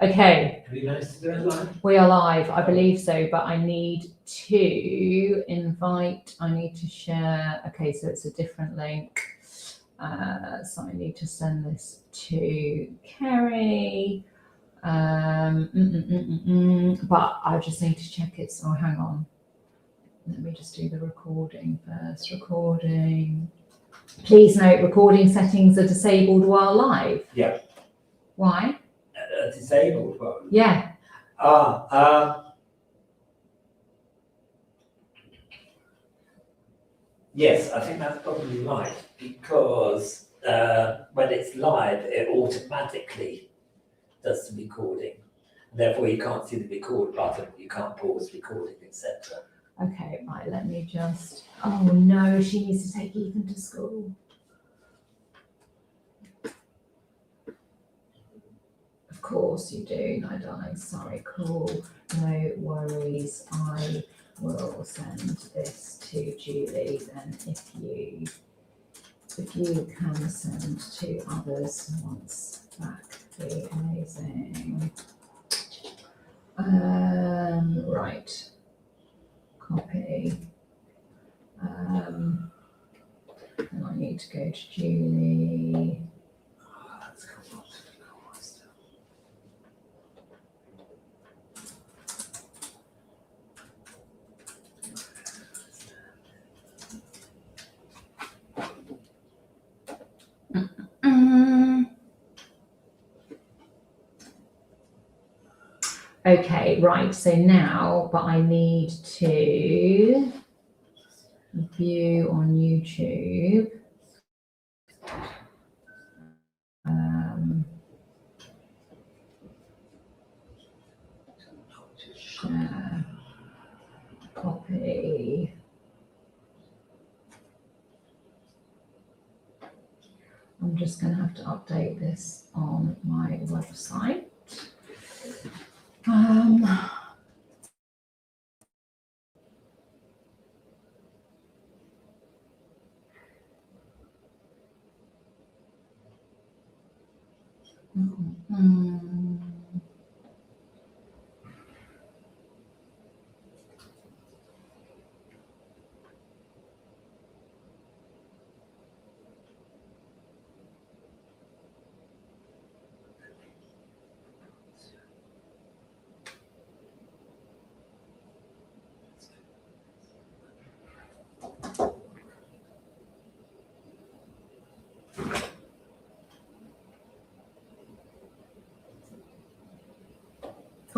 Okay. Have you managed to do it live? We are live, I believe so, but I need to share. Okay, so it's a different link. So I need to send this to Kerry. But I just need to check it. So hang on. Let me just do the recording first. Recording. Please note, recording settings are disabled while live. Yeah. Why? Disabled one? Yeah. Yes, I think that's probably right, because when it's live, it automatically does the recording. Therefore, you can't see the record button, you can't pause recording, etc. Okay, right, let me just. Oh no, she needs to take Ethan to school. Of course you do, no darling, sorry, cool, no worries. I will send this to Julie then if you can send to others once back, be amazing. Right, copy. And I need to go to Julie. That's cool. Okay, right, so now, but I need to view on YouTube. Share, copy. I'm just going to have to update this on my website.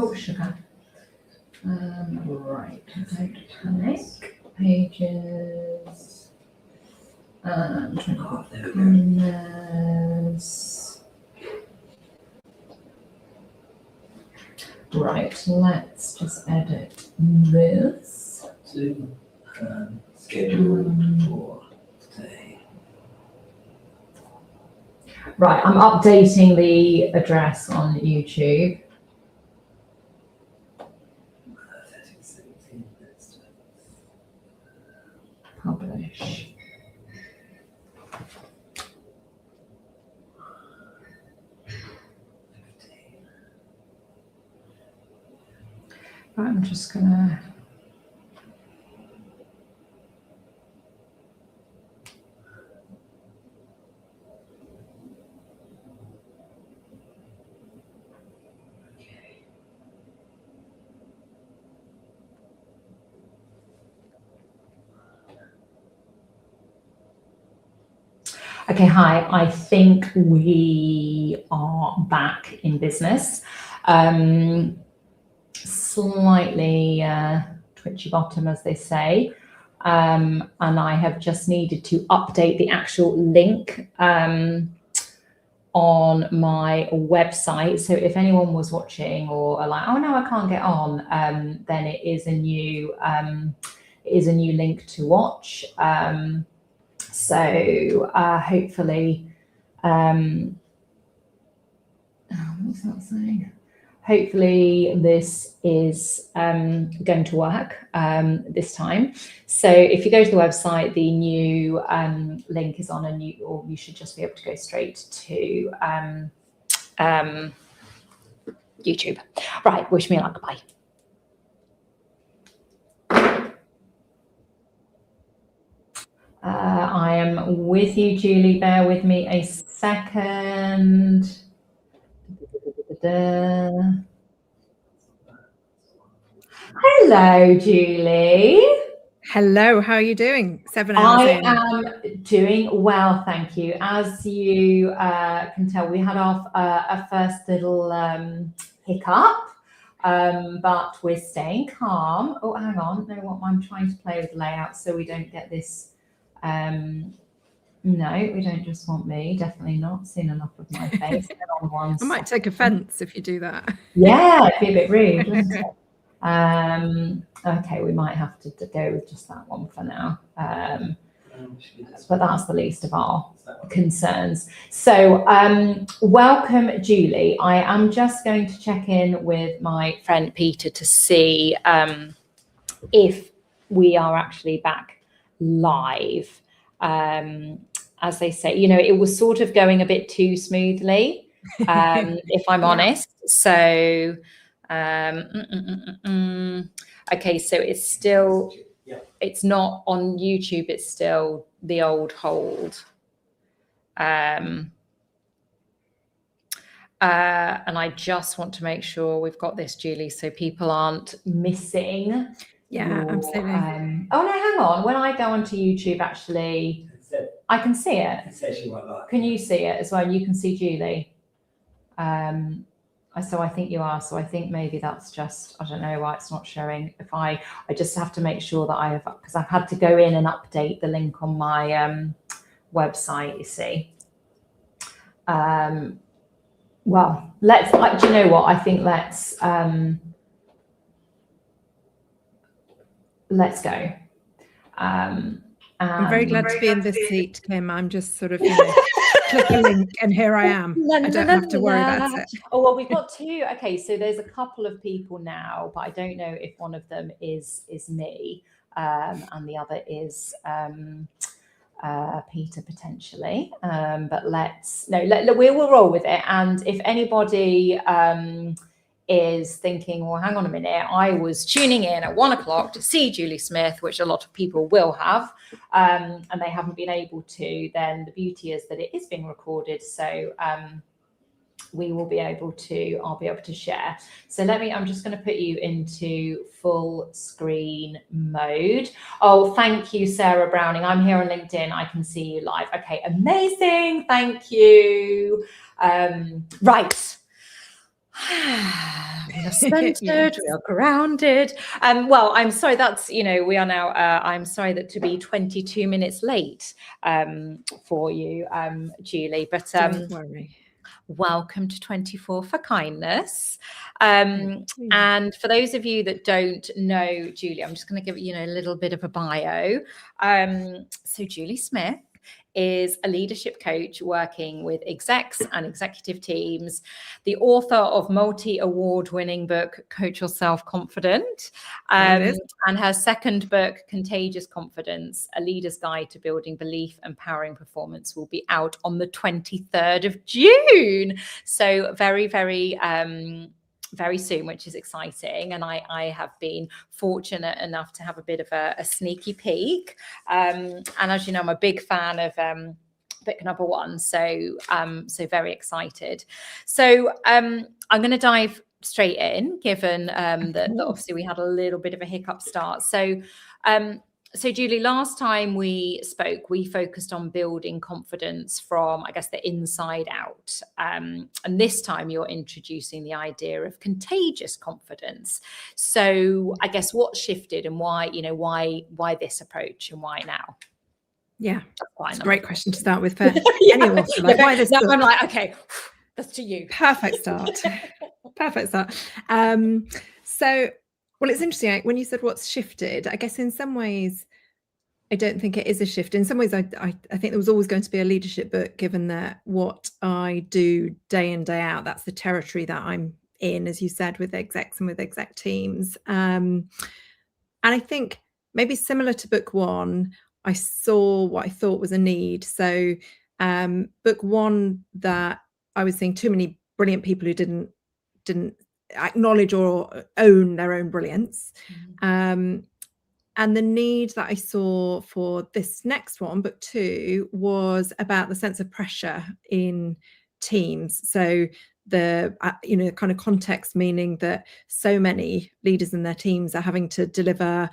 Oh, sugar. Right, don't panic. Pages. Corners. Right, let's just edit this. To schedule for today. Right, I'm updating the address on YouTube. Publish. Right, I'm just gonna. Okay, hi, I think we are back in business. Slightly twitchy bottom, as they say. And I have just needed to update the actual link on my website. So if anyone was watching or are like, oh no, I can't get on, then it is a new link to watch. So hopefully, what's that saying? Hopefully this is going to work this time. So if you go to the website, the new link is on or you should just be able to go straight to YouTube. Right, wish me luck. Bye. I am with you, Julie. Bear with me a second. Hello, Julie. Hello, how are you doing? 7 hours in. I am doing well, thank you. As you can tell, we had our first little hiccup, but we're staying calm. Oh, hang on. No, what I'm trying to play with layout so we don't get this. No, we don't just want me. Definitely not. Seen enough of my face. I might take offence if you do that. Yeah, it'd be a bit rude, wouldn't it? Okay, we might have to go with just that one for now. But that's the least of our concerns. So welcome, Julie. I am just going to check in with my friend Peter to see if we are actually back live. As they say, you know, it was sort of going a bit too smoothly, if I'm honest. So, okay, so it's still, it's not on YouTube, it's still the old hold. And I just want to make sure we've got this, Julie, so people aren't missing. Yeah, absolutely. Oh no, hang on. When I go onto YouTube, actually, I can see it. It says you are live. Can you see it as well? You can see Julie. So I think you are. So I think maybe that's just, I don't know why it's not showing. If I just have to make sure that I have, because I've had to go in and update the link on my website, you see. Well, let's, do you know what? I think let's go. I'm very glad to be in this seat, Kim. I'm just sort of, you know, click a link and here I am. I don't have to worry about it. Oh, well, we've got two. Okay, so there's a couple of people now, but I don't know if one of them is me and the other is Peter potentially. But we will roll with it. And if anybody is thinking, well, hang on a minute, I was tuning in at 1 o'clock to see Julie Smith, which a lot of people will have, and they haven't been able to, then the beauty is that it is being recorded. So we will be able to, I'll be able to share. So I'm just going to put you into full screen mode. Oh, thank you, Sarah Browning. I'm here on LinkedIn. I can see you live. Okay, amazing. Thank you. Right. We are centered, we are grounded. Well, I'm sorry that's, you know, we are now, I'm sorry that to be 22 minutes late for you, Julie, but don't worry. Welcome to 24 for Kindness. And for those of you that don't know Julie, I'm just going to give you, a little bit of a bio. So Julie Smith is a leadership coach working with execs and executive teams, the author of multi-award-winning book, Coach Yourself Confident, and her second book, Contagious Confidence, A Leader's Guide to Building Belief, Empowering Performance, will be out on the 23rd of June. So very, very soon, which is exciting. And I have been fortunate enough to have a bit of a sneaky peek. And as you know, I'm a big fan of book number one. So very excited. So I'm going to dive straight in, given that obviously we had a little bit of a hiccup start. So Julie, last time we spoke, we focused on building confidence from, I guess, the inside out. And this time you're introducing the idea of contagious confidence. So I guess what shifted and why this approach and why now? Yeah, that's a great question to start with for anyone. Why this? I'm like, okay, that's to you. Perfect start. Perfect start. Well, it's interesting when you said what's shifted. I guess in some ways, I don't think it is a shift. In some ways, I think there was always going to be a leadership book, given that what I do day in, day out, that's the territory that I'm in, as you said, with execs and with exec teams. And I think maybe similar to book one, I saw what I thought was a need. So book one, that I was seeing too many brilliant people who didn't acknowledge or own their own brilliance. And the need that I saw for this next one, book 2, was about the sense of pressure in teams. So the kind of context, meaning that so many leaders in their teams are having to deliver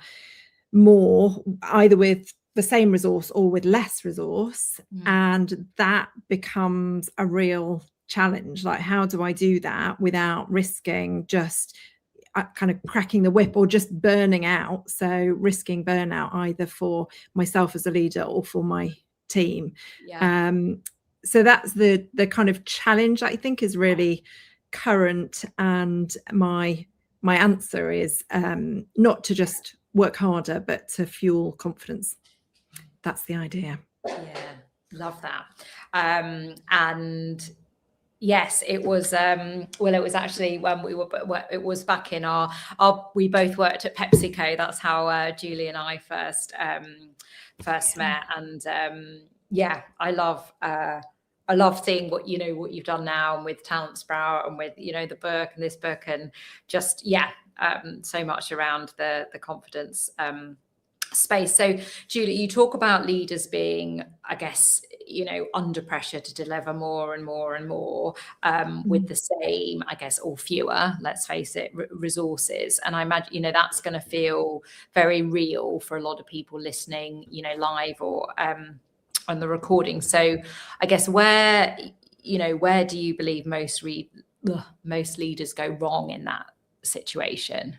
more, either with the same resource or with less resource, and that becomes a real challenge. Like, how do I do that without risking just kind of cracking the whip or just burning out? So risking burnout either for myself as a leader or for my team. So that's the kind of challenge I think is really current, and my answer is not to just work harder but to fuel confidence. That's the idea. Love that. And yes, it was it was actually when it was back in our we both worked at PepsiCo. That's how Julie and I first met. And I love seeing what you've done now, and with Talent Sprout, and with the book and this book, and just so much around the confidence space. So Julie, you talk about leaders being, I guess, under pressure to deliver more and more and more with the same, I guess, or fewer, let's face it, resources. And I imagine that's going to feel very real for a lot of people listening live or on the recording. So I guess where do you believe most leaders go wrong in that situation?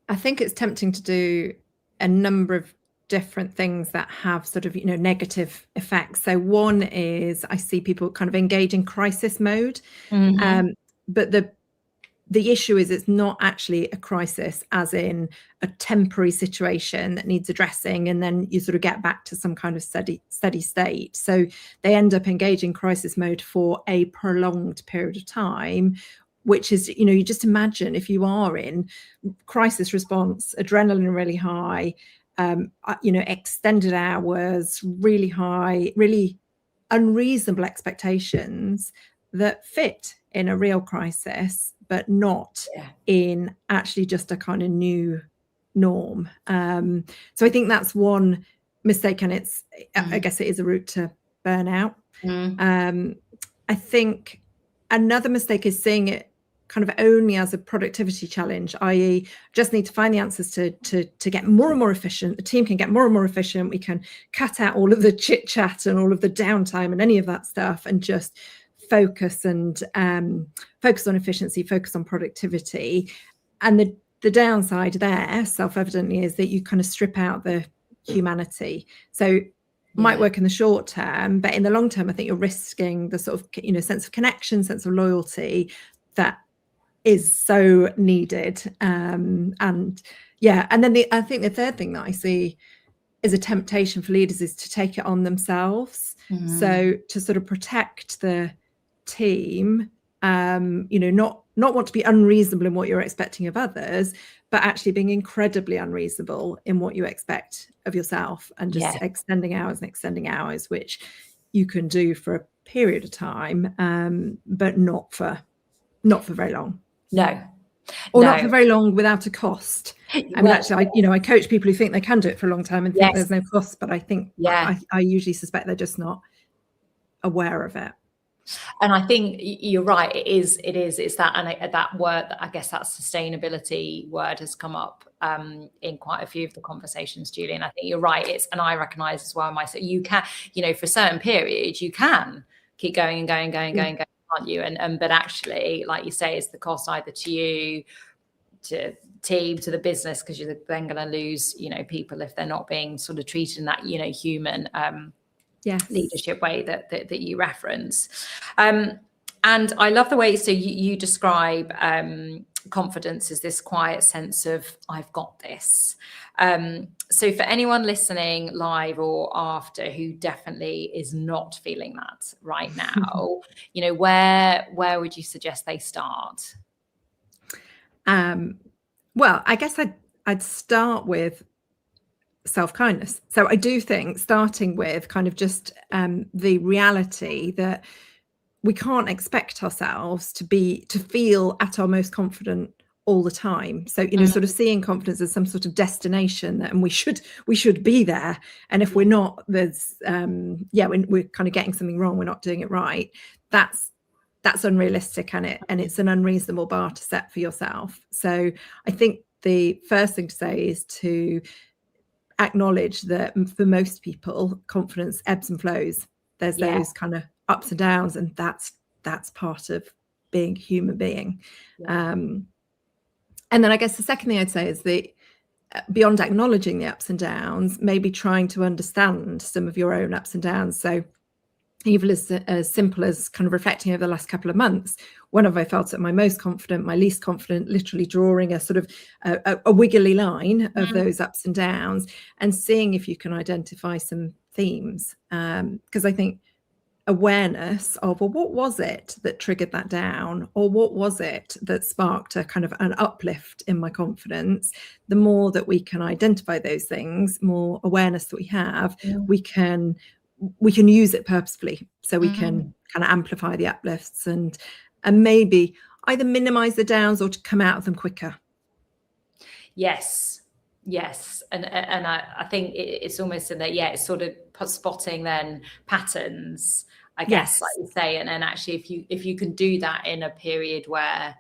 I think it's tempting to do a number of different things that have sort of negative effects. So one is I see people kind of engage in crisis mode, but the issue is it's not actually a crisis as in a temporary situation that needs addressing and then you sort of get back to some kind of steady state. So they end up engaging crisis mode for a prolonged period of time, which is, you just imagine if you are in crisis response, adrenaline really high, extended hours, really high, really unreasonable expectations that fit in a real crisis, but not in actually just a kind of new norm. So I think that's one mistake, and it's, I guess it is a route to burnout. I think another mistake is seeing it kind of only as a productivity challenge, i.e. just need to find the answers to get more and more efficient. The team can get more and more efficient. We can cut out all of the chit chat and all of the downtime and any of that stuff, and just focus and focus on efficiency, focus on productivity. And the downside there, self-evidently, is that you kind of strip out the humanity. So might work in the short term, but in the long term, I think you're risking the sort of sense of connection, sense of loyalty that is so needed. And then I think the third thing that I see is a temptation for leaders is to take it on themselves. So to sort of protect the team, not want to be unreasonable in what you're expecting of others, but actually being incredibly unreasonable in what you expect of yourself, and just extending hours, which you can do for a period of time, but not for very long. Not for very long without a cost. I mean, actually, I coach people who think they can do it for a long time and think there's no cost, but I think I usually suspect they're just not aware of it. And I think you're right. It's that, and that word, I guess that sustainability word has come up in quite a few of the conversations, Julie. And I think you're right. And I recognise as well myself, you can, for certain periods, you can keep going, aren't you? And but actually, like you say, it's the cost either to you, to team, to the business, because you're then going to lose, people if they're not being sort of treated in that, human leadership way that you reference. And I love the way, so you describe confidence as this quiet sense of, I've got this. So for anyone listening live or after who definitely is not feeling that right now, where would you suggest they start? Well, I guess I'd start with self-kindness. So I do think starting with kind of just the reality that we can't expect ourselves to feel at our most confident all the time. So, you know, sort of seeing confidence as some sort of destination, and we should be there. And if we're not, there's we're kind of getting something wrong, we're not doing it right. That's unrealistic, and it's an unreasonable bar to set for yourself. So I think the first thing to say is to acknowledge that for most people, confidence ebbs and flows. There's those kind of ups and downs, and that's part of being a human being. And then I guess the second thing I'd say is that beyond acknowledging the ups and downs, maybe trying to understand some of your own ups and downs. So even as simple as kind of reflecting over the last couple of months, when have I felt at my most confident, my least confident, literally drawing a sort of a wiggly line of those ups and downs, and seeing if you can identify some themes. Because I think awareness of, well, what was it that triggered that down, or what was it that sparked a kind of an uplift in my confidence? The more that we can identify those things, more awareness that we have, we can use it purposefully, so we can kind of amplify the uplifts and maybe either minimize the downs or to come out of them quicker. Yes, and I think it's almost in that, it's sort of spotting then patterns, I guess, like you say, and actually if you can do that in a period where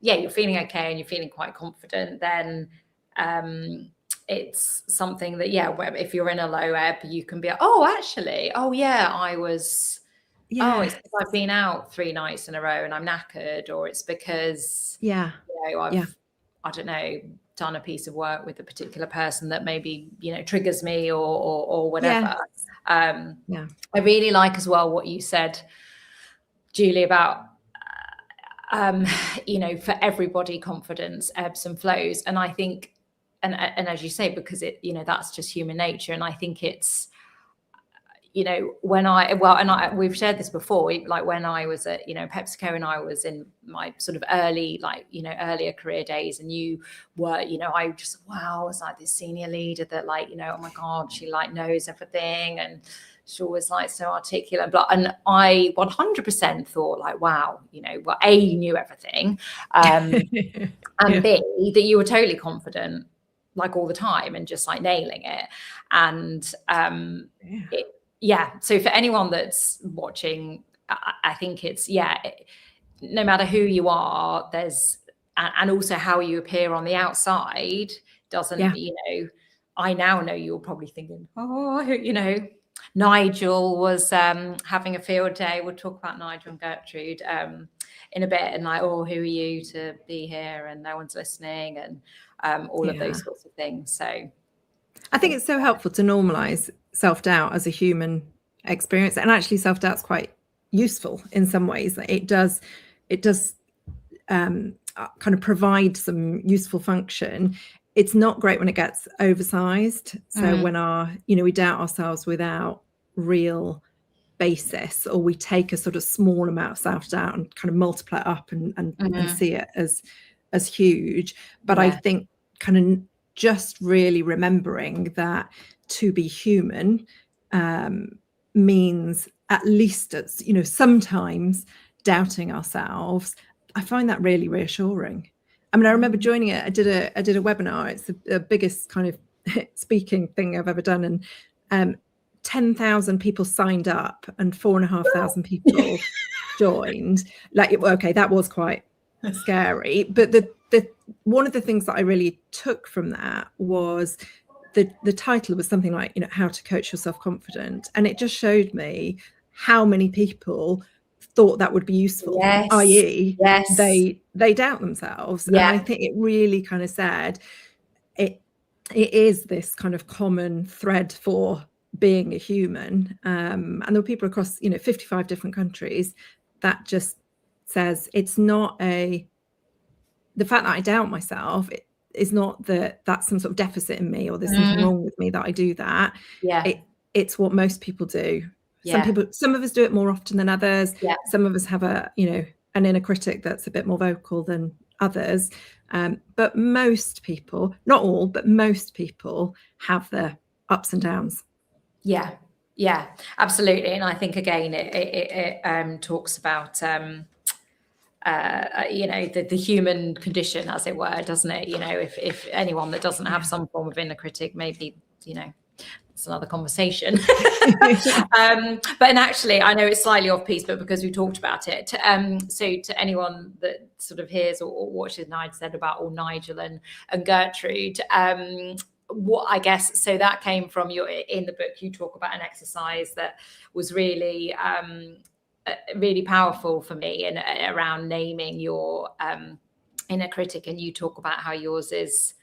you're feeling okay and you're feeling quite confident, then it's something that if you're in a low ebb, you can be I was it's because I've been out 3 nights in a row and I'm knackered, or it's because I've I don't know, done a piece of work with a particular person that maybe triggers me or whatever. I really like as well what you said, Julie, about for everybody confidence ebbs and flows, and I think and as you say, because it that's just human nature, and I think it's we've shared this before, like when I was at PepsiCo and I was in my sort of early earlier career days, and you were I just was like this senior leader that oh my God, she knows everything and she was so articulate, and I 100% thought wow, A, you knew everything, and B, that you were totally confident all the time and just nailing it. And so for anyone that's watching, I think it's no matter who you are, there's and also how you appear on the outside doesn't I now know you're probably thinking, Nigel was having a field day. We'll talk about Nigel and Gertrude in a bit, and who are you to be here and no one's listening, and all of those sorts of things. So I think it's so helpful to normalize self-doubt as a human experience, and actually self-doubt's quite useful in some ways. It does kind of provide some useful function. It's not great when it gets oversized. So when we doubt ourselves without real basis, or we take a sort of small amount of self-doubt and kind of multiply it up and see it as huge. But I think kind of just really remembering that to be human means at least it's, sometimes doubting ourselves. I find that really reassuring. I mean, I remember joining it. I did a webinar. It's the biggest kind of speaking thing I've ever done, and 10,000 people signed up and 4,500 people joined. That was quite scary. But the one of the things that I really took from that was the title was something like, how to coach your self-confident, and it just showed me how many people thought that would be useful, i.e. they doubt themselves. And I think it really kind of said it is this kind of common thread for being a human, and there were people across 55 different countries. That just says it's not the fact that I doubt myself is not that that's some sort of deficit in me, or there's something wrong with me that I do that. It's what most people do. Some of us do it more often than others. Some of us have an inner critic that's a bit more vocal than others. But most people, not all, but most people have their ups and downs. Yeah, absolutely. And I think again, it talks about the human condition, as it were, doesn't it? If anyone that doesn't have some form of inner critic, maybe it's another conversation. But actually, I know it's slightly off piece, but because we talked about it, so to anyone that sort of hears or watches Nigel said about all Nigel and Gertrude, what I guess, so that came from in the book, you talk about an exercise that was really really powerful for me, and around naming your inner critic, and you talk about how yours is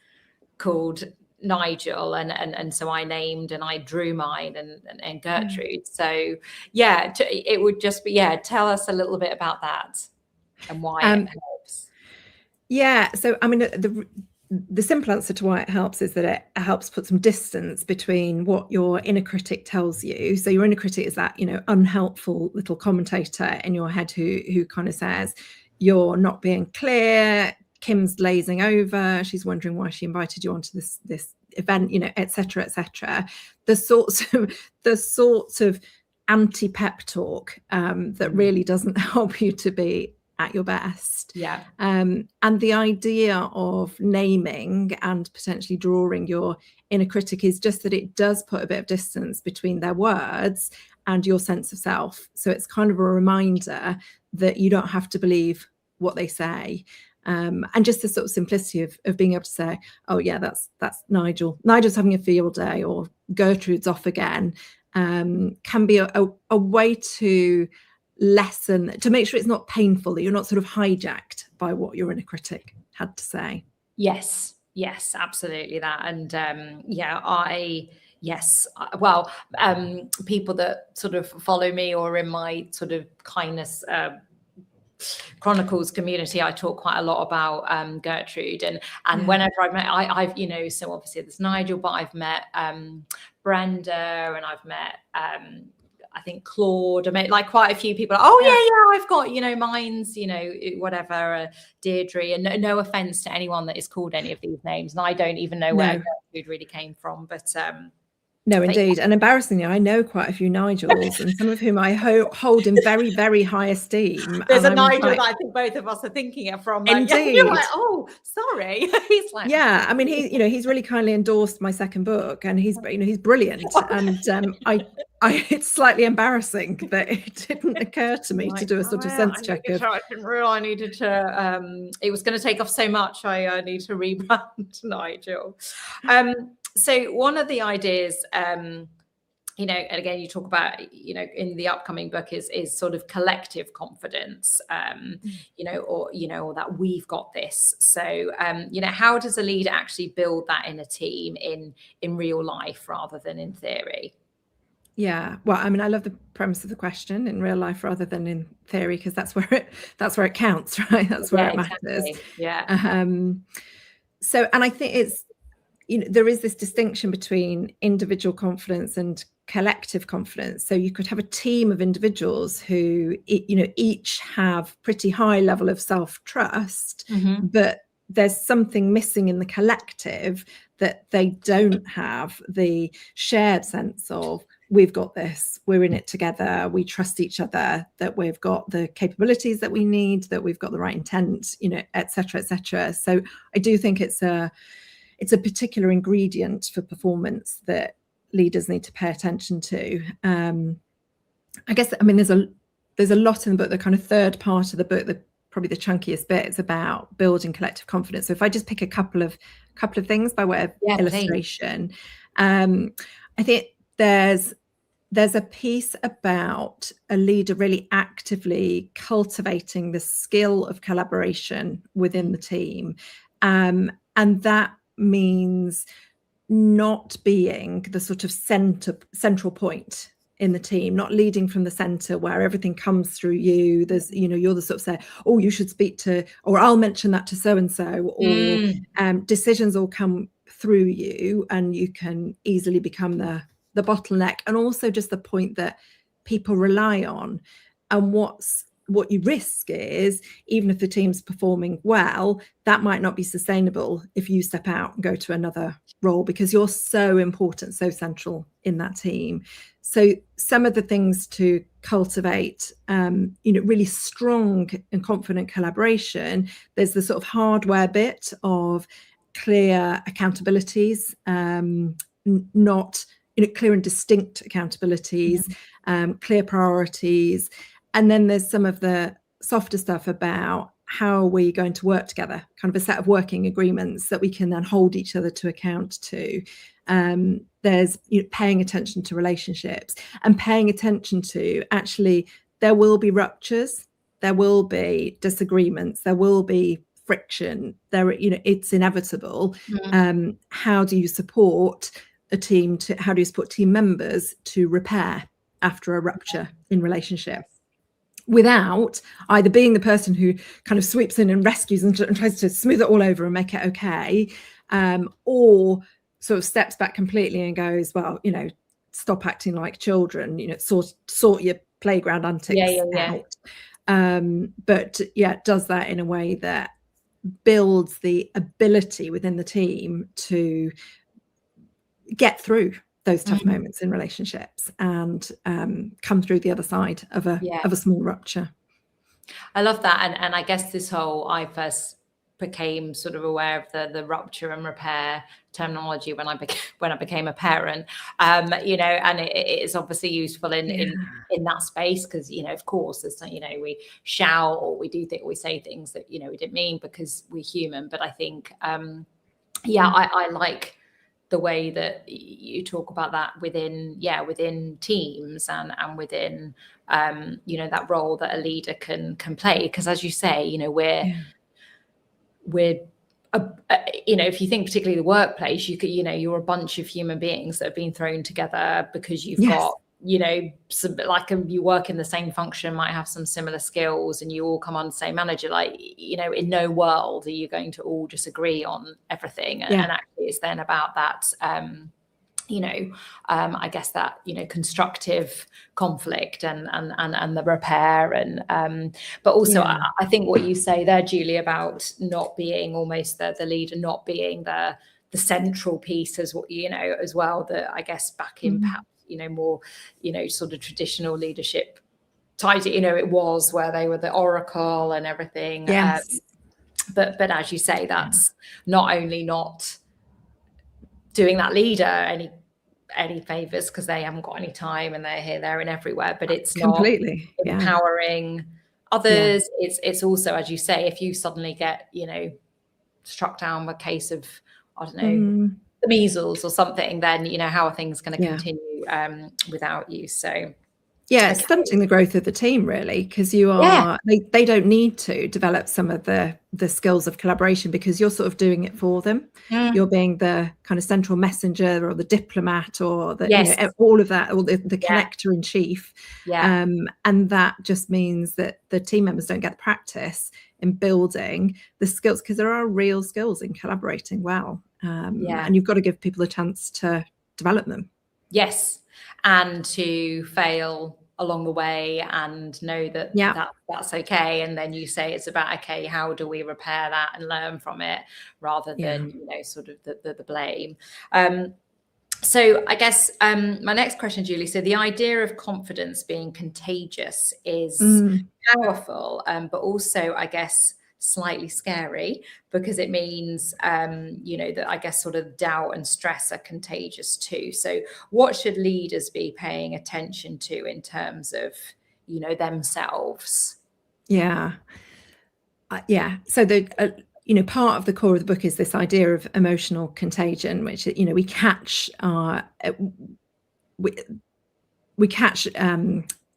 called Nigel, and so I named and I drew mine and Gertrude. So it would just be, tell us a little bit about that and why it helps. So I mean, the simple answer to why it helps is that it helps put some distance between what your inner critic tells you. So your inner critic is that, unhelpful little commentator in your head who kind of says, you're not being clear, Kim's glazing over, she's wondering why she invited you onto this event, etc., etc. The sorts of anti-pep talk that really doesn't help you to be at your best. And the idea of naming and potentially drawing your inner critic is just that it does put a bit of distance between their words and your sense of self. So it's kind of a reminder that you don't have to believe what they say. And just the sort of simplicity of being able to say, oh yeah, that's Nigel. Nigel's having a field day, or Gertrude's off again, can be a way to lessen, to make sure it's not painful, that you're not sort of hijacked by what your inner critic had to say. Yes, absolutely that. And people that sort of follow me or in my sort of kindness Chronicles community, I talk quite a lot about Gertrude, and whenever I've met, I've so obviously there's Nigel, but I've met Brenda, and I've met I think Claude. I met like quite a few people. I've got mine's whatever, Deirdre, and no offense to anyone that is called any of these names, and I don't even know where Gertrude really came from, but no, indeed. And embarrassingly, I know quite a few Nigels, and some of whom I hold in very, very high esteem. There's a Nigel that I think both of us are thinking it from. Indeed. You're like, oh, sorry. He's like, I mean, he's really kindly endorsed my second book, and he's brilliant. And it's slightly embarrassing that it didn't occur to me to do a sort of sense check of. I didn't realize I needed to. It was going to take off so much. I need to rebrand Nigel. So one of the ideas, and again, you talk about, in the upcoming book is sort of collective confidence, or that we've got this. So, how does a leader actually build that in a team in real life rather than in theory? Yeah, well, I mean, I love the premise of the question, in real life rather than in theory, because that's where it counts, right? That's where it matters. Exactly. Yeah. So, and I think it's, there is this distinction between individual confidence and collective confidence. So you could have a team of individuals who, each have pretty high level of self-trust, but there's something missing in the collective, that they don't have the shared sense of, we've got this, we're in it together, we trust each other, that we've got the capabilities that we need, that we've got the right intent, et cetera, et cetera. So I do think it's a particular ingredient for performance that leaders need to pay attention to. I guess, I mean, there's a lot in the book. The kind of third part of the book, probably the chunkiest bit, is about building collective confidence. So if I just pick a couple of things by way of illustration, I think there's a piece about a leader really actively cultivating the skill of collaboration within the team, and that means not being the sort of central point in the team, not leading from the center where everything comes through you. There's, you're the sort of say, oh, you should speak to, or I'll mention that to so-and-so, or decisions all come through you, and you can easily become the bottleneck, and also just the point that people rely on. And what's what you risk is, even if the team's performing well, that might not be sustainable if you step out and go to another role, because you're so important, so central in that team. So some of the things to cultivate, really strong and confident collaboration, there's the sort of hardware bit of clear accountabilities, not clear and distinct accountabilities, clear priorities. And then there's some of the softer stuff about how are we going to work together, kind of a set of working agreements that we can then hold each other to account to. There's paying attention to relationships and paying attention to, actually, there will be ruptures, there will be disagreements, there will be friction, it's inevitable. How do you support a team how do you support team members to repair after a rupture in relationship, without either being the person who kind of sweeps in and rescues and tries to smooth it all over and make it okay, or sort of steps back completely and goes, well, stop acting like children, sort your playground antics out. But does that in a way that builds the ability within the team to get through those tough moments in relationships and come through the other side of a small rupture. I love that. And I guess I first became sort of aware of the rupture and repair terminology when I became a parent, and it is obviously useful in that space, because of course there's we shout or we say things that we didn't mean because we're human. But I think I like the way that you talk about that within teams and within that role that a leader can play, because as you say, we're if you think particularly the workplace, you're a bunch of human beings that have been thrown together because you've got some, you work in the same function, might have some similar skills, and you all come on the same manager. In no world are you going to all just agree on everything. And actually it's then about that I guess that constructive conflict and the repair, and but also I think what you say there, Julie, about not being almost the leader, not being the central piece as what as well, that I guess back in perhaps more sort of traditional leadership tied it was where they were the oracle and everything. But as you say, that's not only not doing that leader any favors, because they haven't got any time and they're here, there and everywhere, but it's completely not empowering others. It's also, as you say, if you suddenly get struck down with a case of, I don't know, the measles or something, then how are things going to continue without you? So it's stunting the growth of the team, really, because you are they don't need to develop some of the skills of collaboration, because you're sort of doing it for them. You're being the kind of central messenger or the diplomat or the all of that, or the connector in chief. And that just means that the team members don't get the practice in building the skills, because there are real skills in collaborating well. And you've got to give people a chance to develop them. Yes, and to fail along the way and know that that's okay. And then you say it's about, okay, how do we repair that and learn from it, rather than sort of the blame. So I guess my next question, Julie, so the idea of confidence being contagious is powerful, but also, I guess, slightly scary, because it means that I guess sort of doubt and stress are contagious too. So what should leaders be paying attention to in terms of themselves? So the part of the core of the book is this idea of emotional contagion, which we catch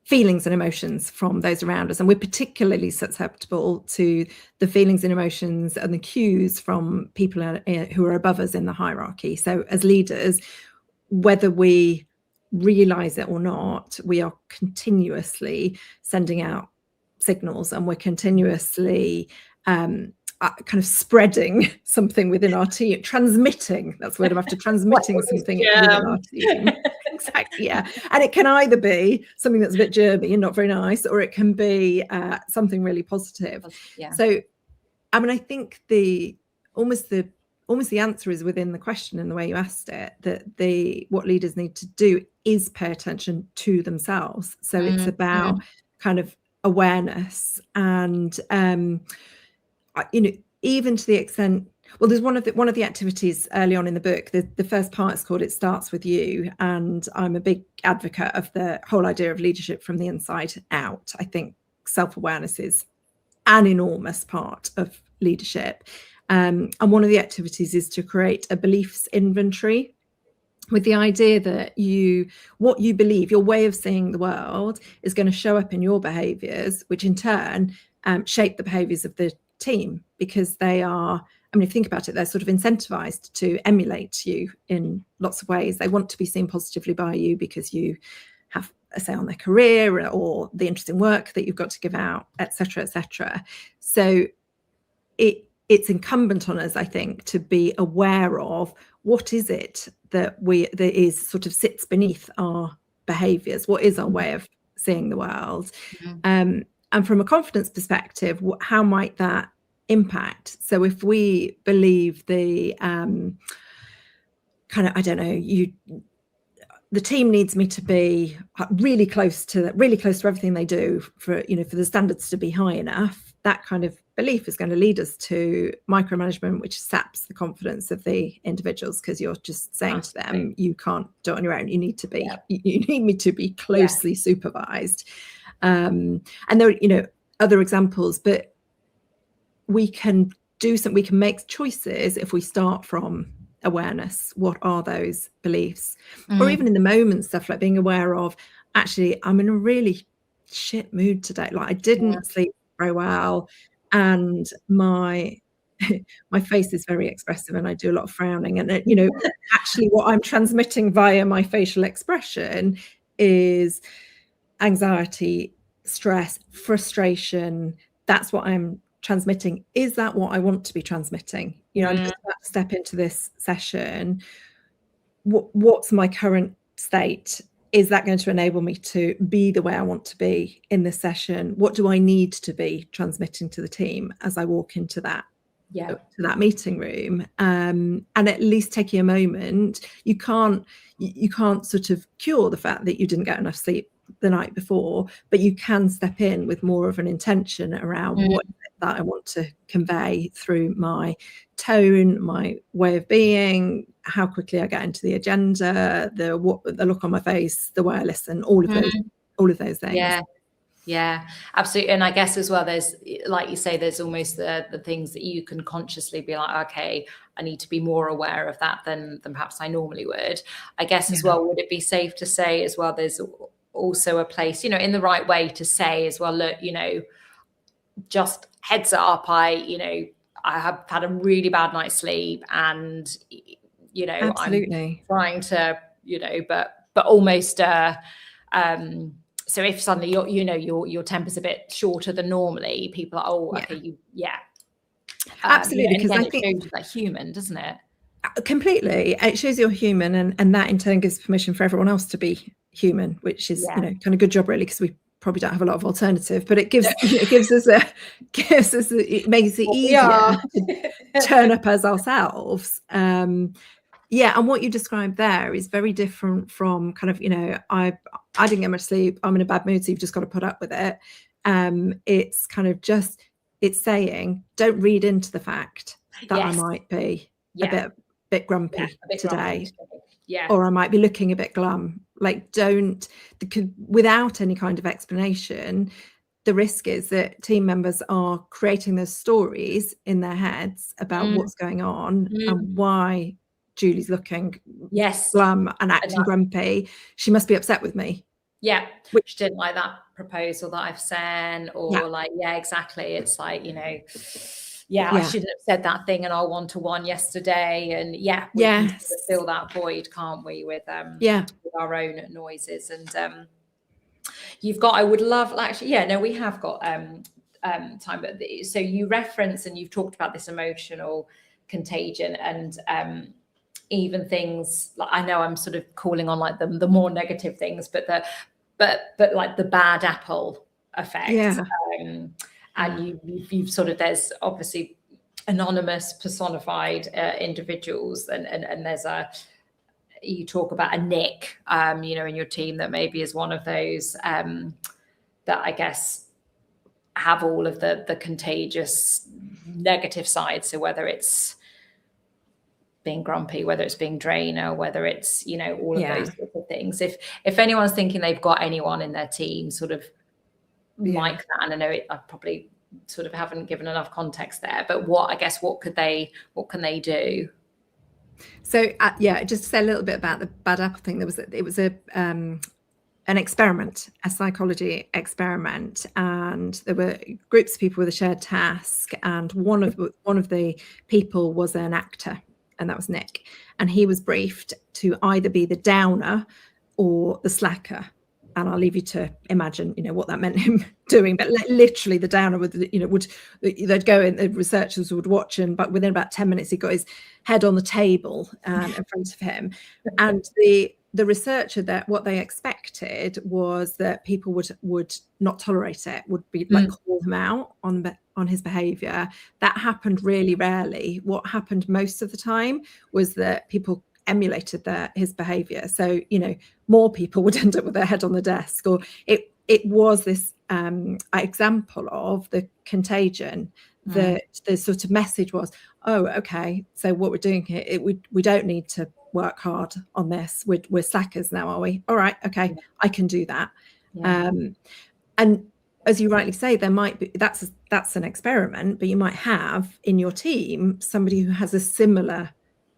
feelings and emotions from those around us, and we're particularly susceptible to the feelings and emotions and the cues from people who are above us in the hierarchy. So as leaders, whether we realize it or not, we are continuously sending out signals, and we're continuously kind of spreading something within our team, transmitting, that's the word I'm after, transmitting something within our team. Exactly, yeah. And it can either be something that's a bit germy and not very nice, or it can be something really positive. Yeah. So, I mean, I think almost the answer is within the question and the way you asked it, that what leaders need to do is pay attention to themselves. So it's about kind of awareness and, even to the extent, well, there's one of the activities early on in the book, the first part is called It Starts With You. And I'm a big advocate of the whole idea of leadership from the inside out. I think self-awareness is an enormous part of leadership. And one of the activities is to create a beliefs inventory, with the idea that what you believe, your way of seeing the world, is going to show up in your behaviours, which in turn shape the behaviours of the team, because they are, I mean, if you think about it, they're sort of incentivized to emulate you in lots of ways. They want to be seen positively by you because you have a say on their career or the interesting work that you've got to give out, etc., etc. So it's incumbent on us, I think, to be aware of what is it that is sort of sits beneath our behaviours. What is our way of seeing the world? And from a confidence perspective, how might that impact? So if we believe the kind of, I don't know, the team needs me to be really close to everything they do for the standards to be high enough, that kind of belief is going to lead us to micromanagement, which saps the confidence of the individuals, because you're just saying to them, you can't do it on your own. You need to be, you need me to be closely supervised. And there are, other examples, but we can make choices if we start from awareness. What are those beliefs? Or even in the moment stuff like being aware of, actually, I'm in a really shit mood today. Like I didn't sleep very well, and my face is very expressive and I do a lot of frowning, and actually what I'm transmitting via my facial expression is anxiety, stress, frustration. That's what I'm transmitting. Is that what I want to be transmitting? I'm just about to step into this session. What's my current state? Is that going to enable me to be the way I want to be in this session? What do I need to be transmitting to the team as I walk into that meeting room? And at least taking a moment, you can't sort of cure the fact that you didn't get enough sleep the night before, but you can step in with more of an intention around what that I want to convey through my tone, my way of being, how quickly I get into the agenda, the look on my face, the way I listen, all of those things. Yeah, absolutely. And I guess as well, there's, like you say, there's almost the things that you can consciously be like, okay, I need to be more aware of that than perhaps I normally would. I guess as well, would it be safe to say as well, there's also a place, in the right way to say as well, look, just heads up, I have had a really bad night's sleep, and absolutely. I'm trying to, but almost so if suddenly your temper's a bit shorter than normally, people are, absolutely, because I think it shows that human, doesn't it? Completely. It shows you're human, and that in turn gives permission for everyone else to be human, which is kind of good job really, because we probably don't have a lot of alternative, but it gives it makes it easier to turn up as ourselves. And what you described there is very different from kind of, I didn't get much sleep, I'm in a bad mood, so you've just got to put up with it. It's kind of just, it's saying, don't read into the fact that I might be a bit grumpy today. Or I might be looking a bit glum. Like, without any kind of explanation, the risk is that team members are creating those stories in their heads about what's going on and why Julie's looking glum and acting grumpy. She must be upset with me. Yeah, which didn't like that proposal that I've sent, or exactly. It's like, I shouldn't have said that thing in our one-to-one yesterday. And we can fill that void, can't we, with our own noises. And I would love, actually, we have got time. But so you reference and you've talked about this emotional contagion and even things like, I know I'm sort of calling on like the more negative things, but like the bad apple effect. Yeah. And you've sort of, there's obviously anonymous personified individuals, and there's you talk about a Nick, in your team that maybe is one of those that I guess have all of the contagious negative sides. So whether it's being grumpy, whether it's being drainer, whether it's, all of those sorts of things. If anyone's thinking they've got anyone in their team sort of like that, and I know I probably sort of haven't given enough context there, but what can they do? So just to say a little bit about the bad apple thing. It was an experiment, a psychology experiment, and there were groups of people with a shared task, and one of the people was an actor, and that was Nick, and he was briefed to either be the downer or the slacker. And I'll leave you to imagine, what that meant him doing. But literally, the downer they'd go in, the researchers would watch, but within about 10 minutes, he got his head on the table in front of him. And the researcher, that what they expected was that people would not tolerate it, would be like call him out on his behaviour. That happened really rarely. What happened most of the time was that people emulated his behavior. So more people would end up with their head on the desk, or it was this example of the contagion. That the sort of message was, oh, okay, so what we're doing here, we don't need to work hard on this. We're slackers now, are we? All right, okay, I can do that. And as you rightly say, there might be, that's an experiment, but you might have in your team somebody who has a similar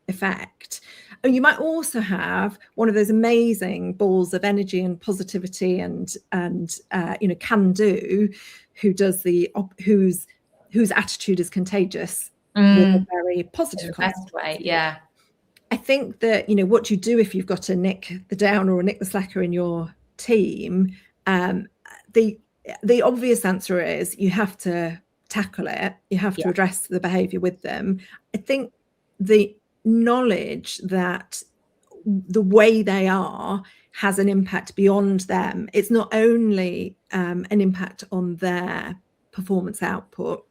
effect. And you might also have one of those amazing balls of energy and positivity and can do, who does whose attitude is contagious with a very positive best way. Yeah. I think that what you do if you've got a Nick the downer or a Nick the slacker in your team, the obvious answer is you have to tackle it. You have to address the behavior with them. I think the knowledge that the way they are has an impact beyond them. It's not only an impact on their performance output,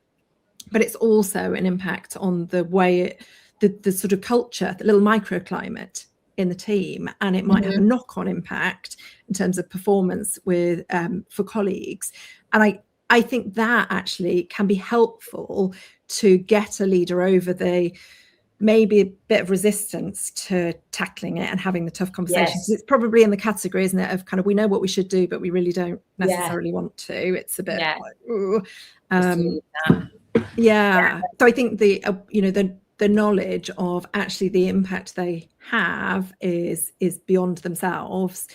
but it's also an impact on the way the sort of culture, the little microclimate in the team, and it might have a knock-on impact in terms of performance with for colleagues. And I think that actually can be helpful to get a leader over maybe a bit of resistance to tackling it and having the tough conversations. It's probably in the category, isn't it, of kind of, we know what we should do, but we really don't necessarily want to. It's a bit like, ooh. So I think the knowledge of actually the impact they have is beyond themselves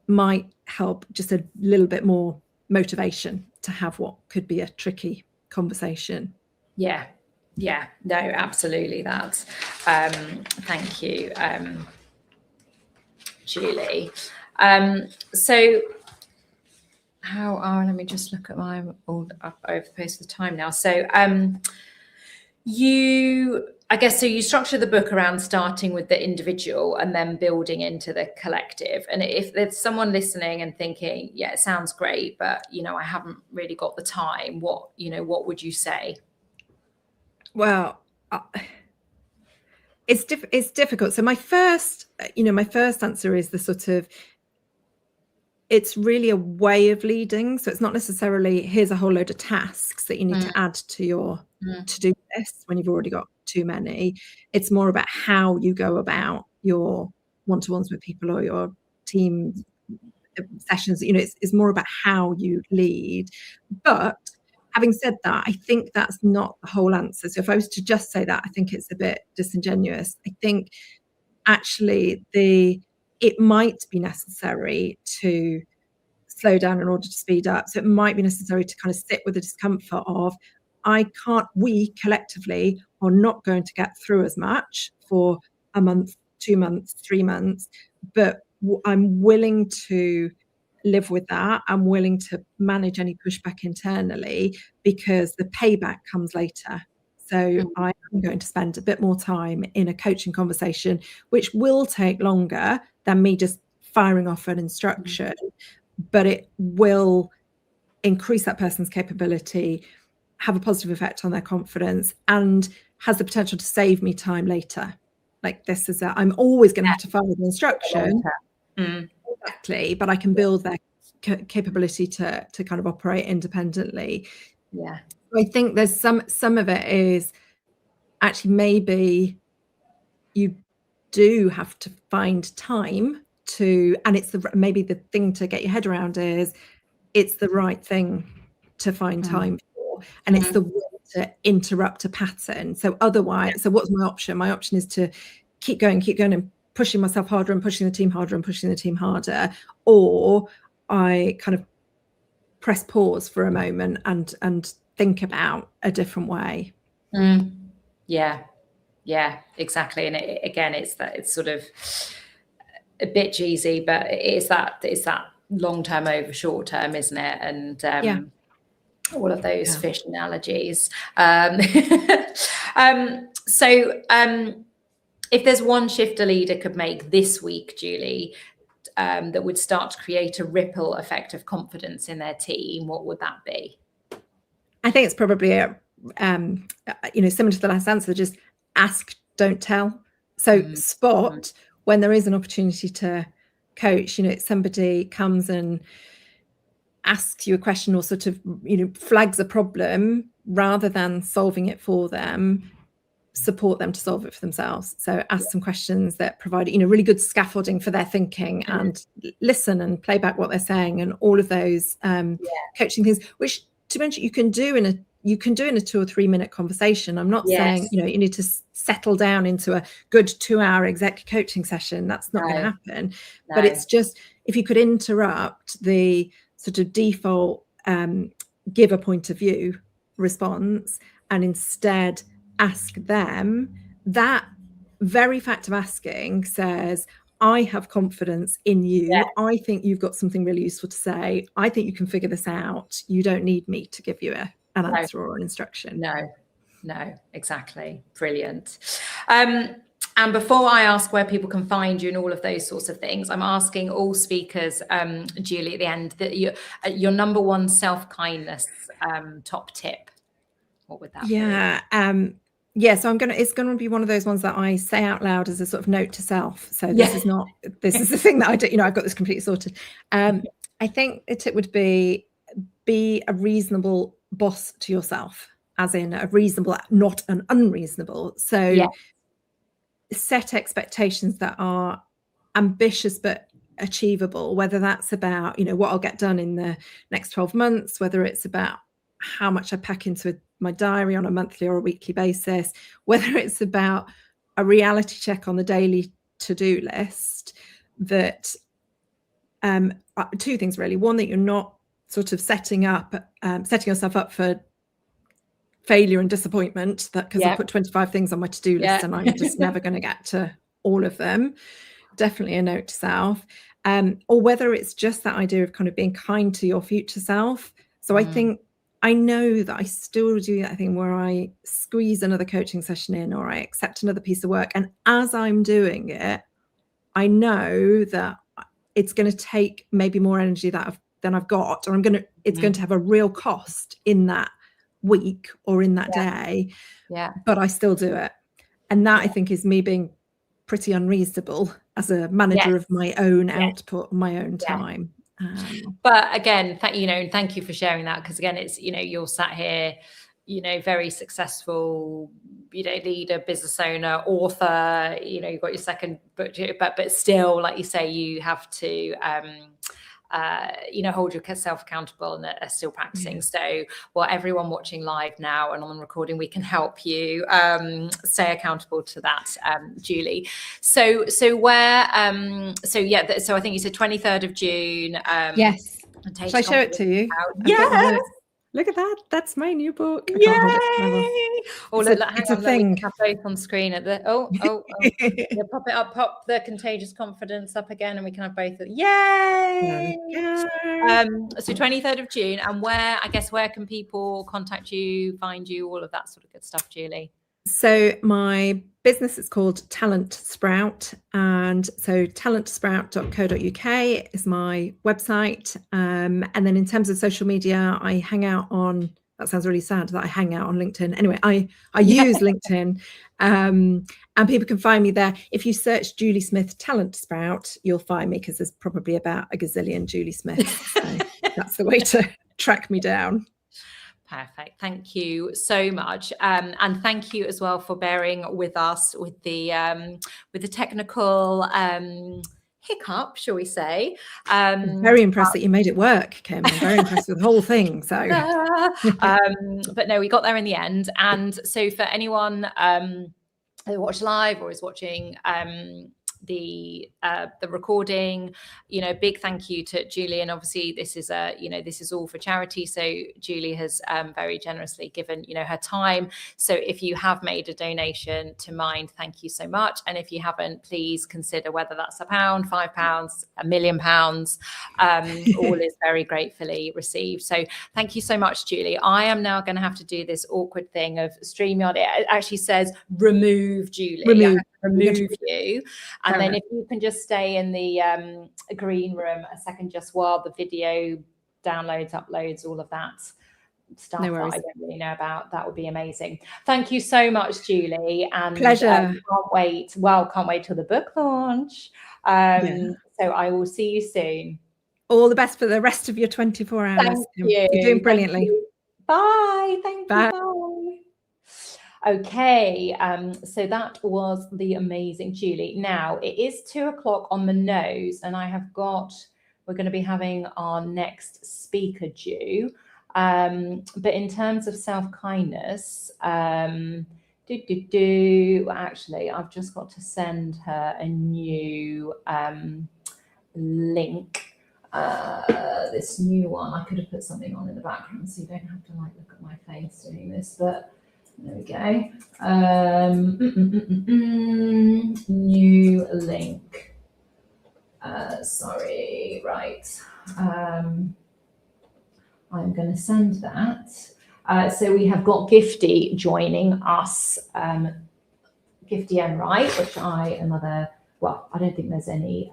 might help just a little bit more motivation to have what could be a tricky conversation. No, absolutely. That's thank you, Julie. So let me just look at I'm all up over the pace of the time now. So you structure the book around starting with the individual and then building into the collective. And if there's someone listening and thinking, it sounds great, but I haven't really got the time, what would you say? Well, it's difficult. So my first answer is the sort of, it's really a way of leading. So it's not necessarily, here's a whole load of tasks that you need to add to your to-do list when you've already got too many. It's more about how you go about your one-to-ones with people or your team sessions. It's more about how you lead. But having said that, I think that's not the whole answer. So if I was to just say that, I think it's a bit disingenuous. I think actually it might be necessary to slow down in order to speed up. So it might be necessary to kind of sit with the discomfort of, we collectively are not going to get through as much for a month, 2 months, 3 months, but I'm willing to live with that. I'm willing to manage any pushback internally because the payback comes later. So I am going to spend a bit more time in a coaching conversation, which will take longer than me just firing off an instruction, but it will increase that person's capability, have a positive effect on their confidence, and has the potential to save me time later. Like this is I'm always going to have to follow the instruction. Exactly, but I can build their capability to kind of operate independently. Yeah. I think there's some of it is actually maybe you do have to find time to, and it's maybe the thing to get your head around is it's the right thing to find time for, and it's the way to interrupt a pattern. So otherwise, so what's my option? My option is to keep going and pushing myself harder and pushing the team harder and pushing the team harder, or I kind of press pause for a moment and think about a different way. Yeah, exactly. And it's sort of a bit cheesy, but it's that long-term over short-term, isn't it? And all of those fish analogies. So if there's one shift a leader could make this week, Julie, that would start to create a ripple effect of confidence in their team, what would that be? I think it's probably similar to the last answer, just ask, don't tell. So spot when there is an opportunity to coach, somebody comes and asks you a question or sort of, flags a problem, rather than solving it for them, support them to solve it for themselves. So ask some questions that provide, really good scaffolding for their thinking, and listen and play back what they're saying, and all of those coaching things, which to mention you can do in a 2 or 3 minute conversation. I'm not saying, you need to settle down into a good 2-hour exec coaching session. That's not going to happen. No. But it's just, if you could interrupt the sort of default give a point of view response and instead ask them, that very fact of asking says, I have confidence in you. Yeah. I think you've got something really useful to say. I think you can figure this out. You don't need me to give you an answer or an instruction. No, exactly. Brilliant. And before I ask where people can find you and all of those sorts of things, I'm asking all speakers, Julie, at the end, that your number one self-kindness top tip. What would that be? So it's going to be one of those ones that I say out loud as a sort of note to self. So this is the thing that I do, I've got this completely sorted. I think the tip would be a reasonable boss to yourself, as in a reasonable, not an unreasonable. So set expectations that are ambitious but achievable, whether that's about, what I'll get done in the next 12 months, whether it's about how much I pack into my diary on a monthly or a weekly basis, whether it's about a reality check on the daily to-do list, that two things really. One, that you're not sort of setting yourself up for failure and disappointment, that because I put 25 things on my to-do list and I'm just never going to get to all of them. Definitely a note to self. Or whether it's just that idea of kind of being kind to your future self. So I know that I still do that thing where I squeeze another coaching session in, or I accept another piece of work. And as I'm doing it, I know that it's going to take maybe more energy than I've got, or it's going to have a real cost in that week or in that day. But I still do it. And that I think is me being pretty unreasonable as a manager of my own output, my own time. But again, thank you for sharing that, because again, it's, you're sat here, very successful, leader, business owner, author, you've got your second book, but still, like you say, you have to hold yourself accountable and are still practicing. So, everyone watching live now and on recording, we can help you stay accountable to that, Julie. So where, so I think you said 23rd of June. Yes. Shall I show it to you? Yes. Look at that. That's my new book. I can't hold it forever. Oh, It's look, a- hang it's a on, look, we thing. can have both on screen at the yeah, pop it up, pop the Contagious Confidence up again, and we can have both. Yay! So 23rd of June, and where can people contact you, find you, all of that sort of good stuff, Julie? So my business is called Talent Sprout, and so talentsprout.co.uk is my website. And then in terms of social media, I hang out on, that sounds really sad that I hang out on LinkedIn. Anyway, I use LinkedIn, and people can find me there. If you search Julie Smith Talent Sprout, you'll find me, because there's probably about a gazillion Julie Smiths. So that's the way to track me down. Perfect. Thank you so much, and thank you as well for bearing with us with the technical hiccup, shall we say? I'm very impressed that you made it work, Kim. I'm very impressed with the whole thing. So, but no, we got there in the end. And so for anyone who watched live or is watching the recording, big thank you to Julie. And obviously this is this is all for charity, so Julie has very generously given her time. So if you have made a donation to Mind, thank you so much. And if you haven't, please consider whether that's £1, £5, £1 million, all is very gratefully received. So thank you so much, Julie. I am now going to have to do this awkward thing of StreamYard. It actually says remove Julie. Remove you. And then if you can just stay in the green room a second, just while the video downloads, uploads, all of that stuff that I don't really know about, that would be amazing. Thank you so much, Julie. And pleasure. Can't wait till the book launch. So I will see you soon. All the best for the rest of your 24 hours. Thank you. You're doing brilliantly. Bye. Thank Bye. you. Bye. Okay, so that was the amazing Julie. Now it is 2:00 on the nose, and we're going to be having our next speaker due. But in terms of self-kindness, actually, I've just got to send her a new link. This new one, I could have put something on in the background so you don't have to look at my face doing this, but there we go. New link. Sorry, right. I'm going to send that. So we have got Gifty joining us. Gifty Enright, which I don't think there's any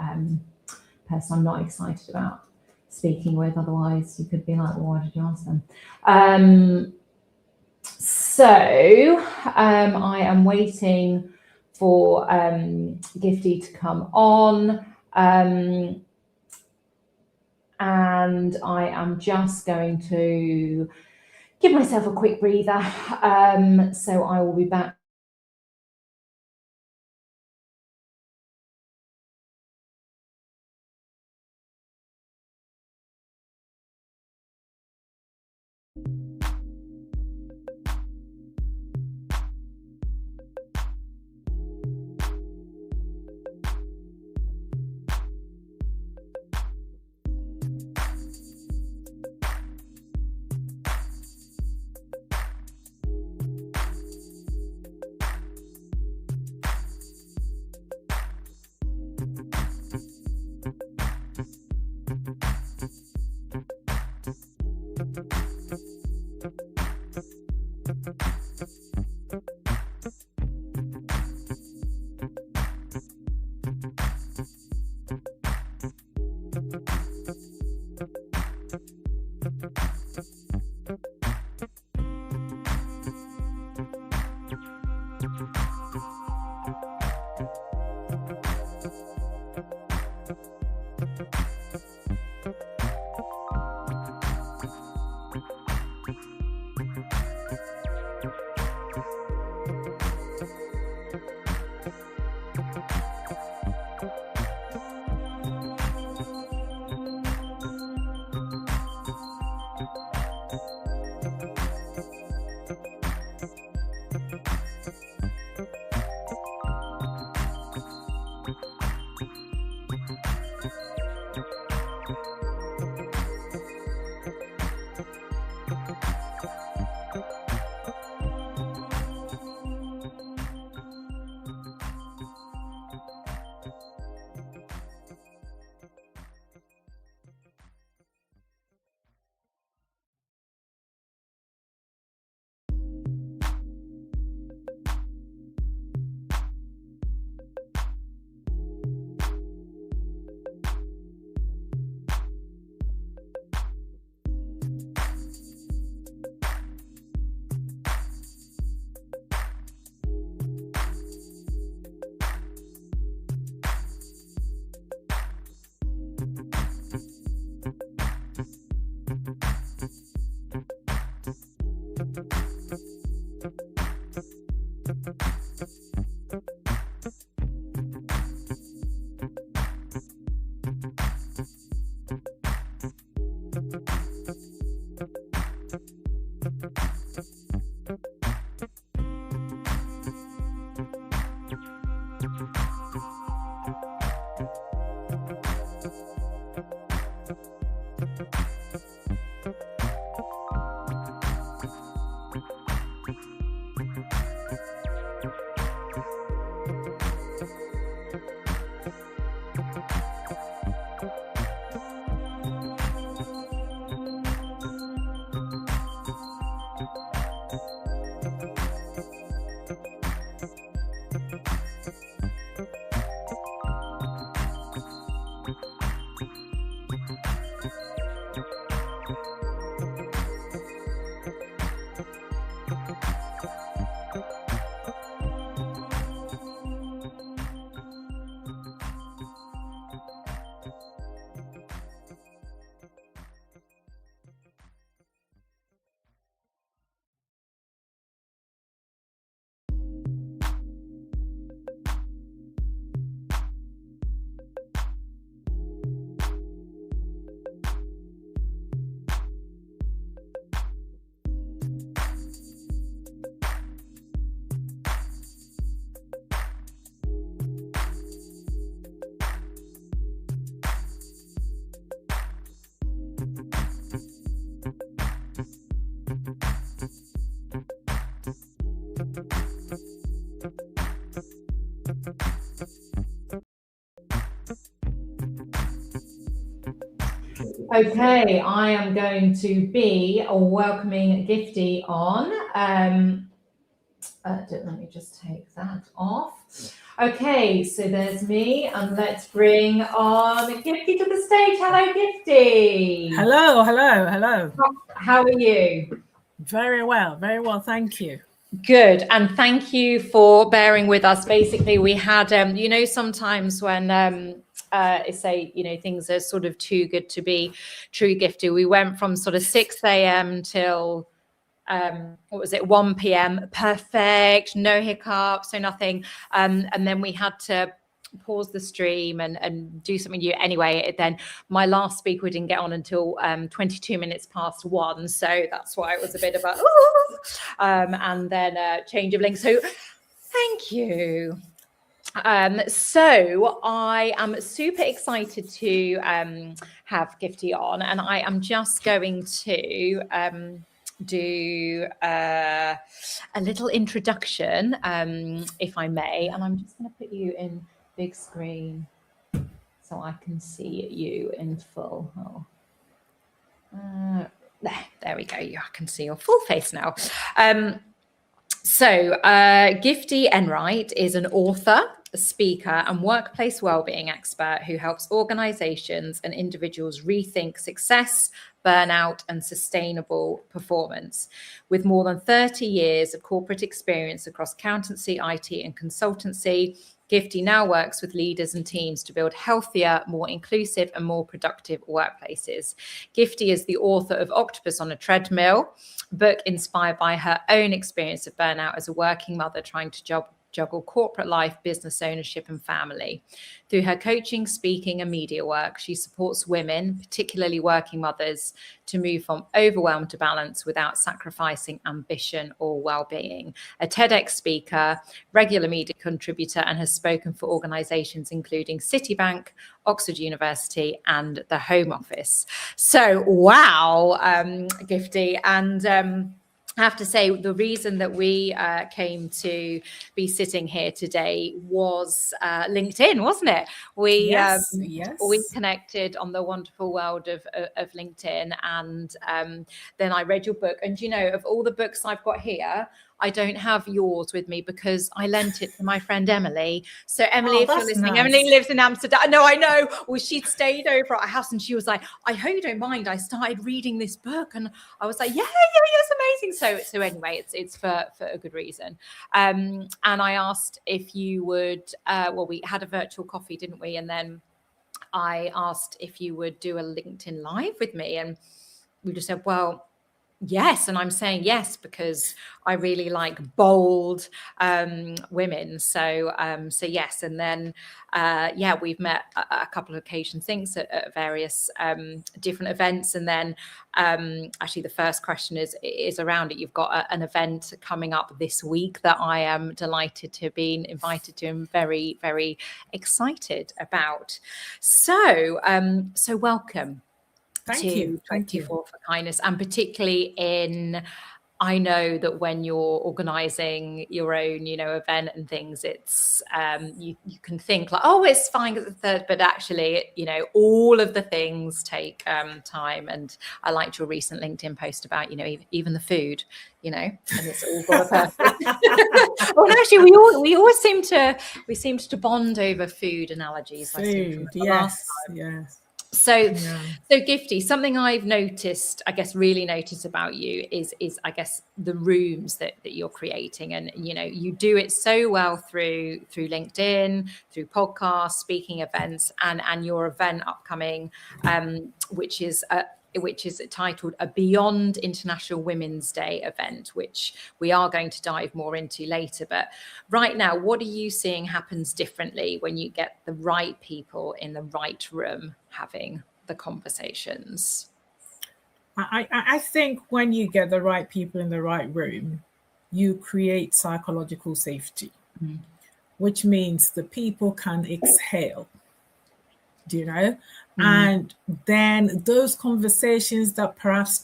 person I'm not excited about speaking with. Otherwise, you could be like, well, why did you ask them? So I am waiting for Gifty to come on, and I am just going to give myself a quick breather. So I will be back. Okay, I am going to be welcoming Gifty on. Let me just take that off. Okay, so there's me, and let's bring on Gifty to the stage. Hello, Gifty. Hello, hello, hello. How are you? Very well, thank you. Good, and thank you for bearing with us. Basically, we had, sometimes when say, things are sort of too good to be true, Gifty, we went from sort of 6 a.m. till 1 p.m. Perfect, no hiccups, so nothing. And then we had to pause the stream and do something new. Anyway, then my last speaker didn't get on until 22 minutes past 1. So that's why it was a bit of a, and then change of link. So thank you. So I am super excited to have Gifty on, and I am just going to do a little introduction, if I may, and I'm just going to put you in big screen so I can see you in full. There we go. I can see your full face now. So Gifty Enright is an author, a speaker, and workplace wellbeing expert who helps organizations and individuals rethink success, burnout, and sustainable performance. With more than 30 years of corporate experience across accountancy, IT, and consultancy, Gifty now works with leaders and teams to build healthier, more inclusive, and more productive workplaces. Gifty is the author of Octopus on a Treadmill, a book inspired by her own experience of burnout as a working mother trying to juggle corporate life, business ownership, and family. Through her coaching, speaking, and media work, she supports women, particularly working mothers, to move from overwhelm to balance without sacrificing ambition or well-being. A TEDx speaker, regular media contributor, and has spoken for organizations including Citibank, Oxford University, and the Home Office. So, wow, Gifty. And I have to say, the reason that we came to be sitting here today was LinkedIn, wasn't it? We connected on the wonderful world of LinkedIn, and then I read your book. And of all the books I've got here, I don't have yours with me because I lent it to my friend Emily. So Emily, if you're listening, nice. Emily lives in Amsterdam. No, I know. Well, she'd stayed over at our house, and she was like, I hope you don't mind. I started reading this book, and I was like, yeah, it's amazing. So anyway, it's for a good reason. And I asked if you would, we had a virtual coffee, didn't we? And then I asked if you would do a LinkedIn Live with me, and we just said, well, yes. And I'm saying yes because I really like bold women. So yes. And then, we've met a couple of occasions, things at various different events. And then actually the first question is around it. You've got an event coming up this week that I am delighted to be invited to and very, very excited about. So welcome. Thank you for kindness, and particularly I know that when you're organizing your own, event and things, it's you can think like, oh, it's fine at the third, but actually, all of the things take time. And I liked your recent LinkedIn post about, even the food, and it's all got a purpose. Well, actually, we always seem to bond over food analogies. Food, yes. So Gifty, something I've noticed, really noticed about you is I guess the rooms that you're creating, and you do it so well through LinkedIn, through podcasts, speaking events, and your event upcoming, which is titled a Beyond International Women's Day event, which we are going to dive more into later. But right now, what are you seeing happens differently when you get the right people in the right room having the conversations? I think when you get the right people in the right room, you create psychological safety, which means the people can exhale. Do you know? And then those conversations that perhaps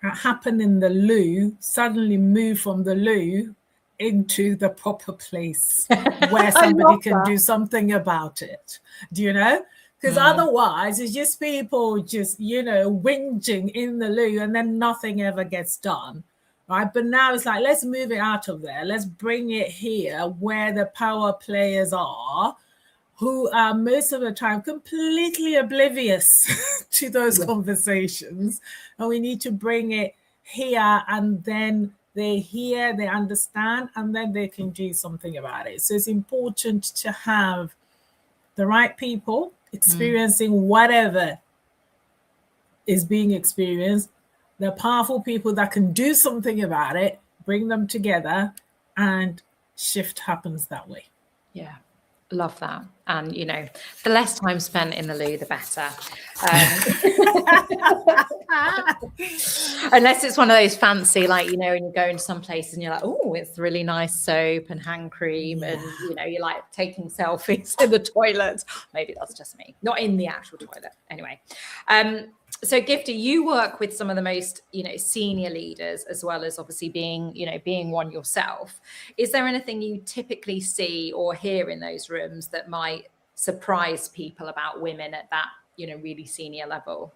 happen in the loo suddenly move from the loo into the proper place where somebody can do something about it. Do you know? Because otherwise it's just people just, whinging in the loo and then nothing ever gets done, right? But now it's like, let's move it out of there. Let's bring it here where the power players are, who are most of the time completely oblivious to those conversations. And we need to bring it here, and then they hear, they understand, and then they can do something about it. So it's important to have the right people experiencing whatever is being experienced, the powerful people that can do something about it, bring them together, and shift happens that way. Yeah, love that. And, the less time spent in the loo, the better. Unless it's one of those fancy, like, when you go into some places and you're like, oh, it's really nice soap and hand cream, and, you're like taking selfies in the toilet. Maybe that's just me, not in the actual toilet. Anyway. So Gifty, you work with some of the most, senior leaders, as well as obviously being one yourself. Is there anything you typically see or hear in those rooms that might surprise people about women at that, really senior level?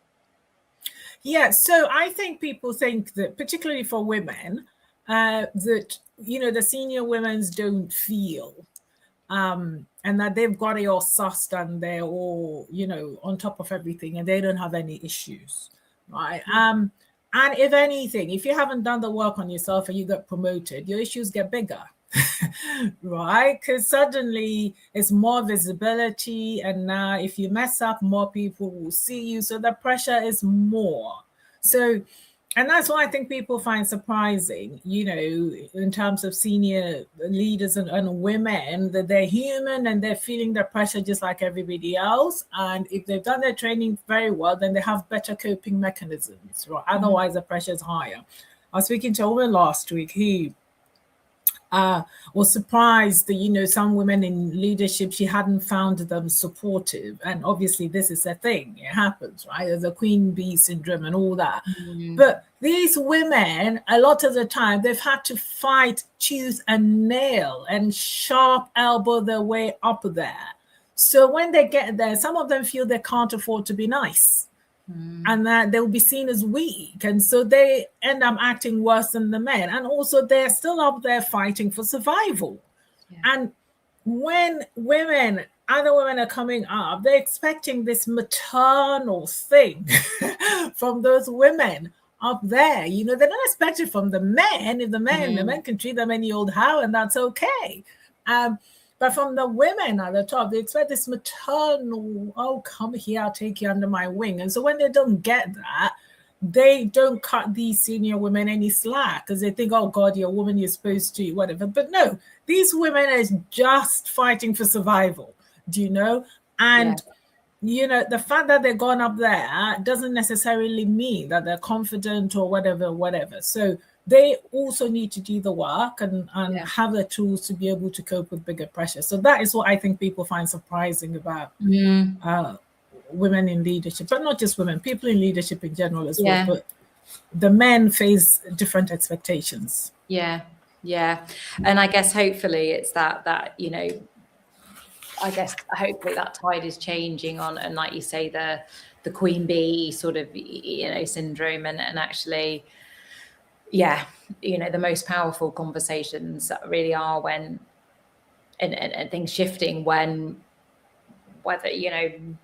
Yeah, so I think people think that, particularly for women, that, the senior women don't feel, and that they've got it all sussed and they're all, on top of everything and they don't have any issues, right? And if anything, if you haven't done the work on yourself and you get promoted, your issues get bigger, right? Because suddenly it's more visibility, and now if you mess up, more people will see you. So the pressure is more. So, and that's what I think people find surprising, in terms of senior leaders and women, that they're human and they're feeling the pressure just like everybody else. And if they've done their training very well, then they have better coping mechanisms, right? Otherwise, the pressure is higher. I was speaking to a woman last week who was surprised that, some women in leadership, she hadn't found them supportive. And obviously this is a thing, it happens, right? There's a queen bee syndrome and all that. But these women, a lot of the time, they've had to fight tooth and nail and sharp elbow their way up there. So when they get there, some of them feel they can't afford to be nice. And that they'll be seen as weak. And so they end up acting worse than the men. And also they're still up there fighting for survival. Yeah. And when other women are coming up, they're expecting this maternal thing from those women up there. They're not expected from the men. If the men can treat them any old how, and that's okay. But from the women at the top, they expect this maternal, oh, come here, I'll take you under my wing. And so when they don't get that, they don't cut these senior women any slack, because they think, oh, God, you're a woman, you're supposed to, whatever. But no, these women are just fighting for survival, And, the fact that they've gone up there doesn't necessarily mean that they're confident or whatever. So they also need to do the work and have the tools to be able to cope with bigger pressure. So that is what I think people find surprising about women in leadership, but not just women, people in leadership in general as well. But the men face different expectations. Yeah. And I guess hopefully it's that hopefully that tide is changing on, and like you say, the queen bee sort of, syndrome, and actually, the most powerful conversations really are when, and things shifting when, whether,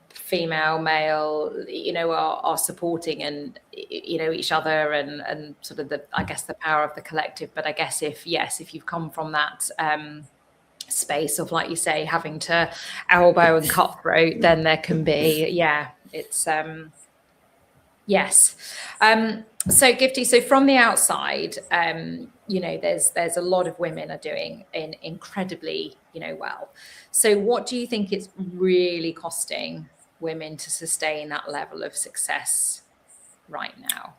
female, male, are supporting and, each other and sort of the power of the collective. But I guess if you've come from that space of, like you say, having to elbow and cutthroat, then there can be, it's, yes. So Gifty, so from the outside, there's a lot of women are doing incredibly, well. So what do you think it's really costing women to sustain that level of success right now?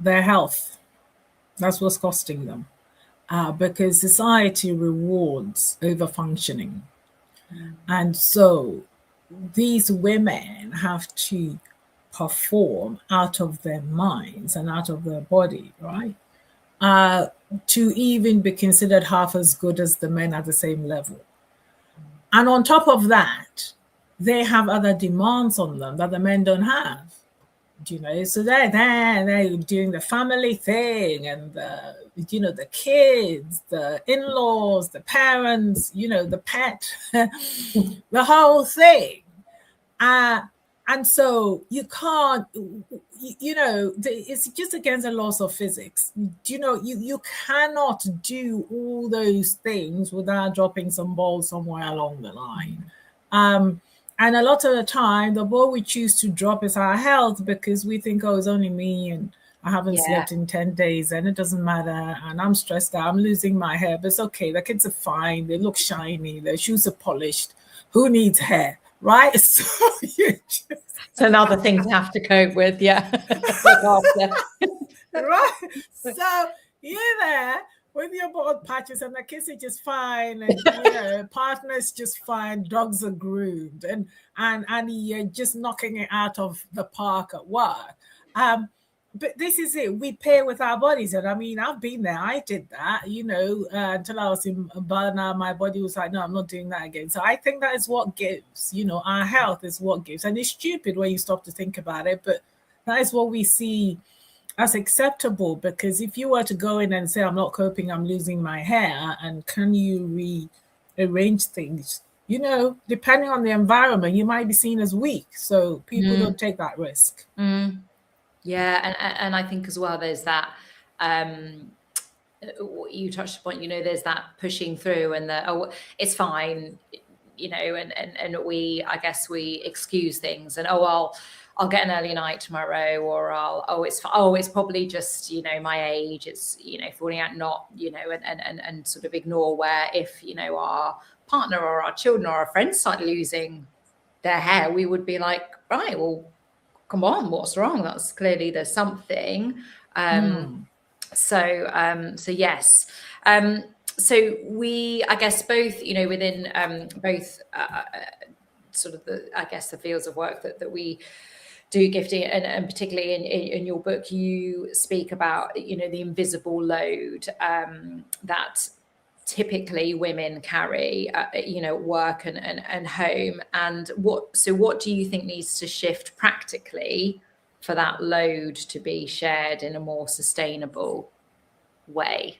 Their health. That's what's costing them. Because society rewards over-functioning. And so these women have to perform out of their minds and out of their body, right? To even be considered half as good as the men at the same level. And on top of that, they have other demands on them that the men don't have. So they're doing the family thing, and the kids, the in-laws, the parents, the pet, the whole thing. And so you can't, it's just against the laws of physics. You cannot do all those things without dropping some balls somewhere along the line. And a lot of the time, the ball we choose to drop is our health, because we think, oh, it's only me and I haven't slept in 10 days and it doesn't matter. And I'm stressed out. I'm losing my hair, but it's okay. The kids are fine. They look shiny. Their shoes are polished. Who needs hair, right? So it's another thing to have to cope with. Yeah. Right. So you're there with your bald patches, and the kids are just fine, and partners just fine, dogs are groomed, and you're just knocking it out of the park at work. But this is it. We pay with our bodies, and I mean, I've been there. I did that, until I was in burnout. My body was like, no, I'm not doing that again. So I think that is what gives. Our health is what gives, and it's stupid when you stop to think about it, but that is what we see as acceptable. Because if you were to go in and say, I'm not coping, I'm losing my hair, and can you rearrange things, depending on the environment, you might be seen as weak. So people don't take that risk. Yeah, and I think as well, there's that you touched upon, there's that pushing through, and it's fine, and I guess we excuse things, and I'll get an early night tomorrow, or it's probably just, my age, it's, falling out, not, and sort of ignore where if, our partner or our children or our friends start losing their hair, we would be like, right, well, come on, what's wrong? That's clearly there's something. So yes. So we, I guess both, within both sort of the fields of work that we do gifting, and particularly in your book, you speak about, the invisible load that typically women carry, work and home. And what do you think needs to shift practically for that load to be shared in a more sustainable way?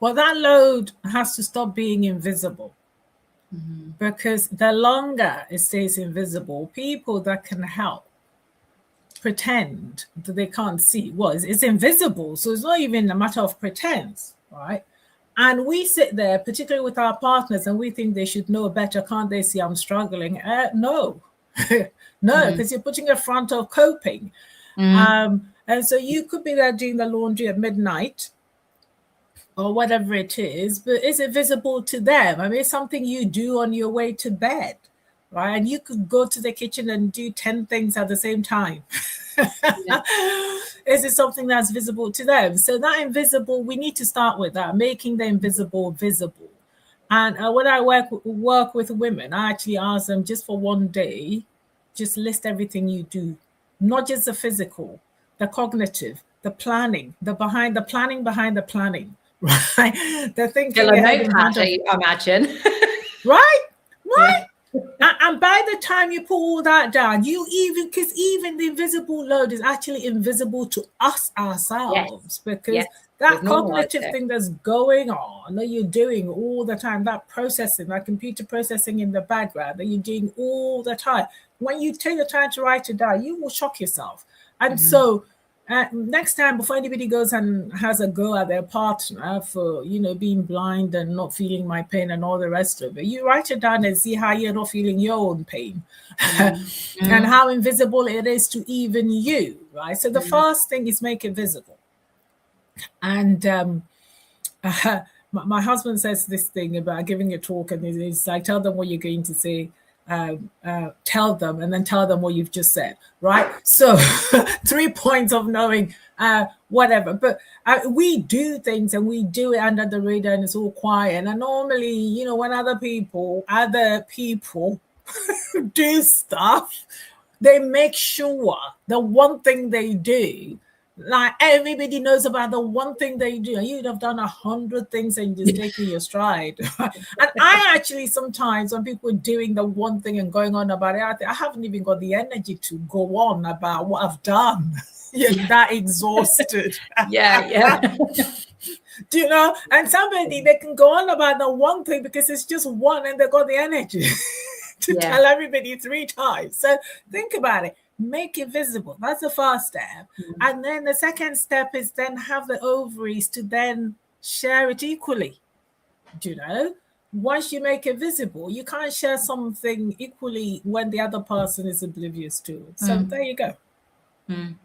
Well, that load has to stop being invisible. Because the longer it stays invisible, people that can help pretend that they can't see. Well, it's invisible, so it's not even a matter of pretense, right? And we sit there, particularly with our partners, and we think they should know better. Can't they see I'm struggling? No, no, because you're putting a front of coping. And so you could be there doing the laundry at midnight or whatever it is, but is it visible to them? I mean, it's something you do on your way to bed, right? And you could go to the kitchen and do 10 things at the same time. Is it something that's visible to them? So that invisible, we need to start with that, making the invisible visible. And when I work with women, I actually ask them, just for one day, just list everything you do, not just the physical, the cognitive, the planning, the planning behind the planning, right? The thinking. I imagine. Right. And by the time you put all that down, because even the invisible load is actually invisible to us ourselves, because that cognitive thing that's going on that you're doing all the time, that processing, that computer processing in the background that you're doing all the time, when you take the time to write it down, you will shock yourself. And so next time, before anybody goes and has a go at their partner for, being blind and not feeling my pain and all the rest of it, you write it down and see how you're not feeling your own pain and how invisible it is to even you, right? So the first thing is make it visible. And my husband says this thing about giving a talk, and it's like, tell them what you're going to say. Tell them, and then tell them what you've just said, right? So 3 points of knowing whatever. But we do things and we do it under the radar and it's all quiet. And normally, when other people do stuff, they make sure the one thing they do Like everybody knows about the one thing they do, and you'd have done 100 things and just taking your stride. And I actually sometimes, when people are doing the one thing and going on about it, I haven't even got the energy to go on about what I've done. You're that exhausted. Yeah. Do you know? And somebody, they can go on about the one thing because it's just one and they've got the energy to tell everybody 3 times. So think about it. Make it visible. That's the first step. And then the second step is then have the ovaries to then share it equally. Do you know? Once you make it visible, you can't share something equally when the other person is oblivious to it. So there you go. No,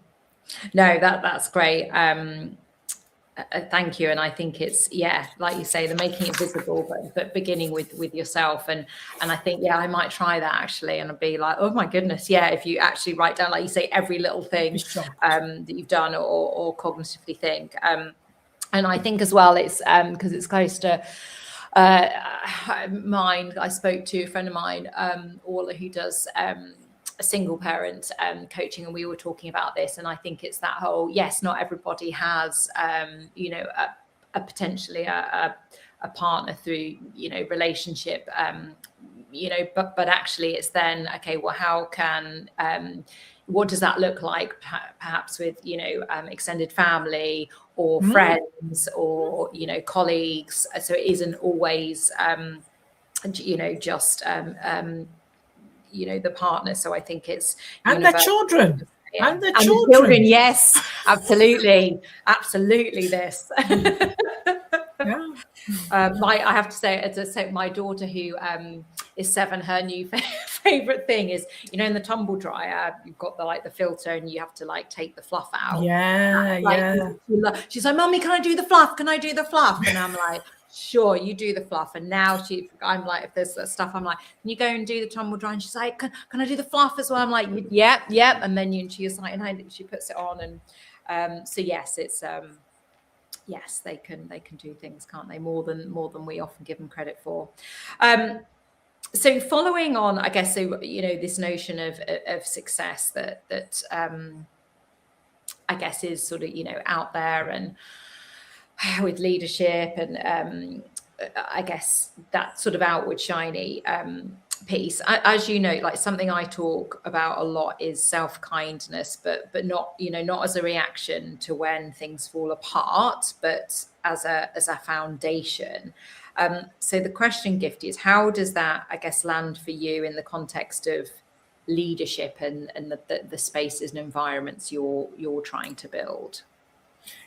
that's great. Thank you. And I think it's, like you say, the making it visible, but beginning with yourself. And I think, I might try that actually. And I'd be like, oh my goodness. Yeah. If you actually write down, like you say, every little thing that you've done or cognitively think. And I think as well, it's because it's close to mine. I spoke to a friend of mine, Orla, who does a single parent coaching, and we were talking about this, and I think it's that whole, yes, not everybody has a potentially a partner through relationship, but actually it's then, okay, well, how can what does that look like perhaps with extended family or friends or colleagues? So it isn't always just the partner. So I think it's and the children. And the children, yes, absolutely this. I have to say, as I say, my daughter who is 7, her new favorite thing is, in the tumble dryer, you've got the filter and you have to take the fluff out. She's like, Mummy, can I do the fluff? And I'm like, sure, you do the fluff. And now I'm like, if there's stuff, I'm like, can you go and do the tumble dry? And she's like, can I do the fluff as well? I'm like, yep. And then she's like, and she puts it on. And so yes, it's yes, they can do things, can't they? More than we often give them credit for. So following on, I guess, so this notion of success that I guess is sort of out there and with leadership and I guess that sort of outward shiny piece. As something I talk about a lot is self-kindness, but not not as a reaction to when things fall apart, but as a foundation. So the question, Gifty, is how does that, I guess, land for you in the context of leadership and the spaces and environments you're trying to build?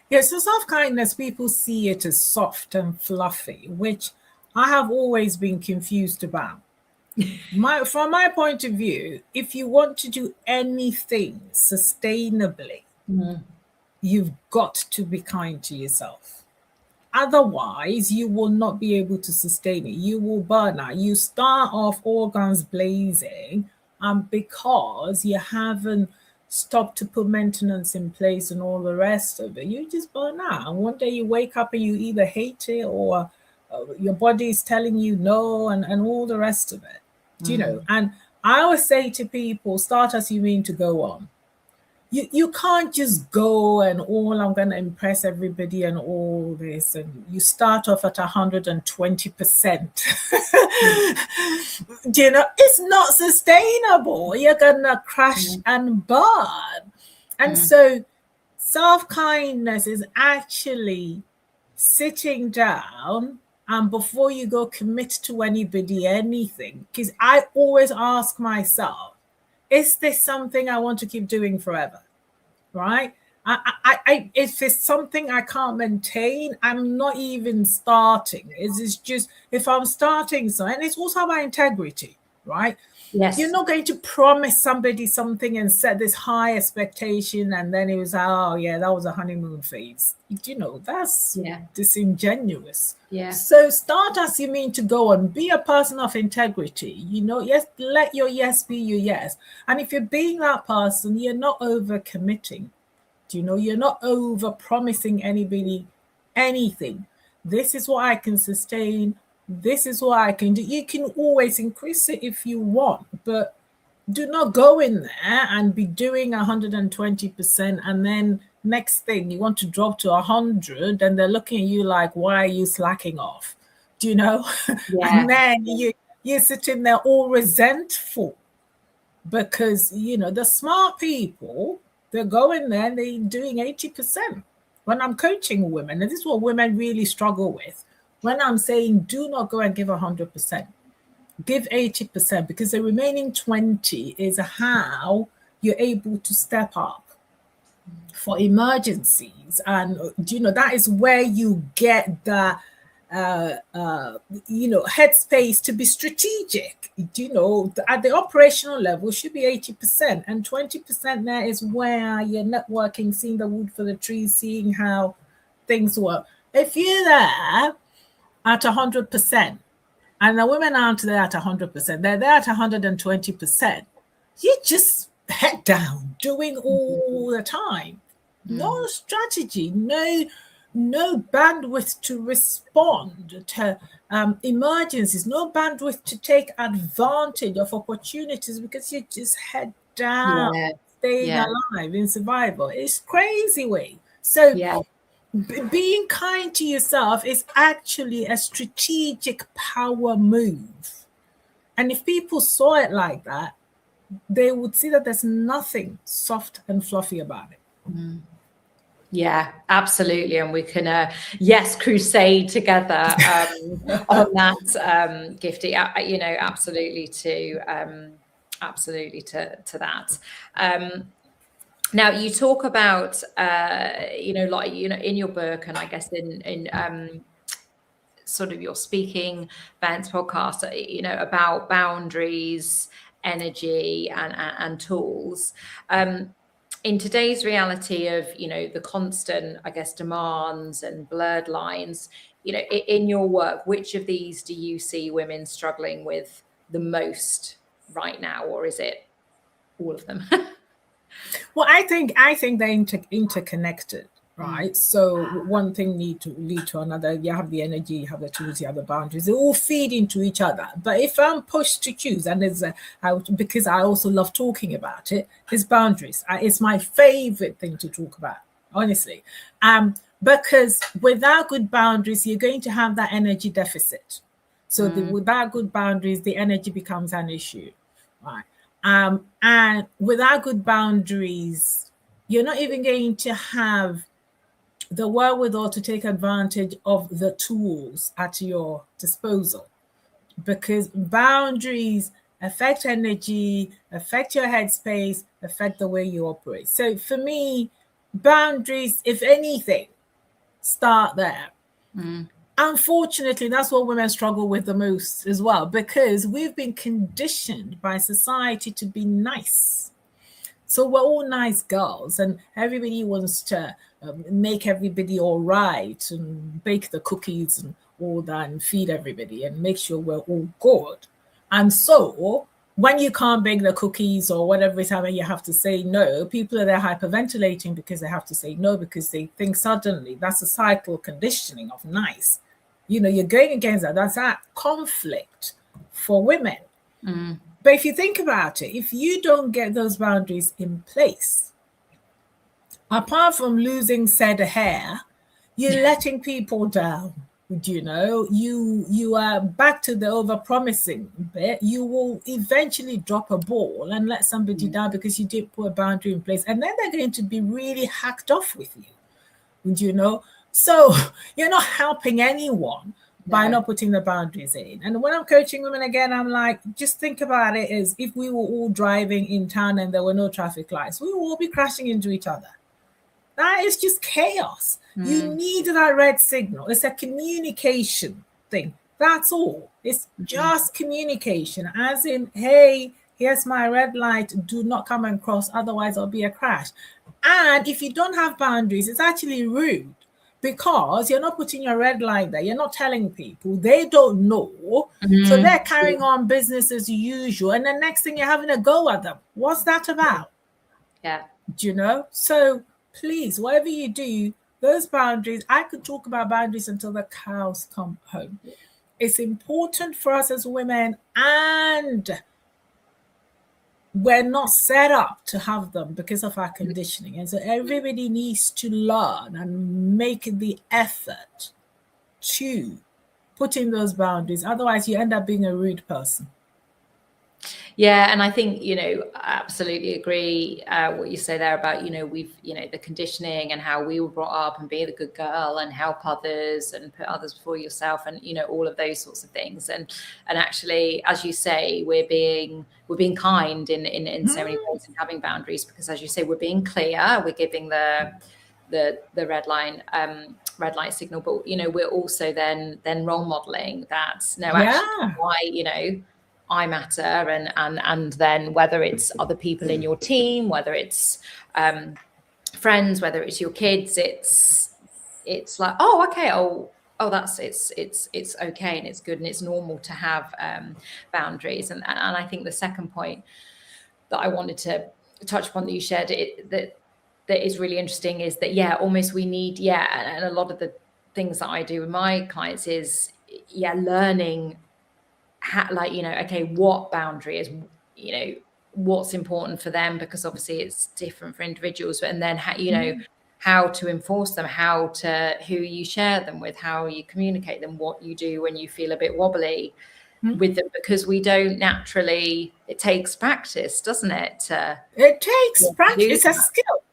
Yeah, so self-kindness, people see it as soft and fluffy, which I have always been confused about. From my point of view, if you want to do anything sustainably, you've got to be kind to yourself. Otherwise, you will not be able to sustain it. You will burn out. You start off organs blazing, and because you haven't stopped to put maintenance in place and all the rest of it, you just burn out. And one day you wake up and you either hate it or your body is telling you no, and all the rest of it. Do you know? And I always say to people, start as you mean to go on. You can't just go and I'm going to impress everybody and all this, and you start off at 120%. It's not sustainable. You're going to crash and burn. And so self-kindness is actually sitting down, and before you go commit to anybody anything, because I always ask myself, is this something I want to keep doing forever? Right? If it's something I can't maintain, I'm not even starting. It's just, if I'm starting something, and it's also about integrity, right? Yes. You're not going to promise somebody something and set this high expectation, and then it was, that was a honeymoon phase. That's disingenuous. Yeah. So start as you mean to go on. Be a person of integrity. Yes, let your yes be your yes. And if you're being that person, you're not over committing. You're not over promising anybody anything. This is what I can sustain. This is what I can do. You can always increase it if you want, but do not go in there and be doing 120% and then next thing you want to drop to 100, and they're looking at you like, why are you slacking off? Do you know? Yeah. And then you're sitting there all resentful because, you know, the smart people, they're going there and they're doing 80%. When I'm coaching women, and this is what women really struggle with, when I'm saying do not go and give 100%, give 80%, because the remaining 20 is how you're able to step up for emergencies. And, you know, that is where you get the you know, headspace to be strategic. You know, at the operational level should be 80%, and 20% there is where you're networking, seeing the wood for the trees, seeing how things work. If you're there at 100%, and the women aren't there at 100%, they're there at 120%, you just head down, doing all the time. No strategy, no bandwidth to respond to emergencies, no bandwidth to take advantage of opportunities, because you just head down, staying alive in survival. It's crazy way. So being kind to yourself is actually a strategic power move. And if people saw it like that, they would see that there's nothing soft and fluffy about it. Yeah, absolutely. And we can, crusade together on that, Gifty, you know, absolutely to that. Now you talk about, you know, like, you know, in your book, and I guess in sort of your speaking events, podcast, you know, about boundaries, energy, and tools. In today's reality of, you know, the constant, I guess, demands and blurred lines, you know, in your work, which of these do you see women struggling with the most right now, or is it all of them? Well, I think they're interconnected, right? So one thing need to lead to another. You have the energy, you have the tools, you have the boundaries. They all feed into each other. But if I'm pushed to choose, and because I also love talking about it, is boundaries. It's my favorite thing to talk about, honestly. Because without good boundaries, you're going to have that energy deficit. So without good boundaries, the energy becomes an issue, right? And without good boundaries, you're not even going to have the wherewithal to take advantage of the tools at your disposal, because boundaries affect energy, affect your headspace, affect the way you operate. So for me, boundaries, if anything, start there. Unfortunately, that's what women struggle with the most as well, because we've been conditioned by society to be nice. So we're all nice girls, and everybody wants to make everybody all right and bake the cookies and all that and feed everybody and make sure we're all good. And so when you can't bake the cookies or whatever time you have to say no, people are there hyperventilating because they have to say no, because they think suddenly that's a cycle conditioning of nice. You know, you're going against that. That's that conflict for women. But if you think about it, if you don't get those boundaries in place, apart from losing said hair, you're letting people down. You know, you are back to the over-promising bit. You will eventually drop a ball and let somebody down because you didn't put a boundary in place. And then they're going to be really hacked off with you. You know? So you're not helping anyone by not putting the boundaries in. And when I'm coaching women again, I'm like, just think about it as if we were all driving in town and there were no traffic lights. We will all be crashing into each other. That is just chaos. You need that red signal. It's a communication thing. That's all. It's just communication, as in, hey, here's my red light. Do not come and cross, otherwise it'll be a crash. And if you don't have boundaries, it's actually rude, because you're not putting your red light there. You're not telling people. They don't know. So they're carrying on business as usual. And the next thing, you're having a go at them. What's that about? Yeah. Do you know? So please, whatever you do, those boundaries, I could talk about boundaries until the cows come home. It's important for us as women and we're not set up to have them because of our conditioning. And so everybody needs to learn and make the effort to put in those boundaries. Otherwise, you end up being a rude person. Yeah, and I think, I absolutely agree what you say there about, we've, the conditioning and how we were brought up and be the good girl and help others and put others before yourself and, all of those sorts of things. And actually, as you say, we're being kind in so many ways and having boundaries, because as you say, we're being clear, we're giving the red light signal, but we're also then role modeling that actually why I matter, and then whether it's other people in your team, whether it's friends, whether it's your kids, it's like, that's it's okay and it's good and it's normal to have boundaries. And I think the second point that I wanted to touch upon that you shared that is really interesting is that almost we need and a lot of the things that I do with my clients is learning what boundary is, what's important for them, because obviously it's different for individuals, and then how to enforce them, who you share them with, how you communicate them, what you do when you feel a bit wobbly with them, because we don't naturally, it takes practice, doesn't it? It takes practice. It's a skill.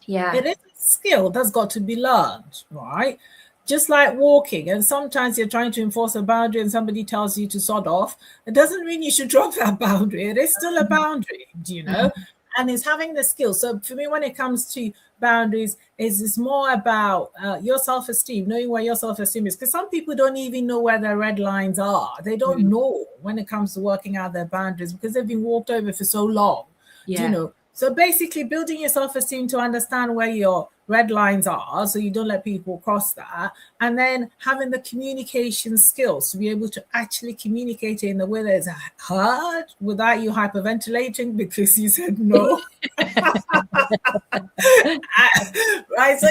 Yeah. It is a skill that's got to be learned, right? Just like walking, and sometimes you're trying to enforce a boundary and somebody tells you to sod off. It doesn't mean you should drop that boundary. It is still a boundary, and it's having the skill. So for me, when it comes to boundaries, it's more about your self-esteem, knowing where your self-esteem is. Because some people don't even know where their red lines are. They don't know when it comes to working out their boundaries because they've been walked over for so long, So basically building your self-esteem to understand where your red lines are, so you don't let people cross that, and then having the communication skills to be able to actually communicate in the way that is heard without you hyperventilating because you said no. Right, so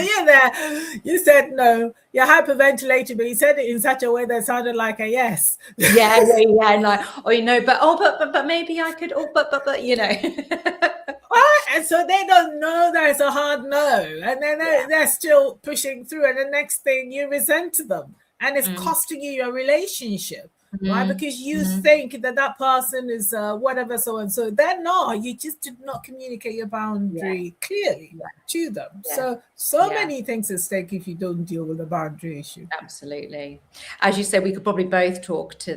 you said no, you're hyperventilating, but you said it in such a way that sounded like a yes. And like, but maybe I could, And so they don't know that it's a hard no, and then they're still pushing through, and the next thing you resent them, and it's costing you your relationship, right? Because you think that person is whatever, so and so. They're not. You just did not communicate your boundary clearly to them. So many things at stake if you don't deal with the boundary issue. Absolutely. As you said, we could probably both talk to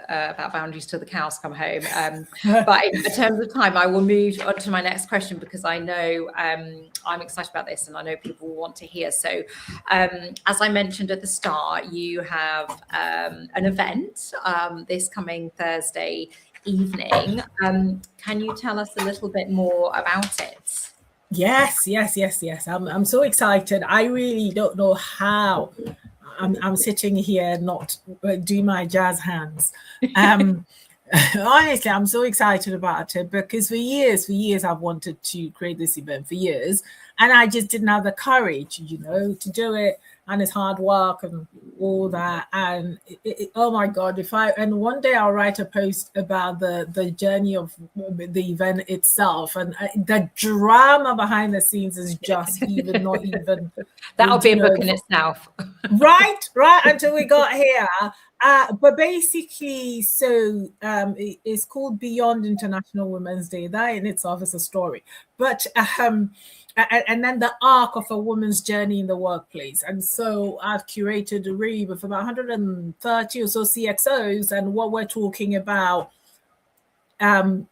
about boundaries till the cows come home. But in terms of time, I will move on to my next question, because I know I'm excited about this and I know people will want to hear. So as I mentioned at the start, you have an event this coming Thursday evening. Can you tell us a little bit more about it? Yes. I'm so excited. I really don't know how I'm sitting here not doing my jazz hands. Honestly, I'm so excited about it because for years I've wanted to create this event for years, and I just didn't have the courage, to do it. And it's hard work and all that. And oh my God, and one day I'll write a post about the journey of the event itself, and the drama behind the scenes is just not even. That'll be a book in itself. Right, until we got here. But basically, so it's called Beyond International Women's Day. That in itself is a story. But and then the arc of a woman's journey in the workplace. And so I've curated a read with about 130 or so CXOs, and what we're talking about. Of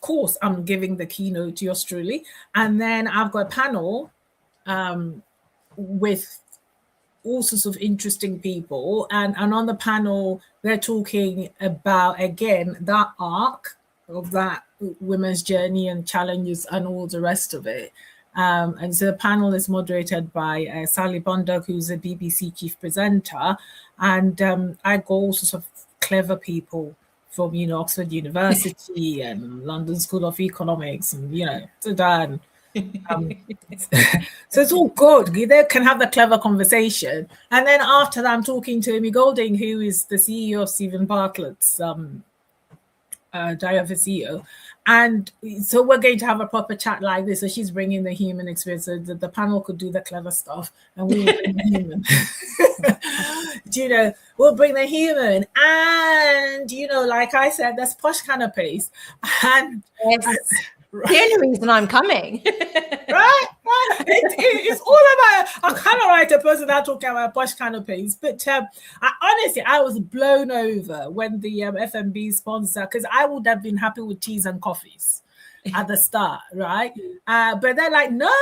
course, I'm giving the keynote to yours truly, and then I've got a panel with all sorts of interesting people, and on the panel they're talking about, again, that arc of that women's journey and challenges and all the rest of it. And so the panel is moderated by Sally Bundock, who's a BBC chief presenter, and I got all sorts of clever people from Oxford University and London School of Economics, and so it's all good. They can have the clever conversation, and then after that, I'm talking to Amy Golding, who is the CEO of Stephen Bartlett's Diana CEO. And so we're going to have a proper chat like this. So she's bringing the human experience. So the panel could do the clever stuff and we will bring the human. You know, we'll bring the human. And, you know, like I said, there's posh canapes. And Yes. The only reason I'm coming. right. It's all about, I kind of like a person that talking about posh canapes, but honestly, I was blown over when the FMB sponsor, because I would have been happy with teas and coffees at the start, right? But they're like, no,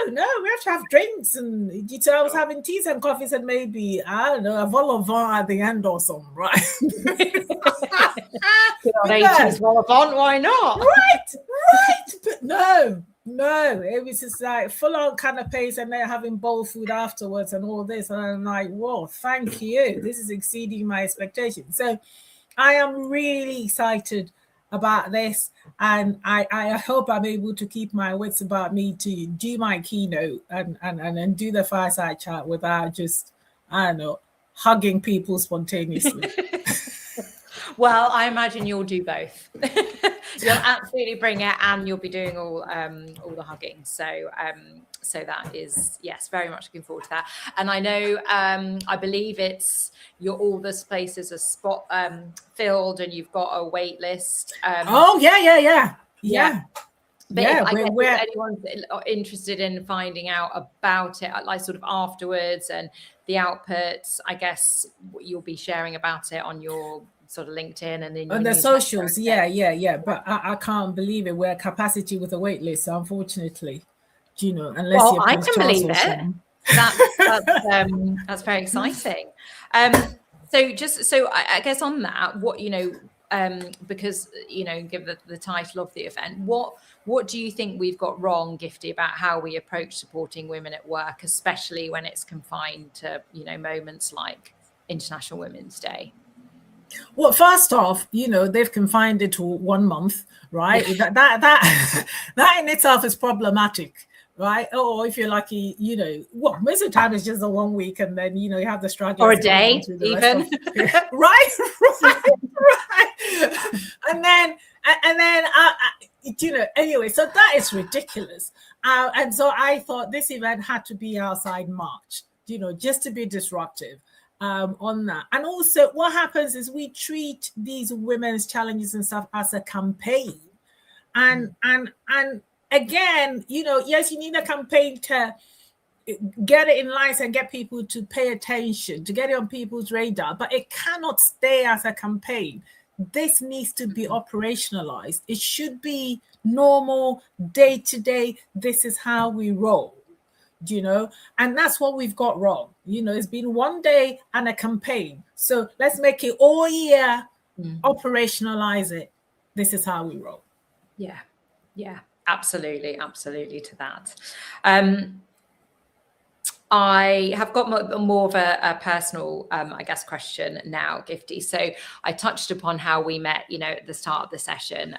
we have to have drinks. And so I was having teas and coffees and maybe, I don't know, a vol au vent at the end or something, right? Why not? Right. But no, it was just like full on canapes and they're having bowl food afterwards and all this. And I'm like, whoa, thank you. This is exceeding my expectations. So I am really excited about this. And I hope I'm able to keep my wits about me to do my keynote and do the fireside chat without just, I don't know, hugging people spontaneously. Well, I imagine you'll do both. You'll absolutely bring it, and you'll be doing all the hugging. So that is, yes, very much looking forward to that. And I know, I believe all the places are spot filled, and you've got a wait list. Oh yeah. But if, I guess if anyone's interested in finding out about it, like sort of afterwards and the outputs, I guess you'll be sharing about it on your sort of LinkedIn and in on the socials. Yeah. But I can't believe it. We're at capacity with a wait list, unfortunately. Do you know? Unless I can believe it. That's very exciting. So I guess on that, what, you know, because, you know, give the title of the event, what do you think we've got wrong, Gifty, about how we approach supporting women at work, especially when it's confined to, you know, moments like International Women's Day? Well, first off, you know, they've confined it to 1 month, right? that in itself is problematic, right? Or if you're lucky, you know, well, most of the time it's just a 1 week, and then, you know, you have the struggle. Or a day, even. Right. And then, you know, anyway, so that is ridiculous. And so I thought this event had to be outside March, you know, just to be disruptive. On that. And also what happens is we treat these women's challenges and stuff as a campaign. And again, you know, yes, you need a campaign to get it in lights and get people to pay attention, to get it on people's radar, but it cannot stay as a campaign. This needs to be operationalized. It should be normal, day to day. This is how we roll. You know, and that's what we've got wrong. You know, it's been 1 day and a campaign. So let's make it all year, operationalize it. This is how we roll. Yeah, absolutely to that. I have got more of a personal, I guess, question now, Gifty. So I touched upon how we met, you know, at the start of the session.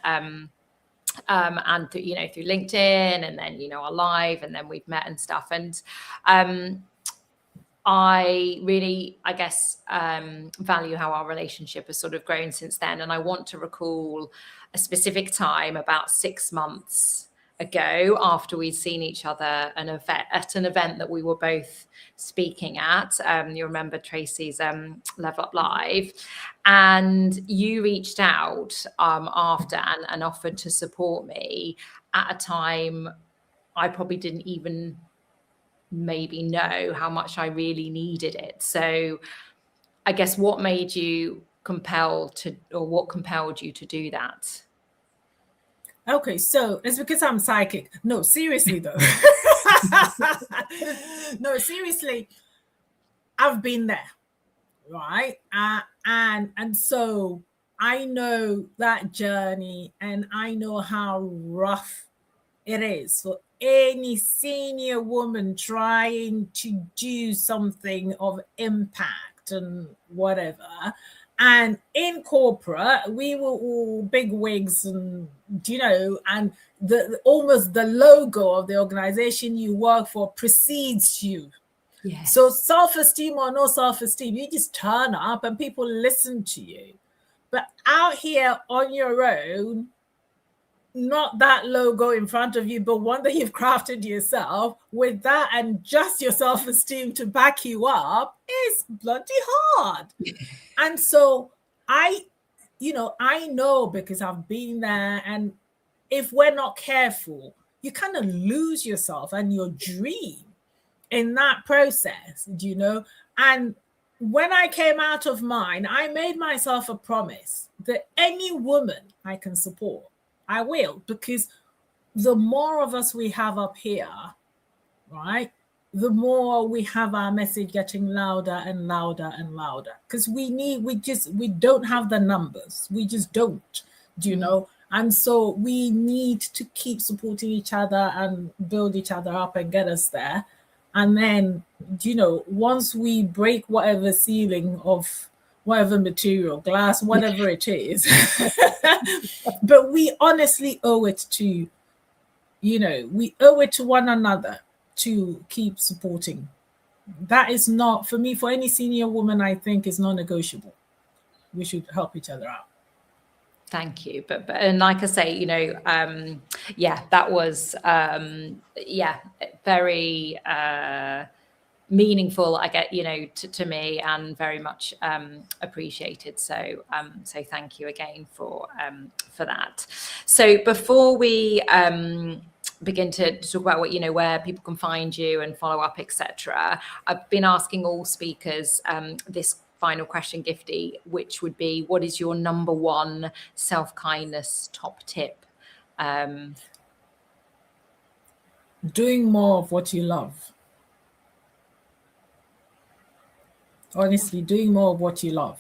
And through LinkedIn, and then, you know, our live, and then we've met and stuff. And I really, I guess, value how our relationship has sort of grown since then. And I want to recall a specific time about 6 months ago, after we'd seen each other at an event that we were both speaking at. You remember Tracy's Level Up Live, and you reached out after and offered to support me at a time I probably didn't even maybe know how much I really needed it. So I guess what made you compelled you to do that? Okay, so it's because I'm psychic. No, seriously though. No, seriously, I've been there, right? And so I know that journey, and I know how rough it is for any senior woman trying to do something of impact and whatever. And in corporate, we were all big wigs, and you know, and almost the logo of the organization you work for precedes you. Yes. So self-esteem or no self-esteem, you just turn up and people listen to you. But out here on your own, not that logo in front of you, but one that you've crafted yourself with that and just your self-esteem to back you up is bloody hard. And so I know because I've been there, and if we're not careful, you kind of lose yourself and your dream in that process, And when I came out of mine, I made myself a promise that any woman I can support, I will, because the more of us we have up here, right, the more we have our message getting louder and louder and louder, because we don't have the numbers. We just don't, And so we need to keep supporting each other and build each other up and get us there. And then, once we break whatever ceiling of whatever material, glass, whatever it is, but we honestly owe it to, we owe it to one another to keep supporting. That is not, for me, for any senior woman, I think is non-negotiable. We should help each other out. Thank you. But and like I say, that was very meaningful, I get, to me, and very much appreciated. So thank you again for that. So before we begin to talk about what, where people can find you and follow up, etc., I've been asking all speakers this final question, Gifty, which would be, what is your number one self-kindness top tip? Doing more of what you love. Honestly, doing more of what you love.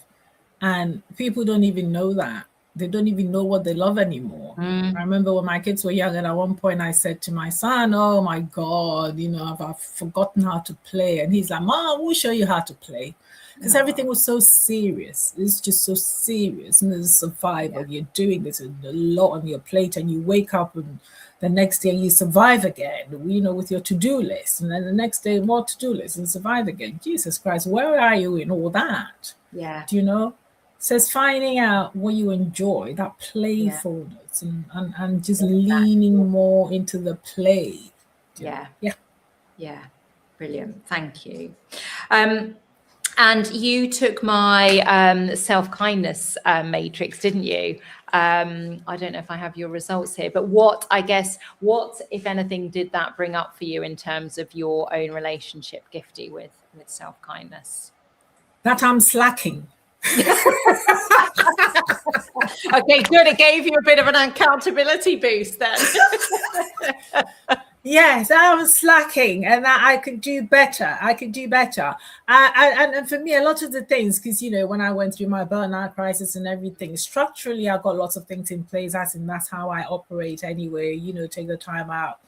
And people don't even know that. They don't even know what they love anymore. I remember when my kids were young, and at one point I said to my son, oh my God, I've forgotten how to play. And he's like, Mom, we'll show you how to play. Because everything was so serious. It's just so serious. And there's a survival. You're doing this, a lot on your plate, and you wake up and the next day you survive again, with your to-do list. And then the next day, more to-do list and survive again. Jesus Christ, where are you in all that? Yeah. So it's finding out what you enjoy, that playfulness, and just leaning more into the play. Yeah. Brilliant. Thank you. And you took my self-kindness matrix, didn't you? I don't know if I have your results here, but what, if anything, did that bring up for you in terms of your own relationship, Gifty, with self-kindness? That I'm slacking. Okay, good. It gave you a bit of an accountability boost then. Yes, I was slacking, and that I could do better. And for me, a lot of the things, because, when I went through my burnout crisis and everything, structurally, I got lots of things in place. That's how I operate anyway. Take the time out,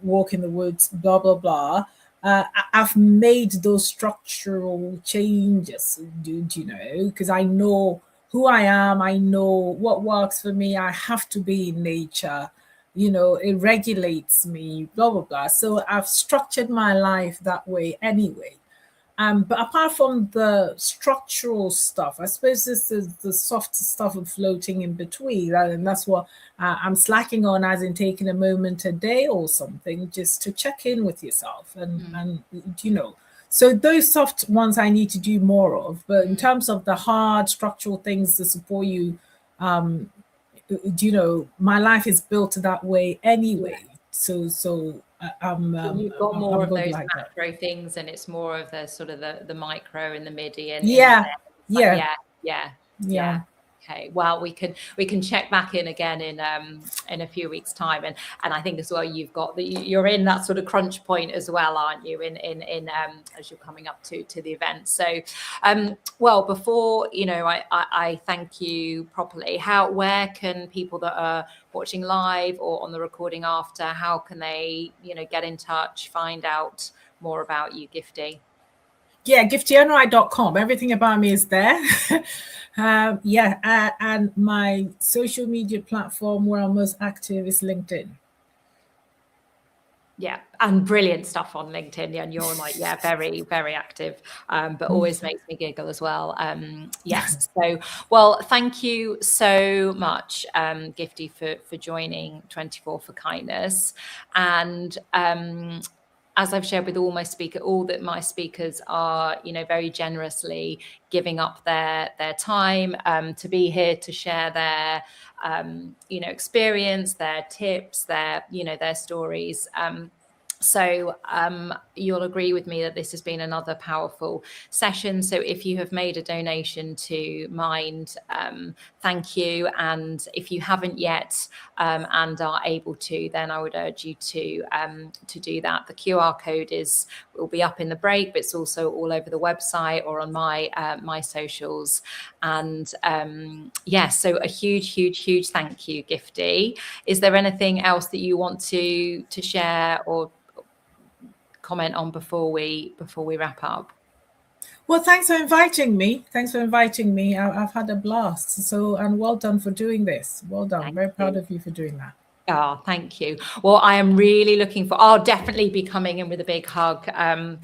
walk in the woods, blah, blah, blah. I've made those structural changes, because I know who I am. I know what works for me. I have to be in nature. It regulates me, blah, blah, blah. So I've structured my life that way anyway. But apart from the structural stuff, I suppose this is the soft stuff of floating in between. And that's what I'm slacking on, as in taking a moment a day or something just to check in with yourself. And so those soft ones I need to do more of. But in terms of the hard structural things to support you, my life is built that way anyway. So you've got more of those macro things, and it's more of the sort of the micro and the MIDI. And yeah. Okay, well, we can check back in again in a few weeks' time, and I think as well you're in that sort of crunch point as well, aren't you? In as you're coming up to the event. So, well, before I thank you properly. Where can people that are watching live or on the recording after, how can they get in touch, find out more about you, Gifty? Yeah, giftyonright.com. Everything about me is there. And my social media platform where I'm most active is LinkedIn. Yeah, and brilliant stuff on LinkedIn. And you're like, yeah, very, very active, but always makes me giggle as well. Yes. So, well, thank you so much, Gifty, for joining 24 for Kindness. And as I've shared with all my speakers are, very generously giving up their time to be here to share their, experience, their tips, their stories. So you'll agree with me that this has been another powerful session. So if you have made a donation to Mind, thank you. And if you haven't yet and are able to, then I would urge you to do that. The QR code will be up in the break, but it's also all over the website or on my socials. And so a huge thank you, Gifty. Is there anything else that you want to share or comment on before we wrap up? Well, thanks for inviting me. I've had a blast. So, and well done for doing this. Well done. Very proud of you for doing that. Oh, thank you. Well, I am really I'll definitely be coming in with a big hug on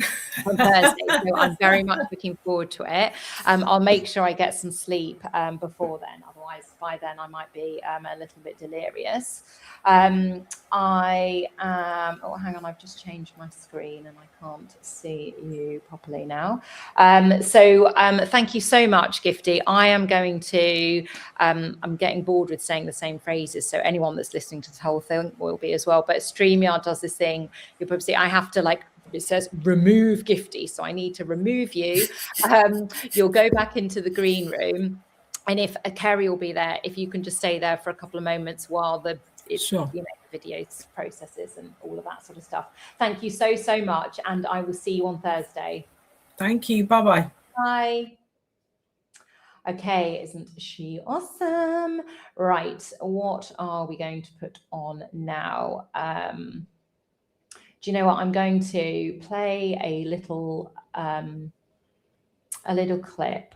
Thursday. So I'm very much looking forward to it. I'll make sure I get some sleep before then. Otherwise, by then I might be a little bit delirious. Hang on, I've just changed my screen and I can't see you properly now. Thank you so much, Gifty. I am going to, I'm getting bored with saying the same phrases. So anyone that's listening to this whole thing will be as well. But StreamYard does this thing. You'll probably see I have to it says remove Gifty. So I need to remove you. You'll go back into the green room. And if Kerry will be there, if you can just stay there for a couple of moments while the videos processes and all of that sort of stuff. Thank you so much. And I will see you on Thursday. Thank you. Bye-bye. Bye. Okay, isn't she awesome? Right, what are we going to put on now? Do you know what? I'm going to play a little clip.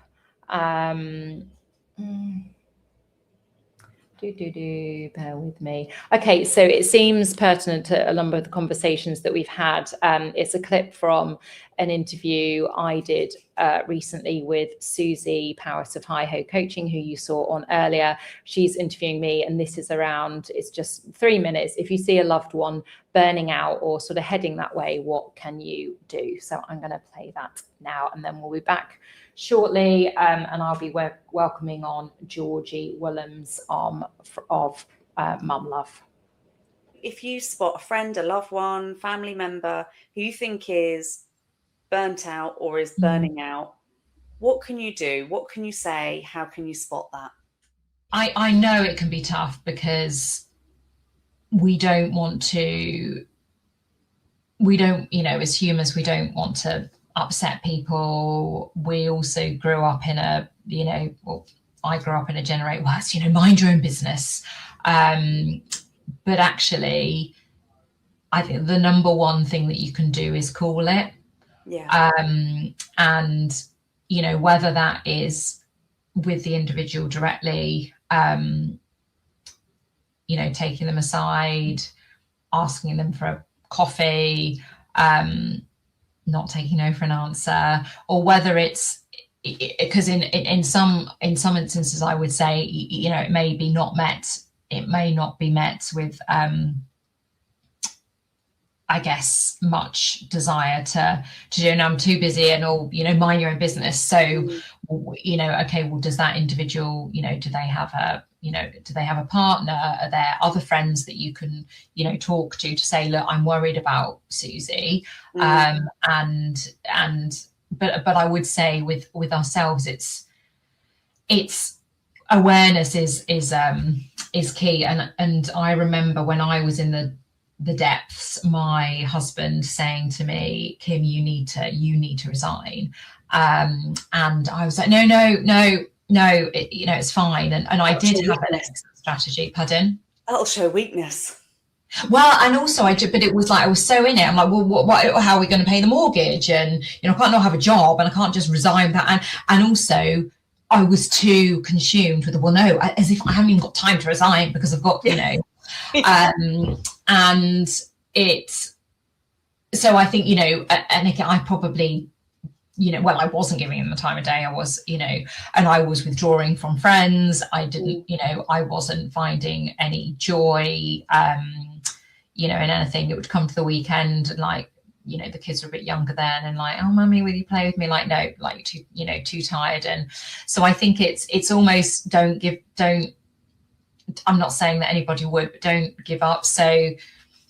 Bear with me. Okay, so it seems pertinent to a number of the conversations that we've had. It's a clip from an interview I did recently with Susie Powis of Hi Ho Coaching, who you saw on earlier. She's interviewing me, and this is it's just 3 minutes. If you see a loved one burning out or sort of heading that way, what can you do? So I'm going to play that now, and then we'll be back shortly, and I'll be welcoming on Georgie Willems of Mum Love. If you spot a friend, a loved one, family member who you think is burnt out or is burning out, what can you do? What can you say? How can you spot that? I know it can be tough because we don't, as humans, we don't want to upset people. We also grew up in I grew up in a generation, mind your own business. But actually, I think the number one thing that you can do is call it. Yeah. And, whether that is with the individual directly, taking them aside, asking them for a coffee, not taking no for an answer, or whether it's because in some instances I would say it may not be met with I guess much desire to do, and I'm too busy and all, mind your own business. So okay, well, does that individual, do they have a partner? Are there other friends that you can, talk to say, look, I'm worried about Susie. But I would say with ourselves, it's awareness is key. And I remember when I was in the depths, my husband saying to me, Kim, you need to resign. And I was like, no, it's fine. And I did have an exit strategy. Pardon? That'll show weakness. Well, and also but it was like, I was so in it. I'm like, well, how are we going to pay the mortgage? And, I can't not have a job and I can't just resign that. And also I was too consumed with as if I haven't even got time to resign because I've got, and so I think, you know, and again, I probably, you know, well, I wasn't giving them the time of day. I was, you know, and I was withdrawing from friends. I didn't, you know, I wasn't finding any joy, you know, in anything. It would come to the weekend and like, you know, the kids were a bit younger then and like, oh, mummy, will you play with me? Like, no, like too, you know, too tired. And so I think it's almost don't, I'm not saying that anybody would, but don't give up. So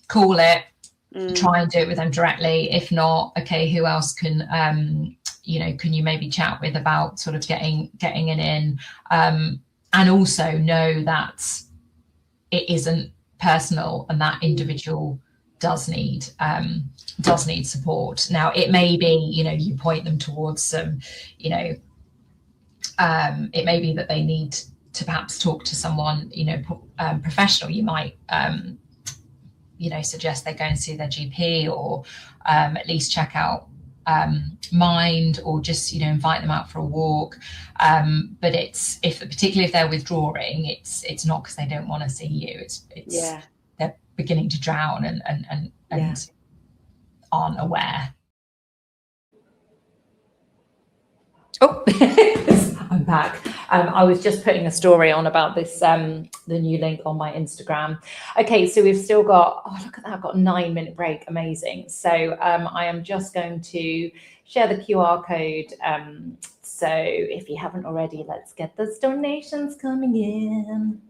call it, try and do it with them directly. If not, okay, who else can, you know, can you maybe chat with about sort of getting it in? And also know that it isn't personal and that individual does need support. Now, it may be, you know, you point them towards some, you know, it may be that they need to perhaps talk to someone, you know, professional. You might, you know, suggest they go and see their GP, or at least check out Mind, or just, you know, invite them out for a walk. But it's, particularly if they're withdrawing, it's not because they don't want to see you. It's they're beginning to drown and aren't aware. Oh, I'm back. I was just putting a story on about this, the new link on my Instagram. Okay, so we've still got, oh, look at that, I've got a 9-minute break. Amazing. So I am just going to share the QR code. So if you haven't already, let's get those donations coming in.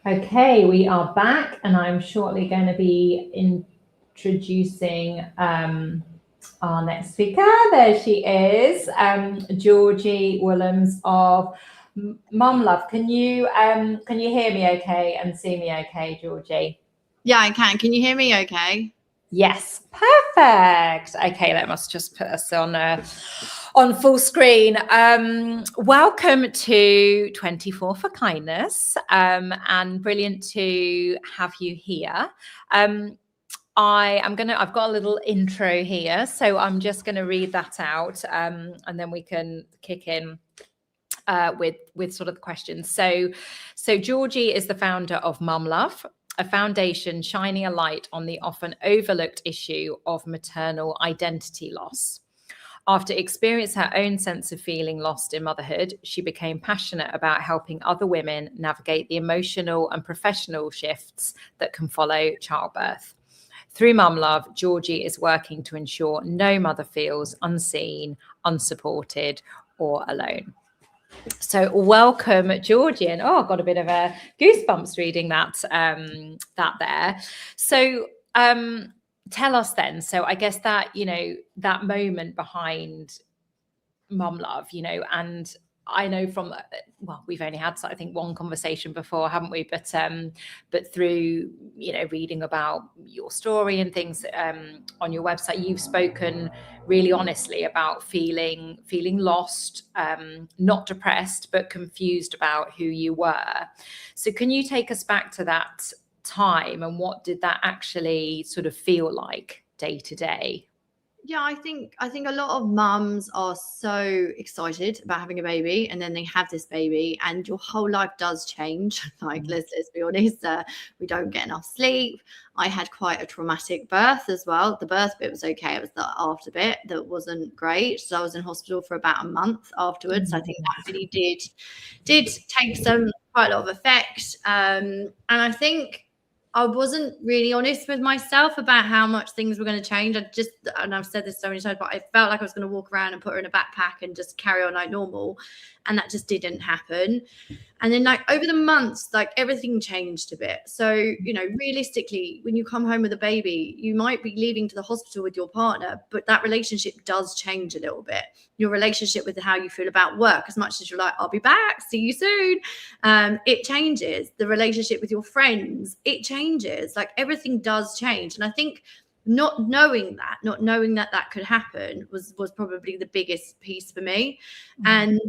Okay, we are back, and I'm shortly going to be introducing our next speaker. There she is, Georgie Willems of Mum Love. Can you hear me okay and see me okay, Georgie? Yeah, I can. Can you hear me okay? Yes, perfect. Okay, that must just put us on full screen. Welcome to 24 for Kindness, and brilliant to have you here. I've got a little intro here, so I'm just going to read that out, and then we can kick in with sort of the questions. So Georgie is the founder of Mum Love, a foundation shining a light on the often overlooked issue of maternal identity loss. After experiencing her own sense of feeling lost in motherhood, she became passionate about helping other women navigate the emotional and professional shifts that can follow childbirth. Through Mum Love, Georgie is working to ensure no mother feels unseen, unsupported, or alone. So welcome, Georgie, and I've got a bit of a goosebumps reading that there. So tell us then. So I guess that that moment behind Mum Love, and I know from we've only had I think one conversation before, haven't we? But through reading about your story and things on your website, you've spoken really honestly about feeling lost, not depressed, but confused about who you were. So can you take us back to that time, and what did that actually sort of feel like day to day? Yeah, I think a lot of mums are so excited about having a baby, and then they have this baby, and your whole life does change. Like, let's be honest, we don't get enough sleep. I had quite a traumatic birth as well. The birth bit was okay. It was the after bit that wasn't great. So I was in hospital for about a month afterwards. I think that really did take quite a lot of effect. And I think I wasn't really honest with myself about how much things were going to change. And I've said this so many times, but I felt like I was going to walk around and put her in a backpack and just carry on like normal. And that just didn't happen. And then over the months, everything changed a bit. So, realistically, when you come home with a baby, you might be leaving to the hospital with your partner, but that relationship does change a little bit. Your relationship with how you feel about work, as much as you're like, I'll be back, see you soon. It changes. The relationship with your friends, it changes. Everything does change. And I think not knowing that could happen was probably the biggest piece for me. And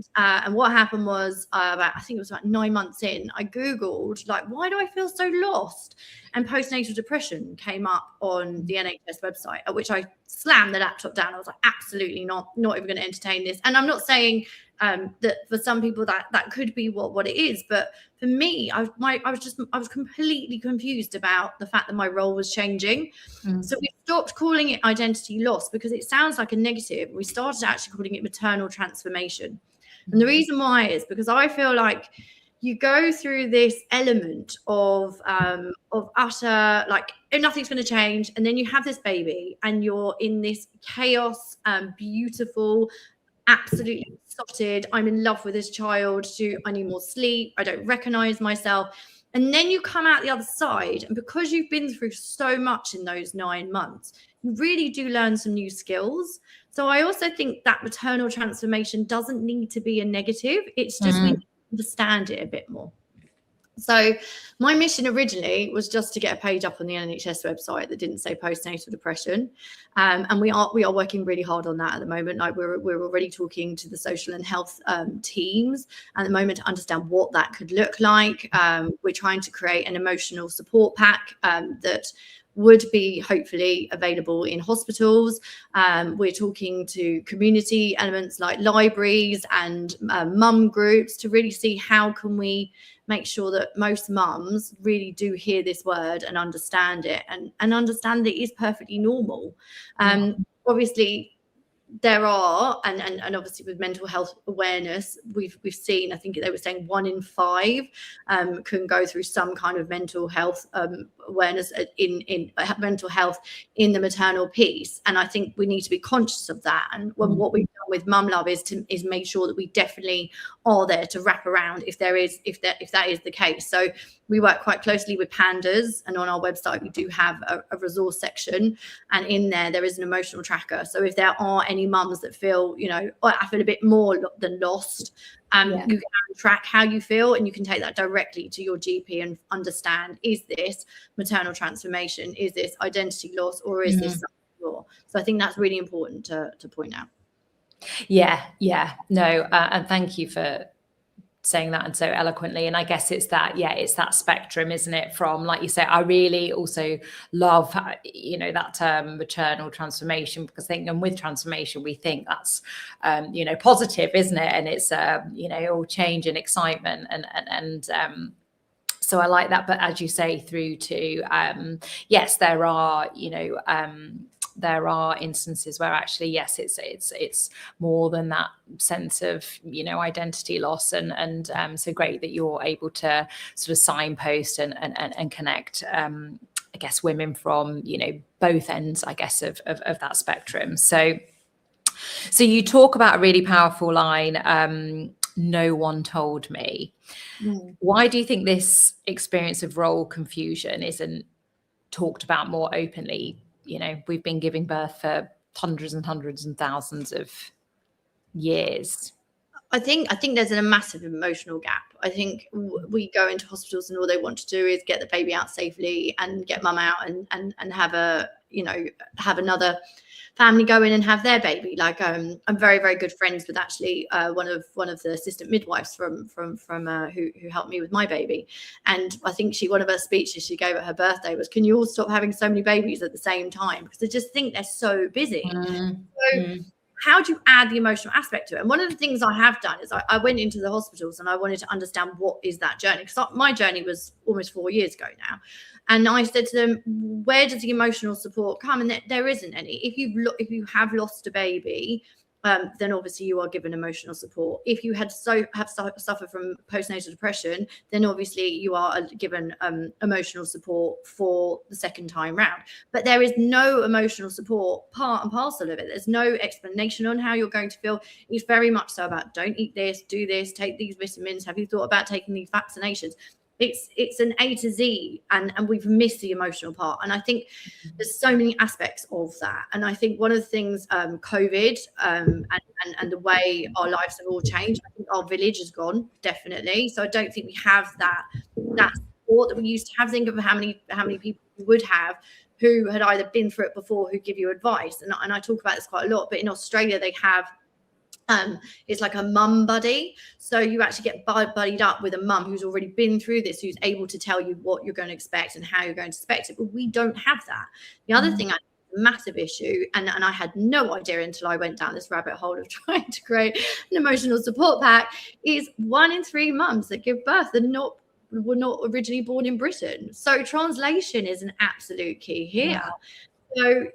what happened was I think it was about 9 months in, I Googled why do I feel so lost, and postnatal depression came up on the NHS website, at which I slammed the laptop down. I was like, absolutely not even going to entertain this. And I'm not saying that for some people that could be what it is, but for me, I was completely confused about the fact that my role was changing. So we stopped calling it identity loss because it sounds like a negative. We started actually calling it maternal transformation. And the reason why is because I feel like you go through this element of utter nothing's going to change, and then you have this baby and you're in this chaos, beautiful, absolutely besotted, I'm in love with this child, I need more sleep, I don't recognize myself. And then you come out the other side, and because you've been through so much in those 9 months, you really do learn some new skills. So I also think that maternal transformation doesn't need to be a negative. It's just we need to understand it a bit more. So my mission originally was just to get a page up on the NHS website that didn't say postnatal depression. And we are working really hard on that at the moment. We're already talking to the social and health teams at the moment to understand what that could look like. We're trying to create an emotional support pack that would be hopefully available in hospitals. We're talking to community elements like libraries and mum groups to really see how can we make sure that most mums really do hear this word and understand it, and understand that it is perfectly normal. Obviously, there are, and obviously with mental health awareness, we've seen, I think they were saying 1 in 5 can go through some kind of mental health awareness in mental health in the maternal piece, and I think we need to be conscious of that. And what we've done with Mum Love is make sure that we definitely are there to wrap around if that is the case. So we work quite closely with Pandas, and on our website we do have a resource section, and in there is an emotional tracker. So if there are any mums that feel, I feel a bit more than lost, you can track how you feel, and you can take that directly to your GP and understand, is this maternal transformation, is this identity loss, or is this something more? So I think that's really important to point out. And thank you for saying that and so eloquently. And I guess it's that spectrum, isn't it, from, like you say, I really also love that term maternal transformation, because I think, and with transformation we think that's positive, isn't it, and it's all change and excitement and so I like that. But as you say, through to yes, there are instances where actually, yes, it's more than that sense of identity loss, and so great that you're able to sort of signpost and connect I guess women from both ends, I guess, of that spectrum. So you talk about a really powerful line, no one told me. Why do you think this experience of role confusion isn't talked about more openly? We've been giving birth for hundreds and hundreds and thousands of years. I think there's a massive emotional gap. I think we go into hospitals and all they want to do is get the baby out safely and get mum out and have have another family go in and have their baby. Like I'm very, very good friends with actually one of the assistant midwives from who helped me with my baby, and I think one of her speeches she gave at her birthday was, "Can you all stop having so many babies at the same time?" Because I just think they're so busy. How do you add the emotional aspect to it? And one of the things I have done is I went into the hospitals and I wanted to understand what is that journey, because my journey was almost 4 years ago now. And I said to them, where does the emotional support come? And there isn't any. If you have lost a baby, then obviously you are given emotional support. If you have suffered from postnatal depression, then obviously you are given emotional support for the second time round. But there is no emotional support part and parcel of it. There's no explanation on how you're going to feel. It's very much so about, don't eat this, do this, take these vitamins. Have you thought about taking these vaccinations? It's an A to Z, and we've missed the emotional part. And I think there's so many aspects of that. And I think one of the things, COVID and the way our lives have all changed, I think our village has gone, definitely. So I don't think we have that support that we used to have. Think of how many people we would have who had either been through it before, who give you advice. And I talk about this quite a lot, but in Australia they have it's like a mum buddy. So you actually get buddied up with a mum who's already been through this, who's able to tell you what you're going to expect and how you're going to expect it. But we don't have that. The other thing, a massive issue, and I had no idea until I went down this rabbit hole of trying to create an emotional support pack, is 1 in 3 mums that give birth were not originally born in Britain. So translation is an absolute key here. So,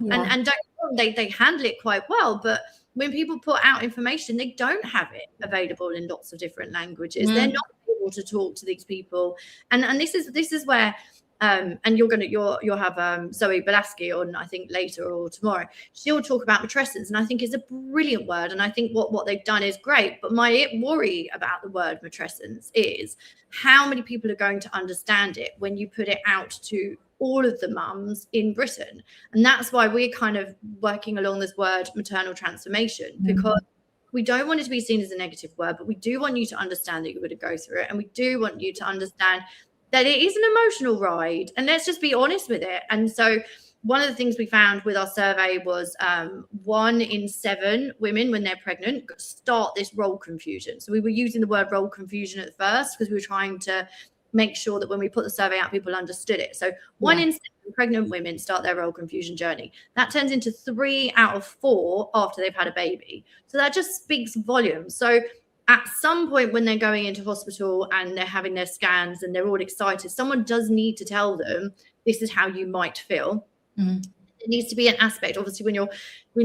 and they handle it quite well, but when people put out information, they don't have it available in lots of different languages. They're not able to talk to these people, and this is where and you'll have Zoe Belaski on, I think, later or tomorrow. She'll talk about matrescence, and I think it's a brilliant word, and I think what they've done is great. But my worry about the word matrescence is how many people are going to understand it when you put it out to all of the mums in Britain. And that's why we're kind of working along this word maternal transformation, because we don't want it to be seen as a negative word, but we do want you to understand that you're going to go through it. And we do want you to understand that it is an emotional ride, and let's just be honest with it. And so one of the things we found with our survey was 1 in 7 women, when they're pregnant, start this role confusion. So we were using the word role confusion at first because we were trying to make sure that when we put the survey out, people understood it. So 1 in 7 pregnant women start their role confusion journey. That turns into 3 out of 4 after they've had a baby. So that just speaks volumes. So at some point when they're going into hospital and they're having their scans and they're all excited, someone does need to tell them, this is how you might feel. It needs to be an aspect. Obviously, when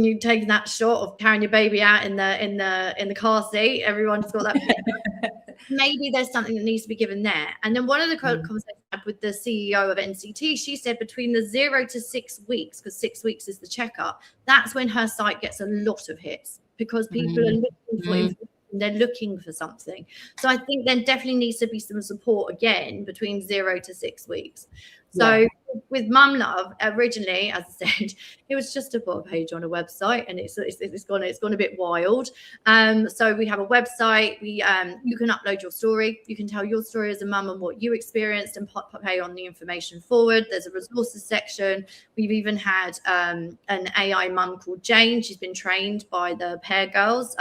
you're taking that shot of carrying your baby out in the car seat, everyone's got that. Maybe there's something that needs to be given there. And then one of the conversations had with the CEO of NCT, she said between the 0 to 6 weeks, because 6 weeks is the checkup, that's when her site gets a lot of hits, because people are looking for information, they're looking for something. So I think there definitely needs to be some support again between 0 to 6 weeks. So with Mum Love, originally, as I said, it was just a blog page on a website, and it's gone a bit wild. So we have a website. You can upload your story. You can tell your story as a mum and what you experienced, and pay on the information forward. There's a resources section. We've even had an AI mum called Jane. She's been trained by the Pear Girls,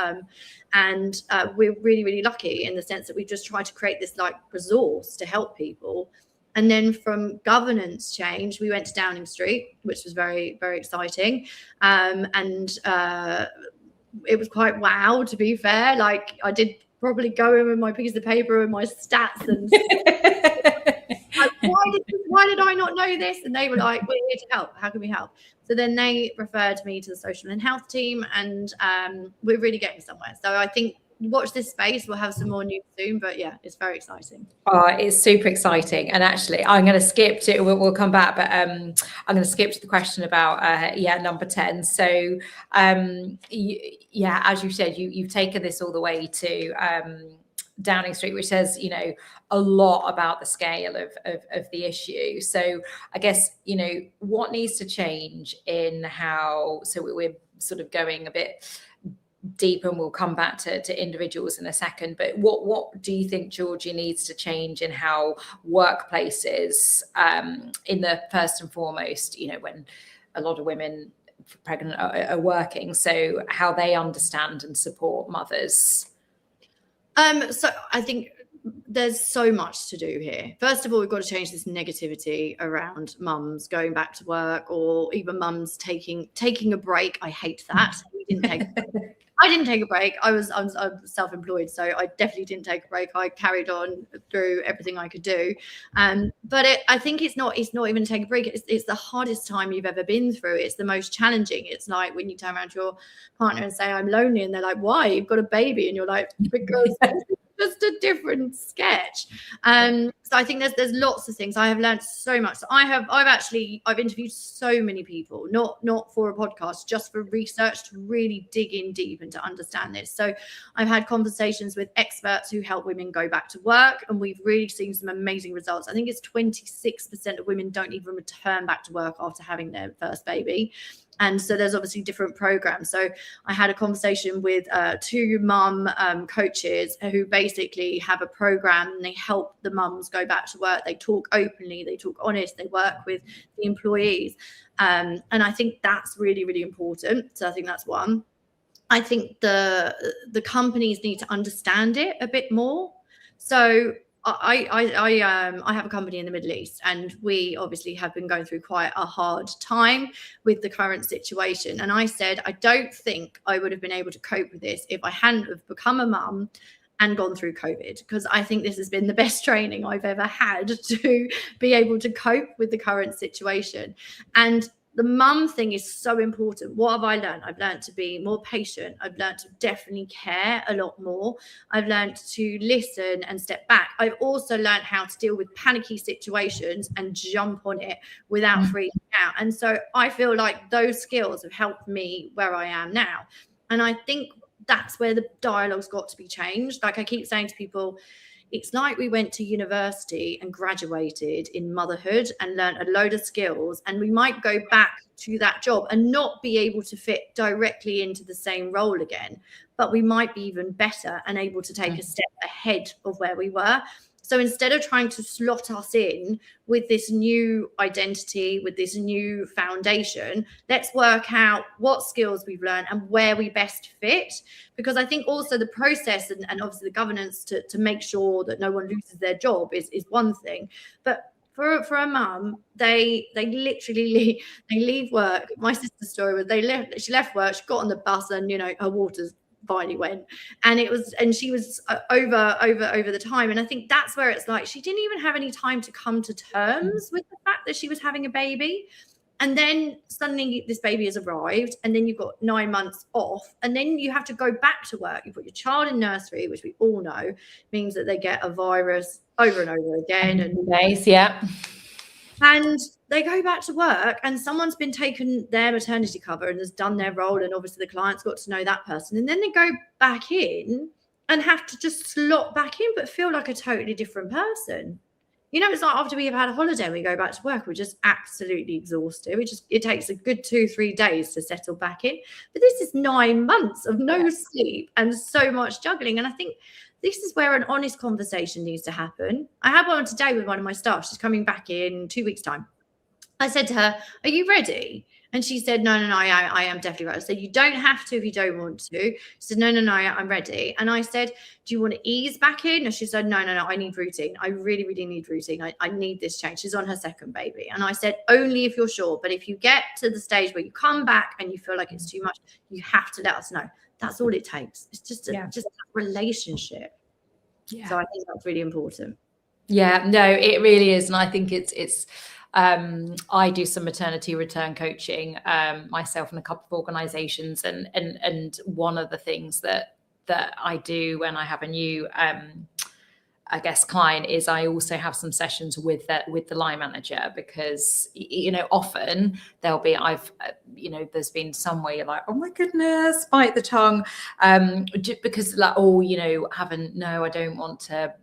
and we're really, really lucky in the sense that we just try to create this like resource to help people. And then from governance change, we went to Downing Street, which was very, very exciting. And it was quite wow, to be fair. Like, I did probably go in with my piece of paper and my stats and like, why did I not know this? And they were like, we're here to help. How can we help? So then they referred me to the social and health team, and we're really getting somewhere. So I think watch this space. We'll have some more news soon, but yeah, it's very exciting. Oh, it's super exciting. And actually, I'm going to skip to, we'll come back, but I'm going to skip to the question about, number 10. So, as you said, you've taken this all the way to Downing Street, which says, you know, a lot about the scale of the issue. So I guess, you know, what needs to change in how, so we're sort of going a bit deep, and we'll come back to individuals in a second, but what do you think, Georgie, needs to change in how workplaces, in the first and foremost, you know, when a lot of women pregnant are working, so how they understand and support mothers? So I think there's so much to do here. First of all, we've got to change this negativity around mums going back to work, or even mums taking a break. I hate that. I didn't take a break. I was self-employed, so I definitely didn't take a break. I carried on through everything I could do. But I think it's not even take a break. It's the hardest time you've ever been through. It's the most challenging. It's like when you turn around to your partner and say, I'm lonely, and they're like, why? You've got a baby. And you're like, because just a different sketch. So I think there's lots of things. I have learned so much. So I've interviewed so many people, not for a podcast, just for research, to really dig in deep and to understand this. So I've had conversations with experts who help women go back to work, and we've really seen some amazing results. I think it's 26% of women don't even return back to work after having their first baby. And so there's obviously different programs. So I had a conversation with 2 mum coaches who basically have a program, and they help the mums go back to work. They talk openly, they talk honest, they work with the employees. And I think that's really, really important. So I think that's one. I think the companies need to understand it a bit more. So I have a company in the Middle East, and we obviously have been going through quite a hard time with the current situation. And I said, I don't think I would have been able to cope with this if I hadn't have become a mum and gone through COVID, because I think this has been the best training I've ever had to be able to cope with the current situation. And the mum thing is so important. What have I learned? I've learned to be more patient. I've learned to definitely care a lot more. I've learned to listen and step back. I've also learned how to deal with panicky situations and jump on it without freaking out. And so I feel like those skills have helped me where I am now. And I think that's where the dialogue's got to be changed. Like I keep saying to people, it's like we went to university and graduated in motherhood and learned a load of skills, and we might go back to that job and not be able to fit directly into the same role again, but we might be even better and able to take a step ahead of where we were. So instead of trying to slot us in with this new identity, with this new foundation, let's work out what skills we've learned and where we best fit. Because I think also the process and obviously the governance to make sure that no one loses their job is one thing. But for a mum, they literally leave work. My sister's story was she left work, she got on the bus, and her water's finally went, and she was over the time. And I think that's where it's like she didn't even have any time to come to terms with the fact that she was having a baby. And then suddenly this baby has arrived, and then you've got 9 months off, and then you have to go back to work. You put your child in nursery, which we all know means that they get a virus over and over again. And days, yeah. And they go back to work, and someone's been taken their maternity cover and has done their role, and obviously the client's got to know that person. And then they go back in and have to just slot back in, but feel like a totally different person. You know, it's like after we have had a holiday and we go back to work, we're just absolutely exhausted. It takes a good 2-3 days to settle back in. But this is 9 months of no sleep and so much juggling. And I think this is where an honest conversation needs to happen. I had one today with one of my staff. She's coming back in 2 weeks' time. I said to her, "Are you ready?" And she said, no, I am definitely ready. I said, "You don't have to if you don't want to." She said, no, I'm ready. And I said, "Do you want to ease back in?" And she said, no, I need routine. I really, really need routine. I need this change. She's on her second baby. And I said, "Only if you're sure. But if you get to the stage where you come back and you feel like it's too much, you have to let us know." That's all it takes. It's just just that relationship. Yeah. So I think that's really important. Yeah, no, it really is. And I think it's I do some maternity return coaching myself in a couple of organizations, and one of the things that I do when I have a new I guess client is I also have some sessions with the line manager, because often there'll be there's been some where you're like, oh my goodness, bite the tongue, because like, I don't want to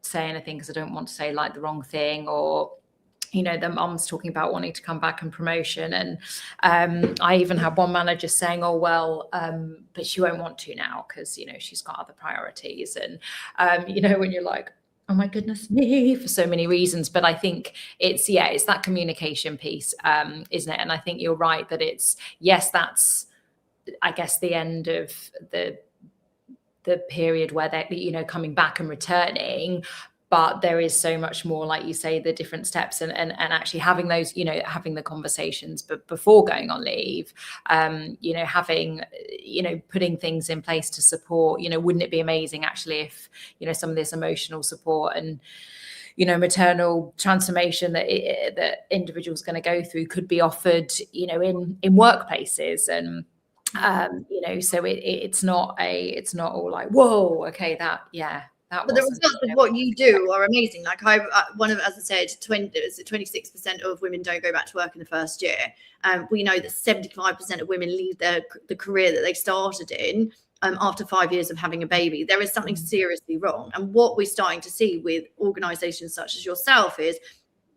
say anything because I don't want to say like the wrong thing, or the mum's talking about wanting to come back and promotion. And I even had one manager saying, oh, well, but she won't want to now because, she's got other priorities. And, when you're like, oh my goodness me, for so many reasons. But I think it's that communication piece, isn't it? And I think you're right that that's, I guess, the end of the period where they're, coming back and returning. But there is so much more, like you say, the different steps and actually having those, having the conversations before going on leave, having, putting things in place to support, wouldn't it be amazing actually if, some of this emotional support and, maternal transformation that individuals going to go through could be offered, in workplaces. And, so it's not all like, whoa, okay, but the results of what you do are amazing. Like as I said, 26% of women don't go back to work in the first year. We know that 75% of women leave the career that they started in after 5 years of having a baby. There is something seriously wrong. And what we're starting to see with organizations such as yourself is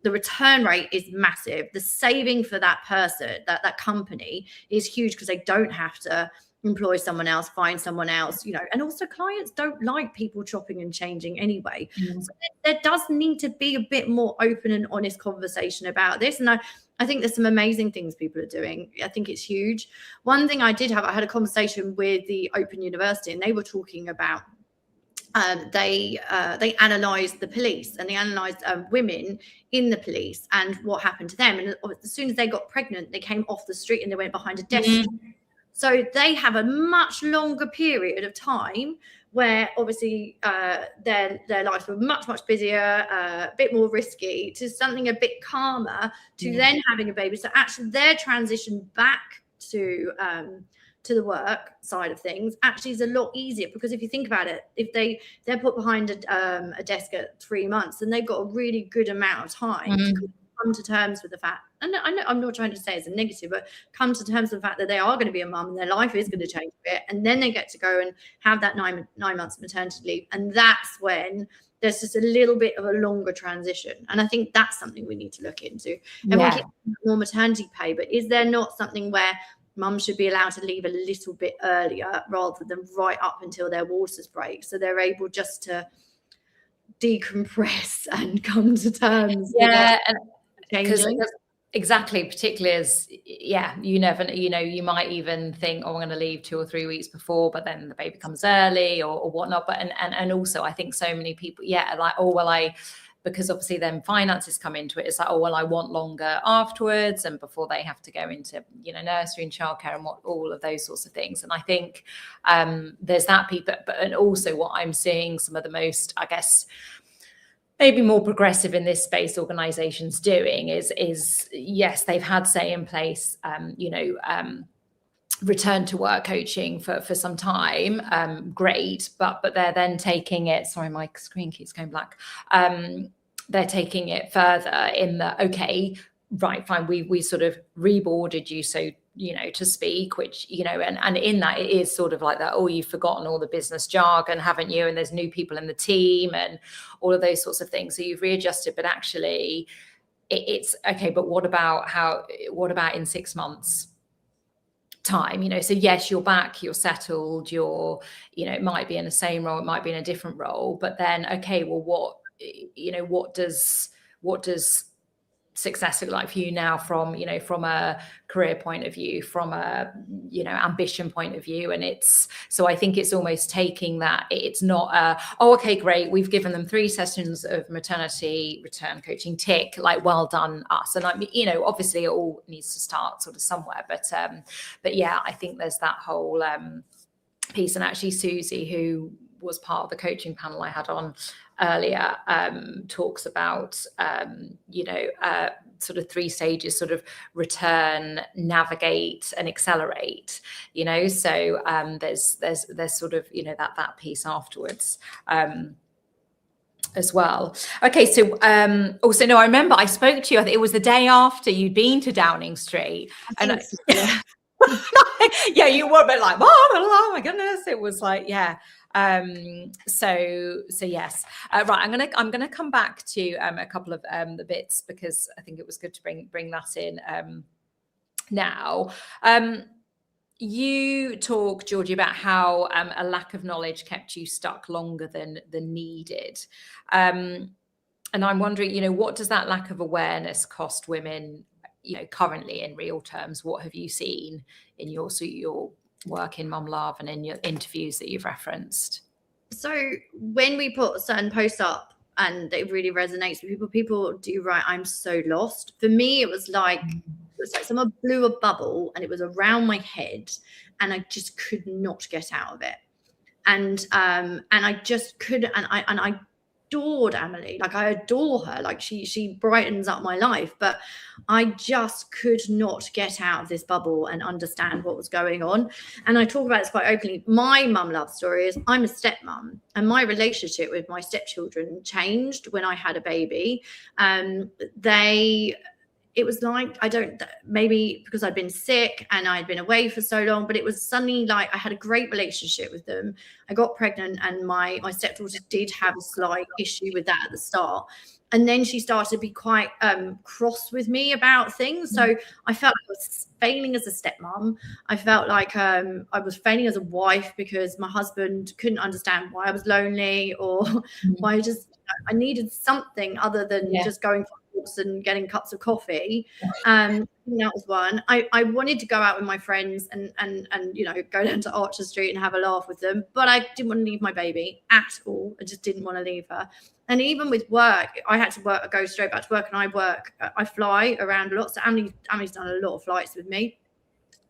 the return rate is massive. The saving for that person, that company, is huge because they don't have to employ someone else, find someone else, and also clients don't like people chopping and changing anyway. So there does need to be a bit more open and honest conversation about this. And I think there's some amazing things people are doing. I think it's huge. One thing I had a conversation with the Open University, and they were talking about they analysed the police, and they analysed women in the police and what happened to them. And as soon as they got pregnant, they came off the street and they went behind a desk. So they have a much longer period of time where obviously their lives were much, much busier, a bit more risky, to something a bit calmer, to then having a baby. So actually their transition back to the work side of things actually is a lot easier, because if you think about it, if they're put behind a desk at 3 months, then they've got a really good amount of time to come to terms with the fact, and I know I'm not trying to say it's a negative, but come to terms with the fact that they are going to be a mum and their life is going to change a bit, and then they get to go and have that nine months maternity leave, and that's when there's just a little bit of a longer transition. And I think that's something we need to look into. Everyone keeps more maternity pay, but is there not something where mum should be allowed to leave a little bit earlier rather than right up until their waters break, so they're able just to decompress and come to terms with changing? Exactly, particularly as you never, you might even think, oh, I'm going to leave 2 or 3 weeks before, but then the baby comes early or whatnot. But and also I think so many people are like, oh well, because obviously then finances come into it. It's like, oh well, I want longer afterwards and before they have to go into nursery and childcare and all of those sorts of things. And I think there's that people, and also what I'm seeing, some of the most, I guess, maybe more progressive in this space organizations doing is yes, they've had, say, in place, return to work coaching for some time, great, but they're then taking it, sorry, my screen keeps going black, they're taking it further in the, okay, right, fine, we sort of reboarded you, so to speak, which and in that it is sort of like that, oh, you've forgotten all the business jargon, haven't you, and there's new people in the team and all of those sorts of things, so you've readjusted, but actually it's okay, but what about in 6 months time? So yes, you're back, you're settled, you're it might be in the same role, it might be in a different role, but then okay, well, what does success look like for you now, from a career point of view, from a ambition point of view? And so I think it's almost taking that, it's not okay, great, we've given them 3 sessions of maternity return coaching, tick, like, well done us. And obviously it all needs to start sort of somewhere, but yeah, I think there's that whole piece. And actually Susie, who was part of the coaching panel I had on earlier, talks about sort of 3 stages, sort of return, navigate, and accelerate, so there's sort of that piece afterwards as well. Okay, so also, no, I remember I spoke to you, I think it was the day after you'd been to Downing Street, and yeah, you were a bit like, oh my goodness, it was like, yeah. So yes, right. I'm gonna come back to a couple of the bits, because I think it was good to bring that in now. You talk, Georgie, about how a lack of knowledge kept you stuck longer than needed, and I'm wondering, what does that lack of awareness cost women, currently in real terms? What have you seen in your work in Mum Love and in your interviews that you've referenced? So when we put certain posts up and it really resonates with people do write, I'm so lost. For me, it was like someone blew a bubble and it was around my head and I just could not get out of it. And I just couldn't, and I adored Emily, like I adore her, like she brightens up my life, but I just could not get out of this bubble and understand what was going on. And I talk about this quite openly. My Mum Love story is, I'm a stepmom, and my relationship with my stepchildren changed when I had a baby. It was like, maybe because I'd been sick and I'd been away for so long, but it was suddenly like I had a great relationship with them. I got pregnant and my stepdaughter did have a slight issue with that at the start. And then she started to be quite cross with me about things. So I felt like I was failing as a stepmom. I felt like I was failing as a wife because my husband couldn't understand why I was lonely, or why I needed something other than just going for walks and getting cups of coffee. That was one. I wanted to go out with my friends and go down to Archer Street and have a laugh with them, but I didn't want to leave my baby at all. I just didn't want to leave her. And even with work, I had to go straight back to work, and I fly around a lot. So Emily's done a lot of flights with me.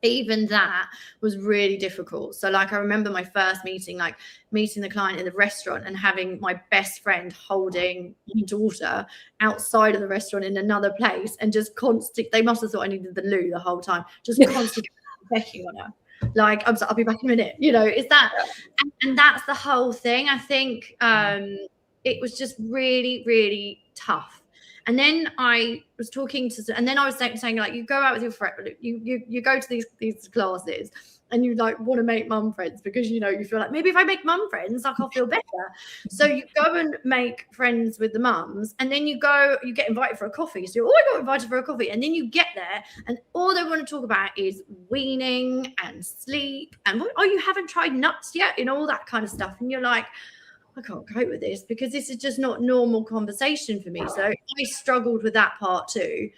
Even that was really difficult. So like I remember my first meeting, like meeting the client in the restaurant and having my best friend holding my daughter outside of the restaurant in another place, and just constant, they must have thought I needed the loo the whole time, just constantly checking on her. Like, I'll be back in a minute, is that, and that's the whole thing. I think it was just really, really tough. And then I was talking to, and then I was saying like, you go out with your friend, you go to these classes, and you like want to make mum friends because you feel like, maybe if I make mum friends, like I'll feel better. So you go and make friends with the mums, and then you get invited for a coffee. So I got invited for a coffee, and then you get there, and all they want to talk about is weaning and sleep, and you haven't tried nuts yet, all that kind of stuff. And you're like, I can't cope with this because this is just not normal conversation for me. So I struggled with that part too.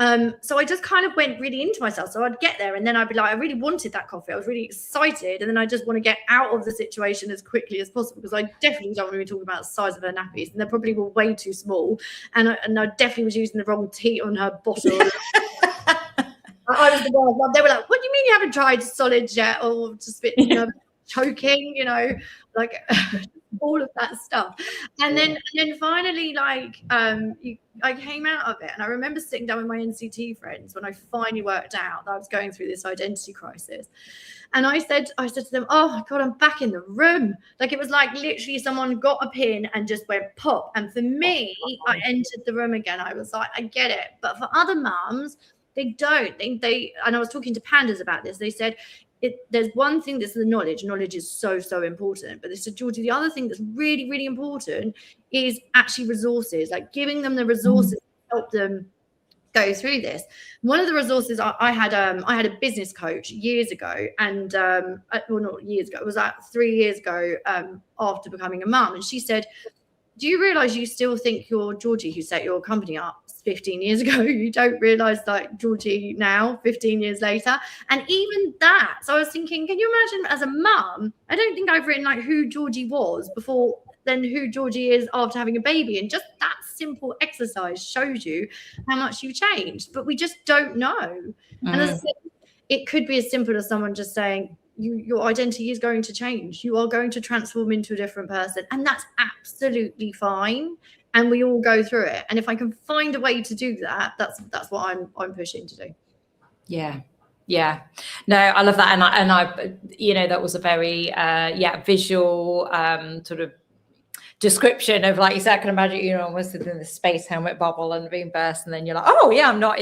So I just kind of went really into myself. So I'd get there and then I'd be like, I really wanted that coffee. I was really excited. And then I just want to get out of the situation as quickly as possible, because I definitely don't want to be talking about the size of her nappies. And they probably were way too small. And I definitely was using the wrong tea on her bottle. I was the one. They were like, what do you mean you haven't tried solids yet? Or just a bit, choking, like all of that stuff. And then finally, like, I came out of it, and I remember sitting down with my NCT friends when I finally worked out that I was going through this identity crisis. And I said to them, oh my God, I'm back in the room. Like, it was like literally someone got a pin and just went pop. And for me, I entered the room again. I was like, I get it. But for other mums, they don't. They and I was talking to pandas about this. They said, there's one thing that's the knowledge. Knowledge is so, so important. But they said, Georgie, the other thing that's really, really important is actually resources, like giving them the resources to help them go through this. One of the resources I had a business coach years ago, and well, not years ago, it was like 3 years ago, after becoming a mum, and she said, do you realize you still think you're Georgie who set your company up 15 years ago? You don't realize like Georgie now 15 years later? And even that, so I was thinking, can you imagine as a mum, I don't think I've written like who Georgie was before then who Georgie is after having a baby, and just that simple exercise shows you how much you've changed. But we just don't know. And as I said, it could be as simple as someone just saying, your identity is going to change. You are going to transform into a different person, and that's absolutely fine. And we all go through it. And if I can find a way to do that, that's what I'm pushing to do. Yeah. No, I love that. And I that was a very visual sort of description of, like you said, I can imagine, almost in this space helmet bubble and being burst, and then you're like, oh yeah, I'm not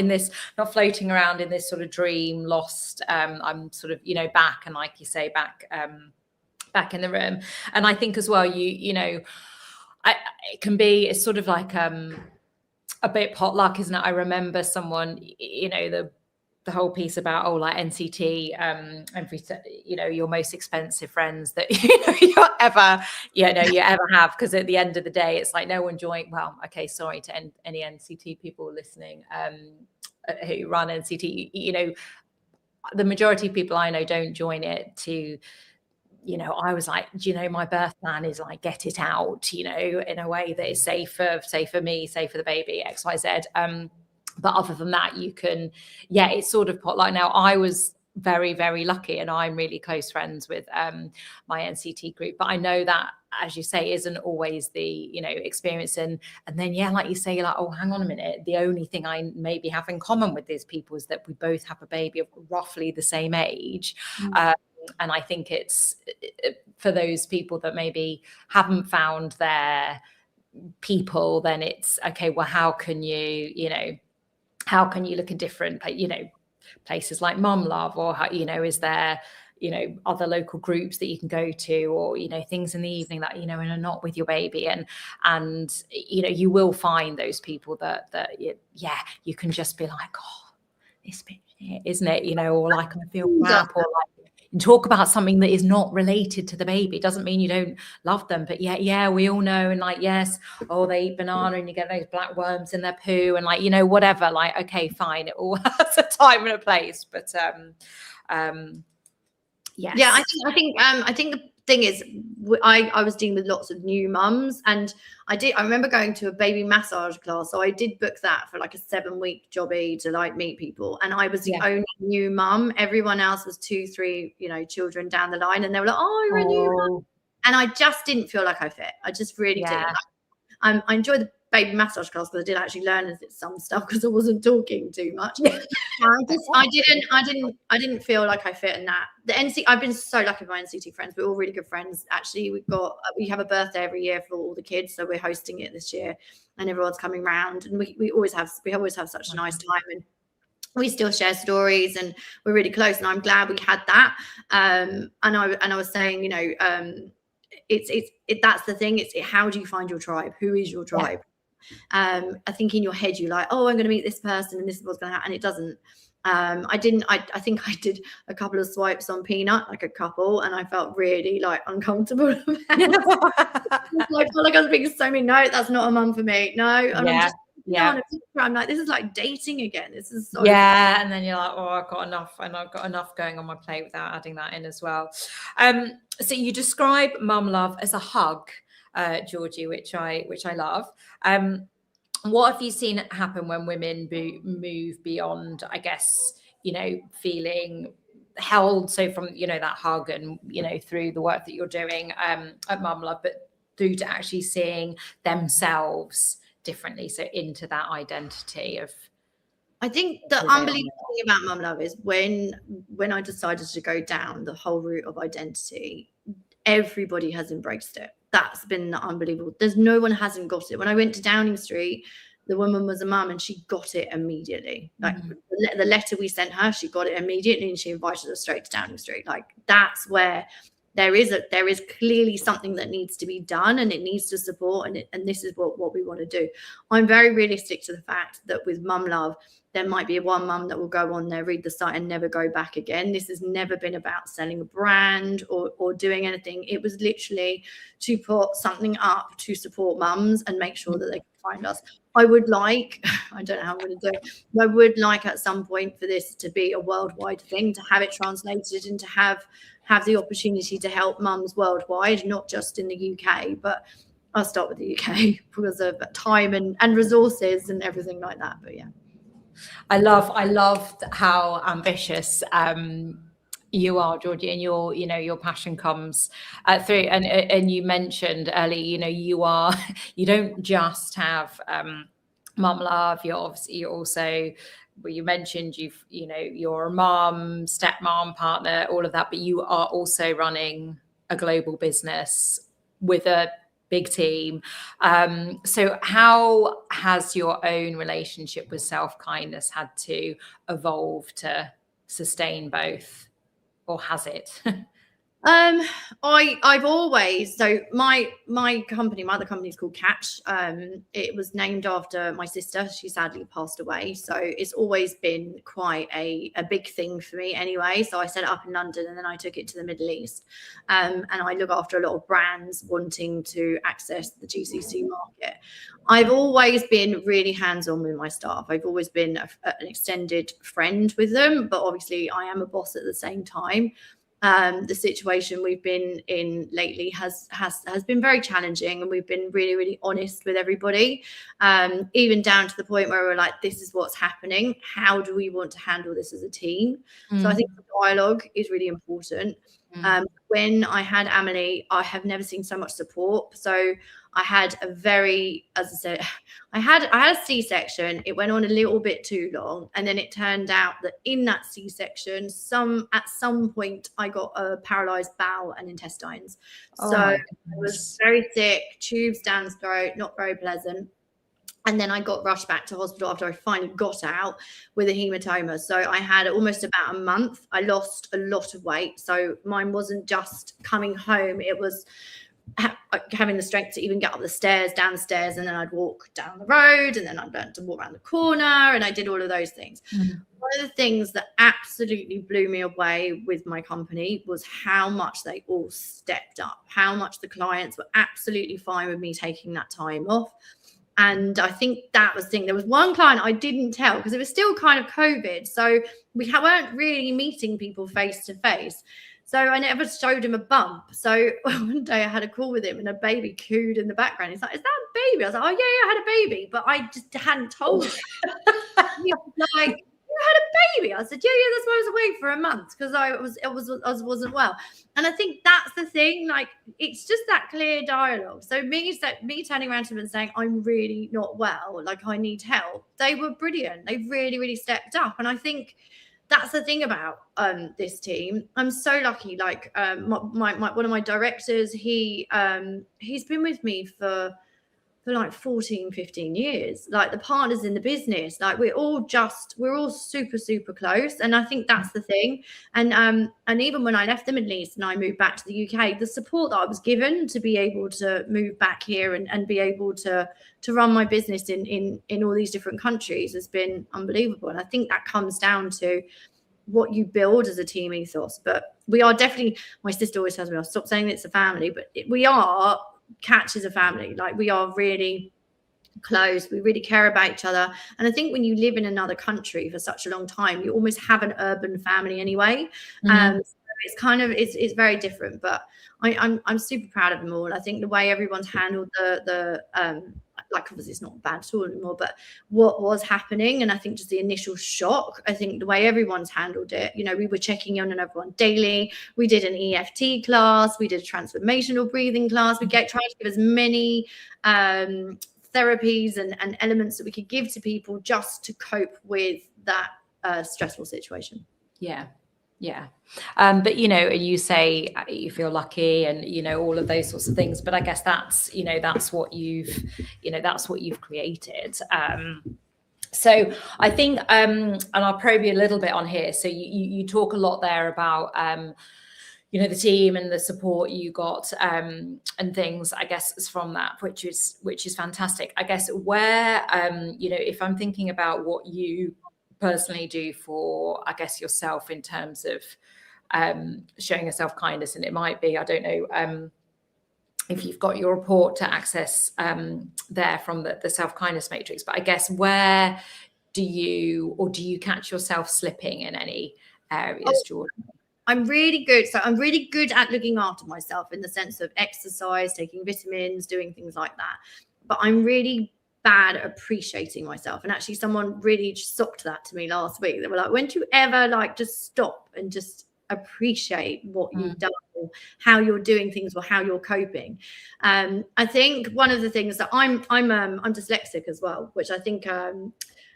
floating around in this sort of dream lost. I'm sort of, back, and like you say, back in the room. And I think as well, it can be, it's sort of like a bit potluck, isn't it? I remember someone, the whole piece about like NCT, your most expensive friends that you ever have, because at the end of the day it's like no one joined. Well, okay, sorry to any NCT people listening who run NCT. The majority of people I know don't join it to, I was like, my birth plan is like, get it out, in a way that is safe for me, safe for the baby, XYZ. But other than that, you can, it's sort of potluck. Now, I was very, very lucky, and I'm really close friends with my NCT group. But I know that, as you say, isn't always the, experience. And then, like you say, you're like, oh, hang on a minute. The only thing I maybe have in common with these people is that we both have a baby of roughly the same age. And I think it's for those people that maybe haven't found their people, then it's, okay, well, how can you look at different, places like Mum Love, or how, is there, other local groups that you can go to, or, things in the evening that, and are not with your baby. And, you will find those people that you can just be like, oh, this bit, isn't it? Or like, I feel crap, or like, and talk about something that is not related to the baby. It doesn't mean you don't love them, but we all know. And like, yes, oh, they eat banana and you get those black worms in their poo, and like, whatever, like, okay, fine. It all has a time and a place, but yes. Yeah, I think the thing is, I was dealing with lots of new mums, and I remember going to a baby massage class, so I did book that for like a 7-week jobby to like meet people, and I was the only new mum. Everyone else was 2-3 children down the line, and they were like, oh, you're a new mum, and I just didn't feel like I fit. I just really didn't. I enjoyed the baby massage class because I did actually learn some stuff because I wasn't talking too much. I didn't feel like I fit in that. I've been so lucky with my NCT friends. We're all really good friends. Actually, we have a birthday every year for all the kids, so we're hosting it this year, and everyone's coming round, and we always have such a nice time, and we still share stories, and we're really close, and I'm glad we had that. And I was saying, that's the thing. It's how do you find your tribe? Who is your tribe? I think in your head you're like, oh, I'm going to meet this person and this is what's going to happen, and it doesn't. I think I did a couple of swipes on Peanut, like a couple, and I felt really like uncomfortable. I felt like I was being so mean. No, that's not a mum for me. No, I'm like, this is like dating again. This is so and then you're like, oh, I've got enough going on my plate without adding that in as well. So you describe Mum Love as a hug, Georgie, which I love. What have you seen happen when women move beyond, I guess, feeling held, so from, you know, that hug and, you know, through the work that you're doing at Mum Love, but through to actually seeing themselves differently, so into that identity of. I think the unbelievable thing about Mum Love is when I decided to go down the whole route of identity, everybody has embraced it. That's been unbelievable. There's no one hasn't got it. When I went to Downing Street, the woman was a mum and she got it immediately. Like the letter we sent her, she got it immediately and she invited us straight to Downing Street. Like that's where there is clearly something that needs to be done and it needs to support, and this is what we want to do. I'm very realistic to the fact that with Mum Love, there might be one mum that will go on there, read the site and never go back again. This has never been about selling a brand or doing anything. It was literally to put something up to support mums and make sure that they can find us. I would like, I don't know how I'm going to do it, but I would like at some point for this to be a worldwide thing, to have it translated and to have the opportunity to help mums worldwide, not just in the UK, but I'll start with the UK because of time and resources and everything like that. But yeah. I love how ambitious you are, Georgie, and your passion comes through. And you mentioned earlier, you don't just have Mum Love. You also, well, you mentioned you're a mum, stepmom, partner, all of that, but you are also running a global business with a big team. So how has your own relationship with self-kindness had to evolve to sustain both, or has it? I've always, so my company, my other company is called Catch. It was named after my sister. She sadly passed away. So it's always been quite a big thing for me anyway. So I set it up in London and then I took it to the Middle East. And I look after a lot of brands wanting to access the GCC market. I've always been really hands-on with my staff. I've always been an extended friend with them, but obviously I am a boss at the same time. The situation we've been in lately has been very challenging, and we've been really, really honest with everybody, even down to the point where we're like, this is what's happening. How do we want to handle this as a team? So I think the dialogue is really important. When I had Amelie, I have never seen so much support. So I had a very, as I said, I had a C-section. It went on a little bit too long. And then it turned out that in that C-section, at some point, I got a paralyzed bowel and intestines. So I was very sick, tubes down the throat, not very pleasant. And then I got rushed back to hospital after I finally got out with a hematoma. So I had almost about a month. I lost a lot of weight. So mine wasn't just coming home. It was having the strength to even get up the stairs, down the stairs, and then I'd walk down the road, and then I'd learn to walk around the corner, and I did all of those things. One of the things that absolutely blew me away with my company was how much they all stepped up, how much the clients were absolutely fine with me taking that time off. And I think that was the thing. There was one client I didn't tell because it was still kind of COVID. So we weren't really meeting people face to face. So I never showed him a bump. So one day I had a call with him and a baby cooed in the background. He's like, is that a baby? I was like, oh, yeah, I had a baby. But I just hadn't told him. He was like, you had a baby? I said, yeah, that's why I was away for a month because I wasn't well. And I think that's the thing. Like, it's just that clear dialogue. So me turning around to them and saying, I'm really not well. Like, I need help. They were brilliant. They really, really stepped up. And I think that's the thing about this team. I'm so lucky. Like one of my directors, he's been with me for like 14, 15 years. Like the partners in the business, like we're all super, super close. And I think that's the thing. And even when I left the Middle East and I moved back to the UK, the support that I was given to be able to move back here and be able to run my business in all these different countries has been unbelievable. And I think that comes down to what you build as a team ethos. But we are definitely, my sister always tells me, I'll stop saying it's a family, but we are, Catch is a family. Like we are really close. We really care about each other. And I think when you live in another country for such a long time, you almost have an urban family anyway. So it's kind of, it's very different, but I'm super proud of them all. I think the way everyone's handled like obviously it's not bad at all anymore, but what was happening. And I think just the initial shock, I think the way everyone's handled it, you know, we were checking in on everyone daily. We did an EFT class, we did a transformational breathing class. We tried to give as many therapies and elements that we could give to people just to cope with that stressful situation. Yeah. But, you know, you say you feel lucky and, you know, all of those sorts of things, but I guess that's, you know, that's what you've created. So I think, and I'll probe you a little bit on here. So you talk a lot there about, you know, the team and the support you got, and things, I guess, is from that, which is fantastic. I guess where, you know, if I'm thinking about what you personally do for, I guess, yourself in terms of showing yourself kindness, and it might be, I don't know, if you've got your report to access there from the self-kindness matrix, but I guess where do you catch yourself slipping in any areas, Jordan? I'm really good. So I'm really good at looking after myself in the sense of exercise, taking vitamins, doing things like that. But I'm really bad at appreciating myself. And actually someone really socked that to me last week. They were like, when do you ever like just stop and just appreciate what you've done, or how you're doing things, or how you're coping? I think one of the things that I'm dyslexic as well, which I think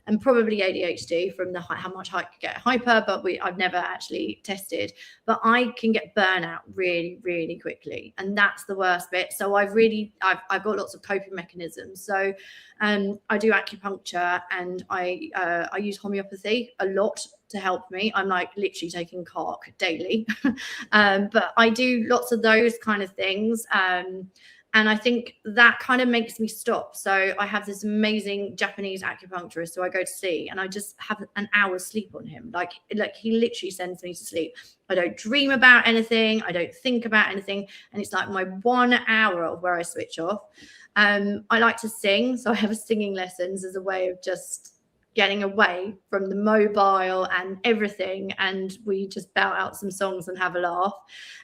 and probably ADHD from how much I could get hyper, but I've never actually tested. But I can get burnout really, really quickly, and that's the worst bit. So I've got lots of coping mechanisms. So I do acupuncture, and I use homeopathy a lot to help me. I'm like literally taking CARC daily, but I do lots of those kind of things. And I think that kind of makes me stop. So I have this amazing Japanese acupuncturist who I go to see, and I just have an hour's sleep on him. Like he literally sends me to sleep. I don't dream about anything. I don't think about anything. And it's like my 1 hour of where I switch off. I like to sing. So I have singing lessons as a way of just getting away from the mobile and everything. And we just belt out some songs and have a laugh.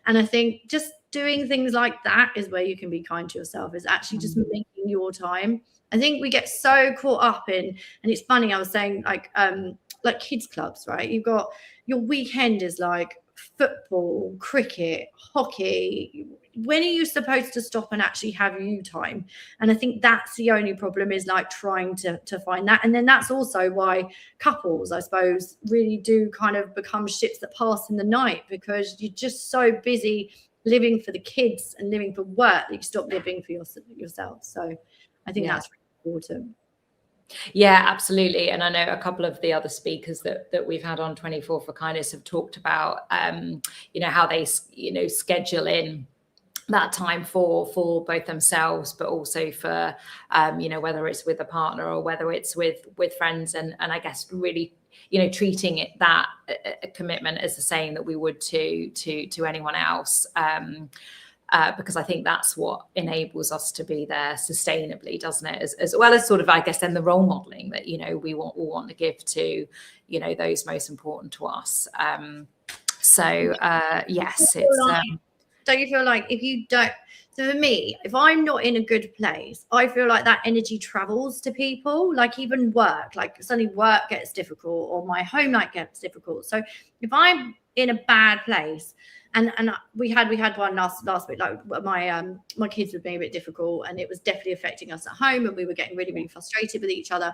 And I think just doing things like that is where you can be kind to yourself, is actually just making your time. I think we get so caught up in, and it's funny, I was saying like kids clubs, right? You've got your weekend is like football, cricket, hockey. When are you supposed to stop and actually have you time? And I think that's the only problem, is like trying to find that. And then that's also why couples, I suppose, really do kind of become ships that pass in the night, because you're just so busy living for the kids and living for work that you stop living for yourself. So I think that's really important. Yeah, absolutely. And I know a couple of the other speakers that we've had on 24 for Kindness have talked about, you know, how they, you know, schedule in that time for both themselves, but also for, you know, whether it's with a partner or whether it's with friends. And I guess really, you know, treating it that a commitment as the same that we would to anyone else. Because I think that's what enables us to be there sustainably, doesn't it? As well as sort of, I guess, then the role modeling that, you know, we want to give to, you know, those most important to us. Yes, it's. Don't you feel like if you don't? So for me, if I'm not in a good place, I feel like that energy travels to people. Like even work, like suddenly work gets difficult, or my home life gets difficult. So if I'm in a bad place. And we had one last week, like my kids were being a bit difficult, and it was definitely affecting us at home, and we were getting really, really frustrated with each other.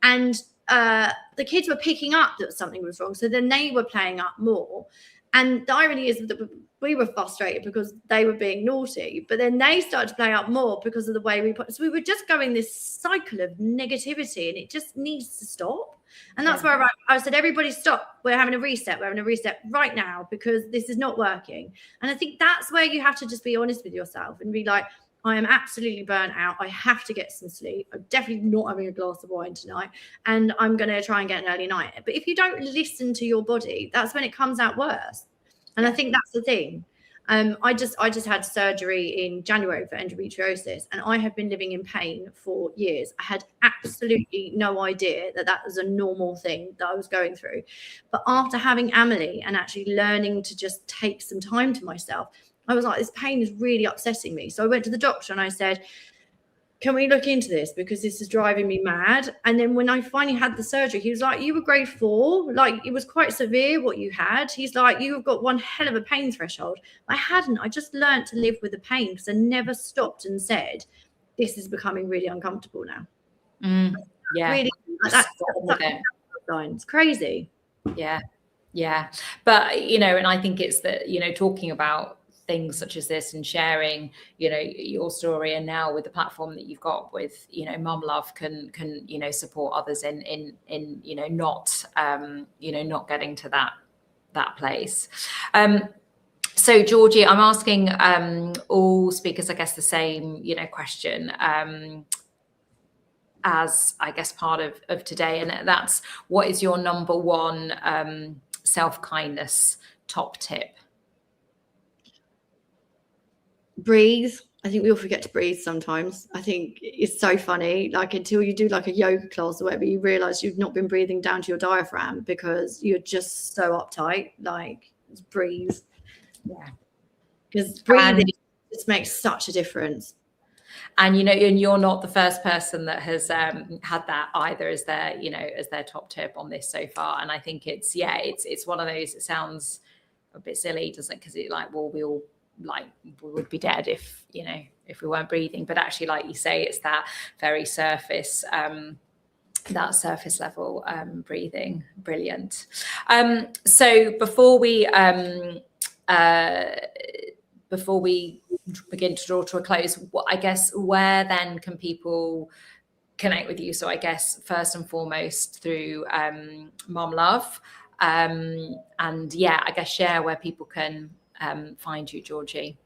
And the kids were picking up that something was wrong. So then they were playing up more. And the irony is that we were frustrated because they were being naughty, but then they started to play up more because of the way so we were just going this cycle of negativity, and it just needs to stop. And that's where I said, everybody stop. We're having a reset. We're having a reset right now, because this is not working. And I think that's where you have to just be honest with yourself and be like, I am absolutely burnt out. I have to get some sleep. I'm definitely not having a glass of wine tonight. And I'm going to try and get an early night. But if you don't listen to your body, that's when it comes out worse. And I think that's the thing. I just had surgery in January for endometriosis, and I have been living in pain for years. I had absolutely no idea that was a normal thing that I was going through. But after having Amelie and actually learning to just take some time to myself, I was like, this pain is really upsetting me. So I went to the doctor and I said, can we look into this, because this is driving me mad? And then when I finally had the surgery, he was like, you were grade 4, like it was quite severe what you had. He's like, you've got one hell of a pain threshold. I hadn't. I just learned to live with the pain, because I never stopped and said, this is becoming really uncomfortable now. Yeah, Really, Just got on with it. it's crazy. Yeah, but you know, and I think it's that, you know, talking about things such as this and sharing, you know, your story, and now with the platform that you've got with, you know, Mum Love can you know, support others in you know, not getting to that place. So Georgie, I'm asking all speakers, I guess, the same, you know, question as I guess part of today, and that's, what is your number one self-kindness top tip? Breathe. I think we all forget to breathe sometimes. I think it's so funny, like until you do like a yoga class or whatever, you realize you've not been breathing down to your diaphragm because you're just so uptight. Like, just breathe. Yeah, because breathing just makes such a difference. And you know, and you're not the first person that has had that either as their, you know, as their top tip on this so far. And I think it's one of those, it sounds a bit silly, doesn't it? Because it like, well, we all like, we would be dead if, you know, if we weren't breathing. But actually, like you say, it's that very surface, that surface level breathing. Brilliant. So before we begin to draw to a close, I guess, where then can people connect with you? So I guess first and foremost through Mum Love, and yeah, I guess share where people can find you, Georgie.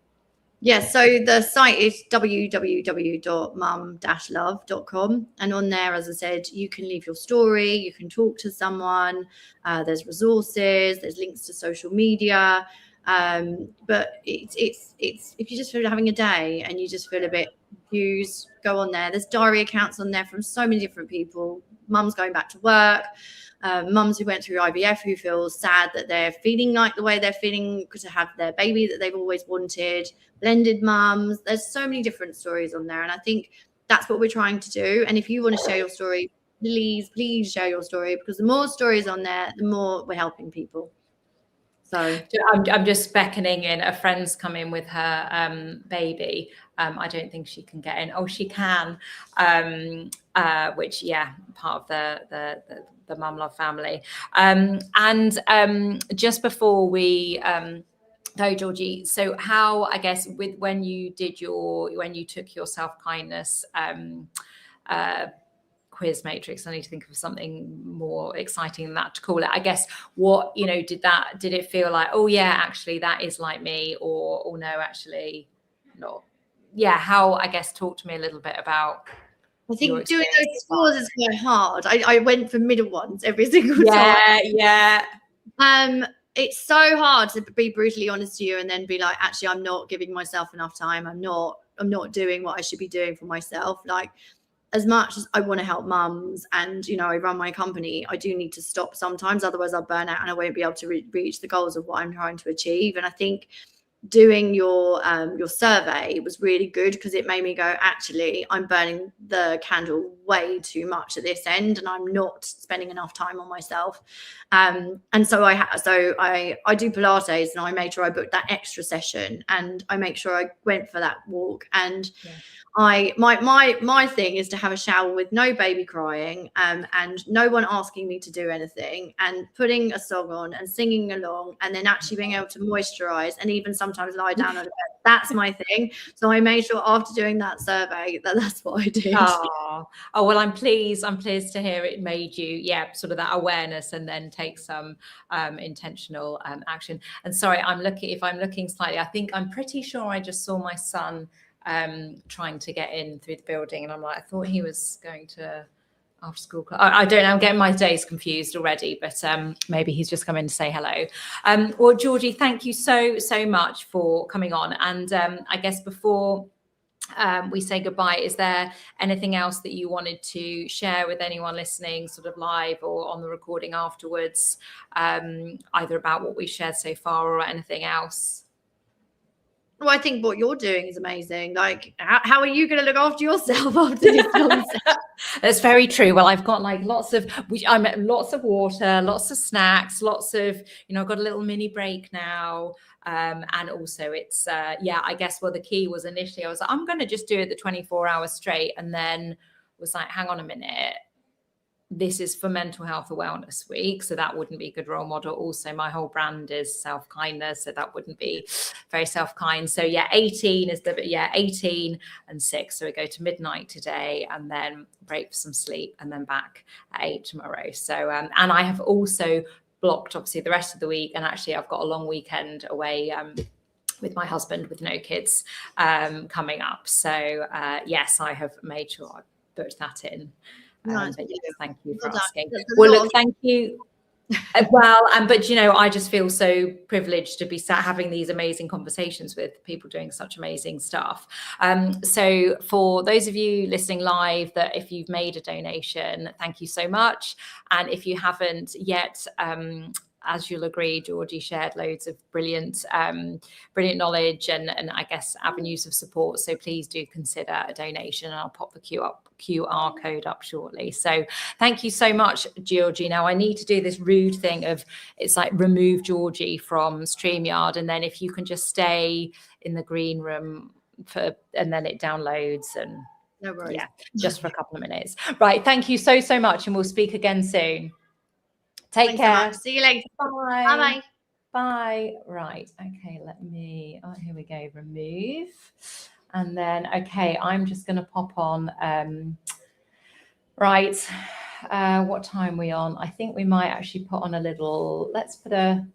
Yeah, so the site is www.mum-love.com, and on there, as I said, you can leave your story, you can talk to someone, there's resources, there's links to social media. But it's if you just feel having a day and you just feel a bit confused, go on there. There's diary accounts on there from so many different people, mums going back to work, mums who went through IVF who feel sad that they're feeling like the way they're feeling because to have their baby that they've always wanted, blended mums. There's so many different stories on there, and I think that's what we're trying to do. And if you want to share your story, please share your story, because the more stories on there, the more we're helping people. So I'm just beckoning in. A friend's come in with her baby. I don't think she can get in. Oh, she can. Which, yeah, part of the Mum Love family. And just before we go, Georgie, so how, I guess, with when you took your self-kindness quiz matrix, I need to think of something more exciting than that to call it, I guess, what, you know, did it feel like, oh yeah, actually that is like me, or oh no, actually not? Yeah, how, I guess, talk to me a little bit about. I think doing those scores is quite hard. I went for middle ones every single time. Yeah. It's so hard to be brutally honest to you and then be like, actually, I'm not giving myself enough time. I'm not doing what I should be doing for myself. Like, as much as I want to help mums and, you know, I run my company, I do need to stop sometimes. Otherwise I'll burn out and I won't be able to reach the goals of what I'm trying to achieve. And I think doing your survey was really good, because it made me go, actually, I'm burning the candle way too much at this end and I'm not spending enough time on myself. And so I do Pilates, and I made sure I booked that extra session, and I make sure I went for that walk. And my thing is to have a shower with no baby crying, and no one asking me to do anything, and putting a song on and singing along, and then actually being able to moisturize and even sometimes lie down on the bed. That's my thing. So I made sure after doing that survey that's what I did. Oh well, I'm pleased to hear it made you, sort of that awareness, and then take some intentional action. And sorry, if I'm looking slightly, I think I'm pretty sure I just saw my son trying to get in through the building, and I'm like, I thought he was going to after school club. I don't know, I'm getting my days confused already, but maybe he's just come in to say hello. Well, Georgie, thank you so much for coming on. And I guess before we say goodbye, is there anything else that you wanted to share with anyone listening sort of live or on the recording afterwards, either about what we've shared so far or anything else? Well, I think what you're doing is amazing. Like, how are you going to look after yourself after this nonsense? That's very true. Well, I've got like lots of water, lots of snacks, lots of, you know, I've got a little mini break now. And also it's, I guess, well, the key was initially I was like, I'm going to just do it the 24 hours straight. And then was like, hang on a minute. This is for Mental Health Awareness Week, so that wouldn't be a good role model. Also, my whole brand is self-kindness, so that wouldn't be very self-kind. So 18 is 18 and 6. So we go to midnight today and then break for some sleep and then back at 8 tomorrow. So and I have also blocked obviously the rest of the week, and actually I've got a long weekend away with my husband with no kids coming up. So yes, I have made sure I put that in. Nice. But yes, thank you for Well done. asking. That's a Well, lot. look, thank you. Well, but you know, I just feel so privileged to be sat having these amazing conversations with people doing such amazing stuff. So for those of you listening live, that if you've made a donation, thank you so much. And if you haven't yet, as you'll agree, Georgie shared loads of brilliant knowledge and I guess avenues of support. So please do consider a donation, and I'll pop the QR code up shortly. So thank you so much, Georgie. Now I need to do this rude thing of, it's like remove Georgie from StreamYard, and then if you can just stay in the green room and then it downloads, and No worries. yeah, just for a couple of minutes. Right. Thank you so much, and we'll speak again soon. Take Thanks so care. much. See you later. Bye. Bye-bye. Bye. Right. Okay. Here we go. Remove. And then, okay, I'm just going to pop on. Right. What time are we on? I think we might actually put on a little, let's put a,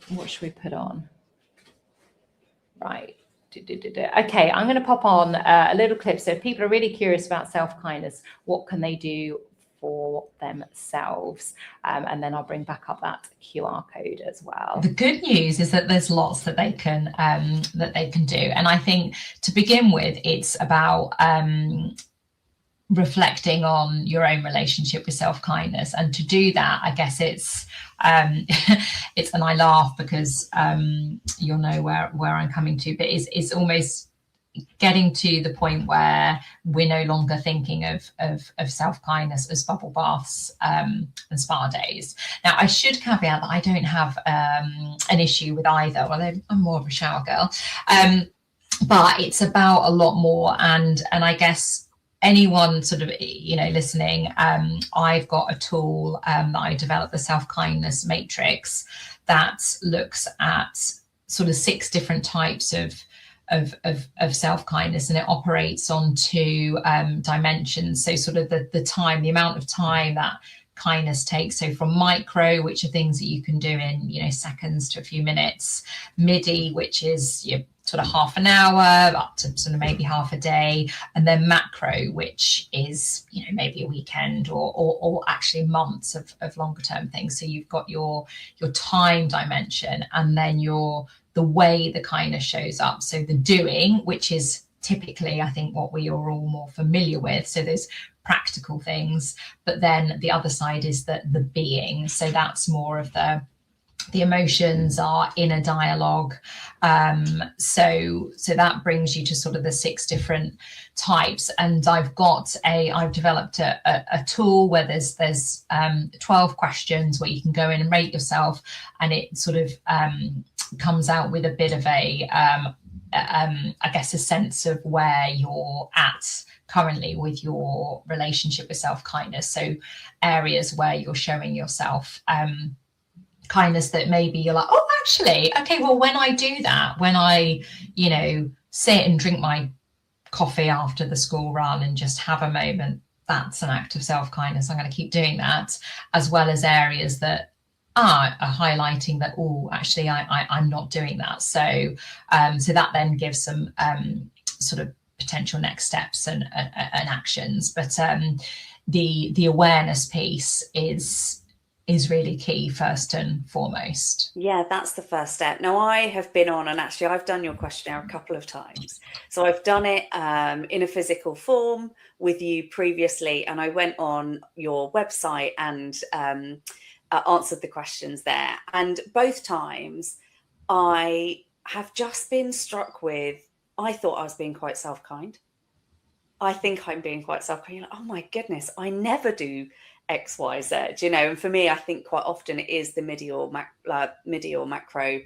what should we put on? Right. Okay, I'm going to pop on a little clip. So if people are really curious about self-kindness, what can they do for themselves? And then I'll bring back up that QR code as well. The good news is that there's lots that they can do. And I think to begin with, it's about reflecting on your own relationship with self-kindness. And to do that, I guess it's and I laugh because you'll know where I'm coming to, but it's almost getting to the point where we're no longer thinking of self-kindness as bubble baths and spa days. Now, I should caveat that I don't have an issue with either, although I'm more of a shower girl. But it's about a lot more, and I guess anyone sort of, you know, listening, I've got a tool that I developed, the self-kindness matrix, that looks at sort of 6 different types of self-kindness, and it operates on 2 dimensions. So sort of the amount of time that kindness takes. So from micro, which are things that you can do in, you know, seconds to a few minutes, midi, which is your sort of half an hour up to sort of maybe half a day, and then macro, which is, you know, maybe a weekend or actually months of longer term things. So you've got your time dimension, and then the way the kindness shows up. So the doing, which is typically, I think, what we are all more familiar with. So there's practical things, but then the other side is the being. So that's more of the emotions, are inner dialogue. So that brings you to sort of the 6 different types. And I've developed a tool where there's 12 questions where you can go in and rate yourself, and it sort of comes out with a bit of a I guess a sense of where you're at currently with your relationship with self-kindness. So areas where you're showing yourself kindness that maybe you're like, oh, actually, okay, well, when I do that, when I, you know, sit and drink my coffee after the school run and just have a moment, that's an act of self-kindness. I'm going to keep doing that, as well as areas that are highlighting that, oh, actually, I'm not doing that. So that then gives some sort of potential next steps and actions. But the awareness piece is really key, first and foremost. Yeah, that's the first step. Now, I have been on, and actually I've done your questionnaire a couple of times. So I've done it in a physical form with you previously, and I went on your website and answered the questions there. And both times I have just been struck with, I thought I was being quite self-kind. I think I'm being quite self-kind. You're like, oh my goodness, I never do X, Y, Z, you know. And for me, I think quite often it is the midi or macro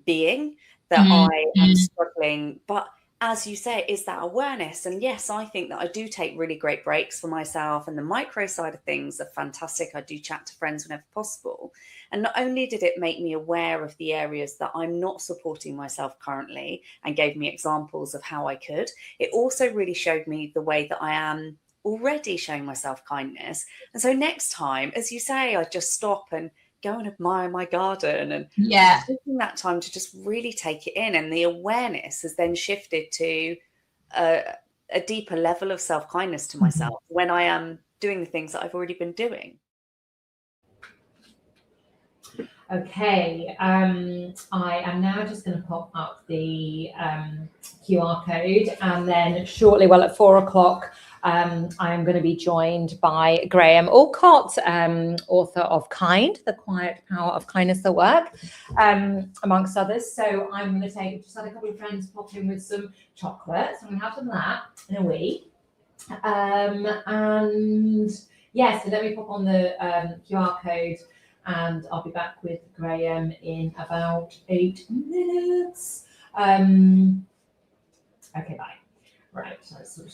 being that I am struggling. But as you say, is that awareness. And yes, I think that I do take really great breaks for myself, and the micro side of things are fantastic. I do chat to friends whenever possible. And not only did it make me aware of the areas that I'm not supporting myself currently and gave me examples of how I could, it also really showed me the way that I am already showing myself kindness. And so next time, as you say, I just stop and go and admire my garden, and taking that time to just really take it in. And the awareness has then shifted to a deeper level of self-kindness to myself when I am doing the things that I've already been doing. Okay, I am now just going to pop up the QR code, and then shortly, well, at 4 o'clock, I am going to be joined by Graham Alcott, author of Kind, The Quiet Power of Kindness at Work, amongst others. So I'm going to just had a couple of friends pop in with some chocolate, so I'm going to have some of that in a wee. And yeah, so let me pop on the QR code, and I'll be back with Graham in about 8 minutes. Okay, bye. Right, so let's sort of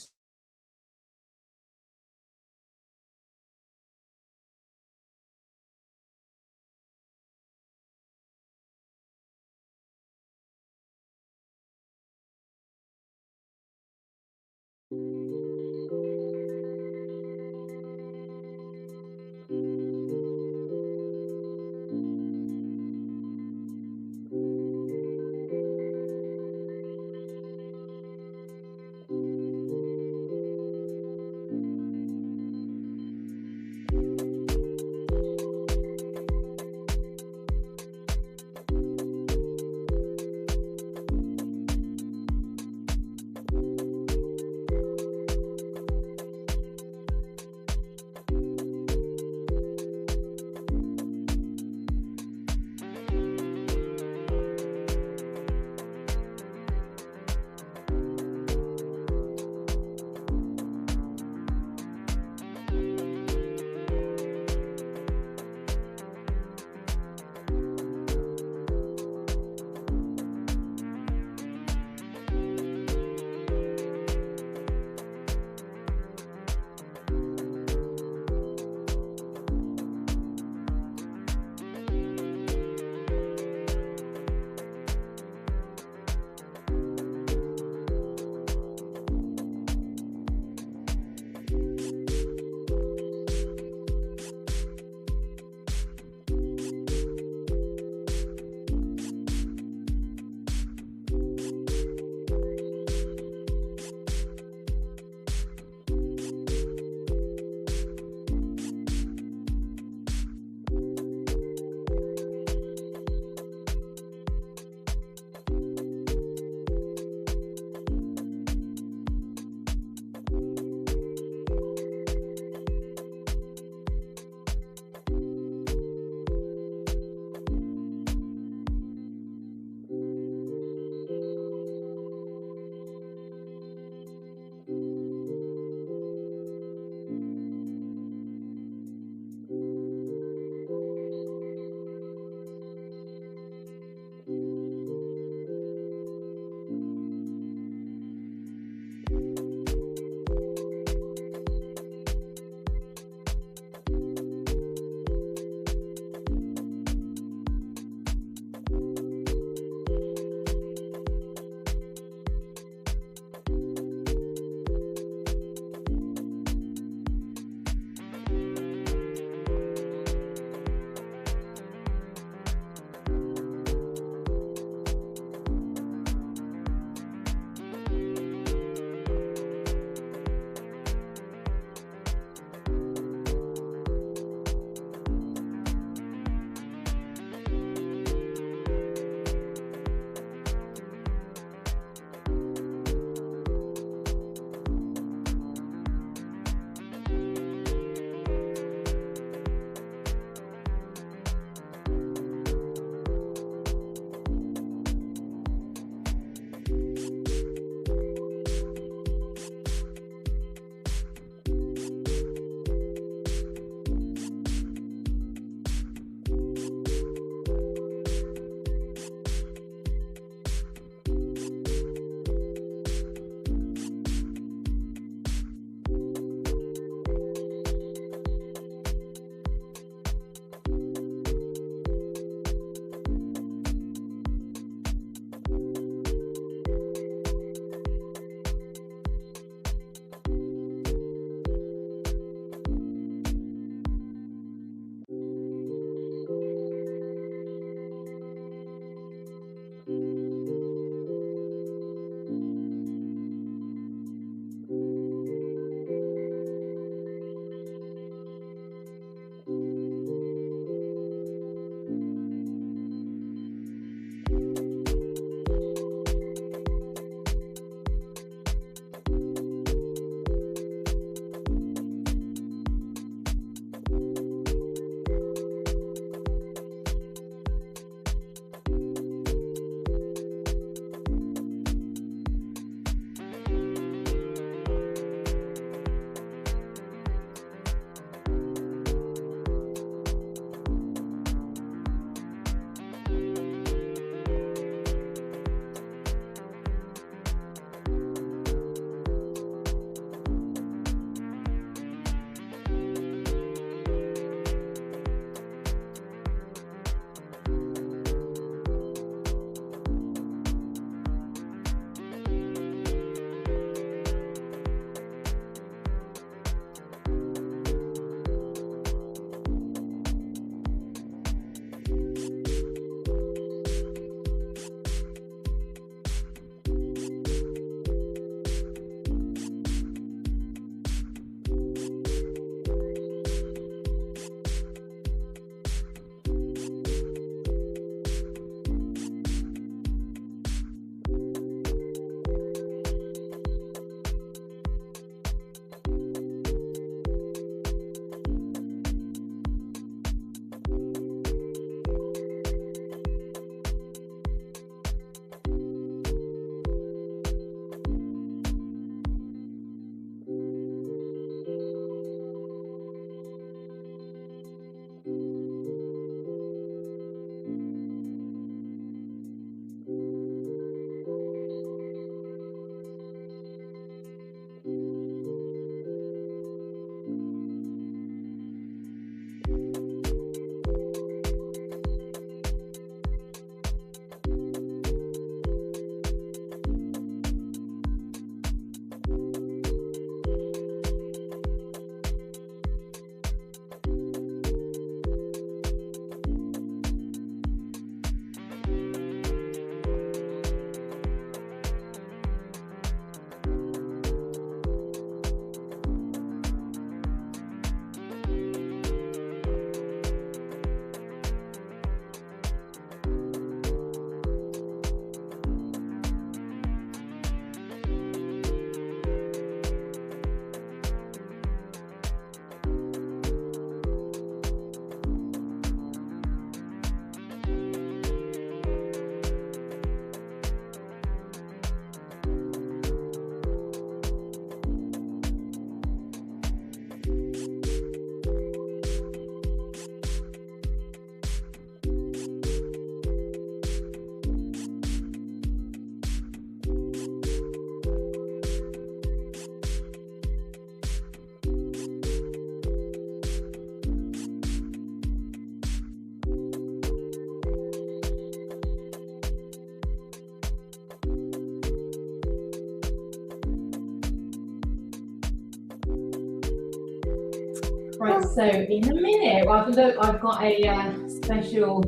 Right, so in a minute, I've got a special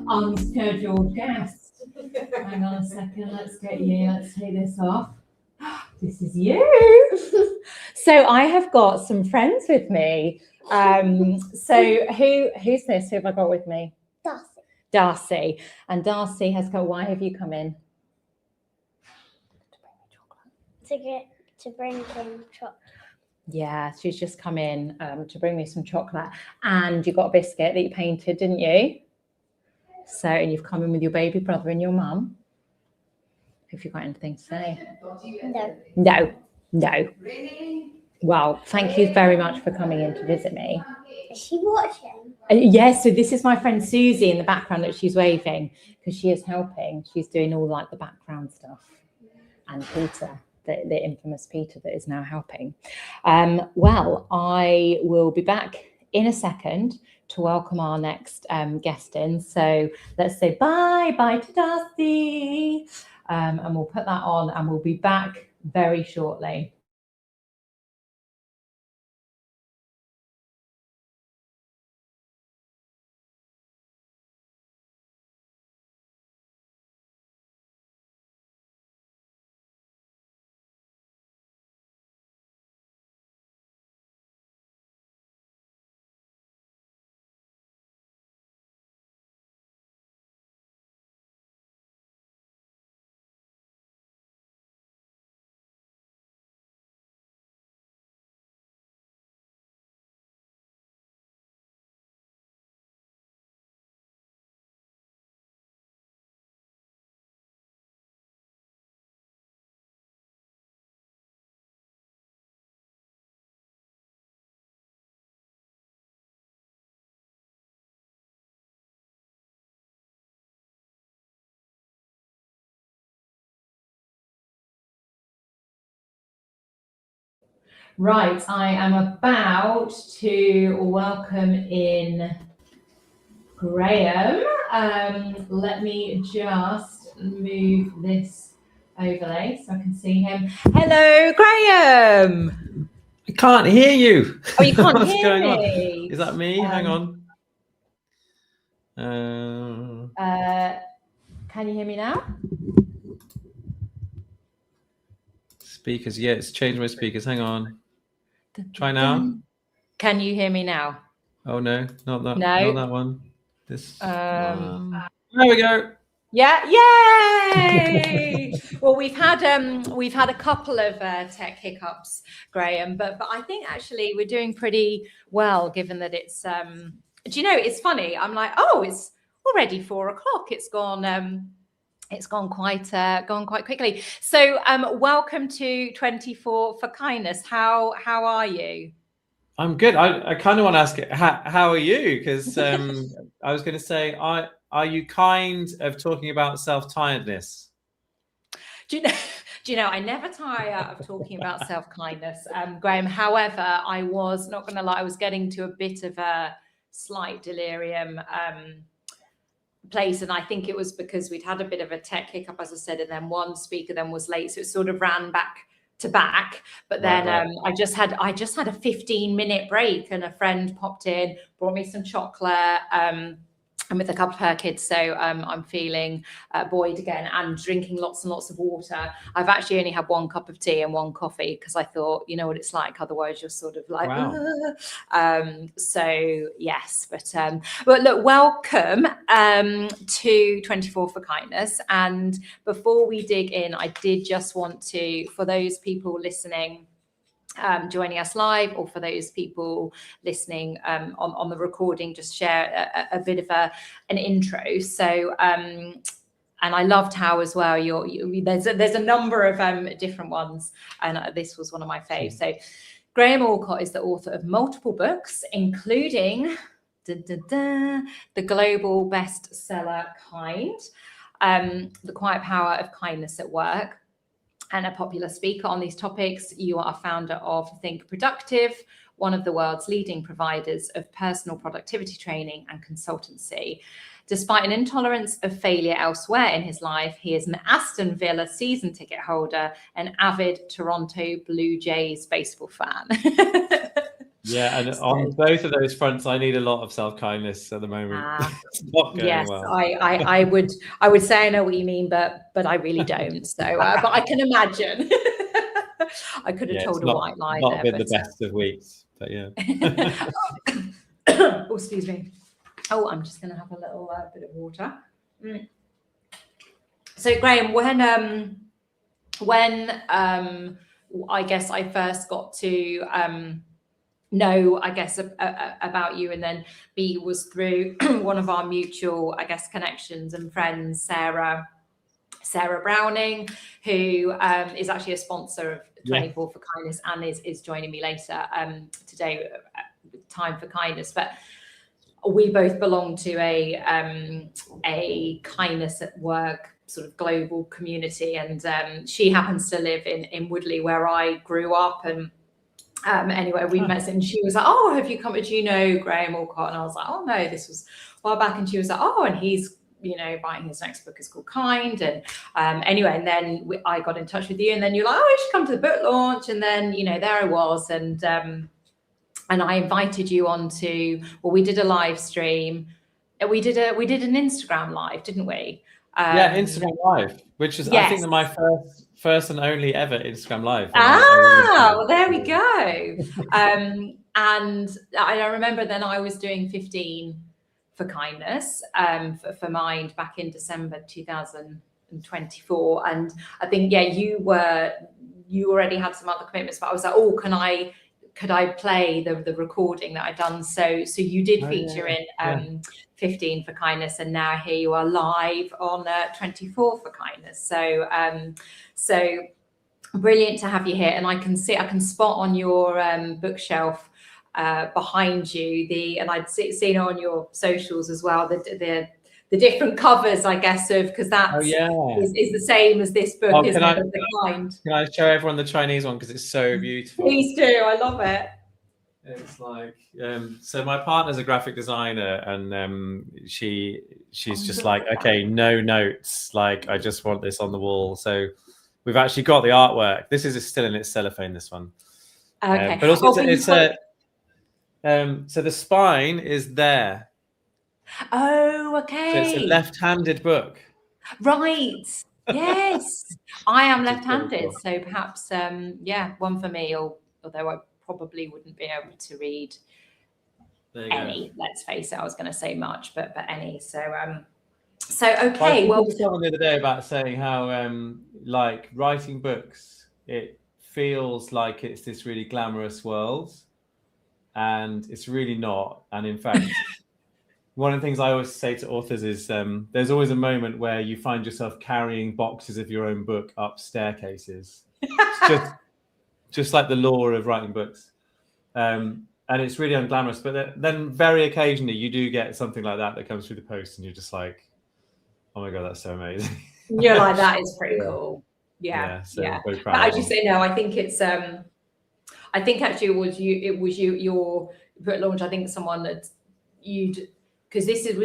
unscheduled guest. Hang on a second, let's take this off. This is you. So I have got some friends with me. So who's this? Who have I got with me? Darcy. And Darcy has come. Why have you come in? To bring some chocolate. Yeah, she's just come in to bring me some chocolate. And you got a biscuit that you painted, didn't you? So, and you've come in with your baby brother and your mum. Have you got anything to say? No. Really? Well, thank you very much for coming in to visit me. Is she watching? Yes, so this is my friend Susie in the background that she's waving because she is helping. She's doing all like the background stuff. And Peter, the infamous Peter that is now helping. Well, I will be back in a second to welcome our next guest in. So let's say bye to Darcy. And we'll put that on and we'll be back very shortly. Right, I am about to welcome in Graham. Let me just move this overlay so I can see him. Hello, Graham. I can't hear you. Oh, you can't What's hear going me? on? Is that me? Hang on. Can you hear me now? Speakers. Yeah, it's changed my speakers. Hang on. Try now. Can you hear me now? Oh no, not that. No. Not that one. This. Um, There we go. Yeah, yay! Well, we've had a couple of tech hiccups, Graham, but I think actually we're doing pretty well given that it's do you know, it's funny. I'm like, oh, it's already 4 o'clock. It's gone quite quickly. So welcome to 24 for Kindness. How are you? I'm good. I kind of want to ask it. How are you? Because I was going to say, are you kind of talking about self-tiredness? Do you know, I never tire of talking about self-kindness, Graham. However, I was not going to lie, I was getting to a bit of a slight delirium place. And I think it was because we'd had a bit of a tech hiccup, as I said, and then one speaker then was late. So it sort of ran back to back. But then Right. I just had a 15-minute break and a friend popped in, brought me some chocolate. And with a couple of her kids, so I'm feeling buoyed again and drinking lots and lots of water. I've actually only had 1 cup of tea and 1 coffee because I thought, you know what it's like. Otherwise, you're sort of like, wow. So yes, but look, welcome to 24 for Kindness. And before we dig in, I did just want to, for those people listening, joining us live, or for those people listening on the recording, just share a bit of an intro. So and I loved how as well there's a number of different ones, and this was one of my faves. So Graham Allcott is the author of multiple books, including the global bestseller Kind, The Quiet Power of Kindness at Work, and a popular speaker on these topics. You are a founder of Think Productive, one of the world's leading providers of personal productivity training and consultancy. Despite an intolerance of failure elsewhere in his life, he is an Aston Villa season ticket holder, an avid Toronto Blue Jays baseball fan. Yeah, and on both of those fronts, I need a lot of self-kindness at the moment. It's not going Yes, well. I would say I know what you mean, but I really don't. So, but I can imagine. I could have Yeah, told it's a white lie not there. been But, the best of weeks, but yeah. oh, excuse me. Oh, I'm just going to have a little bit of water. So, Graham, when I guess I first got to know, I guess, about you, and then B was through one of our mutual, I guess, connections and friends, Sarah Browning, who is actually a sponsor of 24 for Kindness and is joining me later today with Time for Kindness. But we both belong to a kindness at work sort of global community, and she happens to live in Woodley, where I grew up. And anyway, we met, and she was like, "Oh, have you come? Do you know Graham Allcott?" And I was like, "Oh no, this was a while back." And she was like, "Oh, and he's, you know, writing his next book is called Kind." And anyway, and then I got in touch with you, and then you're like, "Oh, you should come to the book launch." And then, you know, there I was, and I invited you onto, well, we did a live stream. We did an Instagram live, didn't we? Yeah, Instagram Live, which is, I think, my first and only ever Instagram Live. Well, there we go. And I remember then I was doing 15 for Kindness for Mind back in December 2024. And I think, you already had some other commitments, but I was like, oh, could I play the recording that I'd done? So you did feature in 15 for Kindness, and now here you are live on 24 for Kindness. So brilliant to have you here. And I can spot on your bookshelf behind you and I'd seen on your socials as well the different covers, I guess, of, because that's is the same as this book, isn't it? The Kind. Can I show everyone the Chinese one, because it's so beautiful? Please do. I love it. It's like, so my partner's a graphic designer, and she's just like, okay, no notes, like I just want this on the wall. So we've actually got the artwork. This is still in its cellophane, this one. Okay. But also so the spine is there. Oh, okay. So it's a left-handed book. Right. Yes. I am left-handed, so perhaps one for me, although I probably wouldn't be able to read any. Let's face it, I was going to say much, but any. So okay. Well, I was someone the other day about saying how like writing books, it feels like it's this really glamorous world, and it's really not. And in fact, one of the things I always say to authors is there's always a moment where you find yourself carrying boxes of your own book up staircases. It's just like the lore of writing books. And it's really unglamorous. But then very occasionally you do get something like that comes through the post, and you're just like, oh my God, that's so amazing. You're like, that is pretty cool. Yeah. Very proud. But as you say, no, I think it's I think actually it was your book launch. I think someone that because this is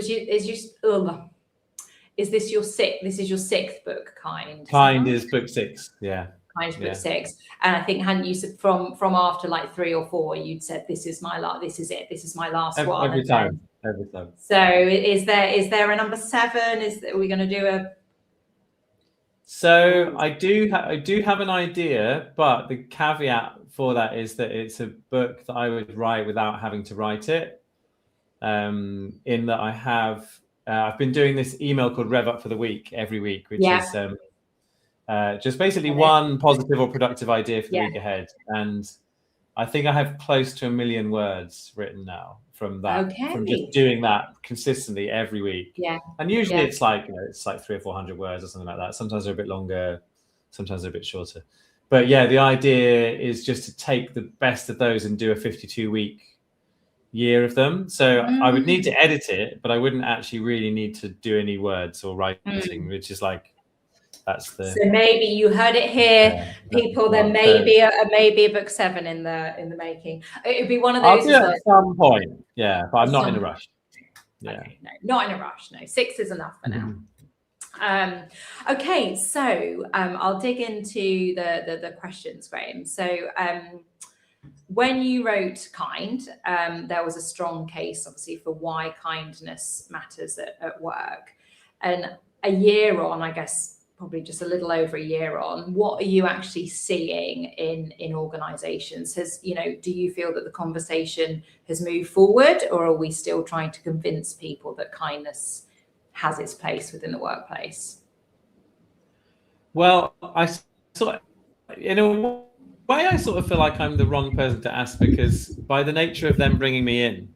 your sixth book, Kind? Kind is book 6, yeah. Kind is book 6, and I think, hadn't you said from after like 3 or 4, you'd said, this is my last, this is it, this is my last one. Every time. So is there a number 7? Are we going to do a? So I do have an idea, but the caveat for that is that it's a book that I would write without having to write it. In that I have, I've been doing this email called Rev Up for the Week every week, which is just basically one positive or productive idea for the week ahead. And I think I have close to 1 million words written now from that, from just doing that consistently every week. Yeah. And usually it's like, it's like 300 or 400 words or something like that. Sometimes they're a bit longer, sometimes they're a bit shorter. But yeah, the idea is just to take the best of those and do a 52-week year of them. So I would need to edit it, but I wouldn't actually really need to do any words or writing, which is like, that's the. So maybe you heard it here, people. There may be a book 7 in the making. It'd be one of those. I'll do it at some point, but I'm not in a rush. Yeah, okay, no, not in a rush. No, 6 is enough for now. Okay, so I'll dig into the questions, Graham. So when you wrote Kind, there was a strong case, obviously, for why kindness matters at work. And a year on, I guess, probably just a little over a year on, what are you actually seeing in organizations? Do you feel that the conversation has moved forward, or are we still trying to convince people that kindness has its place within the workplace? Well, in a way, I sort of feel like I'm the wrong person to ask, because by the nature of them bringing me in,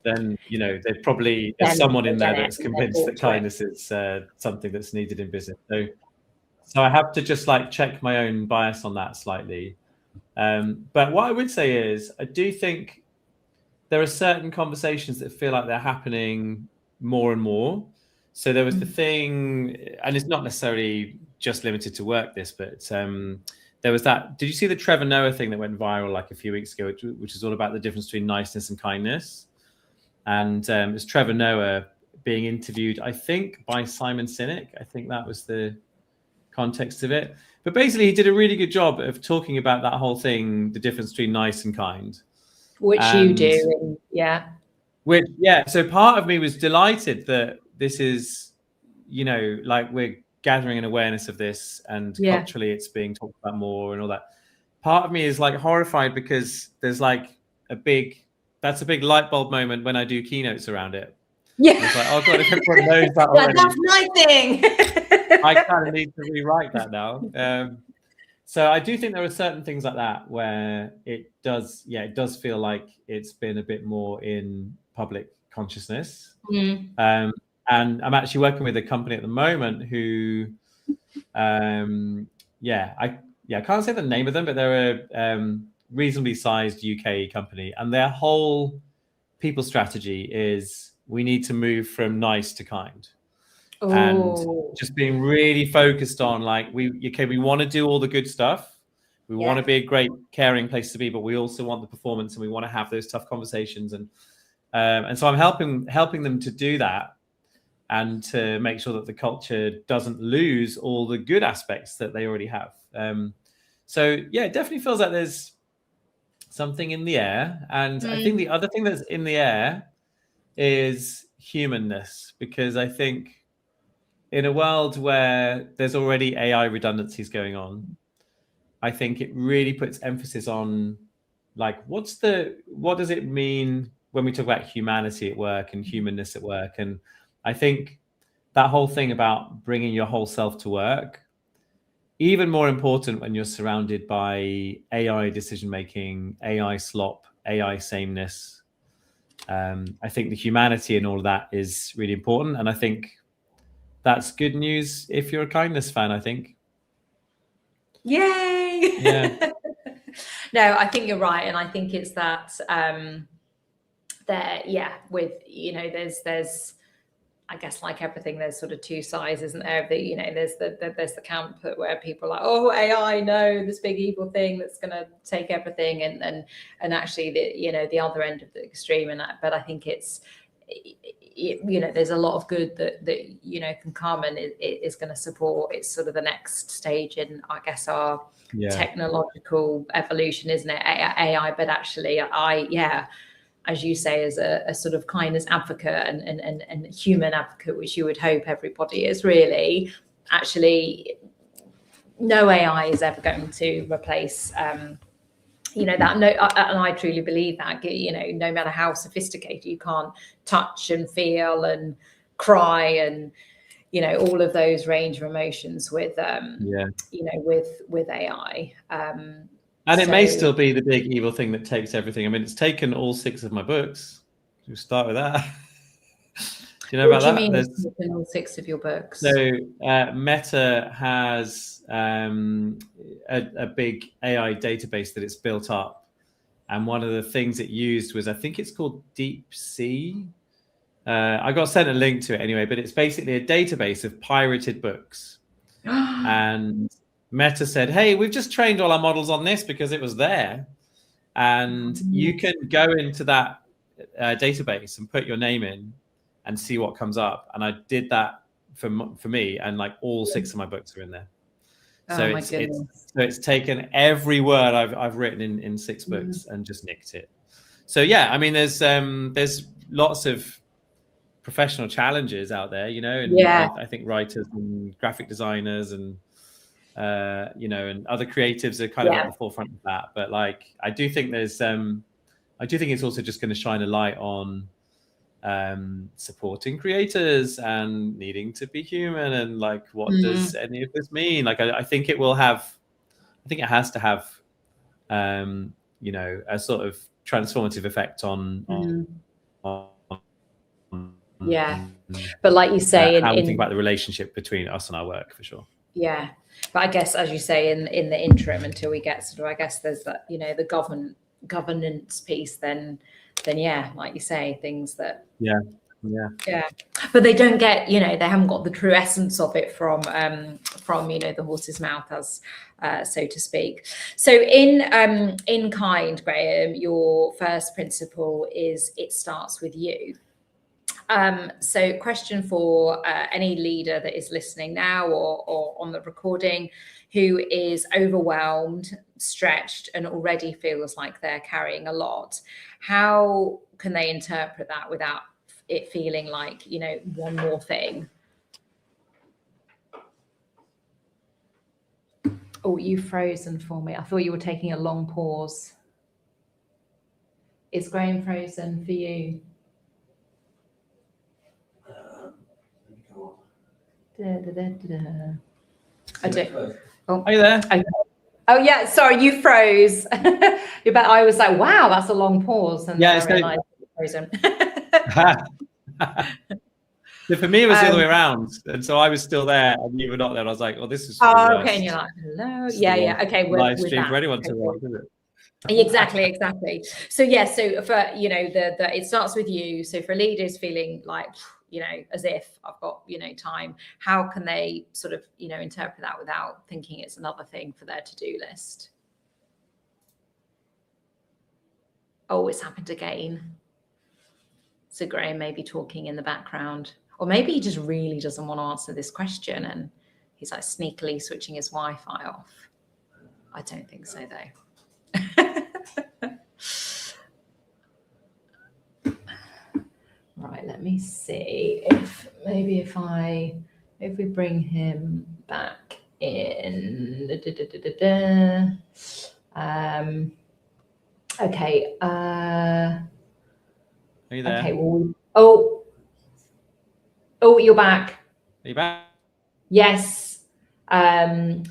then, there's someone in there that's convinced that kindness is something that's needed in business. So I have to just check my own bias on that slightly. But what I would say is, I do think there are certain conversations that feel like they're happening more and more. So there was the thing, and it's not necessarily just limited to work, but there was that. Did you see the Trevor Noah thing that went viral a few weeks ago, which is all about the difference between niceness and kindness? And it's Trevor Noah being interviewed, I think, by Simon Sinek. I think that was the context of it. But basically, he did a really good job of talking about that whole thing, the difference between nice and kind. Which you do, yeah. So part of me was delighted that this is, we're gathering an awareness of this, and culturally it's being talked about more and all that. Part of me is horrified, because there's a big light bulb moment when I do keynotes around it. Yeah. It's oh God, if everyone knows that already. That's my thing. I kind of need to rewrite that now. So I do think there are certain things like that where it does feel like it's been a bit more in public consciousness. And I'm actually working with a company at the moment who, I can't say the name of them, but they're a reasonably sized UK company, and their whole people strategy is, we need to move from nice to kind. Ooh. And just being really focused on we want to do all the good stuff. We want to be a great, caring place to be, but we also want the performance, and we want to have those tough conversations. And so I'm helping them to do that, and to make sure that the culture doesn't lose all the good aspects that they already have. It definitely feels like there's something in the air. And I think the other thing that's in the air is humanness, because I think in a world where there's already AI redundancies going on, I think it really puts emphasis on what does it mean when we talk about humanity at work and humanness at work. And I think that whole thing about bringing your whole self to work, even more important when you're surrounded by AI decision-making, AI slop, AI sameness. I think the humanity and all of that is really important. And I think that's good news if you're a kindness fan, I think. Yay! Yeah. No, I think you're right. And I think it's that there's I guess, like everything, there's sort of two sides, isn't there? There's the camp where people are like, oh, AI, no, this big evil thing that's going to take everything, and actually the other end of the extreme. But I think it's there's a lot of good that can come, and it is going to support. It's sort of the next stage in, I guess, our technological evolution, isn't it? AI, but actually, as you say, as a sort of kindness advocate and human advocate, which you would hope everybody is, really, actually, no AI is ever going to replace, that. No, and I truly believe that, no matter how sophisticated, you can't touch and feel and cry and, all of those range of emotions with, with AI. And it may still be the big evil thing that takes everything. I mean, it's taken all 6 of my books. We'll start with that. Do you know about that? What do you mean it's taken all 6 of your books? So Meta has a big AI database that it's built up. And one of the things it used was, I think it's called DeepSea. I got sent a link to it anyway, but it's basically a database of pirated books. And Meta said, hey, we've just trained all our models on this because it was there. And you can go into that database and put your name in and see what comes up. And I did that for me, and all 6 of my books are in there. So Oh my goodness. it's taken every word I've written in 6 books and just nicked it. So yeah, I mean, there's lots of professional challenges out there, you know, and Yeah. I think writers and graphic designers and you know, and other creatives are kind of at the forefront of that. But like, I do think it's also just going to shine a light on supporting creators and needing to be human, and like, what does any of this mean? Like, I think it has to have you know, a sort of transformative effect on yeah. But like you say, how we think about the relationship between us and our work, for sure. Yeah, but I guess, as you say, in the interim, until we get sort of, I guess there's that, you know, the governance piece, then yeah, like you say, things that yeah, but they don't get, you know, they haven't got the true essence of it from you know, the horse's mouth, as so to speak. So in Kind, Graham, your first principle is it starts with you. So question for any leader that is listening now or on the recording who is overwhelmed, stretched, and already feels like they're carrying a lot. How can they interpret that without it feeling like, you know, one more thing? Oh, you've frozen for me. I thought you were taking a long pause. Is Graham frozen for you? I don't. Oh, are you there? Oh yeah, sorry, you froze. But I was like, wow, that's a long pause, and yeah, then I realized you frozen. So for me, it was the other way around, and so I was still there, and you were not there. And I was like, "Oh, this is the oh, worst. okay." And you're like, "Hello, yeah, okay." Live stream for anyone to watch, is it? Exactly. So yeah, so for, you know, the it starts with you. So for leaders feeling like, you know, as if I've got, you know, time, how can they sort of, you know, interpret that without thinking it's another thing for their to-do list? Oh, it's happened again. So Graham may be talking in the background, or maybe he just really doesn't want to answer this question and he's like sneakily switching his Wi-Fi off. I don't think so though. Right, let me see if we bring him back in. Okay. Are you there? Okay. Well, oh, you're back. Are you back? Yes. I'm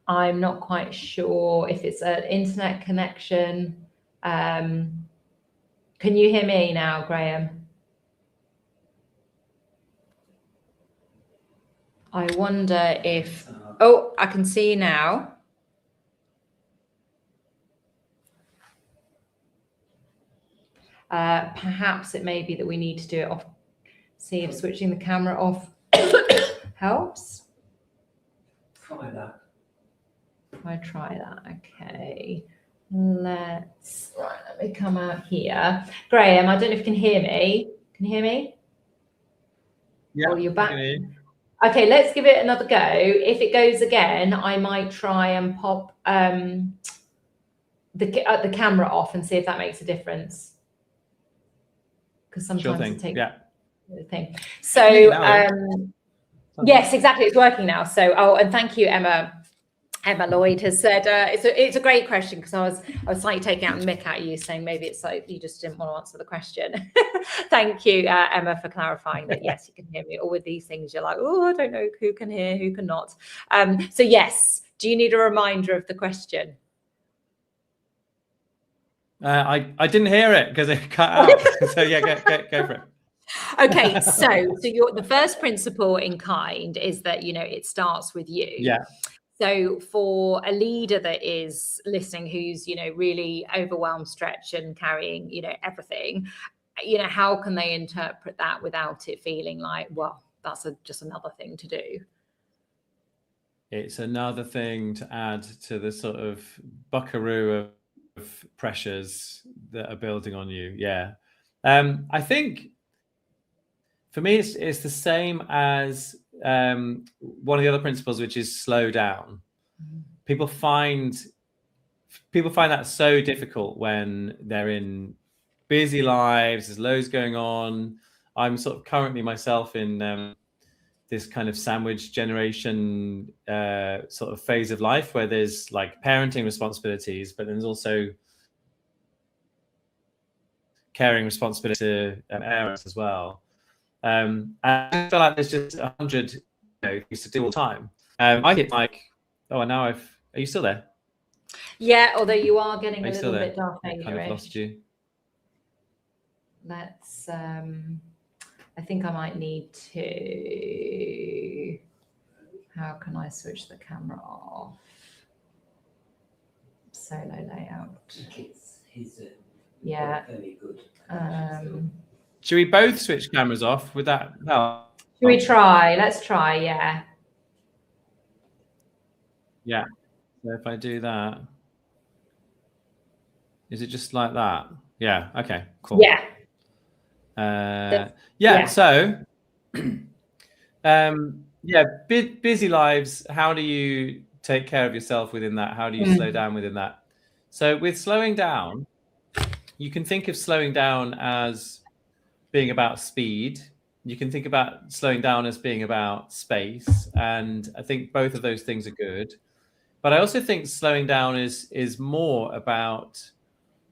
not quite sure if it's an internet connection. Can you hear me now, Graham? I wonder if, oh, I can see you now. Perhaps it may be that we need to do it off. See if switching the camera off helps. Try that. I try that. Okay. Let me come out here. Graham, I don't know if you can hear me. Can you hear me? Yeah. Oh, you're back. Okay, let's give it another go. If it goes again, I might try and pop the camera off and see if that makes a difference. Because sometimes it takes the thing. So yes, exactly. It's working now. So and thank you, Emma. Emma Lloyd has said it's a great question, because I was slightly taking out the mick at you, saying maybe it's like you just didn't want to answer the question. Thank you, Emma, for clarifying that. Yes, you can hear me. All with these things, you're like, oh, I don't know who can hear, who cannot. So yes, do you need a reminder of the question? I didn't hear it because it cut out. So yeah, go for it. Okay, so the first principle in Kind is that, you know, it starts with you. Yeah. So for a leader that is listening, who's, you know, really overwhelmed, stretched, and carrying, you know, everything, you know, how can they interpret that without it feeling like, well, that's just another thing to do? It's another thing to add to the sort of buckaroo of pressures that are building on you. Yeah. I think for me, it's the same as one of the other principles, which is slow down. people find that so difficult when they're in busy lives. There's loads going on. I'm sort of currently myself in this kind of sandwich generation sort of phase of life where there's like parenting responsibilities, but then there's also caring responsibility to parents as well. And I feel like there's just 100 things to do all the time. I get like, oh, now are you still there? Yeah, although you are getting Are a you still little there? bit dark I kind of lost you. Let's, I think I might need to, how can I switch the camera off? Solo layout. He's Yeah. very good. Should we both switch cameras off? Would that help? Should we try? Let's try, yeah. Yeah. So if I do that, is it just like that? Yeah. Okay. Cool. Yeah. Yeah. So, busy lives. How do you take care of yourself within that? How do you slow down within that? So with slowing down, you can think of slowing down as being about speed. You can think about slowing down as being about space. And I think both of those things are good. But I also think slowing down is more about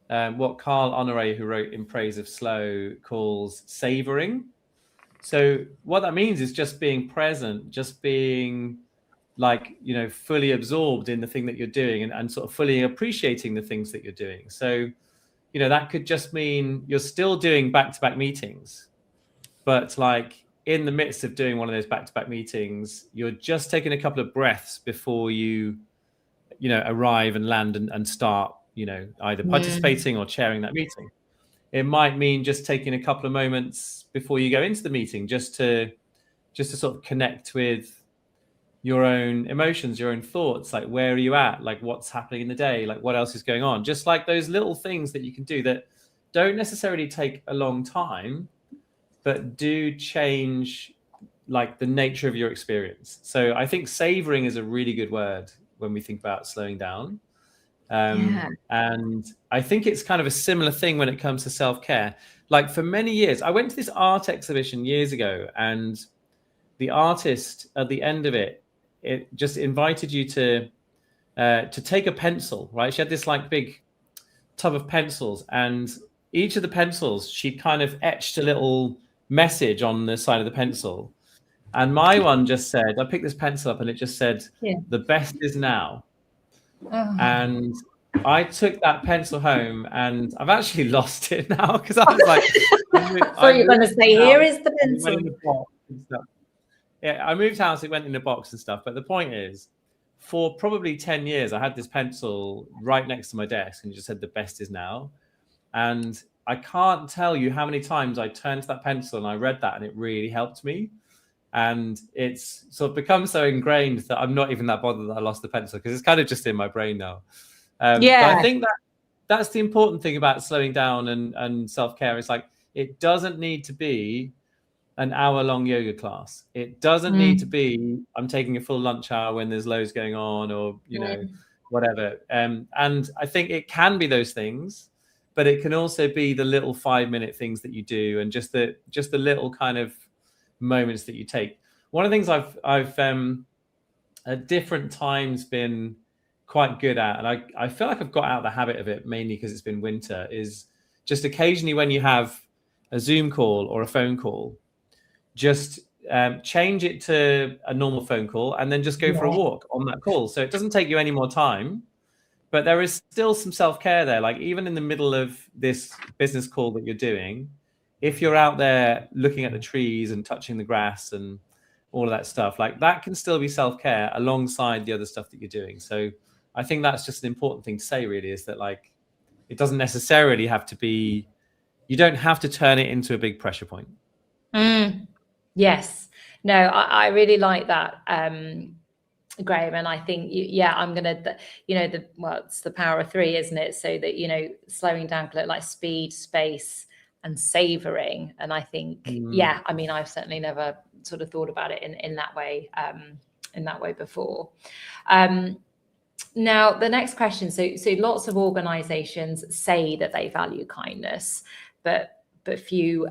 what Carl Honoré, who wrote In Praise of Slow, calls savoring. So what that means is just being present, just being like, fully absorbed in the thing that you're doing and sort of fully appreciating the things that you're doing. So, that could just mean you're still doing back-to-back meetings, but like in the midst of doing one of those back-to-back meetings, you're just taking a couple of breaths before you arrive and land and start, either participating or chairing that meeting. It might mean just taking a couple of moments before you go into the meeting, just to sort of connect with your own emotions, your own thoughts, like where are you at, like what's happening in the day, like what else is going on, just like those little things that you can do that don't necessarily take a long time, but do change like the nature of your experience. So I think savoring is a really good word when we think about slowing down. And I think it's kind of a similar thing when it comes to self-care. Like for many years, I went to this art exhibition years ago, and the artist at the end of it just invited you to take a pencil, right? She had this like big tub of pencils, and each of the pencils, she kind of etched a little message on the side of the pencil. And my one just said, I picked this pencil up and it just said, the best is now. Oh. And I took that pencil home, and I've actually lost it now because I was like, so you're going to say, here is the pencil. Yeah, I moved house, it went in a box and stuff. But the point is, for probably 10 years, I had this pencil right next to my desk and it just said, the best is now. And I can't tell you how many times I turned to that pencil and I read that, and it really helped me. And it's sort of become so ingrained that I'm not even that bothered that I lost the pencil, because it's kind of just in my brain now. But I think that's the important thing about slowing down and self-care. Is like, it doesn't need to be an hour-long yoga class. It doesn't need to be, I'm taking a full lunch hour when there's loads going on, or, whatever. And I think it can be those things, but it can also be the little 5-minute things that you do, and just the little kind of moments that you take. One of the things I've at different times been quite good at, and I feel like I've got out of the habit of it, mainly because it's been winter, is just occasionally when you have a Zoom call or a phone call, just change it to a normal phone call and then just go for a walk on that call. So it doesn't take you any more time, but there is still some self-care there. Like even in the middle of this business call that you're doing, if you're out there looking at the trees and touching the grass and all of that stuff, like that can still be self-care alongside the other stuff that you're doing. So I think that's just an important thing to say, really, is that like, it doesn't necessarily have to be, you don't have to turn it into a big pressure point. Yes. No, I really like that, Graham. And I think, I'm going to, it's the power of 3, isn't it? So that, slowing down could look like speed, space, and savoring. And I think, I mean, I've certainly never sort of thought about it in that way before. Now, the next question. So lots of organisations say that they value kindness, but few,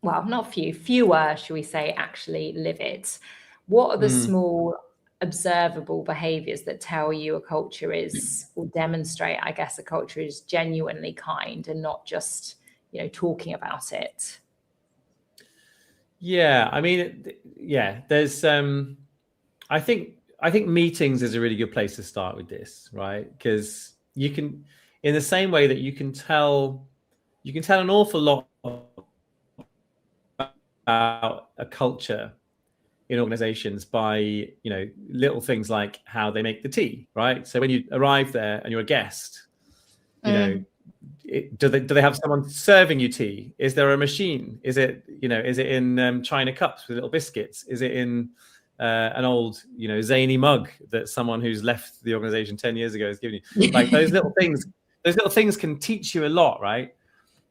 well, not few, fewer, shall we say, actually live it. What are the small observable behaviours that tell you a culture is, or demonstrate, I guess, a culture is genuinely kind and not just, you know, talking about it? Yeah, I mean, yeah, there's I think meetings is a really good place to start with this, right? Because you can, in the same way that you can tell an awful lot about a culture in organizations by, you know, little things like how they make the tea, right? So when you arrive there and you're a guest, you know, do they have someone serving you tea? Is there a machine? Is it, you know, is it in china cups with little biscuits? Is it in an old, you know, zany mug that someone who's left the organization 10 years ago has given you? Like those little things can teach you a lot, right?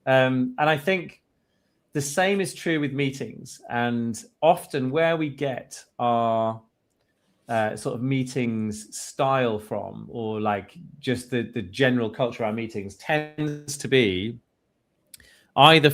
And I think the same is true with meetings. And often where we get our sort of meetings style from, or like just the general culture of our meetings, tends to be either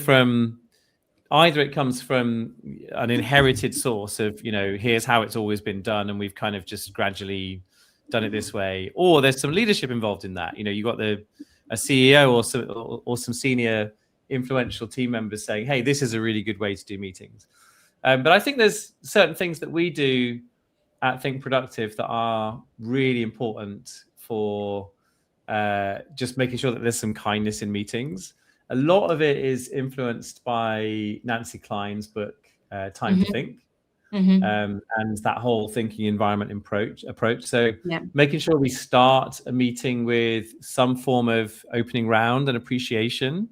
it comes from an inherited source of, you know, here's how it's always been done and we've kind of just gradually done it this way, or there's some leadership involved in that. You know, you got a CEO or some senior influential team members saying, hey, this is a really good way to do meetings. But I think there's certain things that we do at Think Productive that are really important for just making sure that there's some kindness in meetings. A lot of it is influenced by Nancy Klein's book, Time to Think, and that whole thinking environment approach. So making sure we start a meeting with some form of opening round and appreciation.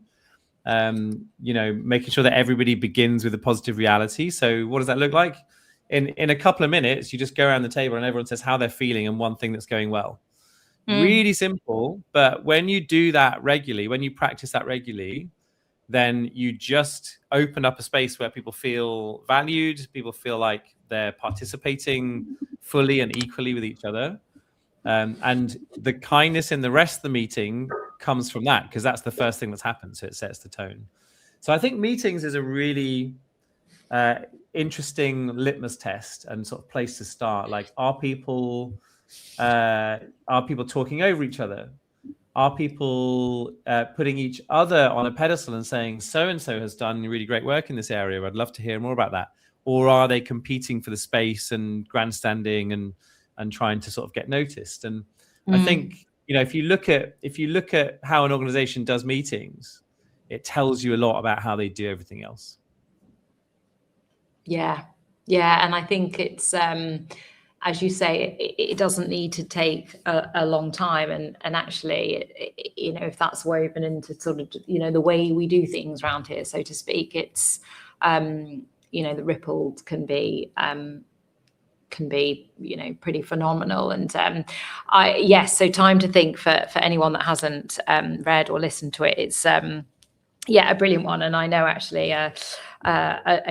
You know, making sure that everybody begins with a positive reality. So what does that look like? In a couple of minutes, you just go around the table and everyone says how they're feeling and one thing that's going well. Really simple. But when you do that regularly, when you practice that regularly, then you just open up a space where people feel valued, people feel like they're participating fully and equally with each other. And the kindness in the rest of the meeting comes from that, because that's the first thing that's happened. So it sets the tone. So I think meetings is a really interesting litmus test and sort of place to start. Like, are people talking over each other? Are people putting each other on a pedestal and saying, so-and-so has done really great work in this area, I'd love to hear more about that? Or are they competing for the space and grandstanding and trying to sort of get noticed? And I think, you know, if you look at how an organization does meetings, it tells you a lot about how they do everything else. Yeah. And I think it's, as you say, it doesn't need to take a long time. And actually, you know, if that's woven into sort of, you know, the way we do things around here, so to speak, it's, you know, the ripple can be, you know, pretty phenomenal. And so Time to Think, for anyone that hasn't read or listened to it, it's a brilliant one. And I know actually a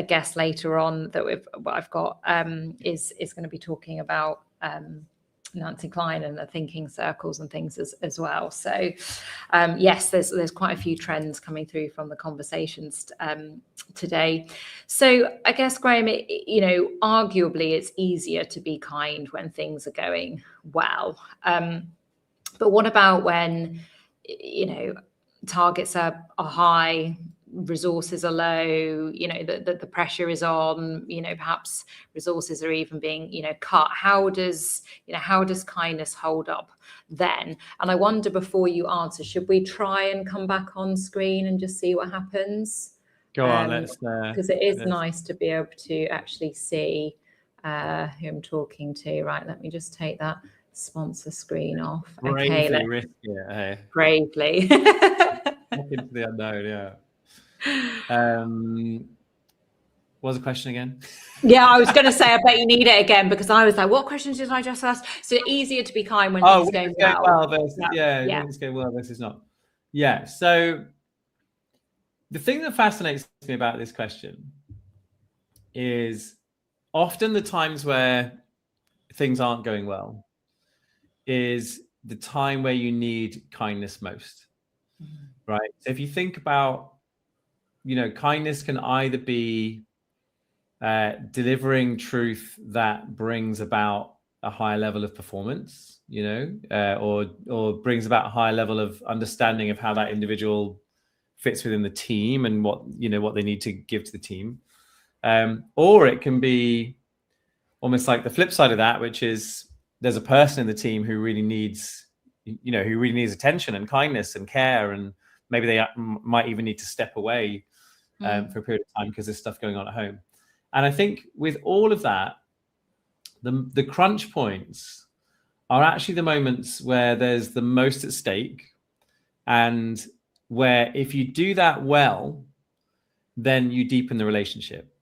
guest later on that I've got is going to be talking about Nancy Klein and the thinking circles and things as well. So yes, there's quite a few trends coming through from the conversations today. So I guess, Graham, you know, arguably it's easier to be kind when things are going well. But what about when, you know, targets are high, resources are low, you know, the pressure is on, you know, perhaps resources are even being, you know, cut. How does kindness hold up then? And I wonder, before you answer, should we try and come back on screen and just see what happens? Go on, let's because it is nice to be able to actually see who I'm talking to. Right, let me just take that sponsor screen off. Bravely risk it, hey? Bravely. Into the unknown, yeah. What was the question again? Yeah, I was going to say, I bet you need it again, because I was like, what questions did I just ask? So easier to be kind when things go well. When things go well versus not. Yeah. So the thing that fascinates me about this question is often the times where things aren't going well is the time where you need kindness most, right? So if you think about, kindness can either be delivering truth that brings about a higher level of performance, or brings about a higher level of understanding of how that individual fits within the team and what they need to give to the team. Or it can be almost like the flip side of that, which is there's a person in the team who really needs, attention and kindness and care, and maybe they might even need to step away for a period of time because there's stuff going on at home. And I think with all of that, the crunch points are actually the moments where there's the most at stake, and where if you do that well, then you deepen the relationship.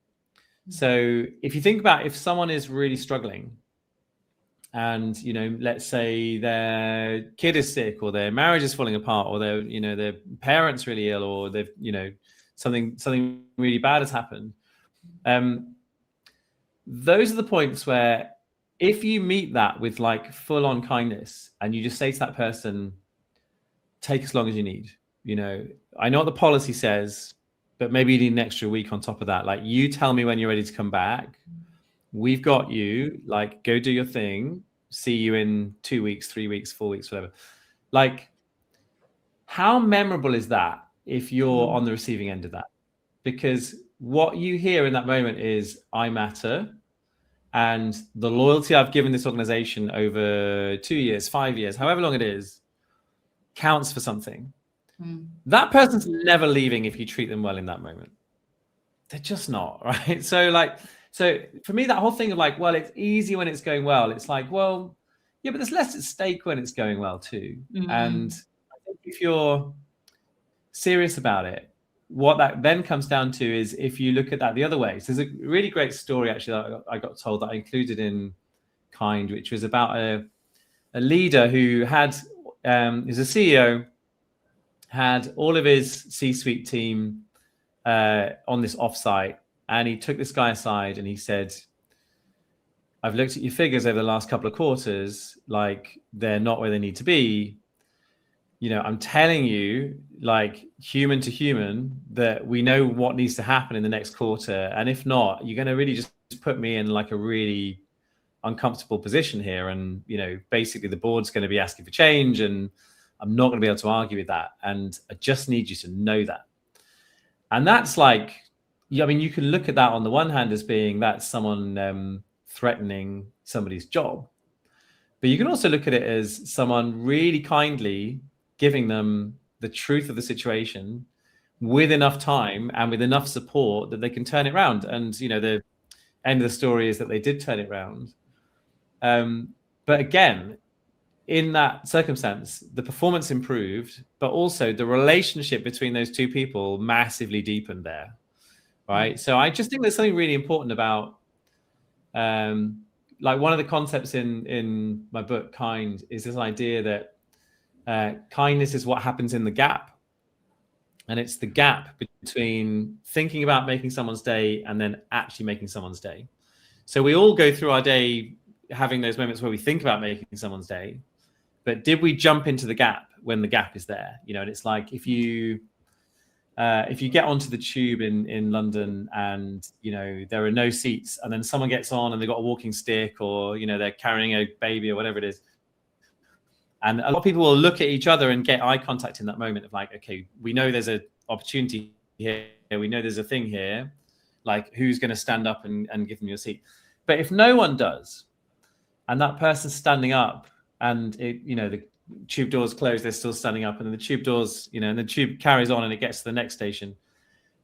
So if you think about if someone is really struggling and, let's say their kid is sick, or their marriage is falling apart, or their parents really ill, or they've, something really bad has happened. Those are the points where if you meet that with like full on kindness and you just say to that person, take as long as you need, I know what the policy says, but maybe you need an extra week on top of that. Like, you tell me when you're ready to come back. We've got you. Like, go do your thing. See you in 2 weeks, 3 weeks, 4 weeks, whatever. Like, how memorable is that if you're on the receiving end of that? Because what you hear in that moment is, I matter. And the loyalty I've given this organization over 2 years, 5 years, however long it is, counts for something. That person's never leaving if you treat them well in that moment. They're just not, right? So for me, that whole thing of like, well, it's easy when it's going well. It's like, well, yeah, but there's less at stake when it's going well too. And I think if you're serious about it, what that then comes down to is if you look at that the other way. So there's a really great story actually that I got told that I included in Kind, which was about a leader who had, is a CEO, had all of his C-suite team on this offsite, and he took this guy aside and he said, I've looked at your figures over the last couple of quarters, like they're not where they need to be. I'm telling you, like human to human, that we know what needs to happen in the next quarter. And if not, you're going to really just put me in like a really uncomfortable position here. And, basically the board's going to be asking for change, and I'm not going to be able to argue with that. And I just need you to know that. And that's like, you can look at that on the one hand as being that's someone threatening somebody's job. But you can also look at it as someone really kindly giving them the truth of the situation with enough time and with enough support that they can turn it around. And, the end of the story is that they did turn it around. But again, in that circumstance, the performance improved, but also the relationship between those two people massively deepened there, right? So I just think there's something really important about, like one of the concepts in my book, Kind, is this idea that kindness is what happens in the gap. And it's the gap between thinking about making someone's day and then actually making someone's day. So we all go through our day having those moments where we think about making someone's day, but did we jump into the gap when the gap is there? And it's like if you get onto the tube in London and there are no seats, and then someone gets on and they've got a walking stick, or they're carrying a baby or whatever it is, and a lot of people will look at each other and get eye contact in that moment of like, okay, we know there's an opportunity here, we know there's a thing here, like who's going to stand up and give them your seat? But if no one does, and that person's standing up, and the tube doors close, they're still standing up, and then the tube doors, and the tube carries on and it gets to the next station,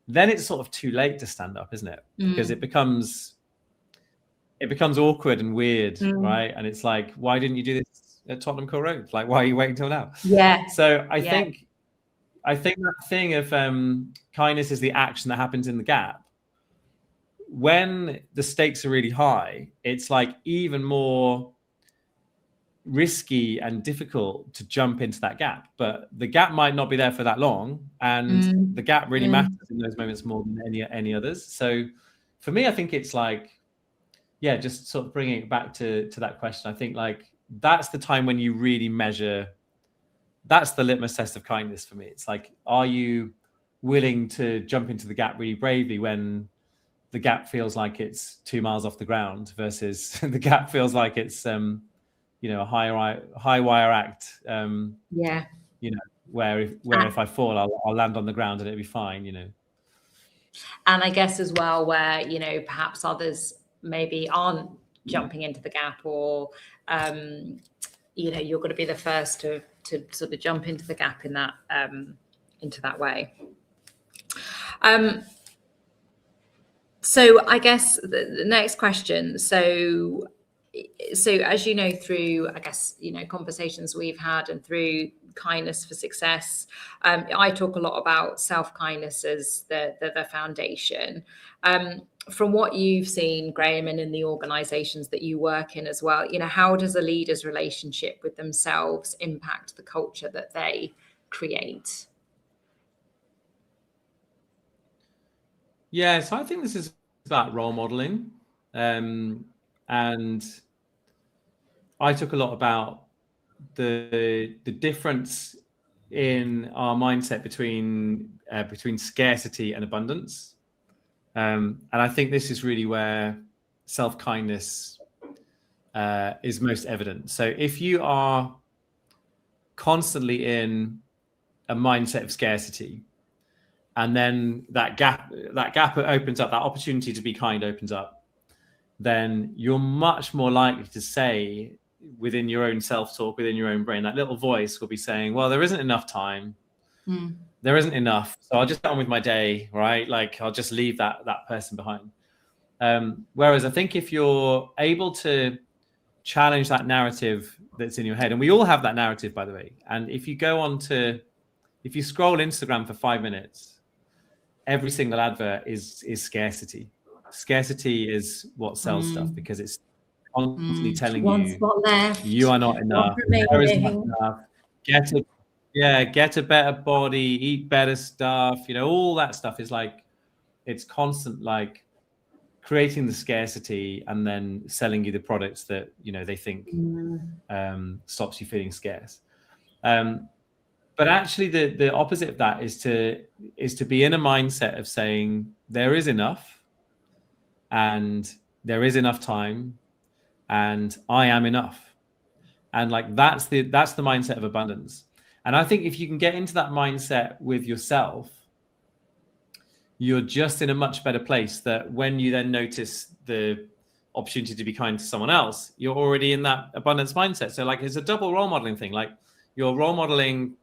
then it's sort of too late to stand up, isn't it? Because it becomes awkward and weird, right? And it's like, why didn't you do this at Tottenham Court Road? Like, why are you waiting till now? Yeah. So I think that thing of kindness is the action that happens in the gap. When the stakes are really high, it's like even more risky and difficult to jump into that gap, but the gap might not be there for that long, and the gap really matters in those moments more than any others. So for me, I think it's like, just sort of bringing it back to that question. I think like that's the time when you really measure. That's the litmus test of kindness for me. It's like, are you willing to jump into the gap really bravely when the gap feels like it's 2 miles off the ground versus the gap feels like it's a high wire act, Yeah. where if I fall, I'll land on the ground and it'll be fine, And I guess as well, where, perhaps others maybe aren't jumping into the gap, or, you're going to be the first to sort of jump into the gap in that, into that way. So I guess the next question. So as you know, through, I guess, conversations we've had and through Kindness for Success, I talk a lot about self-kindness as the foundation. From what you've seen, Graham, and in the organizations that you work in as well, how does a leader's relationship with themselves impact the culture that they create? Yeah, so I think this is about role modeling. And I talk a lot about the difference in our mindset between scarcity and abundance. And I think this is really where self-kindness is most evident. So if you are constantly in a mindset of scarcity, and then that gap opens up, that opportunity to be kind opens up, then you're much more likely to say, within your own self-talk, within your own brain, that little voice will be saying, well, there isn't enough time. There isn't enough. So I'll just get on with my day, right? Like, I'll just leave that person behind. Whereas I think if you're able to challenge that narrative that's in your head, and we all have that narrative, by the way. And if you if you scroll Instagram for 5 minutes, every single advert is scarcity. Scarcity is what sells stuff, because it's constantly telling you are not enough. There isn't enough. Get a better body, eat better stuff. All that stuff is like, it's constant, like creating the scarcity and then selling you the products that they think stops you feeling scarce. But actually, the opposite of that is to be in a mindset of saying there is enough, and there is enough time, and I am enough, and like that's the mindset of abundance. And I think if you can get into that mindset with yourself, you're just in a much better place. That when you then notice the opportunity to be kind to someone else, you're already in that abundance mindset. So like, it's a double role modeling thing. Like, you're role modeling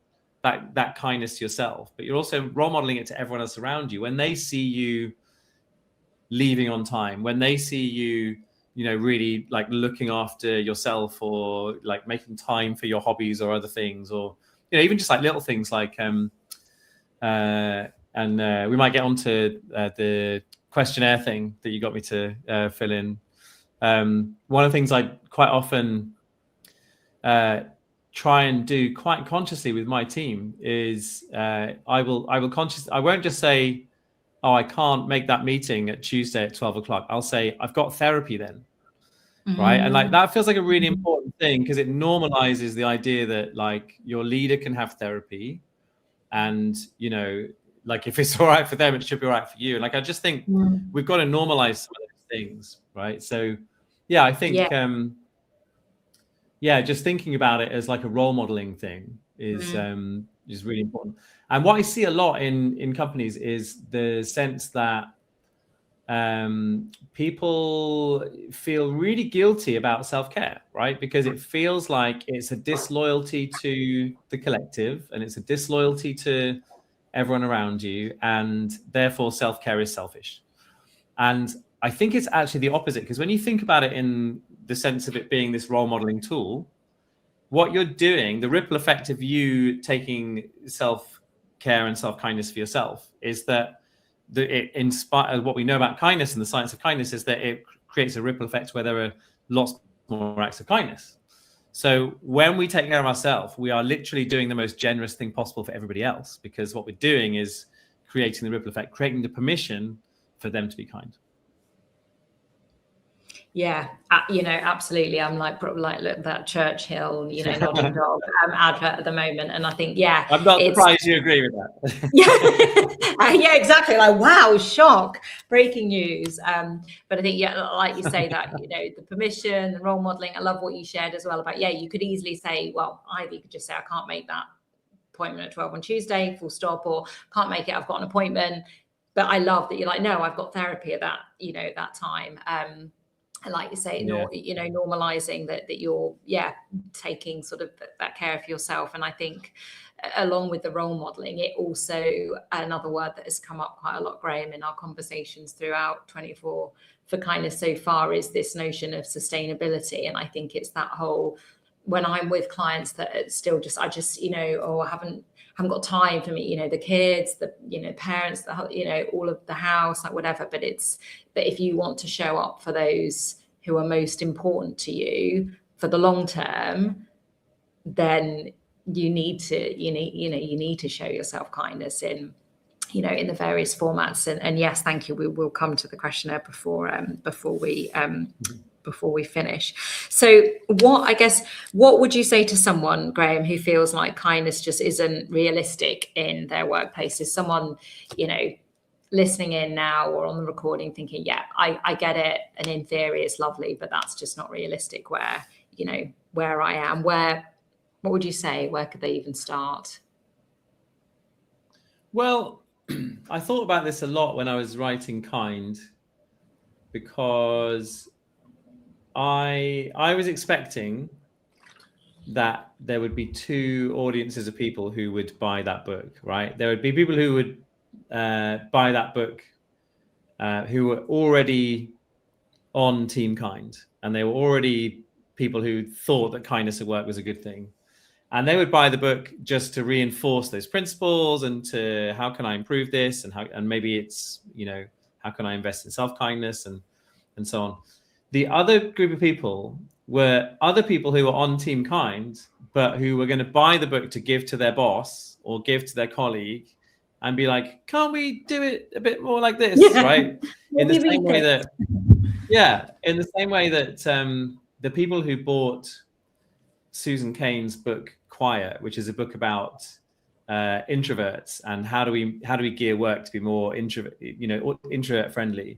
that kindness to yourself, but you're also role modeling it to everyone else around you. When they see you leaving on time, when they see you, really like looking after yourself, or like making time for your hobbies or other things, or, even just like little things like, and we might get onto the questionnaire thing that you got me to fill in. One of the things I quite often try and do quite consciously with my team is I won't just say, oh, I can't make that meeting at Tuesday at 12 o'clock. I'll say, I've got therapy then. Right. And like, that feels like a really important thing, because it normalizes the idea that like your leader can have therapy, and, like, if it's all right for them, it should be all right for you. And like, I just think we've got to normalize some of those things. Right. So yeah, I think, just thinking about it as like a role modeling thing is really important. And what I see a lot in companies is the sense that people feel really guilty about self-care, right? Because it feels like it's a disloyalty to the collective, and it's a disloyalty to everyone around you, and therefore self-care is selfish. And I think it's actually the opposite, because when you think about it in the sense of it being this role modeling tool, what you're doing, the ripple effect of you taking self-care and self-kindness for yourself, is that it inspires. What we know about kindness and the science of kindness is that it creates a ripple effect where there are lots more acts of kindness. So when we take care of ourselves, we are literally doing the most generous thing possible for everybody else, because what we're doing is creating the ripple effect, creating the permission for them to be kind. Yeah, absolutely. I'm like look, that Churchill, nodding dog advert at the moment, and I think, yeah, I'm not surprised you agree with that. yeah, exactly. Like, wow, shock, breaking news. But I think, yeah, like you say that, the permission, the role modeling. I love what you shared as well about, yeah, you could easily say, well, either you could just say, I can't make that appointment at 12 on Tuesday, full stop, or can't make it, I've got an appointment. But I love that you're like, no, I've got therapy at that, that time. And like you say, normalizing that you're, taking sort of that care of yourself. And I think along with the role modeling, it also, another word that has come up quite a lot, Graham, in our conversations throughout 24 for Kindness so far is this notion of sustainability. And I think it's that whole, when I'm with clients that it's still just, I haven't got time for me, the kids, the, parents, the, all of the house, like whatever. But if you want to show up for those who are most important to you for the long term, then you need to show yourself kindness in the various formats. And yes, thank you. We will come to the questionnaire before we finish. So what would you say to someone, Graham, who feels like kindness just isn't realistic in their workplace? Is someone, listening in now or on the recording thinking, yeah, I get it, and in theory it's lovely, but that's just not realistic where I am? What would you say? Where could they even start? Well, I thought about this a lot when I was writing Kind, because I was expecting that there would be two audiences of people who would buy that book, right? There would be people who would buy that book who were already on Team Kind, and they were already people who thought that kindness at work was a good thing. And they would buy the book just to reinforce those principles and to, how can I improve this? And maybe it's, how can I invest in self-kindness and so on. The other group of people were other people who were on Team Kind, but who were going to buy the book to give to their boss or give to their colleague and be like, can't we do it a bit more like this? Yeah. Right? In the same way that the people who bought Susan Cain's book Quiet, which is a book about introverts and how do we gear work to be more introvert friendly.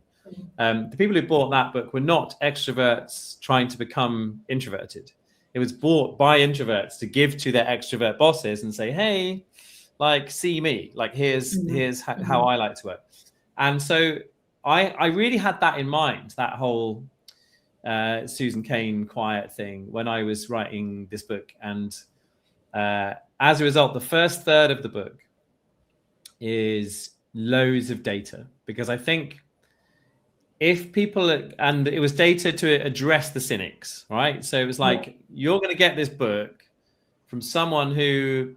The people who bought that book were not extroverts trying to become introverted. It was bought by introverts to give to their extrovert bosses and say, hey, like, see me, like, here's how I like to work. And so I really had that in mind, that whole Susan Cain Quiet thing, when I was writing this book. And as a result, the first third of the book is loads of data, because I think if people, and it was data to address the cynics, right? So it was like, you're going to get this book from someone who,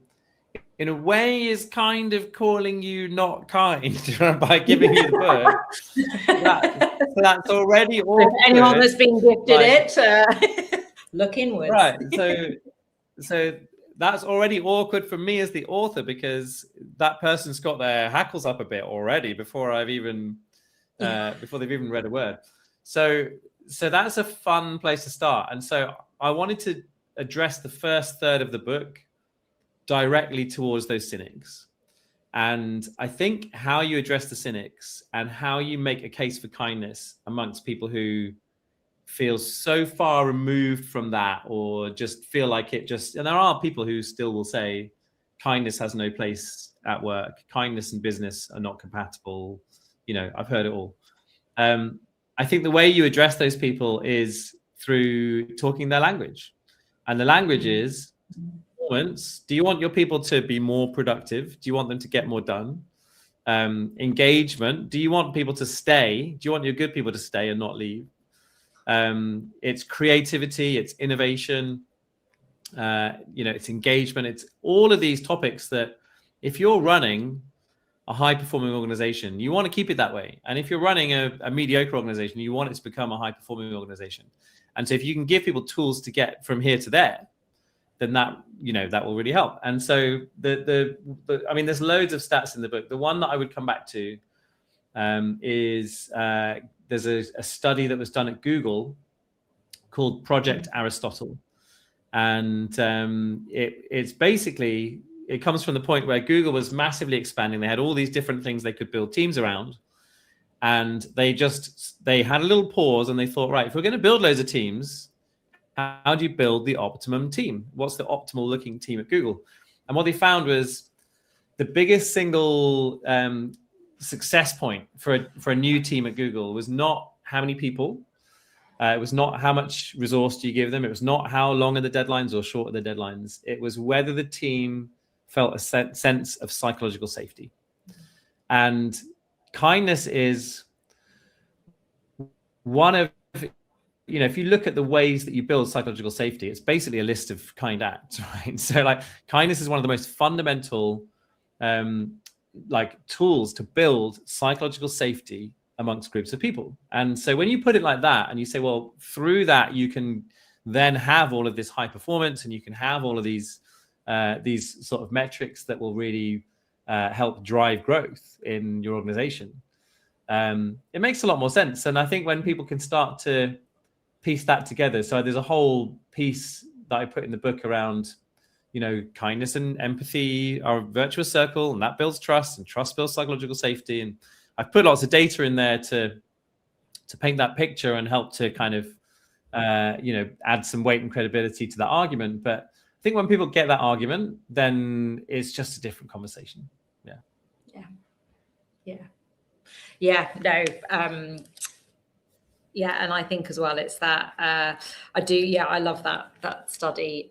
in a way, is kind of calling you not kind by giving you the book. That's already awkward. If anyone that's been gifted it, look inwards. Right. So that's already awkward for me as the author, because that person's got their hackles up a bit already before I've even before they've even read a word. So that's a fun place to start. And so I wanted to address the first third of the book directly towards those cynics. And I think how you address the cynics and how you make a case for kindness amongst people who feel so far removed from that, or just feel like it just, and there are people who still will say kindness has no place at work, kindness and business are not compatible. I've heard it all. I think the way you address those people is through talking their language. And the language is, do you want your people to be more productive? Do you want them to get more done? Engagement. Do you want people to stay? Do you want your good people to stay and not leave? It's creativity, it's innovation, it's engagement. It's all of these topics that, if you're running a high-performing organization, you want to keep it that way. And if you're running a mediocre organization, you want it to become a high-performing organization. And so if you can give people tools to get from here to there, then that will really help. And so there's loads of stats in the book. The one that I would come back to is there's a study that was done at Google called Project Aristotle. And it's basically, it comes from the point where Google was massively expanding. They had all these different things they could build teams around. And they had a little pause and they thought, right, if we're going to build loads of teams, how do you build the optimum team? What's the optimal looking team at Google? And what they found was the biggest single success point for a new team at Google was not how many people. It was not how much resource do you give them. It was not how long are the deadlines or short are the deadlines. It was whether the team felt a sense of psychological safety. And kindness is one of, if you look at the ways that you build psychological safety, it's basically a list of kind acts, right? So like kindness is one of the most fundamental tools to build psychological safety amongst groups of people. And so when you put it like that and you say, well, through that, you can then have all of this high performance and you can have all of these sort of metrics that will really help drive growth in your organization. It makes a lot more sense. And I think when people can start to piece that together, so there's a whole piece that I put in the book around, kindness and empathy are a virtuous circle, and that builds trust, and trust builds psychological safety. And I've put lots of data in there to paint that picture and help to kind of, add some weight and credibility to that argument. But I think when people get that argument, then it's just a different conversation. And I think as well, it's that I love that study,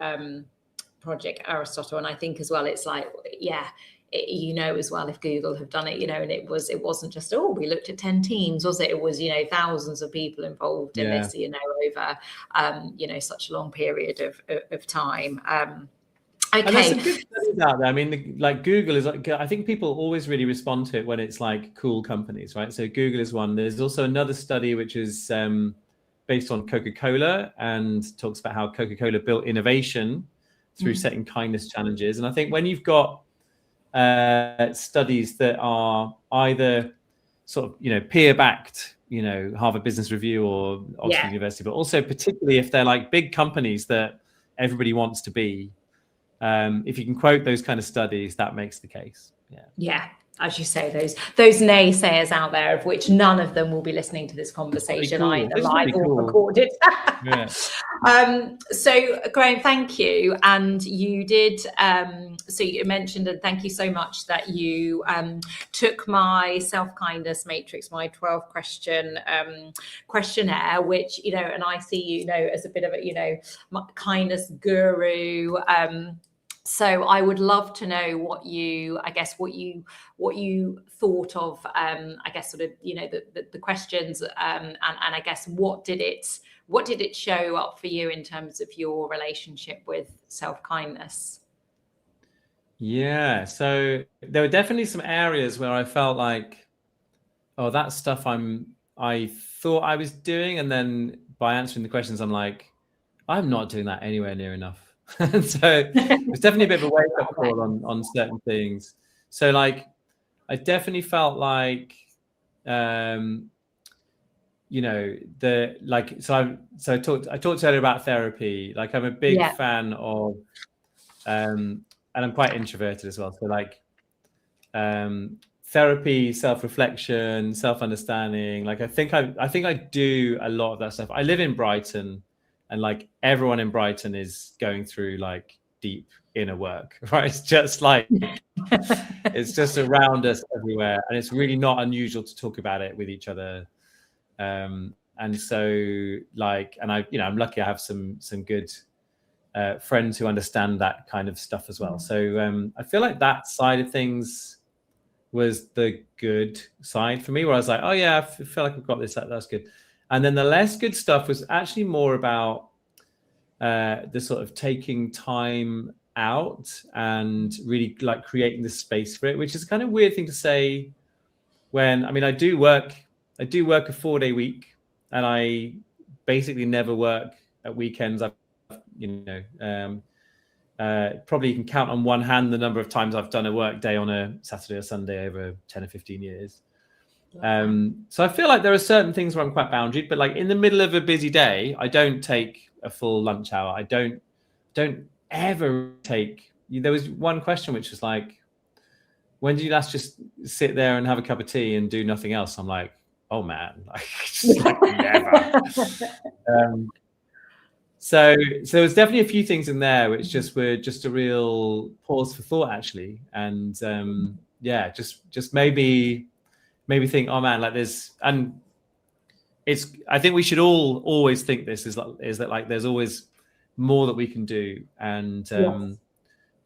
Project Aristotle. And I think as well, it's like, as well, if Google have done it, and it wasn't just, we looked at 10 teams, was it? It was, thousands of people involved in this, over, such a long period of time. Okay. And there's some good studies out there. I mean, like Google is, I think people always really respond to it when it's like cool companies, right? So Google is one. There's also another study which is based on Coca-Cola and talks about how Coca-Cola built innovation through setting kindness challenges. And I think when you've got studies that are either sort of, peer-backed, Harvard Business Review or Oxford University, but also particularly if they're like big companies that everybody wants to be, if you can quote those kind of studies, that makes the case. Yeah. As you say, those naysayers out there, of which none of them will be listening to this conversation either live or recorded. So Graham, thank you. And you did, so you mentioned, and thank you so much that you took my self-kindness matrix, my 12 question questionnaire, which, and I see you as a bit of a, kindness guru. So I would love to know what you thought of, sort of, the questions, and I guess what did it show up for you in terms of your relationship with self-kindness? Yeah, so there were definitely some areas where I felt like, oh, that stuff I thought I was doing, and then by answering the questions, I'm like, I'm not doing that anywhere near enough. And so it was definitely a bit of a wake-up call on certain things. So like, I definitely felt like, I talked earlier about therapy. Like I'm a big fan of, and I'm quite introverted as well. So like, therapy, self-reflection, self-understanding. Like I think I do a lot of that stuff. I live in Brighton. And like everyone in Brighton is going through like deep inner work, right? It's just like, it's just around us everywhere. And it's really not unusual to talk about it with each other. And so like, and I'm lucky I have some good friends who understand that kind of stuff as well. So I feel like that side of things was the good side for me, where I was like, oh yeah, I feel like I've got this, that's good. And then the less good stuff was actually more about the sort of taking time out and really like creating the space for it, which is a kind of weird thing to say when, I do work a 4-day week, and I basically never work at weekends. Probably you can count on one hand the number of times I've done a work day on a Saturday or Sunday over 10 or 15 years. So I feel like there are certain things where I'm quite boundaried, but like in the middle of a busy day, I don't take a full lunch hour. I don't ever take. There was one question which was like, when did you last just sit there and have a cup of tea and do nothing else? I'm like, oh man, like never. So there's definitely a few things in there which just were just a real pause for thought, actually, and yeah, just maybe think, oh man, like there's, and it's, I think we should all always think this is that like there's always more that we can do, and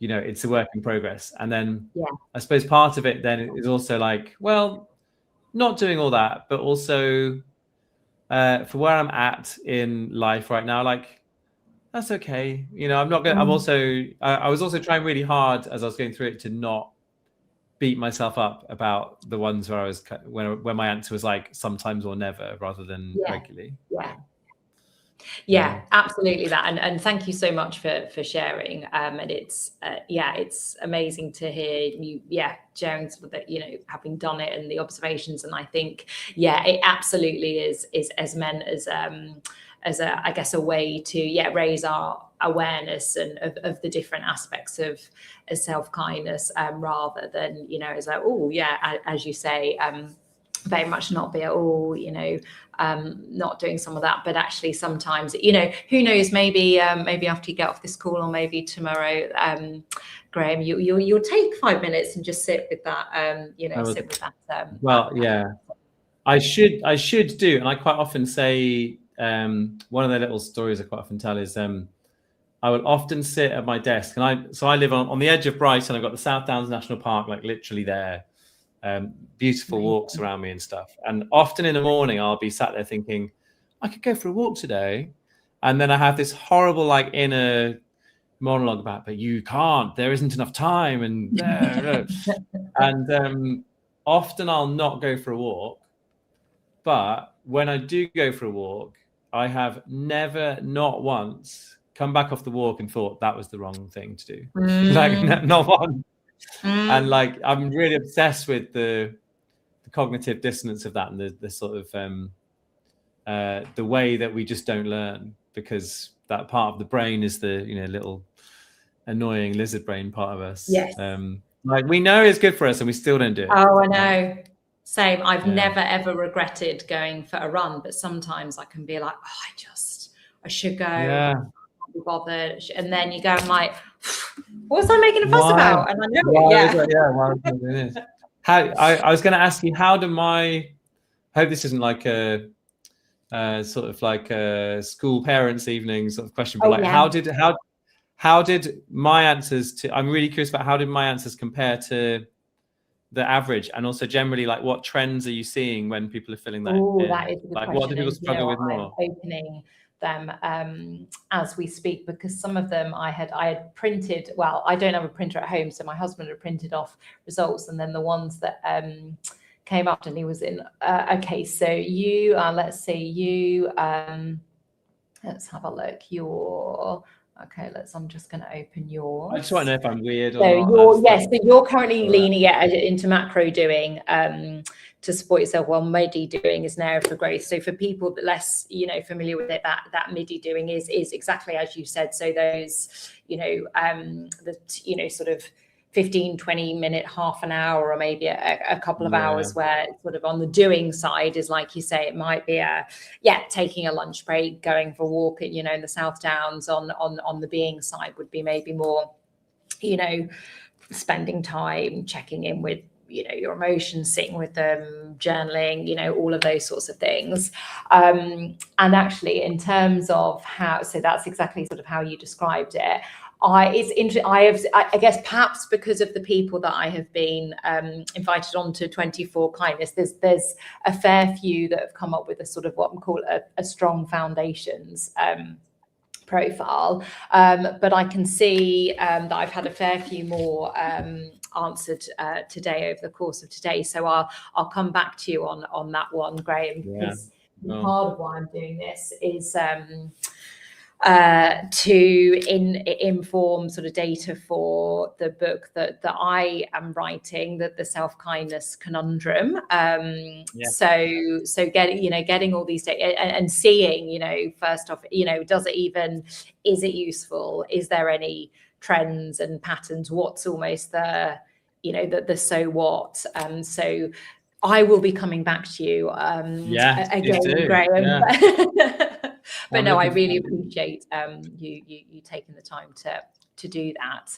you know, it's a work in progress. And then I suppose part of it then is also like, well, not doing all that, but also for where I'm at in life right now, like that's okay. You know, I'm not going to, I was also trying really hard as I was going through it to not beat myself up about the ones where I was, when my answer was like sometimes or never rather than regularly. Yeah, absolutely that. And thank you so much for sharing. And it's it's amazing to hear you sharing sort of that, you know, having done it and the observations. And I think it absolutely is as meant as a, I guess, a way to raise our awareness and of the different aspects of self-kindness, rather than, you know, as like, as you say, very much not be at all, you know, not doing some of that, but actually sometimes, you know, who knows, maybe after you get off this call, or maybe tomorrow, Graham, you'll take 5 minutes and just sit with that, you know, sit with that. I should do, and I quite often say, one of the little stories I quite often tell is, I will often sit at my desk, and I live on the edge of Brighton. I've got the South Downs National Park, like literally there. Beautiful walks around me and stuff. And often in the morning, I'll be sat there thinking, I could go for a walk today. And then I have this horrible like inner monologue about, but you can't, there isn't enough time. And and often I'll not go for a walk. But when I do go for a walk, I have never, not once, come back off the walk and thought that was the wrong thing to do. Like not one. And like I'm really obsessed with the cognitive dissonance of that, and the sort of the way that we just don't learn, because that part of the brain is the, you know, little annoying lizard brain part of us. Like we know it's good for us and we still don't do it. Oh, I know. Same. I've never ever regretted going for a run, but sometimes I can be like, I should go. I can't be bothered. And then you go and like, what was I making a fuss about? And I know I was going to ask you, how do I hope this isn't like a sort of like a school parents evening sort of question, but how did my answers to, I'm really curious about how did my answers compare to the average, and also generally like what trends are you seeing when people are filling that in? That is a good like question. What do people struggle with more? I'm opening them as we speak, because some of them I had printed. Well, I don't have a printer at home, so my husband had printed off results, and then the ones that came up, and he was in. Okay, so you let's see, you let's have a look. I'm just going to open yours. I just want to know if I'm weird or not. So you're currently leaning into macro doing to support yourself, while MIDI doing is an area for growth. So for people that less, you know, familiar with it, that MIDI doing is exactly as you said. So those, you know, sort of 15, 20 minute, half an hour, or maybe a couple of hours, where sort of on the doing side is, like you say, it might be taking a lunch break, going for a walk, you know, in the South Downs. On the being side would be maybe more, you know, spending time checking in with, you know, your emotions, sitting with them, journaling, you know, all of those sorts of things. And actually, in terms of how, so that's exactly sort of how you described it. It's interesting. I guess perhaps because of the people that I have been invited on to 24 Kindness, there's a fair few that have come up with a sort of what we call a strong foundations profile. But I can see that I've had a fair few more answered today over the course of today. So I'll come back to you on that one, Graham, because part of why I'm doing this is inform sort of data for the book that I am writing, the self-kindness conundrum. So getting all these data and seeing, first off, is it useful? Is there any trends and patterns? What's almost the so what? So I will be coming back to you again, Graham. Yeah. But no, I really appreciate you taking the time to do that.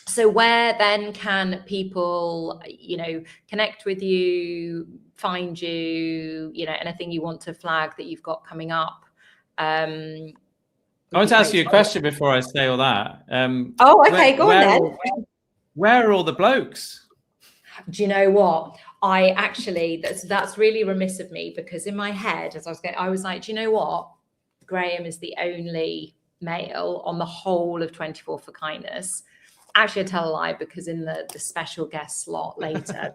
So where then can people, connect with you, find you, anything you want to flag that you've got coming up? I want to ask you a question before I say all that. Go on then. Where are all the blokes? Do you know what? I actually, that's really remiss of me, because in my head, as I was like, do you know what? Graham is the only male on the whole of 24 for Kindness. Actually, I tell a lie, because in the special guest slot later,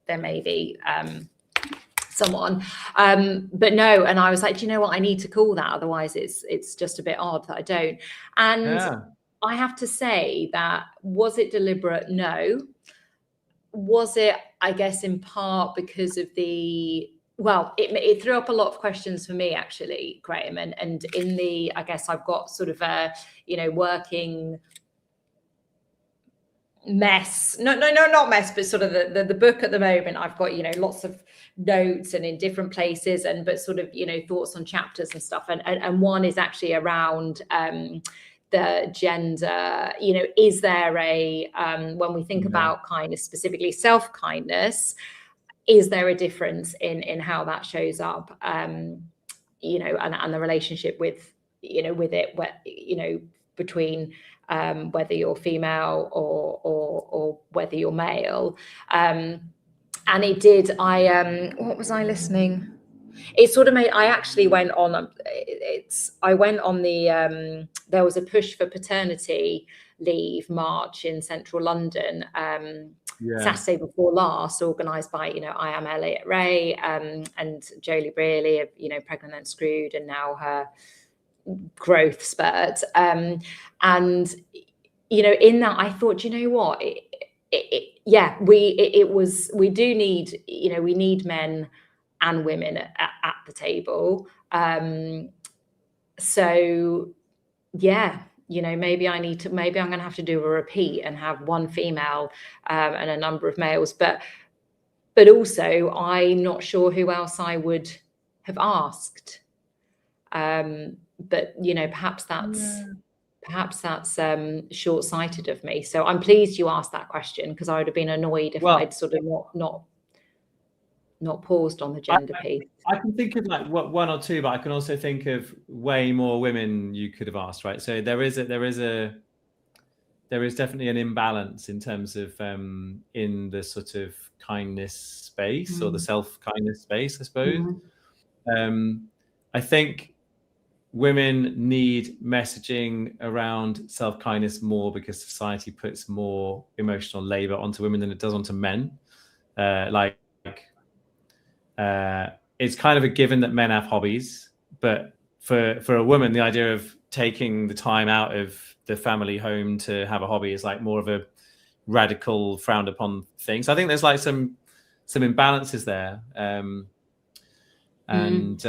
there may be someone. But no, and I was like, do you know what? I need to call that. Otherwise, it's just a bit odd that I don't. And I have to say that, was it deliberate? No. Was it, I guess, in part because of it threw up a lot of questions for me, actually, Graham. And in I guess I've got sort of a, working mess. No, not mess, but sort of the book at the moment. I've got, lots of notes and in different places, but sort of, thoughts on chapters and stuff. And one is actually around the gender, is there a, when we think about kindness, specifically self-kindness, is there a difference in how that shows up, and the relationship with it, between whether you're female or whether you're male. And it did, what was I listening? It sort of made, I actually went on, there was a push for paternity leave march in central London, Saturday before last, organised by, I Am Elliot Ray, and Jolie Brearley of, Pregnant and Screwed, and now her growth spurt. And, in that I thought, you know what, we do need, we need men and women at the table. So yeah, maybe I'm going to have to do a repeat and have one female and a number of males, but also I'm not sure who else I would have asked. But perhaps that's short-sighted of me. So I'm pleased you asked that question, because I would have been annoyed if I'd sort of not paused on the gender piece. I can think of like one or two, but I can also think of way more women you could have asked, right? So there is definitely an imbalance in terms of in the sort of kindness space, or the self-kindness space, I suppose. I think women need messaging around self-kindness more, because society puts more emotional labor onto women than it does onto men. It's kind of a given that men have hobbies, but for a woman, the idea of taking the time out of the family home to have a hobby is like more of a radical, frowned upon thing. So I think there's like some imbalances there. And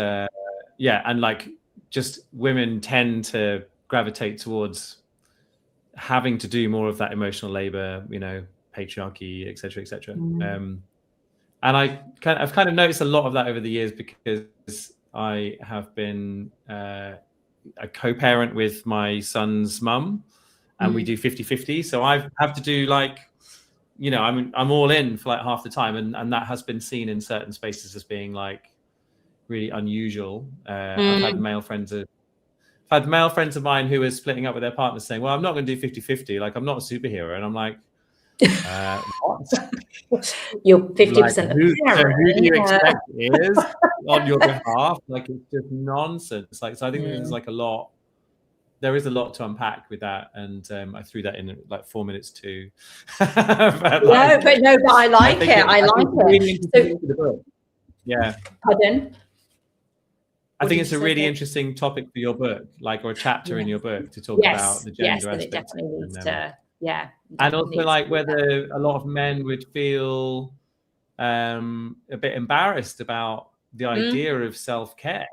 like just women tend to gravitate towards having to do more of that emotional labor, patriarchy, et cetera, et cetera. And I've kind of noticed a lot of that over the years, because I have been a co-parent with my son's mum, and we do 50-50. So I have to do like, I'm all in for like half the time. And that has been seen in certain spaces as being like really unusual. I've had male friends of mine who are splitting up with their partners saying, well, I'm not going to do 50-50. Like, I'm not a superhero. And I'm like, what? You're 50%. Who do you expect is on your behalf? Like, it's just nonsense. Like, so I think there's like there is a lot to unpack with that, and I threw that in like 4 minutes too. but I like it. I like it. Yeah. Pardon? I think did it's you a say, really Phil? interesting topic for your book, like, or a chapter in Yeah. your book to talk about the Yes, gender that it aspect. definitely needs And to, yeah. also definitely needs like to be there. whether a lot of men would feel a bit embarrassed about the idea of self-care.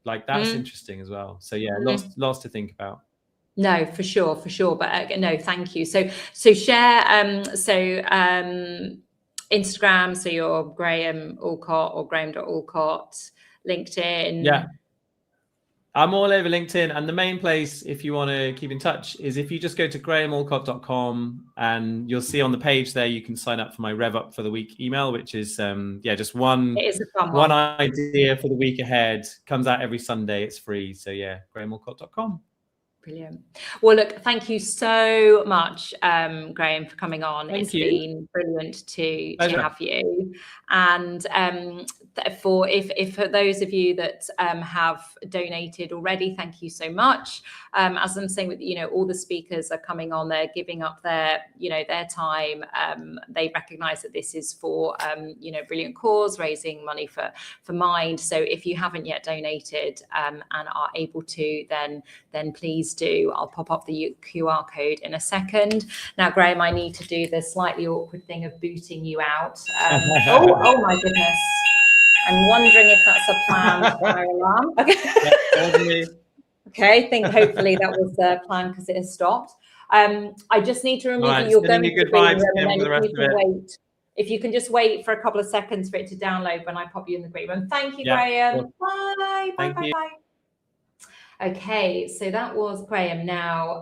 Like, that's interesting as well. So yeah, lots to think about. No, for sure. But no, thank you. So share. Instagram. So you're Graham Allcott or Graham.Allcott. LinkedIn. Yeah, I'm all over LinkedIn, and the main place, if you want to keep in touch, is if you just go to grahamallcott.com, and you'll see on the page there you can sign up for my Rev Up for the Week email, which is just one It is a fun one one. idea for the week ahead. Comes out every Sunday. It's free. So yeah, grahamallcott.com. Brilliant. Well, look, thank you so much, Graham, for coming on. Thank It's you. been brilliant to Pleasure. have you. And for those of you that have donated already, thank you so much. As I'm saying, with all the speakers are coming on, they're giving up their their time. They recognise that this is for brilliant cause, raising money for Mind. So if you haven't yet donated and are able to, then please do. I'll pop up the QR code in a second. Now, Graham, I need to do the slightly awkward thing of booting you out. Oh my goodness. I'm wondering if that's a planned fire alarm. Okay. Okay, I think hopefully that was the plan because it has stopped. I just need to remember that you're going to good the green vibes room, and for the then rest of it. wait. If you can just wait for a couple of seconds for it to download when I pop you in the green room. Thank you, Graham. Sure. Bye. Thank you. Okay, so that was Graham. Now,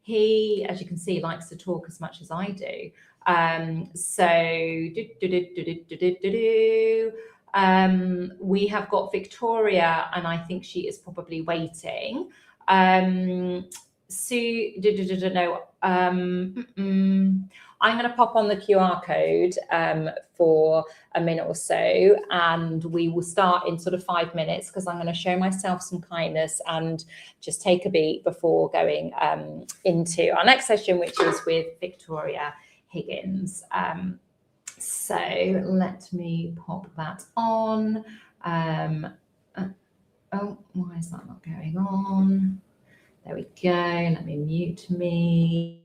he, as you can see, likes to talk as much as I do. We have got Victoria, and I think she is probably waiting. Sue, no. I'm going to pop on the QR code for a minute or so, and we will start in sort of 5 minutes because I'm going to show myself some kindness and just take a beat before going into our next session, which is with Victoria Higgins. So let me pop that on. Oh, why is that not going on? There we go. Let me mute me.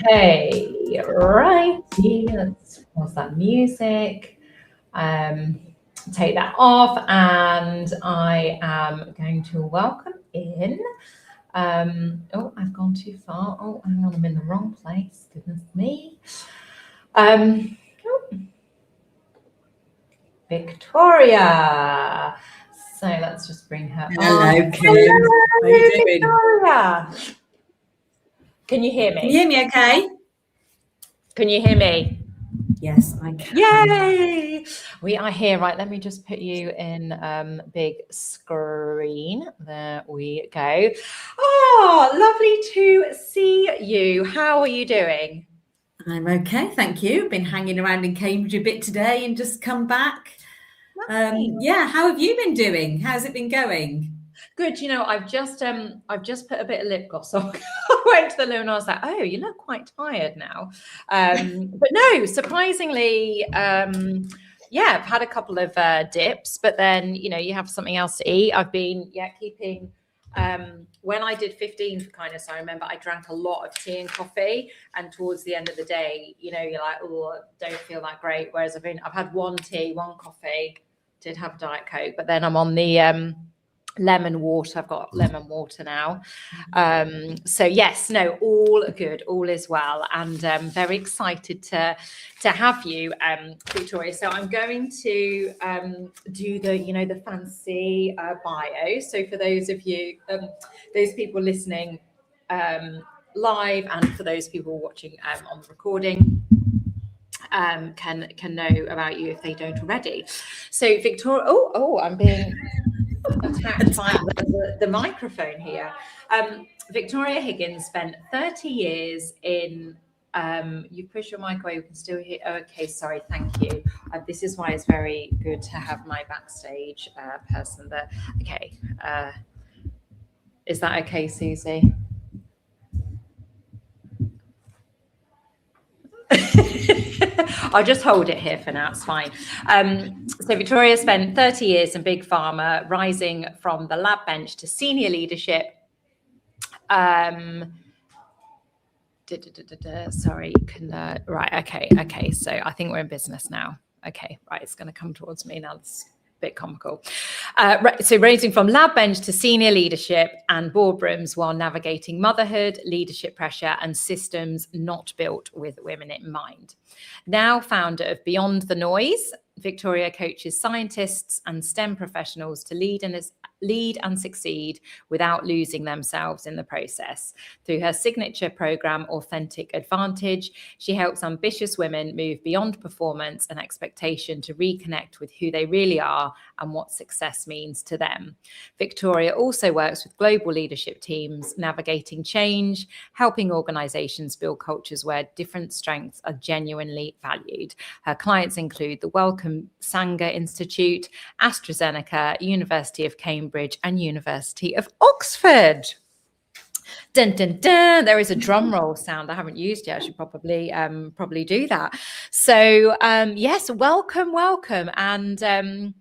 Okay, righty. Let's pause that music. Take that off, and I am going to welcome in. Oh, I've gone too far. Oh, hang on, I'm in the wrong place. Goodness me. Victoria. So let's just bring her Hello, on. Kim. How are you doing? Victoria. Can you hear Can you me? hear me okay? Can you hear me? Yes, I can. Yay! We are here. Right, let me just put you in big screen. There we go. Oh, lovely to see you. How are you doing? I'm okay, thank you. Been hanging around in Cambridge a bit today and just come back. Yeah, how have you been doing? How's it been going? Good. You know, I've just put a bit of lip gloss on. I went to the loo and I was like, oh, you look quite tired now. But no, surprisingly, yeah, I've had a couple of dips, but then, you know, you have something else to eat. I've been, keeping, when I did 15 for kindness, I remember I drank a lot of tea and coffee, and towards the end of the day, you know, you're like, oh, don't feel that great. Whereas I've had one tea, one coffee, did have Diet Coke, but then I'm on the, lemon water. I've got lemon water now. So yes, no, all good, all is well, and very excited to have you, Victoria. So I'm going to do the, you know, the fancy bio. So for those of you, those people listening live, and for those people watching on the recording, can know about you if they don't already. So Victoria, I'm being attacked by the microphone here. Victoria Higgins spent 30 years in, you push your mic away, you can still hear. Oh, okay, sorry, thank you. This is why it's very good to have my backstage person there. Okay, is that okay, Susie? I'll just hold it here for now, it's fine. So Victoria spent 30 years in Big Pharma, rising from the lab bench to senior leadership. Sorry, you can, right, okay, so I think we're in business now. Okay, right, it's gonna come towards me now. It's a bit comical. So raising from lab bench to senior leadership and boardrooms while navigating motherhood, leadership pressure, and systems not built with women in mind. Now founder of Beyond the Noise, Victoria coaches scientists and STEM professionals to lead and succeed without losing themselves in the process. Through her signature program, Authentic Advantage, she helps ambitious women move beyond performance and expectation to reconnect with who they really are and what success means to them. Victoria also works with global leadership teams, navigating change, helping organizations build cultures where different strengths are genuinely valued. Her clients include the Wellcome Sanger Institute, AstraZeneca, University of Cambridge, and University of Oxford. Dun, dun, dun. There is a drum roll sound I haven't used yet. I should probably do that. So yes, welcome. And I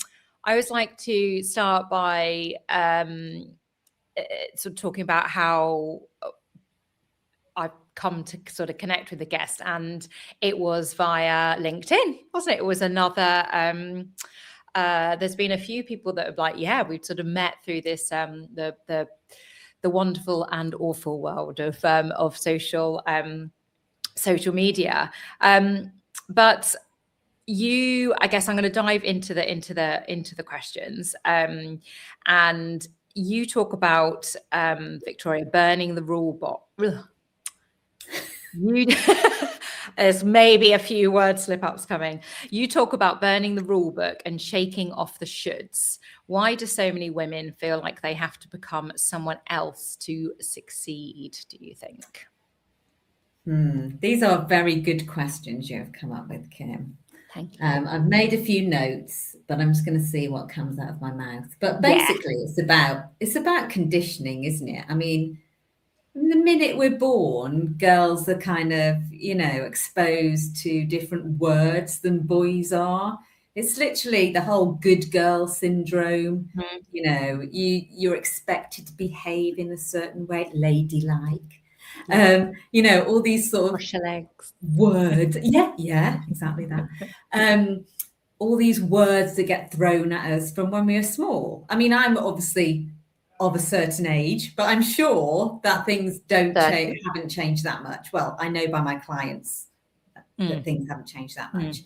always like to start by sort of talking about how I've come to sort of connect with the guest, and it was via LinkedIn, wasn't it? It was another, there's been a few people that have like, yeah, we've sort of met through this, the wonderful and awful world of social media. But you, I guess I'm going to dive into the questions, and you talk about Victoria burning the rule book. There's maybe a few word slip-ups coming. You talk about burning the rule book and shaking off the shoulds. Why do so many women feel like they have to become someone else to succeed, do you think? These are very good questions you have come up with, Kim. Thank you. I've made a few notes, but I'm just going to see what comes out of my mouth. But basically, it's about conditioning, isn't it? I mean, the minute we're born, girls are kind of, you know, exposed to different words than boys are. It's literally the whole good girl syndrome. You know, you're expected to behave in a certain way, ladylike. You know, all these sort of Wash your legs. words. Yeah, exactly that. All these words that get thrown at us from when we were small. I mean, I'm obviously of a certain age, but I'm sure that things haven't changed that much. Well, I know by my clients that things haven't changed that much.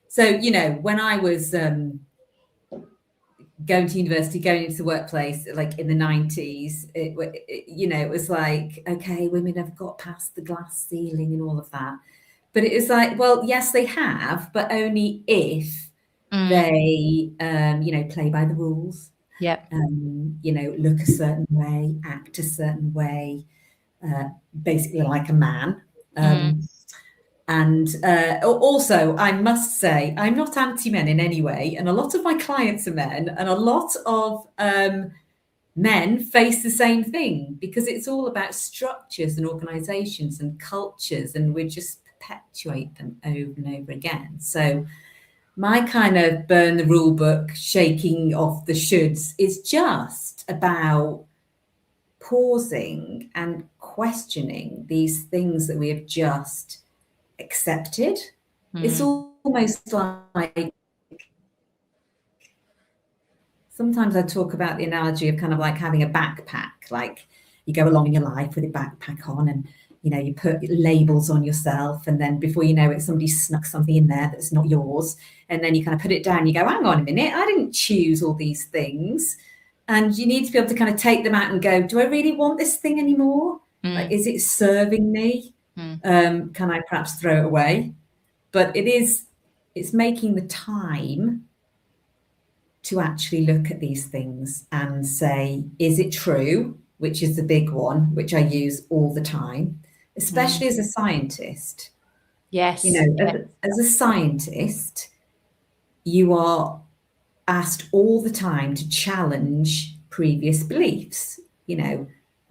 So, you know, when I was going to university, going into the workplace, like in the 90s, it was like, okay, women have got past the glass ceiling and all of that. But it was like, well, yes, they have, but only if they, play by the rules. Yep. Look a certain way, act a certain way, basically like a man. And also, I must say, I'm not anti-men in any way. And a lot of my clients are men, and a lot of men face the same thing, because it's all about structures and organizations and cultures, and we just perpetuate them over and over again. So my kind of burn the rule book, shaking off the shoulds is just about pausing and questioning these things that we have just accepted. It's almost like, sometimes I talk about the analogy of kind of like having a backpack. Like, you go along in your life with a backpack on, and you put labels on yourself, and then before you know it, somebody snuck something in there that's not yours, and then you kind of put it down. You go, hang on a minute, I didn't choose all these things. And you need to be able to kind of take them out and go, do I really want this thing anymore? Like, is it serving me? Can I perhaps throw it away? But it's making the time to actually look at these things and say, is it true? Which is the big one, which I use all the time, especially as a scientist. Yes. As a scientist, you are asked all the time to challenge previous beliefs. When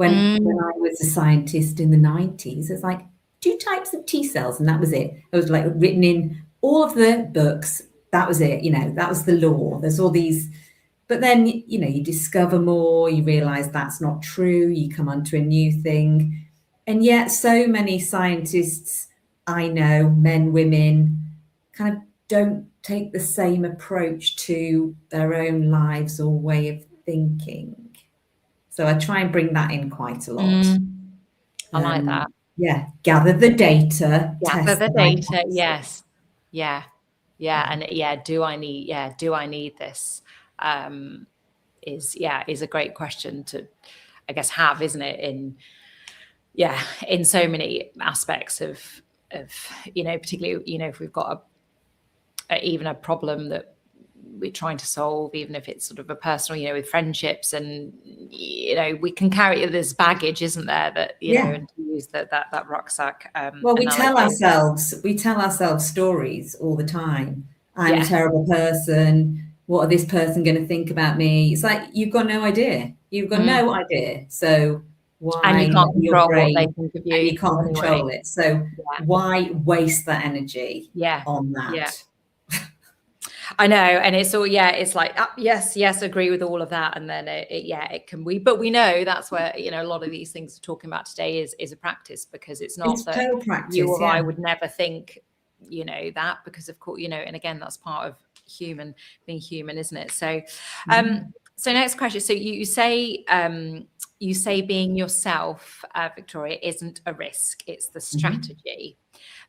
I was a scientist in the 90s, it's like 2 types of T cells, and that was it. It was like written in all of the books. That was it. That was the law. There's all these, but then, you discover more, you realize that's not true. You come onto a new thing. And yet so many scientists I know, men, women, kind of don't take the same approach to their own lives or way of thinking. So I try and bring that in quite a lot. I like that. Yeah. Gather the data. Gather the data. Yes. Yeah. And do I need this? Is a great question to, I guess, have, isn't it? In so many aspects of particularly, if we've got even a problem that we're trying to solve, even if it's sort of a personal, with friendships, and we can carry this baggage, isn't there, that and to use that rucksack. Well, we tell ourselves stories all the time. I'm a terrible person. What are this person going to think about me? It's like, you've got no idea. No idea. So why? And you can't control what they think of you. And you can't control it. So why waste that energy on that? Yeah. I know, and it's all it's like yes, agree with all of that, and then it can but we know that's where a lot of these things we're talking about today is a practice, because it's not that practice, you or I would never think that, because of course and again, that's part of being human, isn't it? So so next question. So you say being yourself, Victoria, isn't a risk, it's the strategy.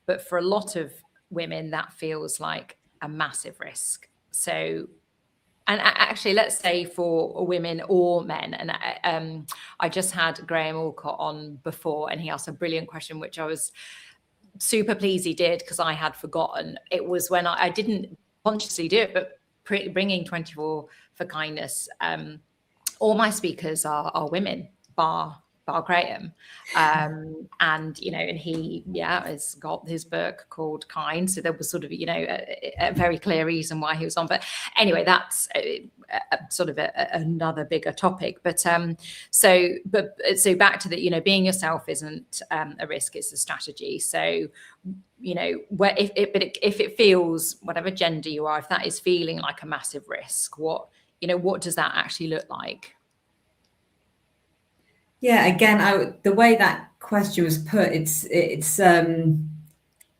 But for a lot of women that feels like a massive risk. So, and actually, let's say for women or men, and I just had Graham Alcott on before, and he asked a brilliant question, which I was super pleased he did, because I had forgotten. It was when I didn't consciously do it, but bringing 24 for Kindness, all my speakers are women, bar Graham, and and he has got his book called Kind, so there was sort of a very clear reason why he was on. But anyway, that's sort of another bigger topic. But so back to the being yourself isn't a risk, it's a strategy. So if it feels, whatever gender you are, if that is feeling like a massive risk, what does that actually look like? Yeah, again, the way that question was put, it's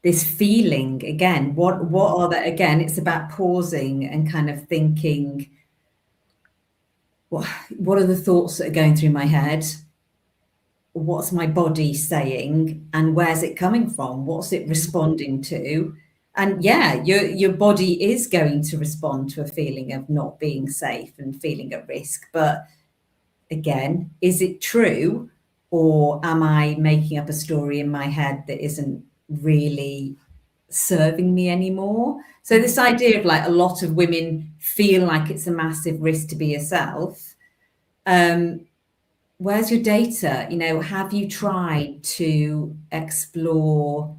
this feeling again. What are that again? It's about pausing and kind of thinking, what are the thoughts that are going through my head? What's my body saying, and where's it coming from? What's it responding to? And yeah, your body is going to respond to a feeling of not being safe and feeling at risk. But again, is it true, or am I making up a story in my head that isn't really serving me anymore? So this idea of like a lot of women feel like it's a massive risk to be yourself. Where's your data? You know, have you tried to explore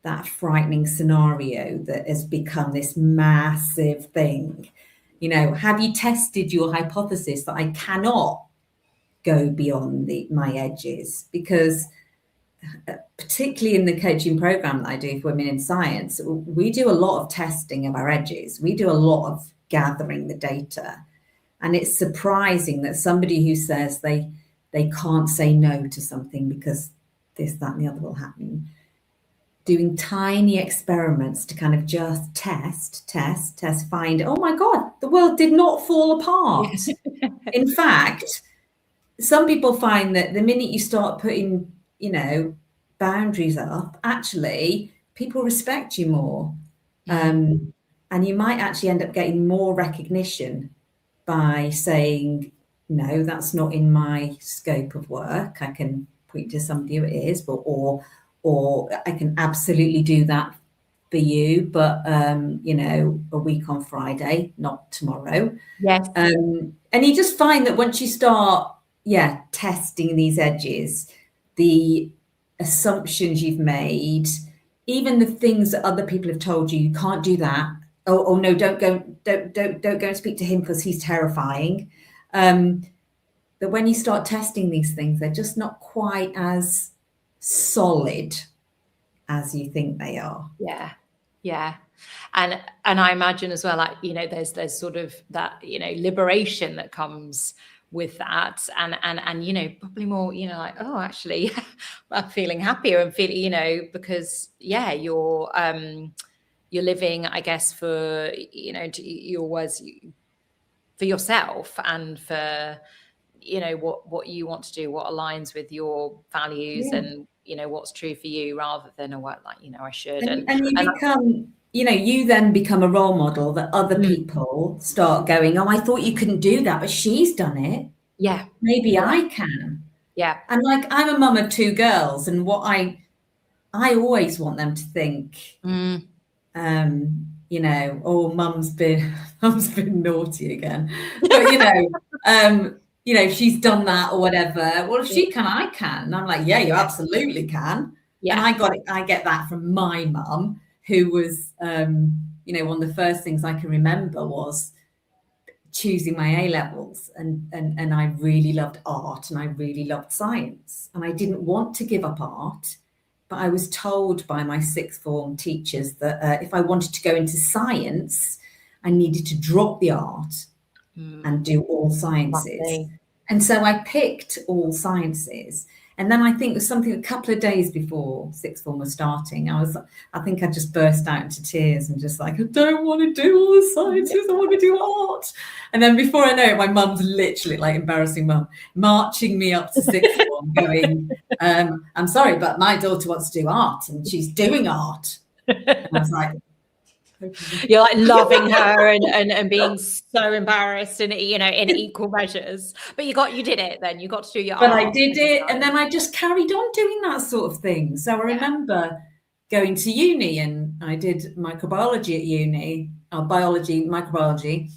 that frightening scenario that has become this massive thing? You know, have you tested your hypothesis that I cannot go beyond my edges? Because particularly in the coaching program that I do for women in science, we do a lot of testing of our edges. We do a lot of gathering the data. And it's surprising that somebody who says they can't say no to something because this, that, and the other will happen, doing tiny experiments to kind of just test, find, oh my God, the world did not fall apart. Yes. In fact, some people find that the minute you start putting, you know, boundaries up, actually people respect you more. And you might actually end up getting more recognition by saying, no, that's not in my scope of work. I can point to somebody who it is, but or I can absolutely do that for you, but you know, a week on Friday, not tomorrow. Yes. And you just find that once you start, testing these edges, the assumptions you've made, even the things that other people have told you, you can't do that. Oh no, don't go and speak to him because he's terrifying. That when you start testing these things, they're just not quite as solid as you think they are. Yeah. And I imagine as well, like, you know, there's sort of that, you know, liberation that comes with that, and you know, probably more, you know, like, oh, actually I'm feeling happier and feeling, you know, because you're living, I guess, for, you know, your words, for yourself and for, you know, what you want to do, what aligns with your values, and you know what's true for you, rather than a what, like, you know, I should. And you become, you know, you then become a role model that other people start going, oh, I thought you couldn't do that, but she's done it. Yeah, maybe I can. Yeah. And like, I'm a mum of 2 girls, and what I always want them to think, you know, oh, mum's been naughty again, but you know, she's done that or whatever. Well, if she can, I can. And I'm like, yeah, you absolutely can. Yeah. And I get that from my mum, who was, you know, one of the first things I can remember was choosing my A-levels, and I really loved art and I really loved science, and I didn't want to give up art, but I was told by my 6th form teachers that if I wanted to go into science, I needed to drop the art and do all sciences. Lovely. And so I picked all sciences. And then I think it was something a couple of days before 6th form was starting, I think I just burst out into tears and just like, I don't want to do all the sciences, I want to do art. And then before I know it, my mum's literally, like, embarrassing mum, marching me up to 6th form going, I'm sorry, but my daughter wants to do art and she's doing art. And I was like, you're like loving her and being so embarrassed, and, you know, in equal measures, but you did it. Then you got to do your but art. I did it, and then I just carried on doing that sort of thing. So I remember going to uni, and I did microbiology at uni, microbiology,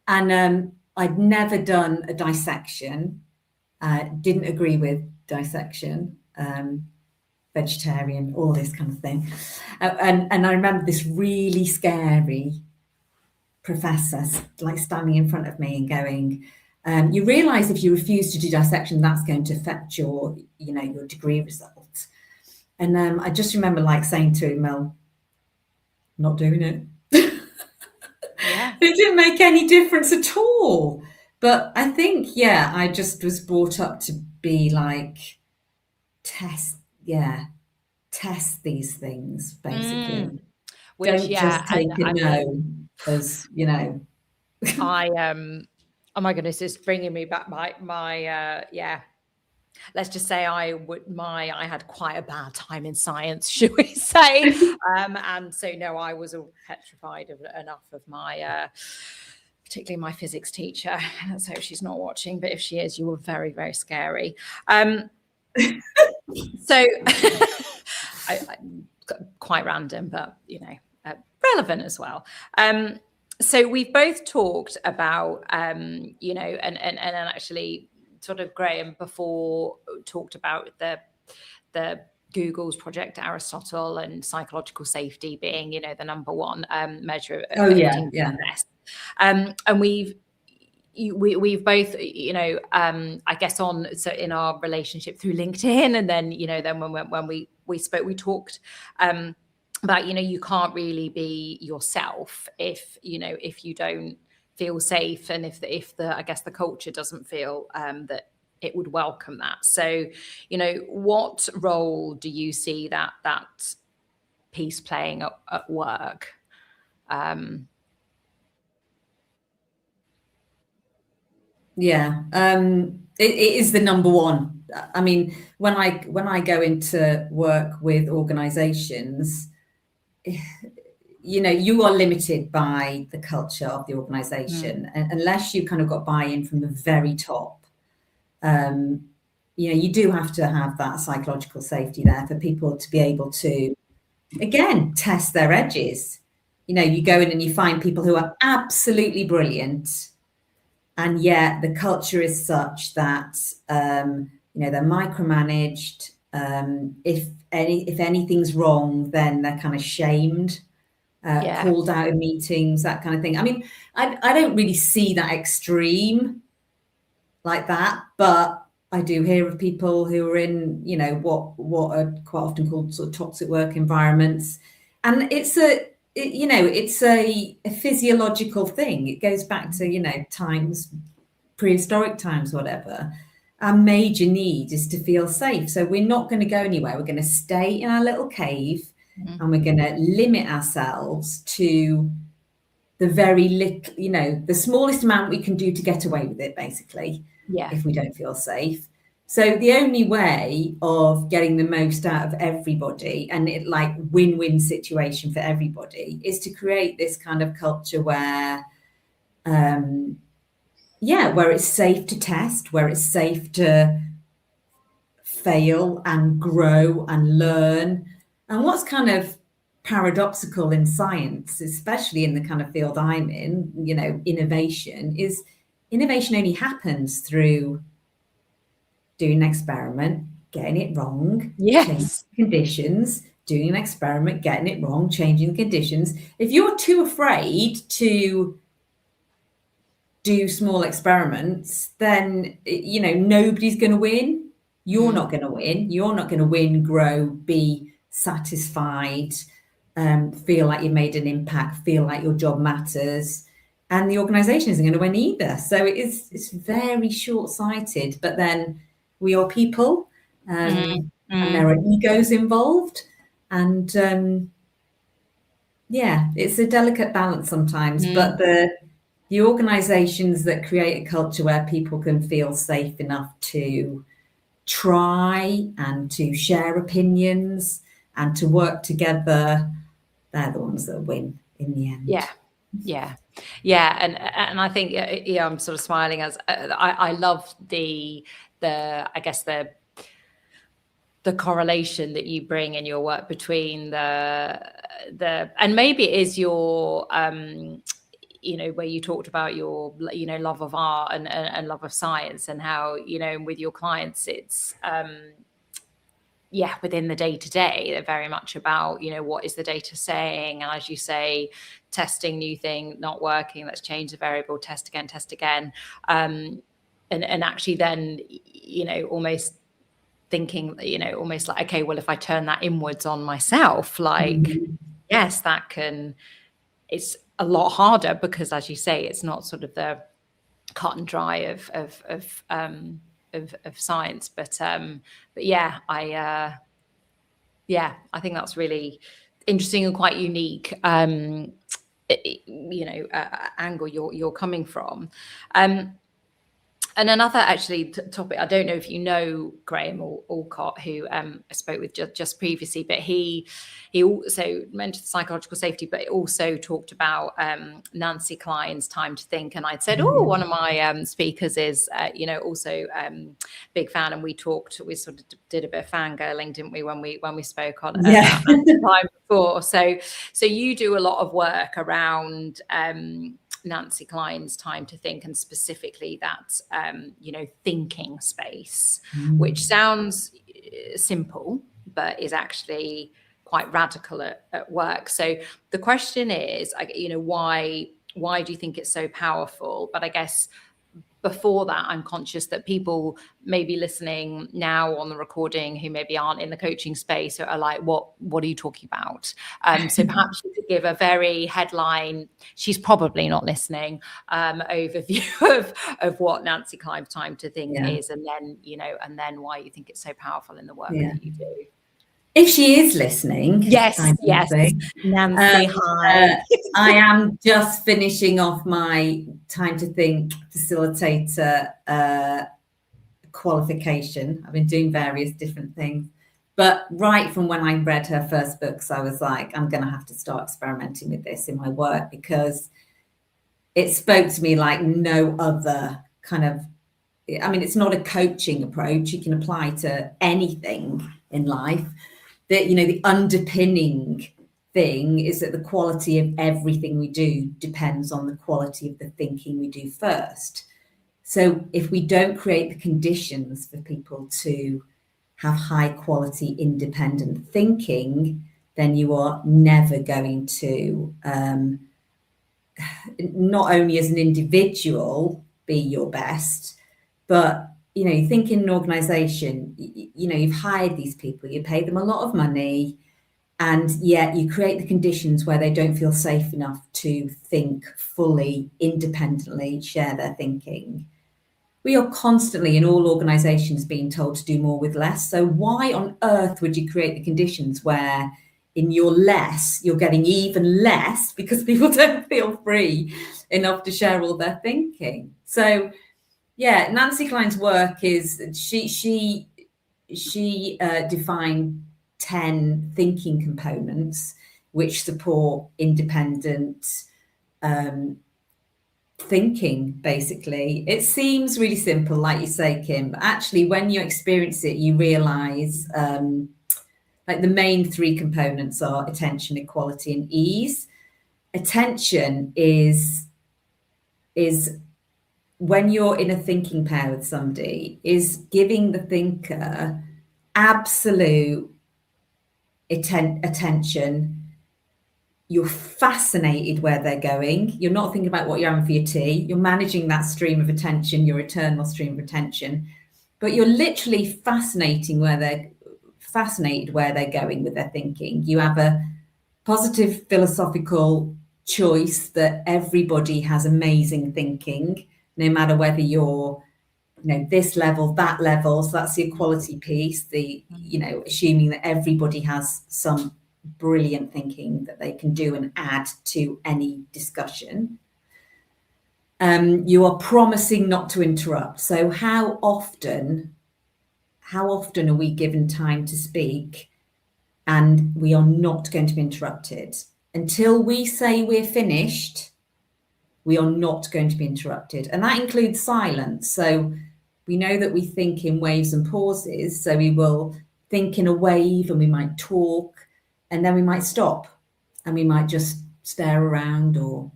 and I'd never done a dissection, didn't agree with dissection, vegetarian, all this kind of thing. And I remember this really scary professor like standing in front of me and going, you realise if you refuse to do dissection, that's going to affect your, you know, your degree result. And I just remember like saying to him, well, not doing it. It didn't make any difference at all. But I think, I just was brought up to be like, test test these things basically. Which, Don't just take and a I no mean, as, you know. I oh my goodness, it's bringing me back let's just say I had quite a bad time in science, should we say? And so no, I was all petrified enough of my particularly my physics teacher. Let's hope she's not watching, but if she is, you were very, very scary. So I quite random, but you know, relevant as well. So we've both talked about you know, and actually sort of Graham before talked about the Google's Project Aristotle and psychological safety being, you know, the number one measure of team success. And we've both, you know, I guess so in our relationship through LinkedIn, and then, you know, then when we spoke, we talked about, you know, you can't really be yourself if, you know, if you don't feel safe, and if the I guess the culture doesn't feel that it would welcome that. So, you know, what role do you see that piece playing at work? It is the number one. I mean, when I go into work with organizations, you know, you are limited by the culture of the organization, and unless you kind of got buy-in from the very top. You know, you do have to have that psychological safety there for people to be able to, again, test their edges. You know, you go in and you find people who are absolutely brilliant, and yet the culture is such that you know, they're micromanaged. If anything's wrong, then they're kind of shamed, called out in meetings, that kind of thing. I mean, I don't really see that extreme like that, but I do hear of people who are in, you know, what are quite often called sort of toxic work environments, and it's a physiological thing. It goes back to, you know, times, prehistoric times, whatever. Our major need is to feel safe, so we're not going to go anywhere. We're going to stay in our little cave, and we're going to limit ourselves to the very little, you know, the smallest amount we can do to get away with it, basically. If we don't feel safe. So the only way of getting the most out of everybody, and it like win-win situation for everybody, is to create this kind of culture where where it's safe to test, where it's safe to fail and grow and learn. And what's kind of paradoxical in science, especially in the kind of field I'm in, you know, innovation only happens through doing an experiment, getting it wrong, changing conditions, doing an experiment, getting it wrong, changing the conditions. If you're too afraid to do small experiments, then, you know, nobody's going to win. You're not going to win. You're not going to win, grow, be satisfied, feel like you've made an impact, feel like your job matters. And the organization isn't going to win either. So it's very short-sighted. But then we are people, and there are egos involved. And it's a delicate balance sometimes. But the organizations that create a culture where people can feel safe enough to try and to share opinions and to work together, they're the ones that win in the end. And I think I'm sort of smiling as I love the I guess the correlation that you bring in your work between the and maybe it is your you know, where you talked about your, you know, love of art and love of science, and how, you know, with your clients it's within the day-to-day, they're very much about, you know, what is the data saying? And as you say, testing new thing, not working, let's change the variable, test again. And actually then, you know, almost thinking, you know, almost like, okay, well, if I turn that inwards on myself, like, yes, that can, it's a lot harder because, as you say, it's not sort of the cut and dry of science, but yeah, Yeah, I think that's really interesting and quite unique, angle you're coming from. And another actually topic, I don't know if you know Graham Alcott, who I spoke with just previously, but he also mentioned psychological safety, but also talked about Nancy Kline's Time to Think. And I'd said, one of my speakers is, also big fan. And we sort of did a bit of fangirling, didn't we, when we spoke on Yeah. time before. So you do a lot of work around Nancy Kline's Time to Think, and specifically that thinking space, which sounds simple but is actually quite radical at work. So the question is, why do you think it's so powerful? But I guess before that, I'm conscious that people may be listening now on the recording who maybe aren't in the coaching space or are like, what are you talking about? So perhaps you could give a very headline, she's probably not listening, overview of what Nancy Kline's Time to Think is, and then why you think it's so powerful in the work that you do. If she is listening, yes, Nancy, hi. I am just finishing off my Time to Think facilitator qualification. I've been doing various different things, but right from when I read her first books, I was like, I'm going to have to start experimenting with this in my work, because it spoke to me like no other kind of, it's not a coaching approach. You can apply to anything in life. That, the underpinning thing is that the quality of everything we do depends on the quality of the thinking we do first. So if we don't create the conditions for people to have high quality independent thinking, then you are never going to, not only as an individual, be your best, but you think in an organization, you've hired these people, you pay them a lot of money, and yet you create the conditions where they don't feel safe enough to think fully, independently, share their thinking. We are constantly in all organizations being told to do more with less. So why on earth would you create the conditions where in your less, you're getting even less because people don't feel free enough to share all their thinking? So yeah, Nancy Kline's work is she defined 10 thinking components which support independent thinking, basically. It seems really simple, like you say, Kim, but actually when you experience it, you realize like the main 3 components are attention, equality, and ease. Attention is when you're in a thinking pair with somebody, is giving the thinker absolute attention. You're fascinated where they're going. You're not thinking about what you're having for your tea. You're managing that stream of attention, your eternal stream of attention, but you're literally fascinated where they're going with their thinking. You have a positive philosophical choice that everybody has amazing thinking, no matter whether you're, this level, that level. So that's the equality piece, assuming that everybody has some brilliant thinking that they can do and add to any discussion. You are promising not to interrupt. So how often are we given time to speak and we are not going to be interrupted? Until we say we're finished, we are not going to be interrupted. And that includes silence. So we know that we think in waves and pauses. So we will think in a wave and we might talk, and then we might stop and we might just stare around or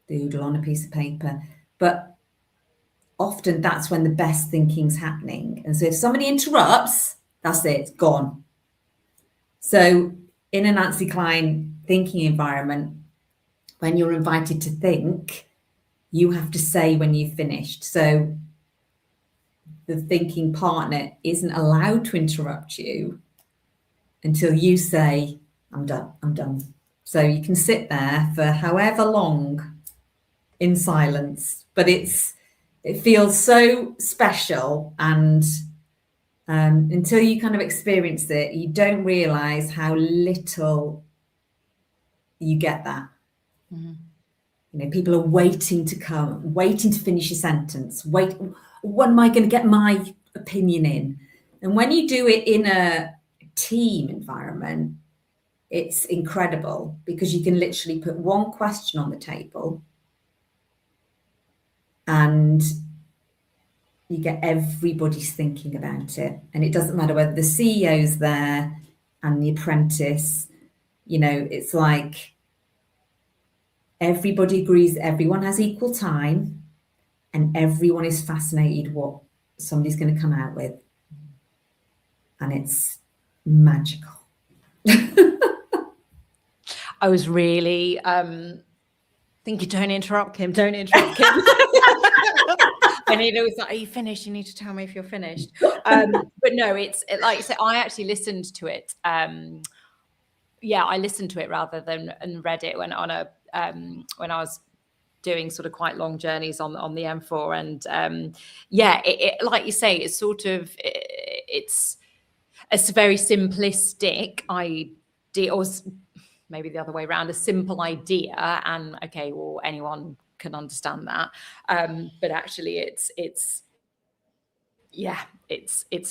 doodle on a piece of paper. But often that's when the best thinking's happening. And so if somebody interrupts, that's it, it's gone. So in a Nancy Kline thinking environment, when you're invited to think, you have to say when you've finished. So the thinking partner isn't allowed to interrupt you until you say, I'm done. So you can sit there for however long in silence, but it feels so special and Until you kind of experience it, you don't realize how little you get that. Mhm. You know, people are waiting to come, waiting to finish a sentence. Wait, when am I going to get my opinion in? And when you do it in a team environment, it's incredible, because you can literally put one question on the table and you get everybody's thinking about it. And it doesn't matter whether the CEO's there and the apprentice, you know, it's like everybody agrees everyone has equal time and everyone is fascinated what somebody's going to come out with. And it's magical. I was really thinking, don't interrupt Kim, don't interrupt Kim. And he was like, are you finished? You need to tell me if you're finished. But no, like I said, I actually listened to it. I listened to it rather than and read it when I was doing sort of quite long journeys on the M4. And it, like you say, it's sort of, it's a very simplistic idea, or maybe the other way around, a simple idea, and okay, well, anyone can understand that, but actually it's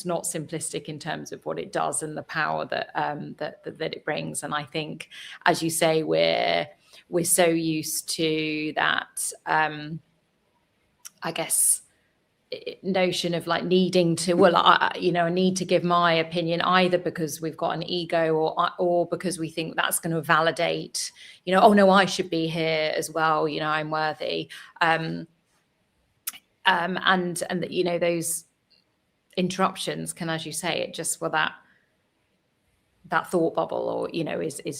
not simplistic in terms of what it does and the power that it brings. And I think, as you say, we're so used to that, I guess, notion of like needing to, I need to give my opinion, either because we've got an ego or because we think that's going to validate, oh no, I should be here as well, I'm worthy, and those interruptions can, as you say, it just, that thought bubble, or is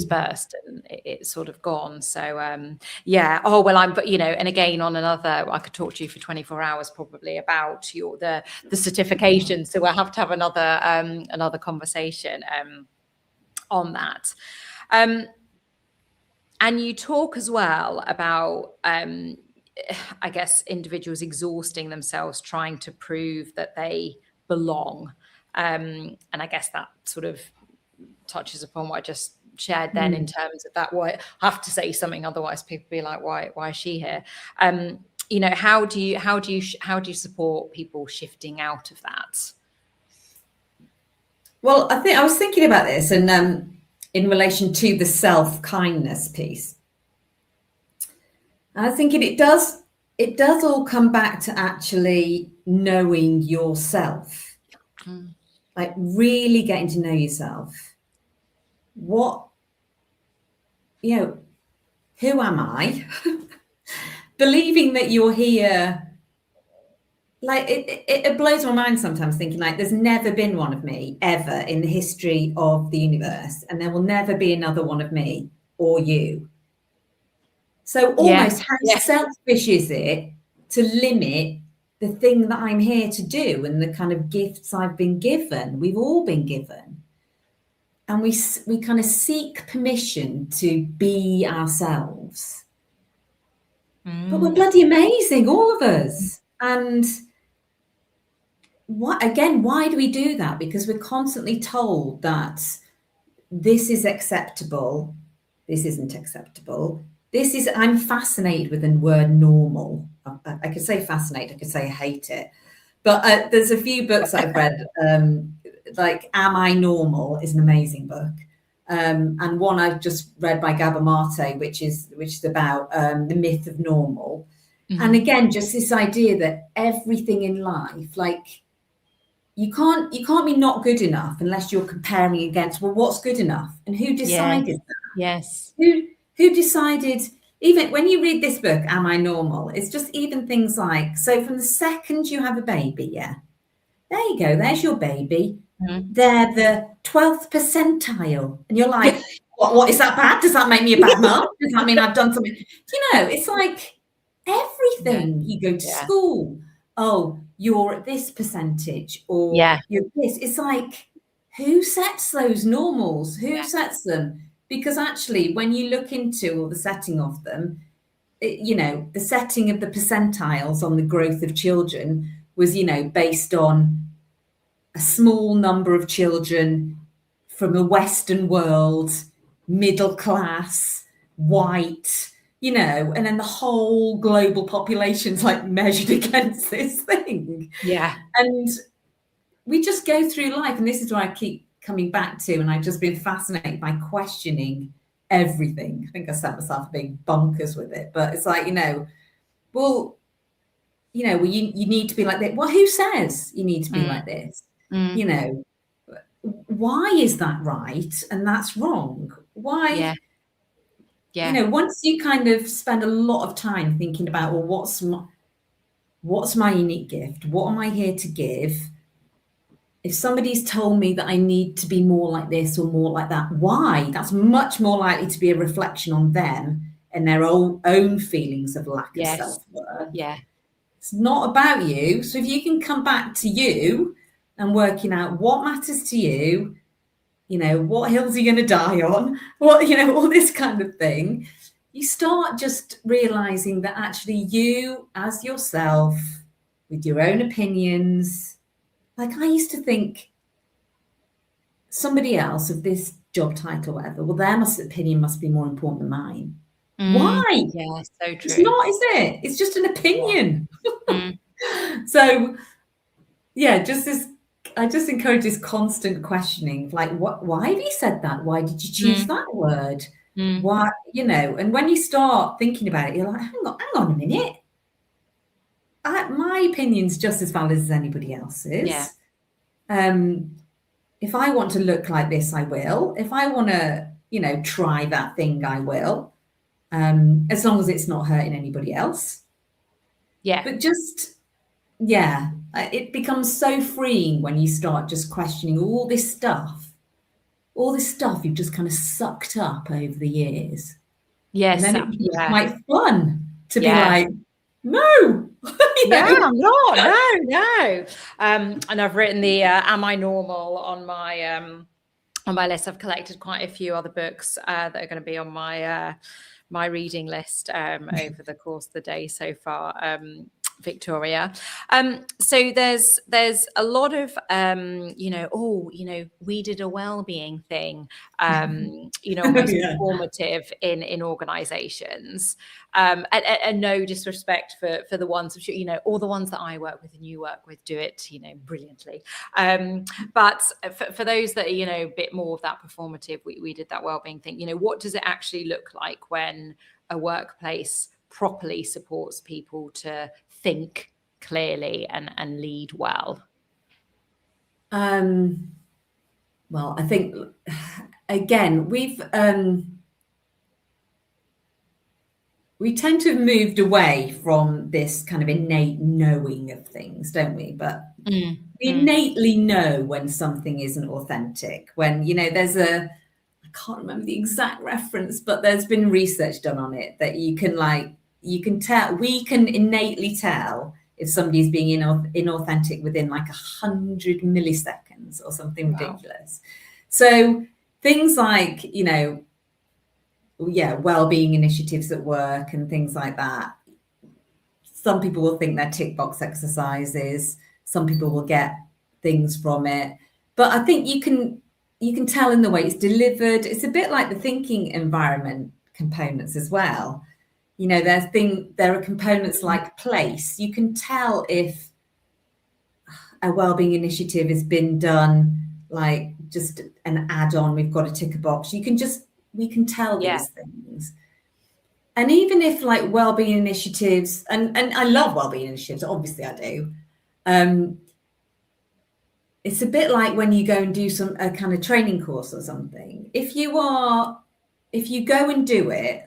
burst, and it's sort of gone. So and again, on another, I could talk to you for 24 hours probably about the certification, so we'll have to have another conversation on that. And you talk as well about I guess individuals exhausting themselves trying to prove that they belong, and I guess that sort of touches upon what I just shared then, in terms of that. Why I have to say something, otherwise people be like, why is she here? How do you support people shifting out of that? Well, I was thinking about this, and in relation to the self-kindness piece, and I was thinking it does all come back to actually knowing yourself, like really getting to know yourself. What, who am I? Believing that you're here, like it blows my mind sometimes, thinking like there's never been one of me ever in the history of the universe, and there will never be another one of me or you. So almost how selfish is it to limit the thing that I'm here to do and the kind of gifts I've been given? We've all been given. And we kind of seek permission to be ourselves. But we're bloody amazing, all of us. And why do we do that? Because we're constantly told that this is acceptable, this isn't acceptable. I'm fascinated with the word normal. I could say fascinated, I could say I hate it. But there's a few books I've read, like Am I Normal is an amazing book. And one I've just read by Gabor Mate, which is about the myth of normal. Mm-hmm. And again, just this idea that everything in life, like you can't be not good enough unless you're comparing against, well, what's good enough? And who decided that? Yes. Who decided? Even when you read this book, Am I Normal? It's just even things like, so from the second you have a baby, there you go, there's your baby. Mm-hmm. They're the 12th percentile. And you're like, what is that bad? Does that make me a bad mom? Does that mean I've done something? It's like everything. You go to school, oh, you're at this percentage, or you're this. It's like, who sets those normals? Who sets them? Because actually, when you look into all the setting of them, the setting of the percentiles on the growth of children was, based on a small number of children from the Western world, middle class, white, you know, and then the whole global population's like measured against this thing. Yeah. And we just go through life, and this is what I keep coming back to, and I've just been fascinated by questioning everything. I think I set myself a big bonkers with it, but it's like, you know, well, you need to be like that. Well, who says you need to be like this? You know, why is that right and that's wrong? Why? Yeah. You know, once you kind of spend a lot of time thinking about, well, what's my unique gift? What am I here to give? If somebody's told me that I need to be more like this or more like that, why? That's much more likely to be a reflection on them and their own feelings of lack of self-worth. Yeah. It's not about you. So if you can come back to you and working out what matters to you, you know, what hills are you going to die on, what, you know, all this kind of thing, you start just realizing that actually you as yourself with your own opinions, like I used to think somebody else of this job title, whatever, well, their opinion must be more important than mine. Why? Yeah, so true. It's not, is it? It's just an opinion. So, yeah, just this. I just encourage this constant questioning, like, why have you said that? Why did you choose that word? Why, you know? And when you start thinking about it, you're like, hang on a minute. My opinion's just as valid as anybody else's. Yeah. If I want to look like this, I will. If I want to, you know, try that thing, I will. As long as it's not hurting anybody else. Yeah. But just, yeah, it becomes so freeing when you start just questioning all this stuff you've just kind of sucked up over the years. Yes. And then it's quite fun to be like, no. I'm not. No. And I've written the Am I Normal on my list. I've collected quite a few other books that are going to be on my reading list over the course of the day so far, Victoria. So there's a lot of we did a well-being thing, almost performative in organizations, and no disrespect for the ones, all the ones that I work with and you work with do it brilliantly, but for those that are a bit more of that performative, we did that well-being thing. What does it actually look like when a workplace properly supports people to think clearly and lead well? Well, I think again we tend to have moved away from this kind of innate knowing of things, don't we? But we innately know when something isn't authentic. When there's I can't remember the exact reference, but there's been research done on it that you can tell, we can innately tell if somebody's being inauthentic within like 100 milliseconds or something ridiculous. So things like, well-being initiatives at work and things like that. Some people will think they're tick box exercises. Some people will get things from it. But I think you can tell in the way it's delivered. It's a bit like the thinking environment components as well. There are components like place. You can tell if a wellbeing initiative has been done like just an add-on. We've got to tick a box. We can tell these things. And even if like wellbeing initiatives, and I love wellbeing initiatives, obviously I do. It's a bit like when you go and do a kind of training course or something. If you go and do it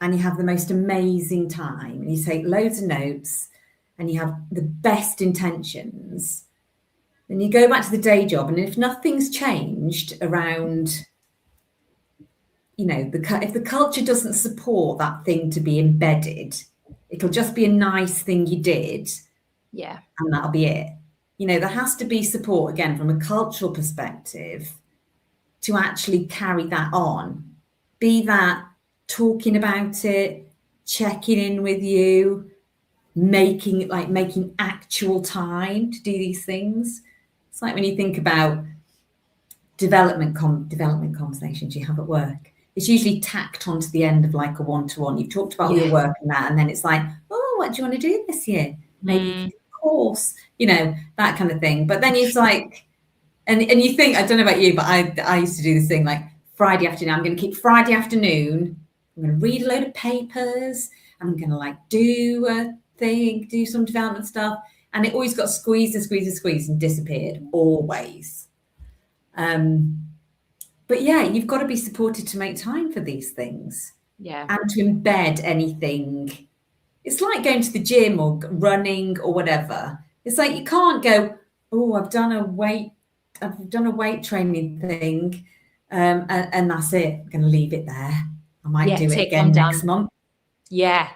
and you have the most amazing time and you take loads of notes and you have the best intentions, then you go back to the day job, and if nothing's changed around, if the culture doesn't support that thing to be embedded, it'll just be a nice thing you did. Yeah. And that'll be it. There has to be support, again, from a cultural perspective to actually carry that on. Be that talking about it, checking in with you, making actual time to do these things. It's like when you think about development conversations you have at work. It's usually tacked onto the end of like a one-to-one. You've talked about your work and that, and then it's like, oh, what do you want to do this year? Maybe a course, you know, that kind of thing. But then it's like, and you think, I don't know about you, but I used to do this thing like Friday afternoon. I'm going to keep Friday afternoon. I'm going to read a load of papers. I'm going to like do a thing, do some development stuff. And it always got squeezed and disappeared, always. But yeah, you've got to be supported to make time for these things. Yeah. And to embed anything. It's like going to the gym or running or whatever. It's like you can't go, oh, I've done a weight training thing, and that's it. I'm going to leave it there. I might do it again next month. Yeah.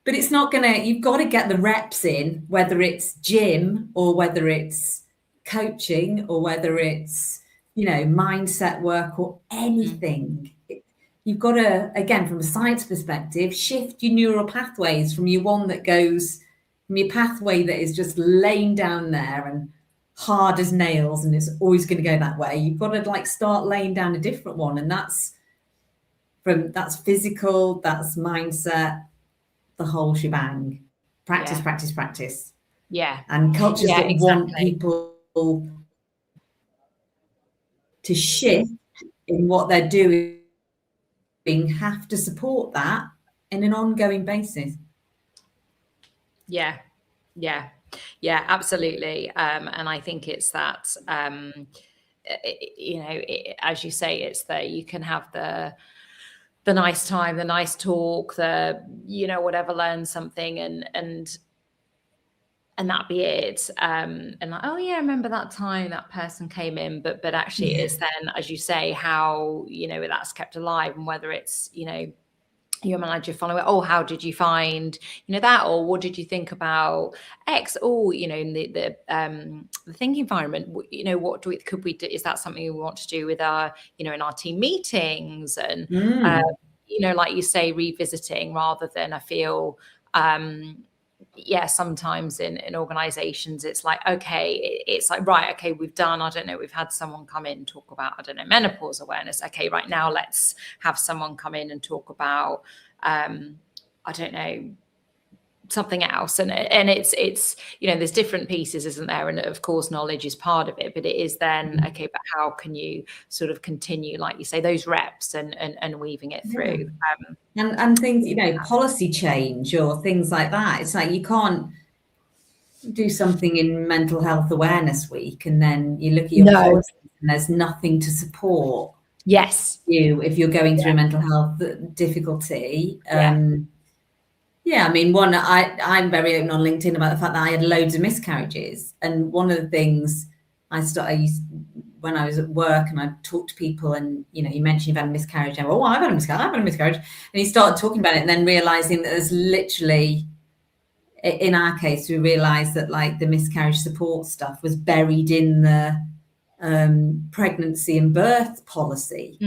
But it's not going to, you've got to get the reps in, whether it's gym or whether it's coaching or whether it's, you know, mindset work or anything. You've got to, again, from a science perspective, shift your neural pathways from your one that goes, from your pathway that is just laying down there and hard as nails and it's always going to go that way. You've got to like start laying down a different one. And that's physical, that's mindset, the whole shebang. Practice. Yeah. And cultures that want people to shift in what they're doing have to support that in an ongoing basis. Yeah, absolutely. And I think it's that, you know, as you say, it's that you can have the nice time, the nice talk, the, you know, whatever, learn something and that be it. And like, oh yeah, I remember that time that person came in, but actually it's then, as you say, how, you know, that's kept alive, and whether it's, you know, your manager following it, oh, how did you find, you know, that, or what did you think about X, or, you know, in the thinking environment, you know, what could we do? Is that something we want to do with our, you know, in our team meetings? And you know, like you say, revisiting, rather than, I feel sometimes in organizations it's like, okay, it's like, right, okay, we've done, I don't know, we've had someone come in and talk about, I don't know, menopause awareness. Okay, right now let's have someone come in and talk about I don't know, something else. And it's you know, there's different pieces, isn't there? And of course knowledge is part of it, but it is then, okay, but how can you sort of continue, like you say, those reps and weaving it through. And things, you know, policy change or things like that. It's like you can't do something in Mental Health Awareness Week and then you look at your policies and there's nothing to support you if you're going through a mental health difficulty. I mean, I'm very open on LinkedIn about the fact that I had loads of miscarriages. And one of the things when I was at work and I talked to people and, you know, you mentioned you've had a miscarriage. And I've had a miscarriage. And you started talking about it and then realizing that there's literally, in our case, we realized that like the miscarriage support stuff was buried in the pregnancy and birth policy,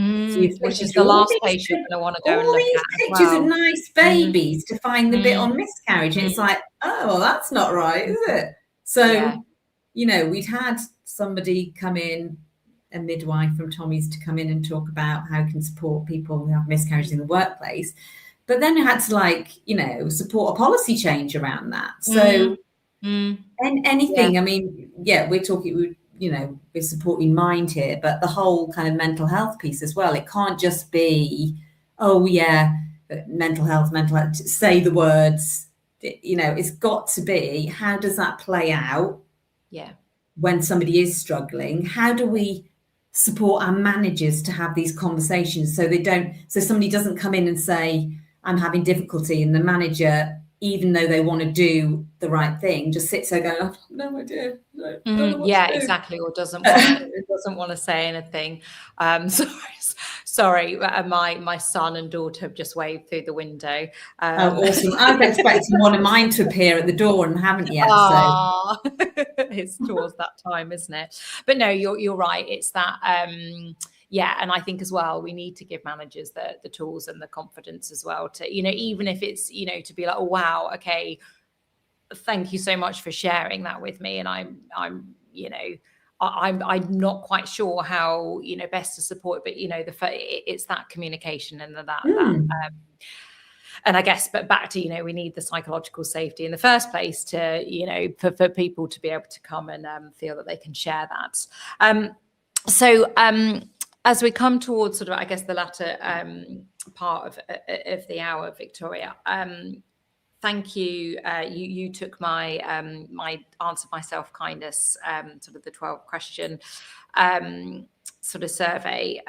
which is the last page you're going to want to go and look at. Pictures of nice babies to find the bit on miscarriage. And it's like, oh, well, that's not right, is it? So, you know, we'd had somebody come in, a midwife from Tommy's, to come in and talk about how we can support people who have miscarriages in the workplace. But then you had to, like, you know, support a policy change around that. So anything, I mean, we're talking, you know, we're supporting Mind here, but the whole kind of mental health piece as well. It can't just be, oh yeah, mental health, say the words, you know, it's got to be, how does that play out? When somebody is struggling, how do we support our managers to have these conversations so somebody doesn't come in and say, I'm having difficulty, and the manager, even though they want to do the right thing, just sits there going, I've no idea. Exactly. Or doesn't want to say anything. Sorry, my son and daughter have just waved through the window. Awesome. I was expecting one of mine to appear at the door and haven't yet. So. It's towards that time, isn't it? But no, you're right. It's that. And I think as well, we need to give managers the tools and the confidence as well to, you know, even if it's, you know, to be like, oh, wow, okay, thank you so much for sharing that with me. And I'm I'm not quite sure how, best to support, but, it's that communication and and I guess, but back to, we need the psychological safety in the first place to, for people to be able to come and feel that they can share that. So as we come towards sort of, I guess, the latter part of the hour, Victoria, thank you. You took my answer, my self-kindness, sort of the 12 question sort of survey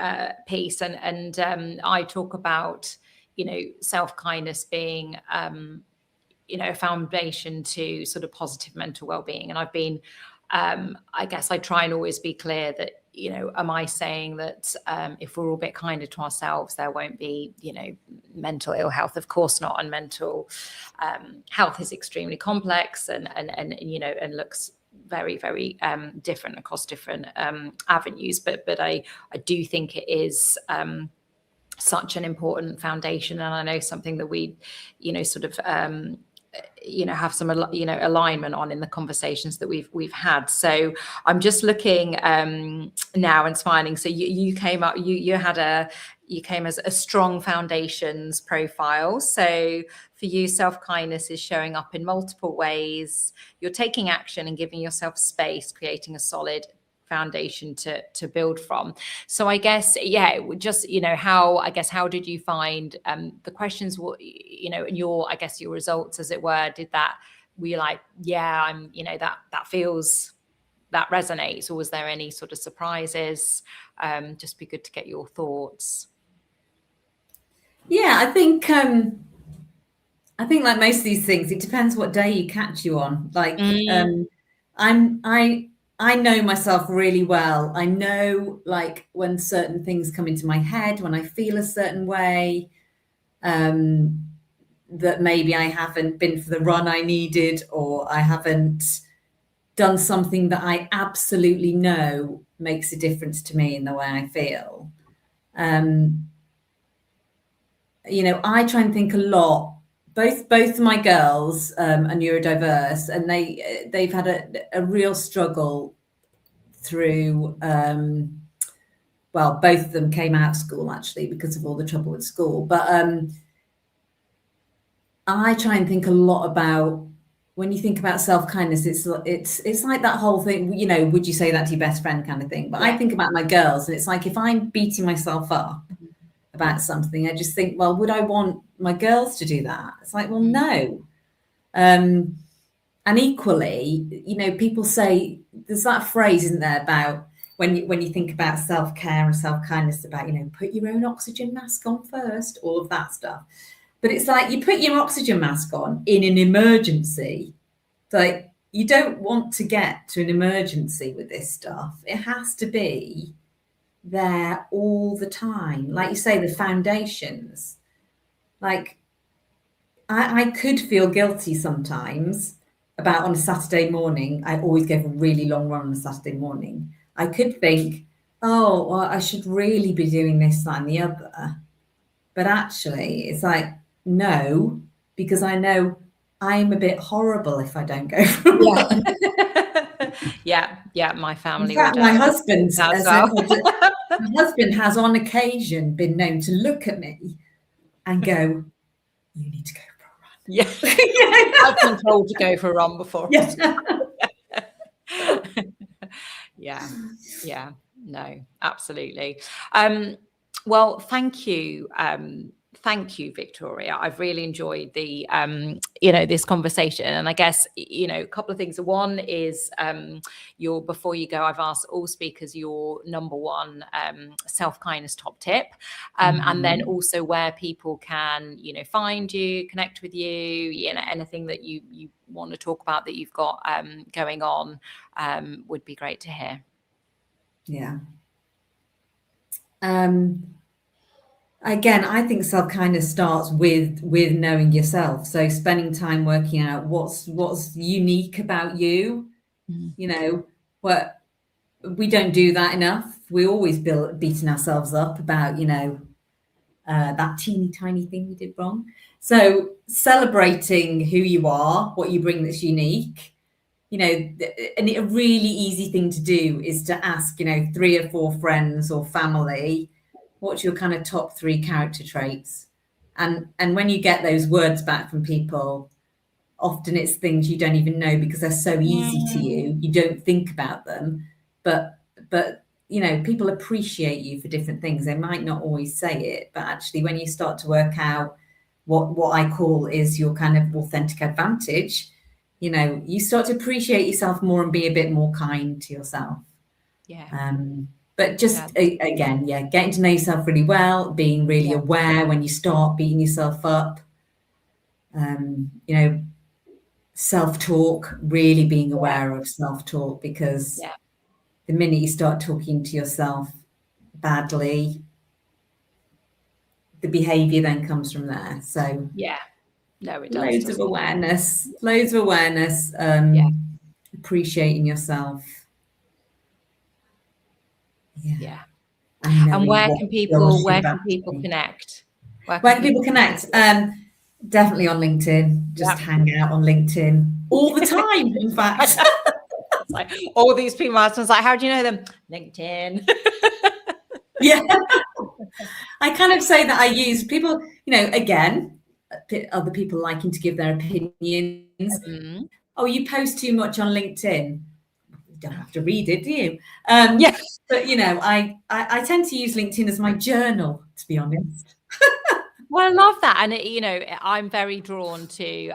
piece, and I talk about self-kindness being a foundation to sort of positive mental well-being. And I've been I guess I try and always be clear that am I saying that if we're all a bit kinder to ourselves, there won't be mental ill health? Of course not. And mental health is extremely complex and looks very, very different across different avenues, but I do think it is such an important foundation, and I know something that we sort of have some alignment on in the conversations that we've had. So I'm just looking now and smiling. So you came up, you came as a strong foundations profile. So for you, self-kindness is showing up in multiple ways. You're taking action and giving yourself space, creating a solid foundation to build from. So I guess, just, how did you find the questions, and your results, as it were, were you like, I'm, that feels, that resonates, or was there any sort of surprises? Just be good to get your thoughts. Yeah, I think like most of these things, it depends what day you catch you on. Like, I know myself really well. I know, like, when certain things come into my head, when I feel a certain way, that maybe I haven't been for the run I needed, or I haven't done something that I absolutely know makes a difference to me in the way I feel. I try and think a lot. Both of my girls are neurodiverse, and they've had a real struggle through. Well, both of them came out of school actually because of all the trouble with school. But I try and think a lot about, when you think about self-kindness, it's like that whole thing. Would you say that to your best friend kind of thing? But I think about my girls, and it's like, if I'm beating myself up about something, I just think, well, would I want my girls to do that? It's like, well, no. And equally, people say, there's that phrase, isn't there, about when you think about self-care and self-kindness, about, put your own oxygen mask on first, all of that stuff. But it's like, you put your oxygen mask on in an emergency. Like, you don't want to get to an emergency with this stuff. It has to be there all the time. Like you say, the foundations. Like, I could feel guilty sometimes about, on a Saturday morning, I always go for a really long run on a Saturday morning. I could think, oh, well, I should really be doing this, that, and the other. But actually, it's like, no, because I know I'm a bit horrible if I don't go for a run. Yeah, my family. In fact, my husband has on occasion been known to look at me and go, you need to go for a run. Yeah. I've been told to go for a run before. Yeah, no, absolutely. Well, thank you. Thank you, Victoria. I've really enjoyed the, this conversation. And I guess, a couple of things. One is before you go, I've asked all speakers your number one self-kindness top tip. And then also where people can, find you, connect with you, anything that you want to talk about that you've got going on would be great to hear. Yeah. Again, I think self-kindness starts with knowing yourself. So spending time working out what's unique about you. What we don't do that enough. We always beating ourselves up about, that teeny tiny thing we did wrong. So celebrating who you are, what you bring that's unique, you know, and a really easy thing to do is to ask, you know, 3 or 4 friends or family, what's your kind of top 3 character traits? And when you get those words back from people, often it's things you don't even know because they're so easy to you. You don't think about them, but you know, people appreciate you for different things. They might not always say it, but actually when you start to work out what I call is your kind of authentic advantage, you know, you start to appreciate yourself more and be a bit more kind to yourself. Yeah. But just again, getting to know yourself really well, being really aware when you start beating yourself up, you know, self-talk, really being aware of self-talk, because the minute you start talking to yourself badly, the behavior then comes from there. So no, it does. Loads of awareness, appreciating yourself. And where can people connect? Where can people connect? Definitely on LinkedIn. Just hang out on LinkedIn all the time, in fact. It's like all these people, my husband's like, how do you know them? LinkedIn. Yeah. I kind of say that I use people, you know, again, other people liking to give their opinions. Oh, you post too much on LinkedIn. You don't have to read it, do you? But, you know, I tend to use LinkedIn as my journal, to be honest. Well, I love that. And, you know, I'm very drawn to,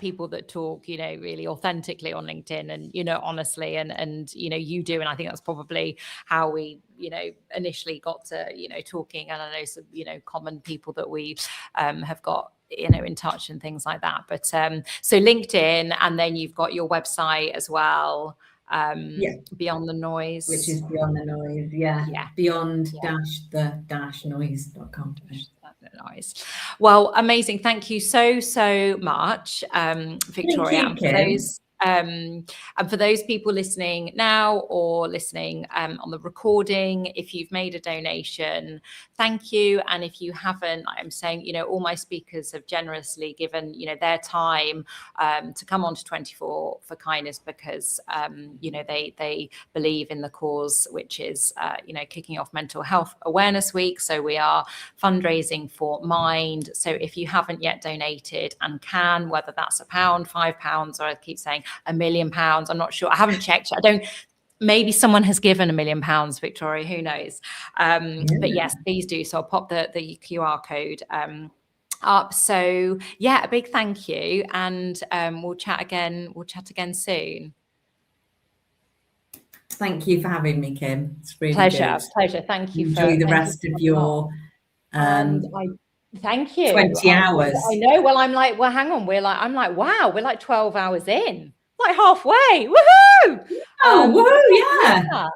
people that talk, you know, really authentically on LinkedIn and, you know, honestly, and, you know, you do. And I think that's probably how we, you know, initially got to, you know, talking. And I know some, you know, common people that we have got, you know, in touch and things like that. But so LinkedIn, and then you've got your website as well. Beyond the Noise, which is Beyond the Noise, beyond-the-noise.com. Nice. Well, amazing. Thank you so much, Victoria. And for those people listening now or listening on the recording, if you've made a donation, thank you. And if you haven't, I'm saying, you know, all my speakers have generously given, you know, their time to come on to 24 for Kindness because, you know, they believe in the cause, which is, you know, kicking off Mental Health Awareness Week. So we are fundraising for Mind. So if you haven't yet donated and can, whether that's £1, £5, or I keep saying £1 million, I'm not sure. I haven't checked. Maybe someone has given £1 million, Victoria, who knows? But yes, please do. So I'll pop the QR code up. So yeah, a big thank you. And we'll chat again soon. Thank you for having me, Kim. It's really pleasure. good. Thank you. Enjoy the rest of your thank you. 20 hours. I know. Well, I'm like, well, hang on. I'm like, wow, we're like 12 hours in. Like halfway. Woohoo! Yeah.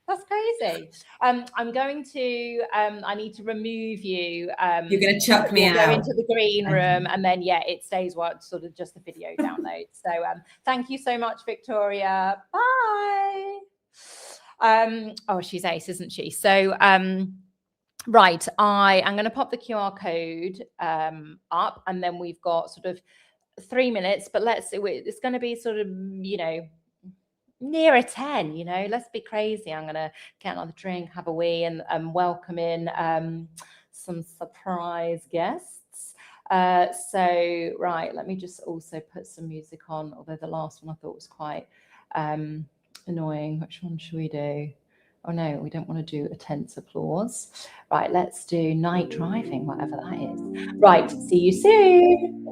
That's crazy. I'm going to I need to remove you. You're going to chuck me out. Go into the green room, and then it stays sort of just the video download. So thank you so much, Victoria. Bye. Oh, she's ace, isn't she? So right, I am going to pop the QR code up, and then we've got sort of 3 minutes, but it's going to be sort of, you know, nearer 10, you know, let's be crazy. I'm going to get another drink, have a wee, and welcome in some surprise guests. So, right, let me just also put some music on, although the last one I thought was quite annoying. Which one should we do? Oh no, we don't want to do a tense applause. Right, let's do Night Driving, whatever that is. Right, see you soon.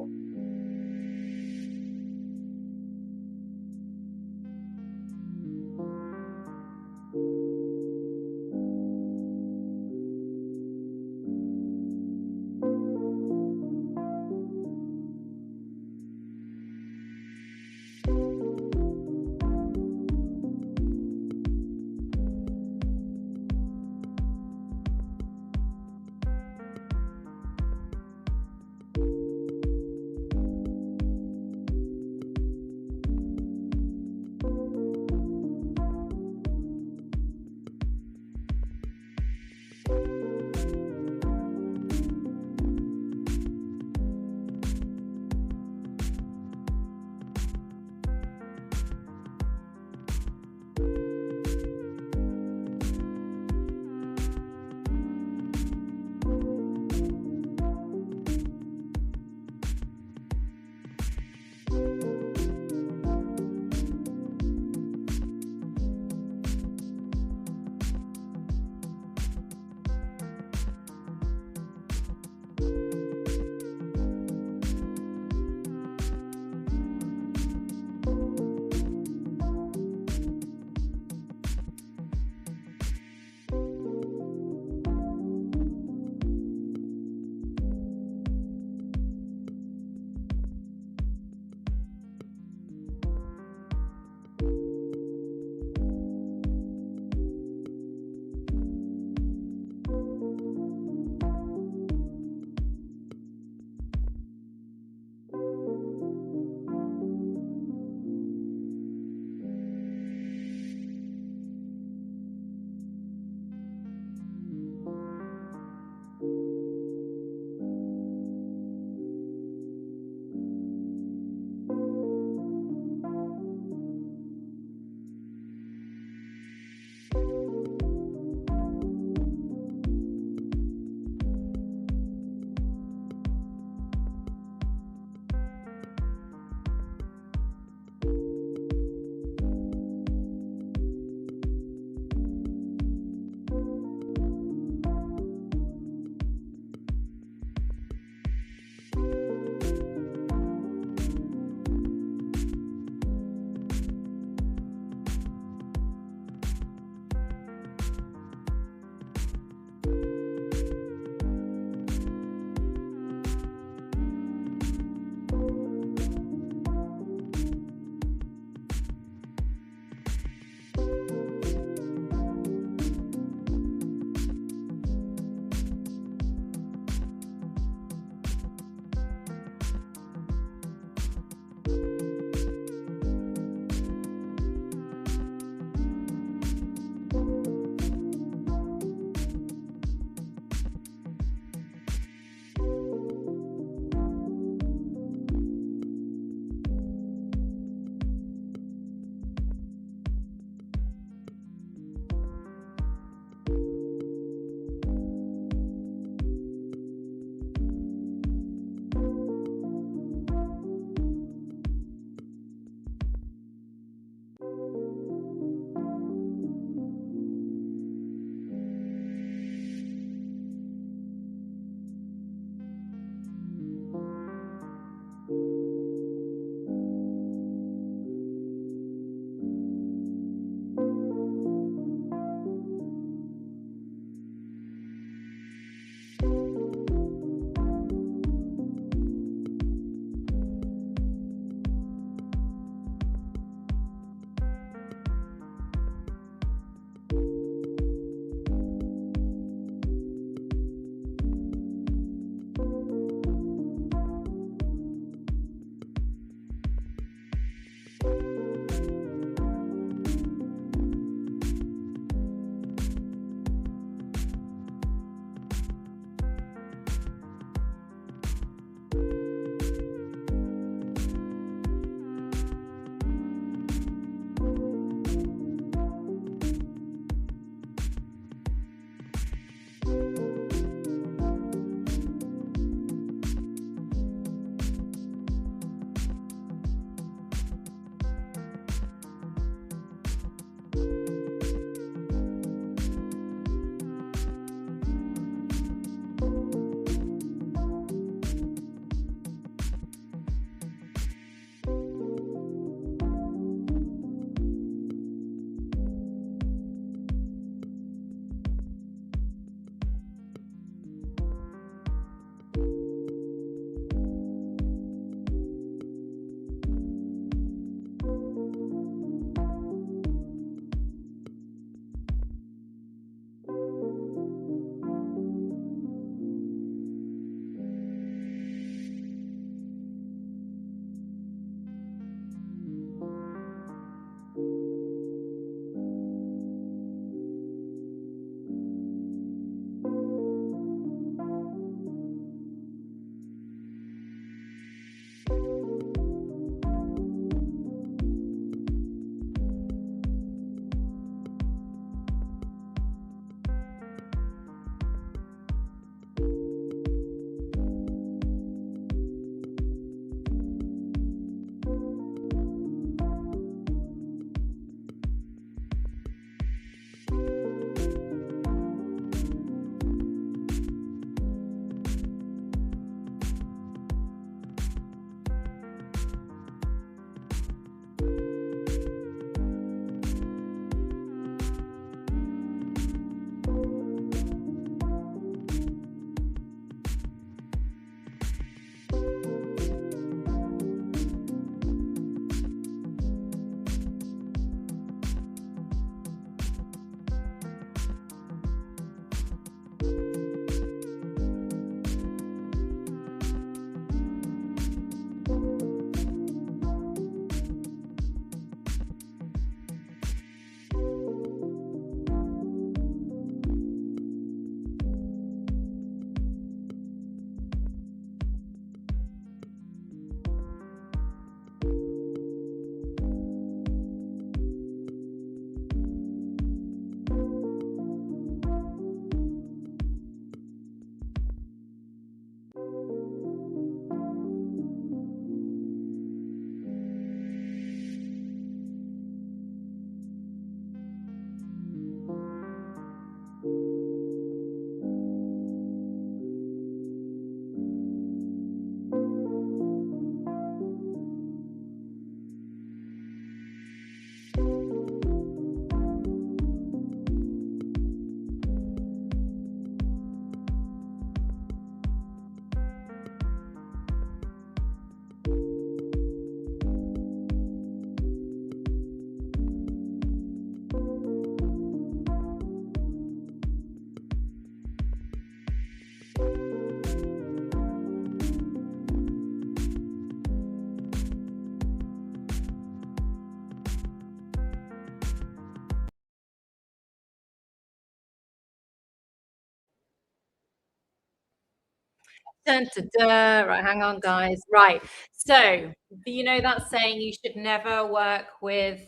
Dun, dun, dun. Right, hang on, guys. Right. So, do you know that saying you should never work with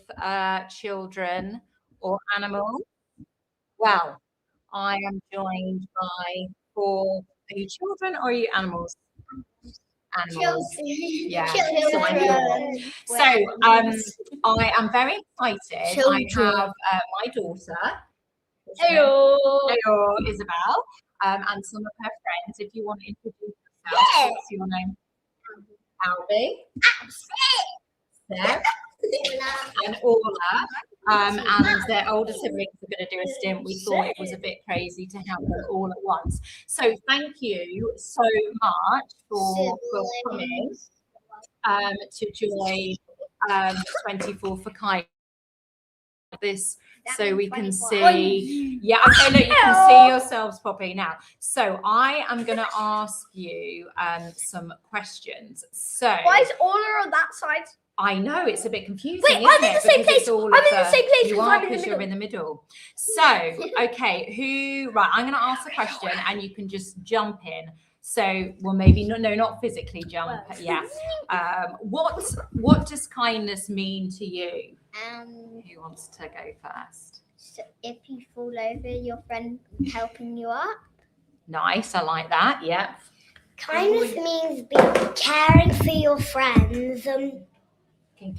children or animals? Well, I am joined by 4. Are you children or are you animals? Animals. Yeah. So I know. So, I am very excited. I have my daughter. Hello, Isabel. And some of her friends. If you want to introduce yourself, what's your name? Albie, Seb, and Orla. And their older siblings are going to do a stint. We thought it was a bit crazy to help them all at once. So thank you so much for coming to Joy 24 for Kindness. This so we can see. Yeah, okay, look, you can see yourselves properly now. So I am going to ask you some questions. So Why is Orla on that side? I know it's a bit confusing. Wait, I'm in the same place. I'm in the same place. You are because you're in the middle. So, okay, right? I'm going to ask a question, and you can just jump in. So, well, maybe not physically jump. Yeah. What does kindness mean to you? Who wants to go first? So if you fall over, your friend helping you up. Nice, I like that. Yeah. Kindness means being caring for your friends.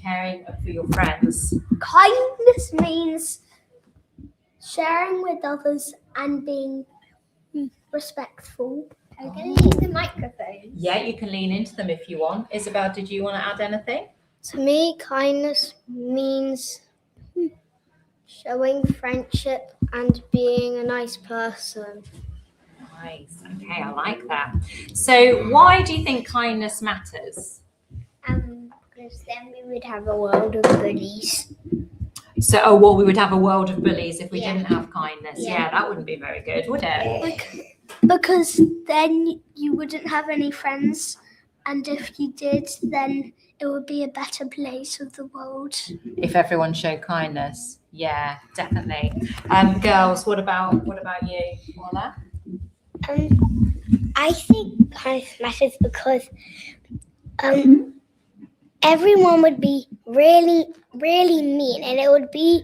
Caring for your friends. Kindness means sharing with others and being respectful. I'm going to use the microphone. Yeah, you can lean into them if you want. Isabel, did you want to add anything? To me, kindness means showing friendship and being a nice person. Nice. Okay, I like that. So why do you think kindness matters? Because then we would have a world of bullies. So, we would have a world of bullies if we didn't have kindness. Yeah, that wouldn't be very good, would it? Because then you wouldn't have any friends, and if you did, then it would be a better place of the world. If everyone showed kindness, yeah, definitely. Girls, what about you, Orla? I think kindness matters because everyone would be really, really mean, and it would be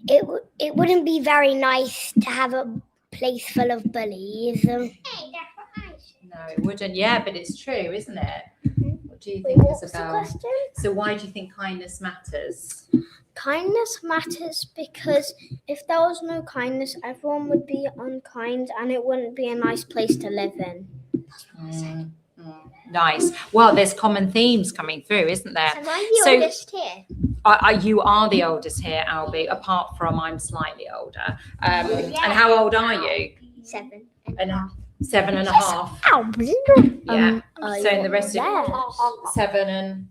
it wouldn't be very nice to have a place full of bullies. No, it wouldn't. Yeah, but it's true, isn't it? What do you think, Isabel? So why do you think kindness matters? Kindness matters because if there was no kindness, everyone would be unkind, and it wouldn't be a nice place to live in. Nice. Well, there's common themes coming through, isn't there? Am I the oldest here? You are the oldest here, Albie, apart from I'm slightly older. And how old are you? 7 7 and a half. Yeah. So in the rest of 7 and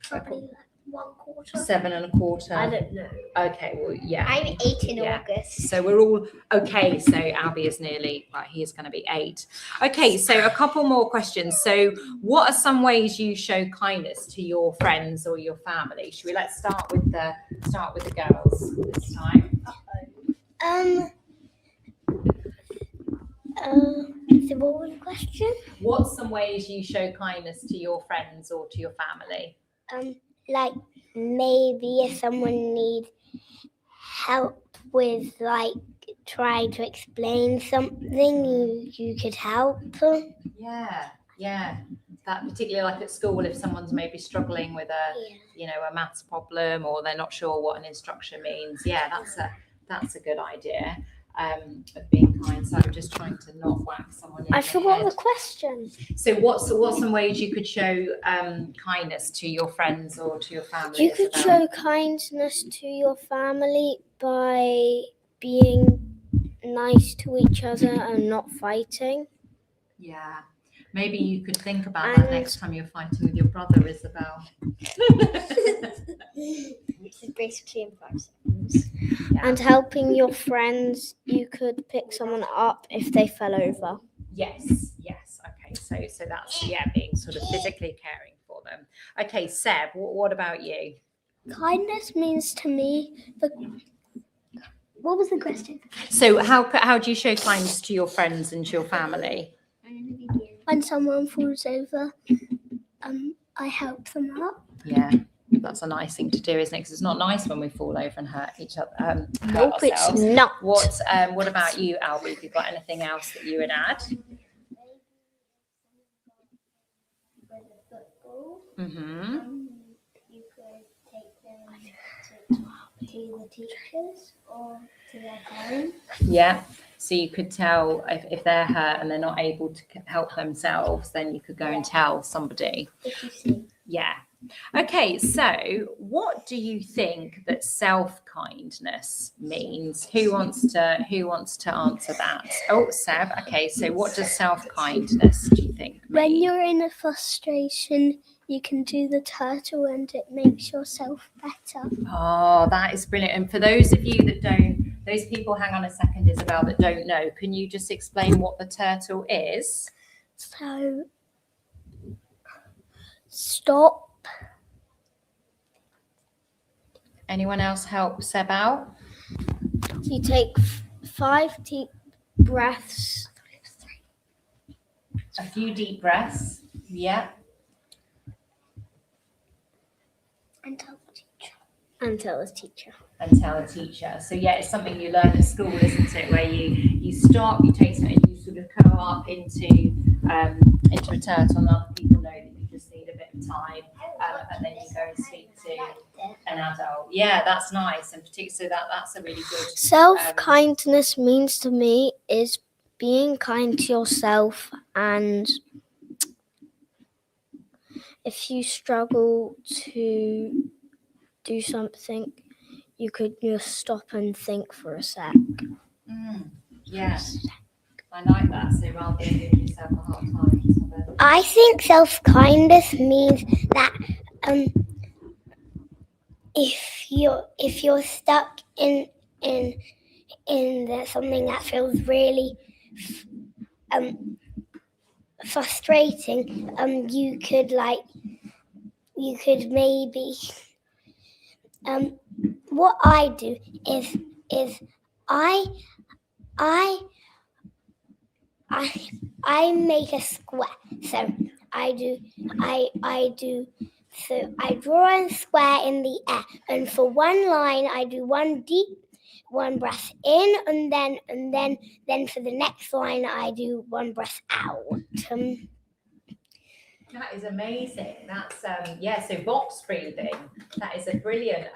probably like 1/4. 7 1/4. I don't know. Okay, well, yeah. I'm 8 in August. So we're all okay. So Albie is he is going to be 8. Okay, so a couple more questions. So what are some ways you show kindness to your friends or your family? Let's start with the girls this time. So what was the question? What's some ways you show kindness to your friends or to your family? Like maybe if someone needs help with like trying to explain something, you could help. Yeah. That particularly like at school, if someone's maybe struggling with a maths problem or they're not sure what an instruction means. Yeah, that's a good idea. Of being kind. So I'm just trying to not whack someone in I the forgot head. the question. So what's some ways you could show kindness to your friends or to your family? You could show kindness to your family by being nice to each other and not fighting. Yeah. Maybe you could think about that next time you're fighting with your brother, Isabel. Which is basically in 5 seconds. Yeah. And helping your friends, you could pick someone up if they fell over. Yes. Okay, so that's being sort of physically caring for them. Okay, Seb, what about you? Kindness means to me what was the question? So how do you show kindness to your friends and to your family? when someone falls over, I help them up. Yeah, that's a nice thing to do, isn't it? Because it's not nice when we fall over and hurt each other. Hurt Nope, it's ourselves. not. What about you, Albie? Have you got anything else that you would add? Mm-hmm. You could take them to the teachers or to their parents. Yeah. So you could tell if they're hurt and they're not able to help themselves, then you could go and tell somebody. If you see. Yeah. Okay. So what do you think that self-kindness means? Who wants to answer that? Oh, Seb. Okay. So what does self-kindness, do you think, When mean? you're in a frustration, you can do the turtle and it makes yourself better. Oh, that is brilliant. And for those of you that don't, those people, hang on a second, Isabel, that don't know, can you just explain what the turtle is? So stop. Anyone else help Seb out? You take 5 deep breaths. A few deep breaths. Yeah. And tell the teacher. And tell the teacher. And tell a teacher. So yeah, it's something you learn at school, isn't it? Where you stop, you take something, you sort of go up into a turtle, and other people know that you just need a bit of time, and then you go and speak to an adult. Yeah, that's nice, and particularly so that's a really good. Self-kindness means to me is being kind to yourself, and if you struggle to do something, you could just stop and think for a sec. Yeah, I like that. So rather than giving yourself a hard time, just have a... I think self-kindness means that if you're stuck in something that feels really frustrating, you could maybe what I do is I make a square. So I draw a square in the air, and for one line I do one breath in, and then for the next line I do one breath out. That is amazing. That's so box breathing. That is a brilliant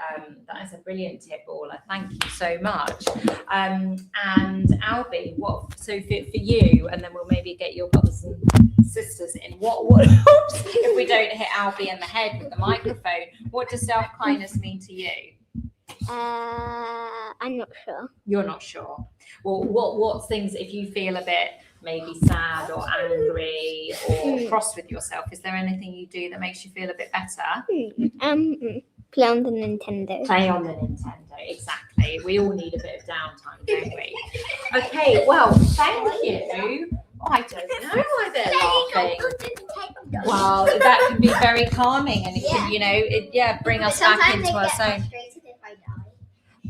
tip, Orla. Thank you so much. And Albie, so for you, and then we'll maybe get your brothers and sisters in. What if we don't hit Albie in the head with the microphone? What does self-kindness mean to you? I'm not sure. You're not sure. Well, what things, if you feel a bit maybe sad or angry or cross with yourself, is there anything you do that makes you feel a bit better? Play on the Nintendo. Play on the Nintendo, exactly. We all need a bit of downtime, don't we? Okay, well, thank you. I don't know why they're laughing. Well, that can be very calming, and it can, bring us back into our zone.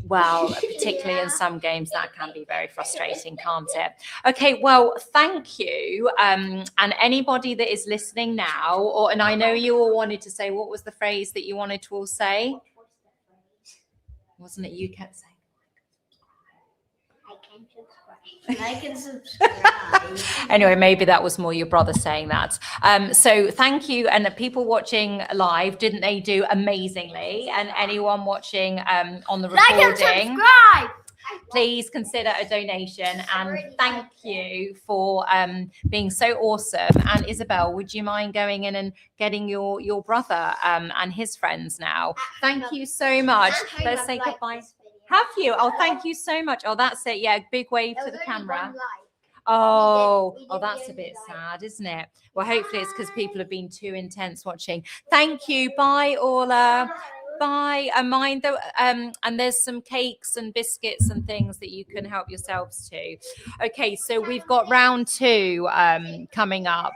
Well, particularly in some games, that can be very frustrating, can't it? Okay, well, thank you. And anybody that is listening now, and I know you all wanted to say, what was the phrase that you wanted to all say? Wasn't it you kept saying? Like and subscribe. Anyway, maybe that was more your brother saying that. So thank you. And the people watching live, didn't they do amazingly? And anyone watching on the recording, Like and subscribe. Please consider a donation. And thank you for being so awesome. And Isabel, would you mind going in and getting your brother and his friends now? Thank you so much. Let's say goodbye. Have you? Oh, thank you so much. Oh, that's it. Yeah, big wave to the camera. Oh, that's a bit sad, isn't it? Well, hopefully it's because people have been too intense watching. Thank you. Bye, Orla. Bye. And mind though, and there's some cakes and biscuits and things that you can help yourselves to. Okay, so we've got round 2 coming up.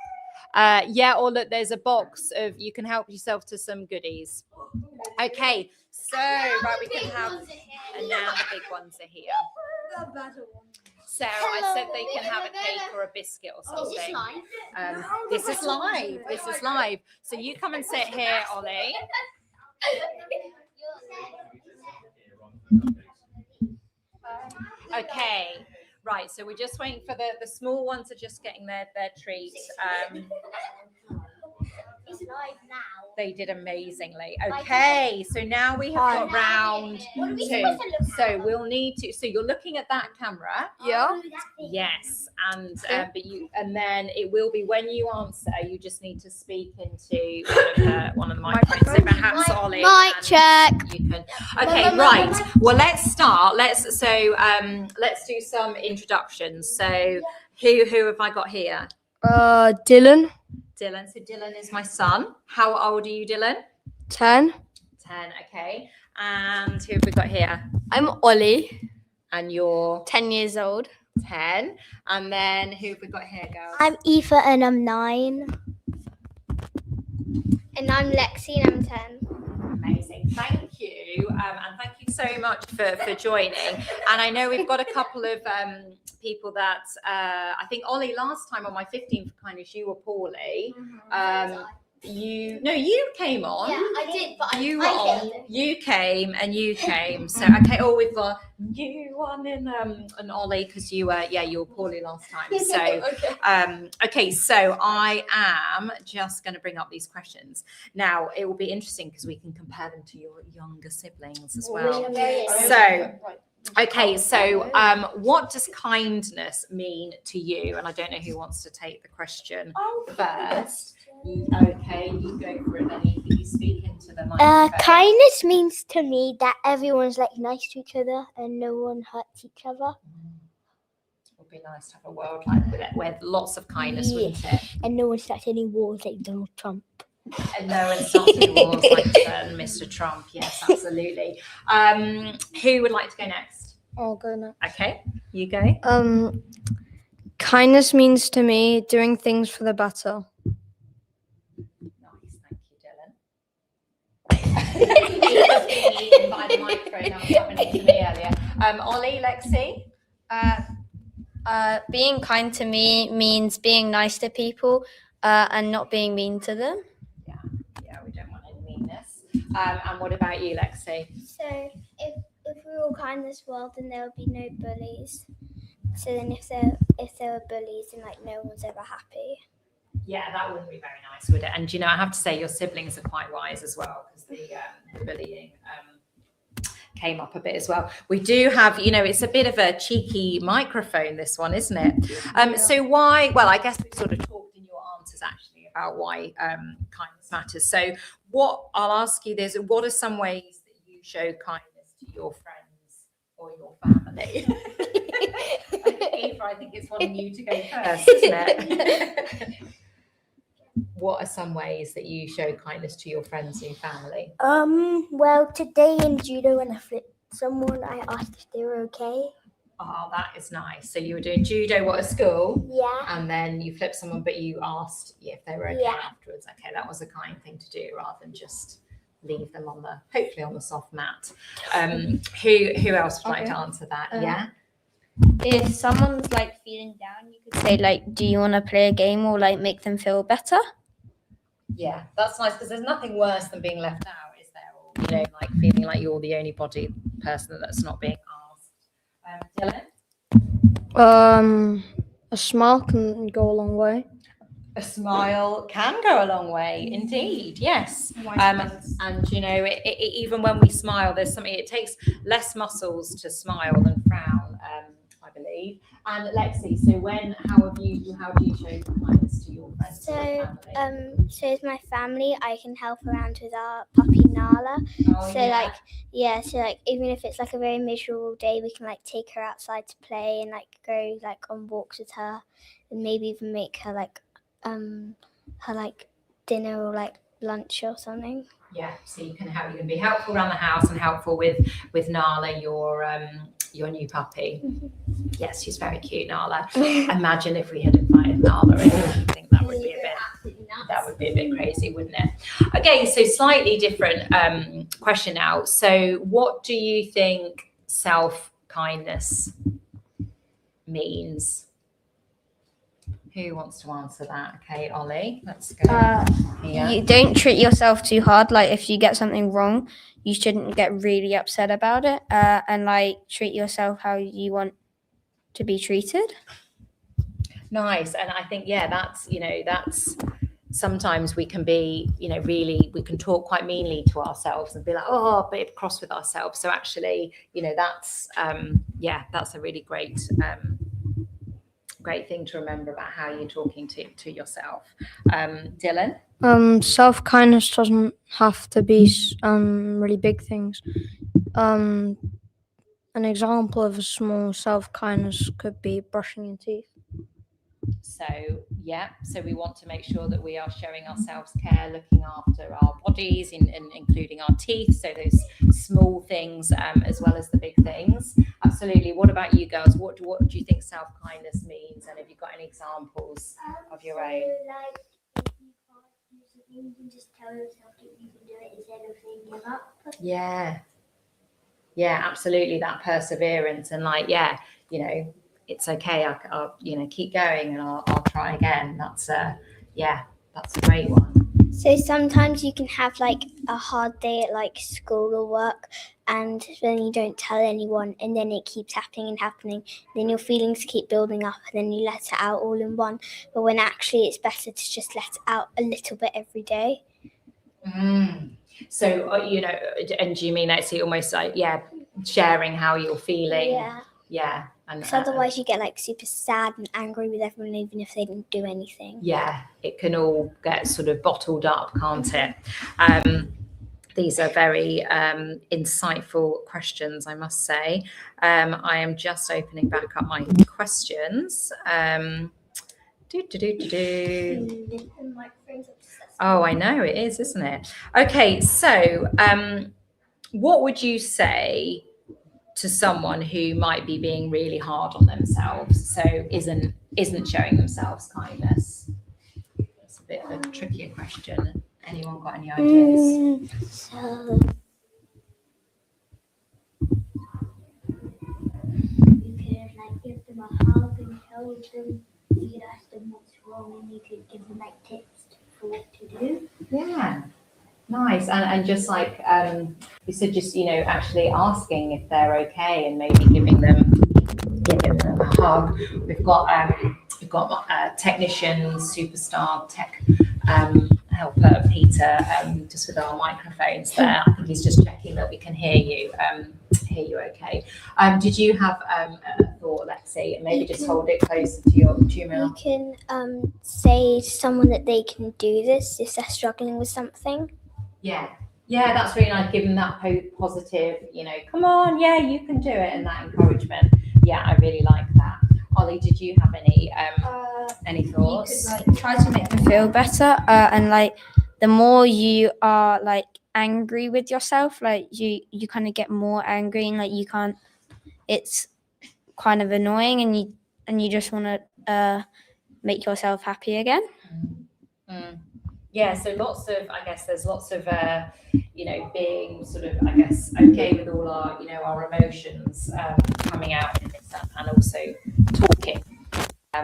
Or look, there's a box of, you can help yourself to some goodies. Okay, so right, we can have, and now the big ones are here. So I said they can have a cake or a biscuit or something. This is live. This is live. So you come and sit here, Ollie. Okay. Right. So we're just waiting for the small ones are just getting their treat. It's live now. They did amazingly. Okay, so now we have got round 2. So we'll need to. So you're looking at that camera. Yeah. Yes, and but then it will be when you answer. You just need to speak into one of the microphones. So perhaps Ollie. Mic check. You can. Okay, right. Well, let's start. Let's do some introductions. So who have I got here? Dylan. Dylan. So Dylan is my son. How old are you, Dylan? 10. 10. Okay. And who have we got here? I'm Ollie. And you're 10 years old. 10. And then who have we got here, girls? I'm Aoife and I'm 9. And I'm Lexi and I'm 10. Amazing. Thank you. And thank you so much for joining. And I know we've got a couple of people that I think Ollie last time on my 15th kindness you were poorly. You came on. Yeah, I did, but you were on. You came. So okay. Oh, we've got you on in and Ollie because you were poorly last time. So okay. So I am just going to bring up these questions now. It will be interesting because we can compare them to your younger siblings as well. So. Okay, so what does kindness mean to you? And I don't know who wants to take the question first. Okay, you go for it then. You speak into the microphone. Kindness means to me that everyone's like nice to each other and no one hurts each other. It would be nice to have a world like with lots of kindness, wouldn't it? And no one starts any wars like Donald Trump. And no one starts any wars like Mr. Trump. Yes, absolutely. Who would like to go next? I'll go next. Okay, you go. Kindness means to me doing things for the better. Nice, thank you, Dylan. He was being eaten by the microphone. That was happening to me earlier. Ollie, Lexi? Being kind to me means being nice to people and not being mean to them. Yeah, we don't want any meanness. And what about you, Lexi? So if we were all kind in this world, then there would be no bullies. So then if there were bullies, then like no one's ever happy. Yeah, that wouldn't be very nice, would it? And I have to say your siblings are quite wise as well because the bullying came up a bit as well. We do have, it's a bit of a cheeky microphone, this one, isn't it? So why? Well, I guess we sort of talked in your answers actually about why kindness matters. So what I'll ask you is, what are some ways that you show kindness to your friends or your family? Eva, I think it's wanting you to go first, isn't it? What are some ways that you show kindness to your friends and family? Well, today in judo when I flipped someone, I asked if they were okay. Oh, that is nice. So you were doing judo at school? Yeah. And then you flipped someone, but you asked if they were okay afterwards. Okay, that was a kind thing to do rather than just leave them hopefully on the soft mat. Who else would like to answer that? Yeah. If someone's like feeling down, you could say like, do you want to play a game or like make them feel better? Yeah, that's nice because there's nothing worse than being left out, is there? Or, like feeling like you're the only person that's not being asked. Dylan? A smile can go a long way. A smile can go a long way, indeed. Yes. And even when we smile, there's something. It takes less muscles to smile than frown, I believe. And Lexi, so how do you show kindness to your friends? So, or family? So with my family, I can help around with our puppy Nala. So even if it's like a very miserable day, we can like take her outside to play and like go like on walks with her, and maybe even make her like her like dinner or like lunch or something. Yeah, so you can be helpful around the house and helpful with Nala, your new puppy. Mm-hmm. Yes, she's very cute, Nala. Imagine if we had invited Nala in. I think that would be a bit crazy, wouldn't it? Okay, so slightly different question now. So what do you think self-kindness means. Who wants to answer that? Okay, Ollie, let's go here. You don't treat yourself too hard. Like if you get something wrong, you shouldn't get really upset about it. And like treat yourself how you want to be treated. Nice. And I think, yeah, that's sometimes we can be, really, we can talk quite meanly to ourselves and be like, oh, a bit cross with ourselves. So actually, that's a really great thing to remember about how you're talking to yourself. Dylan? Self-kindness doesn't have to be really big things. An example of a small self-kindness could be brushing your teeth. So we want to make sure that we are showing ourselves care, looking after our bodies, including our teeth. So those small things as well as the big things. Absolutely. What about you girls? What do you think self-kindness means? And have you got any examples of your own? Like, if you can't do something, you can just tell yourself that you can do it instead of saying give up. Yeah, absolutely. That perseverance and it's okay. I'll keep going and I'll try again. That's a great one. So sometimes you can have like a hard day at like school or work, and then you don't tell anyone, and then it keeps happening. Then your feelings keep building up, and then you let it out all in one. But when actually it's better to just let it out a little bit every day. So and do you mean actually almost like sharing how you're feeling? Yeah. And otherwise you get like super sad and angry with everyone even if they didn't do anything. Yeah, it can all get sort of bottled up, can't it? These are very insightful questions, I must say. I am just opening back up my questions. Oh, I know it is, isn't it? Okay, so what would you say to someone who might be being really hard on themselves, so isn't showing themselves kindness? It's a bit of a trickier question. Anyone got any ideas? So you could like give them a hug and tell them, you could ask them what's wrong, and you could give them like tips for what to do. Yeah. Nice. And just like you said, just actually asking if they're okay and maybe giving them a hug. We've got technician, superstar tech helper Peter, just with our microphones there. I think he's just checking that we can hear you okay. Did you have a thought, Lexi? And maybe just hold it closer to your mouth. You can say to someone that they can do this if they're struggling with something. Yeah, that's really nice. Give them that positive, come on, yeah, you can do it, and that encouragement. Yeah, I really like that. Ollie, did you have any thoughts? You could try to make them feel better, and like the more you are like angry with yourself, like you kind of get more angry, and like you can't. It's kind of annoying, and you just want to make yourself happy again. Yeah, so there's lots of being sort of okay with all our emotions coming out in this, and also talking,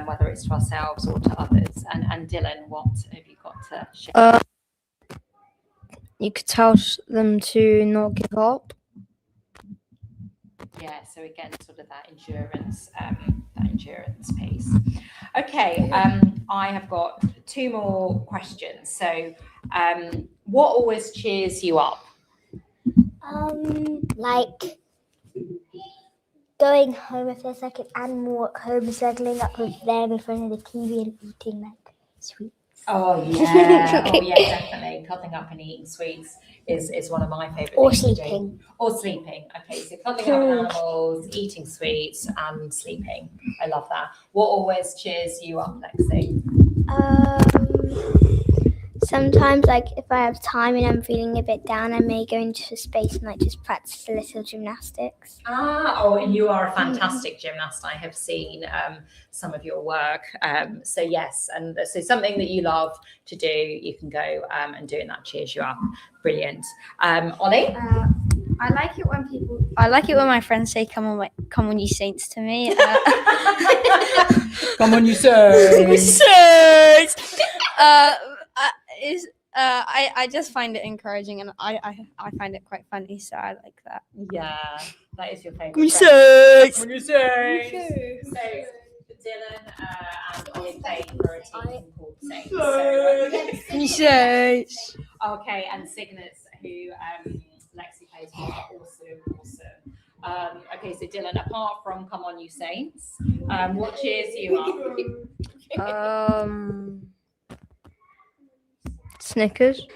whether it's to ourselves or to others. And Dylan, what have you got to share? You could tell them to not give up. Yeah, so again, sort of that endurance piece. Okay, I have got 2 more questions. So, what always cheers you up? Like going home if there's like an animal at home, snuggling up with them in front of the TV and eating like sweets. Oh yeah, definitely. Cuddling up and eating sweets is one of my favourite Or things sleeping. to do. Or sleeping. Okay, so cuddling up with animals, eating sweets, and sleeping. I love that. What always cheers you up, Lexi? Sometimes, like if I have time and I'm feeling a bit down, I may go into space and like just practice a little gymnastics. And you are a fantastic gymnast. I have seen some of your work. So yes, and so something that you love to do, you can go and do it, and that cheers you up. Brilliant. Ollie? I like it when my friends say "Come on, you saints" to me. Come on, you say. Saints. I just find it encouraging, and I find it quite funny, so I like that. Yeah, that is your favourite. Come on, friend. saints. When you say. So Dylan and Ollie played for a team called Saints. Come on, saints. Okay, and Cygnets, who Lexi plays for, are awesome. Okay, so Dylan, apart from Come On You Saints, what cheers you up? Snickers.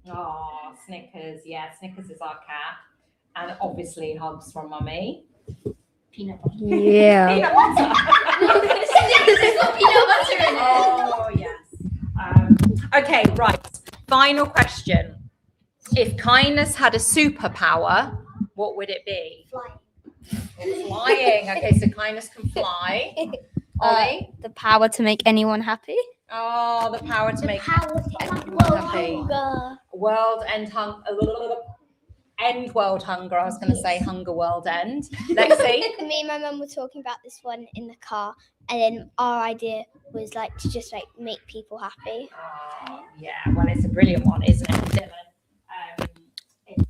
Oh, Snickers. Yeah, Snickers is our cat. And obviously hugs from Mummy. Peanut butter. Yeah. Peanut butter. Snickers has got peanut butter in it. Oh, yes. Okay, right. Final question. If kindness had a superpower, what would it be? Flying. Okay, so kindness can fly. Ollie? The power to make anyone happy. Oh, the power to make Power to everyone happy. hunger. World end end world hunger. I was going to say hunger world end. Lexi? Me and my mum were talking about this one in the car, and then our idea was like to just like make people happy. Oh, yeah, well, it's a brilliant one, isn't it, Dylan? It's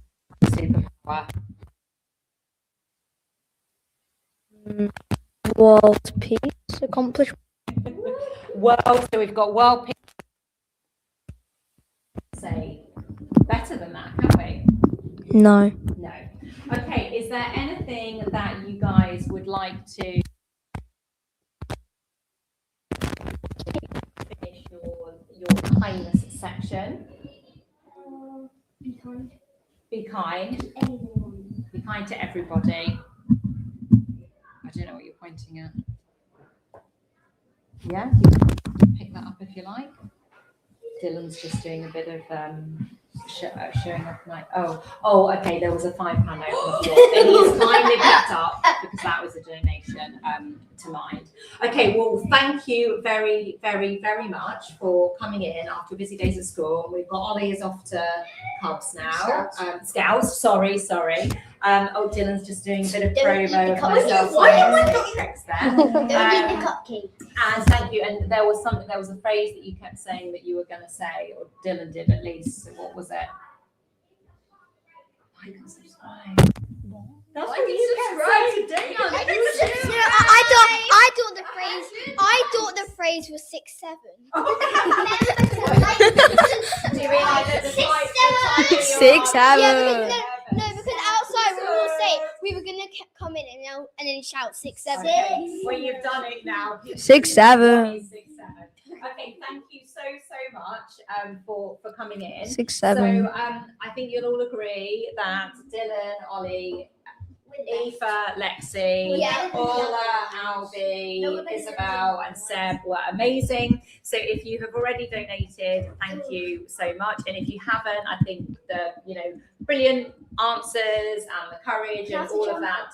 superpower. World peace accomplishment. World, so we've got world peace. Say better than that, can't we? No. No. Okay, is there anything that you guys would like to finish your kindness section? Be kind. Be kind. Anyone. Be kind to everybody. I don't know what you're pointing at. Yeah, you can pick that up if you like. Dylan's just doing a bit of showing off my. Oh, okay. There was a £5 note on the floor that he's kindly picked up because that was a donation to Mind. Okay, well, thank you very, very, very much for coming in after busy days at school. We've got Ollie is off to Cubs now. Scouts. Sorry. Dylan's just doing a bit of promo of myself. Tricks there. And thank you. And there was a phrase that you kept saying that you were going to say, or Dylan did at least. So what was it? Like and subscribe. That's what you kept saying today. I thought the phrase was 6-7. Do you realise that the 6-7. Yeah, because outside we were all saying we were gonna come in and then shout 6-7. Okay, well, you've done it now. 6-7. 6-7. Okay, thank you so much for coming in. 6-7. So I think you'll all agree that Dylan, Ollie, Aoife, Lexi, Orla, Albie, Isabel, and Seb were amazing. So if you have already donated, thank you so much. And if you haven't, I think the brilliant answers and the courage and all of that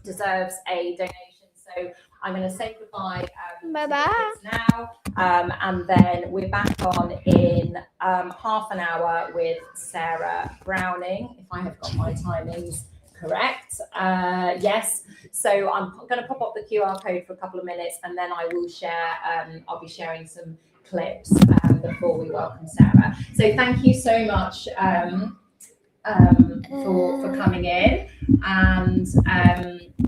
deserves a donation. So I'm going to say goodbye Bye-bye. now, and then we're back on in half an hour with Sarah Browning, if I have got my timings correct. Yes, so I'm going to pop up the QR code for a couple of minutes, and then I will share. I'll be sharing some clips before we welcome Sarah. So thank you so much for coming in, and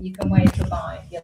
you can wave goodbye if you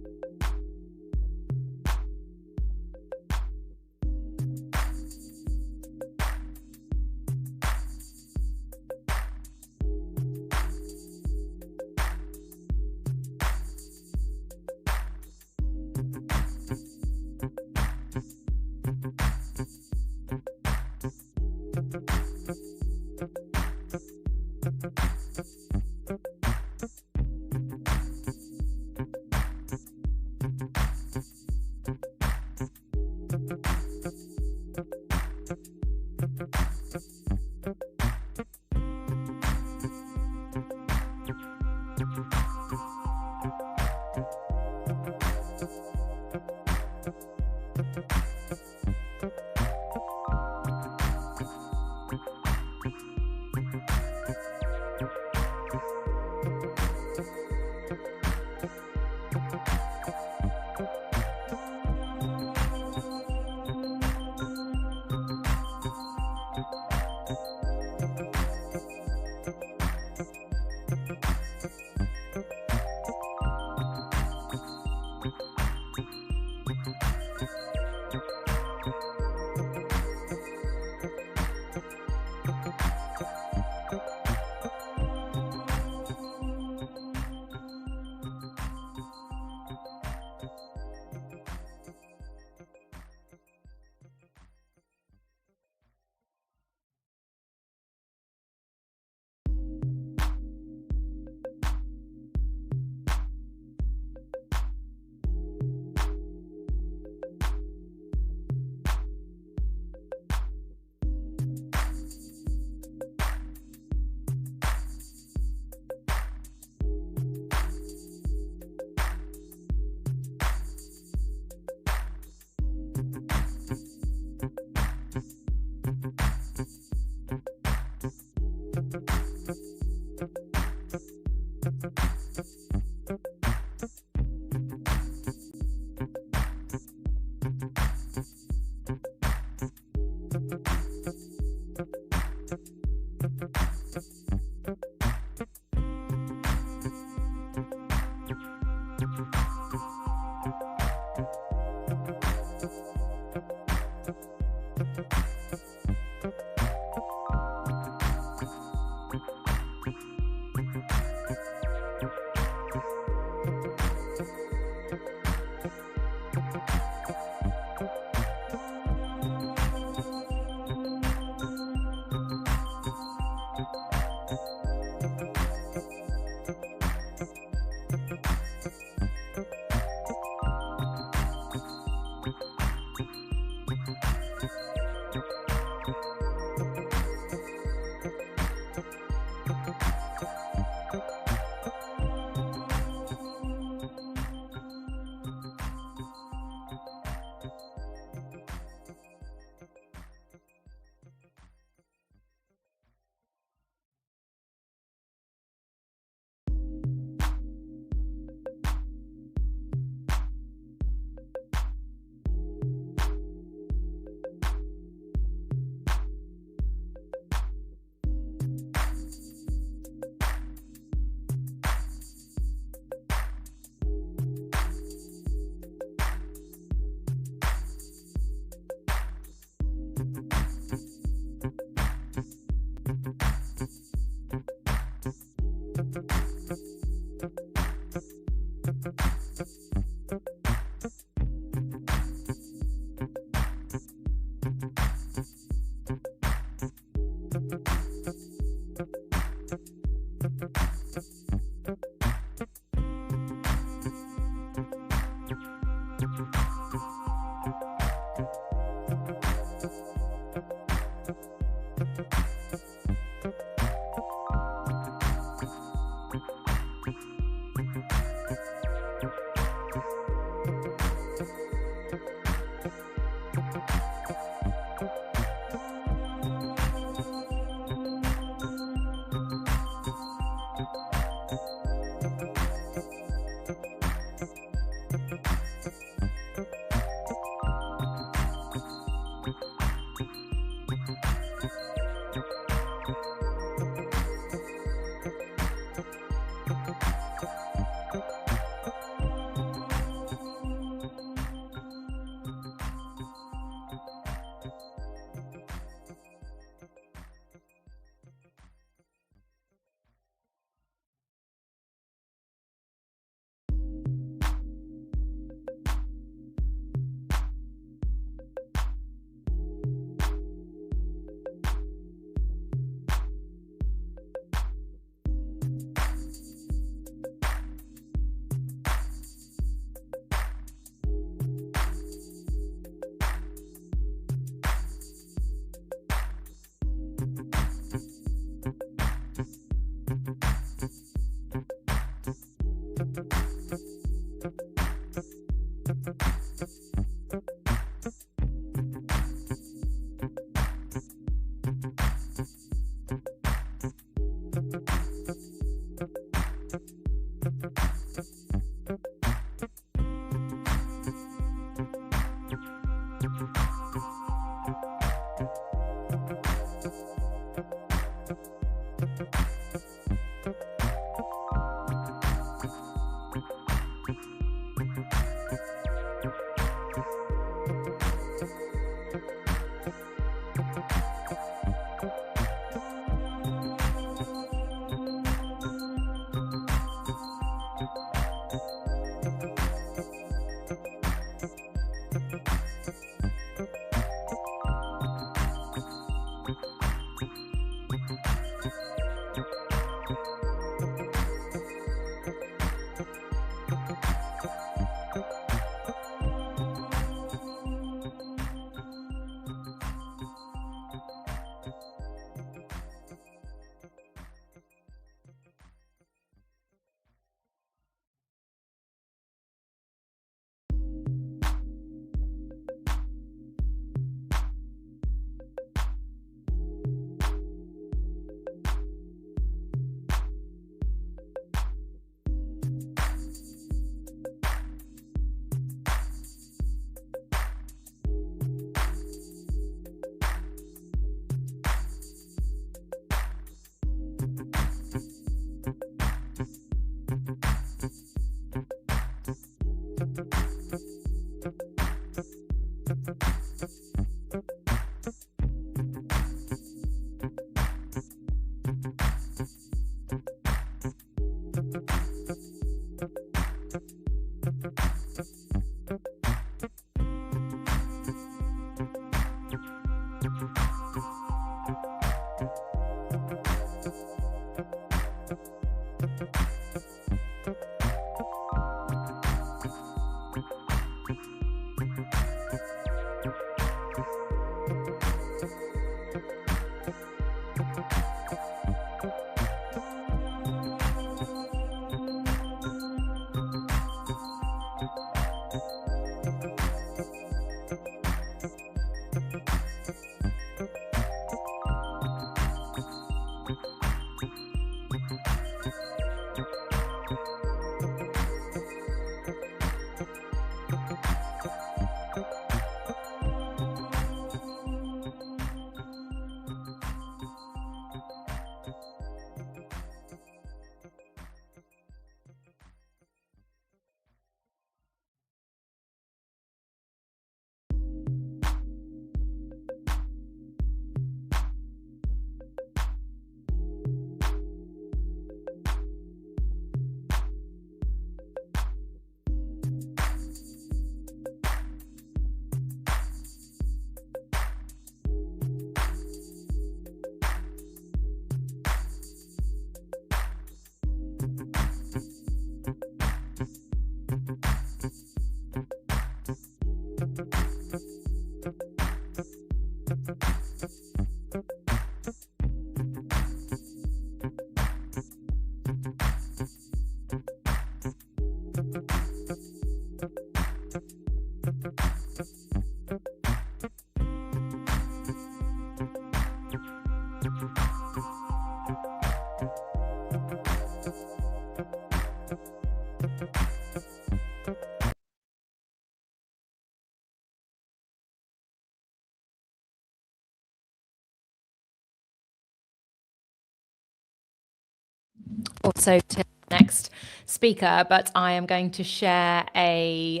Also to the next speaker, but I am going to share a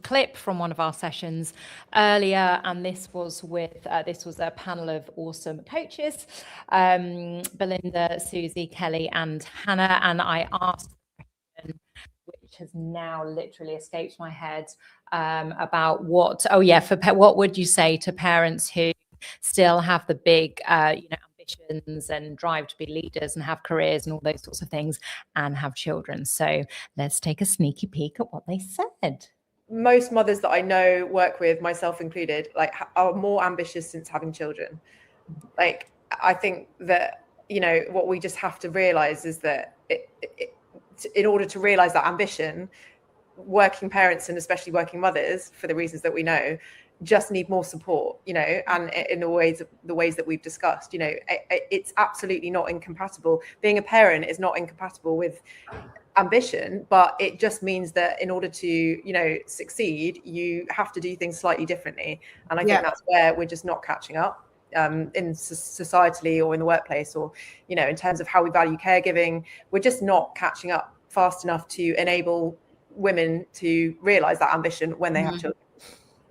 clip from one of our sessions earlier, and this was a panel of awesome coaches, Belinda, Susie, Kelly, and Hannah, and I asked a question which has now literally escaped my head about what would you say to parents who still have the big ambitions and drive to be leaders and have careers and all those sorts of things and have children. So let's take a sneaky peek at what they said. Most mothers that I know, work with, myself included, like are more ambitious since having children. Like, I think that, what we just have to realize is that in order to realize that ambition, working parents and especially working mothers, for the reasons that we know, just need more support, and in the ways that we've discussed, it's absolutely not incompatible. Being a parent is not incompatible with ambition, but it just means that in order to, you know, succeed, you have to do things slightly differently. And I think that's where we're just not catching up in societally or in the workplace, or, you know, in terms of how we value caregiving. We're just not catching up fast enough to enable women to realize that ambition when they have children.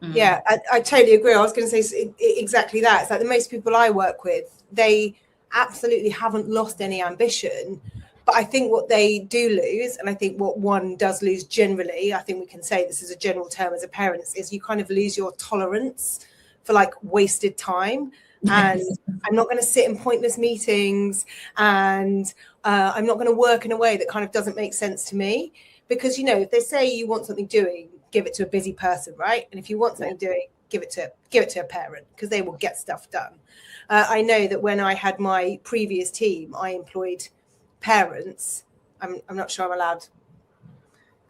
Yeah, I totally agree. I was going to say exactly that. It's like the most people I work with, they absolutely haven't lost any ambition. But I think what they do lose, and I think what one does lose generally, I think we can say this is a general term as a parent, is you kind of lose your tolerance for like wasted time. And I'm not going to sit in pointless meetings, and I'm not going to work in a way that kind of doesn't make sense to me. Because, you know, if they say you want something doing, give it to a busy person, right? And if you want something doing, give it to a parent, because they will get stuff done. I know that when I had my previous team, I employed parents. I'm not sure I'm allowed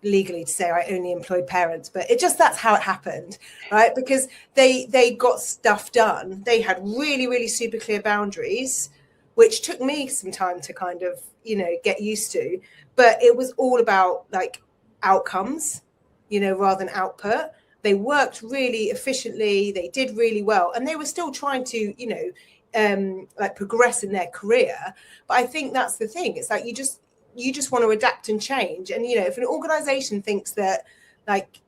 legally to say I only employed parents, but that's how it happened, right? Because they got stuff done. They had really, really super clear boundaries, which took me some time to kind of, you know, get used to. But it was all about like outcomes, you know, rather than output. They worked really efficiently. They did really well. And they were still trying to, you know, like progress in their career. But I think that's the thing. It's like you just want to adapt and change. And, you know, if an organization thinks that like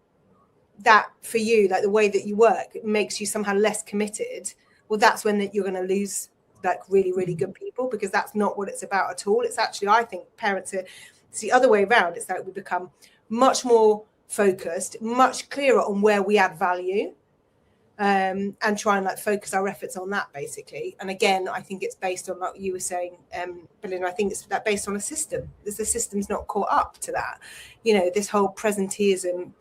that for you, like the way that you work, it makes you somehow less committed, well, that's when that you're going to lose like really, really good people, because that's not what it's about at all. It's actually, I think parents it's the other way around. It's like we become much more focused, much clearer on where we add value, and try and like focus our efforts on that basically. And again, I think it's based on, like you were saying, Belinda, I think it's that based on a system. The system's not caught up to that. You know, this whole presenteeism,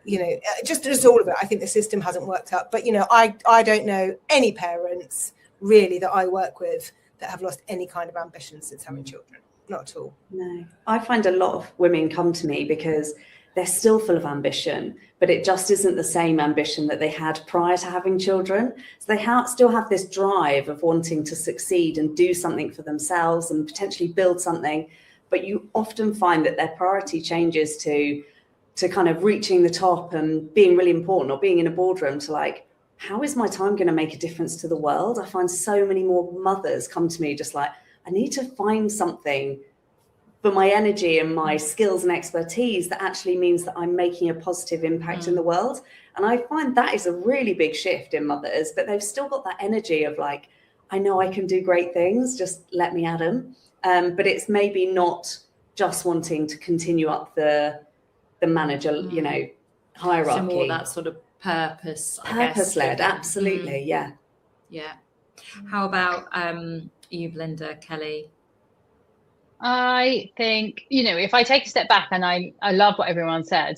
you know, just all of it. I think the system hasn't worked up. But, you know, I don't know any parents really that I work with that have lost any kind of ambition since having children. Not at all. No, I find a lot of women come to me because they're still full of ambition, but it just isn't the same ambition that they had prior to having children. So they still have this drive of wanting to succeed and do something for themselves and potentially build something. But you often find that their priority changes to kind of reaching the top and being really important, or being in a boardroom, to like, how is my time going to make a difference to the world? I find so many more mothers come to me just like, I need to find something for my energy and my skills and expertise that actually means that I'm making a positive impact in the world. And I find that is a really big shift in mothers, but they've still got that energy of like, I know I can do great things, just let me at them. But it's maybe not just wanting to continue up the manager, you know, hierarchy. So more that sort of purpose-led, absolutely, yeah. How about you, Belinda, Kelly? I think, you know, if I take a step back, and I love what everyone said,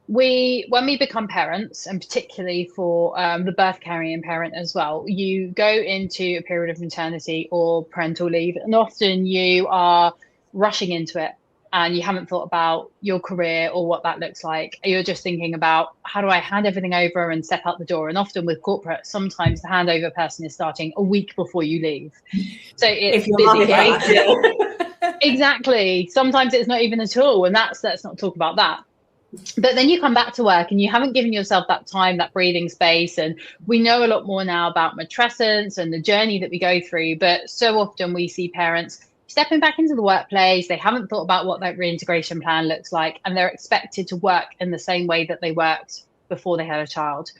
when we become parents, and particularly for the birth carrying parent as well, you go into a period of maternity or parental leave, and often you are rushing into it and you haven't thought about your career or what that looks like. You're just thinking about, how do I hand everything over and step out the door? And often with corporate, sometimes the handover person is starting a week before you leave. So it's busy, right? Exactly. Sometimes it's not even at all. And let's not talk about that. But then you come back to work and you haven't given yourself that time, that breathing space. And we know a lot more now about matrescence and the journey that we go through. But so often we see parents stepping back into the workplace. They haven't thought about what that reintegration plan looks like, and they're expected to work in the same way that they worked before they had a child,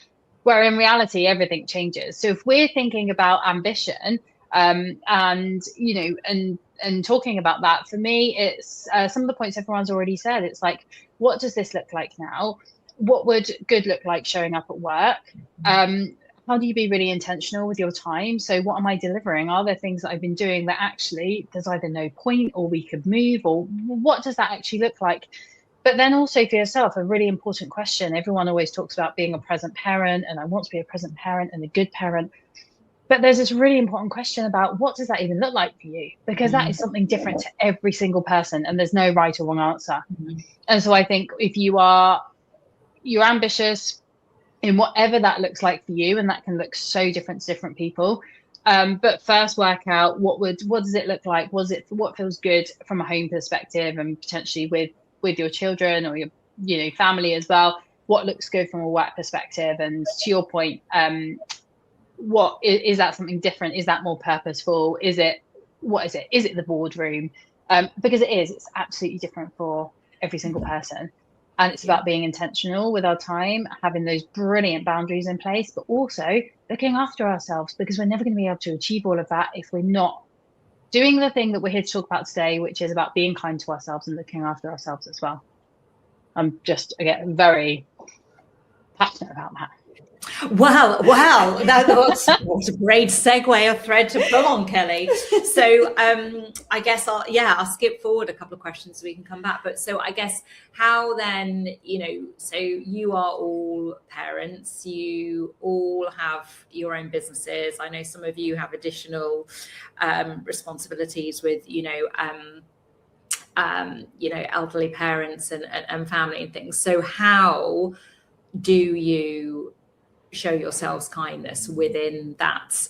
where in reality, everything changes. So if we're thinking about ambition, and, you know, and talking about that, for me, it's some of the points everyone's already said. It's like, what does this look like now? What would good look like showing up at work? How do you be really intentional with your time? So what am I delivering? Are there things that I've been doing that actually there's either no point, or we could move, or what does that actually look like? But then also for yourself, a really important question. Everyone always talks about being a present parent, and I want to be a present parent and a good parent. But there's this really important question about, what does that even look like for you? Because that is something different to every single person, and there's no right or wrong answer. And so I think if you're ambitious in whatever that looks like for you, and that can look so different to different people, But first work out what does it look like? What feels good from a home perspective, and potentially with your children or your family as well. What looks good from a work perspective? And to your point, what is that something different? Is that more purposeful? Is it the boardroom? Because it's absolutely different for every single person. And it's about being intentional with our time, having those brilliant boundaries in place, but also looking after ourselves, because we're never going to be able to achieve all of that if we're not doing the thing that we're here to talk about today, which is about being kind to ourselves and looking after ourselves as well. I'm just, again, very passionate about that. Wow, what a great segue or thread to pull on, Kelly. So I guess I'll skip forward a couple of questions so we can come back. But so I guess how then, so you are all parents, you all have your own businesses. I know some of you have additional responsibilities with, elderly parents and family and things. So how do you show yourselves kindness within that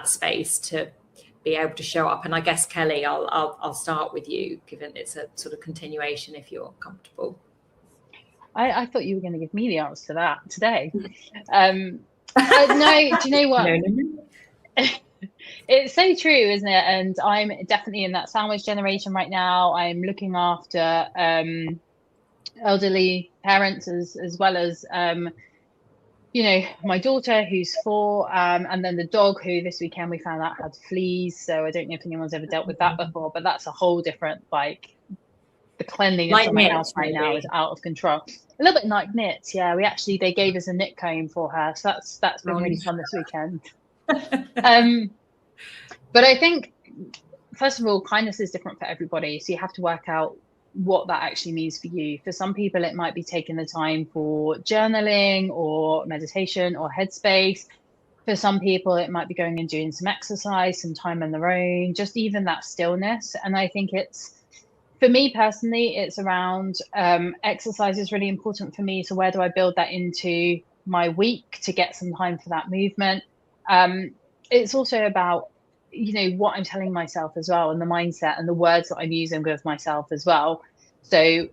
space to be able to show up? And I guess, Kelly, I'll start with you, given it's a sort of continuation, if you're comfortable. I thought you were going to give me the answer to that today. No, do you know what? No. It's so true, isn't it? And I'm definitely in that sandwich generation right now. I'm looking after elderly parents as well as my daughter who's 4, and then the dog who this weekend we found out had fleas. So I don't know if anyone's ever dealt with that before, but that's a whole different, the cleanliness of my house right now is out of control. A little bit like knits. Yeah, they gave us a knit comb for her. So that's been really fun this weekend. But I think, first of all, kindness is different for everybody. So you have to work out what that actually means for you. For some people, it might be taking the time for journaling or meditation or headspace. For some people, it might be going and doing some exercise, some time on their own, just even that stillness. And I think for me personally, it's around exercise is really important for me. So where do I build that into my week to get some time for that movement? It's also about what I'm telling myself as well, and the mindset and the words that I'm using with myself as well. So,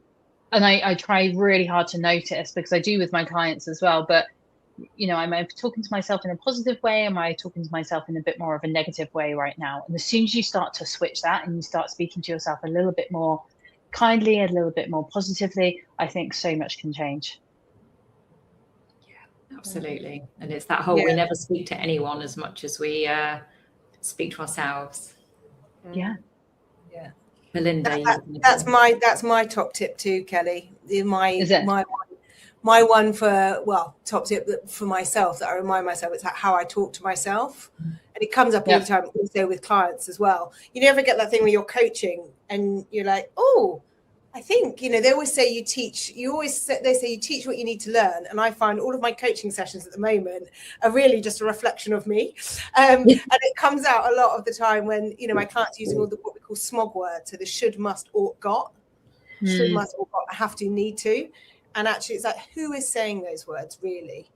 and I try really hard to notice, because I do with my clients as well, but am I talking to myself in a positive way? Am I talking to myself in a bit more of a negative way right now? And as soon as you start to switch that and you start speaking to yourself a little bit more kindly, a little bit more positively, I think so much can change. Absolutely. And it's that whole, we never speak to anyone as much as we speak to ourselves. Yeah. Melinda, that's my top tip too, Kelly. My one for top tip for myself that I remind myself, it's how I talk to myself. And it comes up all the time, also with clients as well. You never get that thing where you're coaching and you're like, oh, I think, they always say they say you teach what you need to learn. And I find all of my coaching sessions at the moment are really just a reflection of me. And it comes out a lot of the time when, my clients using all what we call smog words. So the should, must, ought, got. Should, must, ought, got, have to, need to. And actually it's like, who is saying those words really?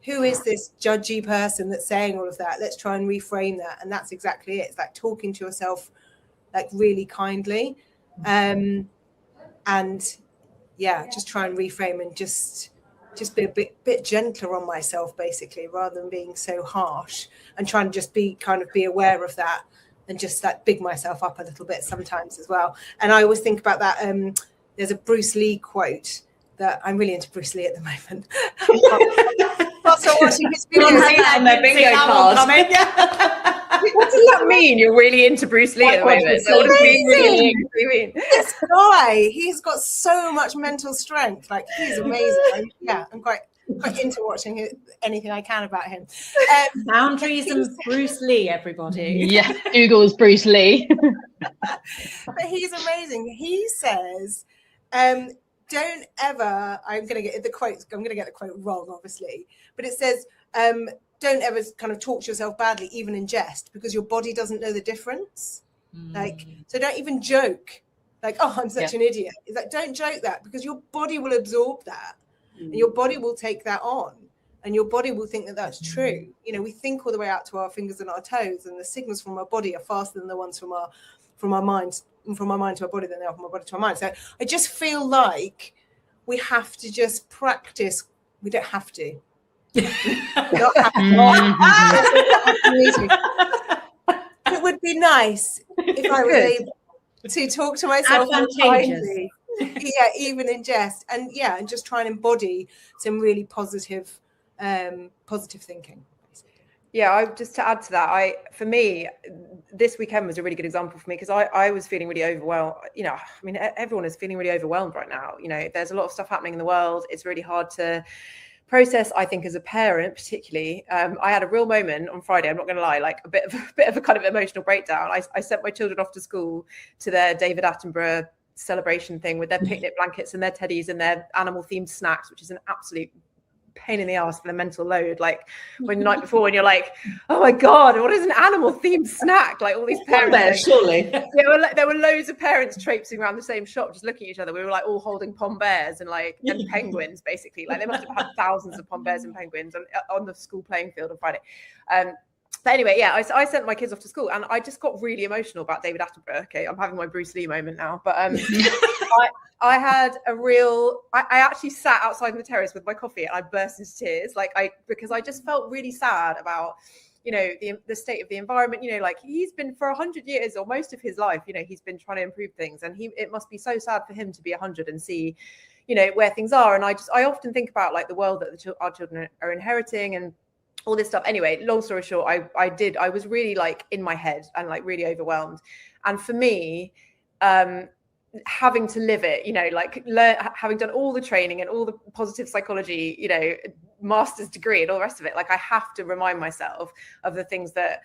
Who is this judgy person that's saying all of that? Let's try and reframe that. And that's exactly it. It's like talking to yourself really kindly. And just try and reframe and just be a bit gentler on myself, basically, rather than being so harsh, and trying to just be aware of that and just big myself up a little bit sometimes as well. And I always think about that. There's a Bruce Lee quote that I'm really into Bruce Lee at the moment. Also watching his videos on their bingo card. What does that mean? You're really into Bruce Lee at the moment. So amazing. This guy, he's got so much mental strength. He's amazing. I'm quite into watching anything I can about him. Boundaries and Bruce Lee, everybody. Yeah, Google's Bruce Lee. But he's amazing. He says, don't ever, I'm going to get the quote wrong, obviously, but it says, don't ever kind of talk to yourself badly, even in jest, because your body doesn't know the difference. So don't even joke oh, I'm such an idiot. It's don't joke that, because your body will absorb that and your body will take that on. and your body will think that that's true. You know, we think all the way out to our fingers and our toes, and the signals from our body are faster than the ones from our mind, and from our mind to our body than they are from our body to our mind. So I just feel like we have to just practice. We don't have to. Not have to. It would be nice if I was able to talk to myself more kindly. Yeah, even in jest, and just try and embody some really positive thinking. Yeah, just to add to that, for me, this weekend was a really good example for me, because I was feeling really overwhelmed. You know, I mean, everyone is feeling really overwhelmed right now. You know, there's a lot of stuff happening in the world. It's really hard to process, I think, as a parent, particularly. I had a real moment on Friday, I'm not going to lie, like a bit of a kind of emotional breakdown. I sent my children off to school to their David Attenborough celebration thing with their picnic blankets and their teddies and their animal themed snacks, which is an absolute pain in the ass for the mental load. Like when the night before, when you're like, oh my god, what is an animal themed snack? Like all these parents, surely. There were loads of parents traipsing around the same shop, just looking at each other. We were like all holding pom bears and penguins, basically. Like they must have had thousands of pom bears and penguins on the school playing field on Friday. But anyway, I sent my kids off to school, and I just got really emotional about David Attenborough. Okay, I'm having my Bruce Lee moment now, but I had a real. I actually sat outside on the terrace with my coffee, and I burst into tears, because I just felt really sad about, you know, the state of the environment. You know, like he's been for 100 years or most of his life, you know, he's been trying to improve things, and it must be so sad for him to be 100 and see, you know, where things are. And I often think about like the world that our children are inheriting and all this stuff. Anyway, long story short, I was really like in my head and like really overwhelmed. And for me, having to live it, you know, like having done all the training and all the positive psychology, you know, master's degree and all the rest of it, like I have to remind myself of the things that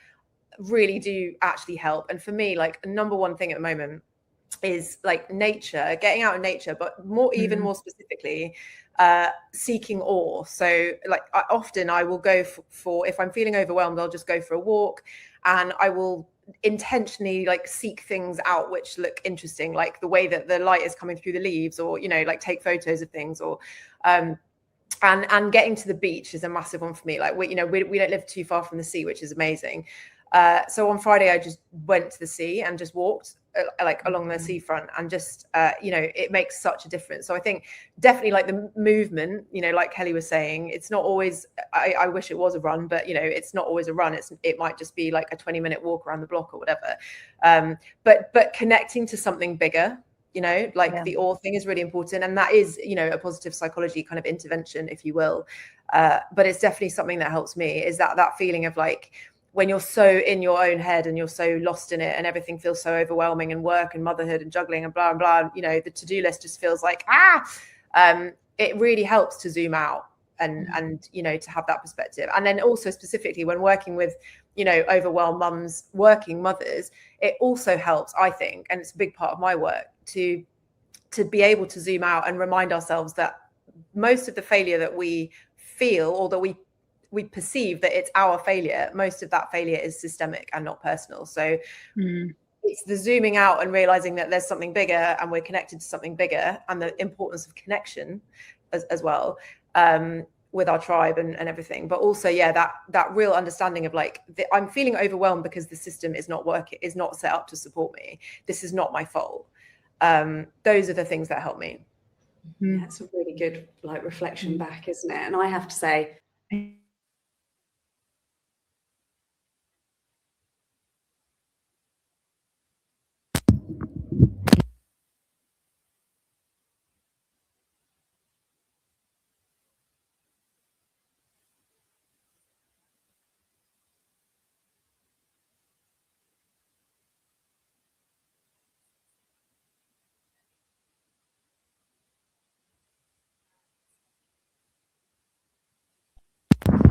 really do actually help. And for me, like number one thing at the moment is like nature, getting out in nature, but even more specifically, seeking awe. So like I will go for if I'm feeling overwhelmed, I'll just go for a walk, and I will intentionally like seek things out which look interesting, like the way that the light is coming through the leaves, or, you know, like take photos of things, or and getting to the beach is a massive one for me. Like we don't live too far from the sea, which is amazing. So on Friday I just went to the sea and just walked like along the seafront, and just you know, it makes such a difference. So I think definitely like the movement, you know, like Kelly was saying, it's not always, I wish it was a run, but you know, it's not always a run. It might just be like a 20-minute walk around the block or whatever. But connecting to something bigger, you know, like the awe thing is really important, and that is, you know, a positive psychology kind of intervention, if you will. But it's definitely something that helps me, is that feeling of like, when you're so in your own head and you're so lost in it and everything feels so overwhelming, and work and motherhood and juggling and blah and blah, you know, the to-do list just feels like it really helps to zoom out and you know, to have that perspective. And then also specifically when working with, you know, overwhelmed mums, working mothers, it also helps, I think, and it's a big part of my work, to be able to zoom out and remind ourselves that most of the failure that we feel, or that we perceive that it's our failure, most of that failure is systemic and not personal. So it's the zooming out and realizing that there's something bigger, and we're connected to something bigger, and the importance of connection as well, with our tribe and everything. But also, that real understanding of like, I'm feeling overwhelmed because the system is not working, is not set up to support me. This is not my fault. Those are the things that help me. That's a really good like reflection back, isn't it? And I have to say,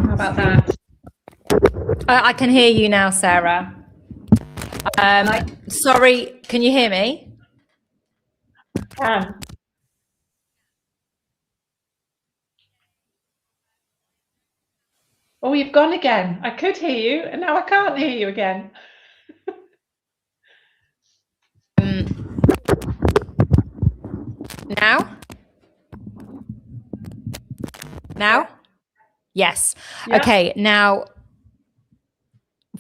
how about that? I can hear you now, Sarah. Sorry, can you hear me? Oh, you've gone again. I could hear you, and now I can't hear you again. Now? Yes. Yeah. Okay. Now,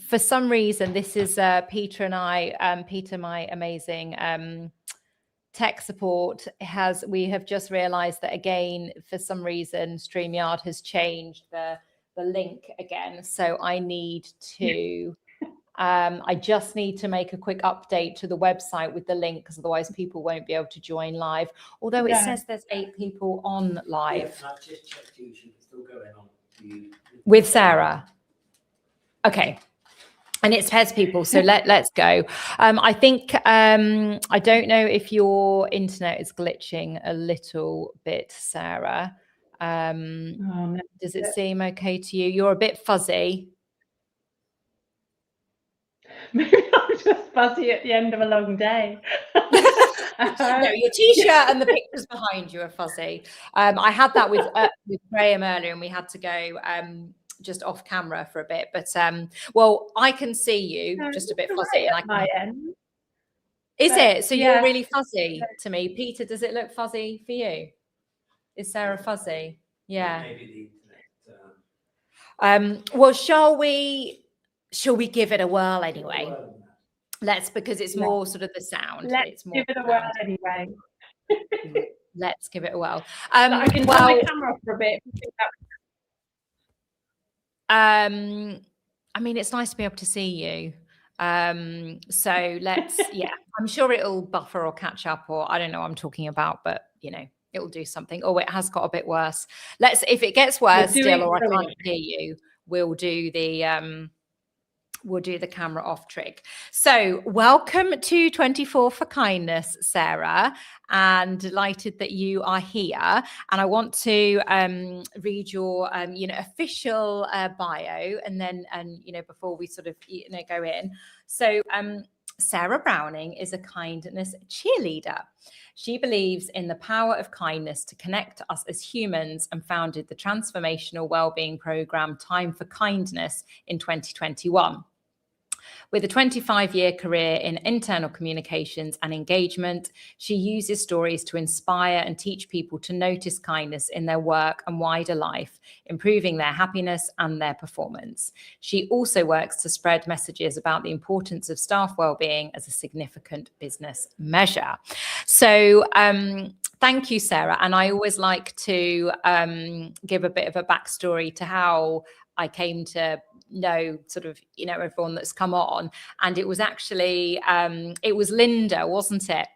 for some reason, this is Peter and I, Peter, my amazing tech support, we have just realized that again, for some reason, StreamYard has changed the link again. So I need to, I just need to make a quick update to the website with the link, because otherwise people won't be able to join live. Although it says there's 8 people on live. Yeah, I've just checked you, she's still going on With Sarah. Okay. And it's Pez people, so let's go. I think, I don't know if your internet is glitching a little bit, Sarah. Does it seem okay to you? You're a bit fuzzy. Maybe I'm just fuzzy at the end of a long day. No, your t-shirt and the pictures behind you are fuzzy. I had that with Graham earlier, and we had to go just off camera for a bit, but well, I can see you just a bit fuzzy, and I can. My end. Is it? So yeah. You're really fuzzy to me. Peter, does it look fuzzy for you? Is Sarah fuzzy? Yeah. Maybe the internet. Well, shall we give it a whirl anyway? Let's, because it's more sort of the sound. Let's give it a whirl anyway. Let's give it a whirl. I can turn my camera off for a bit. I mean, it's nice to be able to see you. So let's, yeah, I'm sure it'll buffer or catch up, or I don't know what I'm talking about, but you know, it'll do something. Oh, it has got a bit worse. If it gets worse still, or I can't hear you, we'll do the camera off trick. So welcome to 24 for Kindness, Sarah, and delighted that you are here. And I want to read your official bio, and then before we sort of go in. So Sarah Browning is a kindness cheerleader. She believes in the power of kindness to connect us as humans, and founded the transformational wellbeing program Time for Kindness in 2021. With a 25-year career in internal communications and engagement, she uses stories to inspire and teach people to notice kindness in their work and wider life, improving their happiness and their performance. She also works to spread messages about the importance of staff wellbeing as a significant business measure. So, thank you, Sarah. And I always like to give a bit of a backstory to how I came to know sort of everyone that's come on, and it was actually it was Linda, wasn't it,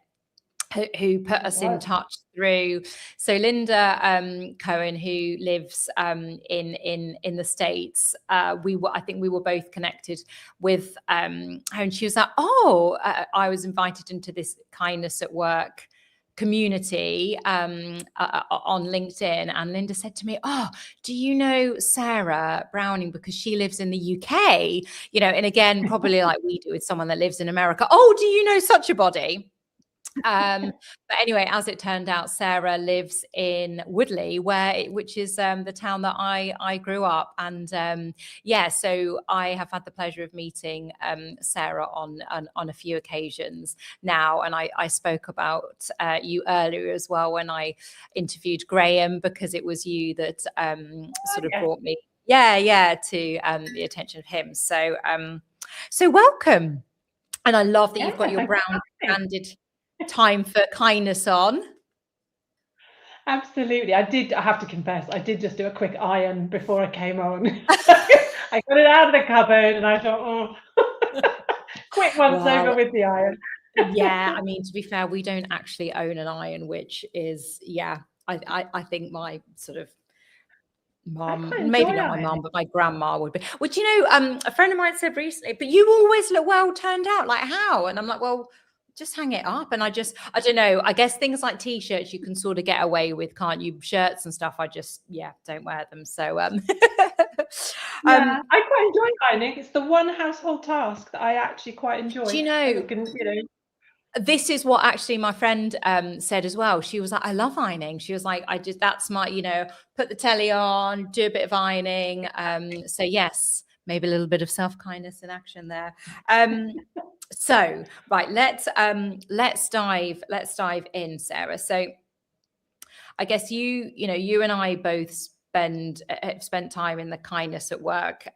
who put us in touch through. So Linda Cohen, who lives in the States, I think we were both connected with her, and she was like, I was invited into this Kindness at Work community on LinkedIn, and Linda said to me, do you know Sarah Browning, because she lives in the UK, and again, probably like we do with someone that lives in America. Do you know such a body? But anyway, as it turned out, Sarah lives in Woodley, which is the town that I grew up, and so I have had the pleasure of meeting Sarah on a few occasions now, and I spoke about you earlier as well when I interviewed Graham, because it was you that sort of brought me to the attention of him. So welcome, and I love that you've got your brown branded Time for Kindness on. Absolutely. I have to confess, I did just do a quick iron before I came on. I got it out of the cupboard and I thought, quick once over with the iron. Yeah, I mean, to be fair, we don't actually own an iron, which is, I think my sort of mum, maybe not my mum, but my grandma would be. Which, a friend of mine said recently, but you always look well turned out, like how? And I'm like, well, just hang it up. And I don't know, I guess things like t-shirts you can sort of get away with, can't you? Shirts and stuff, I just don't wear them. So I quite enjoy ironing. It's the one household task that I actually quite enjoy. Do you know, this is what actually my friend said as well. She was like, I love ironing. She was like, that's my, put the telly on, do a bit of ironing. So yes, maybe a little bit of self-kindness in action there. So right, let's dive in, Sarah. So I guess you and I both spent time in the kindness at work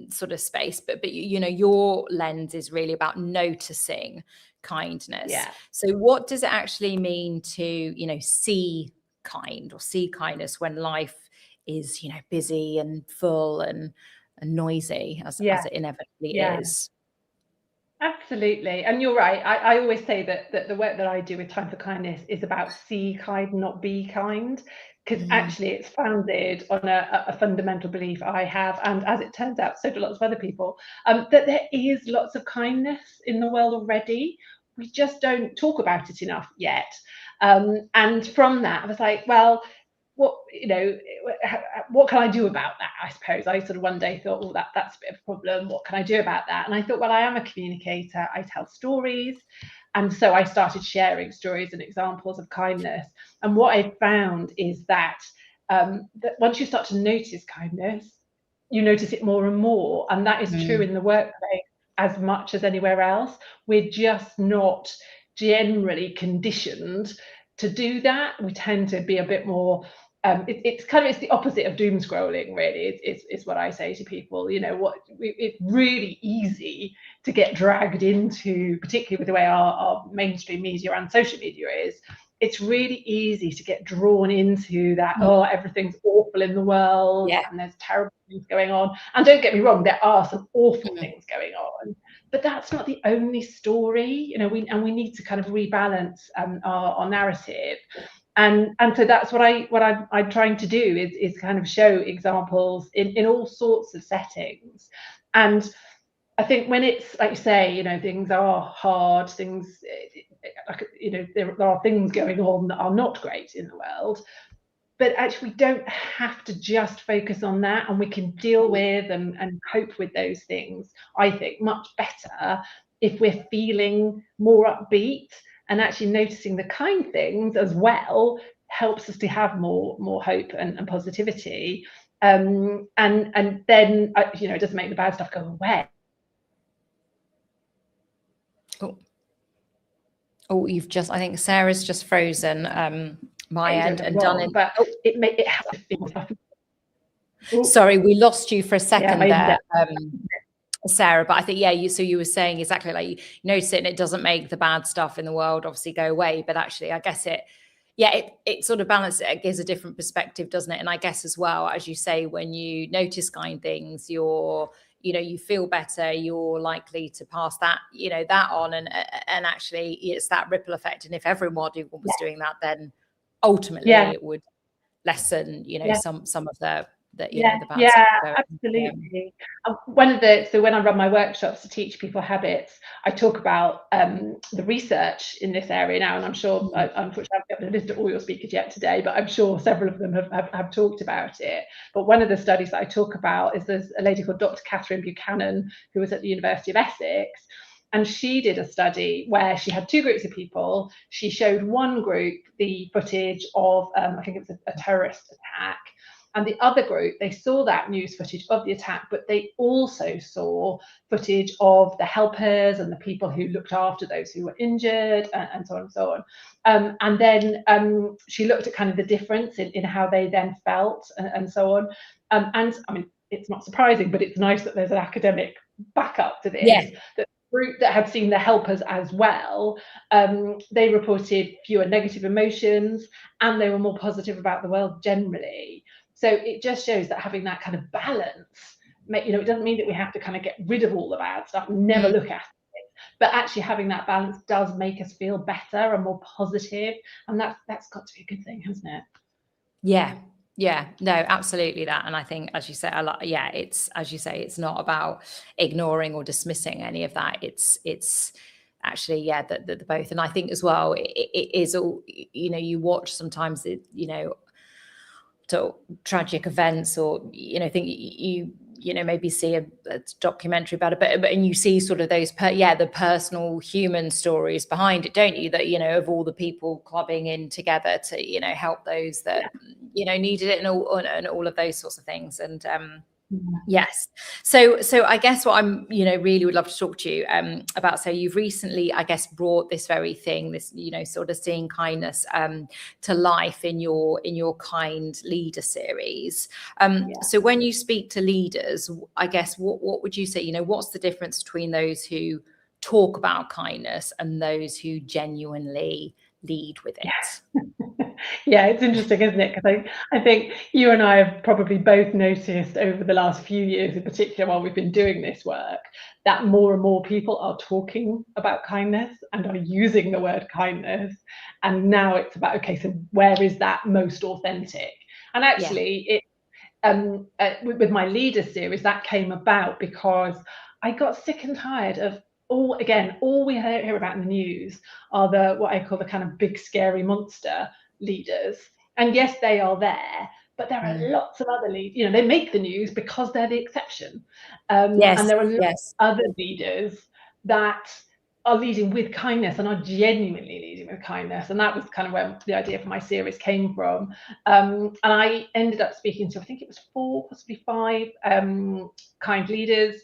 sort of space, but you know, your lens is really about noticing kindness. Yeah. So what does it actually mean to, you know, see kindness when life is, you know, busy and full and noisy as it inevitably is? Absolutely. And you're right. I always say that the work that I do with Time for Kindness is about see kind, not be kind, because actually it's founded on a fundamental belief I have, and as it turns out, so do lots of other people, that there is lots of kindness in the world already. We just don't talk about it enough yet. And from that, I was like, well, what can I do about that? I suppose I sort of one day thought, oh, that's a bit of a problem. What can I do about that? And I thought, well, I am a communicator. I tell stories. And so I started sharing stories and examples of kindness. And what I found is that, that once you start to notice kindness, you notice it more and more. And that is true in the workplace as much as anywhere else. We're just not generally conditioned to do that. We tend to be a bit more it's the opposite of doom scrolling, really. It's what I say to people. You know, it's really easy to get dragged into, particularly with the way our mainstream media and social media is. It's really easy to get drawn into that. Oh, everything's awful in the world, and there's terrible things going on. And don't get me wrong, there are some awful things going on, but that's not the only story. You know, we need to kind of rebalance our narrative. And so that's what I'm trying to do is kind of show examples in all sorts of settings. And I think when it's like you say, you know, things are hard, things, you know, there are things going on that are not great in the world, but actually we don't have to just focus on that, and we can deal with and cope with those things, I think, much better if we're feeling more upbeat. And actually noticing the kind things as well helps us to have more hope and positivity. And then, you know, it doesn't make the bad stuff go away. Oh, I think Sarah's just frozen my end and done it. But it Sorry, we lost you for a second there. Sarah, but I think you were saying exactly like you notice it and it doesn't make the bad stuff in the world obviously go away, but actually I guess it sort of balances it, gives a different perspective, doesn't it? And I guess as well, as you say, when you notice kind things, you feel better, you're likely to pass that on, and actually it's that ripple effect. And if everybody was doing that, then ultimately it would lessen some of the bad stuff. Absolutely. When I run my workshops to teach people habits, I talk about the research in this area now, and I'm sure unfortunately I haven't listened to all your speakers yet today, but I'm sure several of them have talked about it. But one of the studies that I talk about is there's a lady called Dr. Catherine Buchanan, who was at the University of Essex. And she did a study where she had two groups of people. She showed one group the footage of, I think it was a terrorist attack. And the other group, they saw that news footage of the attack, but they also saw footage of the helpers and the people who looked after those who were injured, and so on and so on. And then she looked at kind of the difference in how they then felt and so on. And I mean, it's not surprising, but it's nice that there's an academic backup to this. Yeah. That the group that had seen the helpers as well, they reported fewer negative emotions, and they were more positive about the world generally. So it just shows that having that kind of balance, it doesn't mean that we have to kind of get rid of all the bad stuff and never look at it, but actually having that balance does make us feel better and more positive, and that's got to be a good thing, hasn't it? Yeah, no, absolutely that. And I think, as you say, it's, as you say, it's not about ignoring or dismissing any of that. It's actually, the both. And I think as well, it is all, you watch sometimes, to tragic events, or think you maybe see a documentary about it, but and you see sort of those the personal human stories behind it, don't you, that of all the people clubbing in together to help those that needed it, and all of those sorts of things. And Yes. So I guess what I'm, really would love to talk to you about. So you've recently, I guess, brought this very thing, this, sort of seeing kindness to life in your Kind Leader series. So when you speak to leaders, I guess, what would you say, what's the difference between those who talk about kindness and those who genuinely lead with it? Yeah, it's interesting, isn't it? Because I think you and I have probably both noticed over the last few years, in particular while we've been doing this work, that more and more people are talking about kindness and are using the word kindness. And now it's about, okay, so where is that most authentic? And actually, with my Leader series, that came about because I got sick and tired of all we hear about in the news are what I call the kind of big scary monster leaders. And yes, they are there, but there are lots of other leaders, they make the news because they're the exception. And there are lots of other leaders that are leading with kindness and are genuinely leading with kindness. And that was kind of where the idea for my series came from. And I ended up speaking to, I think it was 4, possibly 5 kind leaders.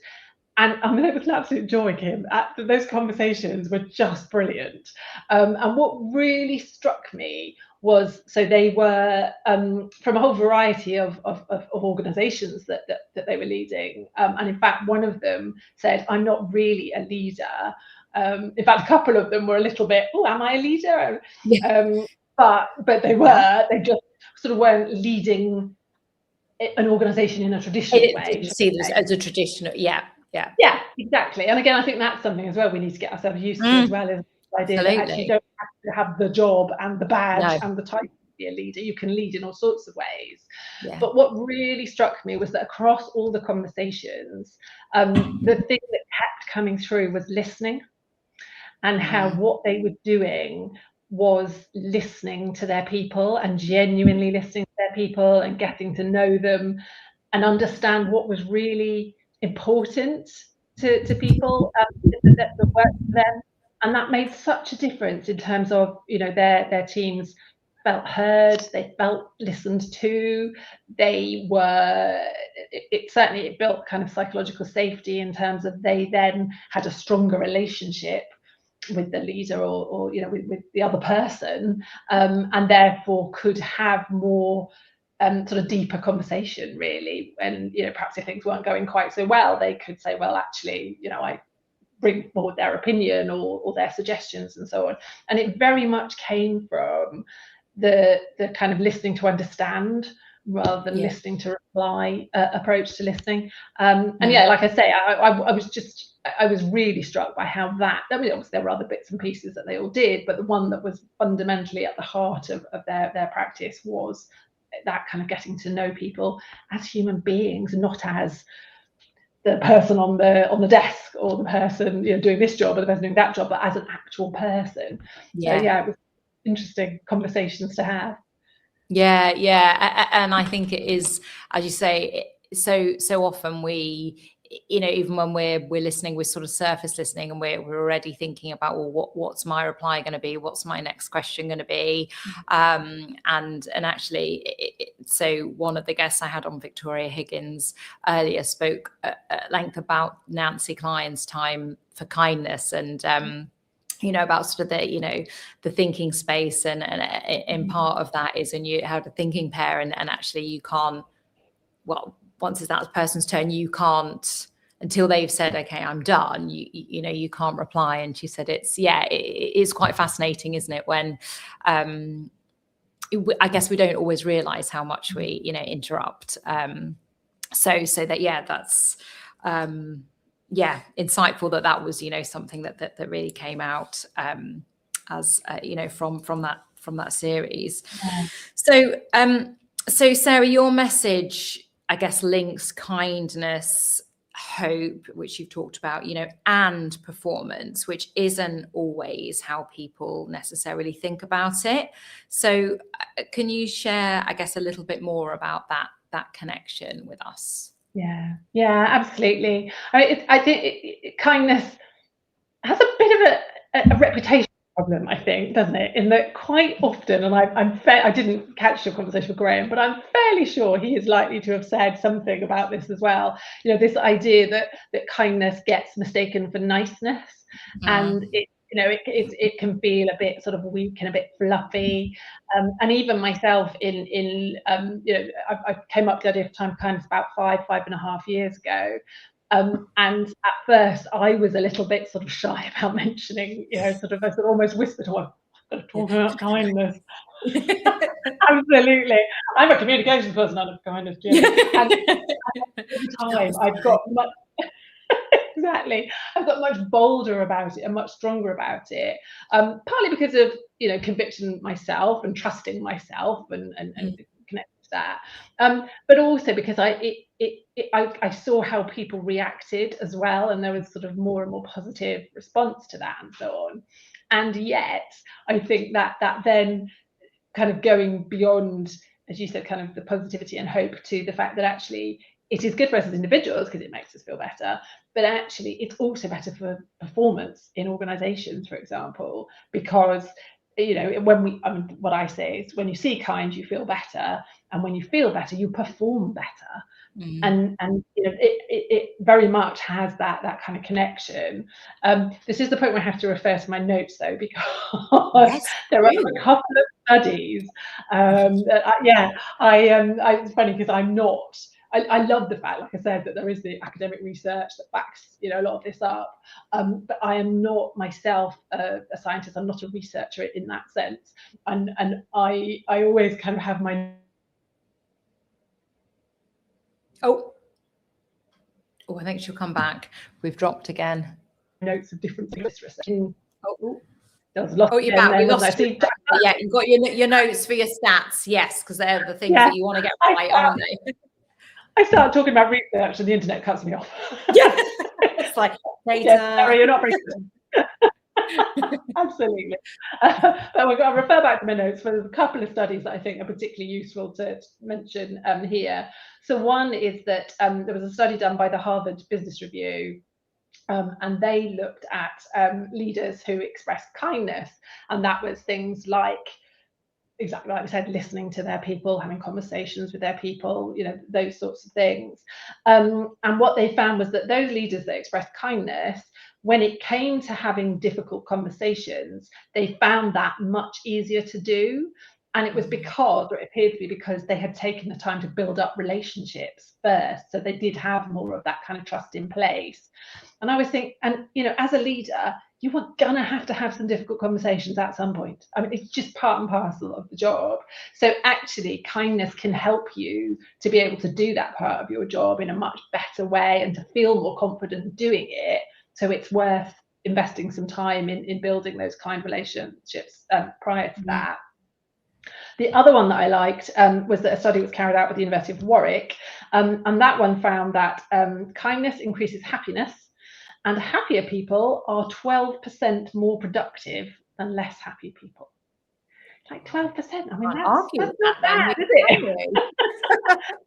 And it was an absolute joy, Kim. Those conversations were just brilliant. And what really struck me was, so they were from a whole variety of organizations that they were leading. And in fact, one of them said, I'm not really a leader. In fact, a couple of them were a little bit, oh, am I a leader? But they were, they just sort of weren't leading an organization in a traditional way. See this as a traditional, yeah, exactly. And again, I think that's something as well we need to get ourselves used to as well, is the idea that actually you don't have to have the job and the badge and the title to be a leader. You can lead in all sorts of ways. But what really struck me was that across all the conversations, the thing that kept coming through was listening, and how what they were doing was listening to their people and genuinely listening to their people and getting to know them and understand what was really important to people that work for them. And that made such a difference in terms of, their teams felt heard, they felt listened to, they were, it built kind of psychological safety in terms of they then had a stronger relationship with the leader or with the other person, and therefore could have more sort of deeper conversation, really. And perhaps if things weren't going quite so well, they could say, well, actually, I bring forward their opinion or their suggestions and so on. And it very much came from the kind of listening to understand rather than listening to reply approach to listening. And like I say, I was really struck by how obviously there were other bits and pieces that they all did, but the one that was fundamentally at the heart of their practice was that kind of getting to know people as human beings, not as the person on the desk or the person doing this job or the person doing that job, but as an actual person. So it was interesting conversations to have. And I think it is, as you say, so often we, even when we're listening, we're sort of surface listening, and we're already thinking about, well, what's my reply going to be? What's my next question going to be? And actually, so one of the guests I had on, Victoria Higgins, earlier spoke at length about Nancy Klein's time for kindness, and about sort of the thinking space, and part of that is how to thinking pair, and actually you can't, once it's that person's turn, you can't, until they've said, okay, I'm done, you can't reply. And she said it is quite fascinating, isn't it, when I guess we don't always realize how much we interrupt, so that that's insightful that was something that really came out as from that series. So Sarah, your message, I guess, links kindness, hope, which you've talked about, and performance, which isn't always how people necessarily think about it. So can you share, I guess, a little bit more about that connection with us? Yeah, absolutely. I think kindness has a bit of a reputation problem, I think, doesn't it? In that quite often, and I didn't catch your conversation with Graham, but I'm fairly sure he is likely to have said something about this as well. You know, this idea that kindness gets mistaken for niceness, and it can feel a bit sort of weak and a bit fluffy. And even myself, I came up with the idea of time of kindness about 5.5 years ago. And at first I was a little bit sort of shy about mentioning, I sort of almost whispered, I'm going to talk about kindness. Absolutely. I'm a communications person out of kindness, Jim. And at the time I've got much exactly. I've got much bolder about it and much stronger about it. Partly because of conviction myself and trusting myself and connected to that. But also because I saw how people reacted as well, and there was sort of more and more positive response to that and so on. And yet I think that then kind of going beyond, as you said, kind of the positivity and hope to the fact that actually it is good for us as individuals because it makes us feel better, but actually it's also better for performance in organizations, for example, because what I say is when you see kind, you feel better, and when you feel better, you perform better. And it very much has that kind of connection. This is the point where I have to refer to my notes though, because there are a couple of studies. It's funny because I'm not. I love the fact, like I said, that there is the academic research that backs a lot of this up, but I am not myself a scientist. I'm not a researcher in that sense, and I always kind of have my I think she'll come back. We've dropped again. Notes of different things. You're back. We lost you. Yeah, you've got your notes for your stats. Yes, because they're the things that you want to get right, aren't they? I start talking about research and the internet cuts me off. Yeah, it's like data. Yeah, sorry, you're not very good. Absolutely. But we've got to refer back to my notes, for there's a couple of studies that I think are particularly useful to mention here. So one is that there was a study done by the Harvard Business Review, and they looked at leaders who expressed kindness, and that was things like, exactly like I said, listening to their people, having conversations with their people, those sorts of things. And what they found was that those leaders that expressed kindness, when it came to having difficult conversations, they found that much easier to do. And it was because, or it appeared to be because, they had taken the time to build up relationships first. So they did have more of that kind of trust in place. And I always think, and as a leader, you are gonna have to have some difficult conversations at some point. I mean, it's just part and parcel of the job. So actually, kindness can help you to be able to do that part of your job in a much better way and to feel more confident doing it. So it's worth investing some time in building those kind relationships prior to that. The other one that I liked was that a study was carried out with the University of Warwick, and that one found that kindness increases happiness, and happier people are 12% more productive than less happy people. Like 12%. I mean, that's not bad, is it?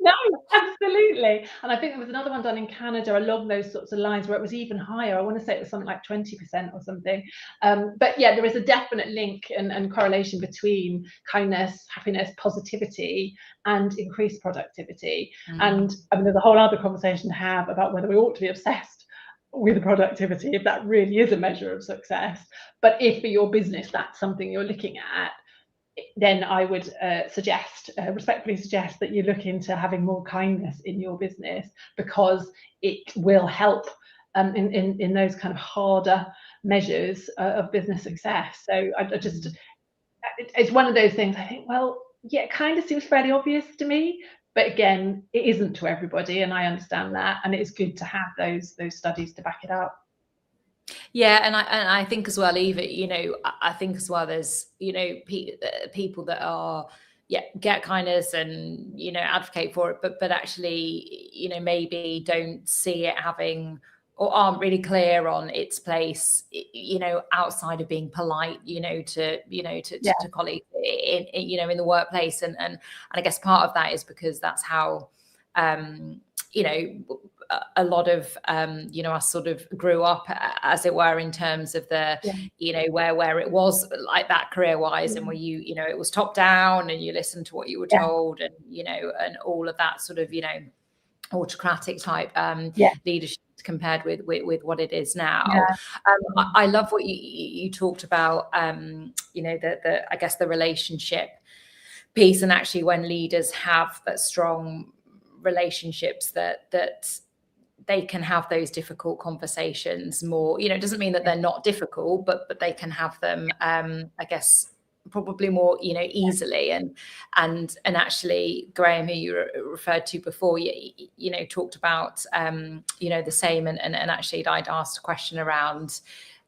No, absolutely. And I think there was another one done in Canada along those sorts of lines where it was even higher. I want to say it was something like 20% or something. But yeah, there is a definite link and correlation between kindness, happiness, positivity, and increased productivity. And I mean, there's a whole other conversation to have about whether we ought to be obsessed with productivity, if that really is a measure of success. But if for your business that's something you're looking at, then I would respectfully suggest that you look into having more kindness in your business, because it will help in those kind of harder measures of business success. So it's one of those things I think, well, yeah, it kind of seems fairly obvious to me, but again, it isn't to everybody, and I understand that, and it's good to have those studies to back it up. Yeah, and I think as well, Eva, I think as well, there's people that are get kindness and advocate for it, but actually maybe don't see it having, or aren't really clear on its place outside of being polite to colleagues in the workplace, and I guess part of that is because that's how you know, a lot of you know, us sort of grew up, as it were, in terms of the you know, where it was like that career wise, and where you know, it was top down and you listened to what you were told, and you know, and all of that sort of, you know, autocratic type leadership compared with what it is now. I love what you talked about, you know, the I guess the relationship piece, and actually when leaders have that strong relationships, that they can have those difficult conversations more. You know, it doesn't mean that they're not difficult, but they can have them, I guess, probably more, you know, easily. And actually, Graham, who you referred to before, you know, talked about, you know, the same. And actually, I'd asked a question around,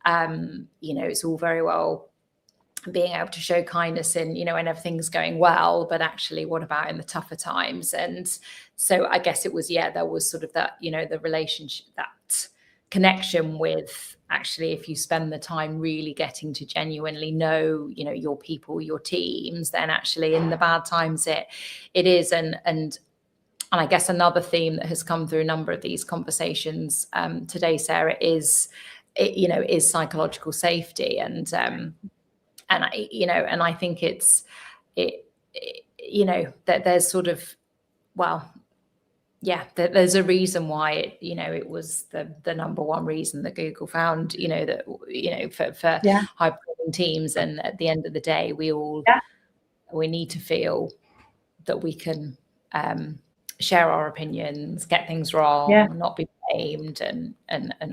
you know, it's all very well being able to show kindness in, you know, when everything's going well, but actually what about in the tougher times? And so I guess it was, there was sort of that, you know, the relationship, that connection with, actually, if you spend the time really getting to genuinely know, you know, your people, your teams, then actually in the bad times it is. And I guess another theme that has come through a number of these conversations today, Sarah, is psychological safety. And I, you know, and I think you know, that there's sort of, well, there's a reason why it, you know, it was the number one reason that Google found, you know, that, you know, for high performing teams. And at the end of the day, we all we need to feel that we can share our opinions, get things wrong, not be blamed, and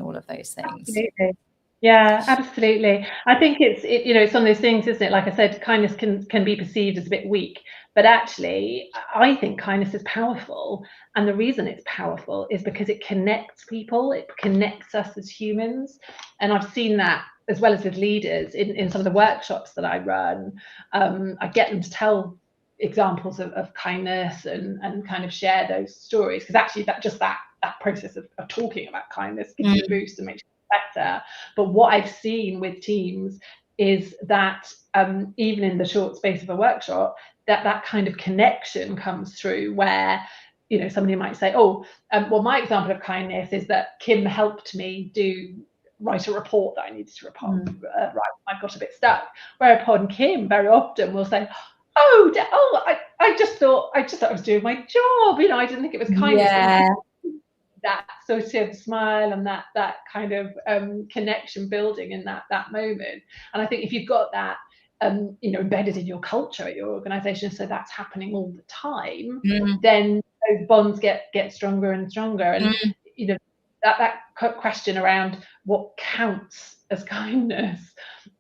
all of those things. Absolutely. Yeah, absolutely. I think it's you know, it's one of those things, isn't it? Like I said, kindness can be perceived as a bit weak, but actually I think kindness is powerful. And the reason it's powerful is because it connects people, it connects us as humans. And I've seen that as well as with leaders in some of the workshops that I run. I get them to tell examples of kindness and kind of share those stories, because actually that process of talking about kindness gives you a boost and makes better. But what I've seen with teams is that even in the short space of a workshop, that kind of connection comes through, where, you know, somebody might say, well, my example of kindness is that Kim helped me write a report that I needed to write. I got a bit stuck. Whereupon Kim very often will say, I just thought I was doing my job. You know, I didn't think it was kindness. That sort of smile and that kind of connection building in that moment. And I think if you've got that you know, embedded in your culture at your organization, so that's happening all the time, then those bonds get stronger and stronger. And you know, that question around what counts as kindness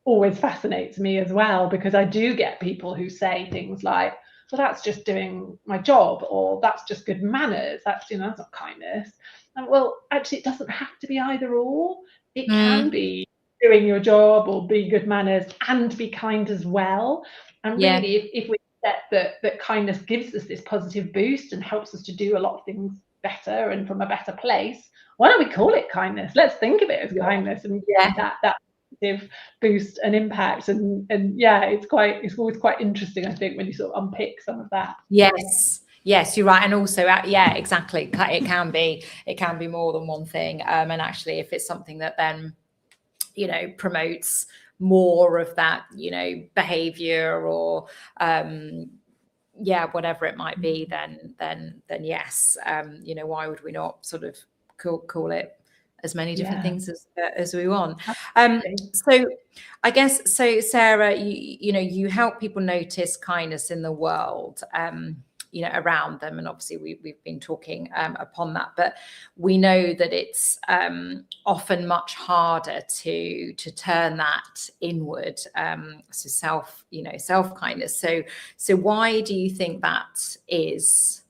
always fascinates me as well, because I do get people who say things like, well, that's just doing my job, or that's just good manners, that's, you know, that's not kindness. And well, actually, it doesn't have to be either or. It can be doing your job or be good manners and be kind as well. And really, if we accept that kindness gives us this positive boost and helps us to do a lot of things better and from a better place, why don't we call it kindness? Let's think of it as kindness and that positive boost and impact. And it's always quite interesting, I think, when you sort of unpick some of that. Yes, you're right. And also, exactly. It can be more than one thing. And actually, if it's something that then, you know, promotes more of that, you know, behavior or, whatever it might be, then yes. You know, why would we not sort of call it as many different things as we want? So I guess, Sarah, you know, you help people notice kindness in the world, you know, around them. And obviously we've been talking upon that, but we know that it's often much harder to turn that inward. So self-kindness. So why do you think that is?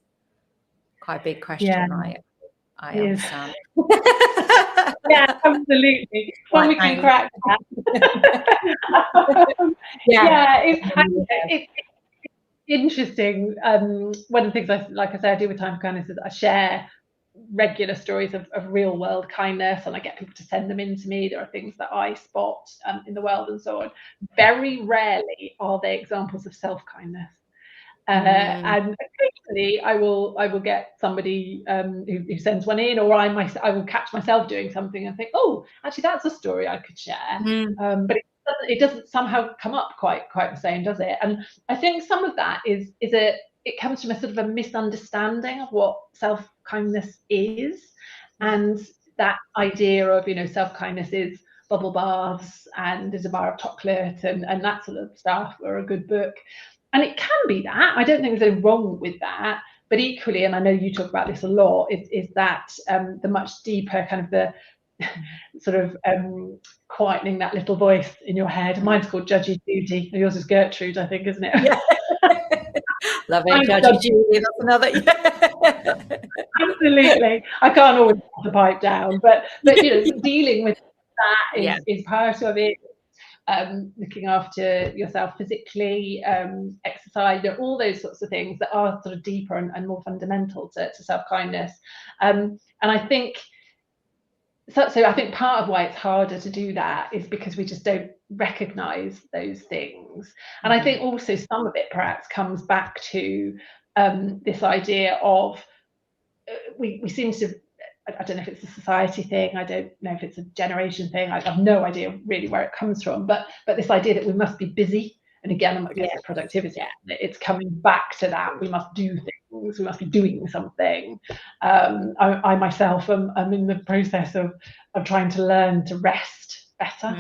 Quite a big question. I understand. Yeah, absolutely. Well, we can crack that. It's interesting. One of the things I do with Time for Kindness is I share regular stories of real world kindness, and I get people to send them in to me. There are things that I spot in the world and so on. Very rarely are they examples of self-kindness. And occasionally I will get somebody who sends one in, or I will catch myself doing something and think, oh, actually that's a story I could share. But it doesn't somehow come up quite the same, does it? And I think some of that it comes from a sort of a misunderstanding of what self-kindness is, and that idea of, you know, self-kindness is bubble baths and is a bar of chocolate and that sort of stuff, or a good book. And it can be that. I don't think there's anything wrong with that. But equally, and I know you talk about this a lot, is that the much deeper kind of the sort of quietening that little voice in your head. Mine's called Judgy Judy, and yours is Gertrude, I think, isn't it? Yeah. Love it, Judgy Judy. That's another. Yeah. Absolutely. I can't always put the pipe down, but you know, dealing with that is part of it. Looking after yourself physically, exercise, you know, all those sorts of things that are sort of deeper and more fundamental to self-kindness. And I think so I think part of why it's harder to do that is because we just don't recognize those things. And I think also some of it perhaps comes back to this idea of we seem to, I don't know if it's a society thing, I don't know if it's a generation thing, I have no idea really where it comes from, but this idea that we must be busy, and again, I'm against productivity, it's coming back to that, we must do things, we must be doing something. I myself am in the process of trying to learn to rest better,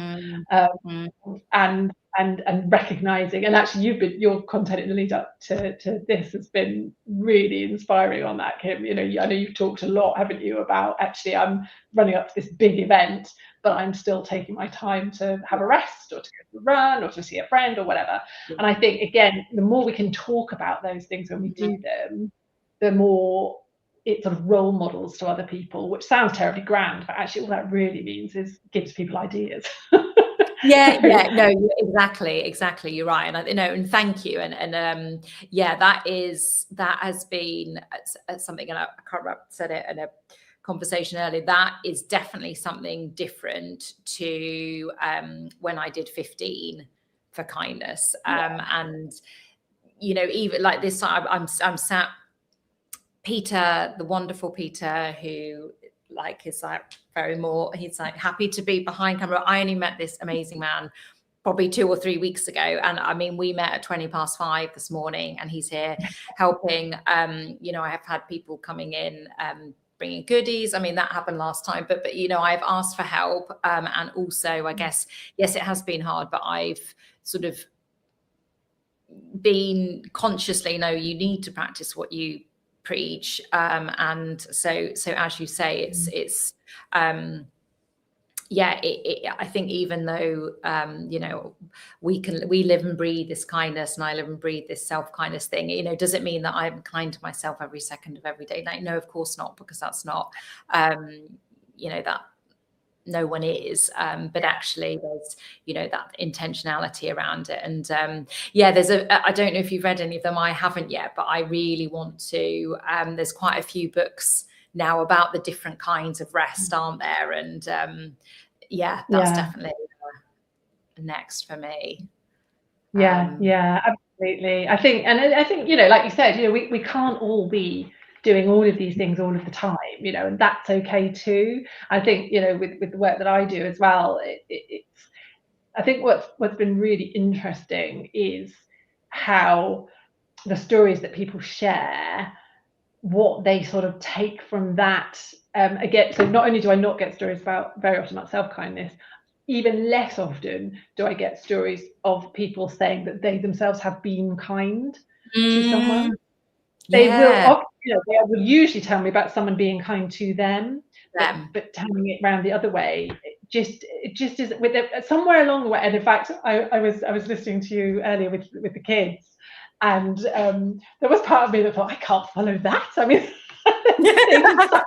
and recognizing, and actually your content in the lead up to this has been really inspiring on that, Kim. You know, I know you've talked a lot, haven't you, about actually I'm running up to this big event, but I'm still taking my time to have a rest, or to go for a run, or to see a friend, or whatever. And I think, again, the more we can talk about those things when we do them, the more it sort of role models to other people, which sounds terribly grand, but actually all that really means is gives people ideas. No, exactly, you're right. And and thank you, and that has been something, and I can't remember, said it in a conversation earlier, that is definitely something different to when I did 15 for kindness. And you know, even like this, I'm sat, Peter, the wonderful Peter, who like is like very more, he's like happy to be behind camera. I only met this amazing man probably 2 or 3 weeks ago, and I mean, we met at 5:20 this morning, and he's here helping. You know, I have had people coming in bringing goodies. I mean, that happened last time, but you know, I've asked for help, and also I guess, yes, it has been hard, but I've sort of been consciously, no, you need to practice what you preach, and so as you say, it's I think even though you know, we live and breathe this kindness, and I live and breathe this self-kindness thing, you know, does it mean that I'm kind to myself every second of every day? Like, no, of course not, because that's not you know, that no one is, but actually there's, you know, that intentionality around it. And there's I don't know if you've read any of them, I haven't yet, but I really want to. There's quite a few books now about the different kinds of rest, aren't there? And that's definitely next for me. Absolutely. I think you know, like you said, you know, we can't all be doing all of these things all of the time, you know, and that's okay too. I think, you know, with the work that I do as well, it's I think what's been really interesting is how the stories that people share, what they sort of take from that. Again, so not only do I not get stories very often about self-kindness, even less often do I get stories of people saying that they themselves have been kind to someone. They will usually tell me about someone being kind to them. But turning it around the other way, it just is with somewhere along the way. And in fact, I was listening to you earlier with the kids, and there was part of me that thought, I can't follow that. I mean, they did such a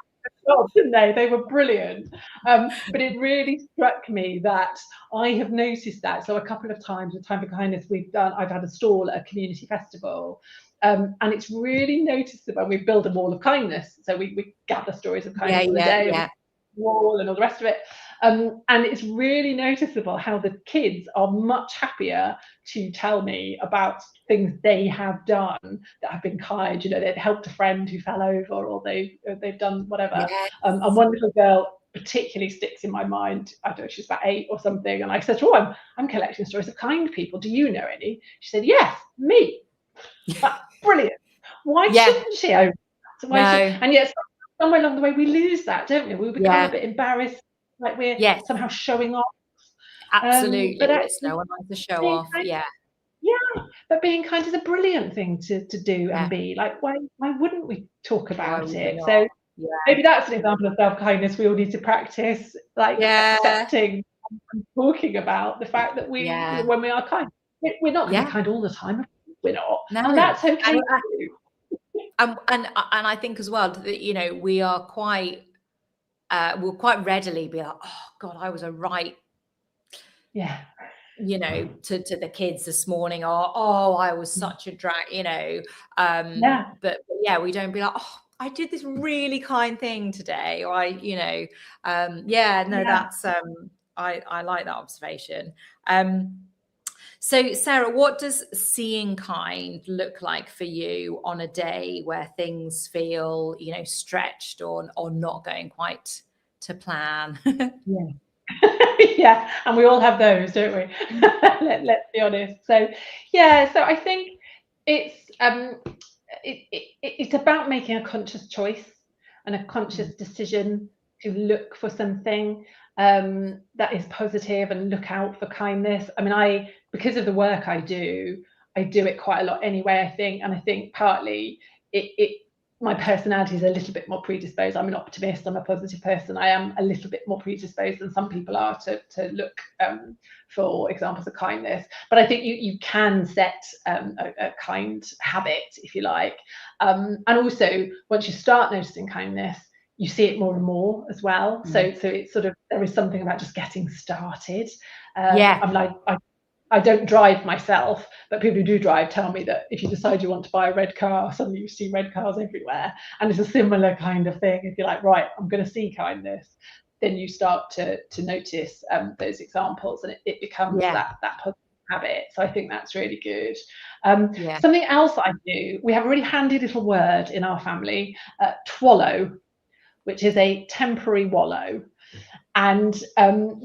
job, didn't they? They were brilliant. But it really struck me that I have noticed that. So a couple of times with Time for Kindness, I've had a stall at a community festival. And it's really noticeable. We build a wall of kindness, so we gather stories of kindness on the day, wall and all the rest of it. And it's really noticeable how the kids are much happier to tell me about things they have done that have been kind. You know, they've helped a friend who fell over, or they've done whatever. Yes. And one little girl particularly sticks in my mind. I don't know, she's about 8 or something, and I said, "Oh, I'm collecting stories of kind people. Do you know any?" She said, "Yes, me." Brilliant. Why shouldn't she? And yet somewhere along the way we lose that, don't we? We become a bit embarrassed, like we're somehow showing off. Absolutely. But It's no one likes to show off. But being kind is a brilliant thing to do and be. Like, why wouldn't we talk about it? So maybe that's an example of self-kindness we all need to practice, like accepting and talking about the fact that we, when we are kind, we're not going to be kind all the time. We're not. No. And that's okay. And I think as well that, you know, we are quite we'll quite readily be like, oh God, I was a right, you know, to the kids this morning, or oh, I was such a drag, you know. But we don't be like, oh, I did this really kind thing today, or I, you know, that's I like that observation. So Sarah, what does seeing kind look like for you on a day where things feel, you know, stretched or not going quite to plan? And we all have those, don't we? Let's be honest. So I think it's about making a conscious choice and a conscious decision to look for something that is positive and look out for kindness. I mean, because of the work I do it quite a lot anyway, I think. And I think partly my personality is a little bit more predisposed. I'm an optimist, I'm a positive person. I am a little bit more predisposed than some people are to look for examples of kindness. But I think you can set a kind habit, if you like. And also, once you start noticing kindness, you see it more and more as well. So it's sort of, there is something about just getting started. I'm like, I don't drive myself, but people who do drive tell me that if you decide you want to buy a red car, suddenly you see red cars everywhere. And it's a similar kind of thing. If you're like, right, I'm going to see kindness, then you start to notice those examples, and it becomes that positive habit. So I think that's really good. Something else I do, we have a really handy little word in our family, twallow, which is a temporary wallow. And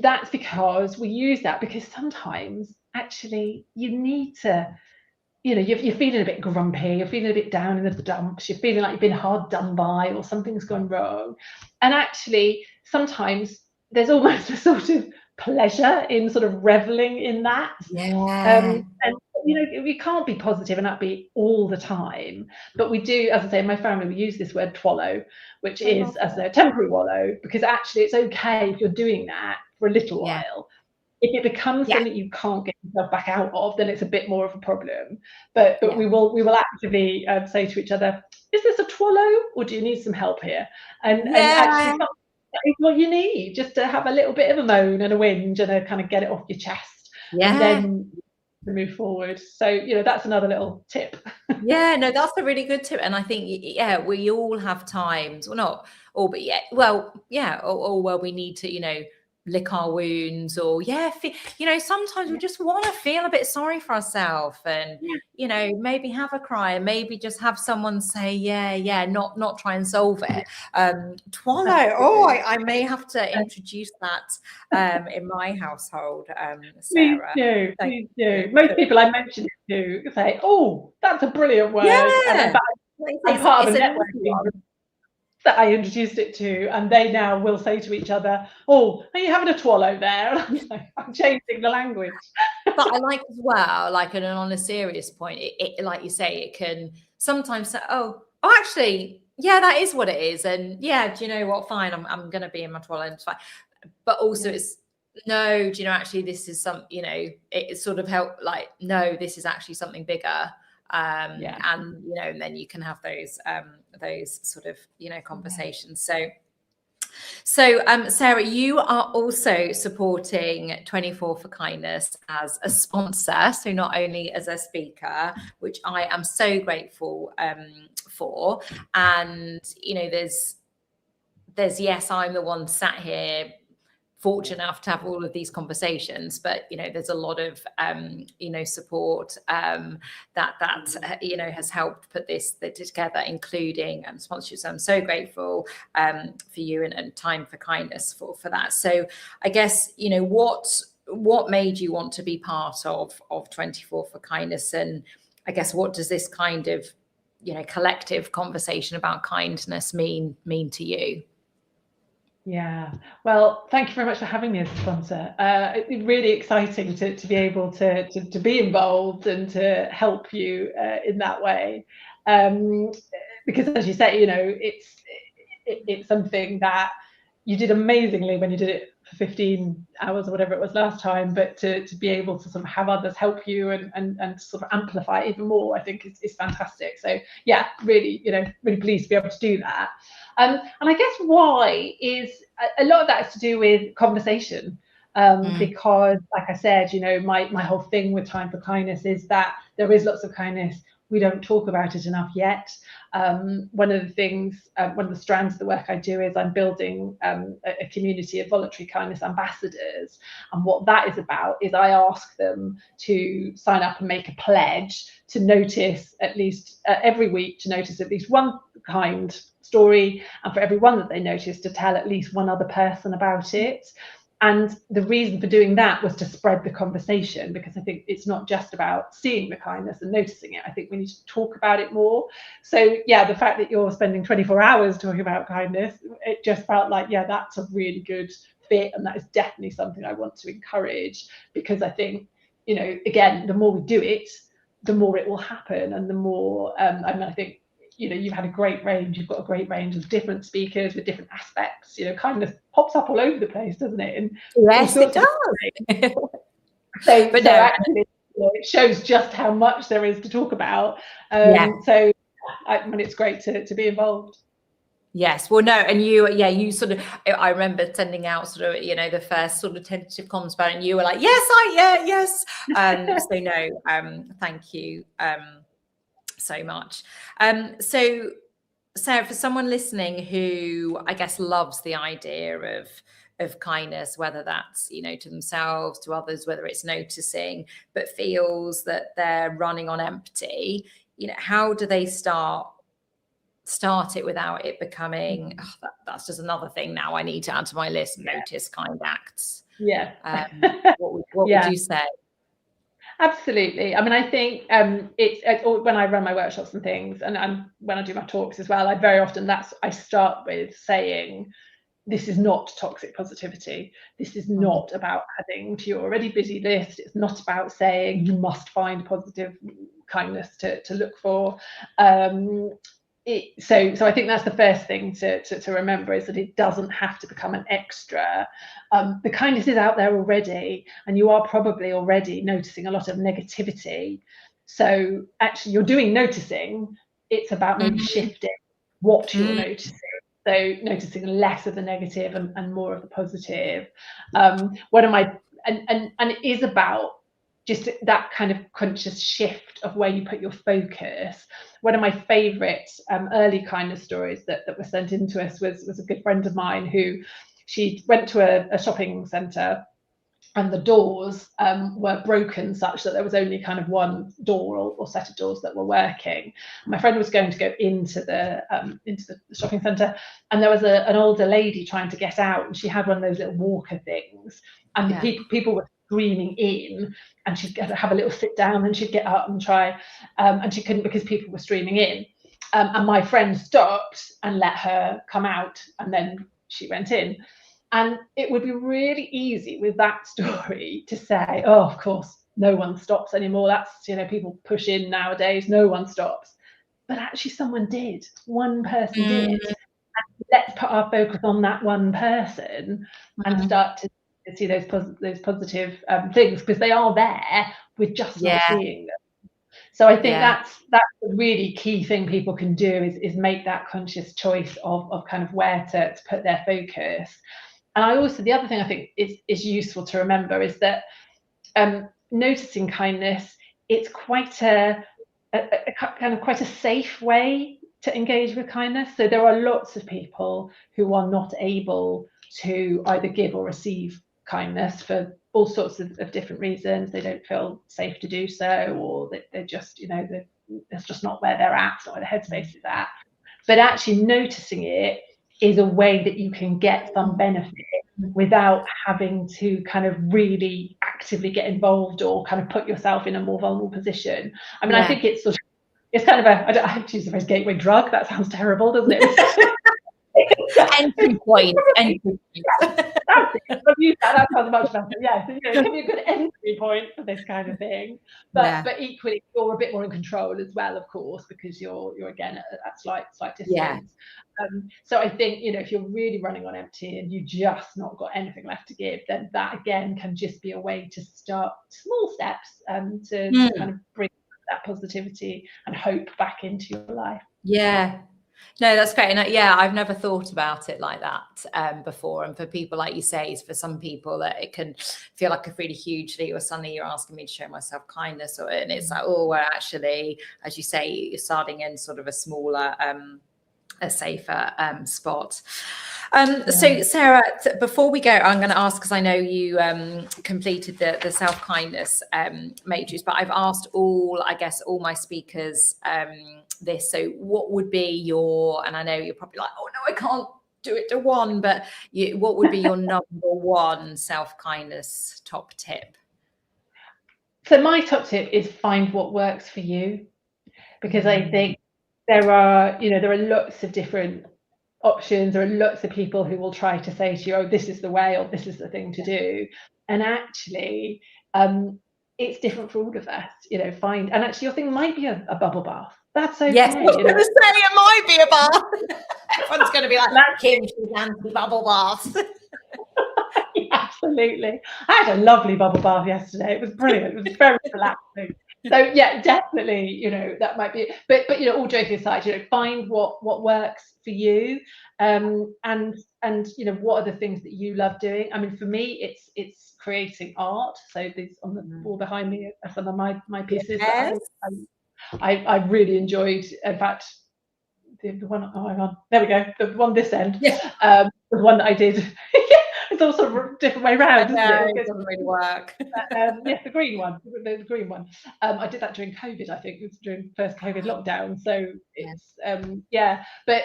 that's because we use that because sometimes actually you need to, you know, you're feeling a bit grumpy, you're feeling a bit down in the dumps, you're feeling like you've been hard done by or something's gone wrong. And actually sometimes there's almost a sort of pleasure in sort of reveling in that. And you know, we can't be positive and upbeat all the time, but we do, as I say, in my family, we use this word twallow, which is as a temporary wallow, because actually it's okay if you're doing that for a little while. If it becomes something you can't get yourself back out of, then it's a bit more of a problem. But we will actively say to each other, is this a twallow or do you need some help here? And actually that is what you need, just to have a little bit of a moan and a whinge and a kind of get it off your chest. And then to move forward. So, you know, that's another little tip. No, that's a really good tip. And I think, we all have times, well, not all, but or where we need to, you know, lick our wounds, or you know, sometimes we just want to feel a bit sorry for ourselves, and you know, maybe have a cry, and maybe just have someone say not try and solve it. Twallow, I may have to introduce that in my household. Sarah, please do. Most people I mention it to say, oh, that's a brilliant word. And I'm part of a network that I introduced it to, and they now will say to each other, oh, are you having a twallow there? And I'm changing the language. But I like as well, like on a serious point, it like you say, it can sometimes say, oh actually, that is what it is. And do you know what, fine, I'm going to be in my twallow and it's fine. But also it's, no, do you know, actually this is some, you know, it sort of help, like, no, this is actually something bigger. And you know, and then you can have those sort of, you know, conversations. So Sarah, you are also supporting 24 for Kindness as a sponsor, so not only as a speaker, which I am so grateful for. And you know, there's I'm the one sat here fortunate enough to have all of these conversations, but there's a lot of support that has helped put this together, including sponsorship. So I'm so grateful for you and Time for Kindness for that. So I guess what made you want to be part of 24 for Kindness, and I guess what does this kind of collective conversation about kindness mean to you? Yeah, well, thank you very much for having me as a sponsor. It's really exciting to be able to be involved and to help you in that way, because as you say, it's something that you did amazingly when you did it for 15 hours or whatever it was last time, but to be able to sort of have others help you and sort of amplify it even more, I think is fantastic. So yeah, really, really pleased to be able to do that. And I guess why is a lot of that is to do with conversation, because like I said, my whole thing with Time for Kindness is that there is lots of kindness. We don't talk about it enough yet. One of the things, one of the strands of the work I do is I'm building a community of voluntary kindness ambassadors. And what that is about is I ask them to sign up and make a pledge to notice at least every week, to notice at least one kind story, and for every one that they notice, to tell at least one other person about it. And the reason for doing that was to spread the conversation, because I think it's not just about seeing the kindness and noticing it. I think we need to talk about it more. So yeah, the fact that you're spending 24 hours talking about kindness, it just felt like, yeah, that's a really good fit. And that is definitely something I want to encourage, because I think, again, the more we do it, the more it will happen. And the more, I think, you've had a great range. You've got a great range of different speakers with different aspects. Kindness pops up all over the place, doesn't it? And yes, it does. So actually, it shows just how much there is to talk about. So it's great to be involved. Yes, well, no, and you sort of, I remember sending out sort of, the first sort of tentative comments about it, and you were like, yes. So no, thank you so much. So Sarah, for someone listening who I guess loves the idea of kindness, whether that's to themselves, to others, whether it's noticing, but feels that they're running on empty, how do they start it without it becoming that's just another thing now I need to add to my list? Notice kind acts. What would you say? Absolutely. I mean, I think it's when I run my workshops and things, and when I do my talks as well, I very often I start with saying, this is not toxic positivity. This is not about adding to your already busy list. It's not about saying you must find positive kindness to look for. So I think that's the first thing to remember, is that it doesn't have to become an extra. The kindness is out there already, and you are probably already noticing a lot of negativity. So actually you're doing noticing. It's about maybe shifting what you're noticing. So noticing less of the negative and more of the positive. And it is about just that kind of conscious shift of where you put your focus. One of my favourite early kindness stories that were sent in to us was a good friend of mine who, she went to a shopping centre, and the doors were broken such that there was only kind of one door or set of doors that were working. My friend was going to go into the shopping centre, and there was an older lady trying to get out, and she had one of those little walker things, and people were screaming in, and she'd have a little sit down, and she'd get up and try, and she couldn't because people were streaming in. And my friend stopped and let her come out, and then she went in. And it would be really easy with that story to say, oh, of course, no one stops anymore. That's, people push in nowadays, no one stops. But actually someone did, one person did. And let's put our focus on that one person and start to see those positive things, because they are there, we're just not seeing them. So I think that's a really key thing people can do, is make that conscious choice of kind of where to put their focus. And the other thing I think is useful to remember is that noticing kindness, it's quite a kind of quite a safe way to engage with kindness. So there are lots of people who are not able to either give or receive kindness for all sorts of different reasons. They don't feel safe to do so, or they're just, it's just not where they're at, not where the headspace is at. But actually noticing it is a way that you can get some benefit without having to kind of really actively get involved or kind of put yourself in a more vulnerable position. I mean, I think it's sort of, it's kind of I have to use the phrase gateway drug. That sounds terrible, doesn't it? Entry point. Entry point. That's it. I've used that. That sounds much better. Yeah, so, it can be a good entry point for this kind of thing. But equally, you're a bit more in control as well, of course, because you're again at slight distance. Yeah. So I think, if you're really running on empty and you just not got anything left to give, then that again can just be a way to start small steps to kind of bring that positivity and hope back into your life. Yeah. No, that's great. And I've never thought about it like that before. And for people, like you say, for some people that it can feel like a really huge leap, or suddenly you're asking me to show myself kindness, and it's like, oh, well, actually, as you say, you're starting in sort of a smaller, a safer spot. So Sarah, before we go, I'm going to ask, because I know you completed the self-kindness matrix, but I've asked all my speakers this. So what would be your, and I know you're probably like, oh no, I can't do it to one, but what would be your number one self-kindness top tip? So my top tip is find what works for you, because I think there are lots of different options. There are lots of people who will try to say to you, oh, this is the way, or this is the thing to do. And actually, it's different for all of us, and actually your thing might be a bubble bath. That's okay. Yes, I was going to say it might be a bath. Everyone's going to be like, Kim, she's anti-bubble baths. Absolutely. I had a lovely bubble bath yesterday. It was brilliant. It was very relaxing. So yeah, definitely, that might be, but all joking aside, find what works for you, and what are the things that you love doing. I mean, for me, it's creating art. So there's on the wall behind me are some of my pieces that I really enjoyed. In fact, the one, oh hang on, there we go, the one this end, the one that I did. It's also a different way around, isn't it? It doesn't really work. Yes, the green one. The green one. I did that during COVID. I think it was during first COVID lockdown. So it's but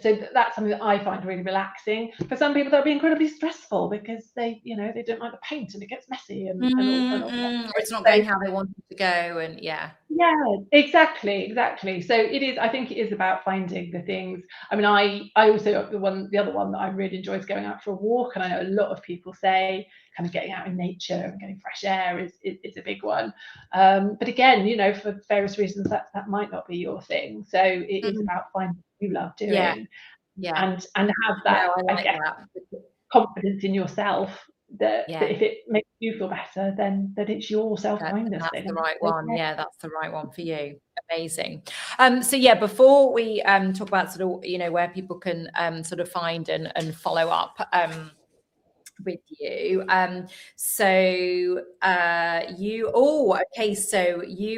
so that's something that I find really relaxing. For some people, that'll be incredibly stressful because they don't like the paint and it gets messy and all. It's not going how they want it to go, and yeah, exactly. So it is. I think it is about finding the things. I mean, I also the other one that I really enjoy is going out for a walk, and I know a lot of people say kind of getting out in nature and getting fresh air is a big one. But again, for various reasons that might not be your thing. So it is about finding what you love doing, and have that, confidence in yourself that if it makes you feel better, then it's your self-kindness. That's the right one. Yeah, that's the right one for you. Amazing. So before we talk about sort of where people can sort of find and follow up with you, so you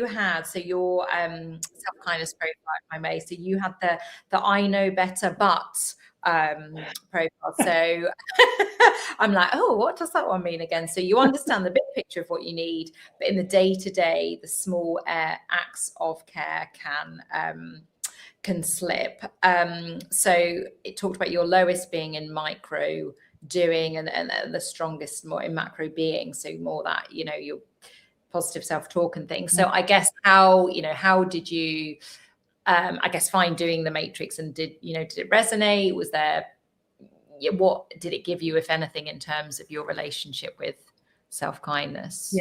had your self-kindness profile, if I may, so you had the I know better but profile. So I'm like, oh, what does that one mean again? So you understand the big picture of what you need, but in the day-to-day, the small acts of care can slip. So it talked about your lowest being in micro doing and the strongest more in macro being, so more that your positive self-talk and things. So I guess how did you find doing the matrix, and did it resonate? Was there, what did it give you, if anything, in terms of your relationship with self-kindness?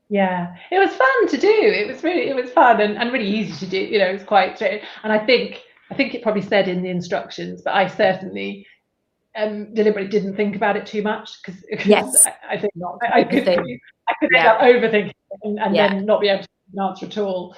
Yeah, it was fun to do. It was fun and really easy to do. It was quite straight. And I think it probably said in the instructions, but I certainly deliberately didn't think about it too much, because I think I could end up overthinking and then not be able to give an answer at all.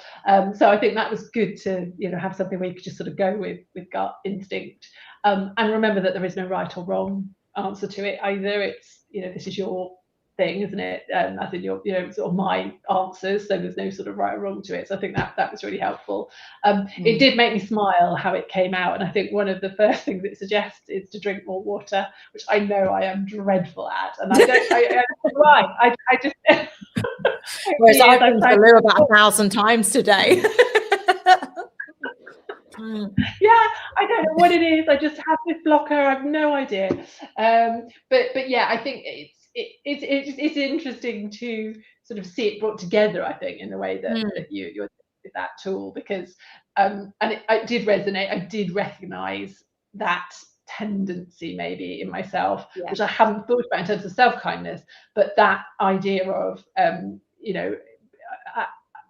So I think that was good to have something where you could just sort of go with gut instinct, and remember that there is no right or wrong answer to it either. It's this is your thing, isn't it? As in your, sort of my answers, so there's no sort of right or wrong to it. So I think that was really helpful. It did make me smile how it came out, and I think one of the first things it suggests is to drink more water, which I know I am dreadful at, and I don't. I why I just. Whereas I've been to the loo about 1,000 times today. Yeah, I don't know what it is. I just have this blocker. I have no idea. But yeah, I think it's interesting to sort of see it brought together. I think in the way that you're with that tool, because and it did resonate. I did recognise that tendency maybe in myself, which I haven't thought about in terms of self-kindness, but that idea of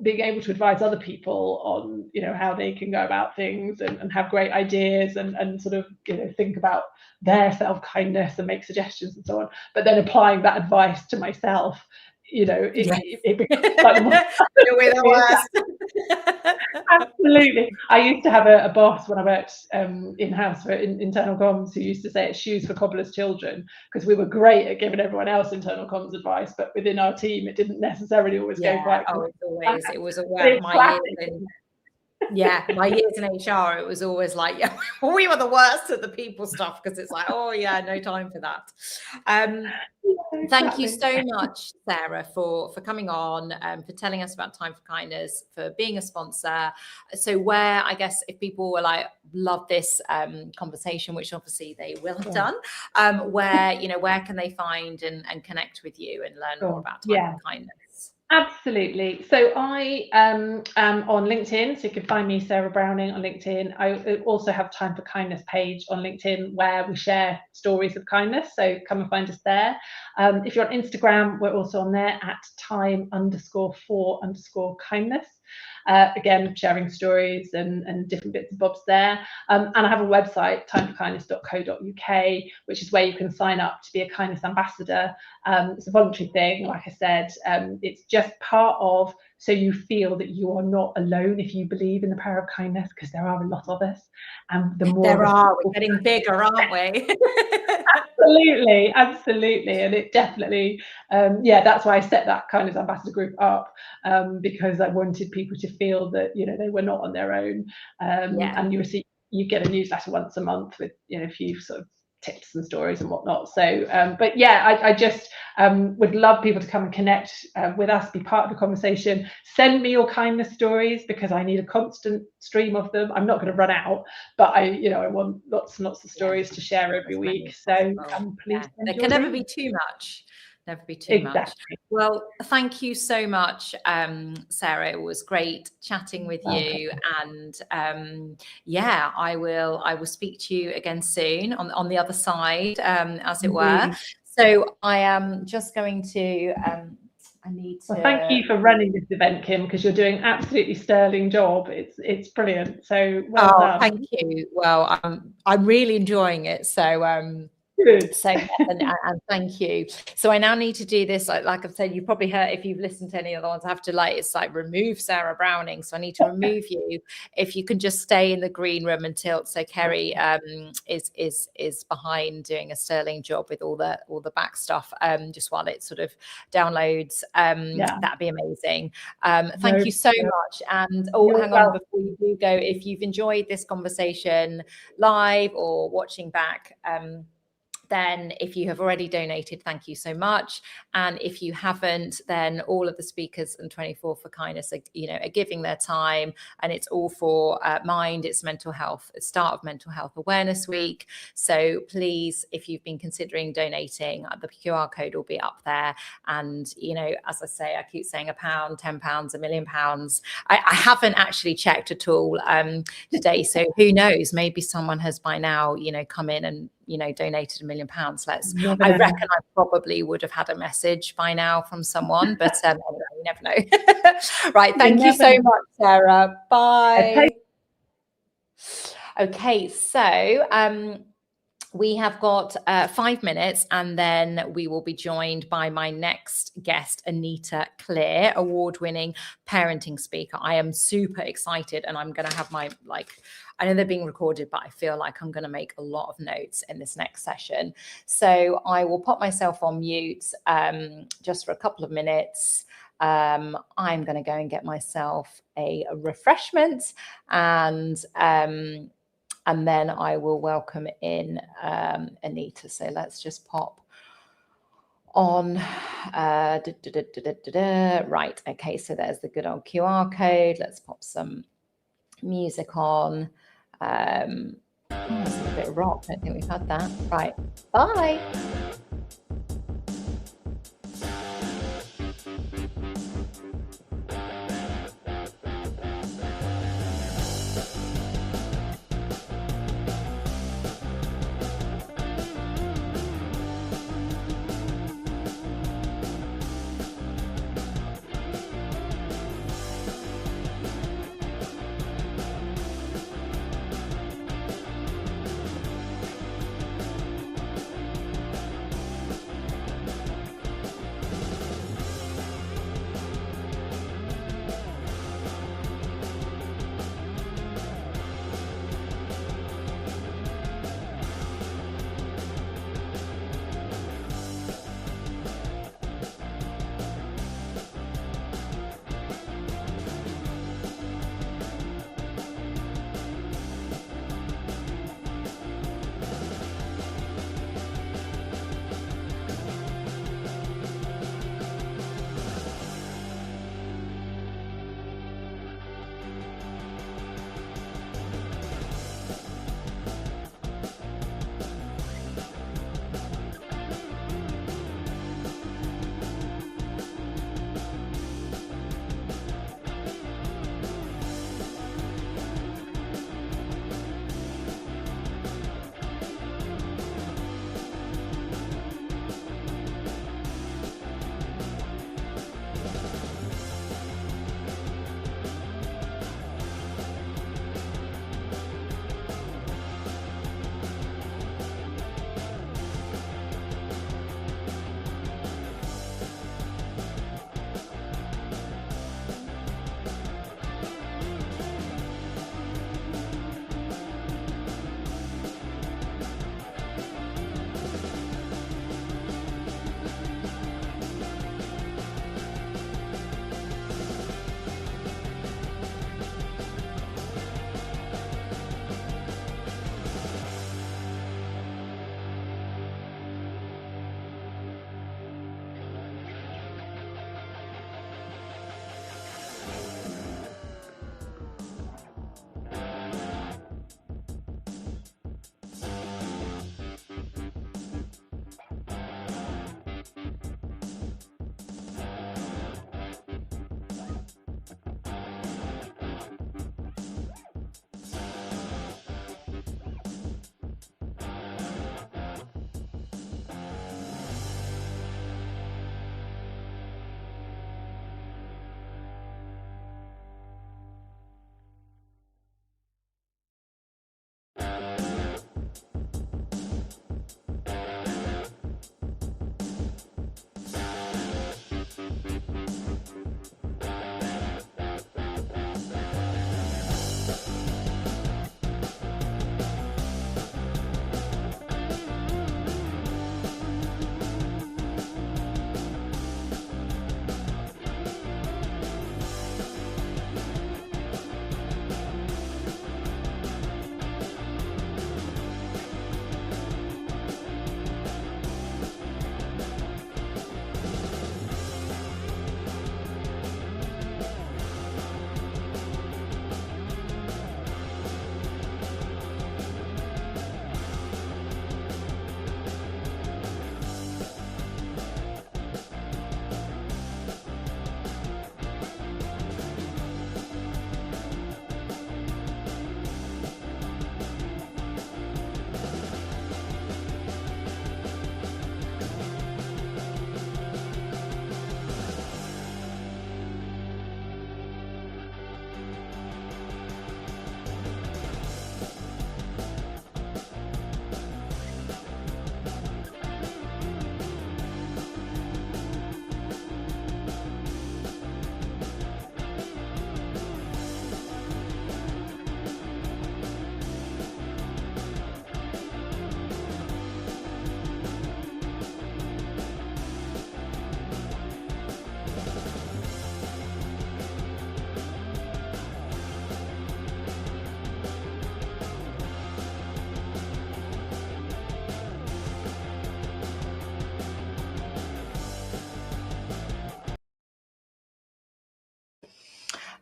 being able to advise other people on how they can go about things and have great ideas and sort of think about their self-kindness and make suggestions and so on, but then applying that advice to myself, it becomes like the worst. Absolutely. I used to have a boss when I worked in-house for internal comms who used to say it's shoes for cobbler's children, because we were great at giving everyone else internal comms advice, but within our team it didn't necessarily always go quite. It was my years in HR, it was always like, we were the worst at the people stuff, because it's like, no time for that. Thank you so much, Sarah, for coming on, for telling us about Time for Kindness, for being a sponsor. So where, I guess, if people were like, love this conversation, which obviously they will have done, where can they find and connect with you and learn more about Time for Kindness? Absolutely. So I am on LinkedIn, so you can find me, Sarah Browning, on LinkedIn. I also have Time for Kindness page on LinkedIn where we share stories of kindness, so come and find us there. If you're on Instagram, we're also on there at time_for_kindness. Again, sharing stories and different bits and bobs there. And I have a website, timeforkindness.co.uk, which is where you can sign up to be a kindness ambassador. It's a voluntary thing, like I said. It's just part of, so you feel that you are not alone if you believe in the power of kindness, because there are a lot of us. And the more we're getting bigger, aren't we? Absolutely. And it definitely, that's why I set that kindness ambassador group up, because I wanted people to feel that, they were not on their own. And you get a newsletter once a month with, a few sort of tips and stories and whatnot. So, I just would love people to come and connect with us, be part of the conversation. Send me your kindness stories, because I need a constant stream of them. I'm not going to run out, but I want lots and lots of stories to share every week. So please, there can never be too much. Never be too much. Well, thank you so much, Sarah. It was great chatting with you, and I will speak to you again soon on the other side, as it were. So I am just going to. I need to. Well, thank you for running this event, Kim, because you're doing an absolutely sterling job. It's brilliant. So well done. Thank you. Well, I'm really enjoying it. So Good. So and thank you. So I now need to do this. Like I've said, you probably heard, if you've listened to any of the ones, I have to it's remove Sarah Browning. So I need to remove you. If you can just stay in the green room until, so Kerry is behind doing a sterling job with all the back stuff, just while it sort of downloads. That'd be amazing. Thank you so much. And hang on, before you do go, if you've enjoyed this conversation live or watching back, then if you have already donated, thank you so much. And if you haven't, then all of the speakers and 24 for Kindness are giving their time, and it's all for Mind. It's mental health, it's start of Mental Health Awareness Week. So please, if you've been considering donating, the QR code will be up there. And as I say, I keep saying £1, £10, £1 million. I haven't actually checked at all today, so who knows, maybe someone has by now come in and donated £1 million. I reckon I probably would have had a message by now from someone, but you never know. Right, thank you so much, Sarah. Bye. Okay, so we have got 5 minutes, and then we will be joined by my next guest, Anita Clear, award-winning parenting speaker. I am super excited, and I'm going to have my, I know they're being recorded, but I feel like I'm going to make a lot of notes in this next session. So I will pop myself on mute just for a couple of minutes. I'm going to go and get myself a refreshment, and then I will welcome in Anita. So let's just pop on. Right, okay, so there's the good old QR code. Let's pop some music on. It's a bit of rock. I don't think we've had that. Right, bye.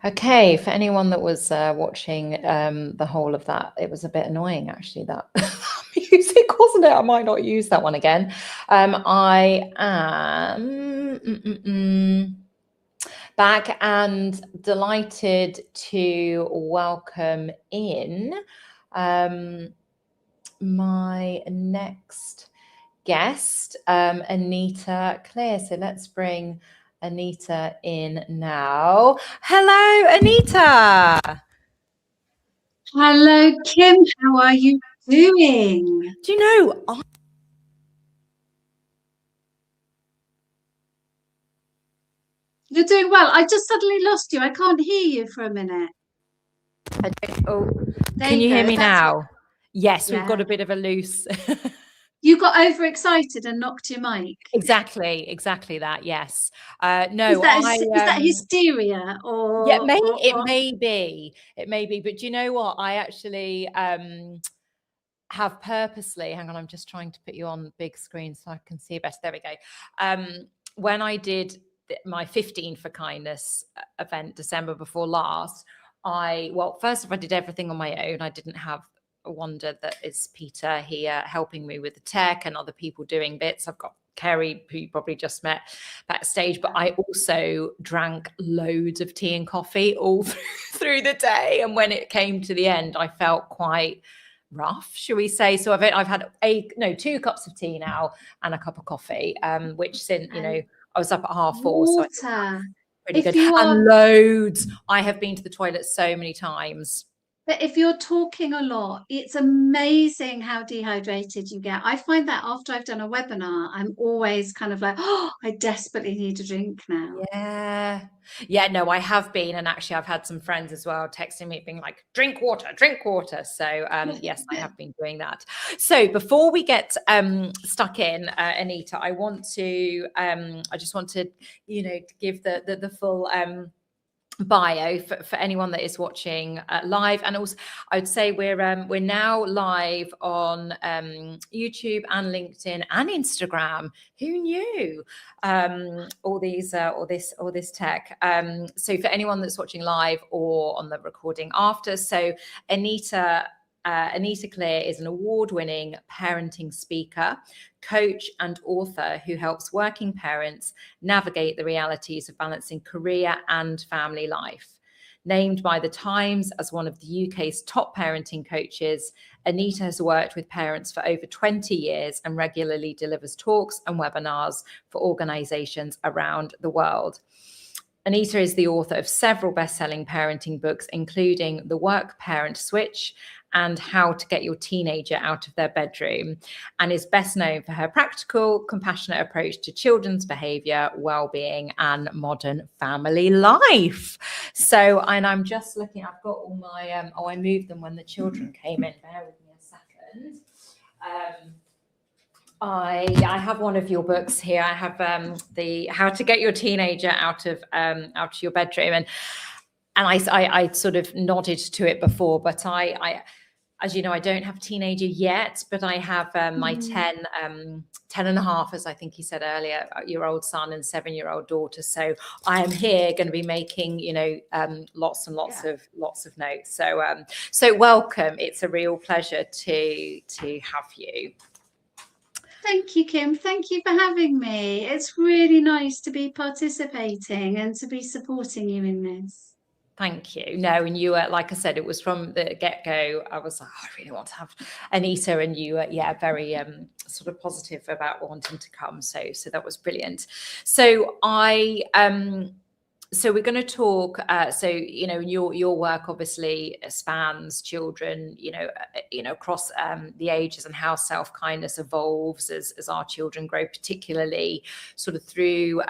Okay, for anyone that was watching the whole of that, it was a bit annoying actually, that music, wasn't it? I might not use that one again. I am back and delighted to welcome in my next guest, Anita Clear. So let's bring Anita in now. Hello, Anita. Hello, Kim. How are you doing? Do you know, You're doing well. I just suddenly lost you. I can't hear you for a minute. Can you hear me now? Yes, we've got a bit of a loose. You got overexcited and knocked your mic. Exactly that. Yes. No, is that hysteria or? Yeah, it may be. But do you know what? I actually have purposely. Hang on, I'm just trying to put you on big screen so I can see better. There we go. When I did my 15 for Kindness event December before last, first of all, I did everything on my own. I didn't have a wonder that is Peter here helping me with the tech and other people doing bits. I've got Kerry, who you probably just met backstage, but I also drank loads of tea and coffee all through the day. And when it came to the end, I felt quite rough, shall we say. So I've had 2 cups of tea now and a cup of coffee, which since, I was up at 4:30. So pretty good. And loads. I have been to the toilet so many times. But if you're talking a lot, it's amazing how dehydrated you get. I find that after I've done a webinar, I'm always kind of like, I desperately need a drink now. Yeah, no, I have been. And actually, I've had some friends as well texting me being like, drink water. So yes, I have been doing that. So before we get stuck in, Anita, I just want to, give the full bio for anyone that is watching live. And also I would say we're now live on YouTube and LinkedIn and Instagram. Who knew? All this tech. So for anyone that's watching live or on the recording after, so Anita Clear is an award-winning parenting speaker, coach, and author who helps working parents navigate the realities of balancing career and family life. Named by The Times as one of the UK's top parenting coaches, Anita has worked with parents for over 20 years and regularly delivers talks and webinars for organisations around the world. Anita is the author of several best-selling parenting books, including The Work Parent Switch and How to Get Your Teenager Out of Their Bedroom, and is best known for her practical, compassionate approach to children's behaviour, well-being, and modern family life. So, and I'm just looking, I've got all my, I moved them when the children came in. Bear with me a second. I have one of your books here. I have the How to Get Your Teenager Out of Your Bedroom, and I sort of nodded to it before, but I as you know, I don't have a teenager yet, but I have my 10 and a half, as I think he said earlier, year-old son and 7-year-old daughter. So I am here going to be making, lots and lots of notes. So welcome. It's a real pleasure to have you. Thank you, Kim. Thank you for having me. It's really nice to be participating and to be supporting you in this. Thank you. No, and you were, like I said, it was from the get-go. I was like, I really want to have Anita, and you were, very sort of positive about wanting to come. So that was brilliant. So so we're going to talk. Your work obviously spans children, across the ages, and how self-kindness evolves as our children grow, particularly sort of through.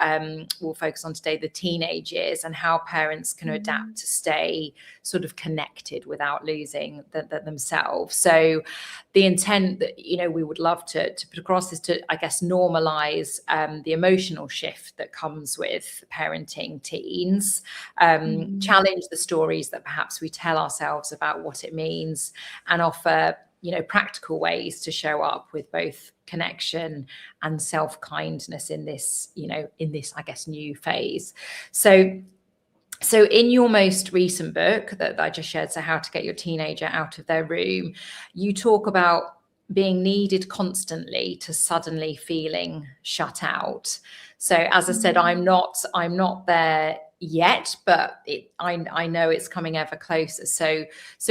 We'll focus on today the teenage years and how parents can adapt to stay sort of connected without losing themselves. So the intent that we would love to put across is to, I guess, normalize the emotional shift that comes with parenting teens, challenge the stories that perhaps we tell ourselves about what it means, and offer practical ways to show up with both connection and self-kindness in this I guess new phase. So So in your most recent book that I just shared, so How to Get Your Teenager Out of Their Room, you talk about being needed constantly to suddenly feeling shut out. So as I said, I'm not there yet, but I know it's coming ever closer. So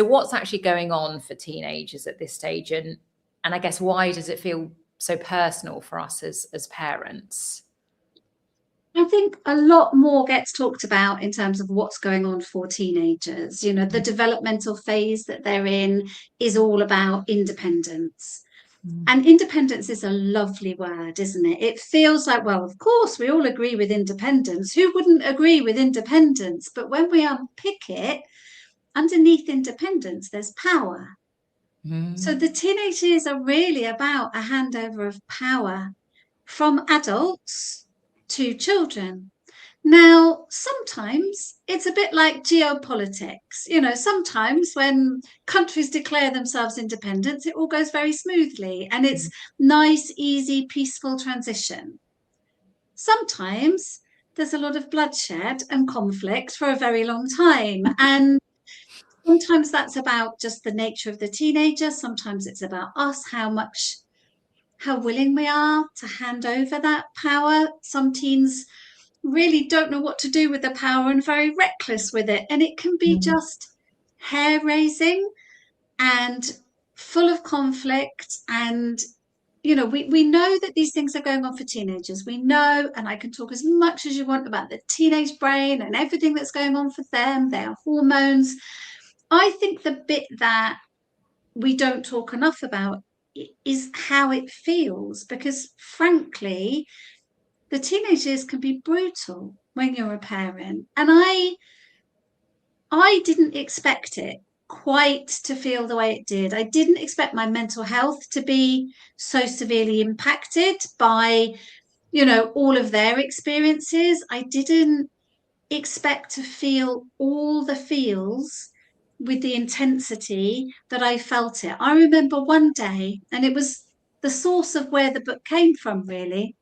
what's actually going on for teenagers at this stage, and I guess why does it feel so personal for us as parents? I think a lot more gets talked about in terms of what's going on for teenagers. You know, the developmental phase that they're in is all about independence. And independence is a lovely word, isn't it? It feels like, well, of course, we all agree with independence. Who wouldn't agree with independence? But when we unpick it, underneath independence, there's power. So the teenage years are really about a handover of power from adults to children. Now, sometimes it's a bit like geopolitics. You know, sometimes when countries declare themselves independent, it all goes very smoothly and it's nice, easy, peaceful transition. Sometimes there's a lot of bloodshed and conflict for a very long time. And sometimes that's about just the nature of the teenager. Sometimes it's about us, how willing we are to hand over that power. Some teens really don't know what to do with the power and very reckless with it. And it can be just hair raising and full of conflict. And, you know, we know that these things are going on for teenagers. We know, and I can talk as much as you want about the teenage brain and everything that's going on for them, their hormones. I think the bit that we don't talk enough about is how it feels, because frankly, the teenage years can be brutal when you're a parent. And I didn't expect it quite to feel the way it did. I didn't expect my mental health to be so severely impacted by, you know, all of their experiences. I didn't expect to feel all the feels with the intensity that I felt it. I remember one day, and it was the source of where the book came from, really.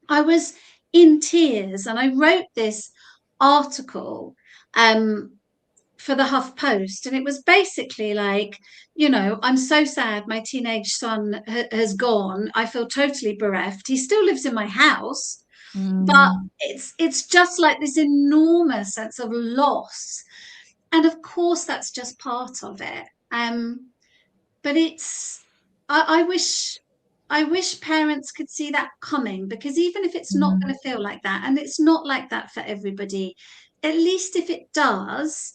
I was in tears and I wrote this article for the HuffPost, and it was basically like, you know, I'm so sad my teenage son has gone. I feel totally bereft. He still lives in my house, but it's just like this enormous sense of loss. And of course, that's just part of it. But it's, I wish parents could see that coming, because even if it's not going to feel like that, and it's not like that for everybody, at least if it does,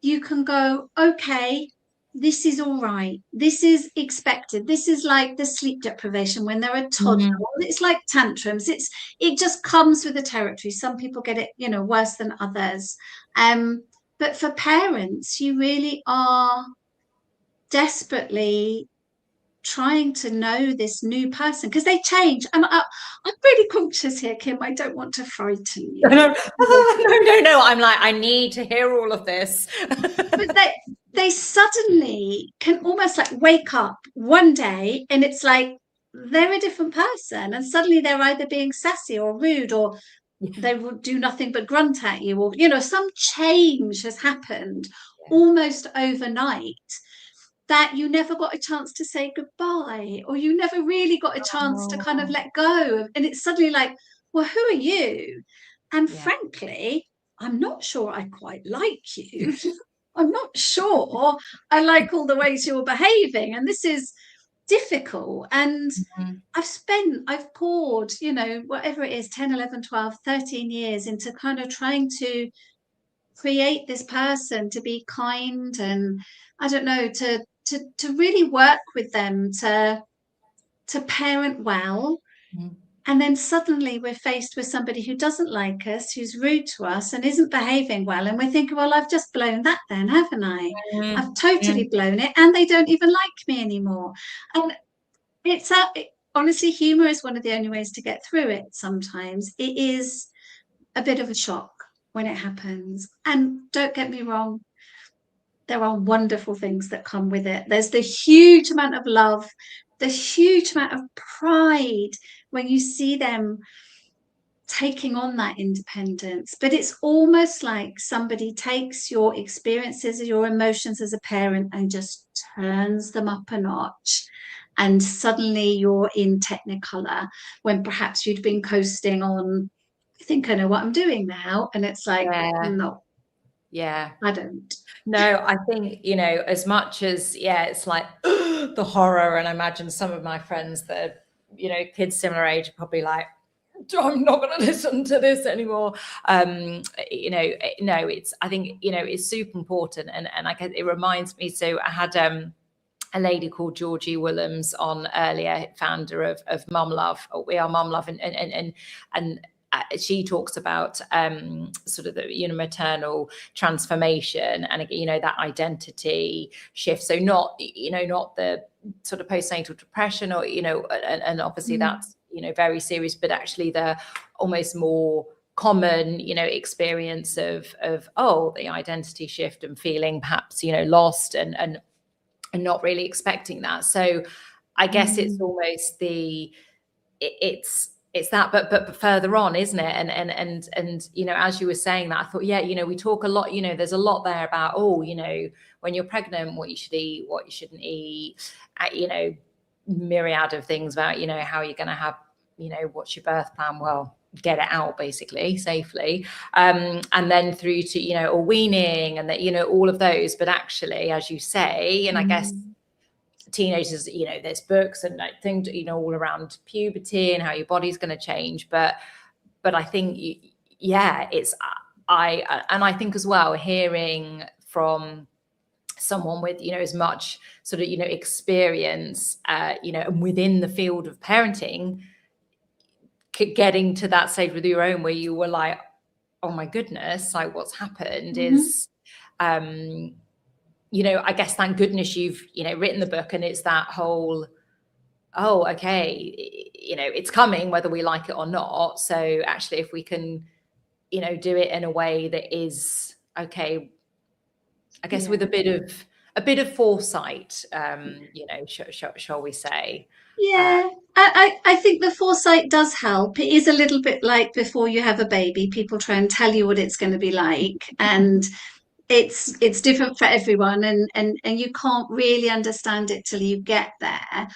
you can go, okay, this is all right. This is expected. This is like the sleep deprivation when they're a toddler. It's like tantrums. It just comes with the territory. Some people get it, you know, worse than others. But for parents, you really are desperately trying to know this new person, because they change. And I'm really conscious here, Kim. I don't want to frighten you. No. I'm like, I need to hear all of this. But they suddenly can almost like wake up one day and it's like they're a different person, and suddenly they're either being sassy or rude, or they will do nothing but grunt at you, or, you know, some change has happened almost overnight that you never got a chance to say goodbye, or you never really got a chance to kind of let go. And it's suddenly like, well, who are you? And frankly, I'm not sure I quite like you. I'm not sure I like all the ways you're behaving. And this is difficult. And I've poured, you know, whatever it is, 10, 11, 12, 13 years into kind of trying to create this person to be kind, and I don't know, to really work with them to parent well. And then suddenly we're faced with somebody who doesn't like us, who's rude to us and isn't behaving well. And we're thinking, well, I've just blown that then, haven't I? I've totally blown it. And they don't even like me anymore. And it's honestly, humor is one of the only ways to get through it sometimes. It is a bit of a shock when it happens. And don't get me wrong, there are wonderful things that come with it. There's the huge amount of love, the huge amount of pride when you see them taking on that independence. But it's almost like somebody takes your experiences, your emotions as a parent, and just turns them up a notch. And suddenly you're in Technicolor when perhaps you'd been coasting on, I think I know what I'm doing now. And it's like, no, Yeah. I don't. No, I think, you know, as much as, yeah, it's like the horror. And I imagine some of my friends that are, you know, kids similar age are probably like, I'm not going to listen to this anymore. You know, no, it's, I think, you know, it's super important. And I guess it reminds me, so I had a lady called Georgie Willems on earlier, founder of Mum Love, or We Are Mum Love. And she talks about sort of the, you know, maternal transformation and, you know, that identity shift. So not, you know, not the sort of postnatal depression or, you know, and obviously that's, you know, very serious, but actually the almost more common, you know, experience of oh, the identity shift and feeling perhaps, you know, lost and not really expecting that. So I guess it's almost it's that, but further on, isn't it? And you know, as you were saying that, I thought, yeah, you know, we talk a lot, you know, there's a lot there about, oh, you know, when you're pregnant, what you should eat, what you shouldn't eat, you know, myriad of things about, you know, how you're going to have, you know, what's your birth plan? Well, get it out basically safely, and then through to, you know, or weaning and that, you know, all of those. But actually, as you say, and I guess teenagers, you know, there's books and like things, you know, all around puberty and how your body's going to change, but I think yeah, it's I think as well, hearing from someone with, you know, as much sort of, you know, experience, you know, and within the field of parenting, getting to that stage with your own where you were like, oh my goodness, like what's happened is you know, I guess thank goodness you've, you know, written the book, and it's that whole, oh, okay, you know, it's coming whether we like it or not. So actually, if we can, you know, do it in a way that is okay, I guess with a bit of foresight, you know, shall we say? Yeah, I think the foresight does help. It is a little bit like before you have a baby, people try and tell you what it's going to be like, and it's different for everyone, and you can't really understand it till you get there.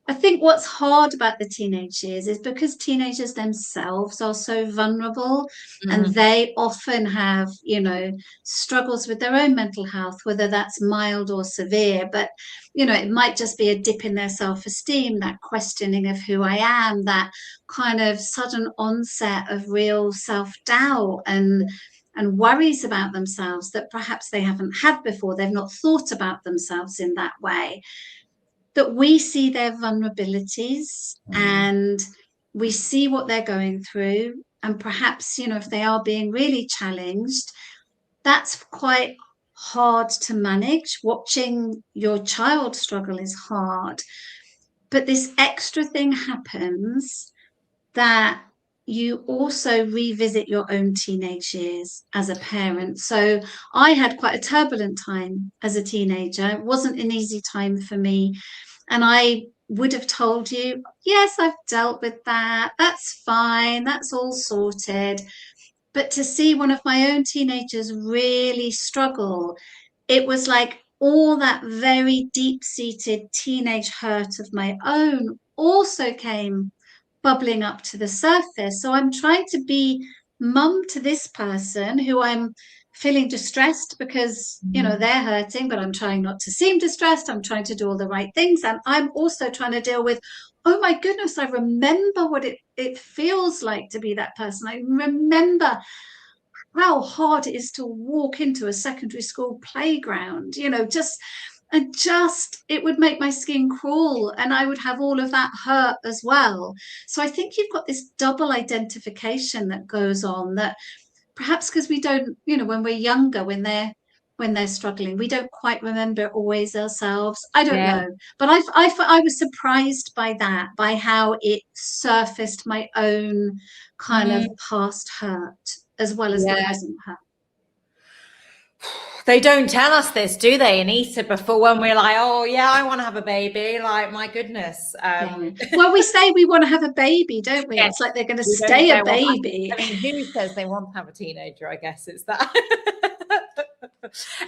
I think what's hard about the teenage years is because teenagers themselves are so vulnerable, and they often have, you know, struggles with their own mental health, whether that's mild or severe. But, you know, it might just be a dip in their self-esteem, that questioning of who I am, that kind of sudden onset of real self-doubt and worries about themselves that perhaps they haven't had before. They've not thought about themselves in that way. That we see their vulnerabilities and we see what they're going through. And perhaps, you know, if they are being really challenged, that's quite hard to manage. Watching your child struggle is hard. But this extra thing happens that you also revisit your own teenage years as a parent. So I had quite a turbulent time as a teenager. It wasn't an easy time for me. And I would have told you, yes, I've dealt with that. That's fine. That's all sorted. But to see one of my own teenagers really struggle, it was like all that very deep-seated teenage hurt of my own also came bubbling up to the surface. So I'm trying to be mum to this person who I'm feeling distressed because, you know, they're hurting, but I'm trying not to seem distressed. I'm trying to do all the right things. And I'm also trying to deal with, oh my goodness, I remember what it feels like to be that person. I remember how hard it is to walk into a secondary school playground, you know, it would make my skin crawl, and I would have all of that hurt as well. So I think you've got this double identification that goes on, that perhaps because we don't, you know, when we're younger, when they're struggling, we don't quite remember it always ourselves. I don't know, but I was surprised by that, by how it surfaced my own kind of past hurt as well as the present hurt. They don't tell us this, do they, Anita, before when we're like, oh, yeah, I want to have a baby. Like, my goodness. Well, we say we want to have a baby, don't we? Yes. It's like they're going to We don't stay say, a well, baby. I mean, who says they want to have a teenager? I guess it's that.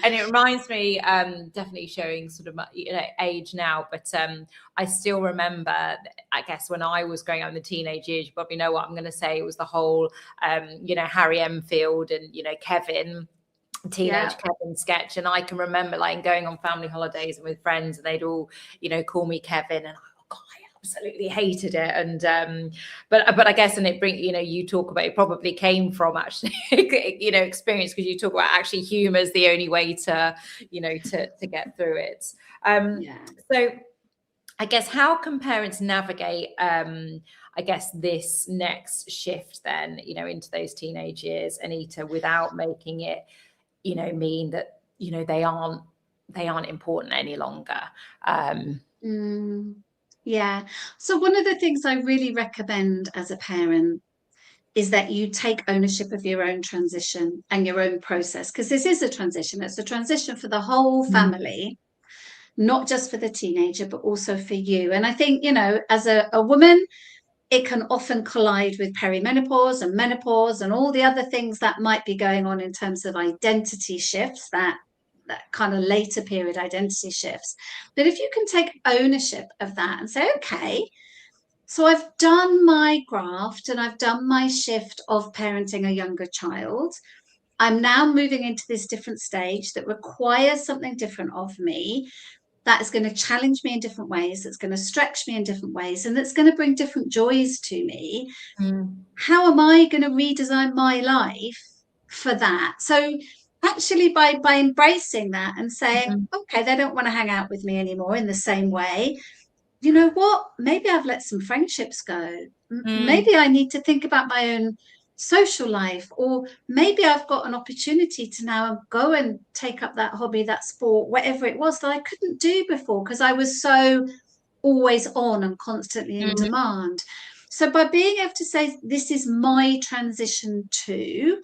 And it reminds me, definitely showing sort of, age now, but I still remember, I guess, when I was growing up in the teenage years, you probably know what I'm going to say. It was the whole, Harry Enfield and, Kevin, teenage Kevin sketch. And I can remember like going on family holidays and with friends, and they'd all, call me Kevin, and I absolutely hated it. And but I guess, and it bring, you talk about, it probably came from actually experience, because you talk about actually humor is the only way to to get through it. So I guess, how can parents navigate I guess this next shift then, into those teenage years, Anita, without making it mean that they aren't important any longer? Yeah. So one of the things I really recommend as a parent is that you take ownership of your own transition and your own process, because this is a transition. It's a transition for the whole family, not just for the teenager, but also for you. And I think, as a woman, it can often collide with perimenopause and menopause and all the other things that might be going on in terms of identity shifts, that kind of later period identity shifts. But if you can take ownership of that and say, okay, so I've done my graft and I've done my shift of parenting a younger child. I'm now moving into this different stage that requires something different of me, that is going to challenge me in different ways, that's going to stretch me in different ways, and that's going to bring different joys to me. How am I going to redesign my life for that? So actually by embracing that and saying, okay, they don't want to hang out with me anymore in the same way. You know what? Maybe I've let some friendships go. Maybe I need to think about my own social life, or maybe I've got an opportunity to now go and take up that hobby, that sport, whatever it was that I couldn't do before because I was so always on and constantly in demand. So by being able to say, this is my transition too,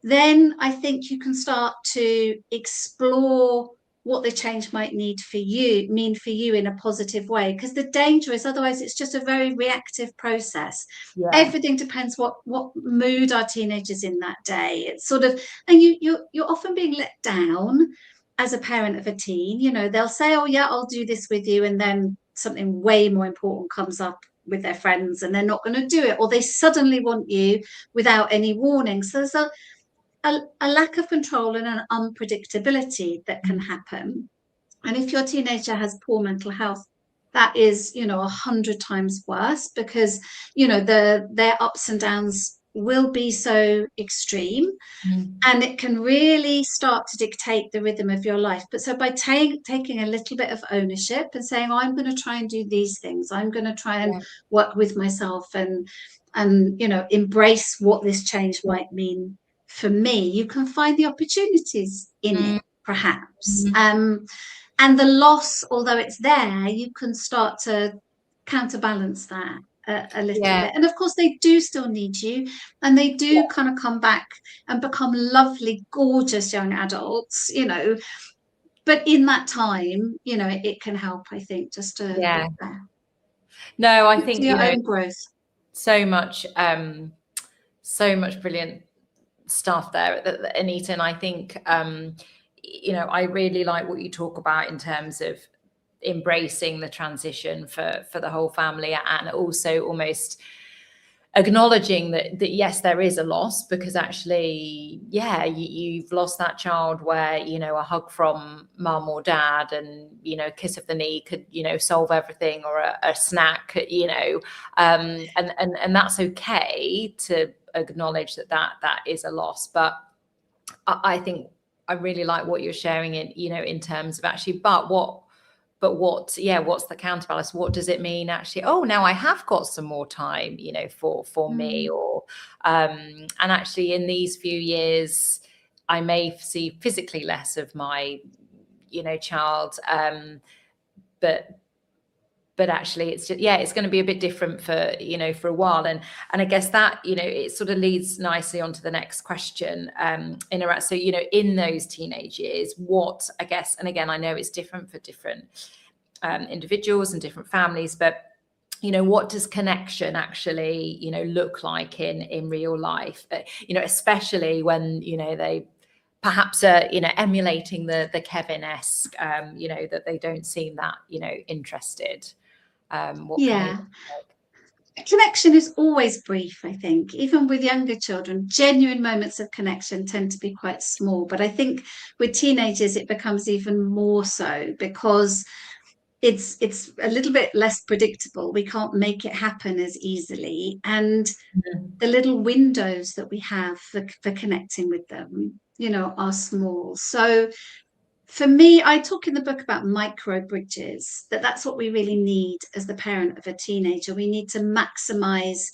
then I think you can start to explore what the change might mean for you in a positive way. Because the danger is, otherwise it's just a very reactive process. Everything depends what mood our teenagers in that day. It's sort of, and you're often being let down as a parent of a teen. They'll say, oh yeah, I'll do this with you, and then something way more important comes up with their friends and they're not going to do it, or they suddenly want you without any warning. So there's a lack of control and an unpredictability that can happen. And if your teenager has poor mental health, that is 100 times worse, because their ups and downs will be so extreme, and it can really start to dictate the rhythm of your life. But so by taking a little bit of ownership and saying, oh, I'm going to try and do these things, I'm going to try and work with myself and embrace what this change might mean for me, you can find the opportunities in it, perhaps. And the loss, although it's there, you can start to counterbalance that a little bit. And of course, they do still need you, and they do kind of come back and become lovely, gorgeous young adults, but in that time, it can help, I think, just to no, I think your own growth. So much brilliant stuff there, Anita. And I think I really like what you talk about in terms of embracing the transition for the whole family, and also almost acknowledging that yes, there is a loss, because actually you've lost that child where a hug from mum or dad and a kiss of the knee could solve everything, or a snack, and that's okay to acknowledge that is a loss. But I think I really like what you're sharing in terms of actually, what's the counterbalance? What does it mean actually? Oh, now I have got some more time, for me, or and actually in these few years, I may see physically less of my, child, but but actually it's just, it's going to be a bit different for, for a while. And I guess that, it sort of leads nicely onto the next question, so, in those teenage years, what, I guess, and again, I know it's different for different individuals and different families, but, what does connection actually, look like in real life, especially when, they perhaps emulating the Kevin-esque, that they don't seem that, interested. Connection is always brief, I think. Even with younger children, genuine moments of connection tend to be quite small. But I think with teenagers, it becomes even more so because it's a little bit less predictable. We can't make it happen as easily. And the little windows that we have for connecting with them, are small. So for me, I talk in the book about micro bridges, that's what we really need as the parent of a teenager. We need to maximize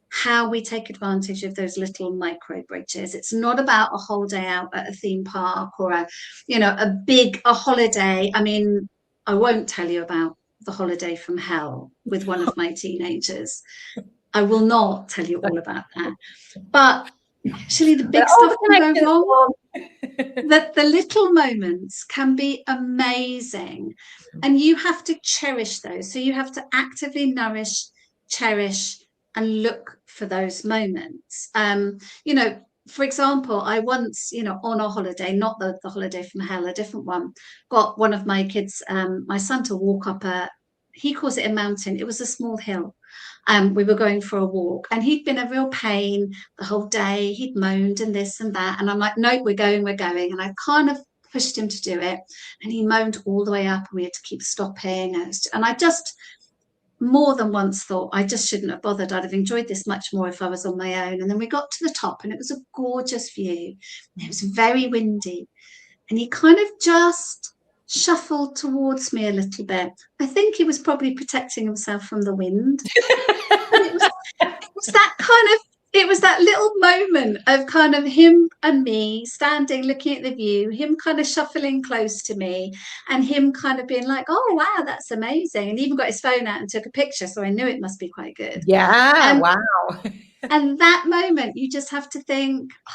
how we take advantage of those little micro bridges. It's not about a whole day out at a theme park or a holiday. I mean, I won't tell you about the holiday from hell with one of my teenagers. I will not tell you all about that. But actually, the big stuff can go wrong. That the little moments can be amazing, and you have to cherish those. So you have to actively nourish, cherish, and look for those moments. For example, I once, on a holiday, not the holiday from hell, a different one, got one of my kids, my son, to walk up he calls it a mountain. It was a small hill. We were going for a walk, and he'd been a real pain the whole day. He'd moaned and this and that. And I'm like, no, we're going. And I kind of pushed him to do it. And he moaned all the way up, and we had to keep stopping. And I just more than once thought, I just shouldn't have bothered. I'd have enjoyed this much more if I was on my own. And then we got to the top, and it was a gorgeous view. It was very windy. And he kind of just shuffled towards me a little bit. I think he was probably protecting himself from the wind. It was that little moment of kind of him and me standing looking at the view, him kind of shuffling close to me, and him kind of being like, oh wow, that's amazing, and he even got his phone out and took a picture, so I knew it must be quite good. Wow. And that moment, you just have to think, oh,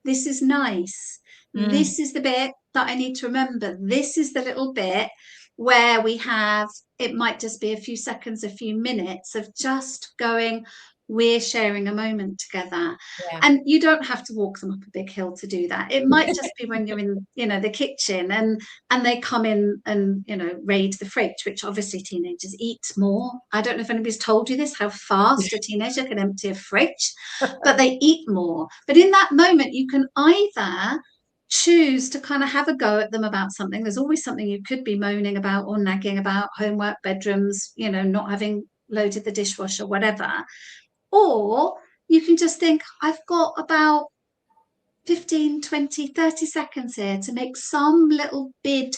this is nice. This is the bit that I need to remember. This is the little bit where we have, it might just be a few seconds, a few minutes of just going, we're sharing a moment together. And you don't have to walk them up a big hill to do that. It might just be when you're in, the kitchen and they come in and, raid the fridge, which obviously teenagers eat more. I don't know if anybody's told you this, how fast a teenager can empty a fridge, but they eat more. But in that moment, you can either choose to kind of have a go at them about something. There's always something you could be moaning about or nagging about, homework, bedrooms, not having loaded the dishwasher, whatever. Or you can just think, I've got about 15, 20, 30 seconds here to make some little bid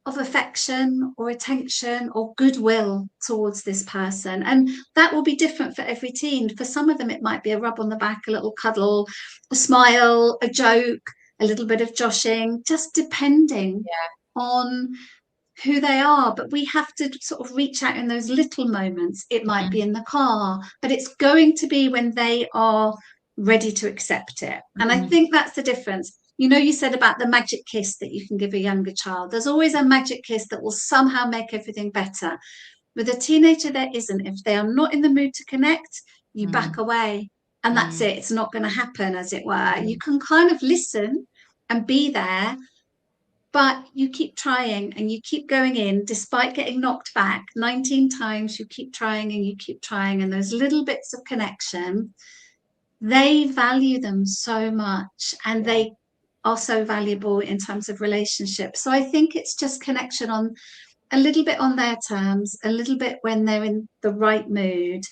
of affection or attention or goodwill towards this person. And that will be different for every teen. For some of them, it might be a rub on the back, a little cuddle, a smile, a joke, a little bit of joshing, just depending on who they are. But we have to sort of reach out in those little moments. It might be in the car, but it's going to be when they are ready to accept it. And I think that's the difference. You said about the magic kiss that you can give a younger child. There's always a magic kiss that will somehow make everything better. With a teenager, there isn't. If they are not in the mood to connect, you back away. And that's it. It's not going to happen, as it were. You can kind of listen and be there, but you keep trying and you keep going in despite getting knocked back 19 times. You keep trying and you keep trying. And those little bits of connection, they value them so much, and they are so valuable in terms of relationships. So I think it's just connection on a little bit on their terms, a little bit when they're in the right mood,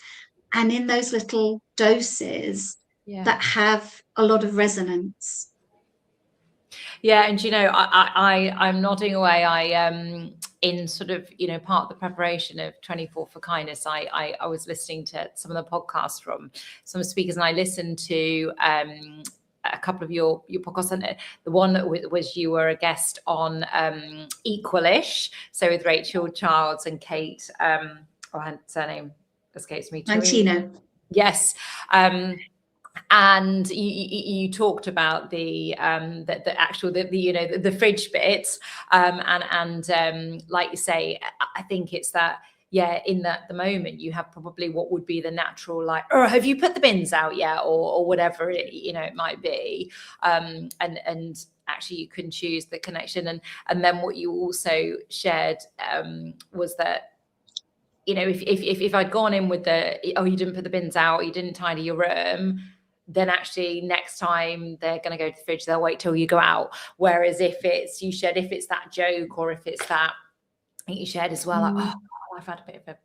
and in those little doses that have a lot of resonance. And I'm nodding away. I in sort of part of the preparation of 24 for Kindness, I was listening to some of the podcasts from some speakers, and I listened to a couple of your podcasts, and the one that was you were a guest on Equalish, so with Rachel Childs and Kate, her surname escapes me. Mancino. Yes. And you talked about the actual the fridge bits, and like you say, I think it's that, yeah, in the moment you have probably what would be the natural, like, oh, have you put the bins out yet, or whatever it might be, and actually you can choose the connection, and then what you also shared was that, if I'd gone in with you didn't put the bins out, you didn't tidy your room, then actually next time they're going to go to the fridge, they'll wait till you go out. Whereas if it's that joke, or if it's that, I think you shared as well, like, oh, I've had a bit of a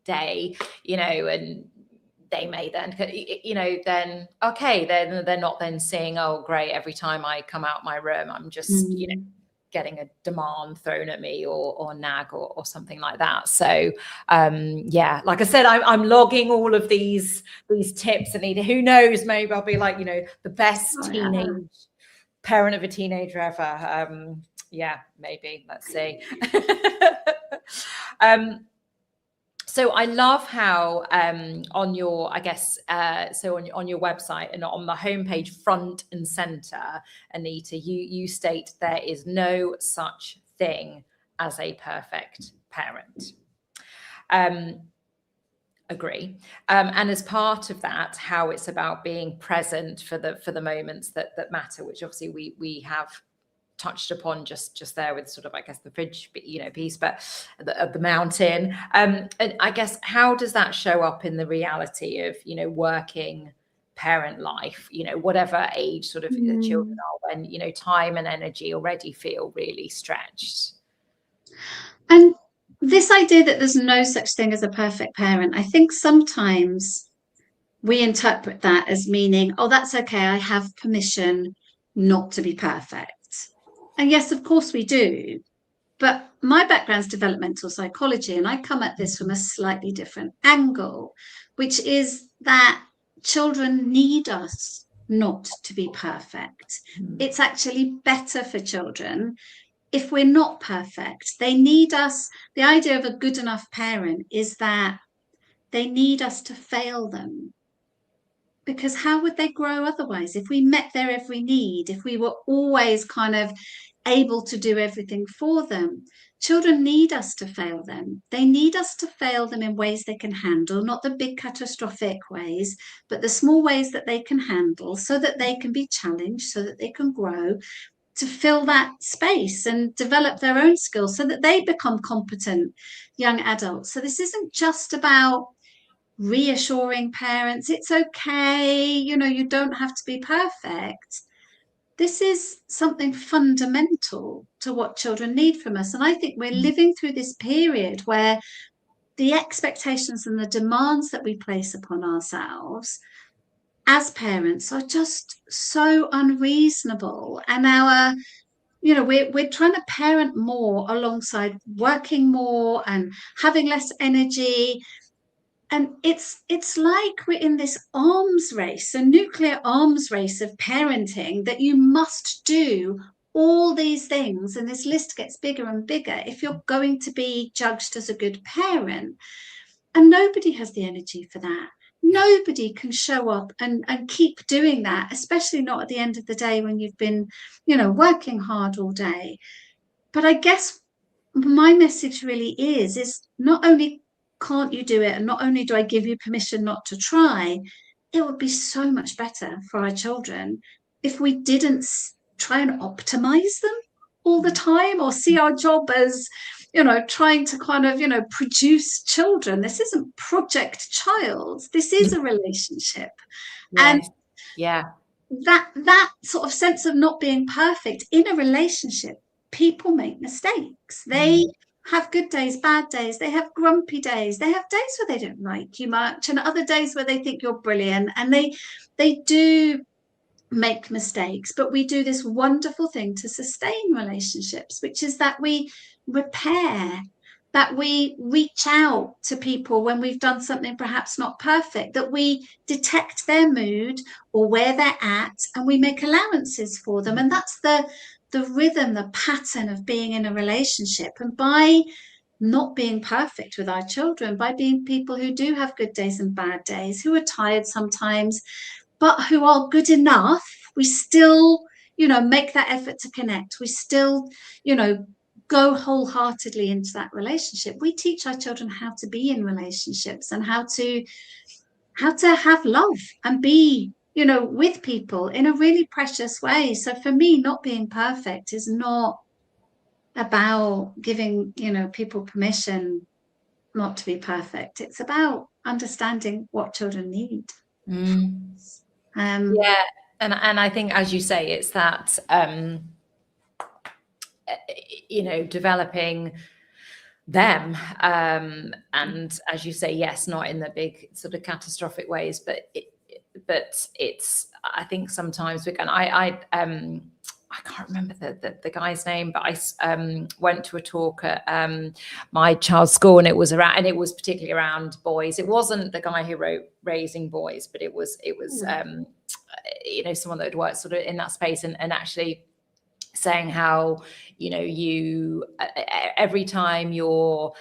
day, and they may then, then okay, then they're not then saying, oh, great, every time I come out my room, I'm just, getting a demand thrown at me, or nag, or something like that. So yeah, like I said, I'm logging all of these tips, and who knows, maybe I'll be like, the best parent of a teenager ever. Yeah, maybe, let's see. So I love how on your, I guess, so on your website and on the homepage, front and center, Anita, you state there is no such thing as a perfect parent. Agree. And as part of that, how it's about being present for the moments that matter, which obviously we have touched upon just there with sort of, I guess, the fridge, piece, but of the mountain. And I guess, how does that show up in the reality of, working parent life, whatever age sort of the children are, when, time and energy already feel really stretched? And this idea that there's no such thing as a perfect parent, I think sometimes we interpret that as meaning, oh, that's okay, I have permission not to be perfect. And yes, of course we do. But my background's developmental psychology, and I come at this from a slightly different angle, which is that children need us not to be perfect. It's actually better for children if we're not perfect. They need us. The idea of a good enough parent is that they need us to fail them. Because how would they grow otherwise? If we met their every need, if we were always kind of able to do everything for them, children need us to fail them. They need us to fail them in ways they can handle, not the big catastrophic ways, but the small ways that they can handle, so that they can be challenged, so that they can grow, to fill that space and develop their own skills so that they become competent young adults. So this isn't just about reassuring parents, it's okay, you don't have to be perfect. This is something fundamental to what children need from us. And I think we're living through this period where the expectations and the demands that we place upon ourselves as parents are just so unreasonable. And we're trying to parent more alongside working more and having less energy. And it's like we're in this arms race, a nuclear arms race of parenting, that you must do all these things, and this list gets bigger and bigger if you're going to be judged as a good parent. And nobody has the energy for that. Nobody can show up and keep doing that, especially not at the end of the day when you've been, working hard all day. But I guess my message really is not only can't you do it, and not only do I give you permission not to try, it would be so much better for our children if we didn't try and optimize them all the time, or see our job as, trying to kind of, produce children. This isn't Project Child. This is a relationship. Yes. And yeah, that sort of sense of not being perfect in a relationship, people make mistakes. They have good days, bad days. They have grumpy days. They have days where they don't like you much, and other days where they think you're brilliant. And they do make mistakes, but we do this wonderful thing to sustain relationships, which is that we repair that we reach out to people when we've done something perhaps not perfect, that we detect their mood or where they're at, and we make allowances for them. And that's the rhythm, the pattern of being in a relationship. And by not being perfect with our children, by being people who do have good days and bad days, who are tired sometimes, but who are good enough, we still, make that effort to connect. We still, go wholeheartedly into that relationship. We teach our children how to be in relationships and how to have love and be, with people in a really precious way. So for me, not being perfect is not about giving, people permission not to be perfect. It's about understanding what children need. Yeah, and I think, as you say, it's that developing them, and as you say, yes, not in the big sort of catastrophic ways, but it's, I think sometimes I can't remember the guy's name, but I went to a talk at my child's school, and it was particularly around boys. It wasn't the guy who wrote Raising Boys, but it was someone that had worked sort of in that space, and actually saying how you every time you're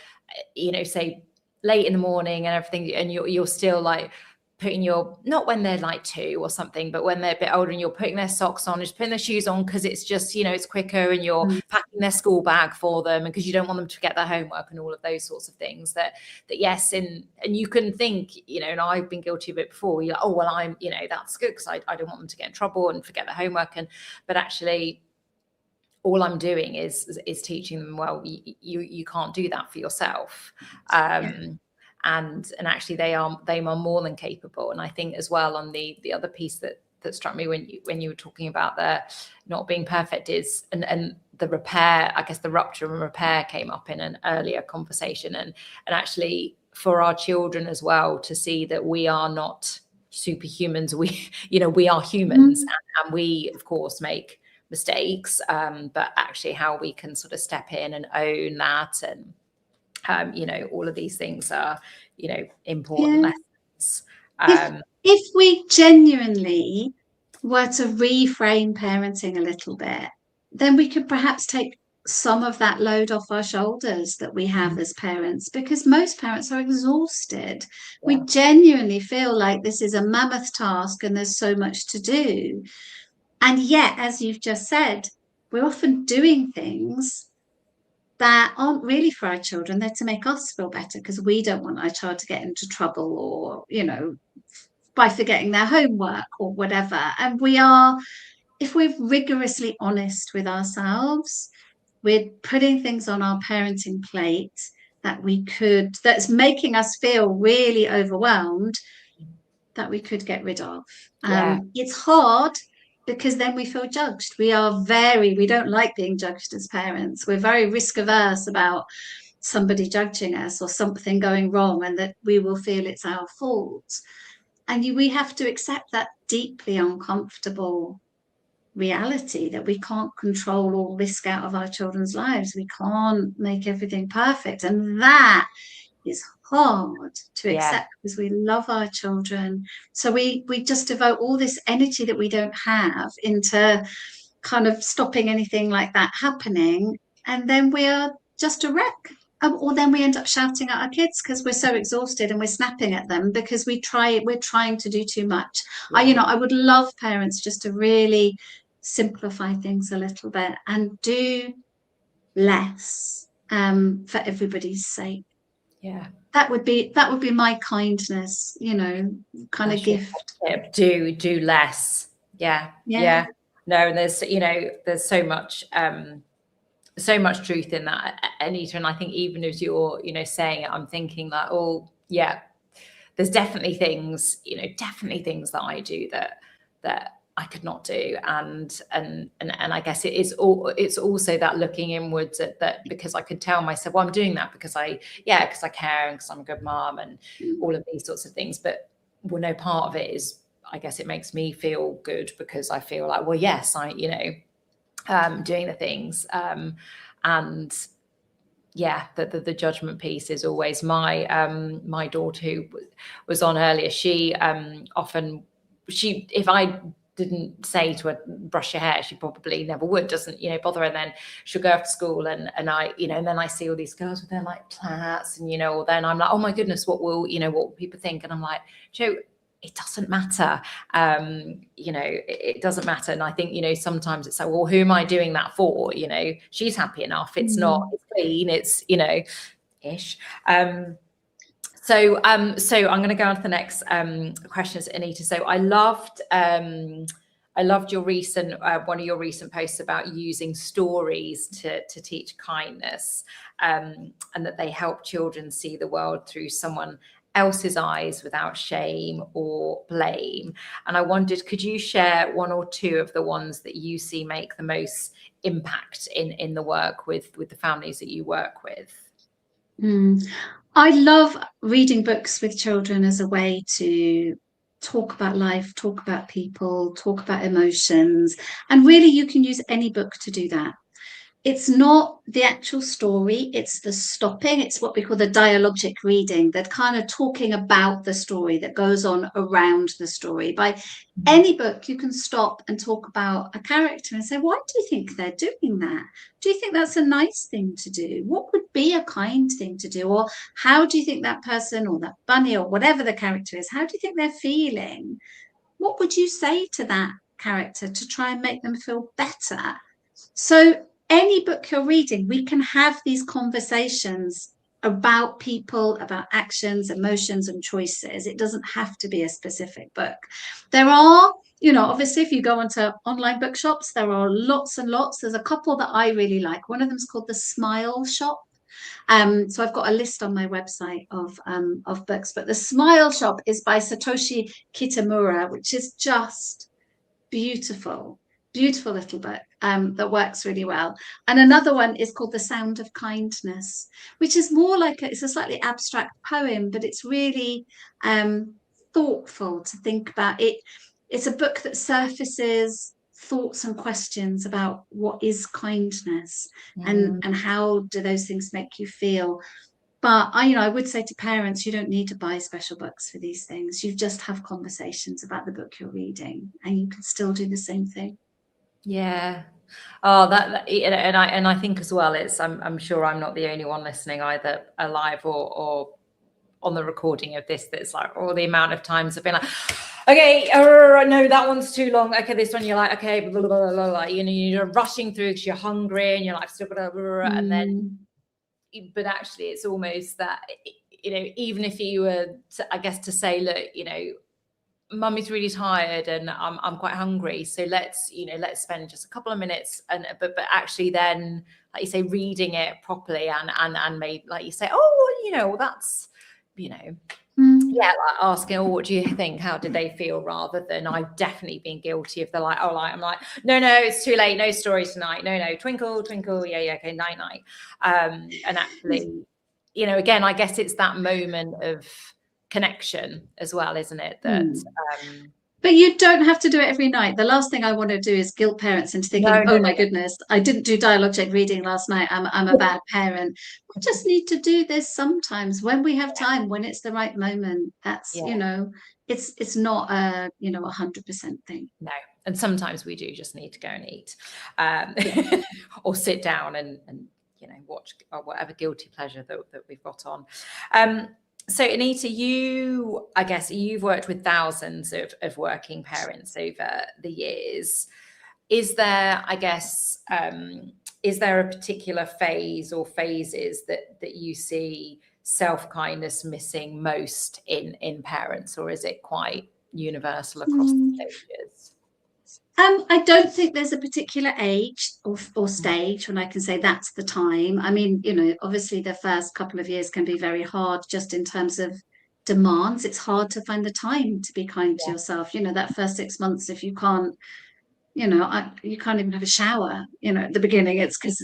say late in the morning and everything, and you're still like putting your, not when they're like 2 or something, but when they're a bit older, and you're putting their socks on, just putting their shoes on because it's just it's quicker, and you're packing their school bag for them, and because you don't want them to forget their homework and all of those sorts of things, that yes, and you can think, and I've been guilty of it before, you're like, oh well, I'm that's good because I don't want them to get in trouble and forget their homework, but actually all I'm doing is teaching them, well, you can't do that for yourself. And actually they are more than capable. And I think as well, on the other piece that struck me when you were talking about the not being perfect is, and the repair, I guess the rupture and repair came up in an earlier conversation, and actually for our children as well, to see that we are not superhumans, we are humans, and we of course make mistakes, but actually how we can sort of step in and own that, and all of these things are important lessons. If we genuinely were to reframe parenting a little bit, then we could perhaps take some of that load off our shoulders that we have as parents, because most parents are exhausted. We genuinely feel like this is a mammoth task and there's so much to do. And yet, as you've just said, we're often doing things that aren't really for our children. They're to make us feel better because we don't want our child to get into trouble, or, by forgetting their homework or whatever. And if we're rigorously honest with ourselves, we're putting things on our parenting plate that's making us feel really overwhelmed, that we could get rid of. It's hard, because then we feel judged. We don't like being judged as parents. We're very risk averse about somebody judging us or something going wrong, and that we will feel it's our fault. And we have to accept that deeply uncomfortable reality, that we can't control all risk out of our children's lives. We can't make everything perfect. And that is hard to accept, because we love our children. So we just devote all this energy that we don't have into kind of stopping anything like that happening, and then we are just a wreck. Or then we end up shouting at our kids because we're so exhausted, and we're snapping at them because we're trying to do too much. I would love parents just to really simplify things a little bit and do less for everybody's sake. That would be my kindness, kind of gift. Do less. No, and there's so much truth in that, Anita. And I think even as you're saying it, I'm thinking that, there's definitely things that I do that I could not do, and I guess it's also that looking inwards at that, because I could tell myself, well, I'm doing that because I care and because I'm a good mom and all of these sorts of things. But no, part of it is, I guess it makes me feel good because I feel like, well, yes, I doing the things, and yeah, the judgment piece is always my my daughter who was on earlier. She often if I didn't say to her brush your hair, she probably never would, doesn't bother her. And then she'll go after school and I and then I see all these girls with their like plaits and or then I'm like, oh my goodness, what will what will people think? And I'm like, Joe, it doesn't matter. It doesn't matter. And I think sometimes it's like, well, who am I doing that for? She's happy enough. It's not, it's clean, it's ish. So I'm going to go on to the next questions, Anita. So I loved your recent one of your recent posts about using stories to teach kindness, and that they help children see the world through someone else's eyes without shame or blame. And I wondered, could you share one or two of the ones that you see make the most impact in the work with the families that you work with? I love reading books with children as a way to talk about life, talk about people, talk about emotions. And really, you can use any book to do that. It's not the actual story, it's the stopping. It's what we call the dialogic reading, that kind of talking about the story that goes on around the story. By any book, you can stop and talk about a character and say, why do you think they're doing that? Do you think that's a nice thing to do? What would be a kind thing to do? Or how do you think that person or that bunny or whatever the character is, how do you think they're feeling? What would you say to that character to try and make them feel better? So any book you're reading, we can have these conversations about people, about actions, emotions, and choices. It doesn't have to be a specific book. There are, obviously, if you go onto online bookshops, there are lots and lots. There's a couple that I really like. One of them is called The Smile Shop. So I've got a list on my website of books, but The Smile Shop is by Satoshi Kitamura, which is just beautiful little book that works really well. And another one is called The Sound of Kindness, which is more like it's a slightly abstract poem, but it's really thoughtful to think about. It's a book that surfaces thoughts and questions about what is kindness and how do those things make you feel. But I would say to parents, you don't need to buy special books for these things. You just have conversations about the book you're reading, and you can still do the same thing. Yeah. Oh, that and I think as well, it's I'm sure I'm not the only one listening either alive or on the recording of this, that's like, the amount of times I've been like, okay, no, that one's too long. Okay, this one you're like, okay, blah, blah, blah, blah, blah. You're rushing through because you're hungry and you're like, still blah, blah, blah, and then, but actually it's almost that, even if you were to say, look, Mummy's really tired and I'm quite hungry, so let's spend just a couple of minutes but actually then, like you say, reading it properly and maybe, like you say, that's like asking, what do you think, how did they feel, rather than I've definitely been guilty of the I'm like, no, it's too late, no story tonight, no, twinkle twinkle, yeah, okay, night. And actually, again, I guess it's that moment of connection as well, isn't it, that but you don't have to do it every night. The last thing I want to do is guilt parents into thinking, oh my goodness, I didn't do dialogic reading last night, I'm a bad parent. We just need to do this sometimes when we have time, when it's the right moment. That's it's not a 100% thing. No, and sometimes we do just need to go and eat or sit down and watch or whatever guilty pleasure that we've got on. So Anita, I guess you've worked with thousands of working parents over the years. Is there, is there a particular phase or phases that you see self-kindness missing most in parents, or is it quite universal across the stages? I don't think there's a particular age or stage when I can say that's the time. I mean, obviously the first couple of years can be very hard just in terms of demands. It's hard to find the time to be kind to yourself. That first 6 months, if you can't, you can't even have a shower, at the beginning, it's because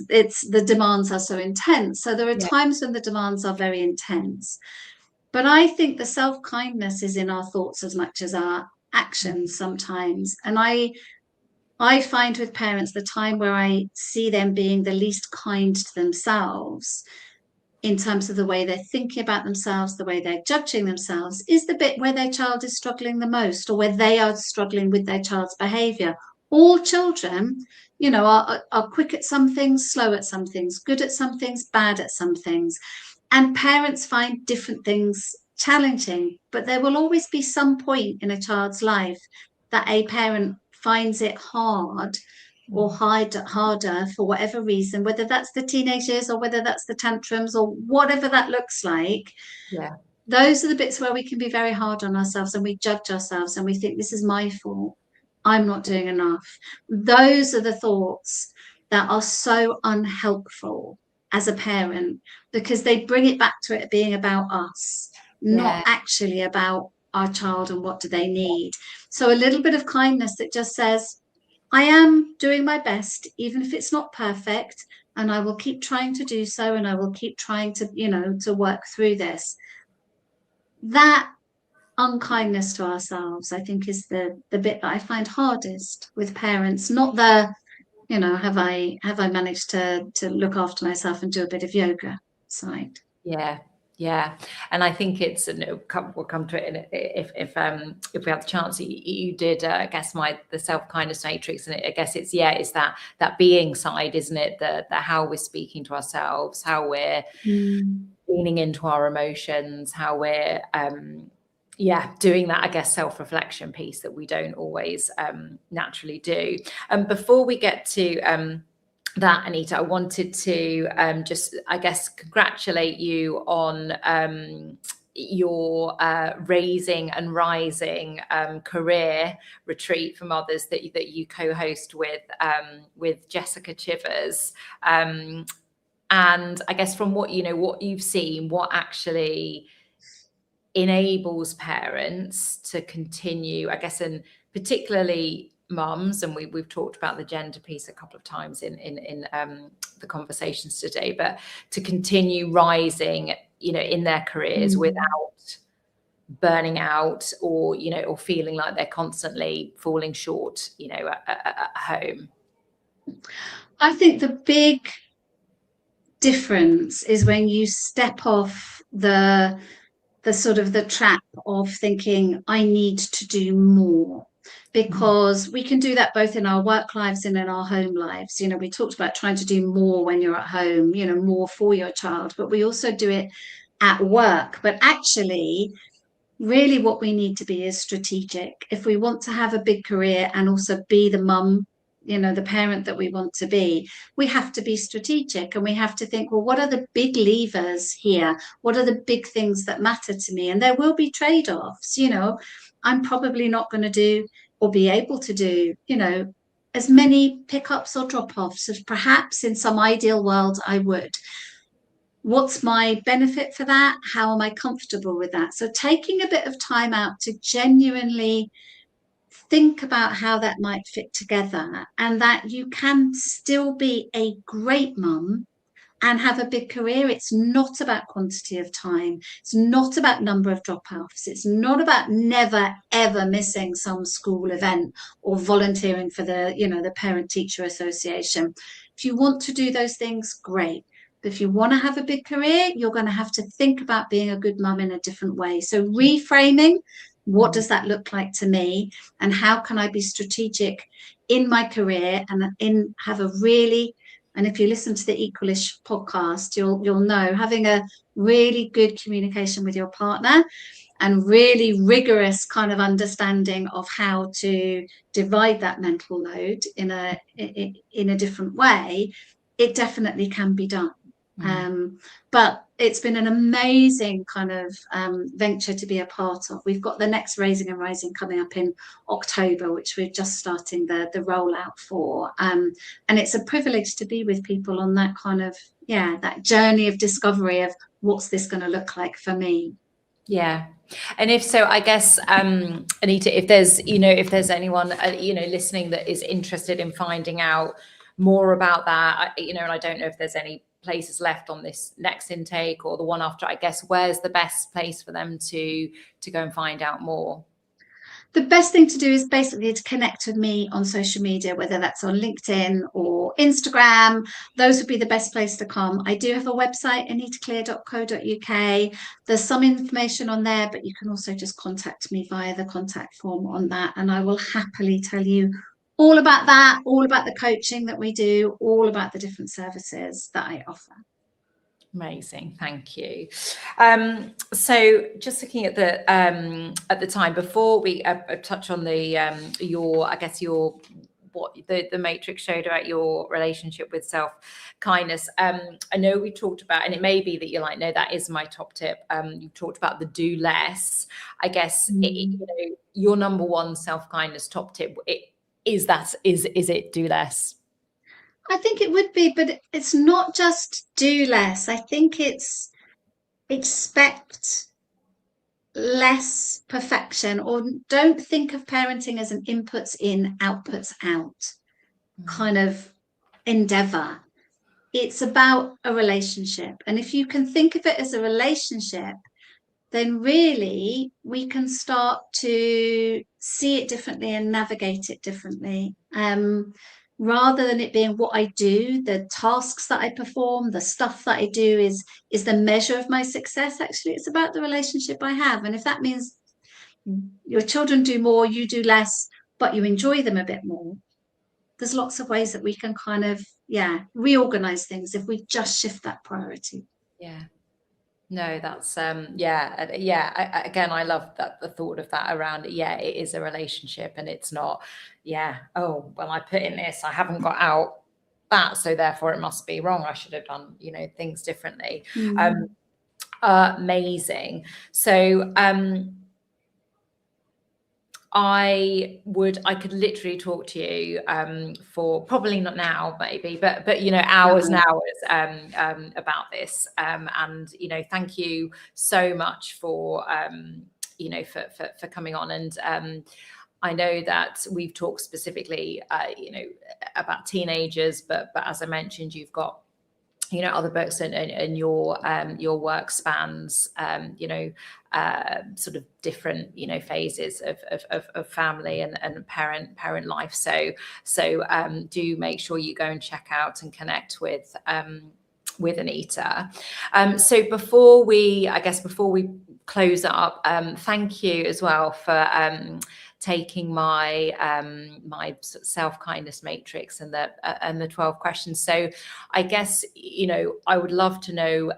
the demands are so intense. So there are times when the demands are very intense. But I think the self-kindness is in our thoughts as much as our actions sometimes. And I find with parents, the time where I see them being the least kind to themselves, in terms of the way they're thinking about themselves, the way they're judging themselves, is the bit where their child is struggling the most, or where they are struggling with their child's behavior. All children, you know, are quick at some things, slow at some things, good at some things, bad at some things. And parents find different things challenging, but there will always be some point in a child's life that a parent finds it hard or harder for whatever reason, whether that's the teenage years or whether that's the tantrums or whatever that looks like. Yeah. Those are the bits where we can be very hard on ourselves and we judge ourselves and we think, this is my fault, I'm not doing enough. Those are the thoughts that are so unhelpful as a parent, because they bring it back to it being about us, not actually about our child and what do they need. So a little bit of kindness that just says, I am doing my best, even if it's not perfect, and I will keep trying to do so, and I will keep trying to, you know, to work through this. That unkindness to ourselves, I think, is the bit that I find hardest with parents, not the, you know, have I managed to look after myself and do a bit of yoga side. Yeah, and I think it's, we'll come to it if we have the chance. You did, I guess, the self-kindness matrix, and I guess it's that being side, isn't it? The how we're speaking to ourselves, how we're leaning into our emotions, how we're doing that, I guess, self-reflection piece that we don't always naturally do. Before we get to that, Anita, I wanted to just, I guess, congratulate you on your Raising and Rising career retreat for mothers that you co-host with Jessica Chivers. And I guess from what you've seen, what actually enables parents to continue, I guess, and particularly mums, and we've talked about the gender piece a couple of times in the conversations today, but to continue rising, in their careers without burning out or feeling like they're constantly falling short, at home. I think the big difference is when you step off the sort of the trap of thinking I need to do more. Because we can do that both in our work lives and in our home lives. We talked about trying to do more when you're at home, more for your child, but we also do it at work. But actually, really what we need to be is strategic. If we want to have a big career and also be the mum, the parent that we want to be, we have to be strategic, and we have to think, well, what are the big levers here? What are the big things that matter to me? And there will be trade-offs. I'm probably not going to do or be able to do, as many pickups or drop-offs as perhaps in some ideal world I would. What's my benefit for that? How am I comfortable with that? So taking a bit of time out to genuinely think about how that might fit together, and that you can still be a great mum and have a big career. It's not about quantity of time. It's not about number of drop-offs. It's not about never, ever missing some school event or volunteering for the Parent-Teacher Association. If you want to do those things, great. But if you want to have a big career, you're going to have to think about being a good mum in a different way. So reframing, what does that look like to me? And how can I be strategic in my career and have a really... And if you listen to the Equalish podcast, you'll know, having a really good communication with your partner and really rigorous kind of understanding of how to divide that mental load in a different way, it definitely can be done. But it's been an amazing kind of venture to be a part of. We've got the next Raising and Rising coming up in October, which we're just starting the rollout for. And it's a privilege to be with people on that kind of, that journey of discovery of what's this going to look like for me. Yeah. And if so, I guess, Anita, if there's anyone, listening that is interested in finding out more about that, and I don't know if there's any places left on this next intake or the one after, I guess, where's the best place for them to go and find out more? the best thing to do is basically to connect with me on social media, whether that's on LinkedIn or Instagram. Those would be the best place to come. I do have a website, anitaclear.co.uk. There's some information on there, but you can also just contact me via the contact form on that, and I will happily tell you all about that, all about the coaching that we do, all about the different services that I offer. Amazing, thank you. So just looking at the time before we touch on the what the matrix showed about your relationship with self-kindness. I know we talked about, and it may be that you're like, no, that is my top tip. You talked about the do less. I guess your number one self-kindness top tip is it do less? I think it would be, but it's not just do less. I think it's expect less perfection, or don't think of parenting as an inputs in, outputs out kind of endeavor. It's about a relationship. And if you can think of it as a relationship, then really we can start to see it differently and navigate it differently. Rather than it being what I do, the tasks that I perform, the stuff that I do is the measure of my success. Actually, it's about the relationship I have. And if that means your children do more, you do less, but you enjoy them a bit more, there's lots of ways that we can kind of, reorganize things if we just shift that priority. Yeah. No, that's again, I love that, the thought of that around it. Yeah, it is a relationship, and it's not, oh, well, I put in this, I haven't got out that, so therefore it must be wrong. I should have done, things differently. Amazing. So I could literally talk to you for probably not now, maybe, but hours and hours about this. And thank you so much for for coming on. And I know that we've talked specifically about teenagers, but as I mentioned, you've got other books, and your work spans sort of different phases of family and parent life. So do make sure you go and check out and connect with Anita. So before we close up, thank you as well for taking my my self-kindness matrix and the 12 questions. So I guess I would love to know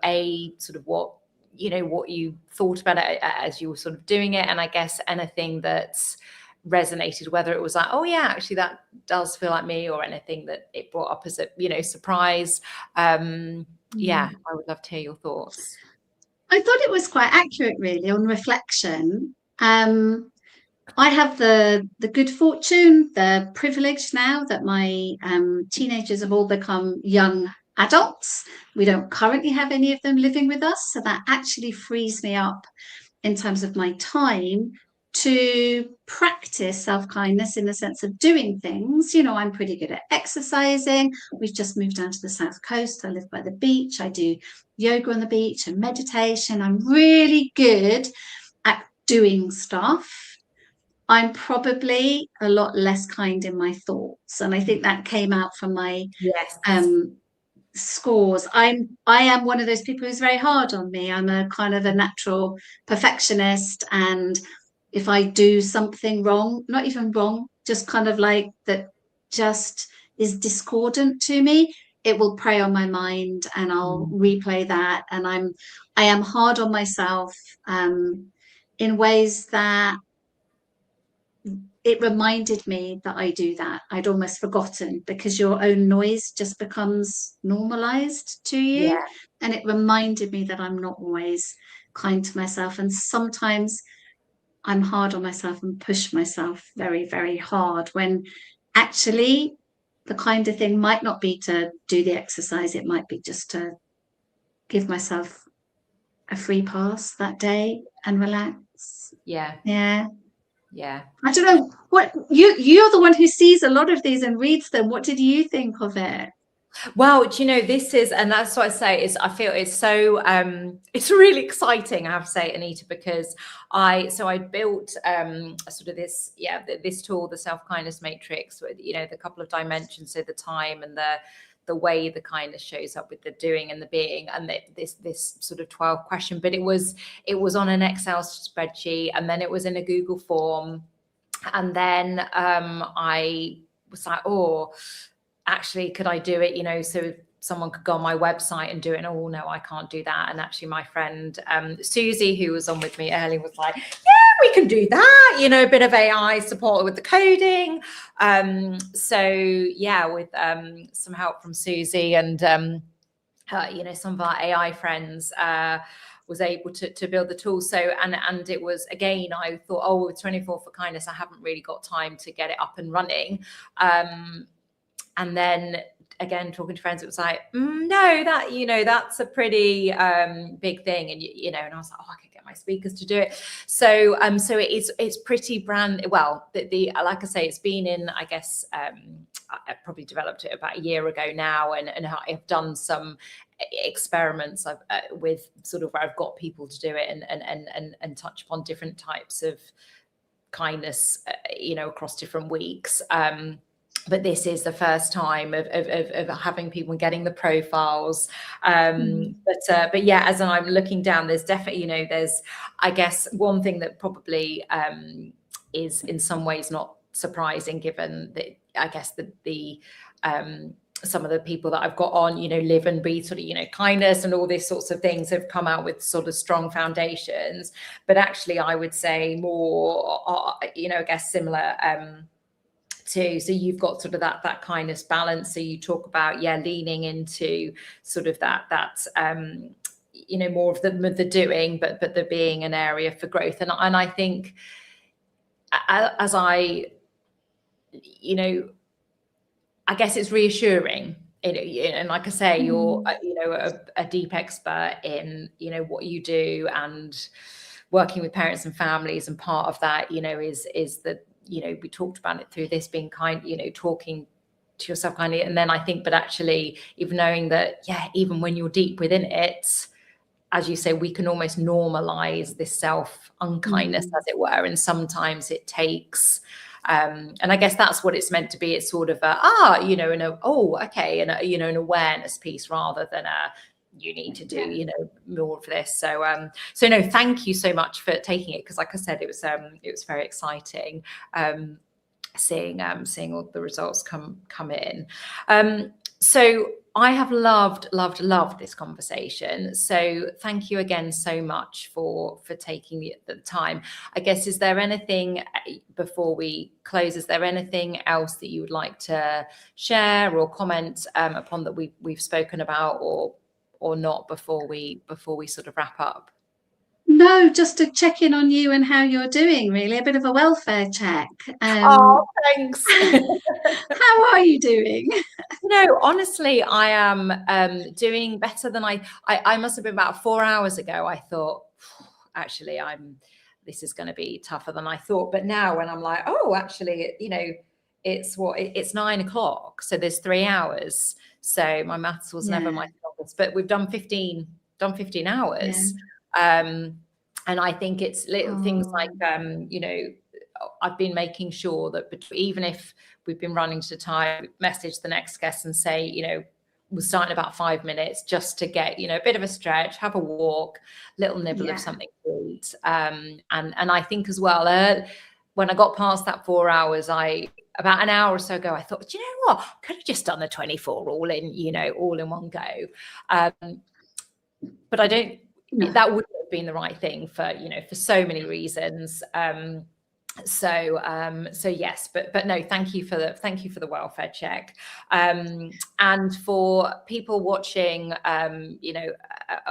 sort of what you thought about it as you were sort of doing it, and I guess anything that's resonated, whether it was like, oh yeah, actually that does feel like me, or anything that it brought up as a surprise. I would love to hear your thoughts. I thought it was quite accurate, really, on reflection. I have the good fortune, the privilege now that my teenagers have all become young adults. We don't currently have any of them living with us, so that actually frees me up in terms of my time to practice self-kindness in the sense of doing things. I'm pretty good at exercising. We've just moved down to the south coast. I live by the beach. I do yoga on the beach and meditation. I'm really good at doing stuff. I'm probably a lot less kind in my thoughts, and I think that came out from my scores. I am one of those people who's very hard on me. I'm a kind of a natural perfectionist, and if I do something wrong, not even wrong, just kind of like that just is discordant to me, it will prey on my mind, and I'll replay that. And I am hard on myself in ways that it reminded me that I do that. I'd almost forgotten, because your own noise just becomes normalized to you. And it reminded me that I'm not always kind to myself. And sometimes I'm hard on myself and push myself very, very hard, when actually the kind of thing might not be to do the exercise. It might be just to give myself a free pass that day and relax. I don't know what you're the one who sees a lot of these and reads them. What did you think of it? Well, do you know, this is, and that's what I say, is I feel it's so it's really exciting, I have to say, Anita, because I built sort of this, this tool, the self-kindness matrix, with, you know, the couple of dimensions, so the time and the way the kindness shows up with the doing and the being, and this sort of 12 question, but it was on an Excel spreadsheet, and then it was in a Google form, and then I was like, oh, actually, could I do it, you know, so someone could go on my website and do it? And oh no, I can't do that. And actually my friend Susie, who was on with me earlier, was like, yeah, we can do that, you know, a bit of AI support with the coding. So yeah, with some help from Susie and you know, some of our AI friends, was able to build the tool. So and it was, again, I thought, oh, with 24 for Kindness, I haven't really got time to get it up and running. And then again, talking to friends, it was like, no, that, you know, that's a pretty big thing. And, you know, and I was like, oh, I could get my speakers to do it. So so it's pretty brand, well, the like I say, it's been in, I guess, I probably developed it about a year ago now, and I've done some experiments with sort of where I've got people to do it and touch upon different types of kindness, you know, across different weeks. But this is the first time of having people getting the profiles. But yeah, as I'm looking down, there's definitely, you know, there's, I guess, one thing that probably is in some ways not surprising, given that, I guess, the some of the people that I've got on, you know, live and breathe sort of, you know, kindness and all these sorts of things have come out with sort of strong foundations. But actually, I would say more, you know, I guess similar too. So you've got sort of that kindness balance. So you talk about, leaning into sort of that you know, more of the doing, but the being an area for growth. And I think as I, you know, I guess it's reassuring. And like I say, you're, you know, a deep expert in, you know, what you do and working with parents and families. And part of that, you know, is that, you know, we talked about it through this being kind, you know, talking to yourself kindly. And then I think, but actually even knowing that, even when you're deep within it, as you say, we can almost normalize this self unkindness, as it were. And sometimes it takes, and I guess that's what it's meant to be. It's sort of you know, and you know, an awareness piece rather than you need to do, you know, more of this. So so no, thank you so much for taking it, because like I said, it was very exciting seeing all the results come in. So I have loved this conversation. So thank you again so much for taking the time. I guess, is there anything, before we close, is there anything else that you would like to share or comment upon that we've spoken about or not before we sort of wrap up? No, just to check in on you and how you're doing, really. A bit of a welfare check. Oh, thanks. How are you doing? No, honestly, I am doing better than I must have been about 4 hours ago. I thought, actually, this is going to be tougher than I thought. But now when I'm like, oh, actually, you know, it's 9 o'clock. So there's 3 hours. So my maths was never my strongest, but we've done 15 hours. And I think it's little things like, you know, I've been making sure that even if we've been running to time, message the next guest and say, you know, we're starting about 5 minutes just to get, you know, a bit of a stretch, have a walk, little nibble of something to eat. And I think as well, when I got past that 4 hours, about an hour or so ago, I thought, do you know what? Could have just done the 24 all in one go. But I don't. That would have been the right thing for so many reasons. So yes, but no, thank you for the welfare check. And for people watching, you know,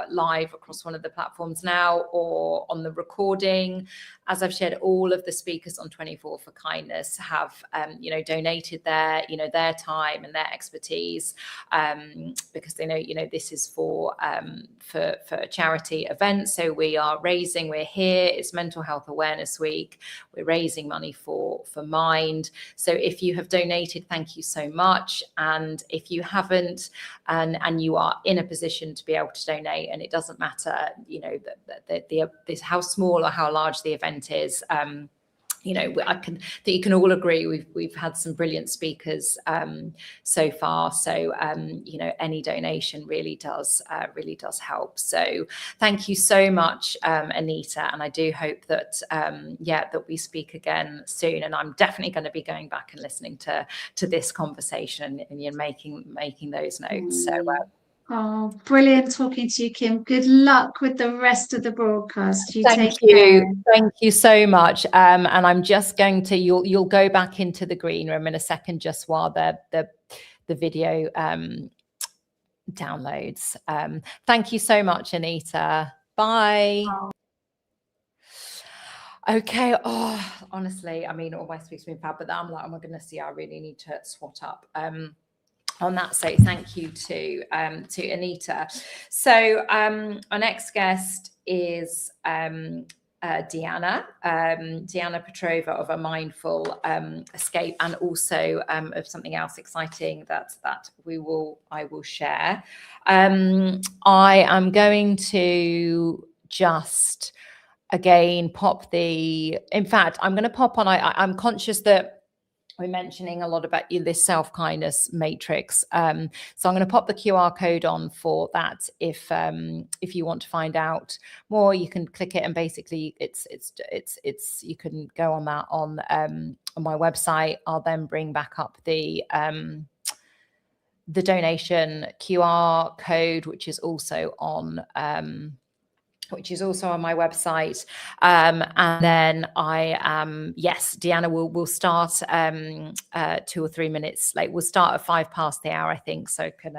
live across one of the platforms now or on the recording, as I've shared, all of the speakers on 24 for Kindness have, you know, donated their time and their expertise, because they know, you know, this is for a charity event. So we're here. It's Mental Health Awareness Week. We're raising money for Mind. So if you have donated, thank you so much. And if you haven't, and you are in a position to be able to donate, and it doesn't matter, you know, this how small or how large the event is. You know, I think you can all agree we've had some brilliant speakers so far. So you know, any donation really does help. So thank you so much, Anita, and I do hope that that we speak again soon. And I'm definitely going to be going back and listening to this conversation and you're making those notes. So. Oh, brilliant talking to you, Kim. Good luck with the rest of the broadcast. Thank you so much. And I'm just going to you'll go back into the green room in a second, just while the video downloads. Thank you so much, Anita. Bye. Okay. Oh, honestly, I mean, all my speaks have been fab, but I'm like, oh my goodness, I really need to swat up. On that, so thank you to Anita. So our next guest is Deanna Petrova of A Mindful Escape, and also of something else exciting that I will share. I am going to just again pop in fact, I'm going to pop on. I'm conscious that we're mentioning a lot about this self-kindness matrix. So I'm going to pop the QR code on for that. If you want to find out more, you can click it, and basically it's you can go on that on my website. I'll then bring back up the donation QR code, which is also on my website. And then Deanna will start 2 or 3 minutes late. We'll start at 5 past the hour, I think. So can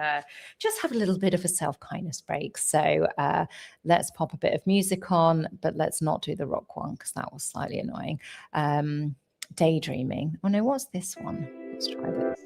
just have a little bit of a self-kindness break. So let's pop a bit of music on, but let's not do the rock one because that was slightly annoying. Daydreaming. Oh no, what's this one? Let's try this.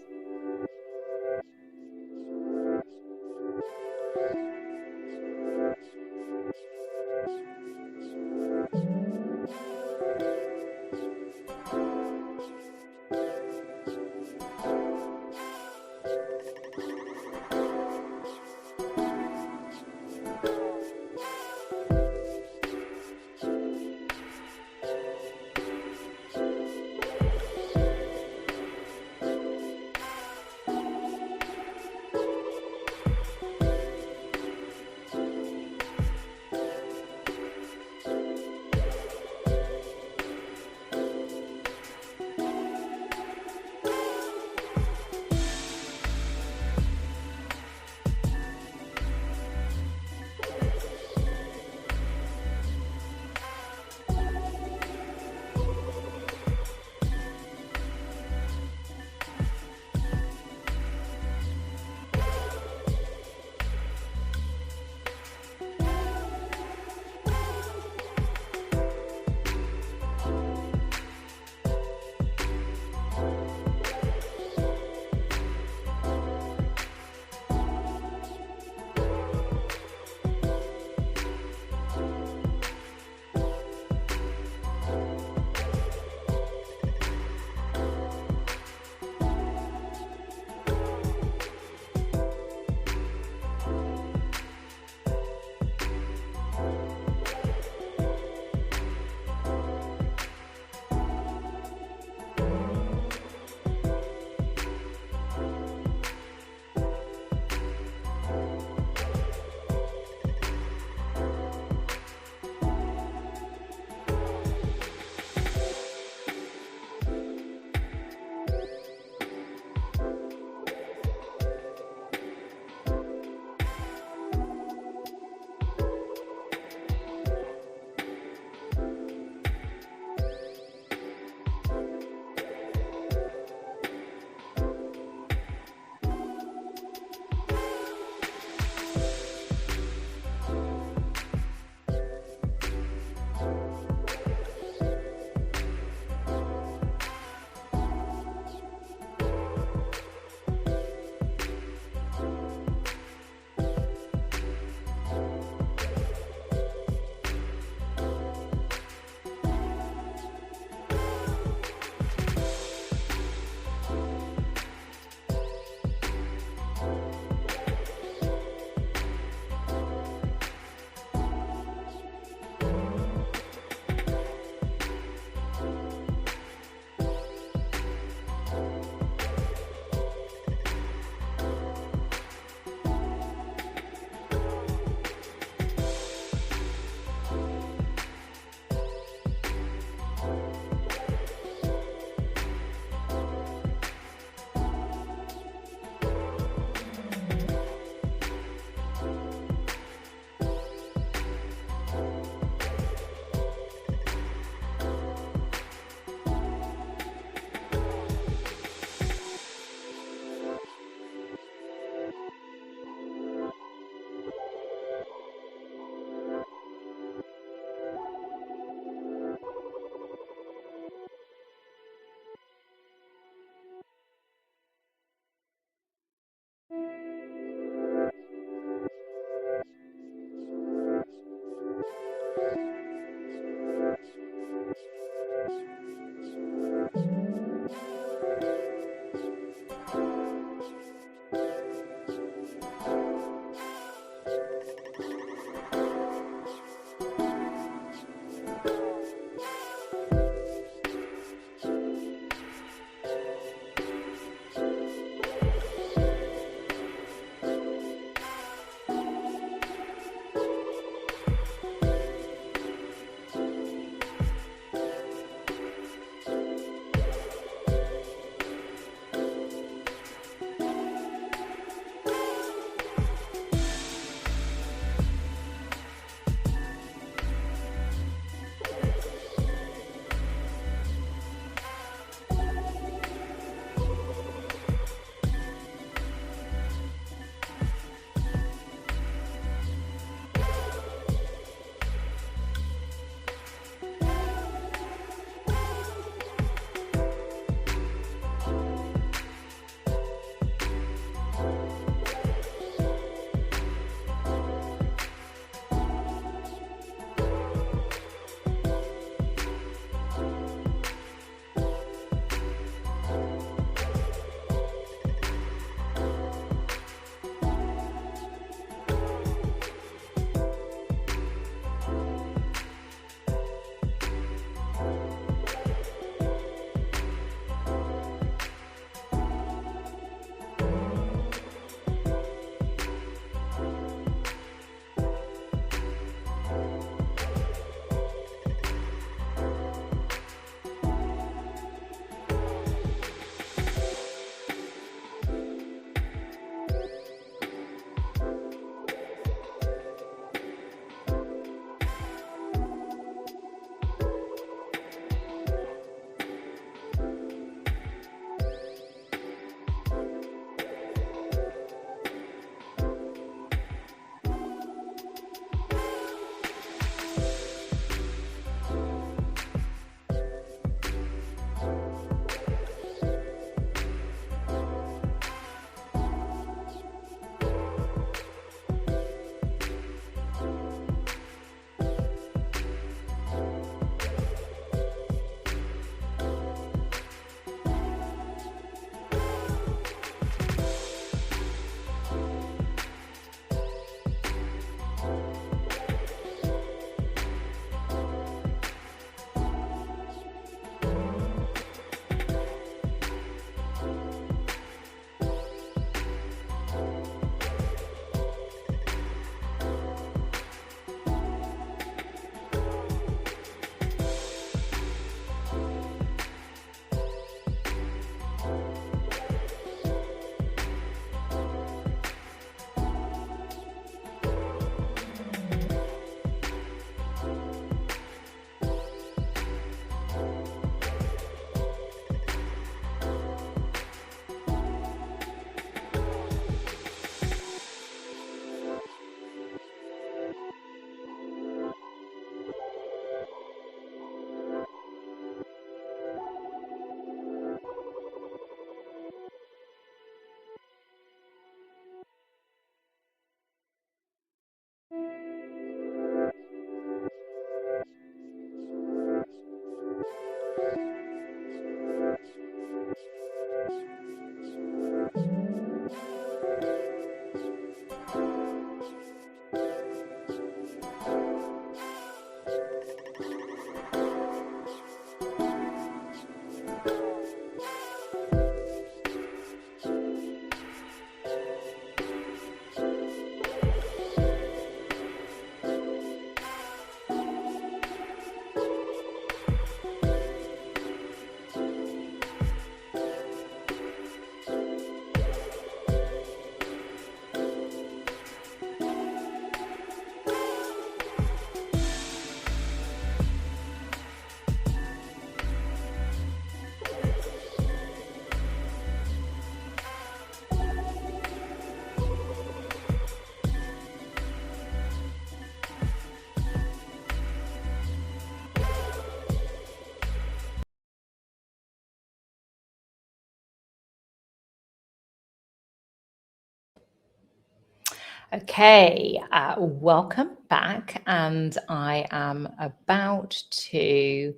Okay, welcome back, and I am about to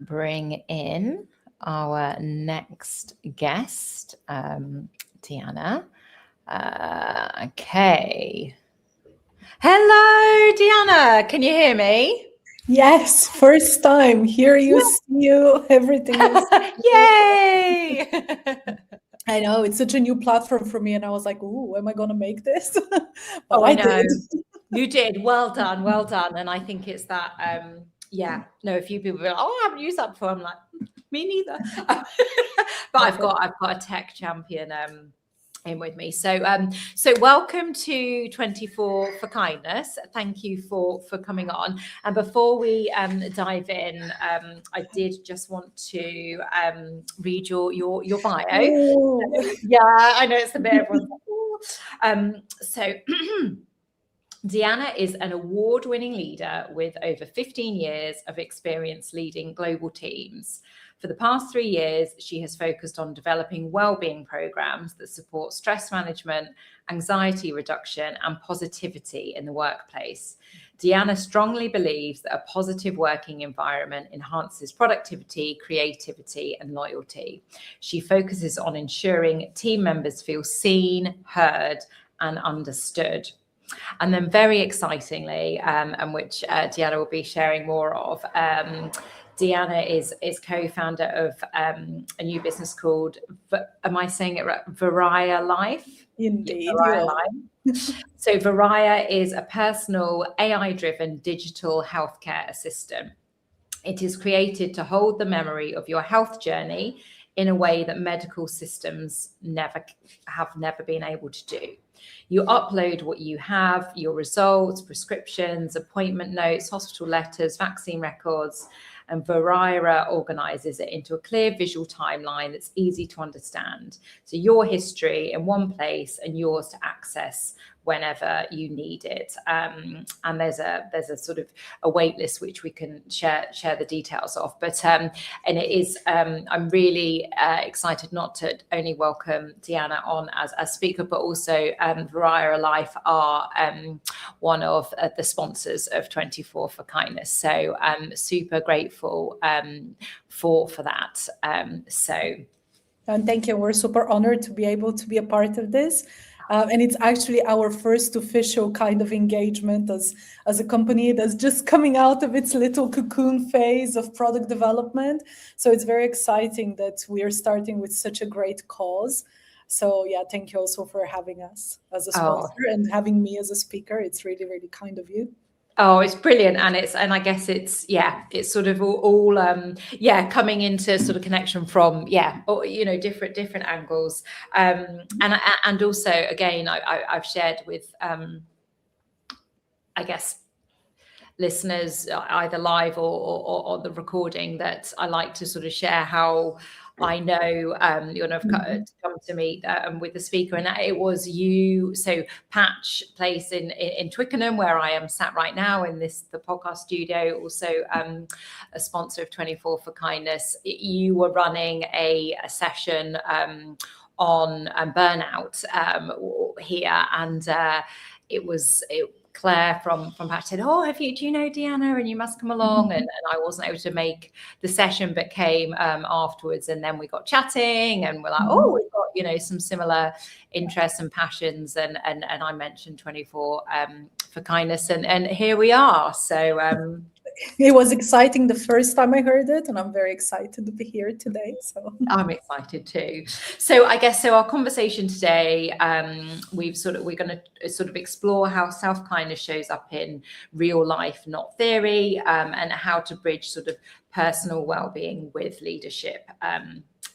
bring in our next guest, Deanna. Okay. Hello, Deanna. Can you hear me? Yes, first time. Hear you, see you, everything is. Yay! I know, it's such a new platform for me, and I was like, ooh, am I going to make this? But Oh, I know. did. You did. Well done. Well done. And I think it's that, yeah, no, a few people were like, oh, I haven't used that before. I'm like, me neither. But I've got a tech champion in with me. So welcome to 24 for Kindness. Thank you for coming on. And before we dive in, I did just want to read your bio. Yeah, I know it's a bit everyone's like, ooh. So Deanna is an award-winning leader with over 15 years of experience leading global teams. For the past 3 years, she has focused on developing well-being programs that support stress management, anxiety reduction, and positivity in the workplace. Deanna strongly believes that a positive working environment enhances productivity, creativity, and loyalty. She focuses on ensuring team members feel seen, heard, and understood. And then very excitingly, and which Deanna will be sharing more of, Deanna is co-founder of a new business called, am I saying it right? Varia Life? Indeed. Varia Life. So Varia is a personal AI-driven digital healthcare assistant. It is created to hold the memory of your health journey in a way that medical systems have never been able to do. You upload what you have, your results, prescriptions, appointment notes, hospital letters, vaccine records, and Varia organizes it into a clear visual timeline that's easy to understand. So your history in one place and yours to access whenever you need it. And there's a sort of a wait list which we can share the details of. But and it is I'm really excited not to only welcome Deanna on as a speaker, but also Varia Life are one of the sponsors of 24 for Kindness. So I'm super grateful for that. And thank you. We're super honored to be able to be a part of this. And it's actually our first official kind of engagement as a company that's just coming out of its little cocoon phase of product development. So it's very exciting that we are starting with such a great cause. So yeah, thank you also for having us as a sponsor and having me as a speaker. It's really, really kind of you. Oh, it's brilliant. And I guess it's sort of all coming into sort of connection from, different angles. And also, again, I've shared with, I guess, listeners either live or the recording that I like to sort of share how I know you're going to come to meet with the speaker, and it was you. So Patch Place in Twickenham, where I am sat right now in the podcast studio, also a sponsor of 24 for Kindness. You were running a session on burnout here, and it was Claire from Patch said, "Oh, do you know Deanna? And you must come along." And I wasn't able to make the session, but came afterwards. And then we got chatting, and we're like, "Oh, we've got some similar interests and passions." And I mentioned 24 for Kindness, and here we are. So it was exciting the first time I heard it, and I'm very excited to be here today. So I'm excited too. So I guess our conversation today, we're going to sort of explore how self-kindness shows up in real life, not theory, and how to bridge sort of personal well-being with leadership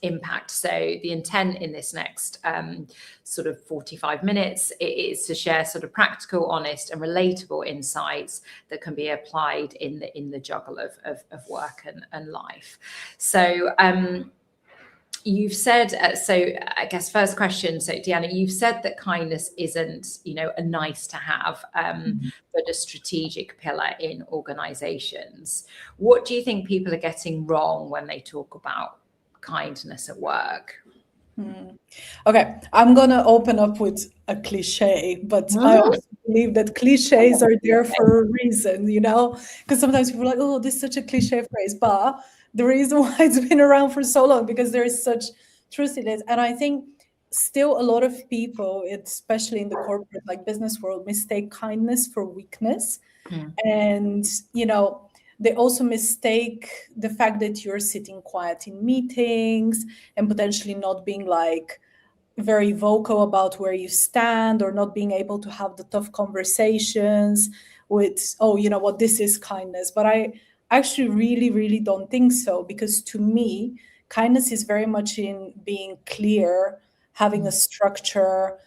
impact. So the intent in this next sort of 45 minutes is to share sort of practical, honest, and relatable insights that can be applied in the juggle of work and life. So you've said, so I guess first question, so Deanna, you've said that kindness isn't, a nice to have, but a strategic pillar in organizations. What do you think people are getting wrong when they talk about kindness at work? Okay, I'm gonna open up with a cliche, but I also believe that cliches are there for a reason, you know, because sometimes people are like, oh, this is such a cliche phrase, but the reason why it's been around for so long, because there is such truth in it. And I think still a lot of people, especially in the corporate like business world, mistake kindness for weakness. And, you know, they also mistake the fact that you're sitting quiet in meetings and potentially not being like very vocal about where you stand, or not being able to have the tough conversations with, oh, you know what, this is kindness. But I actually really, really don't think so, because to me, kindness is very much in being clear, having a structure,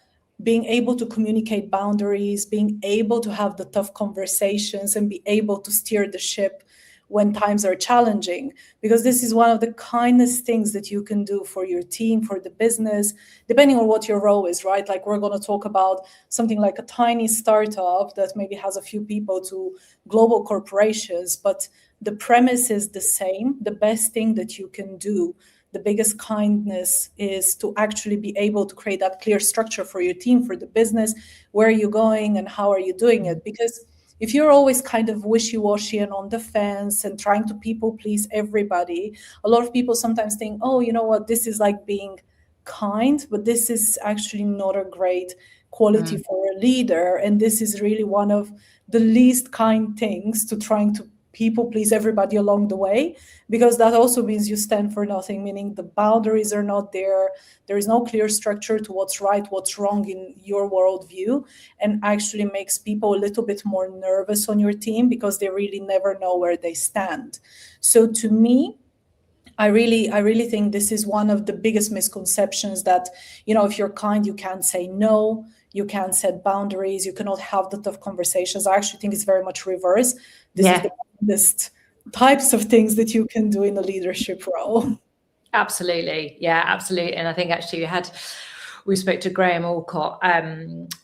being able to communicate boundaries, being able to have the tough conversations, and be able to steer the ship when times are challenging. Because this is one of the kindest things that you can do for your team, for the business, depending on what your role is, right? Like, we're going to talk about something like a tiny startup that maybe has a few people, to global corporations, but the premise is the same. The best thing that you can do, the biggest kindness, is to actually be able to create that clear structure for your team, for the business. Where are you going and how are you doing it? Because if you're always kind of wishy-washy and on the fence and trying to people please everybody, a lot of people sometimes think, oh, you know what, this is like being kind, but this is actually not a great quality for a leader. And this is really one of the least kind things, to trying to people please everybody along the way, because that also means you stand for nothing, meaning the boundaries are not there. There is no clear structure to what's right, what's wrong in your worldview, and actually makes people a little bit more nervous on your team, because they really never know where they stand. So to me, I really think this is one of the biggest misconceptions, that, you know, if you're kind, you can't say no, you can't set boundaries, you cannot have the tough conversations. I actually think it's very much reverse. This is the kindest types of things that you can do in a leadership role. Absolutely. Yeah, absolutely. And I think actually we spoke to Graham Alcott,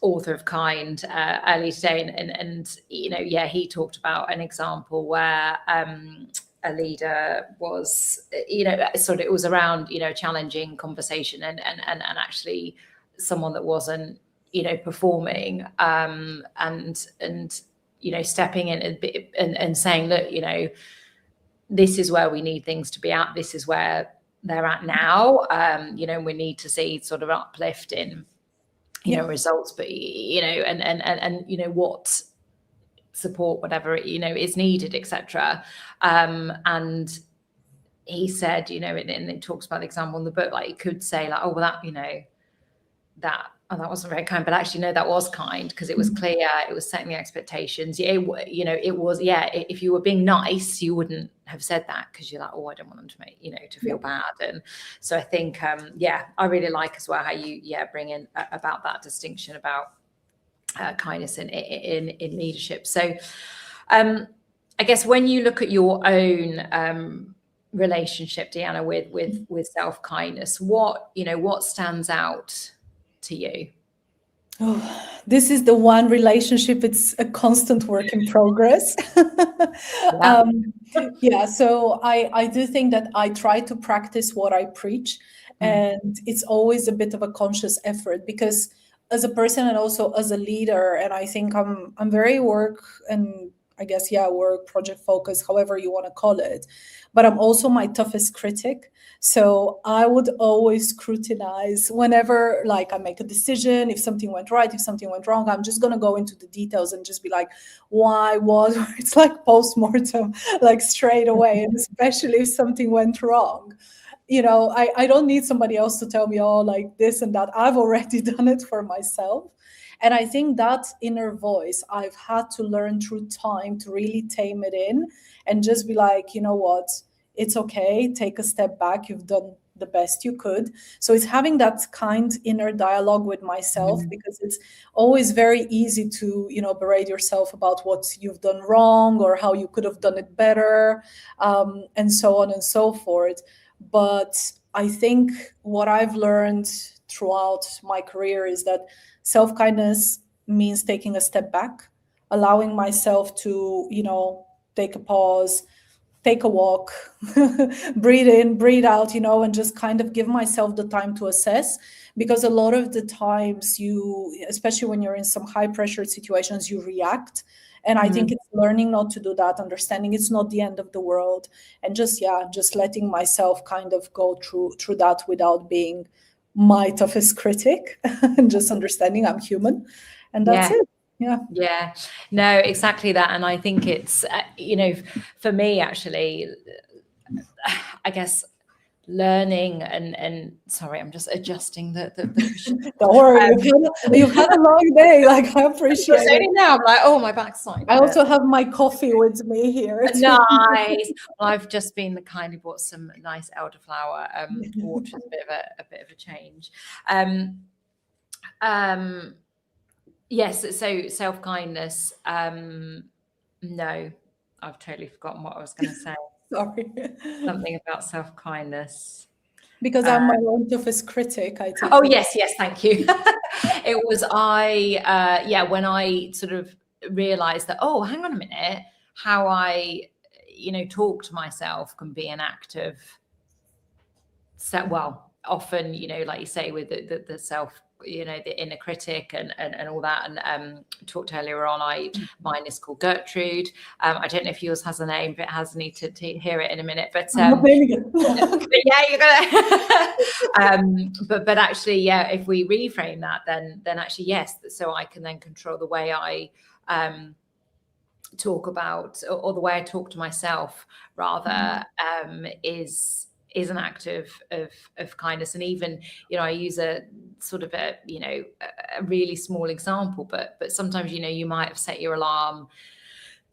author of Kind, earlier today. And you know, yeah, he talked about an example where a leader was, you know, sort of, it was around, you know, challenging conversation and actually someone that wasn't, you know, performing, and you know, stepping in and saying, look, you know, this is where we need things to be at. This is where they're at now. You know, we need to see sort of uplift in, you know, results, but, you know, and, you know, what support, whatever, you know, is needed, etc. And he said, you know, and it talks about the example in the book, like, it could say like, oh, well, that, you know, that wasn't very kind, but actually, no, that was kind, because it was clear, it was setting the expectations. Yeah, you know, it was, yeah, if you were being nice, you wouldn't have said that, because you're like, oh, I don't want them to make, you know, to feel bad. And so I think, yeah, I really like as well how you, bring in about that distinction about kindness in leadership. So I guess when you look at your own relationship, Deanna, with self-kindness, what stands out to you? Oh, this is the one relationship, it's a constant work in progress. Yeah, so I do think that I try to practice what I preach, and it's always a bit of a conscious effort, because as a person and also as a leader, and I think I'm very work and I guess, work, project focused, however you want to call it. But I'm also my toughest critic. So I would always scrutinize whenever, like, I make a decision. If something went right, if something went wrong, I'm just going to go into the details and just be like, why, what? It's like post-mortem, like straight away. And especially if something went wrong. You know, I don't need somebody else to tell me, oh, like this and that. I've already done it for myself. And I think that inner voice, I've had to learn through time to really tame it in and just be like, you know what, it's okay, take a step back, you've done the best you could. So it's having that kind inner dialogue with myself, because it's always very easy to, you know, berate yourself about what you've done wrong or how you could have done it better, and so on and so forth. But I think what I've learned throughout my career is that self-kindness means taking a step back, allowing myself to, you know, take a pause, take a walk, breathe in, breathe out, you know, and just kind of give myself the time to assess. Because a lot of the times especially when you're in some high pressure situations, you react. And I think it's learning not to do that, understanding it's not the end of the world, and just letting myself kind of go through that without being my toughest critic, and just understanding I'm human, and that's it. Yeah, no, exactly that. And I think it's you know, for me actually, I guess learning and sorry, I'm just adjusting the don't worry, you've had a long day, like I appreciate it. Only now I'm like, oh, my back's fine. I also have my coffee with me here. Nice. Well, I've just kindly bought some nice elderflower water, a bit of a change. Yes, so self-kindness. No, I've totally forgotten what I was going to say. Sorry. Something about self-kindness. Because I'm my own toughest critic. Oh, yes, thank you. It was when I sort of realized that, oh, hang on a minute, how I, you know, talk to myself can be an act of, often, you know, like you say, with the self, you know, the inner critic and all that. And talked earlier on, mine is called Gertrude. I don't know if yours has a name, but it has. Need to hear it in a minute. But but yeah, you're gonna. But actually, yeah, if we reframe that, then actually yes. So I can then control the way I talk about, or the way I talk to myself, rather, is an act of kindness. And even, you know, I use a sort of a really small example, but sometimes, you know, you might have set your alarm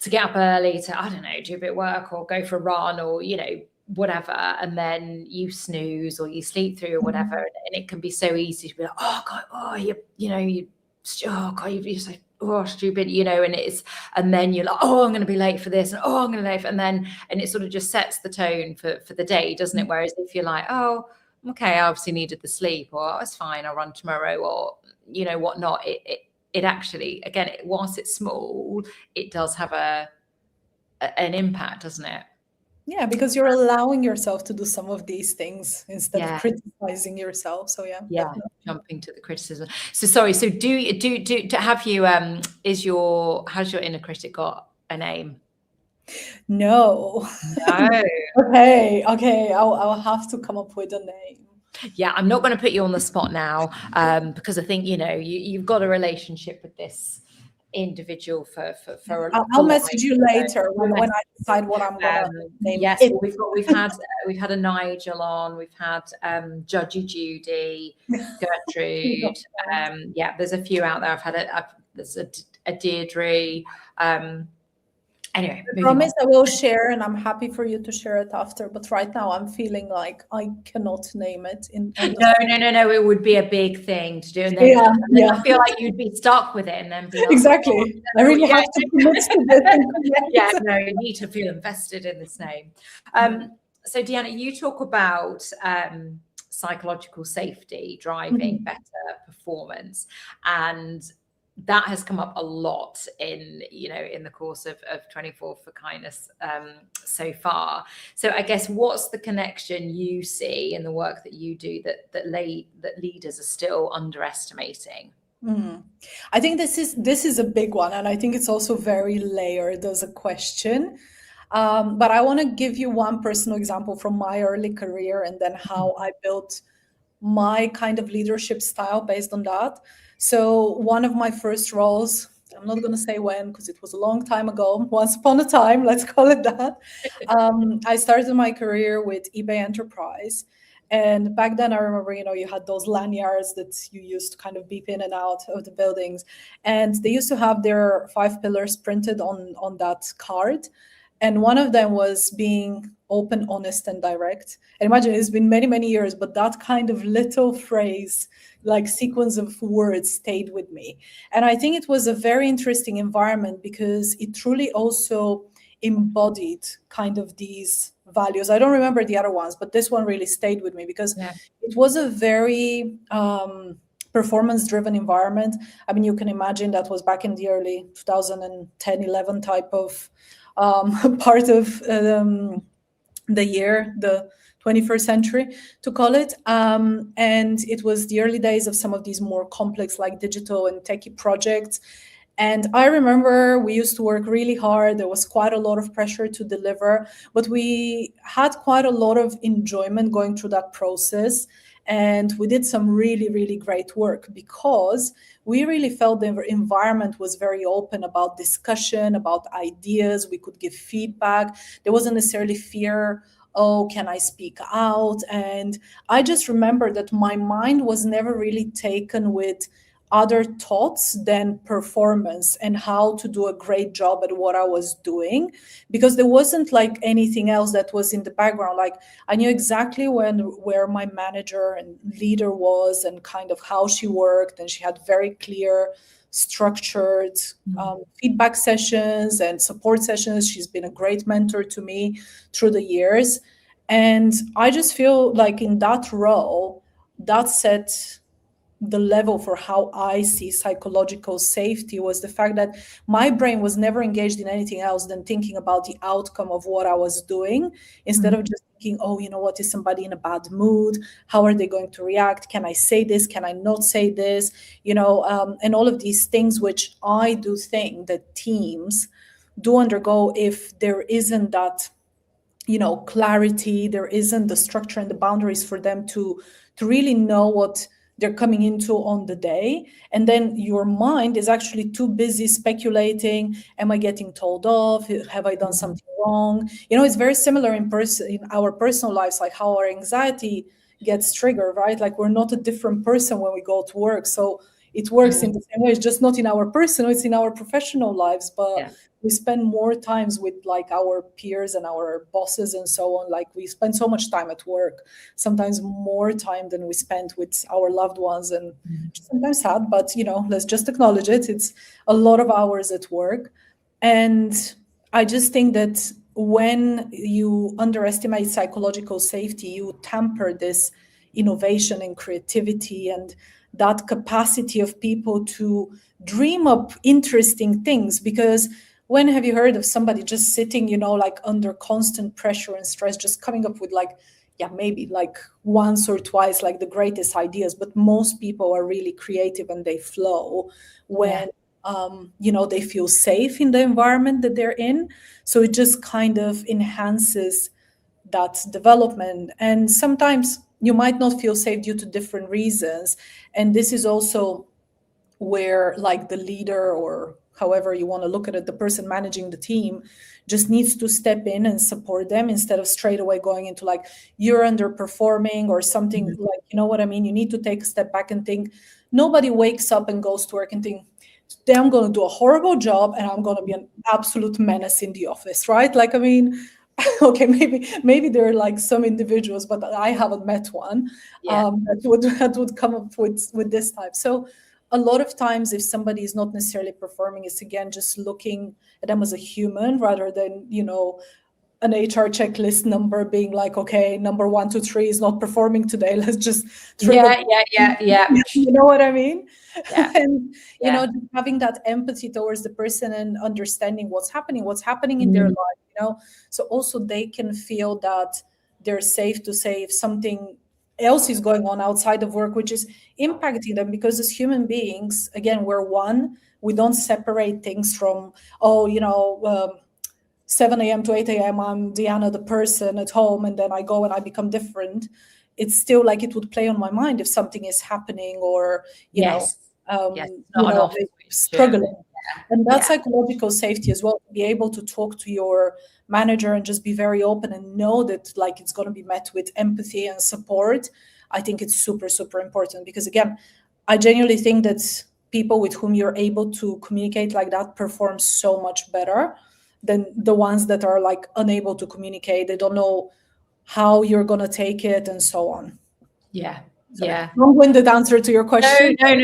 to get up early to, I don't know, do a bit of work or go for a run or, you know, whatever, and then you snooze or you sleep through or whatever, and it can be so easy to be like, oh God, you're so stupid, you know, and then you're like, oh, I'm going to be late for this, and oh, I'm going to be late for, and it sort of just sets the tone for the day, doesn't it? Whereas if you're like, oh, okay, I obviously needed the sleep, or oh, it's fine, I'll run tomorrow, or, you know, whatnot, it actually, again, whilst it's small, it does have an impact, doesn't it? Yeah, because you're allowing yourself to do some of these things instead of criticizing yourself. So definitely. Jumping to the criticism. So sorry. So has your inner critic got a name? No. Okay. I'll have to come up with a name. Yeah, I'm not going to put you on the spot now, because I think, you know, you've got a relationship with this individual for I'll message you later when I decide what I'm gonna name. Yes, we've had a Nigel on, we've had Judgy Judy, Gertrude, there's a few out there. I've had there's a Deirdre. Anyway, I promise I will share, and I'm happy for you to share it after. But right now, I'm feeling like I cannot name it. No. It would be a big thing to do, and then I feel like you'd be stuck with it, and then be like, exactly. I really have to commit to this. No, you need to feel invested in this name. So, Deanna, you talk about psychological safety driving better performance, and that has come up a lot in the course of 24 for Kindness so far. So I guess what's the connection you see in the work that you do that leaders are still underestimating? I think this is a big one, and I think it's also very layered as a question. But I want to give you one personal example from my early career, and then how I built my kind of leadership style based on that. So one of my first roles, I'm not going to say when because it was a long time ago, once upon a time, let's call it that. I started my career with eBay Enterprise. And back then I remember, you had those lanyards that you used to kind of beep in and out of the buildings. And they used to have their 5 pillars printed on that card. And one of them was being open, honest, and direct. And imagine it's been many, many years, but that kind of little phrase, like sequence of words, stayed with me. And I think it was a very interesting environment because it truly also embodied kind of these values. I don't remember the other ones, but this one really stayed with me because it was a very performance-driven environment. I mean, you can imagine that was back in the early 2010, 11 type of part of the year, the 21st century to call it. And it was the early days of some of these more complex like digital and techie projects. And I remember we used to work really hard. There was quite a lot of pressure to deliver, but we had quite a lot of enjoyment going through that process. And we did some really, really great work because we really felt the environment was very open about discussion, about ideas. We could give feedback. There wasn't necessarily fear, oh, can I speak out? And I just remember that my mind was never really taken with other thoughts than performance and how to do a great job at what I was doing, because there wasn't like anything else that was in the background. Like I knew exactly where my manager and leader was and kind of how she worked, and she had very clear structured feedback sessions and support sessions. She's been a great mentor to me through the years. And I just feel like in that role, that set the level for how I see psychological safety, was the fact that my brain was never engaged in anything else than thinking about the outcome of what I was doing, instead of just thinking, oh, you know what, is somebody in a bad mood? How are they going to react? Can I say this? Can I not say this? You know, and all of these things, which I do think that teams do undergo if there isn't that, you know, clarity, there isn't the structure and the boundaries for them to really know what they're coming into on the day. And then your mind is actually too busy speculating. Am I getting told off? Have I done something wrong? You know, it's very similar in our personal lives, like how our anxiety gets triggered, right? Like we're not a different person when we go to work. So it works in the same way. It's just not in our personal, it's in our professional lives. But we spend more times with like our peers and our bosses and so on. Like we spend so much time at work, sometimes more time than we spend with our loved ones, and sometimes sad, but you know, let's just acknowledge it. It's a lot of hours at work. And I just think that when you underestimate psychological safety, you tamper this innovation and creativity and that capacity of people to dream up interesting things. Because when have you heard of somebody just sitting, you know, like under constant pressure and stress, just coming up with like, yeah, maybe like once or twice, like the greatest ideas. But most people are really creative and they flow when, you know, they feel safe in the environment that they're in. So it just kind of enhances that development. And sometimes you might not feel safe due to different reasons. And this is also where like the leader, or however you want to look at it, the person managing the team just needs to step in and support them, instead of straight away going into like, you're underperforming or something. Like, you know what I mean? You need to take a step back and think. Nobody wakes up and goes to work and think, today I'm going to do a horrible job and I'm going to be an absolute menace in the office, right? Like, I mean, okay, maybe there are like some individuals, but I haven't met one that would come up with this type. So a lot of times, if somebody is not necessarily performing, it's again just looking at them as a human rather than, you know, an HR checklist number being like, okay, number 1, 2, 3 is not performing today. Let's just yeah. You know what I mean? Yeah. And you know, just having that empathy towards the person and understanding what's happening in their life, you know, so also they can feel that they're safe to say if something else is going on outside of work, which is impacting them. Because as human beings, again, we're one. We don't separate things from, oh, you know, 7 a.m. to 8 a.m. I'm Diana, the person at home, and then I go and I become different. It's still like it would play on my mind if something is happening, or you know, struggling. And that's psychological safety as well, to be able to talk to your manager and just be very open and know that like it's going to be met with empathy and support. I think it's super, super important, because again, I genuinely think that people with whom you're able to communicate like that perform so much better than the ones that are like unable to communicate. They don't know how you're going to take it and so on. Long-winded answer to your question. No.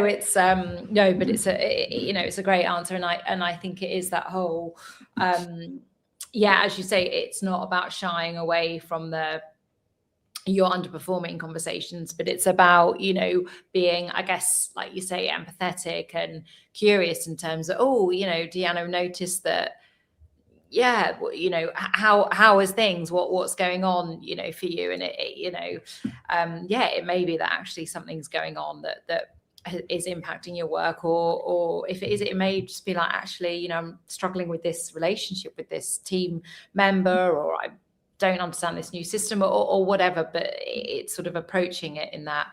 It's no, but it's it's a great answer, and I think it is that whole as you say, it's not about shying away from your underperforming conversations, but it's about, you know, being, I guess, like you say, empathetic and curious in terms of, oh, you know, Deanna noticed that yeah, you know, how is things, what's going on, you know, for you? And it you know, yeah, it may be that actually something's going on that is impacting your work, or if it is, it may just be like, actually, you know, I'm struggling with this relationship with this team member, or I don't understand this new system, or whatever. But it's sort of approaching it in that,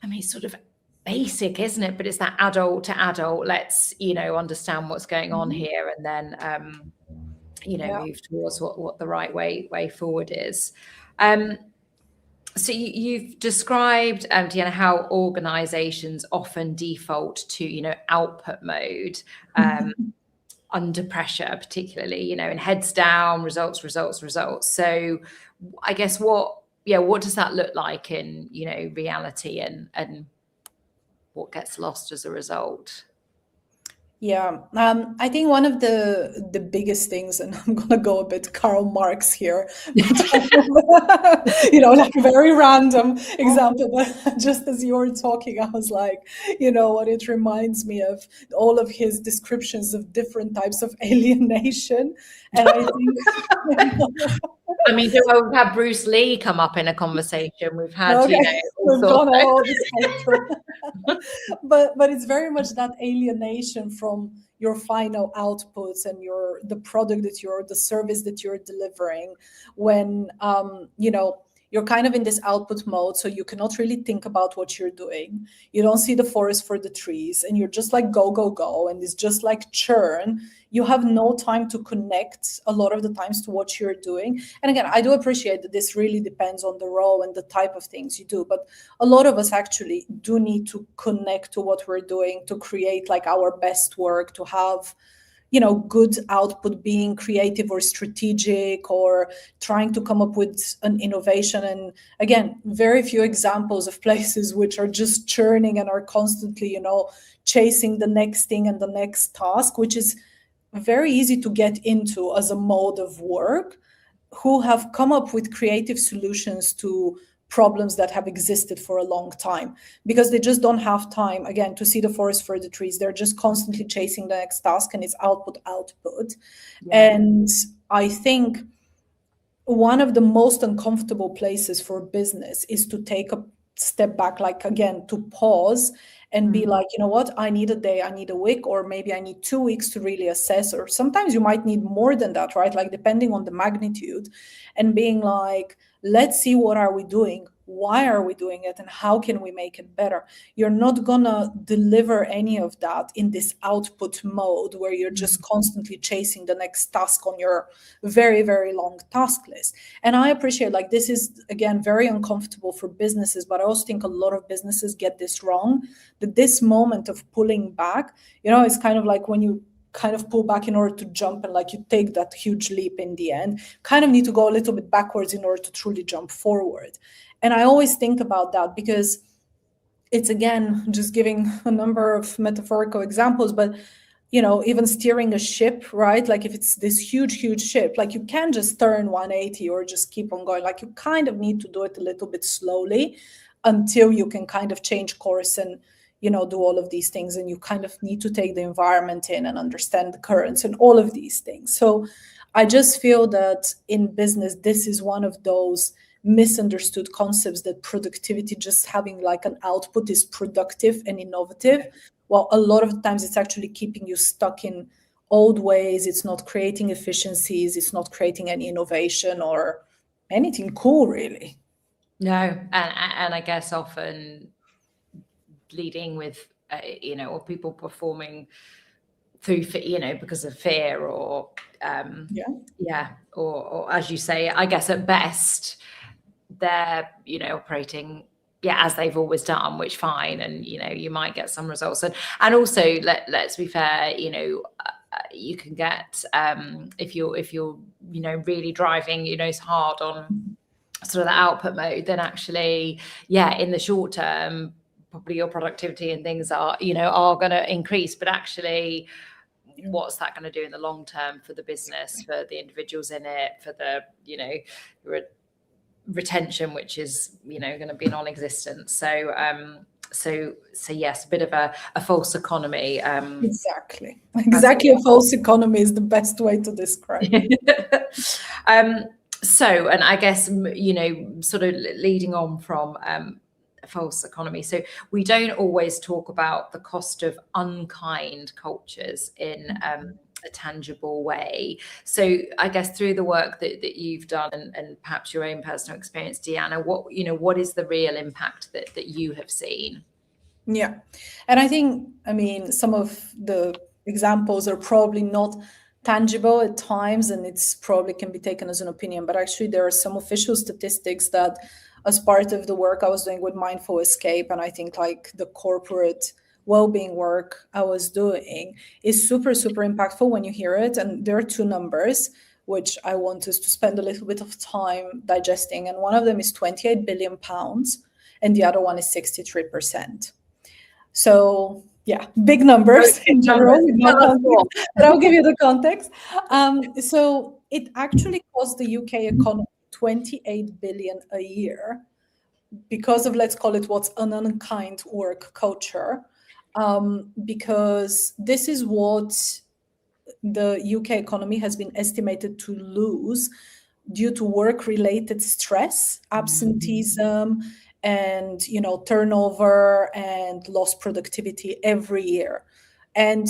I mean, sort of basic, isn't it? But it's that adult to adult, let's, you know, understand what's going on here, and then you know, move towards what the right way forward is. So you've described, Deanna, how organizations often default to, you know, output mode under pressure, particularly, you know, and heads down, results. So I guess what does that look like in, you know, reality, and what gets lost as a result? Yeah, I think one of the biggest things, and I'm gonna go a bit Karl Marx here, you know, like a very random example, but just as you were talking, I was like, you know what, it reminds me of all of his descriptions of different types of alienation. And I think I mean, we've had Bruce Lee come up in a conversation. We've had, you know, we've gone all this spectrum. but it's very much that alienation from your final outputs and the product the service that you're delivering, when you know, you're kind of in this output mode, so you cannot really think about what you're doing. You don't see the forest for the trees, and you're just like go, and it's just like churn. You have no time to connect a lot of the times to what you're doing. And again, I do appreciate that this really depends on the role and the type of things you do, but a lot of us actually do need to connect to what we're doing to create like our best work, to have, you know, good output, being creative or strategic, or trying to come up with an innovation. And again, very few examples of places which are just churning and are constantly, you know, chasing the next thing and the next task, which is very easy to get into as a mode of work, who have come up with creative solutions to problems that have existed for a long time, because they just don't have time, again, to see the forest for the trees. They're just constantly chasing the next task, and it's output. Yeah. And I think one of the most uncomfortable places for business is to take a step back, like, again, to pause and be like, you know what, I need a day, I need a week, or maybe I need 2 weeks to really assess, or sometimes you might need more than that, right? Like, depending on the magnitude, and being like, let's see, what are we doing? Why are we doing it? And how can we make it better? You're not gonna deliver any of that in this output mode where you're just constantly chasing the next task on your very, very long task list. And I appreciate, like, this is, again, very uncomfortable for businesses, but I also think a lot of businesses get this wrong, that this moment of pulling back, you know, it's kind of like when you kind of pull back in order to jump, and like you take that huge leap in the end, kind of need to go a little bit backwards in order to truly jump forward. And I always think about that, because it's, again, just giving a number of metaphorical examples, but, you know, even steering a ship, right? Like, if it's this huge ship, like, you can't just turn 180 or just keep on going. Like, you kind of need to do it a little bit slowly until you can kind of change course and, you know, do all of these things. And you kind of need to take the environment in and understand the currents and all of these things. So I just feel that in business, this is one of those misunderstood concepts, that productivity, just having like an output, is productive and innovative. Well, a lot of the times it's actually keeping you stuck in old ways. It's not creating efficiencies. It's not creating any innovation or anything cool, really. No, and I guess often leading with, you know, or people performing through, you know, because of fear, or or as you say, I guess at best they're, you know, operating as they've always done, which fine, and, you know, you might get some results, and also let's be fair, you know, you can get if you're you know, really driving, you know, hard on sort of the output mode, then actually in the short term probably your productivity and things are going to increase, but actually what's that going to do in the long term for the business, for the individuals in it, for the, you know, retention, which is, you know, going to be non-existent. So so yes, a bit of a false economy. Exactly a false economy is the best way to describe it. So, and I guess, you know, sort of leading on from false economy, so we don't always talk about the cost of unkind cultures in a tangible way. So I guess through the work that you've done and perhaps your own personal experience, Deanna, what is the real impact that you have seen? Yeah, and I think, I mean, some of the examples are probably not tangible at times, and it's probably can be taken as an opinion, but actually there are some official statistics that, as part of the work I was doing with Mindful Escape, and I think like the corporate well-being work I was doing, is super impactful when you hear it. And there are two numbers which I want us to spend a little bit of time digesting, and one of them is 28 billion pounds and the other one is 63%. So yeah, big numbers in general, but I'll give you the context. So it actually costs the UK economy 28 billion a year because of, let's call it, what's an unkind work culture, because this is what the UK economy has been estimated to lose due to work-related stress, absenteeism, and turnover and lost productivity every year. And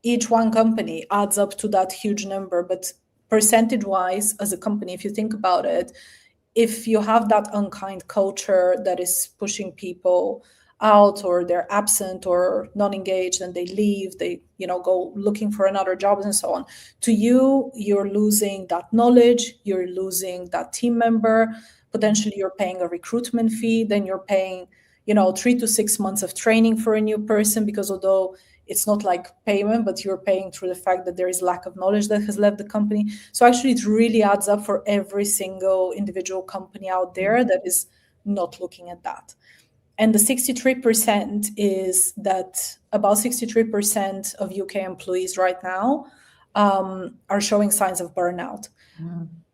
each one company adds up to that huge number, but percentage-wise, as a company, if you think about it, if you have that unkind culture that is pushing people out, or they're absent or non-engaged and they leave, they go looking for another job and so on, to you're losing that knowledge, you're losing that team member. Potentially you're paying a recruitment fee, then you're paying 3 to 6 months of training for a new person, because although it's not like payment, but you're paying through the fact that there is lack of knowledge that has left the company. So actually it really adds up for every single individual company out there that is not looking at that. And the 63% is that about 63% of UK employees right now are showing signs of burnout.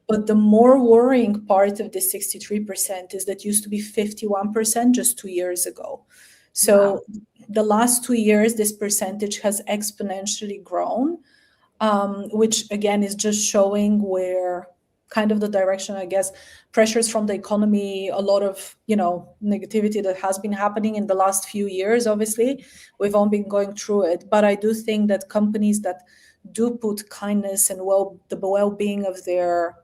But the more worrying part of this 63% is that used to be 51% just 2 years ago. So the last 2 years, this percentage has exponentially grown, which again is just showing where kind of the direction, I guess, pressures from the economy, a lot of, negativity that has been happening in the last few years. Obviously, we've all been going through it. But I do think that companies that do put kindness and the well-being of their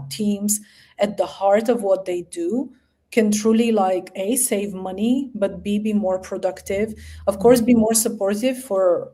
teams at the heart of what they do can truly A, save money, but B, be more productive, of course, be more supportive for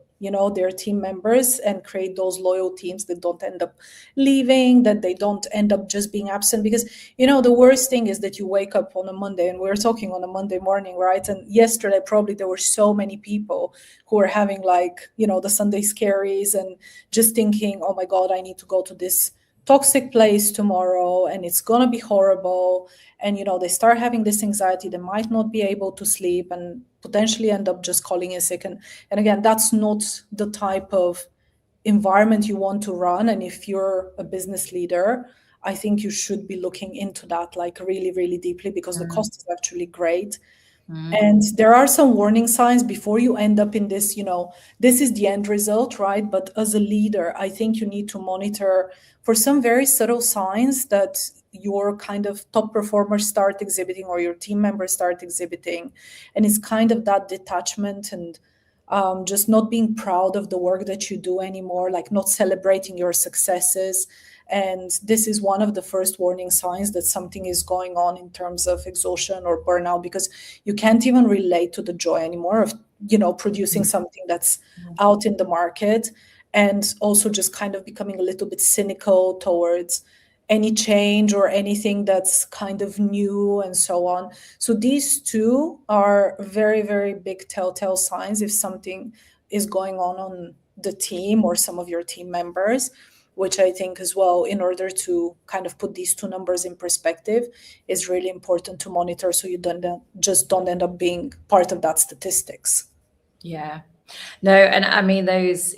their team members, and create those loyal teams that don't end up leaving, that they don't end up just being absent. Because the worst thing is that you wake up on a Monday, and we're talking on a Monday morning, right? And yesterday probably there were so many people who were having the Sunday scaries and just thinking, oh my God, I need to go to this toxic place tomorrow and it's gonna be horrible. And they start having this anxiety, they might not be able to sleep and potentially end up just calling in sick. And again, that's not the type of environment you want to run. And if you're a business leader, I think you should be looking into that really, really deeply, because the cost is actually great. And there are some warning signs before you end up in this, this is the end result, right? But as a leader, I think you need to monitor for some very subtle signs that your kind of top performers start exhibiting, or your team members start exhibiting. And it's kind of that detachment and just not being proud of the work that you do anymore, not celebrating your successes. And this is one of the first warning signs that something is going on in terms of exhaustion or burnout, because you can't even relate to the joy anymore of, producing something that's out in the market, and also just kind of becoming a little bit cynical towards any change or anything that's kind of new and so on. So these two are very, very big telltale signs if something is going on the team or some of your team members, which I think as well, in order to kind of put these two numbers in perspective, is really important to monitor, so you don't end up being part of that statistics. Yeah. No, and I mean, those,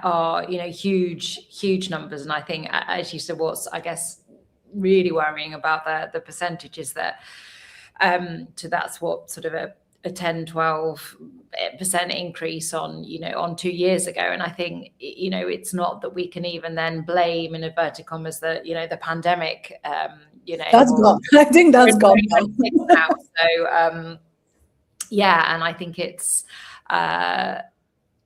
are, huge numbers. And I think, as you said, what's, I guess, really worrying about the percentage is that, so that's what sort of a 10-12% increase on, you know, on 2 years ago. And I think, you know, it's not that we can even then blame, in inverted commas, the, you know, the pandemic, you know, That's gone. I think that's gone now. So yeah, and I think it's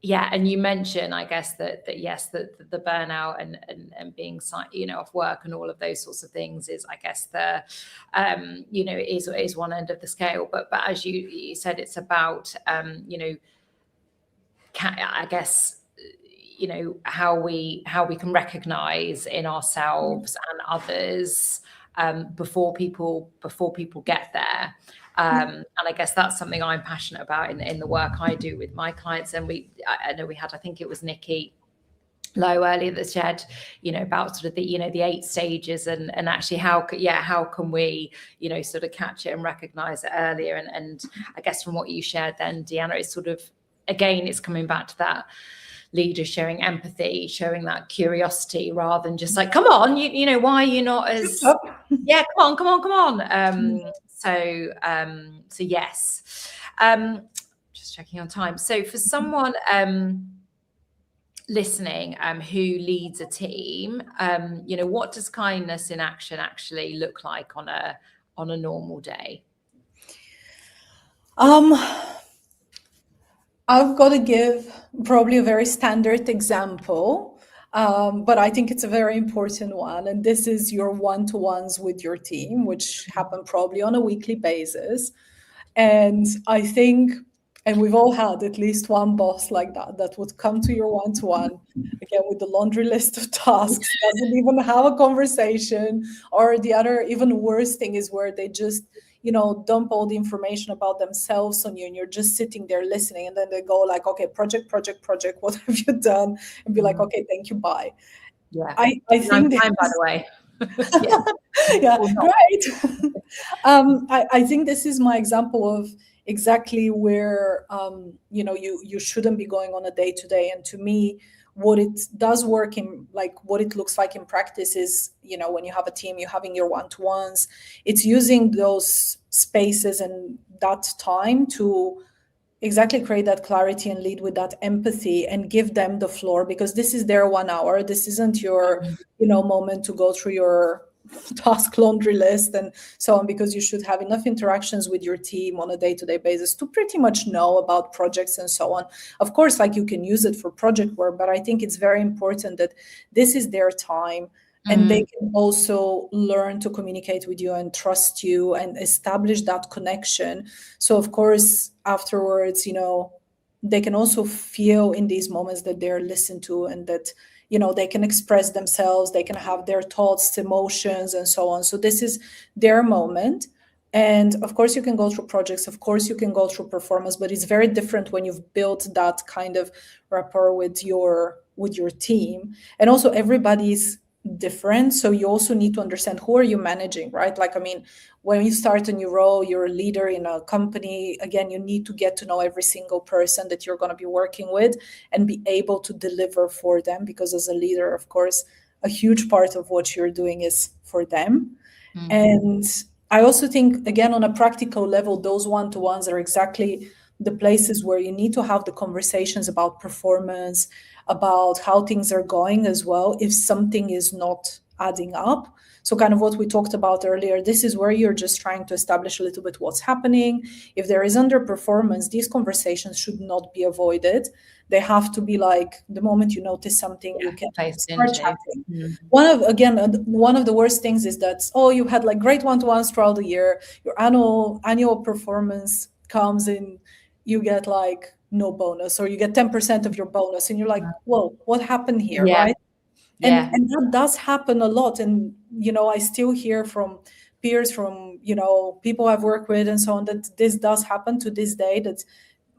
yeah, and you mentioned, I guess, that yes, the burnout and being, you know, off work and all of those sorts of things is, I guess, the you know, is one end of the scale. But as you said, it's about you know, I guess, you know, how we can recognize in ourselves and others before people get there. And I guess that's something I'm passionate about in the work I do with my clients. And I know we had, I think it was Nikki Lowe earlier that said, you know, about sort of the, you know, the 8 stages and actually how can we, you know, sort of catch it and recognize it earlier. And I guess from what you shared then, Deanna, it's sort of, again, it's coming back to that leaders showing empathy, showing that curiosity, rather than just like, come on, you know, why are you not as, yeah, come on. So yes, just checking on time. So for someone listening who leads a team, you know, what does kindness in action actually look like on a normal day? I've got to give probably a very standard example, but I think it's a very important one. And this is your one-to-ones with your team, which happen probably on a weekly basis. And I think, and we've all had at least one boss like that would come to your one-to-one, again, with the laundry list of tasks, doesn't even have a conversation. Or the other, even worse thing is where they just, you know, dump all the information about themselves on you, and you're just sitting there listening, and then they go like, okay, project, what have you done? And be like, okay, thank you, bye. Yeah, I think time, by the way. Yeah, great. I think this is my example of exactly where you know, you shouldn't be going on a day-to-day. And to me, what it does work in, like what it looks like in practice is, you know, when you have a team, you're having your one-to-ones, it's using those spaces and that time to exactly create that clarity and lead with that empathy and give them the floor, because this is their 1 hour. This isn't your, you know, moment to go through your task laundry list and so on, because you should have enough interactions with your team on a day-to-day basis to pretty much know about projects and so on. Of course, like you can use it for project work, but I think it's very important that this is their time. And they can also learn to communicate with you and trust you and establish that connection. So of course, afterwards, you know, they can also feel in these moments that they're listened to, and that, you know, they can express themselves, they can have their thoughts, emotions, and so on. So this is their moment. And of course, you can go through projects, of course, you can go through performance, but it's very different when you've built that kind of rapport with your team. And also everybody's different, so you also need to understand who are you managing, right? Like, I mean, when you start a new role, you're a leader in a company, again, you need to get to know every single person that you're going to be working with and be able to deliver for them, because as a leader, of course, a huge part of what you're doing is for them. And I also think, again, on a practical level, those one-to-ones are exactly the places where you need to have the conversations about performance, about how things are going as well, if something is not adding up. So kind of what we talked about earlier, this is where you're just trying to establish a little bit what's happening. If there is underperformance, these conversations should not be avoided. They have to be like, the moment you notice something, you can start chatting. One of the worst things is that, oh, you had like great one-to-ones throughout the year, your annual performance comes in, you get like no bonus, or you get 10% of your bonus, and you're like, whoa, what happened here, right? And that does happen a lot. And, you know, I still hear from peers, from, you know, people I've worked with and so on, that this does happen to this day, that,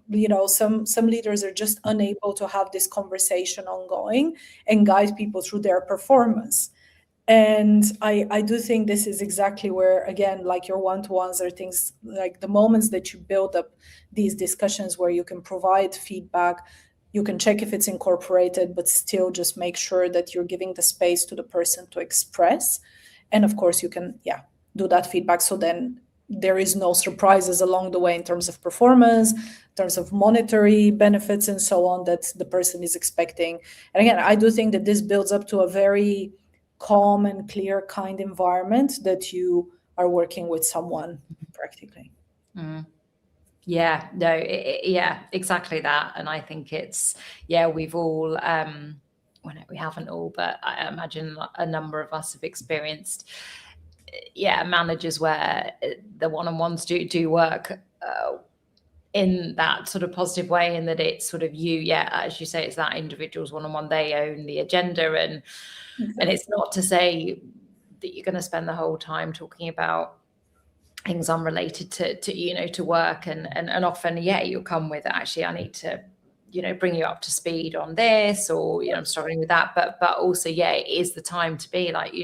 you know, some leaders are just unable to have this conversation ongoing and guide people through their performance. And I do think this is exactly where, again, like your one-to-ones are things like the moments that you build up these discussions where you can provide feedback, you can check if it's incorporated, but still just make sure that you're giving the space to the person to express. And of course, you can, do that feedback. So then there is no surprises along the way in terms of performance, in terms of monetary benefits and so on that the person is expecting. And again, I do think that this builds up to a very calm and clear, kind environment that you are working with someone practically. Yeah, no, yeah, exactly that. And I think it's, yeah, we've all, well, no, we haven't all, but I imagine a number of us have experienced, managers where the one-on-ones do work in that sort of positive way, in that it's sort of you, as you say, it's that individual's one-on-one, they own the agenda, and it's not to say that you're going to spend the whole time talking about things unrelated to work, and often you'll come with, actually I need to bring you up to speed on this, or I'm struggling with that, but also it is the time to be like,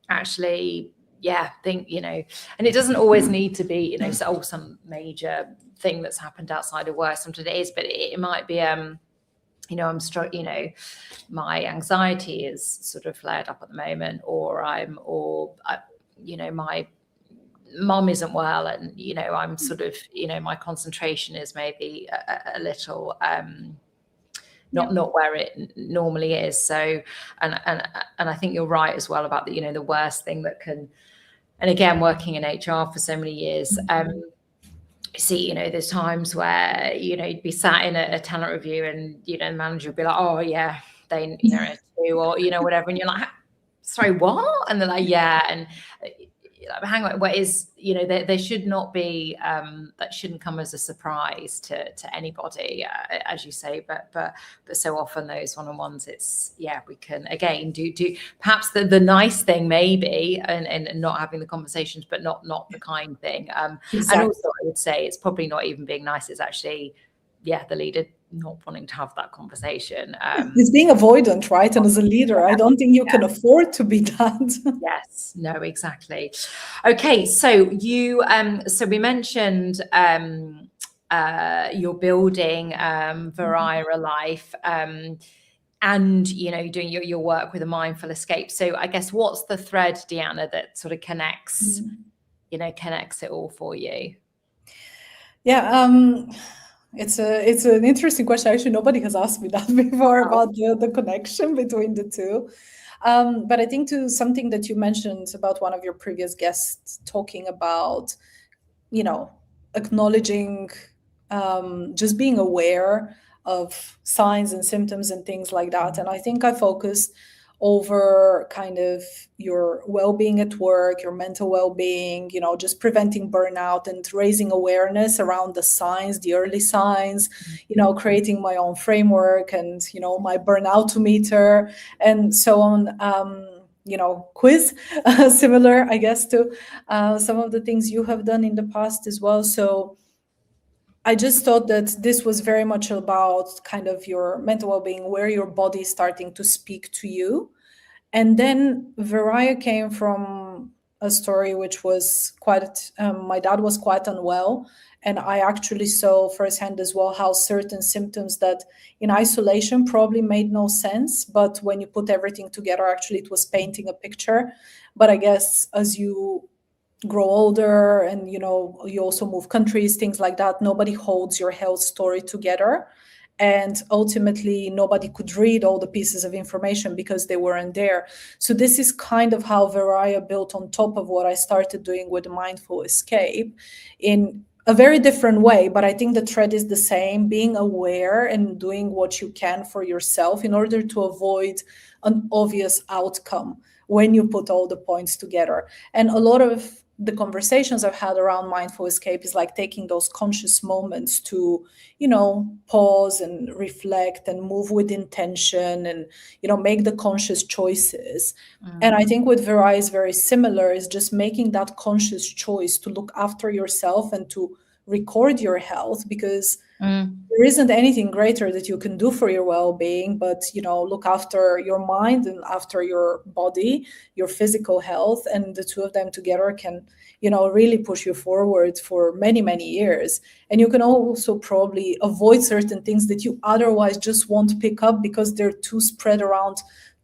actually think, and it doesn't always need to be some major thing that's happened outside of work. Sometimes it is, but it might be I'm struggling, my anxiety is sort of flared up at the moment, or my mum isn't well, and I'm sort of my concentration is maybe a little not where it normally is. So and I think you're right as well about the worst thing that can, and again, working in HR for so many years, see, there's times where you'd be sat in a talent review, and the manager would be like, oh yeah, they or whatever, and you're like, sorry, what? And they're like, and hang on, what is, there should not be, that shouldn't come as a surprise to anybody, as you say, but so often those one-on-ones, it's, we can, again, do perhaps the nice thing maybe, and not having the conversations, but not the kind thing. Exactly. And also I would say it's probably not even being nice, it's actually, the leader not wanting to have that conversation. It's being avoidant, right? And as a leader, I don't think you can afford to be that. Yes, no, exactly. Okay, so you, so we mentioned you're building Varia Life, and doing your work with a mindful escape. So I guess what's the thread, Deanna, that sort of connects it all for you? It's an interesting question. Actually, nobody has asked me that before about the connection between the two. But I think to something that you mentioned about one of your previous guests talking about, acknowledging, just being aware of signs and symptoms and things like that. And I think I focused over kind of your well-being at work, your mental well-being, just preventing burnout and raising awareness around the signs, the early signs, creating my own framework and, my burnout meter and so on, quiz, similar, I guess, to some of the things you have done in the past as well. So I just thought that this was very much about kind of your mental well-being, where your body is starting to speak to you. And then Varia came from a story which was quite, my dad was quite unwell. And I actually saw firsthand as well how certain symptoms that in isolation probably made no sense. But when you put everything together, actually it was painting a picture. But I guess as you grow older and you also move countries, things like that, nobody holds your health story together, and ultimately nobody could read all the pieces of information because they weren't there. So this is kind of how Varia built on top of what I started doing with Mindful Escape in a very different way, but I think the thread is the same: being aware and doing what you can for yourself in order to avoid an obvious outcome when you put all the points together. And a lot of the conversations I've had around Mindful Escape is like taking those conscious moments to, pause and reflect and move with intention and, make the conscious choices. And I think with Varia is very similar, is just making that conscious choice to look after yourself and to record your health, because there isn't anything greater that you can do for your well-being, but look after your mind and after your body, your physical health, and the two of them together can really push you forward for many, many years. And you can also probably avoid certain things that you otherwise just won't pick up because they're too spread around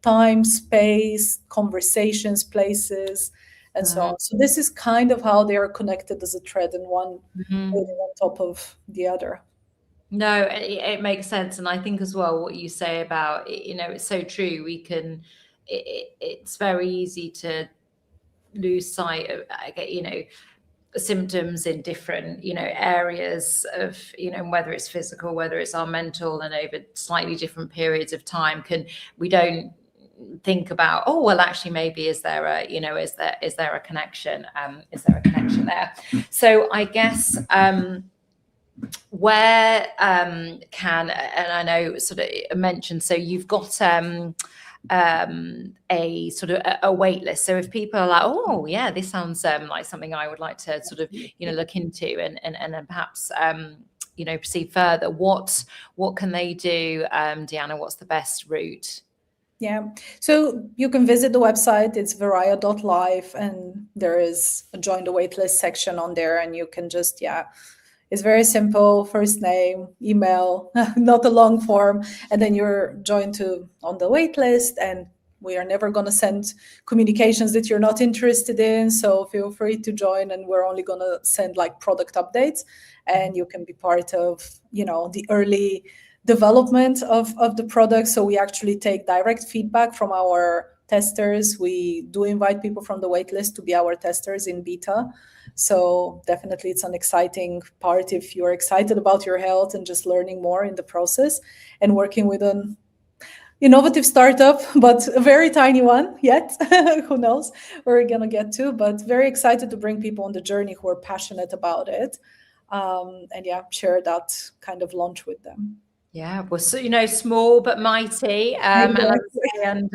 time, space, conversations, places. and so on. So this is kind of how they are connected as a thread, and one building on top of the other. No, it makes sense. And I think as well, what you say about, it's so true. We can, it's very easy to lose sight of, symptoms in different, areas of, whether it's physical, whether it's our mental, and over slightly different periods of time we don't think about, oh, well, actually, maybe is there a connection? Is there a connection there? So I guess, where can, and I know sort of mentioned, so you've got a sort of a wait list. So if people are like, oh yeah, this sounds like something I would like to sort of look into and then perhaps proceed further, what can they do, Deanna? What's the best route? Yeah, so you can visit the website. It's Viraya.life, and there is a join the waitlist section on there, and you can just, it's very simple, first name, email, not a long form, and then you're joined on the waitlist, and we are never going to send communications that you're not interested in, so feel free to join, and we're only going to send like product updates, and you can be part of, the early development of the product. So we actually take direct feedback from our testers. We do invite people from the waitlist to be our testers in beta. So definitely it's an exciting part if you're excited about your health and just learning more in the process, and working with an innovative startup, but a very tiny one yet. Who knows where we're going to get to, but very excited to bring people on the journey who are passionate about it. And share that kind of launch with them. Yeah, well, so, small but mighty, and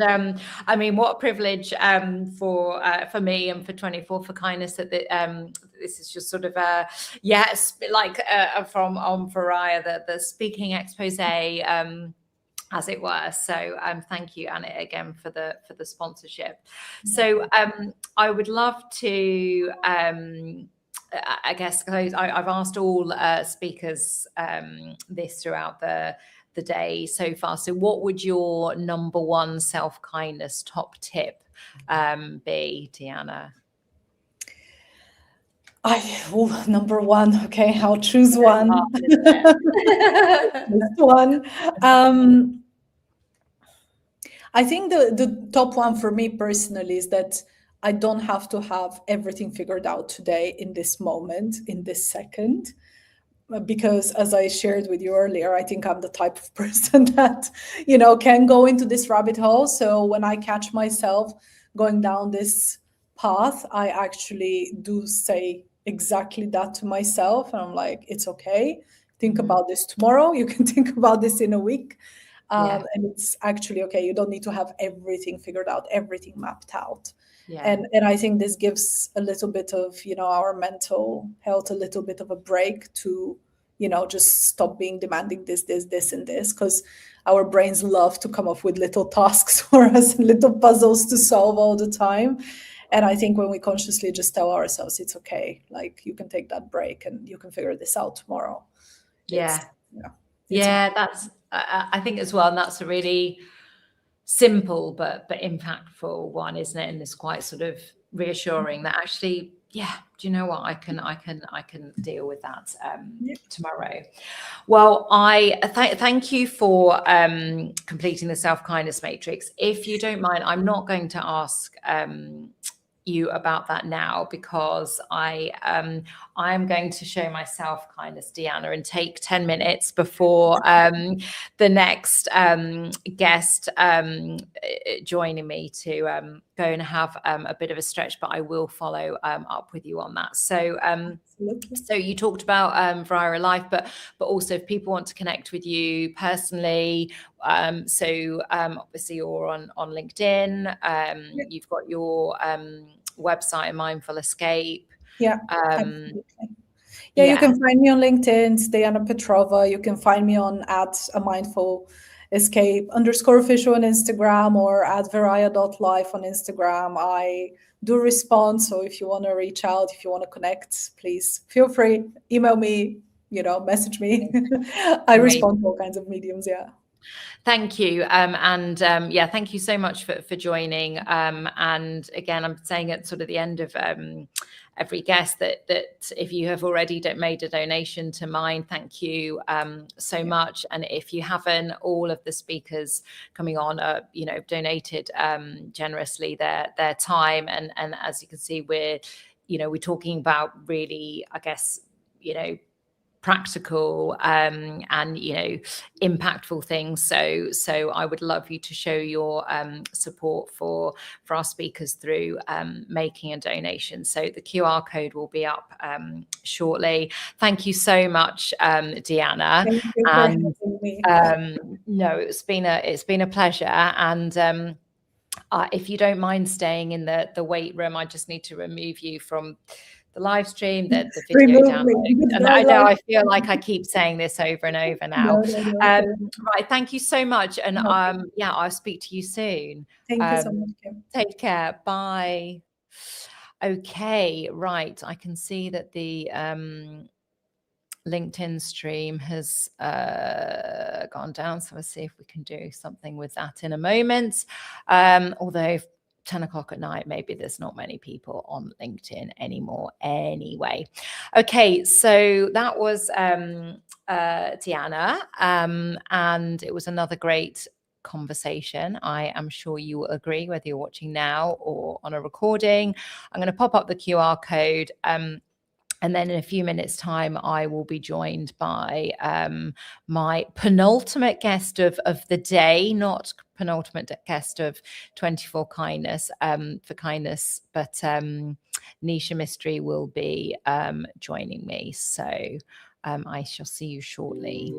I mean, what a privilege for me and for 24 for Kindness that this is just sort of from Viraya, the speaking expose, as it were. So thank you, Anna, again for the sponsorship. So I would love to. I guess I've asked all speakers this throughout the day so far. So what would your number one self-kindness top tip be, Deanna? Number one. Okay, I'll choose one. One. I think the top one for me personally is that I don't have to have everything figured out today in this moment, in this second, because as I shared with you earlier, I think I'm the type of person that, can go into this rabbit hole. So when I catch myself going down this path, I actually do say exactly that to myself. And I'm like, it's okay. Think about this tomorrow. You can think about this in a week. And it's actually okay. You don't need to have everything figured out, everything mapped out. Yeah. And I think this gives a little bit of, our mental health, a little bit of a break to, just stop being demanding this, and this, because our brains love to come up with little tasks for us, little puzzles to solve all the time. And I think when we consciously just tell ourselves, it's okay, like you can take that break and you can figure this out tomorrow. That's, I think as well, and that's a really simple but impactful one, isn't it? And it's quite sort of reassuring that actually, do you know what, I can deal with that tomorrow. Well, I thank you for completing the self-kindness matrix. If you don't mind, I'm not going to ask you about that now, because I am going to show my self-kindness, Deanna, and take 10 minutes before the next guest joining me to go and have a bit of a stretch, but I will follow up with you on that. So so you talked about Viraya Life, but also if people want to connect with you personally, so obviously you're on LinkedIn, you've got your website, Mindful Escape. Absolutely. You can find me on LinkedIn, it's Deanna Petrova. You can find me on @mindfulescape_official on Instagram, or @viraya.life on Instagram. I do respond, so if you want to reach out, if you want to connect, please feel free, email me, message me. I respond to all kinds of mediums. Thank you. Yeah, thank you so much for joining. And again, I'm saying at sort of the end of every guest that if you have already made a donation to Mind, thank you so much. And if you haven't, all of the speakers coming on are, donated generously their time. And as you can see, we're talking about really, I guess, practical and impactful things. So I would love you to show your support for our speakers through making a donation. So the QR code will be up shortly. Thank you so much, Deanna. Thank you for having me. No, it's been a pleasure. And if you don't mind staying in the weight room, I just need to remove you from the live stream, the video download. And I know I feel like I keep saying this over and over now. Right, thank you so much. And yeah, I'll speak to you soon. Thank you so much, Kim. Take care. Bye. Okay, right. I can see that the LinkedIn stream has gone down. So let's see if we can do something with that in a moment. Although 10 o'clock at night, maybe there's not many people on LinkedIn anymore anyway. Okay, so that was Deanna, and it was another great conversation. I am sure you will agree, whether you're watching now or on a recording. I'm going to pop up the QR code, and then in a few minutes' time, I will be joined by my penultimate guest of the day, not penultimate guest of 24 Kindness for Kindness, but Nisha Mystery will be joining me. So I shall see you shortly.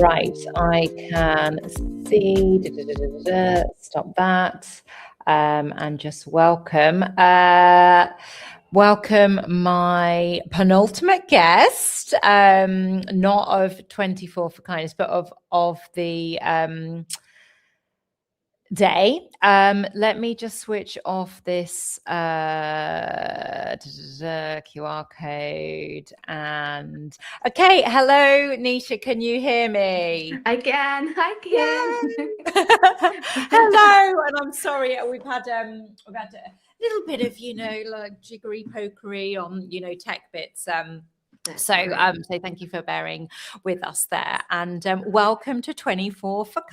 Right, I can see. Stop that. And just welcome. Welcome my penultimate guest, not of 24 for Kindness, but of the day. Let me just switch off this QR code and okay. Hello, Nisha. Can you hear me? I can. Hello, and I'm sorry we've had a little bit of like jiggery pokery on tech bits. So thank you for bearing with us there, and welcome to 24 for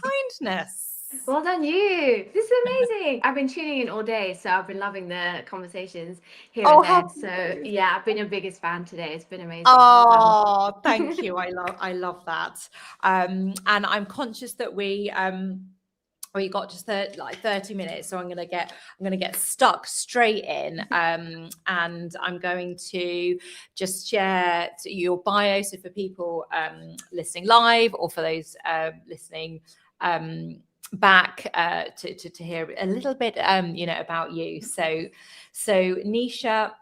Kindness. Well done, you. This is amazing. I've been tuning in all day, so I've been loving the conversations here and there. So yeah, I've been your biggest fan today. It's been amazing. Oh, thank you. I love that. And I'm conscious that we got just 30 minutes, so I'm gonna get stuck straight in. And I'm going to just share your bio, so for people listening live or for those listening back to hear a little bit about you. So Nisha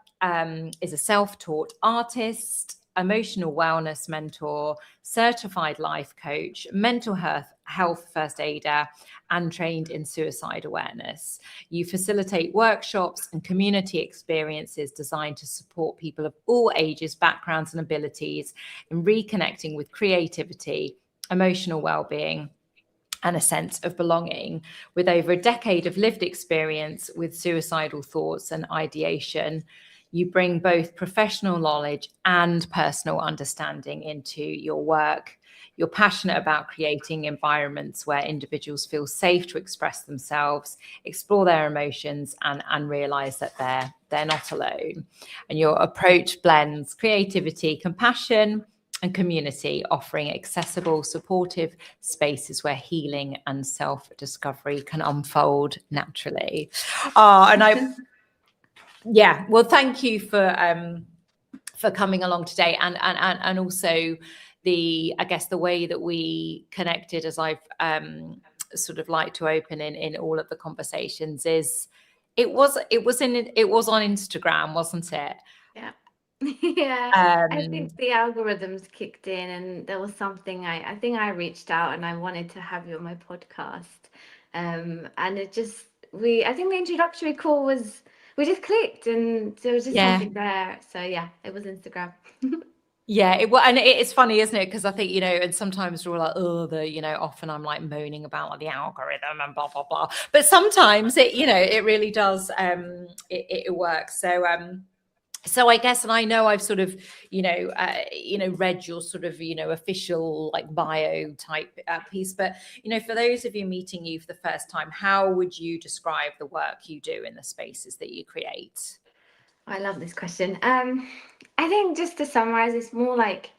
is a self-taught artist, emotional wellness mentor, certified life coach, mental health first aider, and trained in suicide awareness. You facilitate workshops and community experiences designed to support people of all ages, backgrounds, and abilities in reconnecting with creativity, emotional well-being, and a sense of belonging. With over a decade of lived experience with suicidal thoughts and ideation, you bring both professional knowledge and personal understanding into your work. You're passionate about creating environments where individuals feel safe to express themselves, explore their emotions, and realize that they're not alone. And your approach blends creativity, compassion, and community, offering accessible, supportive spaces where healing and self-discovery can unfold naturally. Well, thank you for coming along today, and also the way that we connected, as I've sort of like to open in all of the conversations, is it was on Instagram, wasn't it? Yeah. Yeah, I think the algorithms kicked in, and there was something I think I reached out and I wanted to have you on my podcast, and it just I think the introductory call was, we just clicked, and there was just something there. So yeah, it was Instagram. Yeah, and it's funny, isn't it? Because I think, and sometimes we're like, often I'm like moaning about like the algorithm and blah, blah, blah. But sometimes it really does, it works. So I guess, and I know I've sort of, read your sort of, official like bio type piece, but, for those of you meeting you for the first time, how would you describe the work you do in the spaces that you create? I love this question. I think just to summarize, it's more like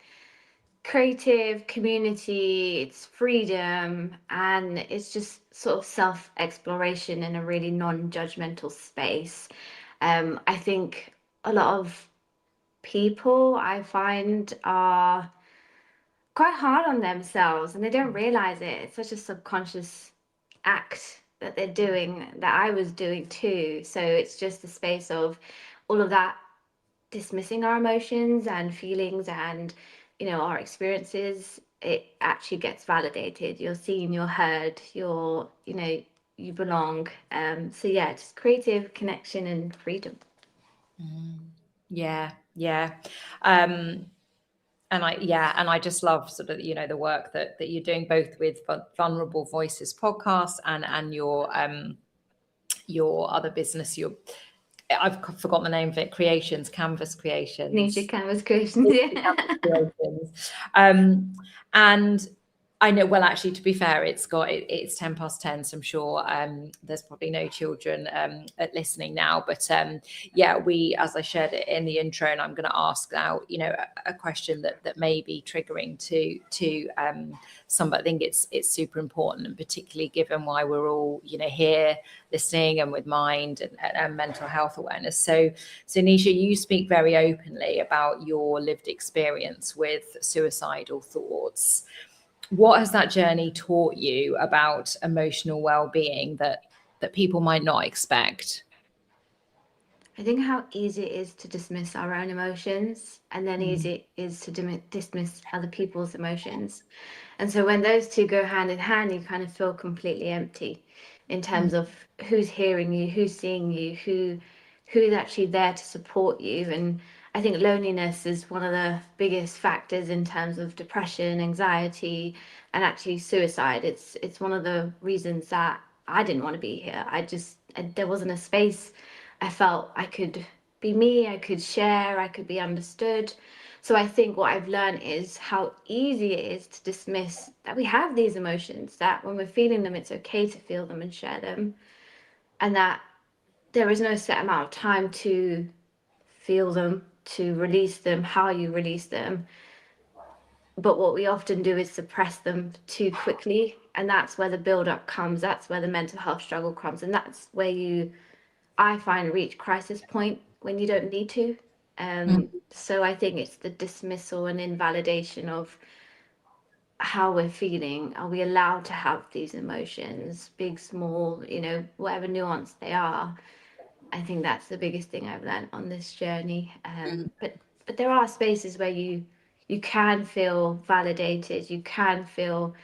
creative community, it's freedom, and it's just sort of self-exploration in a really non-judgmental space. I think a lot of people I find are quite hard on themselves, and they don't realize it. It's such a subconscious act that they're doing, that I was doing too. So it's just a space of all of that dismissing our emotions and feelings and our experiences. It actually gets validated. You're seen, you're heard, you belong. So yeah, just creative connection and freedom. Yeah. And I just love sort of the work that you're doing, both with Vulnerable Voices podcast and your other business, I've forgotten the name of it, Canvas Creations. Nisha Canvas Creations, yeah. And I know, well, actually, to be fair, it's 10:10, so I'm sure there's probably no children listening now. But we, as I shared it in the intro, and I'm going to ask now, a question that may be triggering to some, but I think it's super important, and particularly given why we're all here listening and with mind and mental health awareness. So Nisha, you speak very openly about your lived experience with suicidal thoughts. what has that journey taught you about emotional well-being that people might not expect? I think how easy it is to dismiss our own emotions, and then easy it is to dismiss other people's emotions. And so when those two go hand in hand, you kind of feel completely empty in terms of who's hearing you, who's seeing you, who's actually there to support you. And I think loneliness is one of the biggest factors in terms of depression, anxiety, and actually suicide. It's one of the reasons that I didn't want to be here. There wasn't a space I felt I could be me, I could share, I could be understood. So I think what I've learned is how easy it is to dismiss that we have these emotions, that when we're feeling them, it's okay to feel them and share them, and that there is no set amount of time to feel them, to release them, how you release them. But what we often do is suppress them too quickly, and that's where the build-up comes, that's where the mental health struggle comes, and that's where I find reach crisis point when you don't need to. So I think it's the dismissal and invalidation of how we're feeling. Are we allowed to have these emotions, big, small, whatever nuance they are? I think that's the biggest thing I've learned on this journey. But there are spaces where you can feel validated, you can feel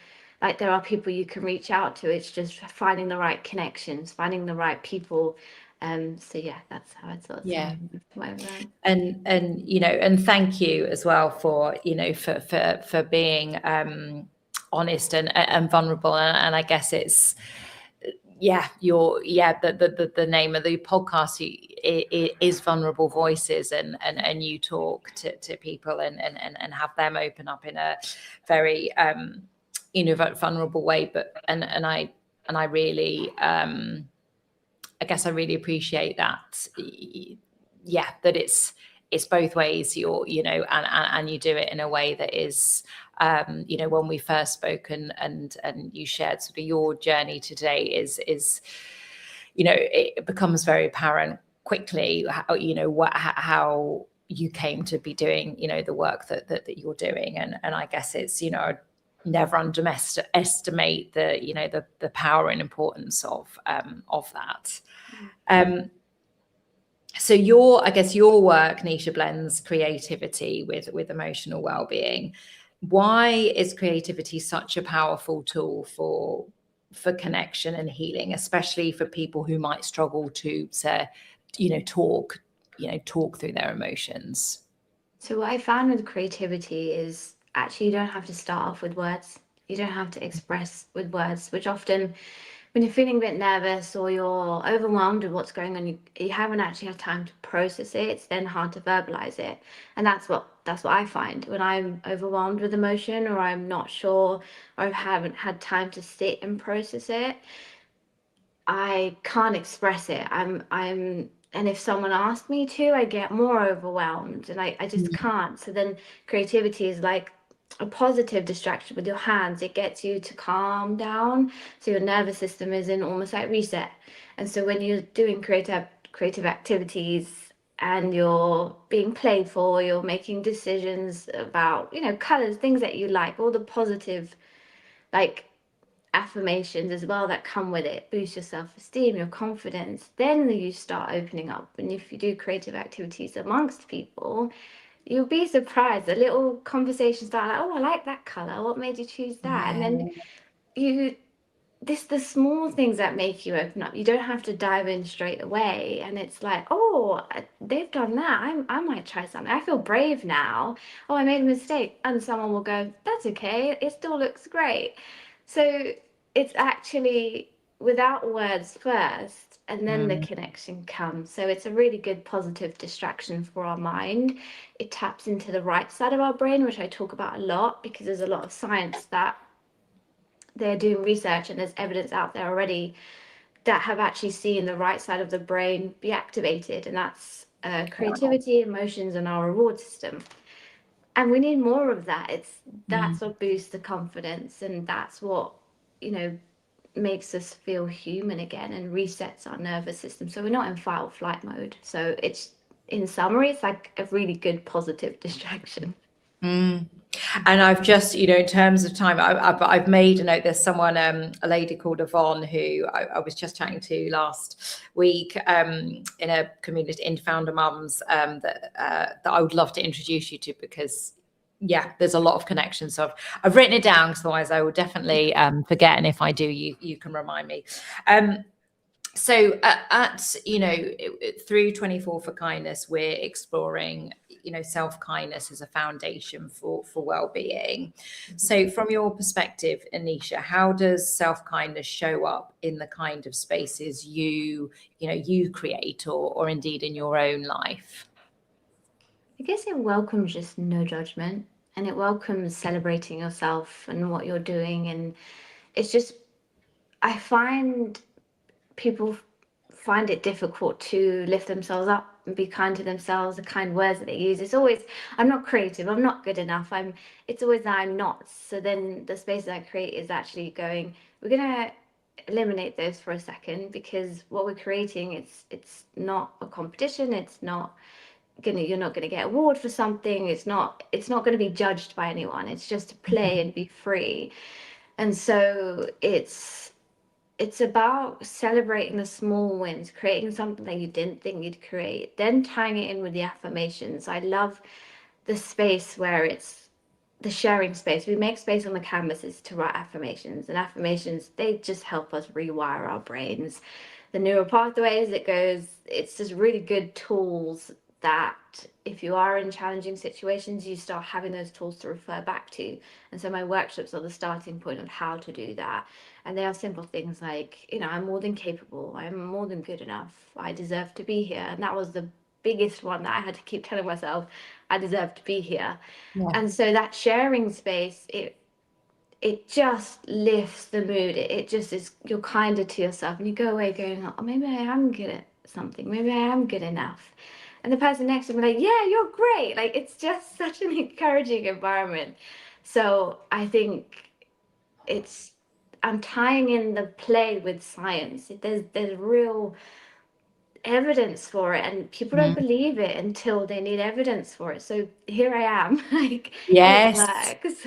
like there are people you can reach out to. It's just finding the right connections, finding the right people. So yeah, that's how I sort of and thank you as well for for being honest and vulnerable, and I guess it's the name of the podcast is Vulnerable Voices, and you talk to people and have them open up in a very vulnerable way, but and I really I guess I really appreciate that. That it's both ways. And you do it in a way that is, when we first spoke and you shared sort of your journey today is it becomes very apparent quickly how you came to be doing the work that you're doing, and I guess it's never underestimate the power and importance of that. So your work, Nisha, blends creativity with emotional well-being. Why is creativity such a powerful tool for connection and healing, especially for people who might struggle to talk through their emotions? So what I found with creativity is actually you don't have to start off with words. You don't have to express with words, which often when you're feeling a bit nervous or you're overwhelmed with what's going on, you haven't actually had time to process it. It's then hard to verbalize it. And that's what I find when I'm overwhelmed with emotion, or I'm not sure, or I haven't had time to sit and process it. I can't express it. And if someone asks me to, I get more overwhelmed, and I just can't. So then creativity is like a positive distraction with your hands. It gets you to calm down, so your nervous system is in almost like reset. And so when you're doing creative activities and you're being playful, you're making decisions about colors, things that you like, all the positive like affirmations as well that come with it, boost your self-esteem, your confidence, then you start opening up. And if you do creative activities amongst people, you'll be surprised. A little conversation start like, oh, I like that color. What made you choose that? And then the small things that make you open up. You don't have to dive in straight away. And it's like, oh, they've done that. I might try something. I feel brave now. Oh, I made a mistake. And someone will go, that's okay. It still looks great. So it's actually without words first, and then the connection comes. So it's a really good positive distraction for our mind. It taps into the right side of our brain, which I talk about a lot, because there's a lot of science that they're doing research, and there's evidence out there already that have actually seen the right side of the brain be activated, and that's creativity, emotions, and our reward system. And we need more of that. That's what boosts the confidence, and that's what makes us feel human again and resets our nervous system, so we're not in fight or flight mode. So it's, in summary, it's like a really good positive distraction. Mm. And I've just, in terms of time, I've made a note. There's someone, a lady called Yvonne, who I was just chatting to last week in a community in Founder Mums that I would love to introduce you to, because there's a lot of connections. So I've written it down, because otherwise I will definitely forget. And if I do, you can remind me. So through 24 for Kindness, we're exploring, self-kindness as a foundation for well-being. So from your perspective, Anisha, how does self-kindness show up in the kind of spaces you create, or indeed in your own life? I guess it welcomes just no judgment, and it welcomes celebrating yourself and what you're doing. And it's just, I find people find it difficult to lift themselves up and be kind to themselves. The kind words that they use, it's always, I'm not creative, I'm not good enough, it's always that I'm not. So then the space that I create is actually going, we're gonna eliminate those for a second, because what we're creating, it's not a competition, you're not gonna get an award for something, it's not gonna be judged by anyone, it's just to play and be free. And so it's about celebrating the small wins, creating something that you didn't think you'd create, then tying it in with the affirmations. I love the space where it's the sharing space. We make space on the canvases to write affirmations, and affirmations, they just help us rewire our brains. The neural pathways, it's just really good tools that if you are in challenging situations, you start having those tools to refer back to. And so my workshops are the starting point of how to do that. And they are simple things like, I'm more than capable, I'm more than good enough, I deserve to be here. And that was the biggest one that I had to keep telling myself, I deserve to be here. Yeah. And so that sharing space, it just lifts the mood. It just is, you're kinder to yourself, and you go away going, oh, maybe I am good at something, maybe I am good enough. And the person next to me, like, yeah, you're great. Like, it's just such an encouraging environment. So I think I'm tying in the play with science. There's real evidence for it, and people don't believe it until they need evidence for it. So here I am, like, yes, it works.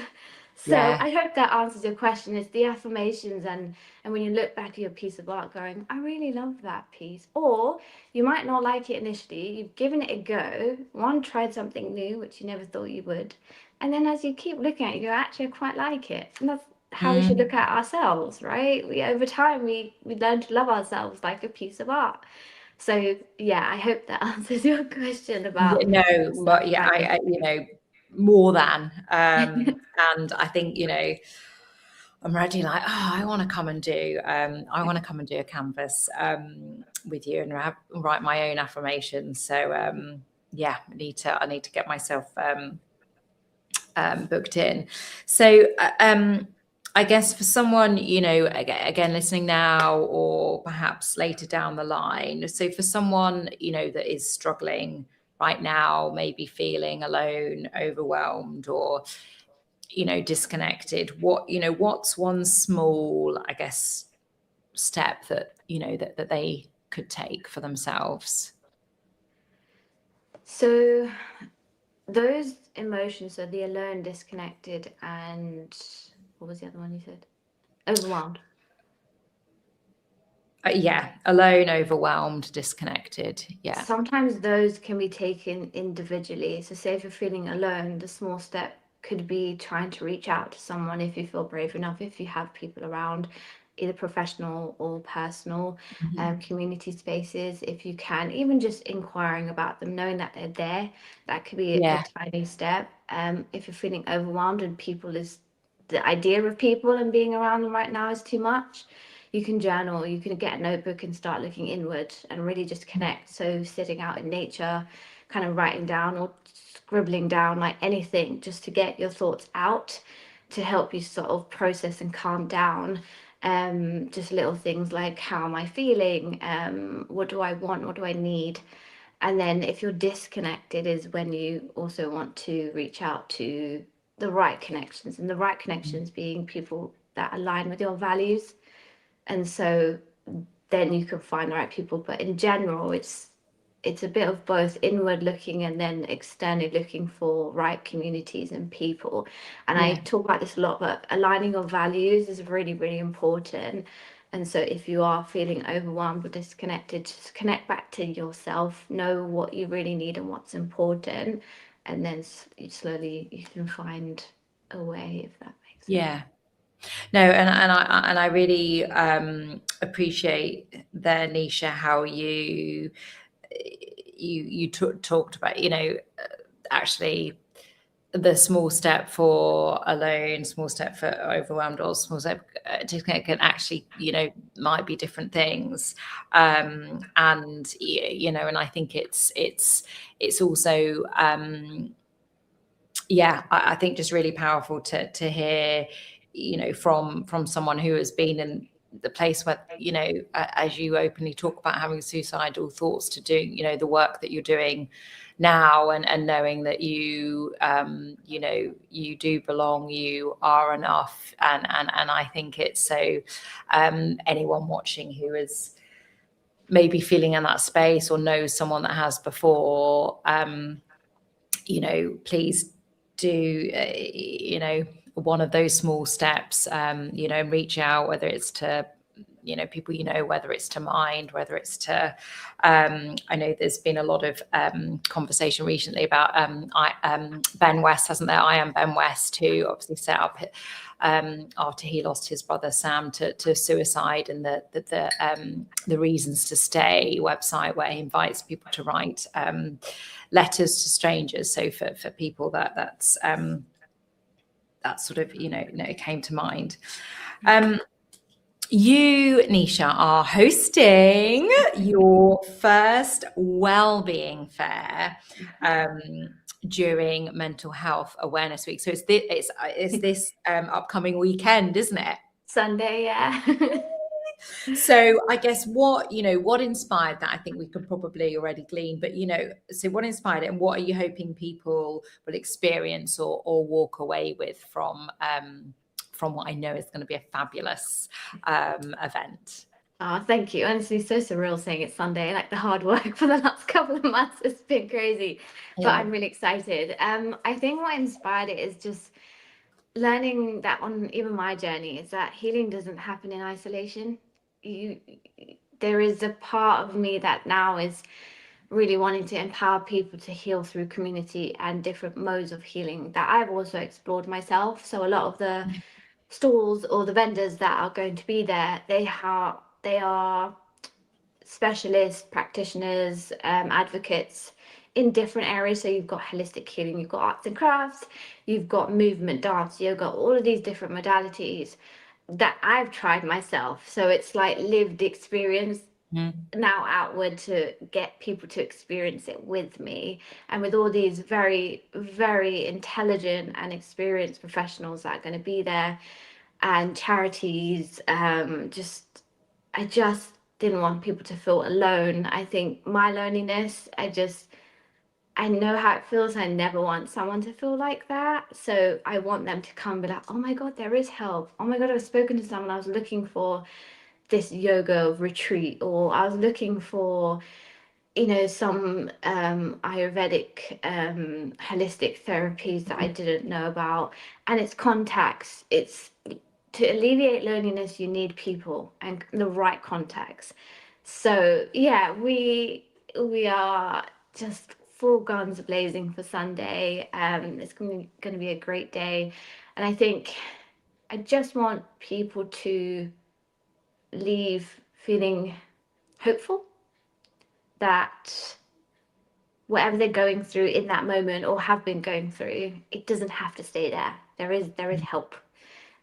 So I hope that answers your question. It's the affirmations, and when you look back at your piece of art going, I really love that piece. Or you might not like it initially, you've given it a go, tried something new, which you never thought you would. And then as you keep looking at it, you go, actually, I quite like it. And that's how we should look at ourselves, right? Over time, we learn to love ourselves like a piece of art. So I hope that answers your question about. No, but I more than, and I think I'm ready. Like, I want to come and do a canvas with you and write my own affirmations. So I need to get myself booked in. So I guess for someone, again, listening now or perhaps later down the line. So for someone, that is struggling right now, maybe feeling alone, overwhelmed, or, disconnected, what's one small, I guess, step that, that they could take for themselves? So those emotions are the alone, disconnected, and what was the other one you said? Overwhelmed. Alone, overwhelmed, disconnected. Yeah. Sometimes those can be taken individually. So say if you're feeling alone, the small step could be trying to reach out to someone if you feel brave enough, if you have people around, either professional or personal, community spaces, if you can, even just inquiring about them, knowing that they're there, that could be a tiny step. If you're feeling overwhelmed and the idea of people and being around them right now is too much, you can journal, you can get a notebook and start looking inward and really just connect. So sitting out in nature, kind of writing down or scribbling down, like anything, just to get your thoughts out, to help you sort of process and calm down. Just little things like, how am I feeling? What do I want? What do I need? And then if you're disconnected is when you also want to reach out to the right connections, and the right connections being people that align with your values. And so then you can find the right people. But in general, it's it's a bit of both inward looking and then externally looking for right communities and people. And I talk about this a lot, but aligning your values is really, really important. And so if you are feeling overwhelmed or disconnected, just connect back to yourself, know what you really need and what's important, and then slowly you can find a way, if that makes sense. Yeah. No, and I really appreciate there, Nisha, how you talked about, actually the small step for alone, small step for overwhelmed, or small step disconnect can actually, might be different things. And I think it's also, I think just really powerful to hear, from someone who has been in the place where, as you openly talk about having suicidal thoughts, to do, the work that you're doing now, and knowing that you do belong, you are enough. And I think it's so, anyone watching who is maybe feeling in that space or knows someone that has before, please do, one of those small steps, reach out, whether it's to, people, whether it's to Mind, whether it's to, I know there's been a lot of conversation recently about Ben West, hasn't there? I Am Ben West, who obviously set up after he lost his brother Sam to suicide, and the Reasons to Stay website, where he invites people to write letters to strangers. So for people that's sort of, it came to mind. You, Nisha, are hosting your first wellbeing fair during Mental Health Awareness Week. So it's this upcoming weekend, isn't it? Sunday, yeah. So I guess what inspired that, I think we could probably already glean, but so what inspired it, and what are you hoping people will experience or walk away with from what I know is going to be a fabulous event? Oh, thank you. Honestly, so surreal saying it's Sunday. Like, the hard work for the last couple of months has been crazy, but I'm really excited. I think what inspired it is just learning that on even my journey is that healing doesn't happen in isolation. There is a part of me that now is really wanting to empower people to heal through community and different modes of healing that I've also explored myself. So a lot of the stalls or the vendors that are going to be there, they are specialists, practitioners, advocates in different areas. So you've got holistic healing, you've got arts and crafts, you've got movement, dance, yoga, all of these different modalities that I've tried myself. So it's like lived experience now outward to get people to experience it with me, and with all these very, very intelligent and experienced professionals that are going to be there, and charities. I just didn't want people to feel alone. I think my loneliness, I know how it feels. I never want someone to feel like that. So I want them to come and be like, oh my God, there is help. Oh my God, I've spoken to someone. I was looking for this yoga retreat, or I was looking for, some Ayurvedic holistic therapies that I didn't know about. And it's contacts. It's to alleviate loneliness, you need people and the right contacts. So yeah, we are just full guns blazing for Sunday. It's going to be a great day, and I think I just want people to leave feeling hopeful that whatever they're going through in that moment or have been going through, it doesn't have to stay there. There is help,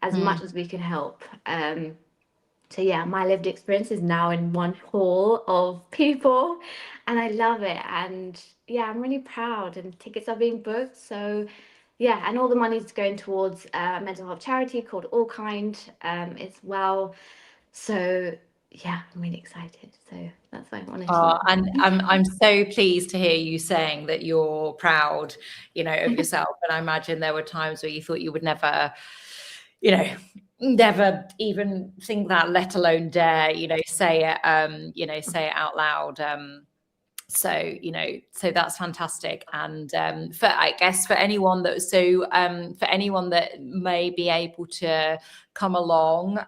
as much as we can help. So yeah, my lived experience is now in one hall of people, and I love it. And yeah, I'm really proud, and tickets are being booked. So yeah, and all the money is going towards a mental health charity called All Kind as well. So yeah, I'm really excited. So that's why I wanted to. And I'm so pleased to hear you saying that you're proud, of yourself. And I imagine there were times where you thought you would never, never even think that, let alone dare, say it, say it out loud. So, you know, so that's fantastic. And for, I guess, for anyone that, so for anyone that may be able to come along,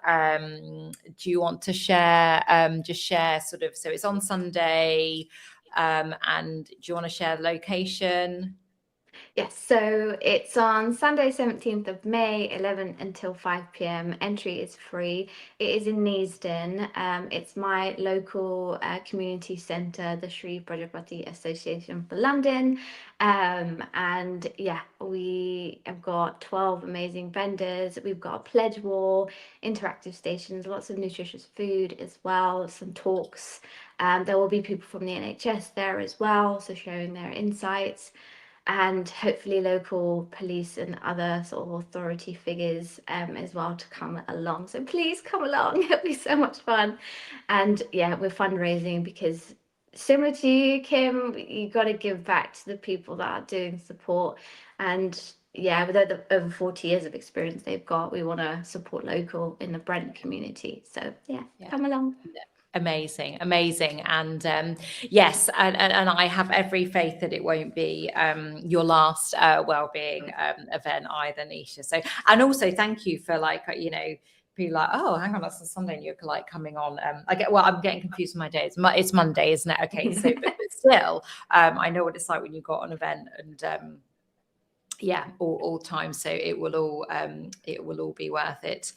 do you want to share, just share sort of, so it's on Sunday, and do you want to share the location? Yes, so it's on Sunday, 17th of May, 11 until 5 p.m. Entry is free. It is in Neasden. It's my local community centre, the Shri Prajapati Association for London. And yeah, we have got 12 amazing vendors. We've got a pledge wall, interactive stations, lots of nutritious food as well, some talks. There will be people from the NHS there as well, so sharing their insights, and hopefully local police and other sort of authority figures as well to come along. So please come along, it'll be so much fun. And yeah, we're fundraising because similar to you, Kim, you got to give back to the people that are doing support. And yeah, with over 40 years of experience they've got, we want to support local in the Brent community. So yeah, come along. Amazing, amazing. And yes, and I have every faith that it won't be your last wellbeing event either, Nisha. So, and also thank you for, like, you know, be like, oh, hang on, that's a Sunday, and you're like coming on. I'm getting confused with my days. It's Monday, isn't it? Okay, so but still, I know what it's like when you got an event, and yeah, all time. So it will all be worth it.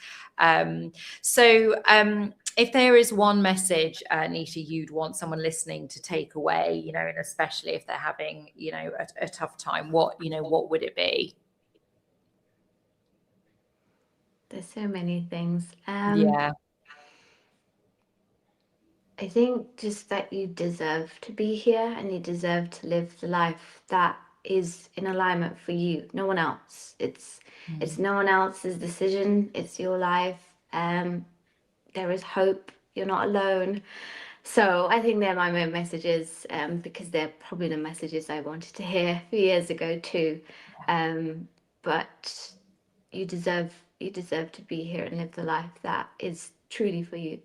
If there is one message, Nisha, you'd want someone listening to take away, you know, and especially if they're having, you know, a tough time, what would it be? There's so many things. Yeah. I think just that you deserve to be here and you deserve to live the life that is in alignment for you, no one else. It's no one else's decision, it's your life. There is hope, you're not alone. So I think they're my main messages, because they're probably the messages I wanted to hear a few years ago too. But you deserve to be here and live the life that is truly for you.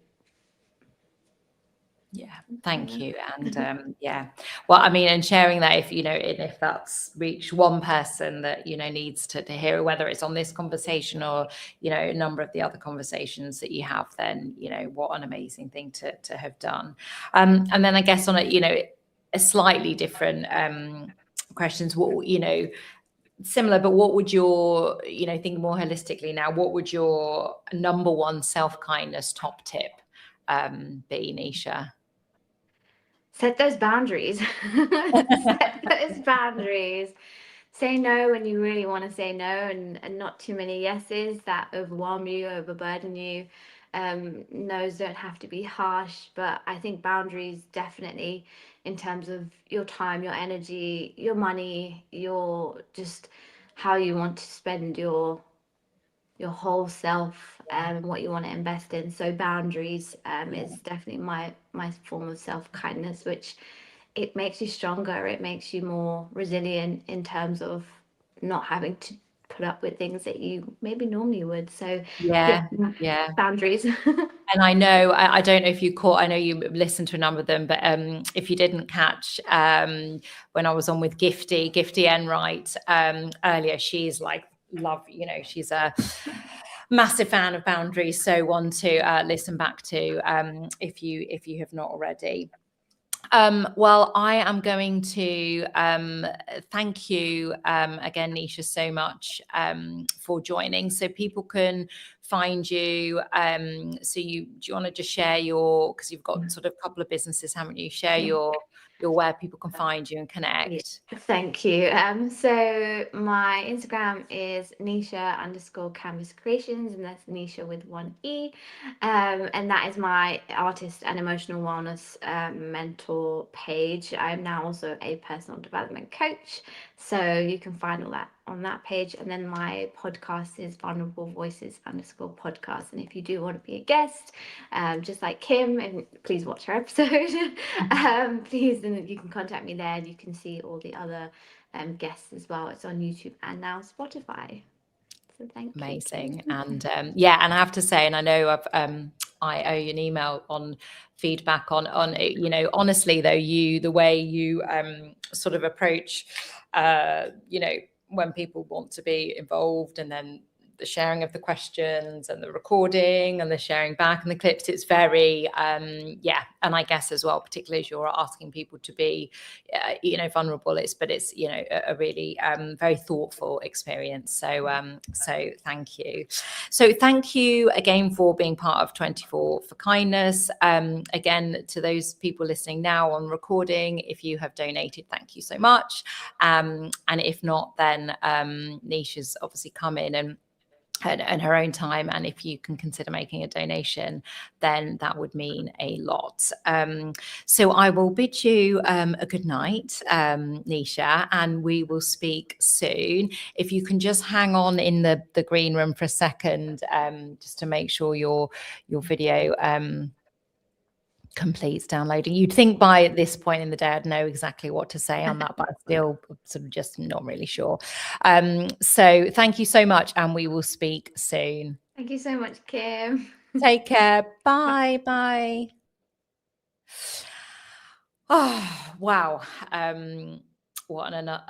Yeah, thank you. And yeah, well, I mean, and sharing that, if, you know, if that's reached one person that, you know, needs to hear, whether it's on this conversation or, you know, a number of the other conversations that you have, then, you know, what an amazing thing to have done. And then I guess on a, you know, a slightly different questions, what, you know, similar, but what would your, you know, think more holistically now, what would your number one self-kindness top tip be, Nisha? Set those boundaries. Set those boundaries. Say no when you really want to say no, and not too many yeses that overwhelm you, overburden you. No's don't have to be harsh, but I think boundaries definitely, in terms of your time, your energy, your money, your just how you want to spend your whole self, and what you want to invest in. So boundaries is definitely my form of self-kindness, which it makes you stronger, it makes you more resilient in terms of not having to put up with things that you maybe normally would. So yeah, boundaries. And I know, I don't know if you caught, I know you listened to a number of them, but if you didn't catch, when I was on with Gifty Enright earlier, she's like, you know, she's a massive fan of boundaries, so one to listen back to if you have not already. Well, I am going to thank you again, Nisha, so much for joining. So people can find you. Do you want to just share because you've got sort of a couple of businesses, haven't you? Share your where people can find you and connect. Thank you. So my Instagram is Nisha_Canvas Creations, and that's Nisha with one E. And that is my artist and emotional wellness mentor page. I'm now also a personal development coach, so you can find all that on that page. And then my podcast is Vulnerable Voices_podcast. And if you do want to be a guest, just like Kim, and please watch her episode, please, and you can contact me there, and you can see all the other guests as well. It's on YouTube and now Spotify. So thank you. Amazing. And yeah, and I have to say, and I know I owe you an email on feedback on you know, honestly though, the way you sort of approach you know, when people want to be involved, and then the sharing of the questions and the recording and the sharing back and the clips, it's very yeah. And I guess as well, particularly as you're asking people to be you know, vulnerable, it's you know, a really very thoughtful experience. So so thank you. So thank you again for being part of 24 for Kindness. Again, to those people listening now on recording, if you have donated, thank you so much. And if not, then Nisha's obviously come in and her own time, and if you can consider making a donation, then that would mean a lot. So I will bid you a good night, Nisha, and we will speak soon. If you can just hang on in the green room for a second, just to make sure your video completes downloading. You'd think by this point in the day I'd know exactly what to say on that, but I'm still sort of just not really sure. So thank you so much, and we will speak soon. Thank you so much, Kim. Take care. Bye. Bye. Oh, wow. What another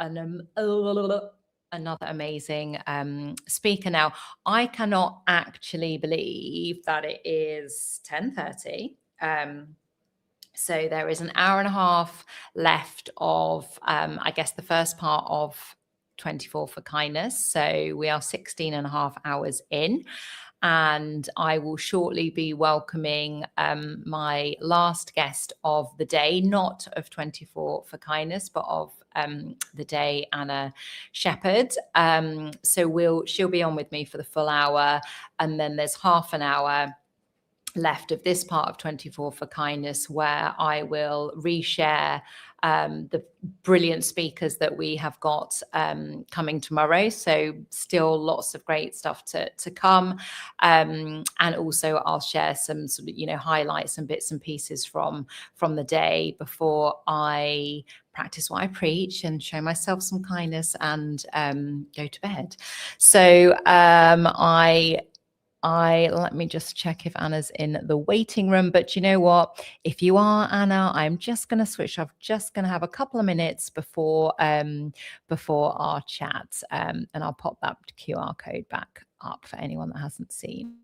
amazing speaker. Now, I cannot actually believe that it is 10:30. So there is an hour and a half left of, I guess, the first part of 24 for Kindness. So we are 16 and a half hours in, and I will shortly be welcoming my last guest of the day, not of 24 for Kindness, but of the day, Anna Shepherd. So she'll be on with me for the full hour, and then there's half an hour left of this part of 24 for Kindness, where I will reshare the brilliant speakers that we have got coming tomorrow. So still lots of great stuff to come. And also I'll share some sort of, you know, highlights and bits and pieces from the day before I practice what I preach and show myself some kindness and go to bed. So let me just check if Anna's in the waiting room. But you know what? If you are, Anna, I'm just going to switch. I'm just going to have a couple of minutes before our chat, and I'll pop that QR code back up for anyone that hasn't seen.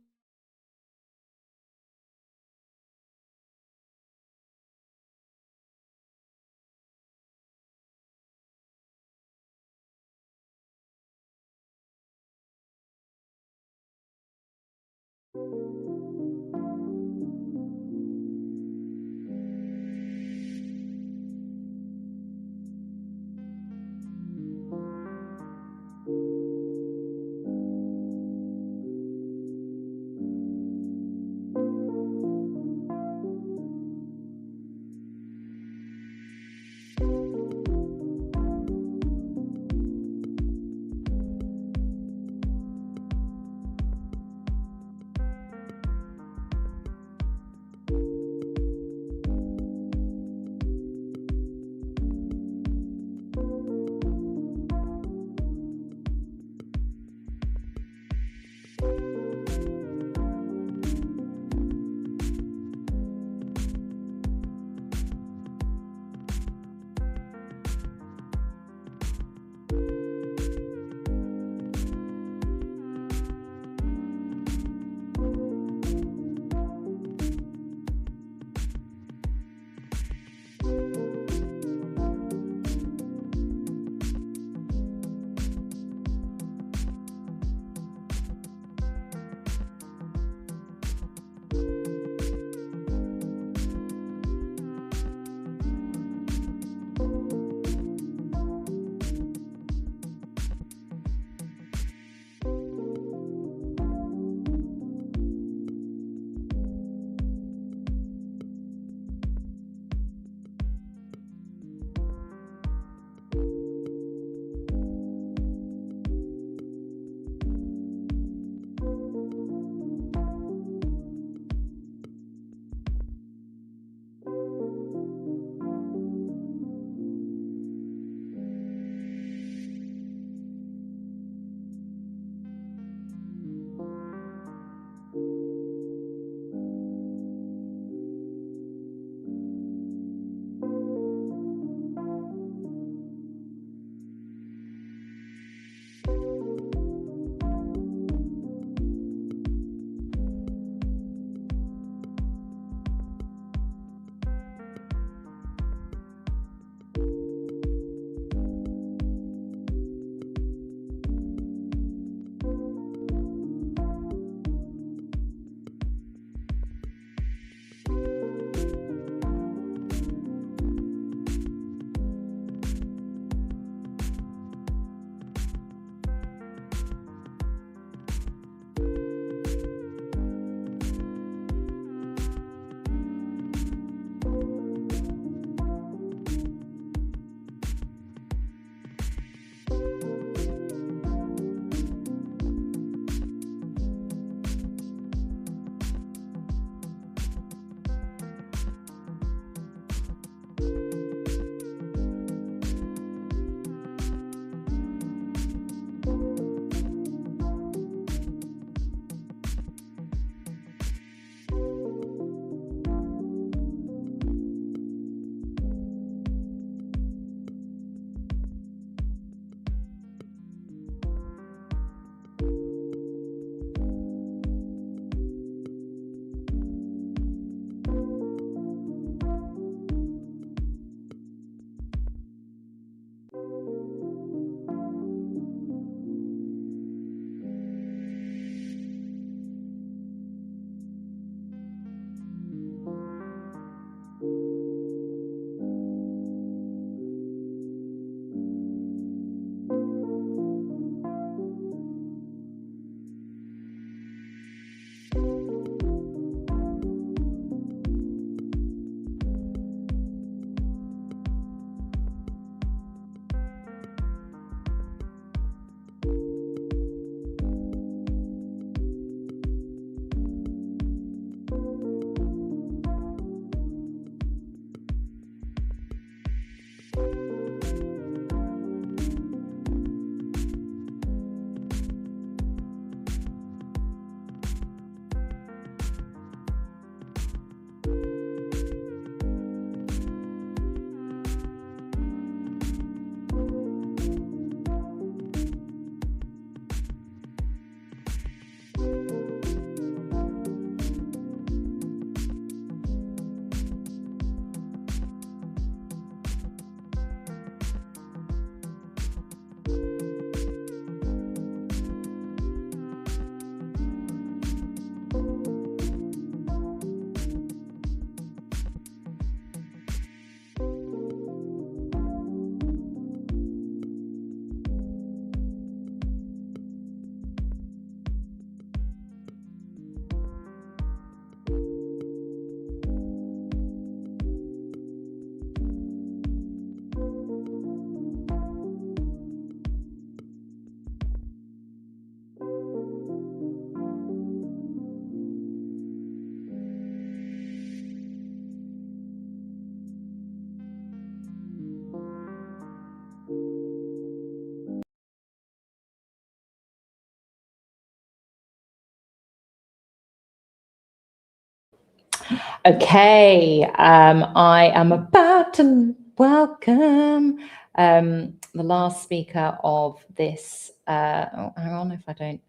Okay, I am about to welcome the last speaker of this. Oh, hang on, if I don't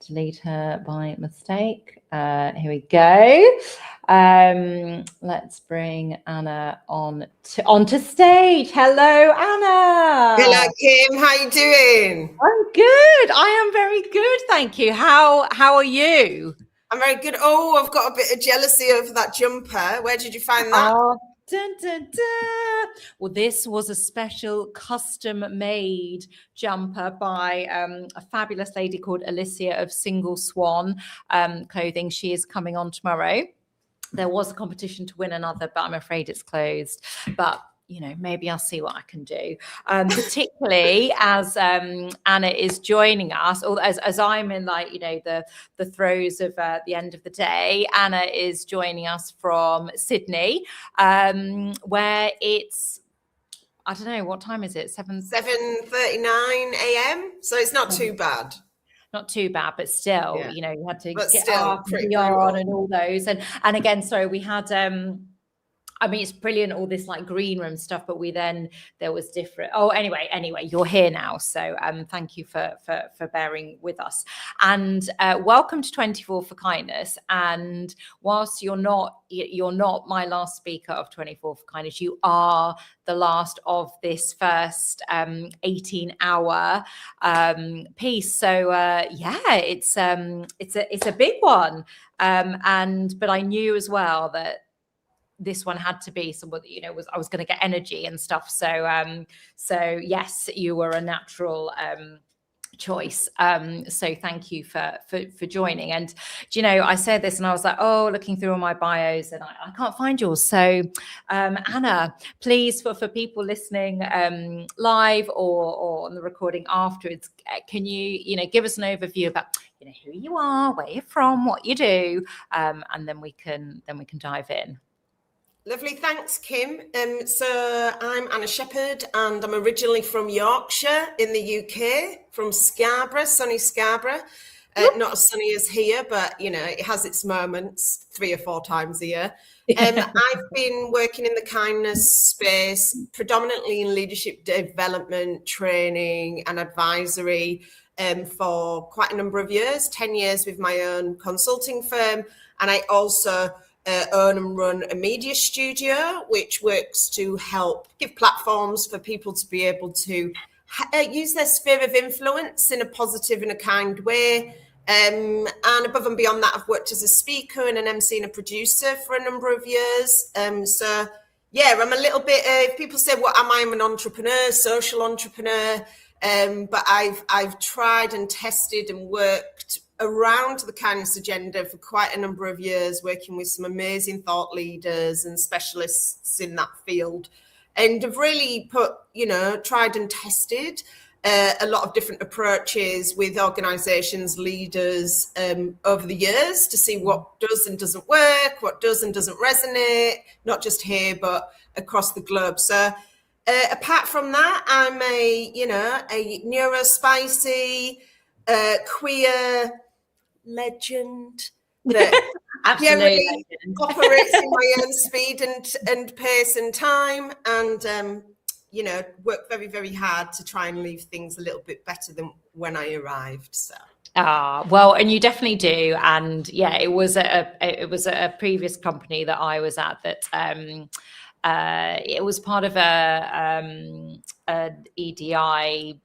delete her by mistake. Here we go. Let's bring Anna onto stage. Hello, Anna. Hello, Kim. How you doing? I'm good. I am very good, thank you. How are you? I'm very good. Oh, I've got a bit of jealousy over that jumper. Where did you find that? Dun, dun, dun. Well, this was a special custom-made jumper by a fabulous lady called Alicia of Single Swan Clothing. She is coming on tomorrow. There was a competition to win another, but I'm afraid it's closed. But you know, maybe I'll see what I can do. Particularly as Anna is joining us, or as I'm in, like, you know, the throes of the end of the day. Anna is joining us from Sydney, where it's, I don't know, what time is it? 7:39 a.m. So it's not too bad. Not too bad, but still, Yeah. you know, you had to But get still up pretty and be on brutal. and all those. And again, sorry, we had I mean, it's brilliant, all this like green room stuff, but there was different. Oh, anyway, you're here now. So thank you for bearing with us. And welcome to 24 for Kindness. And whilst you're not my last speaker of 24 for Kindness, you are the last of this first 18-hour piece. So yeah, it's a big one. But I knew as well that this one had to be someone that, you know, I was going to get energy and stuff. So yes, you were a natural choice. So thank you for joining. And do you know, I said this and I was like, oh, looking through all my bios and I can't find yours. So Anna, please, for people listening live or on the recording afterwards, can you know, give us an overview about, you know, who you are, where you're from, what you do, and then we can dive in. Lovely, thanks, Kim. So I'm Anna Shepherd, and I'm originally from Yorkshire in the UK, from Scarborough, sunny Scarborough. Not as sunny as here, but you know, it has its moments 3 or 4 times a year. I've been working in the kindness space, predominantly in leadership development, training, and advisory for quite a number of years. 10 years with my own consulting firm, and I also own and run a media studio, which works to help give platforms for people to be able to use their sphere of influence in a positive and a kind way. And above and beyond that, I've worked as a speaker and an MC and a producer for a number of years. So yeah, I'm a little bit, if people say, what am I? I'm an entrepreneur, social entrepreneur. But I've tried and tested and worked around the kindness agenda for quite a number of years, working with some amazing thought leaders and specialists in that field, and have really tried and tested a lot of different approaches with organizations, leaders over the years to see what does and doesn't work, what does and doesn't resonate, not just here, but across the globe. So apart from that, I'm a neurospicy, queer legend that generally operates in my own speed and pace and time, and work very, very hard to try and leave things a little bit better than when I arrived. So well, and you definitely do. And yeah, it was a previous company that I was at that it was part of a EDI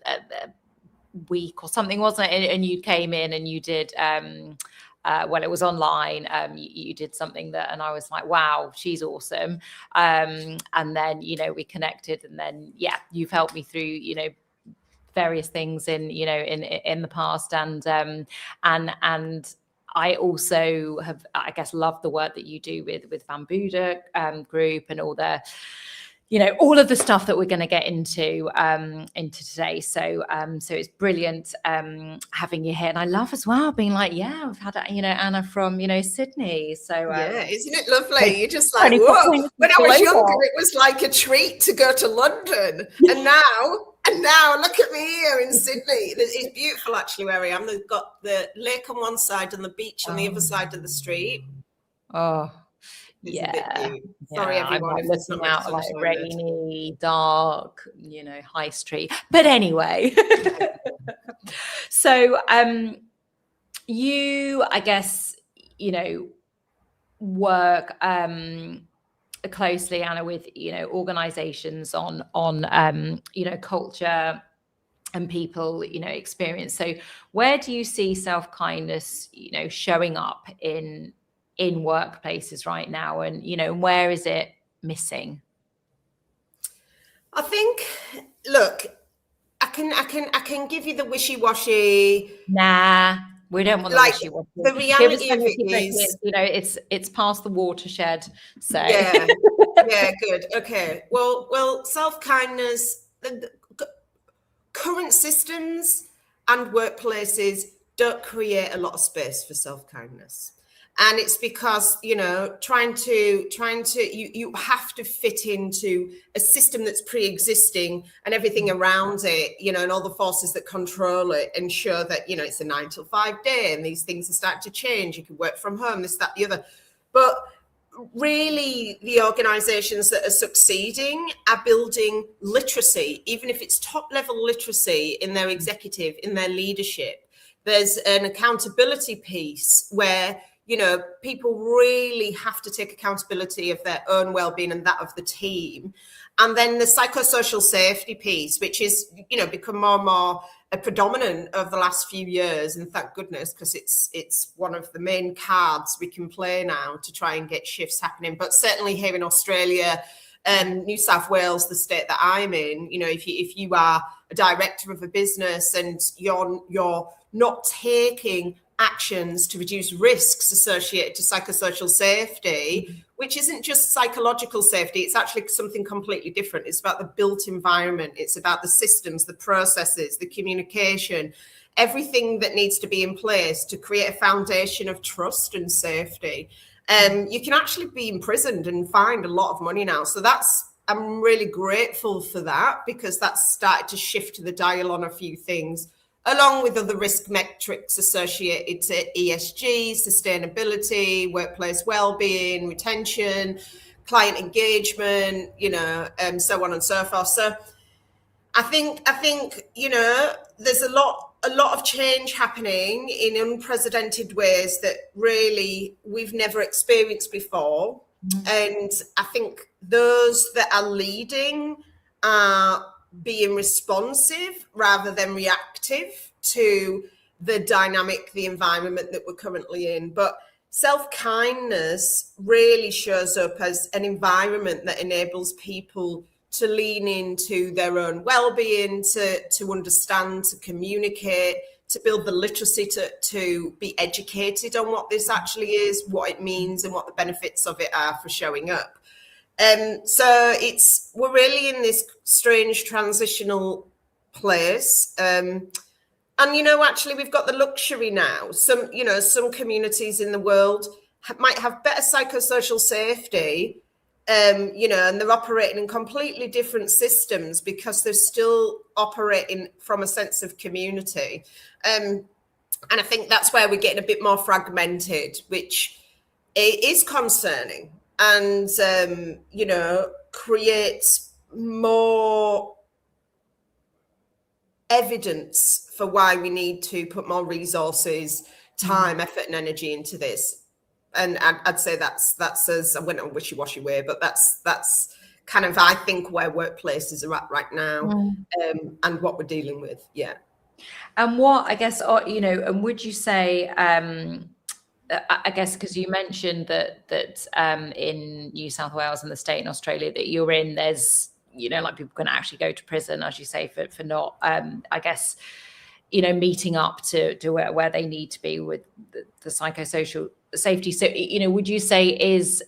week or something, wasn't it? And you came in and you did it was online. You did something that, and I was like, wow, she's awesome. And then, you know, we connected, and then yeah, you've helped me through, you know, various things in the past, and I also have, I guess, loved the work that you do with Van Buda group and all the, you know, all of the stuff that we're going to get into today. So it's brilliant having you here, and I love as well being like, yeah, we've had Anna from Sydney. So yeah, isn't it lovely? You're just like, whoa. When I was younger, it was like a treat to go to London, and now look at me here in Sydney. It's beautiful actually where I am. They've got the lake on one side and the beach on the other side of the street. Oh, It's a bit Yeah, mute. Sorry, yeah. I'm everyone, like if it's not looking very out like sunshine there. rainy, dark, high street. But anyway, so you, I guess, work closely, Anna, with organizations on culture and people experience. So where do you see self-kindness showing up in workplaces right now, and where is it missing? I think, look, I can give you the wishy-washy. Nah, we don't want the Like, wishy-washy. the reality of it is, it's past the watershed. So yeah, yeah, good. Okay. Well, self-kindness, the current systems and workplaces don't create a lot of space for self-kindness. And it's because, trying to you have to fit into a system that's pre-existing, and everything around it, and all the forces that control it ensure that, it's a 9 till 5 day, and these things are starting to change. You can work from home, this, that, the other. But really, the organizations that are succeeding are building literacy, even if it's top level literacy in their executive, in their leadership. There's an accountability piece where people really have to take accountability of their own well-being and that of the team. And then the psychosocial safety piece, which is, become more and more predominant over the last few years. And thank goodness, because it's one of the main cards we can play now to try and get shifts happening. But certainly here in Australia, New South Wales, the state that I'm in, if you are a director of a business and you're not taking actions to reduce risks associated to psychosocial safety, which isn't just psychological safety, it's actually something completely different. It's about the built environment, it's about the systems, the processes, the communication, everything that needs to be in place to create a foundation of trust and safety. You can actually be imprisoned and fined a lot of money now. So I'm really grateful for that, because that's started to shift the dial on a few things, along with other risk metrics associated to ESG, sustainability, workplace well-being, retention, client engagement, so on and so forth. So I think there's a lot of change happening in unprecedented ways that really we've never experienced before. And I think those that are leading are being responsive rather than reactive to the dynamic, the environment that we're currently in. But self-kindness really shows up as an environment that enables people to lean into their own well-being, to understand, to communicate, to build the literacy, to be educated on what this actually is, what it means, and what the benefits of it are for showing up. So we're really in this strange transitional place. And, actually we've got the luxury now. Some communities in the world might have better psychosocial safety, and they're operating in completely different systems because they're still operating from a sense of community. And I think that's where we're getting a bit more fragmented, which is concerning. And, creates more evidence for why we need to put more resources, time, effort, and energy into this. And I'd say that's as I went on a wishy-washy way, but that's kind of, I think, where workplaces are at right now, and what we're dealing with. Yeah. And what, I guess, and would you say, I guess, because you mentioned that in New South Wales and the state in Australia that you're in, there's, like people can actually go to prison, as you say, for not, I guess, meeting up to where they need to be with the psychosocial safety. So, would you say is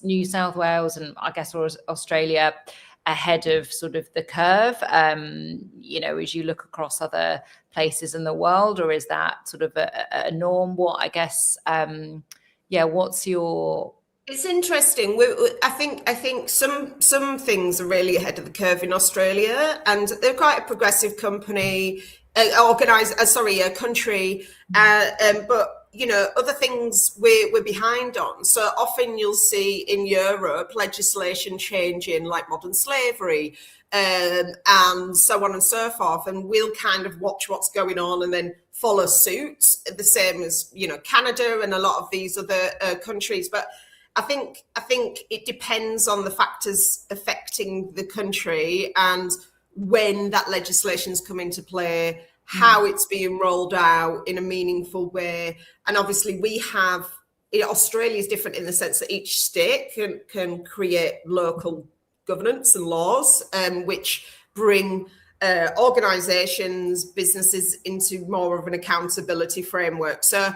New South Wales and I guess or Australia ahead of sort of the curve, as you look across other places in the world, or is that sort of a norm? What, I guess, what's your... It's interesting. I think some things are really ahead of the curve in Australia, and they're quite a progressive company, a country, but other things we're behind on. So often you'll see in Europe legislation changing, like modern slavery, and so on and so forth, and we'll kind of watch what's going on and then follow suit, the same as Canada and a lot of these other countries. But I think it depends on the factors affecting the country and when that legislation's come into play, how it's being rolled out in a meaningful way. And obviously we have, Australia is different in the sense that each state can create local governance and laws, which bring organisations, businesses into more of an accountability framework. So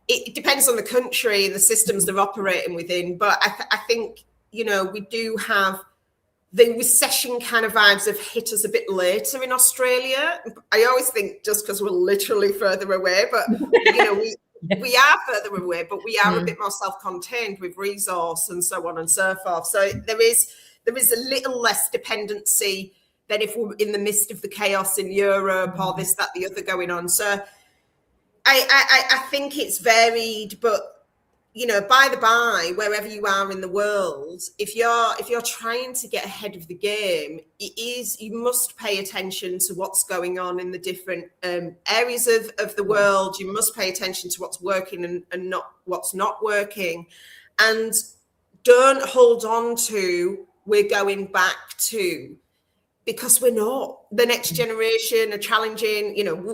it depends on the country and the systems they're operating within. But I think, we do have the recession kind of vibes have hit us a bit later in Australia. I always think just because we're literally further away, but we are further away, but we are a bit more self-contained with resource and so on and so forth. So there is a little less dependency than if we're in the midst of the chaos in Europe or this, that, the other going on. So I think it's varied, but by the by, wherever you are in the world, if you're trying to get ahead of the game, you must pay attention to what's going on in the different areas of the world. You must pay attention to what's working and not what's not working, and don't hold on to we're going back to, because we're not. The next generation are challenging,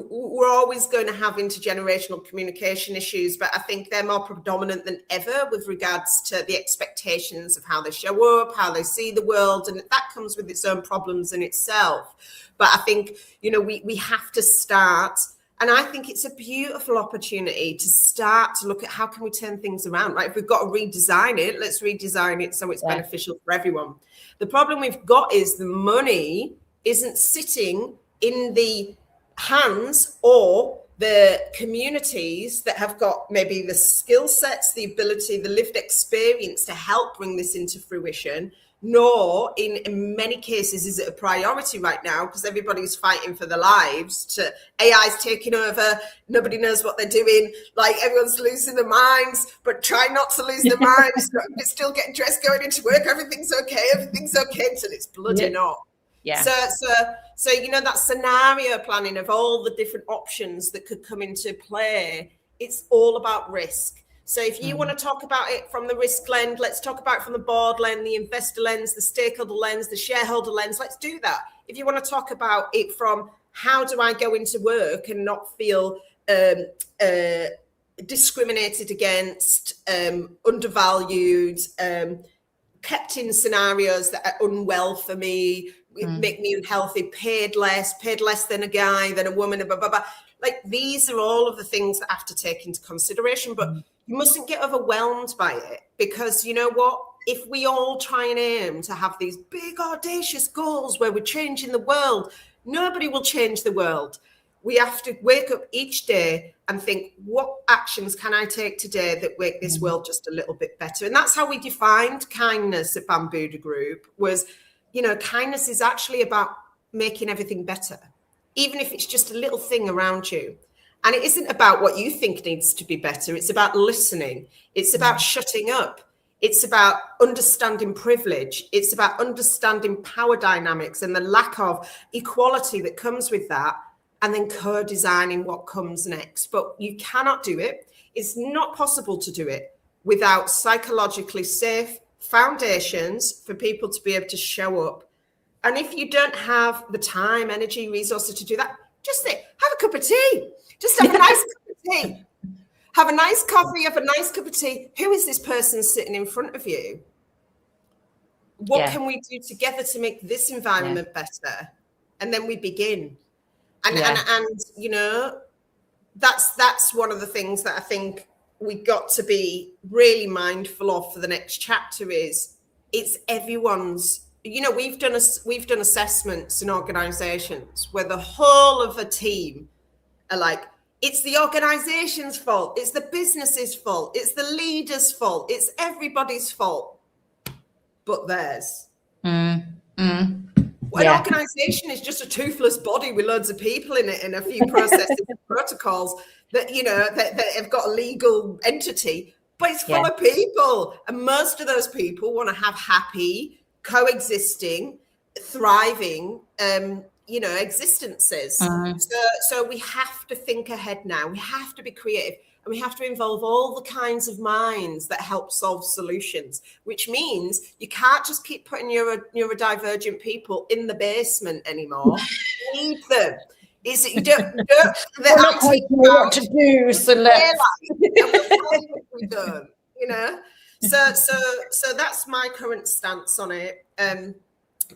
we're always going to have intergenerational communication issues, but I think they're more predominant than ever with regards to the expectations of how they show up, how they see the world, and that comes with its own problems in itself. But I think, we have to start, and I think it's a beautiful opportunity to start to look at how can we turn things around, right? If we've got to redesign it, let's redesign it so it's beneficial for everyone. The problem we've got is the money isn't sitting in the hands or the communities that have got maybe the skill sets, the ability, the lived experience to help bring this into fruition, nor in many cases is it a priority right now because everybody's fighting for their lives. AI's taking over, nobody knows what they're doing, like everyone's losing their minds, but try not to lose their minds, but still getting dressed, going into work, everything's okay until it's bloody not. Yeah. So that scenario planning of all the different options that could come into play, it's all about risk. So if you want to talk about it from the risk lens, let's talk about it from the board lens, the investor lens, the stakeholder lens, the shareholder lens. Let's do that. If you want to talk about it from how do I go into work and not feel discriminated against, undervalued, kept in scenarios that are unwell for me, make me unhealthy, paid less than a guy, than a woman, blah, blah, blah. Like these are all of the things that have to take into consideration, but you mustn't get overwhelmed by it, because you know what? If we all try and aim to have these big audacious goals where we're changing the world, nobody will change the world. We have to wake up each day and think, what actions can I take today that make this world just a little bit better? And that's how we defined kindness at Bambuda Group was, kindness is actually about making everything better, even if it's just a little thing around you. And it isn't about what you think needs to be better. It's about listening. It's about shutting up. It's about understanding privilege. It's about understanding power dynamics and the lack of equality that comes with that, and then co-designing what comes next. But you cannot do it. It's not possible to do it without psychologically safe foundations for people to be able to show up. And if you don't have the time, energy, resources to do that, just have a cup of tea. Just have a nice cup of tea. Have a nice coffee, have a nice cup of tea. Who is this person sitting in front of you? What can we do together to make this environment better? And then we begin. And that's one of the things that I think we got to be really mindful of for the next chapter is it's everyone's. We've done assessments in organizations where the whole of a team are like, it's the organization's fault, it's the business's fault, it's the leader's fault, it's everybody's fault, but theirs. And Yeah. organization is just a toothless body with loads of people in it and a few processes and protocols that, you know, that have got a legal entity, but it's full of people. And most of those people want to have happy, coexisting, thriving, you know, existences. So we have to think ahead now. We have to be creative. And we have to involve all the kinds of minds that help solve solutions, which means you can't just keep putting neurodivergent people in the basement anymore. You need them. Is it you don't not quite know what to do, so let's we don't, you know. So that's my current stance on it. And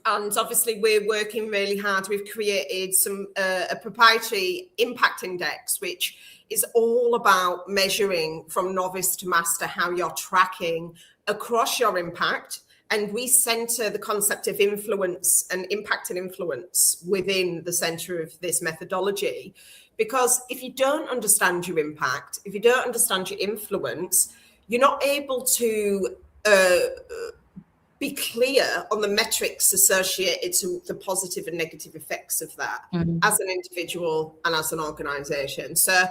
obviously we're working really hard. We've created some a proprietary impact index, which is all about measuring from novice to master how you're tracking across your impact. And we center the concept of influence and impact and influence within the center of this methodology. Because if you don't understand your impact, if you don't understand your influence, you're not able to be clear on the metrics associated to the positive and negative effects of that as an individual and as an organization. So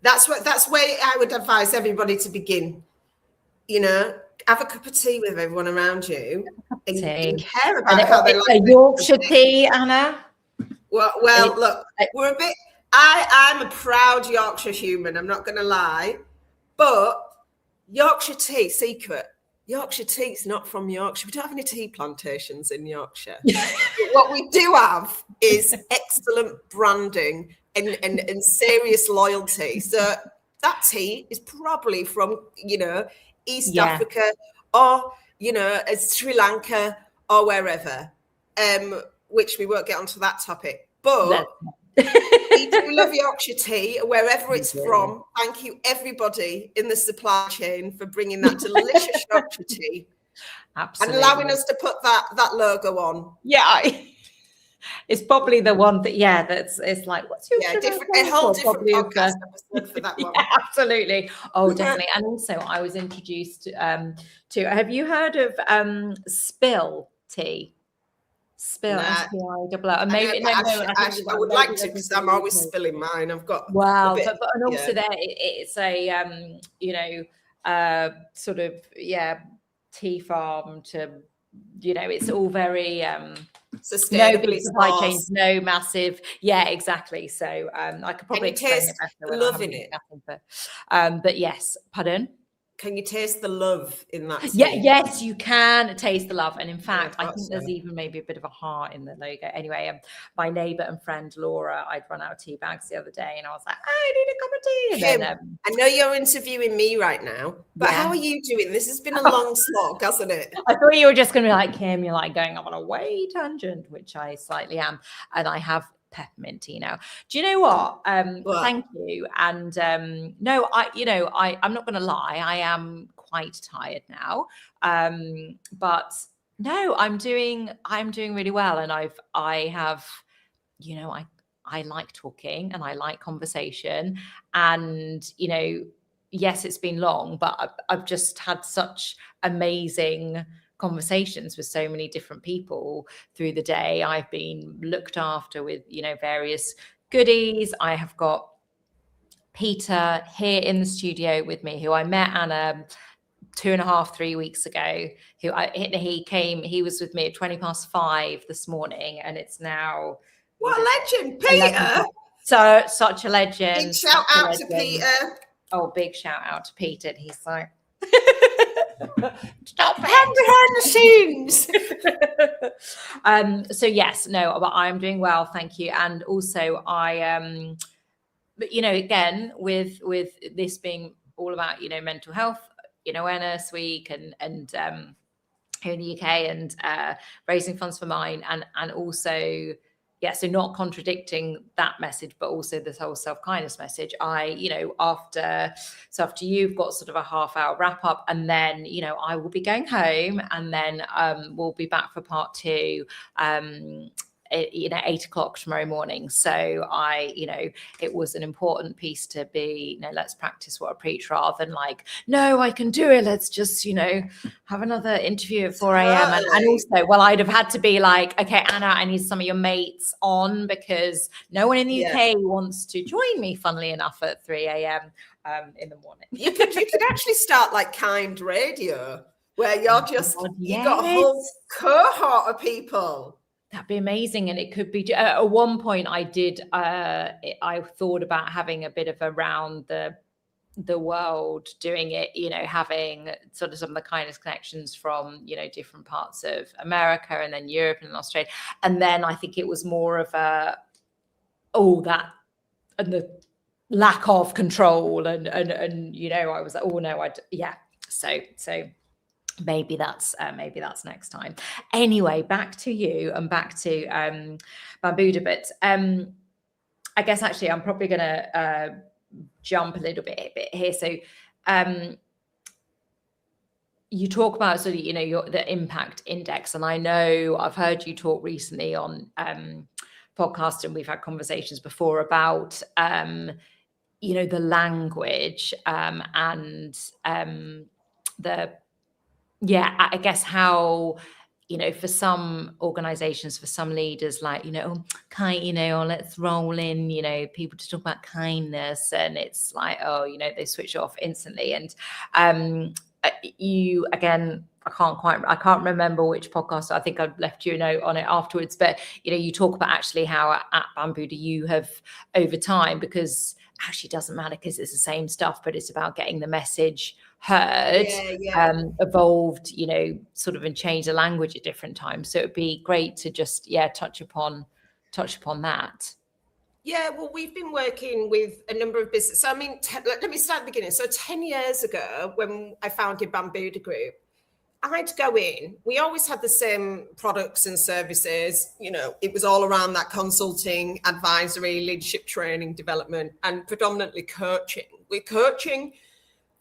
that's where I would advise everybody to begin. You know, have a cup of tea with everyone around you and care about how they like a Yorkshire tea, Anna. Well, look, we're a bit. I'm a proud Yorkshire human. I'm not going to lie, but Yorkshire tea secret. Yorkshire tea is not from Yorkshire. We don't have any tea plantations in Yorkshire. What we do have is excellent branding and serious loyalty. So that tea is probably from, you know, East Africa or, you know, Sri Lanka or wherever, which we won't get onto that topic. But we do love Yorkshire tea, wherever it's from. Thank you, everybody in the supply chain, for bringing that delicious Yorkshire tea. Absolutely. And allowing us to put that logo on. Yeah. It's probably the one that, that's it's like, what's your a whole different podcast episode for that one. Yeah, absolutely. Oh, definitely. And also I was introduced to have you heard of Spill tea? Spill, S-P-I-L-L. Maybe I would like to, because I'm always spilling mine. I've got but and also there it's a you know, sort of tea farm to, you know, it's all very sustainably no big supply chains, no massive, exactly. So I could probably explain it better. Love in it. But yes, pardon. Can you taste the love in that? Yes, you can taste the love. And in fact, I think there's even maybe a bit of a heart in the logo. Anyway, my neighbour and friend Laura, I'd run out of tea bags the other day and I was like, I need a cup of tea. And then, I know you're interviewing me right now, but how are you doing? This has been a long slog, hasn't it? I thought you were just going to be like, Kim, you're like going on a way tangent, which I slightly am. And I have peppermint tea now. Do you know what? Thank you. And no, I'm not going to lie, I am quite tired now. But no, I'm doing really well. And I have, you know, I like talking and I like conversation. And, you know, yes, it's been long, but I've just had such amazing conversations with so many different people through the day. I've been looked after with, you know, various goodies. I have got Peter here in the studio with me, who I met Anna 2.5-3 weeks ago, he was with me at 5:20 this morning, and it's now what a legend, Peter. So such a legend. Big shout out to Peter. Oh, big shout out to Peter. He's like stop behind the scenes. So yes, no, but I'm doing well, thank you. And also I but you know, again, with this being all about, you know, mental health, you know, awareness week and here in the UK, and raising funds for mine, and also so not contradicting that message, but also this whole self-kindness message. You know, after you've got sort of a half-hour wrap-up, and then, you know, I will be going home, and then we'll be back for part 2 8 o'clock tomorrow morning. So it was an important piece to be, let's practice what I preach, rather than like, no, I can do it. Let's just, have another interview at 4 a.m. And also, well, I'd have had to be like, okay, Anna, I need some of your mates on, because no one in the UK wants to join me, funnily enough, at 3 a.m. In the morning. You could actually start like Kind Radio, where you're you got a whole cohort of people. That'd be amazing. And it could be, at one point I did, I thought about having a bit of around the world doing it, having sort of some of the kindness connections from, different parts of America and then Europe and Australia. And then I think it was more of and the lack of control and I was like, oh no, so maybe that's next time. Anyway, back to you and back to Bambuda. But I guess actually I'm probably gonna jump a little bit here. So you talk about sort of the impact index, and I know I've heard you talk recently on podcast, and we've had conversations before about the language and I guess how for some organizations, for some leaders, like or let's roll in people to talk about kindness, and it's like, they switch off instantly. And you, again, I can't remember which podcast. I think I've left you a note on it afterwards, but you talk about actually how at Bambuda you have, over time, because actually doesn't matter because it's the same stuff, but it's about getting the message heard, evolved, sort of, and change the language at different times. So it'd be great to just touch upon that. Yeah, well, we've been working with a number of businesses. So, I mean, let me start at the beginning. So 10 years ago, when I founded Bambuda Group, I'd go in, we always had the same products and services. It was all around that consulting, advisory, leadership training, development, and predominantly coaching. We're coaching,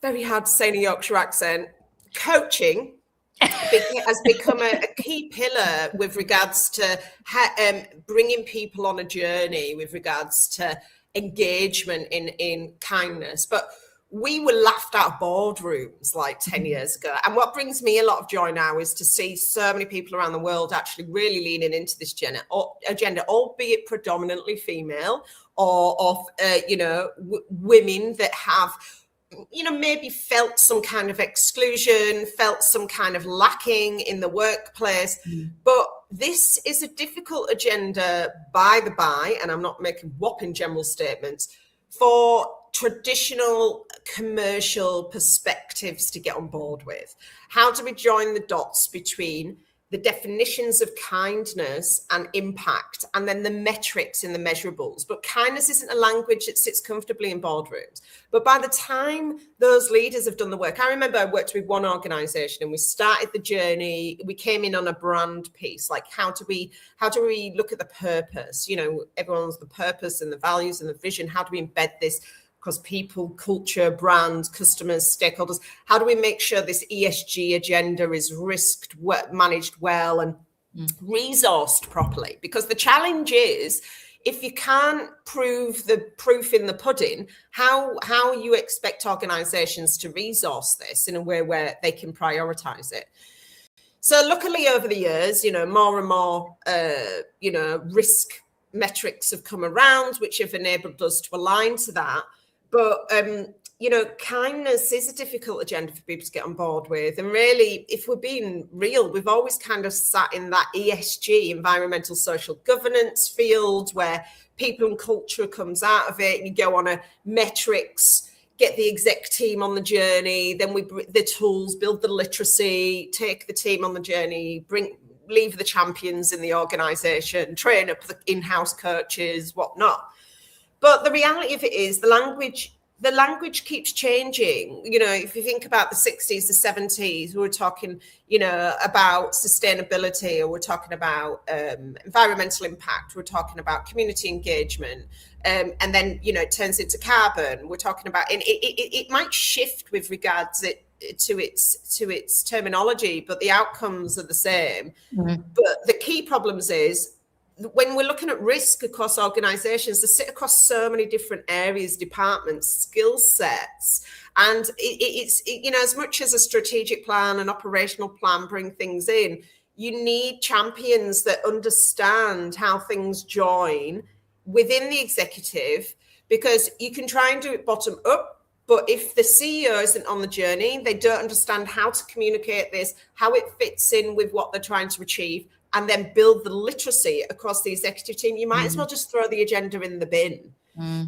very hard to say in a Yorkshire accent, coaching has become a key pillar with regards to bringing people on a journey with regards to engagement in kindness. But we were laughed out of boardrooms like 10 years ago. And what brings me a lot of joy now is to see so many people around the world actually really leaning into this agenda, albeit predominantly female or women that have, maybe felt some kind of exclusion, felt some kind of lacking in the workplace. But this is a difficult agenda, by the by, and I'm not making whopping general statements, for traditional commercial perspectives to get on board with. How do we join the dots between the definitions of kindness and impact, and then the metrics and the measurables? But kindness isn't a language that sits comfortably in boardrooms. But by the time those leaders have done the work, I remember I worked with one organization and we started the journey. We came in on a brand piece, like how do we look at the purpose? Everyone's the purpose and the values and the vision. How do we embed this? Because people, culture, brands, customers, stakeholders, how do we make sure this ESG agenda is managed well and resourced properly? Because the challenge is, if you can't prove the proof in the pudding, how you expect organizations to resource this in a way where they can prioritize it? So luckily over the years, more and more, risk metrics have come around, which have enabled us to align to that. But, kindness is a difficult agenda for people to get on board with. And really, if we're being real, we've always kind of sat in that ESG, environmental social governance field, where people and culture comes out of it. You go on a metrics, get the exec team on the journey, then we bring the tools, build the literacy, take the team on the journey, leave the champions in the organization, train up the in-house coaches, whatnot. But the reality of it is the language keeps changing. If you think about the 60s, the 70s, we were talking, about sustainability, or we're talking about environmental impact, we're talking about community engagement, and then, it turns into carbon. We're talking about, and it might shift with regards to its terminology, but the outcomes are the same. But the key problems is when we're looking at risk across organizations, they sit across so many different areas, departments, skill sets. And it's as much as a strategic plan, an operational plan, bring things in, you need champions that understand how things join within the executive, because you can try and do it bottom up. But if the CEO isn't on the journey, they don't understand how to communicate this, how it fits in with what they're trying to achieve, and then build the literacy across the executive team, you might as well just throw the agenda in the bin.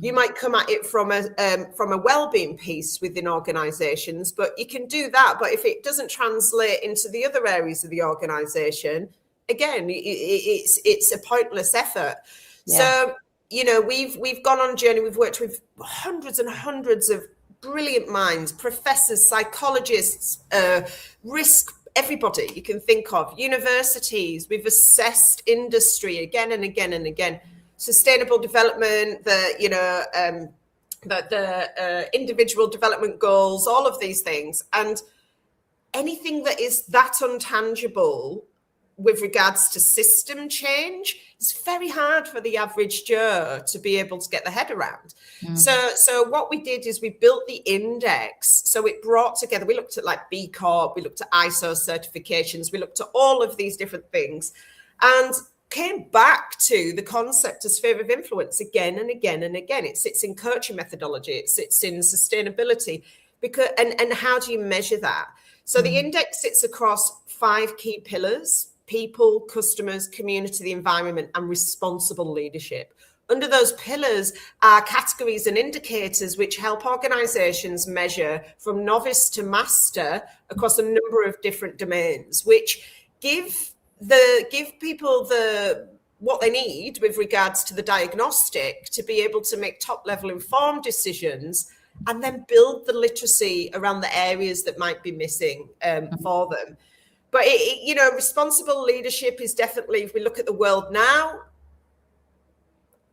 You might come at it from a well-being piece within organizations, but you can do that. But if it doesn't translate into the other areas of the organization, again, it's a pointless effort. Yeah. So, we've gone on a journey. We've worked with hundreds and hundreds of brilliant minds, professors, psychologists, risk, everybody you can think of, universities. We've assessed industry again and again and again. Sustainable development, the individual development goals, all of these things. And anything that is that untangible with regards to system change, it's very hard for the average Joe to be able to get the head around. So what we did is we built the index. So it brought together, we looked at like B Corp, we looked at ISO certifications, we looked at all of these different things, and came back to the concept of sphere of influence again and again and again. It sits in coaching methodology, it sits in sustainability, because and how do you measure that? So the index sits across 5 key pillars: people, customers, community, the environment, and responsible leadership. Under those pillars are categories and indicators which help organizations measure from novice to master across a number of different domains, which give people what they need with regards to the diagnostic to be able to make top level informed decisions, and then build the literacy around the areas that might be missing for them. But responsible leadership is definitely, if we look at the world now,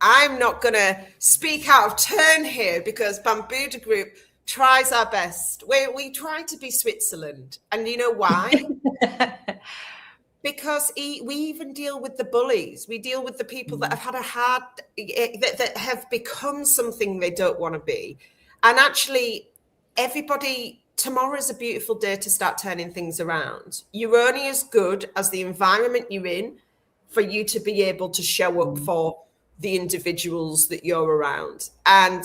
I'm not going to speak out of turn here, because Bambuda Group tries our best. We try to be Switzerland, and you know why? Because we even deal with the bullies. We deal with the people that have had that have become something they don't want to be. And actually, tomorrow is a beautiful day to start turning things around. You're only as good as the environment you're in for you to be able to show up for the individuals that you're around. And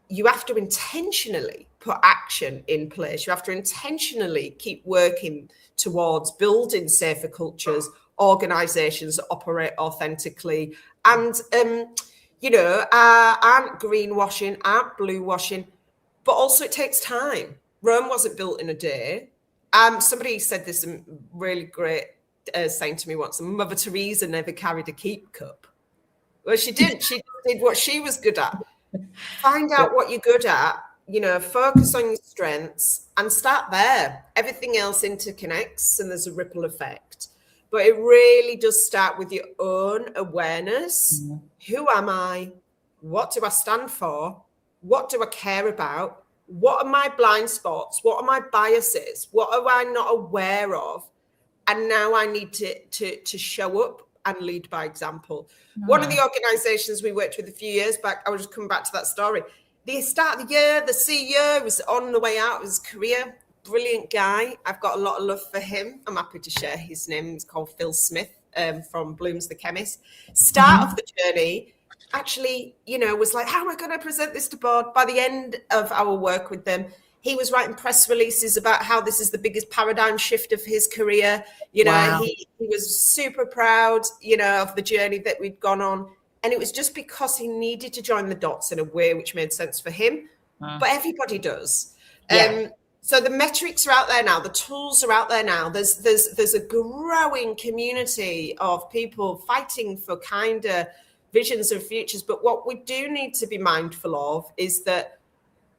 you have to intentionally put action in place. You have to intentionally keep working towards building safer cultures, organizations that operate authentically and, aren't greenwashing, aren't blue washing, but also it takes time. Rome wasn't built in a day. Somebody said this really great saying to me once: Mother Teresa never carried a keep cup. Well, she did. She did what she was good at. Find out what you're good at, focus on your strengths and start there. Everything else interconnects and there's a ripple effect. But it really does start with your own awareness. Who am I? What do I stand for? What do I care about? What are my blind spots? What are my biases? What am I not aware of? And now I need to show up and lead by example. One of the organizations we worked with a few years back, I will just come back to that story. The start of the year, the CEO was on the way out of his career. Brilliant guy. I've got a lot of love for him. I'm happy to share his name. He's called Phil Smith from Bloom's The Chemist. Start of the journey, actually, was like, how am I going to present this to board? By the end of our work with them, he was writing press releases about how this is the biggest paradigm shift of his career. Wow. He was super proud, of the journey that we'd gone on. And it was just because he needed to join the dots in a way which made sense for him. But everybody does. Yeah. So the metrics are out there now. The tools are out there now. There's a growing community of people fighting for kinder visions and futures. But what we do need to be mindful of is that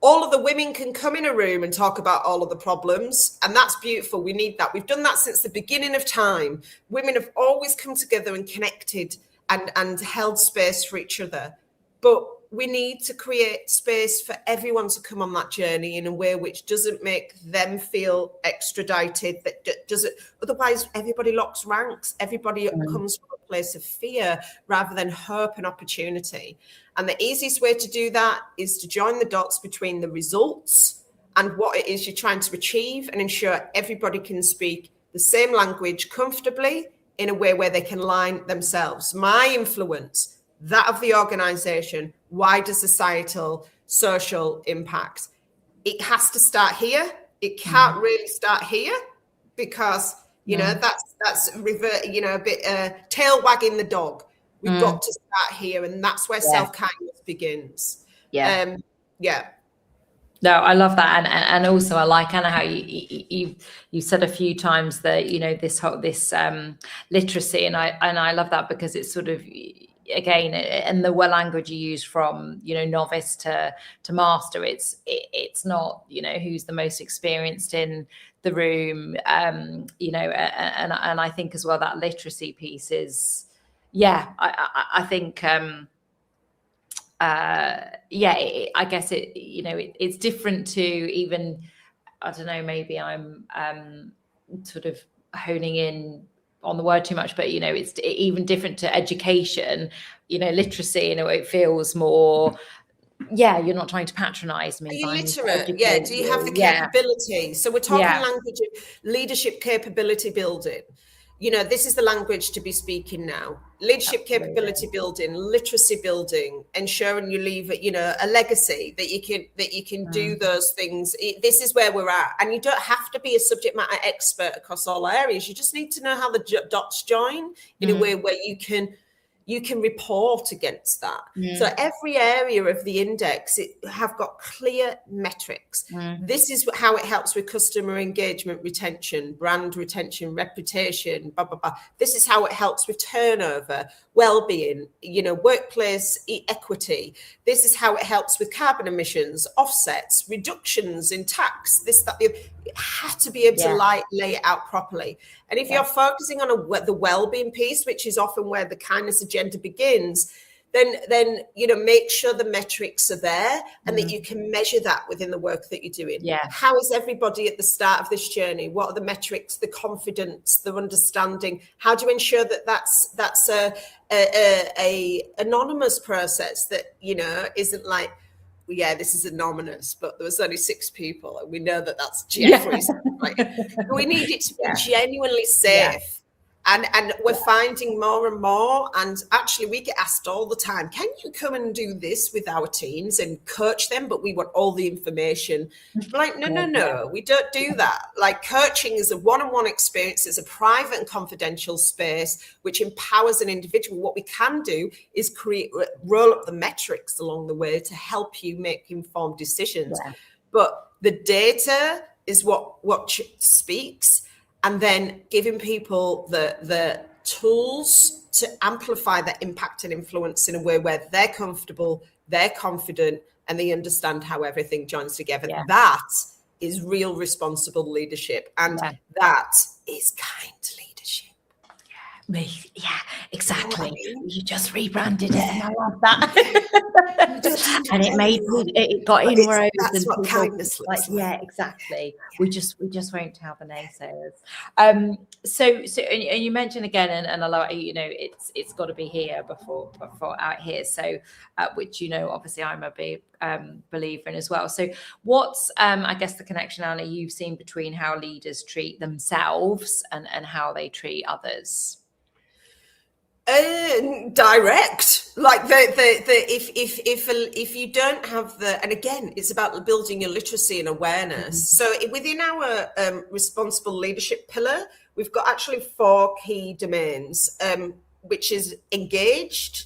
all of the women can come in a room and talk about all of the problems. And that's beautiful. We need that. We've done that since the beginning of time. Women have always come together and connected and held space for each other. But we need to create space for everyone to come on that journey in a way which doesn't make them feel extradited, that doesn't, otherwise everybody locks ranks, everybody comes from a place of fear rather than hope and opportunity. And the easiest way to do that is to join the dots between the results and what it is you're trying to achieve, and ensure everybody can speak the same language comfortably in a way where they can line themselves. My influence, that of the organization, wider societal, social impact. It has to start here. It can't really start here, because, you know, that's revert, you know, a bit tail wagging the dog. We've got to start here, and that's where self-kindness begins. Yeah. Yeah. No, I love that, and also I like, Anna, how you said a few times that, you know, this literacy, and I love that, because it's sort of, again, and the language you use from, you know, novice to master, it's not, you know, who's the most experienced in the room, you know, and I think as well that literacy piece is, I think. I guess it, you know, it's different to even, I don't know, maybe I'm sort of honing in on the word too much, but, you know, it's even different to education, you know, literacy, you know, it feels more, you're not trying to patronize me. Are you literate? Do you have the capability? So we're talking language of leadership capability building. You know, this is the language to be speaking now. Leadership capability building, literacy building, ensuring you leave, you know, a legacy that you can do those things. This is where we're at, and you don't have to be a subject matter expert across all areas. You just need to know how the dots join in a way where you can report against that. So every area of the index, it have got clear metrics. This is how it helps with customer engagement, retention, brand retention, reputation, blah, blah, blah. This is how it helps with turnover, well-being, you know, workplace equity. This is how it helps with carbon emissions, offsets, reductions in tax, this, that, you have to be able to lay it out properly. And if you're focusing on the well-being piece, which is often where the kindness agenda begins, then you know, make sure the metrics are there and that you can measure that within the work that you're doing. How is everybody at the start of this journey? What are the metrics, the confidence, the understanding? How do you ensure that that's a anonymous process that, you know, isn't like, this is anonymous, but there was only 6 people, and we know that that's Jeffrey's. We need it to be genuinely safe. And we're finding more and more, and actually we get asked all the time, can you come and do this with our teams and coach them, but we want all the information. We're like, no, we don't do that. Like, coaching is a one-on-one experience. It's a private and confidential space which empowers an individual. What we can do is roll up the metrics along the way to help you make informed decisions. But the data is what speaks. And then giving people the tools to amplify that impact and influence in a way where they're comfortable, they're confident, and they understand how everything joins together. That is real responsible leadership. And that is kind leadership. Exactly. You just rebranded it, and I love that. And it got inroads. That's what kindness looks like. Exactly. We just won't tell the naysayers. So and you mentioned again, and I love, you know, it's got to be here before out here. So which, you know, obviously I'm a big believer in as well. So what's I guess the connection, Anna, you've seen between how leaders treat themselves and how they treat others? Direct, like if you don't have and again, it's about building your literacy and awareness. So within our responsible leadership pillar, we've got actually 4 key domains, which is engaged,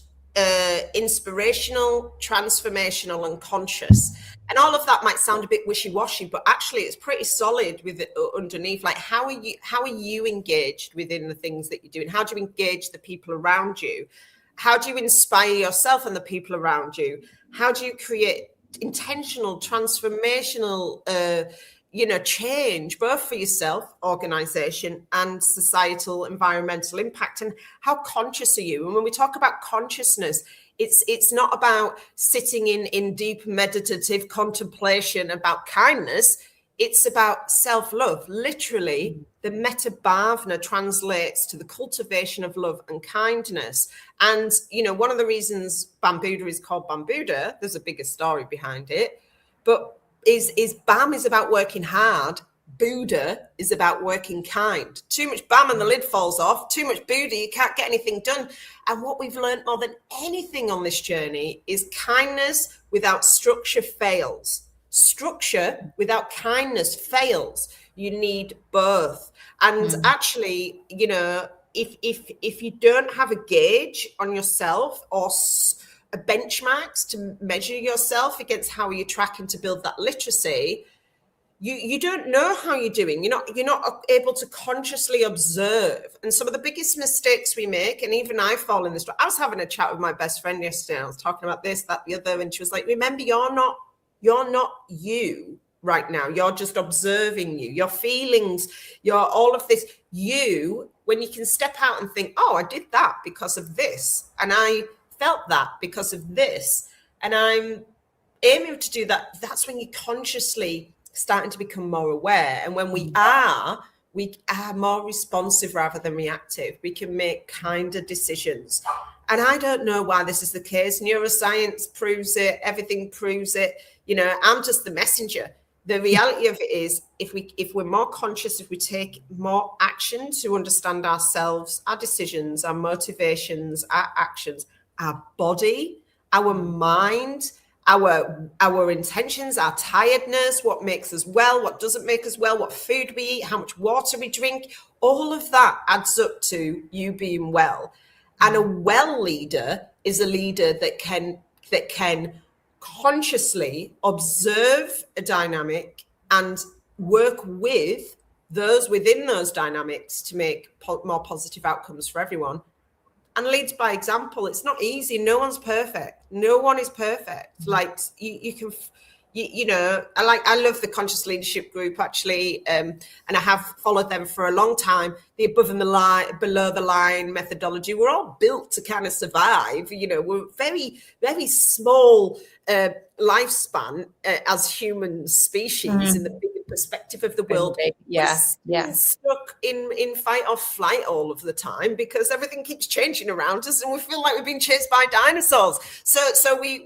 inspirational, transformational, and conscious. And all of that might sound a bit wishy-washy, but actually it's pretty solid with it underneath. Like, how are you engaged within the things that you're doing? How do you engage the people around you? How do you inspire yourself and the people around you? How do you create intentional, transformational, change, both for yourself, organization, and societal environmental impact? And how conscious are you? And when we talk about consciousness, It's not about sitting in deep meditative contemplation about kindness. It's about self-love. Literally, the metta bhavana translates to the cultivation of love and kindness. And, one of the reasons Bambuda is called Bambuda, there's a bigger story behind it, but is Bam is about working hard. Buddha is about working kind. Too much Bam and the lid falls off. Too much Buddha, you can't get anything done. And what we've learned more than anything on this journey is kindness without structure fails. Structure without kindness fails. You need both. And actually, if you don't have a gauge on yourself or benchmarks to measure yourself against how you're tracking to build that literacy, you don't know how you're doing. You're not able to consciously observe. And some of the biggest mistakes we make, and even I fall in this. I was having a chat with my best friend yesterday. I was talking about this, that, the other, and she was like, "Remember, you're not you right now. You're just observing you. Your feelings, all of this. You, when you can step out and think, oh, I did that because of this, and I felt that because of this, and I'm aiming to do that." That's when you consciously starting to become more aware. And when we are more responsive rather than reactive. We can make kinder decisions. And I don't know why this is the case. Neuroscience proves it. Everything proves it. I'm just the messenger. The reality of it is, if we're more conscious, if we take more action to understand ourselves, our decisions, our motivations, our actions, our body, our mind, our intentions, our tiredness, what makes us well, what doesn't make us well, what food we eat, how much water we drink, all of that adds up to you being well. And a well leader is a leader that can consciously observe a dynamic and work with those within those dynamics to make more positive outcomes for everyone. And leads by example. It's not easy. No one's perfect. No one is perfect. Like you can, I love the Conscious Leadership Group actually, and I have followed them for a long time. The above and the line, below the line methodology. We're all built to kind of survive. We're very, very small lifespan as human species in the bigger perspective of the world. We're stuck in fight or flight all of the time because everything keeps changing around us, and we feel like we've been chased by dinosaurs. So we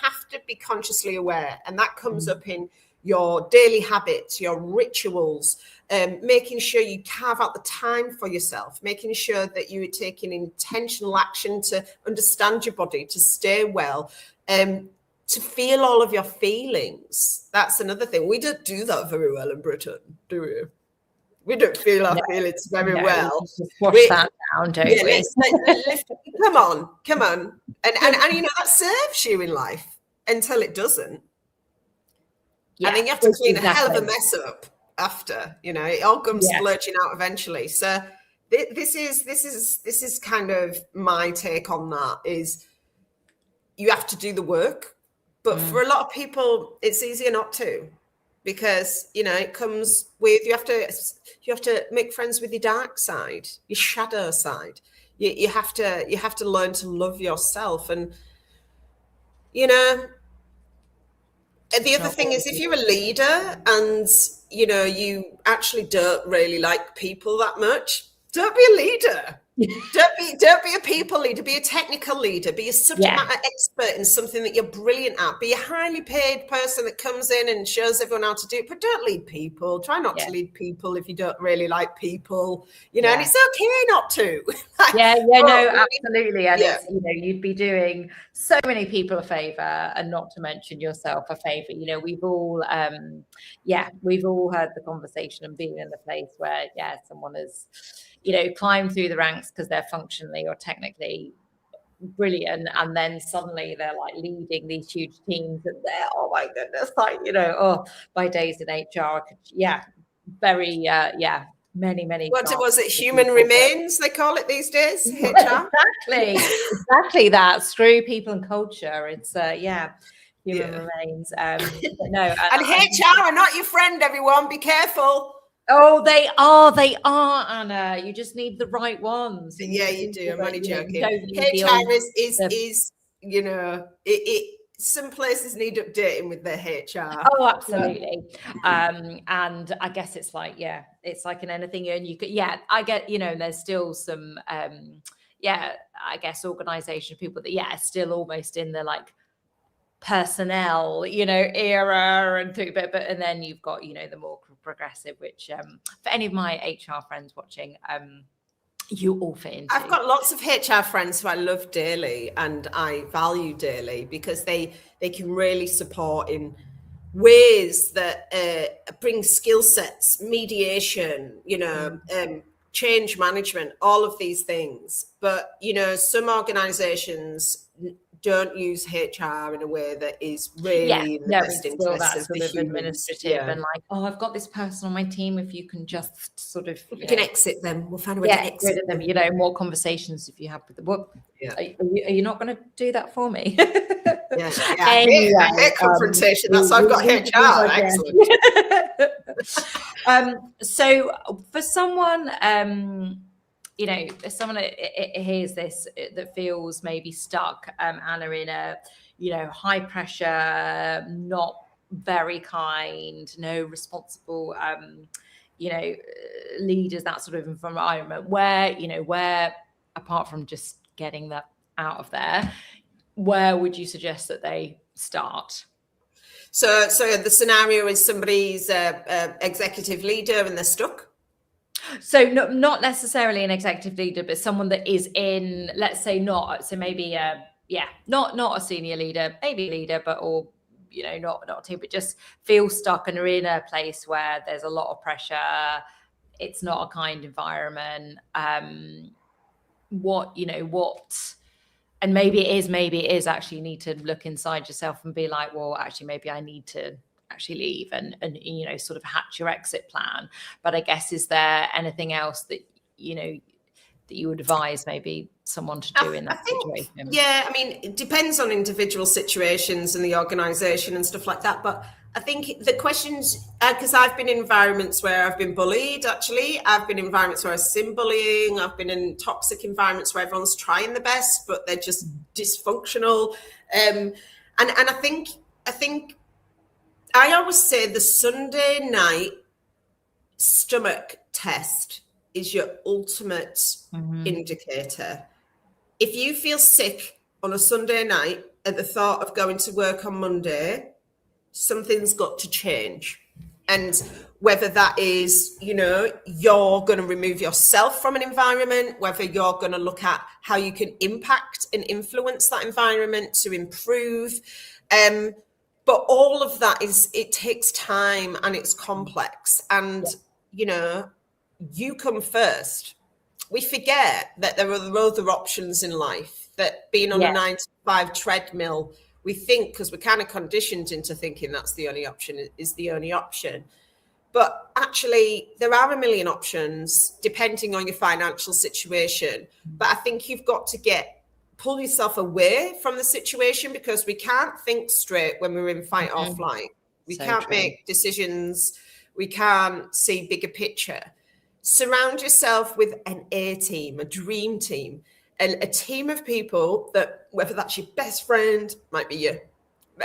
have to be consciously aware, and that comes up in your daily habits, your rituals, making sure you carve out the time for yourself, making sure that you are taking intentional action to understand your body, to stay well, to feel all of your feelings. That's another thing. We don't do that very well in Britain, do we? We don't feel our feelings very well. Just wash that down, don't we? Come on. And that serves you in life until it doesn't. And then you have to clean a hell of a mess up after, it all comes splurging out eventually. So this is kind of my take on that, is you have to do the work. But for a lot of people, it's easier not to, because, it comes with, you have to make friends with your dark side, your shadow side. You have to learn to love yourself. And, the other thing is, if you're a leader and, you actually don't really like people that much, don't be a leader. Don't be a people leader. Be a technical leader. Be a subject matter expert in something that you're brilliant at. Be a highly paid person that comes in and shows everyone how to do it. But don't lead people. Try not to lead people if you don't really like people. And it's okay not to. Absolutely. And it's, you'd be doing so many people a favor, and not to mention yourself a favor. We've all heard the conversation and been in the place where someone has climb through the ranks because they're functionally or technically brilliant, and then suddenly they're like leading these huge teams, and they're, oh my goodness, my days in HR, many. What was it? Human remains, they call it these days. HR. exactly that. Screw people and culture. It's human remains. But no, and HR are not your friend. Everyone, be careful. Oh, they are, Anna. You just need the right ones. Yeah, you do. I'm only joking. HR is you know, some places need updating with their HR. Oh, absolutely. And I guess it's like, yeah, it's like in anything, and you could, yeah, I get, you know, there's still some, yeah, I guess organization people that, yeah, still almost in the like personnel, you know, era and through, but and then you've got, you know, the more progressive, which for any of my HR friends watching, you all fit into. I've got lots of HR friends who I love dearly and I value dearly because they can really support in ways that bring skill sets, mediation, you know, change management, all of these things. But, you know, some organizations don't use HR in a way that is really in the best interest of the administrative and like, oh, I've got this person on my team. If you can just sort of, we can exit them. We'll find a way to exit rid of them. You know, more conversations if you have with them. What? Yeah. Are you not going to do that for me? Anyway, I hate confrontation. That's why I've got HR. Excellent. So for someone, you know, if someone hears this that feels maybe stuck and are in a, you know, high pressure, not very kind, no responsible, you know, leaders, that sort of environment where, you know, where apart from just getting that out of there, where would you suggest that they start? So the scenario is somebody's executive leader and they're stuck. So not necessarily an executive leader, but someone that is in, let's say maybe not a senior leader, maybe a leader, but or, you know, not a team, but just feel stuck and are in a place where there's a lot of pressure. It's not a kind environment. And maybe it is actually, you need to look inside yourself and be like, well, actually, maybe I need to actually leave and you know, sort of hatch your exit plan. But I guess, is there anything else that, you know, that you would advise maybe someone to do in that situation? Yeah, I mean, it depends on individual situations and the organization and stuff like that. But I think the questions, because I've been in environments where I've been bullied, actually. I've been in environments where I've seen bullying. I've been in toxic environments where everyone's trying the best, but they're just dysfunctional. And I think I always say the Sunday night stomach test is your ultimate indicator. If you feel sick on a Sunday night at the thought of going to work on Monday, something's got to change. And whether that is, you know, you're going to remove yourself from an environment, whether you're going to look at how you can impact and influence that environment to improve. But all of that it takes time and it's complex. And, you know, you come first. We forget that there are other options in life, that being on a 9-to-5 treadmill, we think, because we're kind of conditioned into thinking that's the only option, is the only option. But actually, there are a million options depending on your financial situation. But I think you've got to pull yourself away from the situation, because we can't think straight when we're in fight or flight. We can't make decisions. We can't see bigger picture. Surround yourself with an A team, a dream team, and a team of people that, whether that's your best friend, might be your,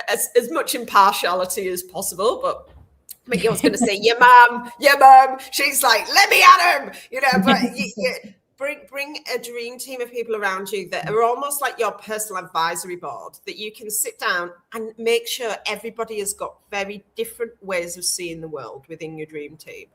as much impartiality as possible, but I was going to say your mum, she's like, let me at him, you know, but bring a dream team of people around you that are almost like your personal advisory board, that you can sit down and make sure everybody has got very different ways of seeing the world within your dream team.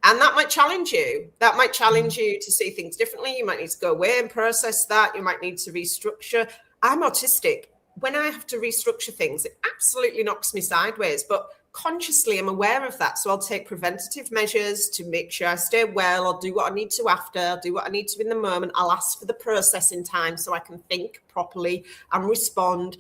And that might challenge you. That might challenge you to see things differently. You might need to go away and process that. You might need to restructure. I'm autistic. When I have to restructure things, it absolutely knocks me sideways. But consciously, I'm aware of that. So I'll take preventative measures to make sure I stay well. I'll do what I need to after. I'll do what I need to in the moment. I'll ask for the processing time so I can think properly and respond.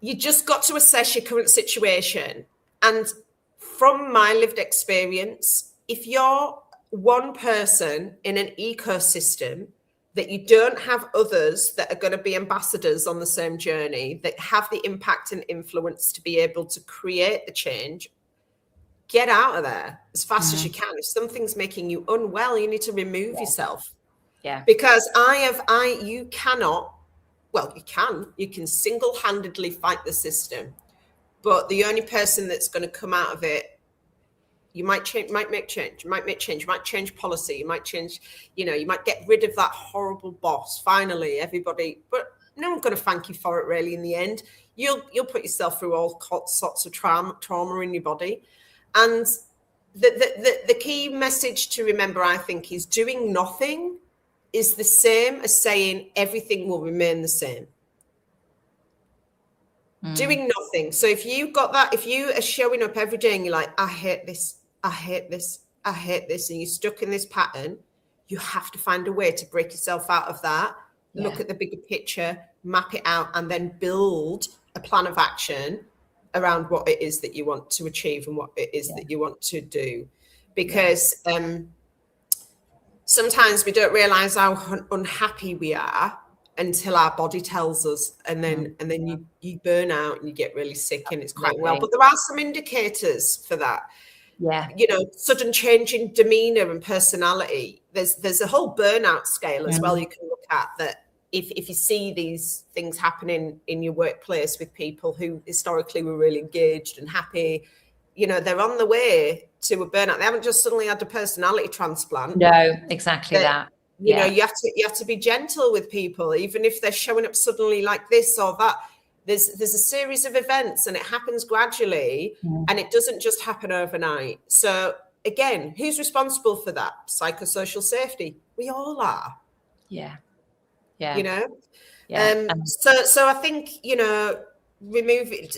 You just got to assess your current situation. And from my lived experience, if you're one person in an ecosystem, that you don't have others that are going to be ambassadors on the same journey, that have the impact and influence to be able to create the change, get out of there as fast as you can. If something's making you unwell, you need to remove yourself. Yeah. Because you cannot well, you can single-handedly fight the system, but the only person that's going to come out of it, you might make change, you might change policy, you might change, you might get rid of that horrible boss. Finally, everybody, but no one's going to thank you for it really in the end. You'll put yourself through all sorts of trauma in your body. And the key message to remember, I think, is doing nothing is the same as saying everything will remain the same. Doing nothing. So if you got that, if you are showing up every day and you're like, I hate this, I hate this, I hate this, and you're stuck in this pattern, you have to find a way to break yourself out of that. Yeah. Look at the bigger picture, map it out, and then build a plan of action around what it is that you want to achieve and what it is that you want to do. Because sometimes we don't realize how unhappy we are until our body tells us, and then you burn out and you get really sick, and it's quite well. But there are some indicators for that. Yeah, sudden change in demeanor and personality. There's a whole burnout scale as well you can look at, that if you see these things happening in your workplace with people who historically were really engaged and happy, they're on the way to a burnout. They haven't just suddenly had a personality transplant. No, exactly that. You have to be gentle with people, even if they're showing up suddenly like this or that. There's a series of events, and it happens gradually, and it doesn't just happen overnight. So again, who's responsible for that? Psychosocial safety. We all are. Yeah. So I think, remove it.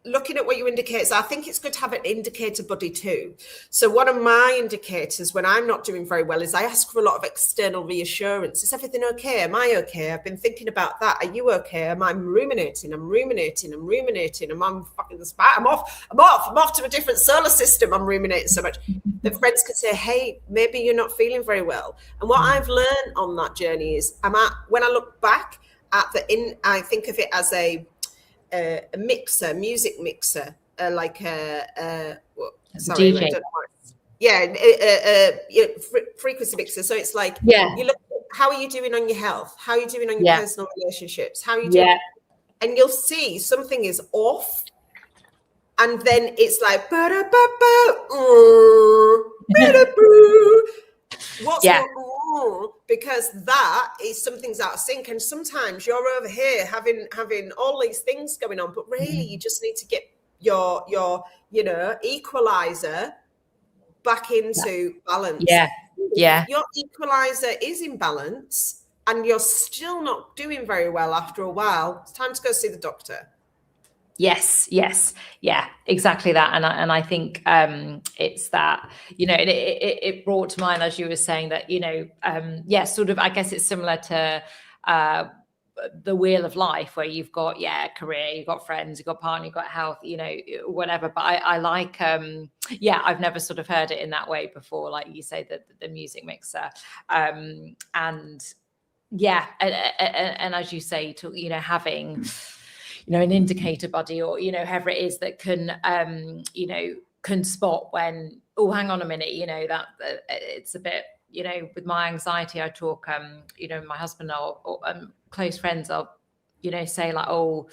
Looking at what you indicate, so I think it's good to have an indicator buddy too. So one of my indicators when I'm not doing very well is I ask for a lot of external reassurance. Is everything okay? Am I okay? I've been thinking about that. Are you okay? I'm ruminating. I'm fucking the spot. I'm off to a different solar system. I'm ruminating so much that friends could say, hey, maybe you're not feeling very well. And what I've learned on that journey is when I look back at I think of it as a mixer, music mixer, like a DJ. Frequency mixer. So it's like, you look, how are you doing on your health? How are you doing on your personal relationships? How are you doing? Yeah. And you'll see something is off, and then it's like, what's wrong? Because that is something's out of sync, and sometimes you're over here having all these things going on, but really you just need to get your equalizer back into balance. Your equalizer is in balance and you're still not doing very well after a while, it's time to go see the doctor. Yes, yeah, exactly that. And I think it's that, it brought to mind, as you were saying, that, sort of, I guess it's similar to the wheel of life, where you've got, career, you've got friends, you've got partner, you've got health, whatever. But I like, I've never sort of heard it in that way before, like you say, the music mixer. And as you say, having an indicator buddy, or whoever it is that can spot when, oh, hang on a minute, that it's a bit, with my anxiety, I talk, my husband or close friends, I'll say like, oh,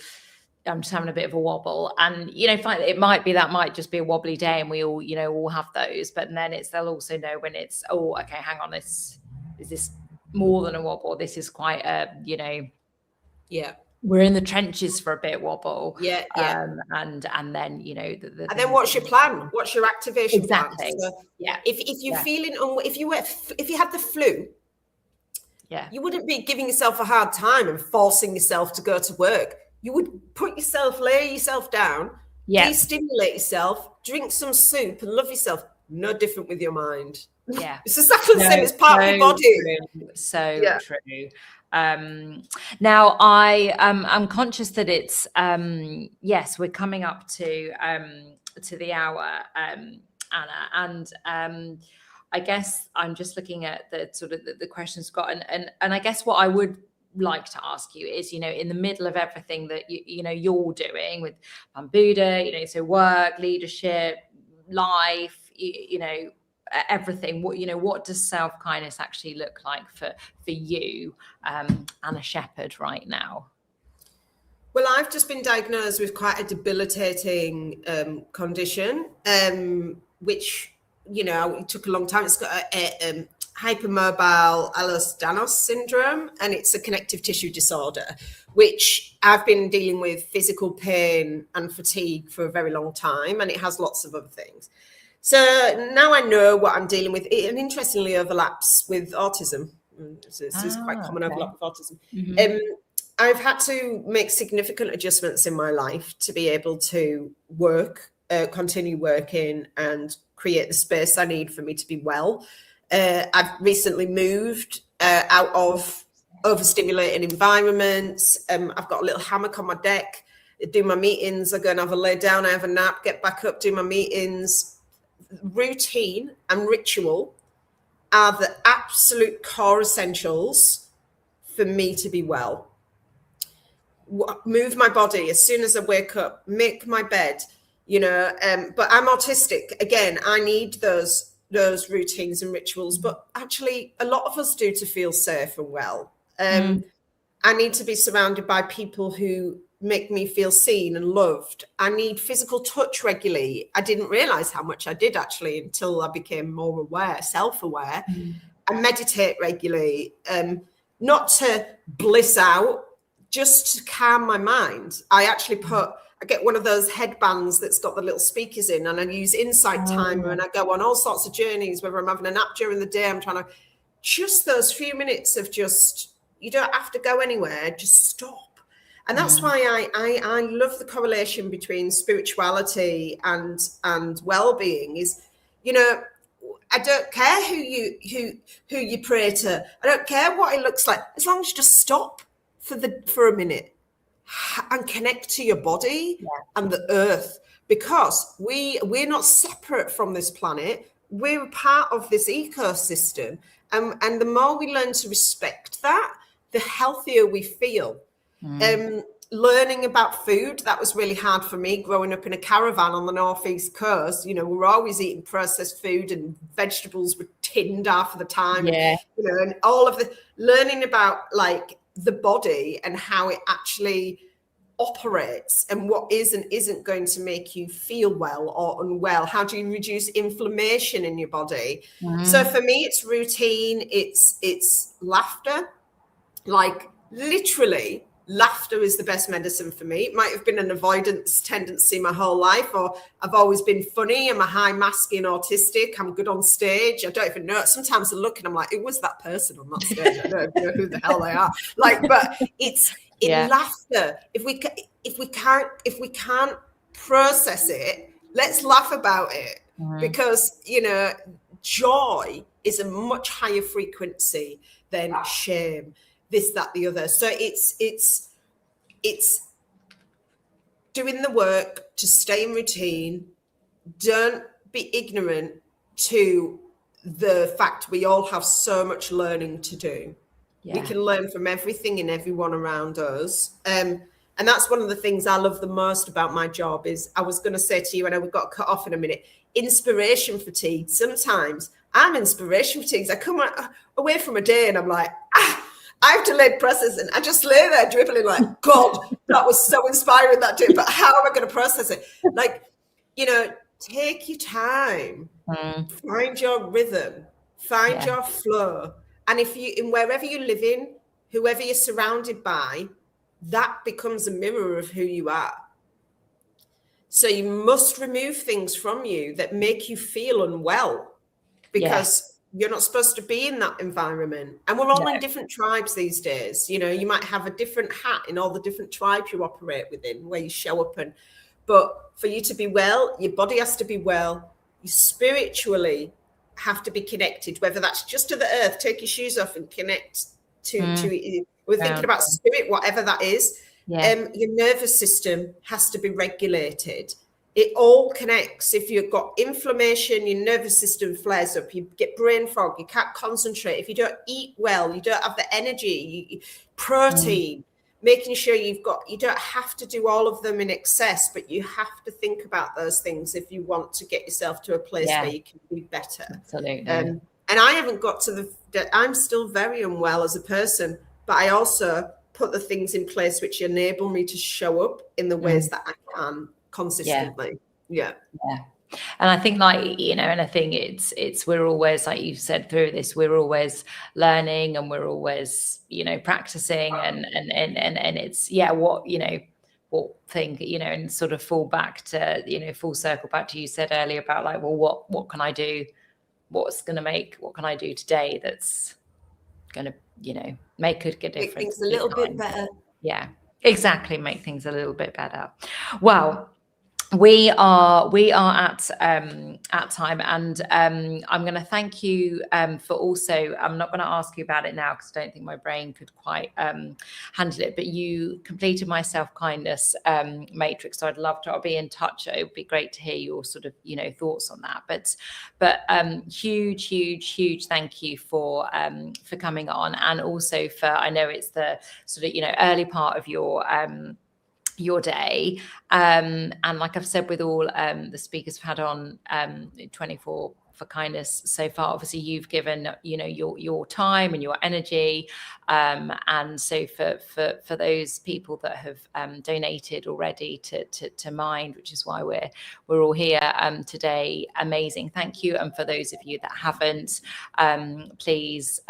I'm just having a bit of a wobble, and it might just be a wobbly day, and we all all have those, but then they'll also know when it's, oh, okay, hang on, is this more than a wobble? This is quite a we're in the trenches for a bit wobble. And then and then what's your plan? What's your activation plan? So if you're feeling if you had the flu, you wouldn't be giving yourself a hard time and forcing yourself to go to work. You would lay yourself down, de-stimulate yourself, drink some soup and love yourself. No different with your mind. It's exactly the same. It's part of your body. True. So true. Now I'm conscious that it's we're coming up to the hour, Anna, and I guess I'm just looking at the sort of the questions got, and I guess what I would like to ask you is, in the middle of everything that you're doing with Bambuda, so work, leadership, life, everything, what does self-kindness actually look like for you, Anna Shepherd, right now? Well, I've just been diagnosed with quite a debilitating condition, which, it took a long time. It's got a hypermobile Ehlers-Danlos syndrome, and it's a connective tissue disorder, which I've been dealing with physical pain and fatigue for a very long time, and it has lots of other things. So now I know what I'm dealing with. It interestingly overlaps with autism. This is quite common overlap with autism. Mm-hmm. I've had to make significant adjustments in my life to be able to work, continue working, and create the space I need for me to be well. I've recently moved out of overstimulating environments. I've got a little hammock on my deck. I do my meetings. I go and have a lay down. I have a nap, get back up, do my meetings. Routine and ritual are the absolute core essentials for me to be well. Move my body as soon as I wake up, make my bed, but I'm autistic. Again, I need those routines and rituals, but actually a lot of us do to feel safe and well. I need to be surrounded by people who make me feel seen and loved. I need physical touch regularly. I didn't realize how much I did actually until I became more aware, self-aware. I meditate regularly, not to bliss out, just to calm my mind. I get one of those headbands that's got the little speakers in, and I use Insight Timer, and I go on all sorts of journeys, whether I'm having a nap during the day, I'm trying to, just those few minutes of just, you don't have to go anywhere, just stop. And that's why I love the correlation between spirituality and well-being is, I don't care who you pray to. I don't care what it looks like, as long as you just stop for a minute and connect to your body and the earth, because we're not separate from this planet. We're part of this ecosystem, and the more we learn to respect that, the healthier we feel. Learning about food, that was really hard for me growing up in a caravan on the northeast coast. We were always eating processed food, and vegetables were tinned half of the time. And all of the learning about like the body and how it actually operates and what is and isn't going to make you feel well or unwell. How do you reduce inflammation in your body? So for me, it's routine, it's laughter. Like literally, laughter is the best medicine for me. It might have been an avoidance tendency my whole life, or I've always been funny. I'm a high masking autistic. I'm good on stage. I don't even know. Sometimes I look and I'm like, who was that person on that stage? I don't know who the hell they are. But it's laughter. If we can't process it, let's laugh about it, because joy is a much higher frequency than shame. This, that, the other. So it's doing the work to stay in routine. Don't be ignorant to the fact we all have so much learning to do. We can learn from everything and everyone around us. And that's one of the things I love the most about my job is, I was going to say to you, and I got cut off in a minute, inspiration fatigue. Sometimes I'm inspiration fatigued. I come away from a day and I'm like, I've delayed processing. I just lay there dribbling like, God, that was so inspiring that day, but how am I going to process it? Like, take your time, find your rhythm, find your flow. And wherever you live in, whoever you're surrounded by, that becomes a mirror of who you are. So you must remove things from you that make you feel unwell, because you're not supposed to be in that environment. And we're all in different tribes these days. You might have a different hat in all the different tribes you operate within, where you show up. But for you to be well, your body has to be well. You spiritually have to be connected, whether that's just to the earth, take your shoes off and connect to we're thinking about spirit, whatever that is. Your nervous system has to be regulated. It all connects. If you've got inflammation, your nervous system flares up, you get brain fog, you can't concentrate. If you don't eat well, you don't have the energy, protein, making sure you don't have to do all of them in excess, but you have to think about those things if you want to get yourself to a place where you can be better. Absolutely. And I haven't got to I'm still very unwell as a person, but I also put the things in place which enable me to show up in the ways that I can consistently. Yeah. And I think, like, you know, and I think it's we're always, like you've said, through this, we're always learning and we're always, you know, practicing and it's, what, you know, what thing, you know, and sort of fall back to, you know, full circle back to you said earlier about like, well, what can I do? What can I do today that's going to, you know, make a difference? Make things a little bit better. Yeah, exactly. Make things a little bit better. Well, we are at time, and I'm going to thank you for also, I'm not going to ask you about it now because I don't think my brain could quite handle it, but you completed my self-kindness matrix, so I'll be in touch. It would be great to hear your sort of, you know, thoughts on that, but huge thank you for coming on, and also for, I know it's the sort of, you know, early part of your day, and like I've said with all the speakers I've had on 24 for Kindness so far, obviously you've given, you know, your time and your energy, and so for those people that have donated already to Mind, which is why we're all here today, amazing, thank you. And for those of you that haven't, please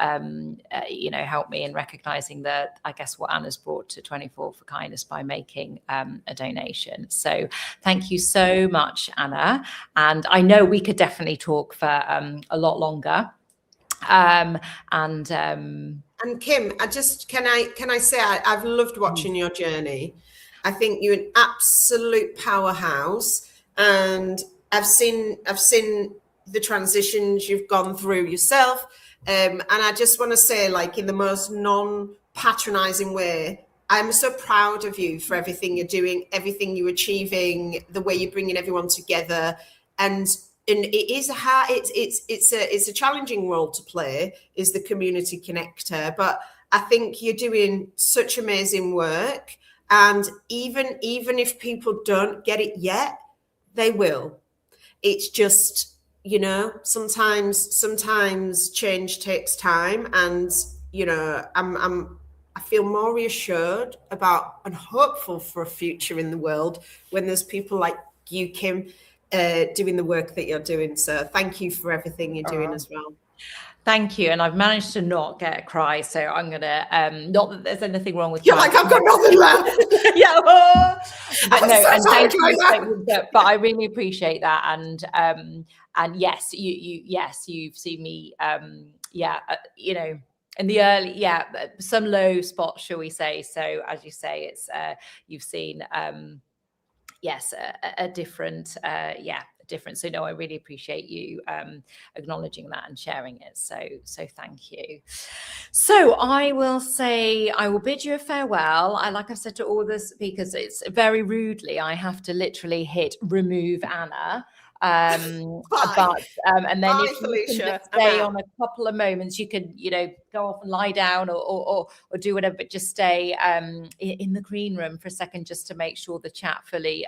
you know, help me in recognizing that, I guess, what Anna's brought to 24 for Kindness by making a donation. So thank you so much, Anna, and I know we could definitely talk for a lot longer, and Kim, can I say I've loved watching your journey. I think you're an absolute powerhouse, and I've seen the transitions you've gone through yourself, and I just want to say, like, in the most non-patronizing way, I'm so proud of you for everything you're doing, everything you're achieving, the way you're bringing everyone together, and it is it's a challenging role to play, is the community connector. But I think you're doing such amazing work, and even if people don't get it yet, they will. It's just, you know, sometimes change takes time, and you know, I feel more reassured about and hopeful for a future in the world when there's people like you, Kim, doing the work that you're doing. So thank you for everything you're doing as well. Thank you. And I've managed to not get a cry, so I'm gonna not that there's anything wrong with you're like, I've got nothing left. Yeah, but no, so and thank you, right but I really appreciate that, and yes, you've seen me you know, in the early, some low spots, shall we say. So as you say, it's you've seen yes, a different different. So no, I really appreciate you acknowledging that and sharing it. So thank you. So I will bid you a farewell. Like I've said to all the speakers, it's very rudely, I have to literally hit remove Anna. But and then if you can just stay on a couple of moments, you can, you know, go off and lie down or do whatever, but just stay in the green room for a second, just to make sure the chat fully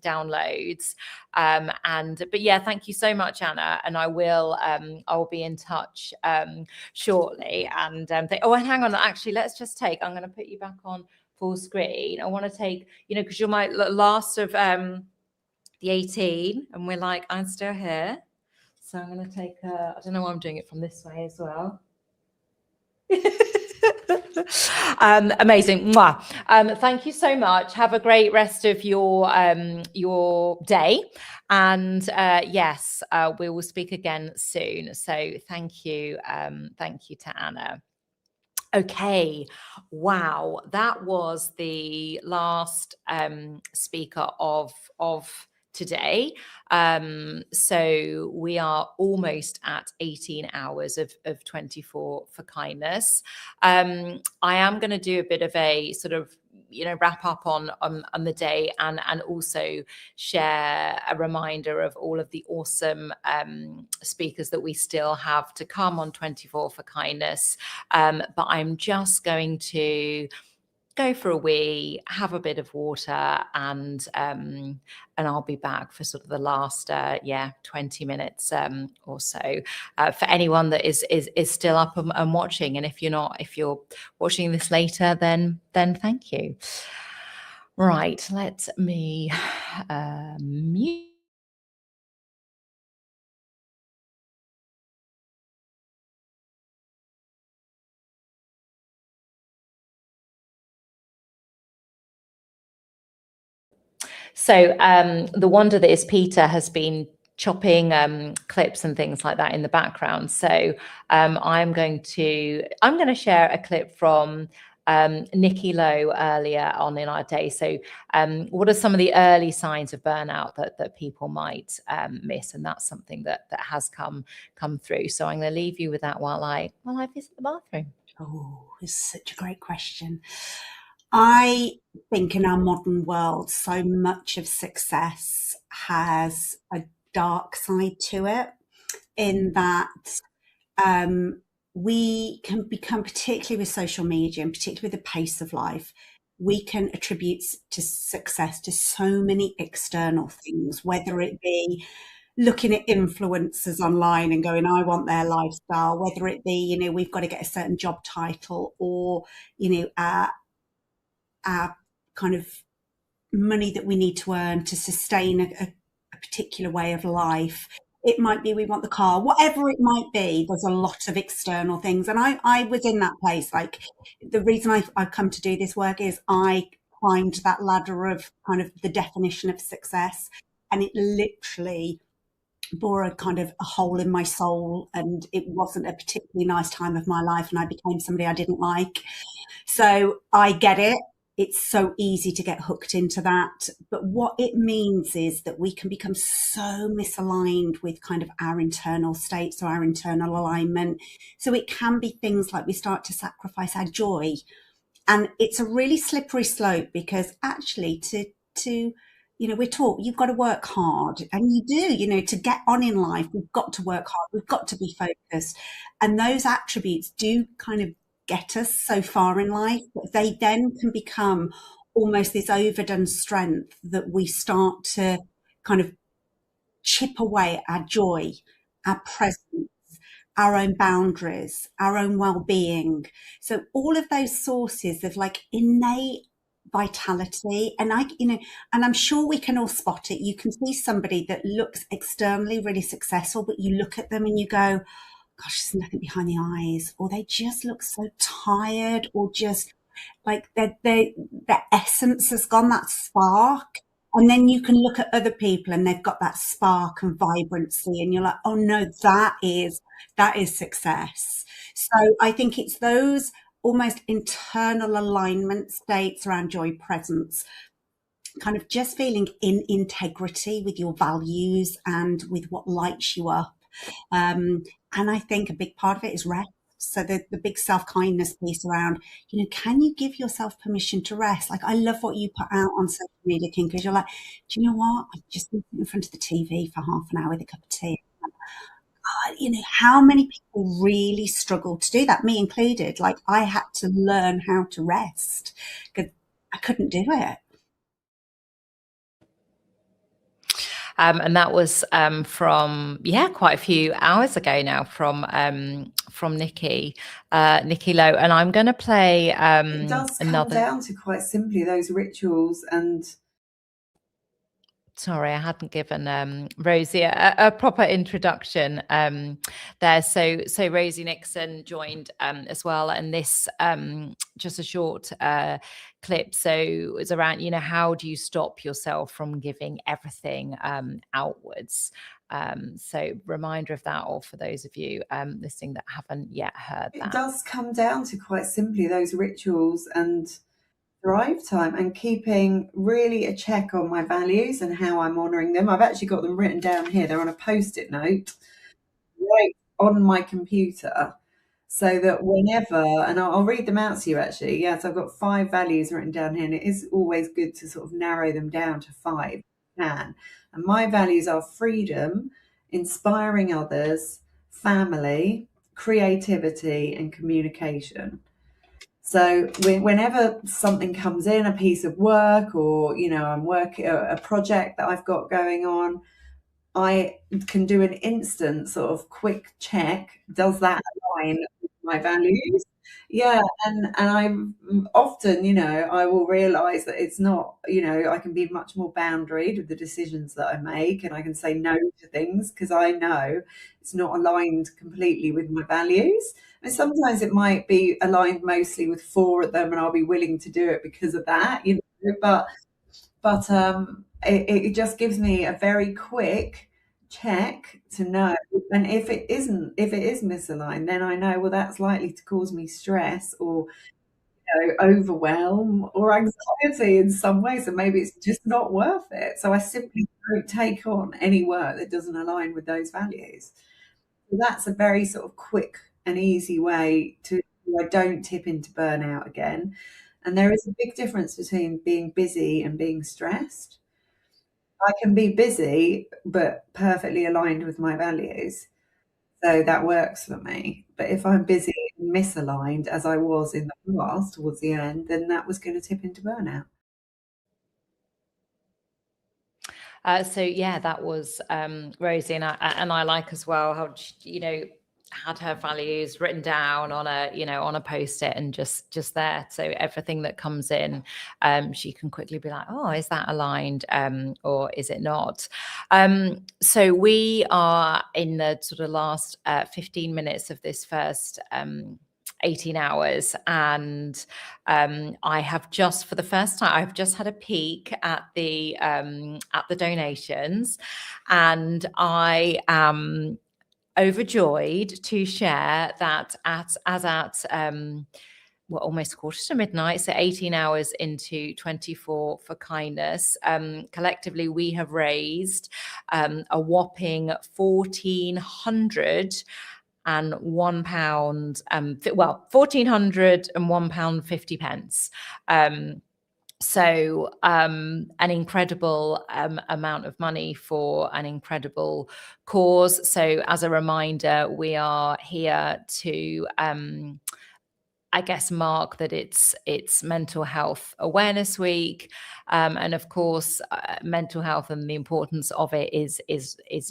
downloads. But yeah, thank you so much, Anna, and I will be in touch shortly. And and hang on, actually, let's just take, I'm going to put you back on full screen. I want to take, you know, because you're my last of the 18, and we're like, I'm still here, so I'm going to take I don't know why I'm doing it from this way as well. Amazing. Thank you so much. Have a great rest of your day, and yes, we will speak again soon. So thank you to Anna. Okay, wow, that was the last speaker of today. So we are almost at 18 hours of 24 for Kindness. I am going to do a bit of a sort of, you know, wrap up on the day, and also share a reminder of all of the awesome speakers that we still have to come on 24 for Kindness. But I'm just going to go for a wee, have a bit of water, and I'll be back for sort of the last 20 minutes or so. For anyone that is still up and watching, and if you're watching this later, then thank you. Right, let me mute. So the wonder that is Peter has been chopping clips and things like that in the background. So I'm going to share a clip from Nikki Lowe earlier on in our day. So what are some of the early signs of burnout that people might miss? And that's something that has come through. So I'm going to leave you with that while I visit the bathroom. Oh, it's such a great question. I think in our modern world, so much of success has a dark side to it, in that we can become, particularly with social media and particularly with the pace of life, we can attribute to success to so many external things, whether it be looking at influencers online and going, I want their lifestyle, whether it be, we've got to get a certain job title, or, our kind of money that we need to earn to sustain a particular way of life. It might be we want the car, whatever it might be. There's a lot of external things. And I was in that place. Like, the reason I've come to do this work is I climbed that ladder of kind of the definition of success, and it literally bore a kind of a hole in my soul, and it wasn't a particularly nice time of my life, and I became somebody I didn't like. So I get it. It's so easy to get hooked into that. But what it means is that we can become so misaligned with kind of our internal states or our internal alignment. So it can be things like we start to sacrifice our joy. And it's a really slippery slope, because actually to we're taught you've got to work hard, and you do, to get on in life, we've got to work hard, we've got to be focused. And those attributes do kind of get us so far in life, but they then can become almost this overdone strength that we start to kind of chip away at our joy, our presence, our own boundaries, our own well-being. So all of those sources of like innate vitality, and and I'm sure we can all spot it. You can see somebody that looks externally really successful, but you look at them and you go, gosh, there's nothing behind the eyes, or they just look so tired, or just like their essence has gone, that spark. And then you can look at other people and they've got that spark and vibrancy, and you're like, oh no, that is success. So I think it's those almost internal alignment states around joy, presence, kind of just feeling in integrity with your values and with what lights you up. And I think a big part of it is rest. So the big self-kindness piece around, can you give yourself permission to rest? Like, I love what you put out on social media, Kim, because you're like, do you know what? I've just been in front of the TV for half an hour with a cup of tea. How many people really struggle to do that, me included? Like, I had to learn how to rest because I couldn't do it. And that was from quite a few hours ago now, from Nikki Lowe. And I'm going to play it does come down to quite simply those rituals. And sorry, I hadn't given Rosie a proper introduction there. So Rosie Nixon joined as well, and this just a short clip. So it's around, how do you stop yourself from giving everything outwards? So reminder of that, or for those of you listening that haven't yet heard that. It does come down to quite simply those rituals and Thrive Time, and keeping really a check on my values and how I'm honouring them. I've actually got them written down here. They're on a post-it note right on my computer, so that whenever, and I'll read them out to you actually. Yes, I've got 5 values written down here, and it is always good to sort of narrow them down to 5 if you can. And my values are freedom, inspiring others, family, creativity, and communication. So whenever something comes in, a piece of work, or I'm working a project that I've got going on, I can do an instant sort of quick check. Does that align with my values? Yeah, and I'm often, I will realize that it's not, I can be much more boundaried with the decisions that I make, and I can say no to things because I know it's not aligned completely with my values. And sometimes it might be aligned mostly with 4 of them, and I'll be willing to do it because of that, but it just gives me a very quick check to know. And if it is misaligned, then I know, well, that's likely to cause me stress or overwhelm or anxiety in some way, so maybe it's just not worth it. So I simply don't take on any work that doesn't align with those values. So that's a very sort of quick and easy way to, I don't tip into burnout again. And there is a big difference between being busy and being stressed. I can be busy, but perfectly aligned with my values. So that works for me. But if I'm busy and misaligned, as I was in the past towards the end, then that was going to tip into burnout. So yeah, that was Rosie, and I like as well how had her values written down on a post-it and just there, so everything that comes in, she can quickly be like, oh, is that aligned or is it not? So we are in the sort of last 15 minutes of this first 18 hours, and I have just, for the first time, I've just had a peek at the donations, and I am overjoyed to share that at almost 1:45, so 18 hours into 24 for kindness, collectively we have raised a whopping £1,401, £1,401.50. So an incredible amount of money for an incredible cause. So as a reminder, we are here to I guess mark that it's Mental Health Awareness Week, and of course mental health and the importance of it is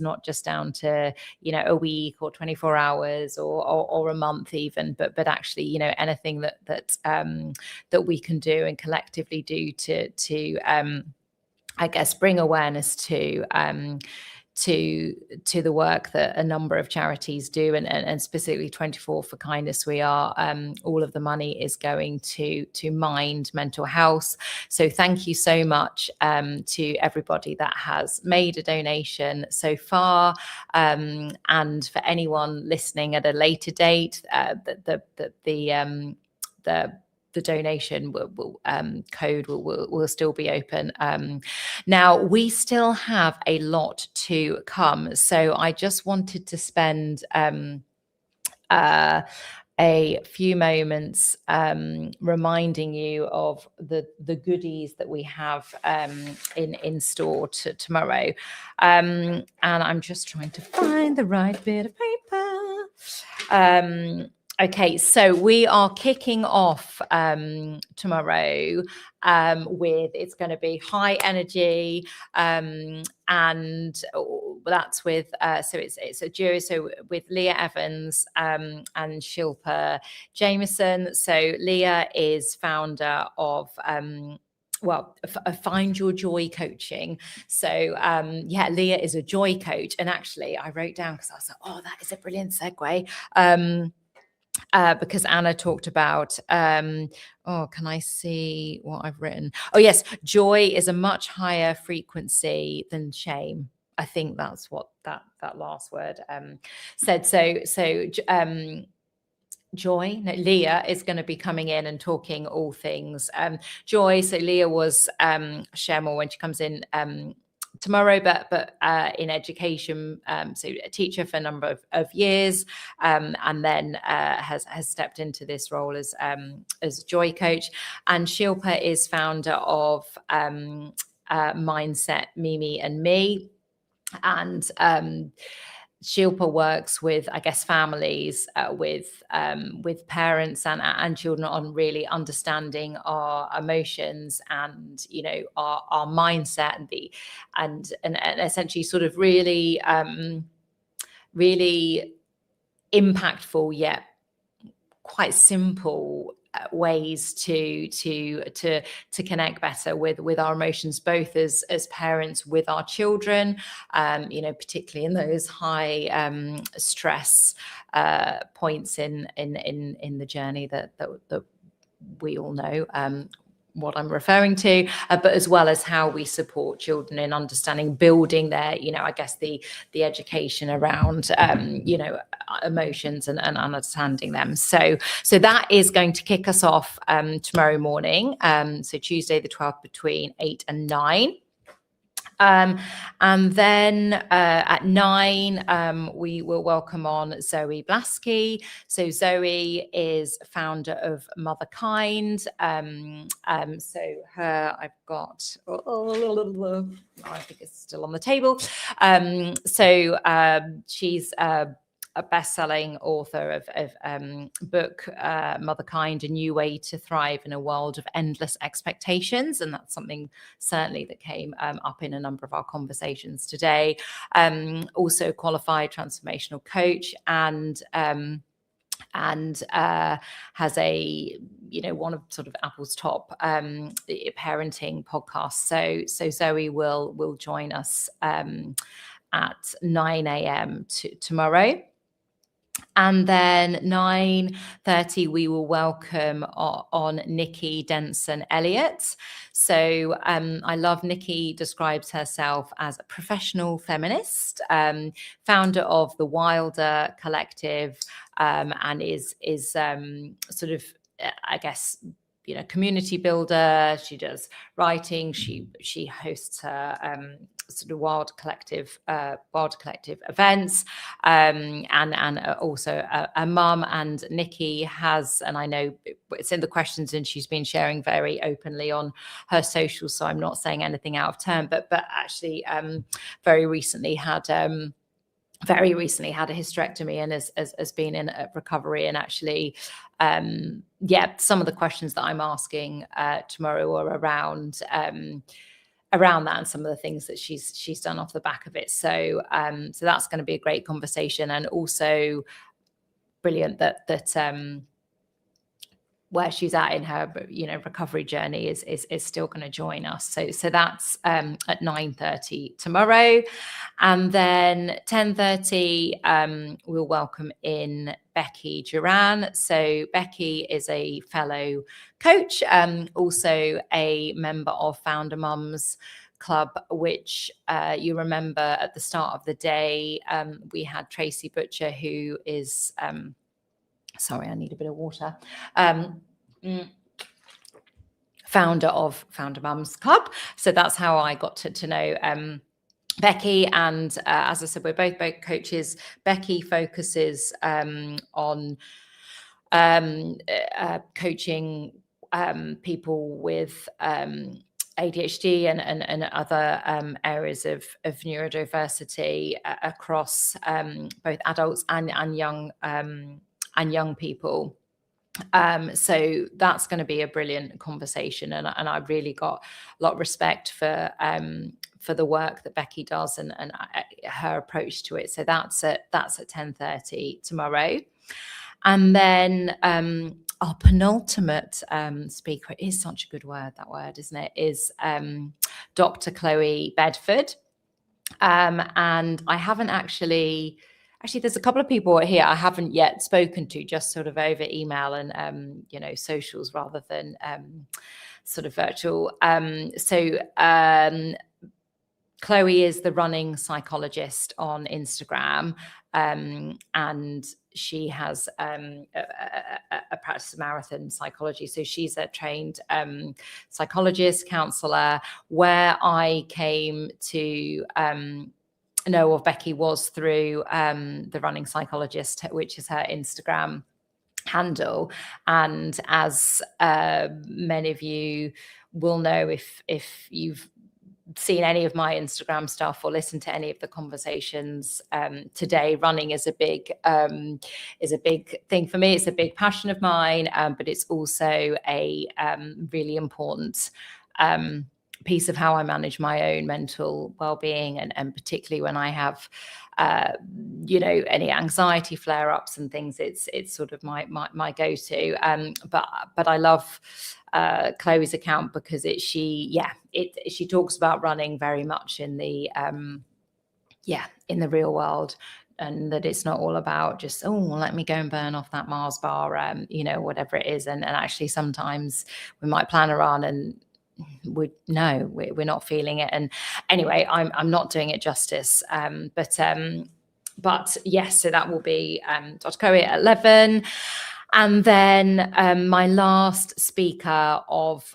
not just down to a week or 24 hours or a month even, but actually anything that we can do and collectively do to I guess bring awareness to the work that a number of charities do, and specifically 24 for kindness. We are all of the money is going to Mind Mental Health. So thank you so much to everybody that has made a donation so far, and for anyone listening at a later date, the donation code will still be open. Now, we still have a lot to come. So I just wanted to spend a few moments reminding you of the goodies that we have in store tomorrow. And I'm just trying to find the right bit of paper. Okay, so we are kicking off tomorrow with, it's going to be high energy, and that's with so it's a duo, so with Leah Evans and Shilpa Jameson. So Leah is founder of Find Your Joy Coaching. So Leah is a joy coach, and actually I wrote down, because I was like, oh, that is a brilliant segue. Because Anna talked about, can I see what I've written? Oh, yes. Joy is a much higher frequency than shame. I think that's what that last word said. So Joy, no, Leah is going to be coming in and talking all things joy. So Leah was share more when she comes in tomorrow, but in education, so a teacher for a number of years, and then has stepped into this role as joy coach. And Shilpa is founder of Mindset Mimi and Me, and Shilpa works with, I guess, families, with parents and children on really understanding our emotions and, you know, our mindset and essentially sort of really really impactful yet quite simple ways to connect better with our emotions, both as parents with our children, you know, particularly in those high stress points in the journey that we all know what I'm referring to, but as well as how we support children in understanding, building their, you know, I guess the education around, you know, emotions and understanding them. So that is going to kick us off tomorrow morning. So Tuesday the 12th between 8 and 9. And then at 9, we will welcome on Zoe Blaskey. So Zoe is founder of Motherkind. So her, I've got, I think it's still on the table. She's a best-selling author of book Motherkind, A New Way to Thrive in a World of Endless Expectations, and that's something certainly that came up in a number of our conversations today. Also qualified transformational coach and has a, you know, one of sort of Apple's top parenting podcasts. So Zoe will join us at 9 a.m. tomorrow. And then 9:30, we will welcome on Nikki Denson Elliott. So I love Nikki describes herself as a professional feminist, founder of the Wilder Collective, and is sort of, I guess, you know, community builder. She does writing. She hosts her sort of Wild Collective events, and also a mum. And Nikki has, and I know it's in the questions, and she's been sharing very openly on her socials, so I'm not saying anything out of turn, but actually very recently had a hysterectomy and has been in a recovery. And actually, some of the questions that I'm asking tomorrow are around that and some of the things that she's done off the back of it. So that's going to be a great conversation, and also brilliant that where she's at in her, you know, recovery journey is still going to join us. So that's at 9:30 tomorrow. And then 10:30, we'll welcome in Becky Duran. So Becky is a fellow coach, also a member of Founder Mums Club, which you remember at the start of the day, we had Tracy Butcher, who is sorry, I need a bit of water. Founder of Founder Mums Club. So that's how I got to know Becky. And as I said, we're both coaches. Becky focuses on coaching people with ADHD and other areas of neurodiversity across both adults and young people. So that's going to be a brilliant conversation, and I've really got a lot of respect for the work that Becky does and her approach to it. So that's at 10:30 tomorrow. And then our penultimate speaker, is such a good word, that word, isn't it, is Dr. Chloe Bedford. And I haven't actually, there's a couple of people here I haven't yet spoken to, just sort of over email and, you know, socials rather than sort of virtual. Chloe is the running psychologist on Instagram, and she has a practice of marathon psychology. So she's a trained psychologist, counselor. Where I came to know of Becky was through the running psychologist, which is her Instagram handle. And as many of you will know, if you've seen any of my Instagram stuff or listened to any of the conversations today, running is a big thing for me. It's a big passion of mine, but it's also a really important piece of how I manage my own mental well-being, and particularly when I have any anxiety flare-ups and things, it's sort of my go-to. But I love Chloe's account because she talks about running very much in the in the real world, and that it's not all about just, let me go and burn off that Mars bar, whatever it is. And actually sometimes we might plan a run and we're not feeling it. And anyway, I'm not doing it justice. But yes, so that will be Dr. Chloe at 11. And then my last speaker of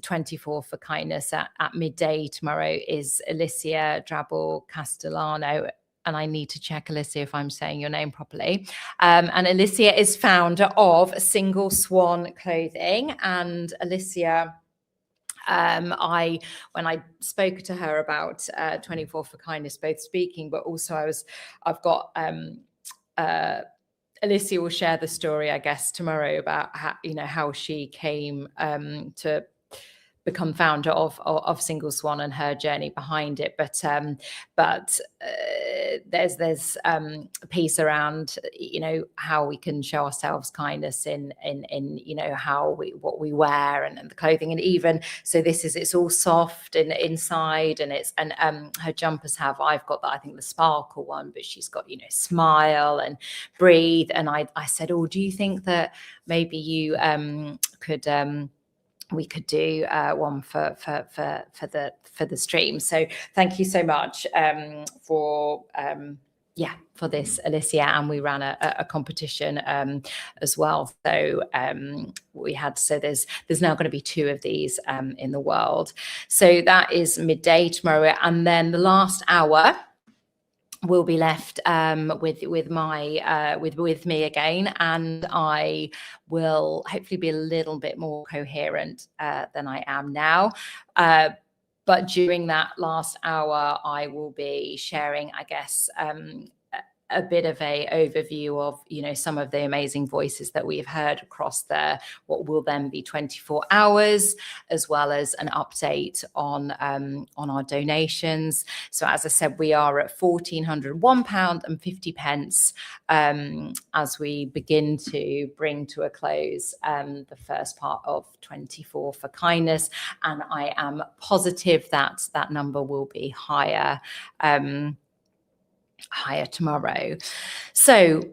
24 for Kindness at midday tomorrow is Alicia Drabble Castellano. And I need to check, Alicia, if I'm saying your name properly. And Alicia is founder of Single Swan Clothing. And Alicia, when I spoke to her about 24 for Kindness, both speaking, but also I've got Alicia will share the story, I guess, tomorrow about how she came to become founder of Single Swan and her journey behind it. But there's a piece around how we can show ourselves kindness in what we wear and the clothing, and even so it's all soft and inside, and her jumpers I've got I think the sparkle one, but she's got smile and breathe. And I said, do you think that maybe you we could do one for the stream? So thank you so much for this, Alicia. And we ran a competition as well. So there's now going to be 2 of these in the world. So that is midday tomorrow, and then the last hour will be left with me again, and I will hopefully be a little bit more coherent than I am now. But during that last hour, I will be sharing, I guess, a bit of a overview of some of the amazing voices that we've heard across what will then be 24 hours, as well as an update on our donations. So as I said, we are at £1,401.50 as we begin to bring to a close the first part of 24 for Kindness, and I am positive that that number will be higher tomorrow. So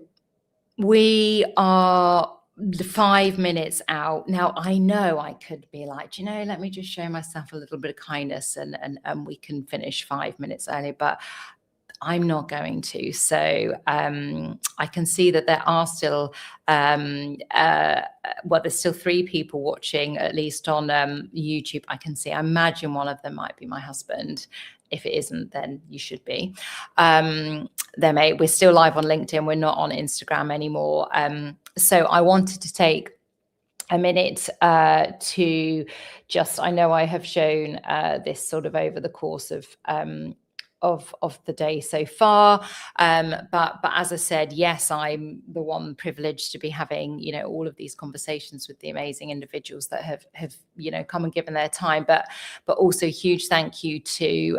we are 5 minutes out now. I know I could be like, let me just show myself a little bit of kindness and we can finish 5 minutes early, but I'm not going to. So I can see that there are still there's still 3 people watching, at least on YouTube. I can see, I imagine one of them might be my husband. If it isn't, then you should be. We're still live on LinkedIn. We're not on Instagram anymore. So I wanted to take a minute to just, I know I have shown this sort of over the course of the day so far, but as I said, yes, I'm the one privileged to be having all of these conversations with the amazing individuals that have come and given their time, but also huge thank you to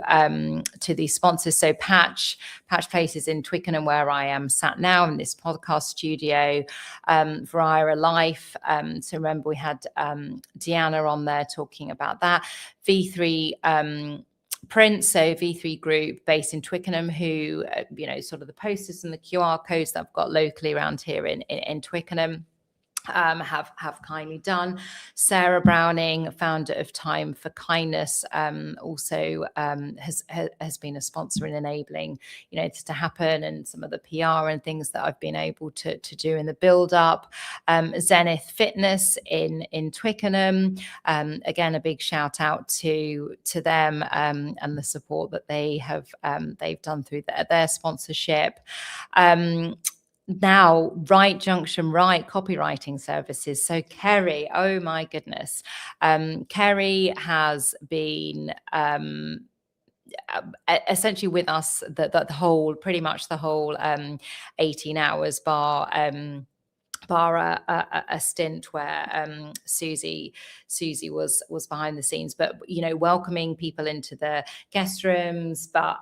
these sponsors. So Patch Places in Twickenham, where I am sat now in this podcast studio, Vira Life. So remember we had Deanna on there talking about that. V3 Print, so V3 Group based in Twickenham, who sort of the posters and the QR codes that I've got locally around here in Twickenham have kindly done. Sarah Browning, founder of Time for Kindness, also has been a sponsor in enabling this to happen, and some of the PR and things that I've been able to do in the build up. Zenith Fitness in Twickenham, again a big shout out to them and the support that they've done through their sponsorship. now Right Junction Right copywriting services. So Kerry, oh my goodness, Kerry has been essentially with us the whole, pretty much the whole 18 hours bar a stint where Susie was behind the scenes, but welcoming people into the guest rooms, but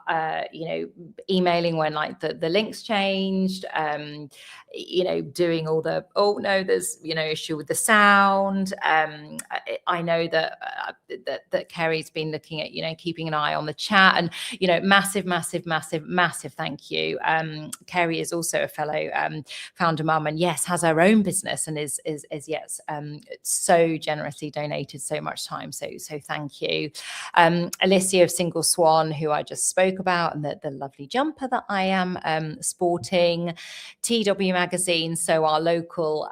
emailing when like the links changed, doing all the there's issue with the sound. I know that Kerry's been looking at keeping an eye on the chat, and massive thank you. Kerry is also a fellow founder mum, and yes, has her own business, and is yes so generously donated so much time, so thank you. Alicia of Single Swan, who I just spoke about, and the lovely jumper that I am sporting. TW Magazine, so our local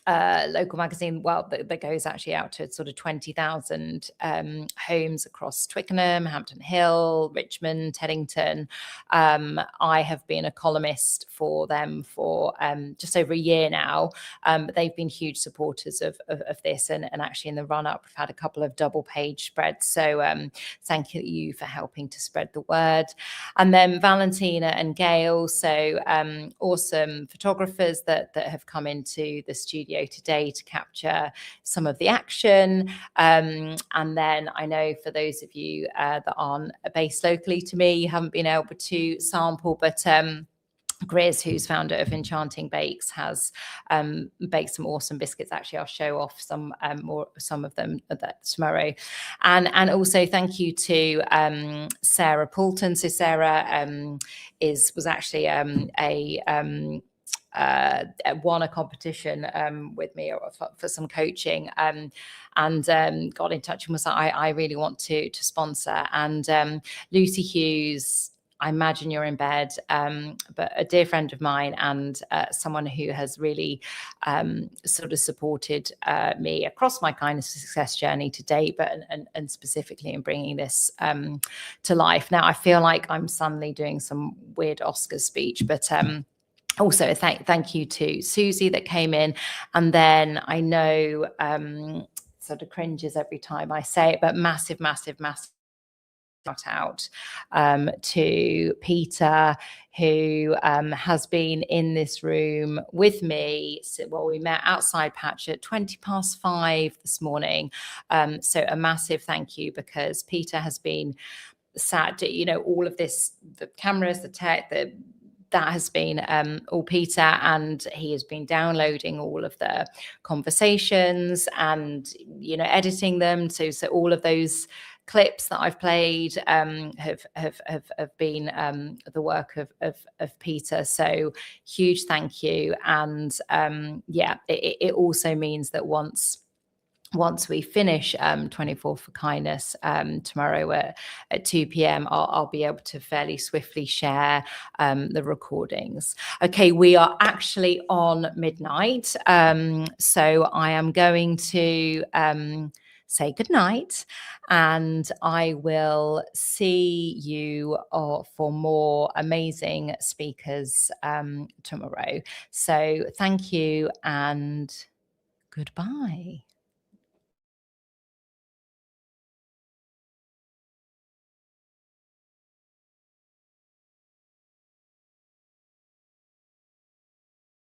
magazine, well, that goes actually out to sort of 20,000 homes across Twickenham, Hampton Hill, Richmond, Teddington. I have been a columnist for them for just over a year now. They've been huge supporters of this, and actually in the run-up we've had a couple of double page spreads, so thank you for helping to spread the word. And then Valentina and Gail, so awesome photographers that have come into the studio today to capture some of the action. And then I know for those of you that aren't based locally to me, you haven't been able to sample, but Grizz, who's founder of Enchanting Bakes, has baked some awesome biscuits. Actually, I'll show off some of them tomorrow. And also thank you to Sarah Poulton. So Sarah was actually won a competition with me for some coaching, and got in touch and was like, I really want to sponsor. And Lucy Hughes, I imagine you're in bed, but a dear friend of mine, and someone who has really sort of supported me across my kindness to success journey to date, but and specifically in bringing this to life. Now I feel like I'm suddenly doing some weird Oscar speech, but also thank you to Susie that came in. And then I know sort of cringes every time I say it, but massive shout out to Peter, who has been in this room with me. Well, we met outside Patch at 5:20 this morning. So a massive thank you, because Peter has been sat, all of this, the cameras, the tech, that has been all Peter, and he has been downloading all of the conversations and editing them. So all of those clips that I've played have been the work of Peter. So huge thank you. And it also means that once we finish 24 for Kindness tomorrow at 2 p.m, I'll be able to fairly swiftly share the recordings. Okay, we are actually on midnight. So I am going to say goodnight, and I will see you for more amazing speakers tomorrow. So thank you and goodbye.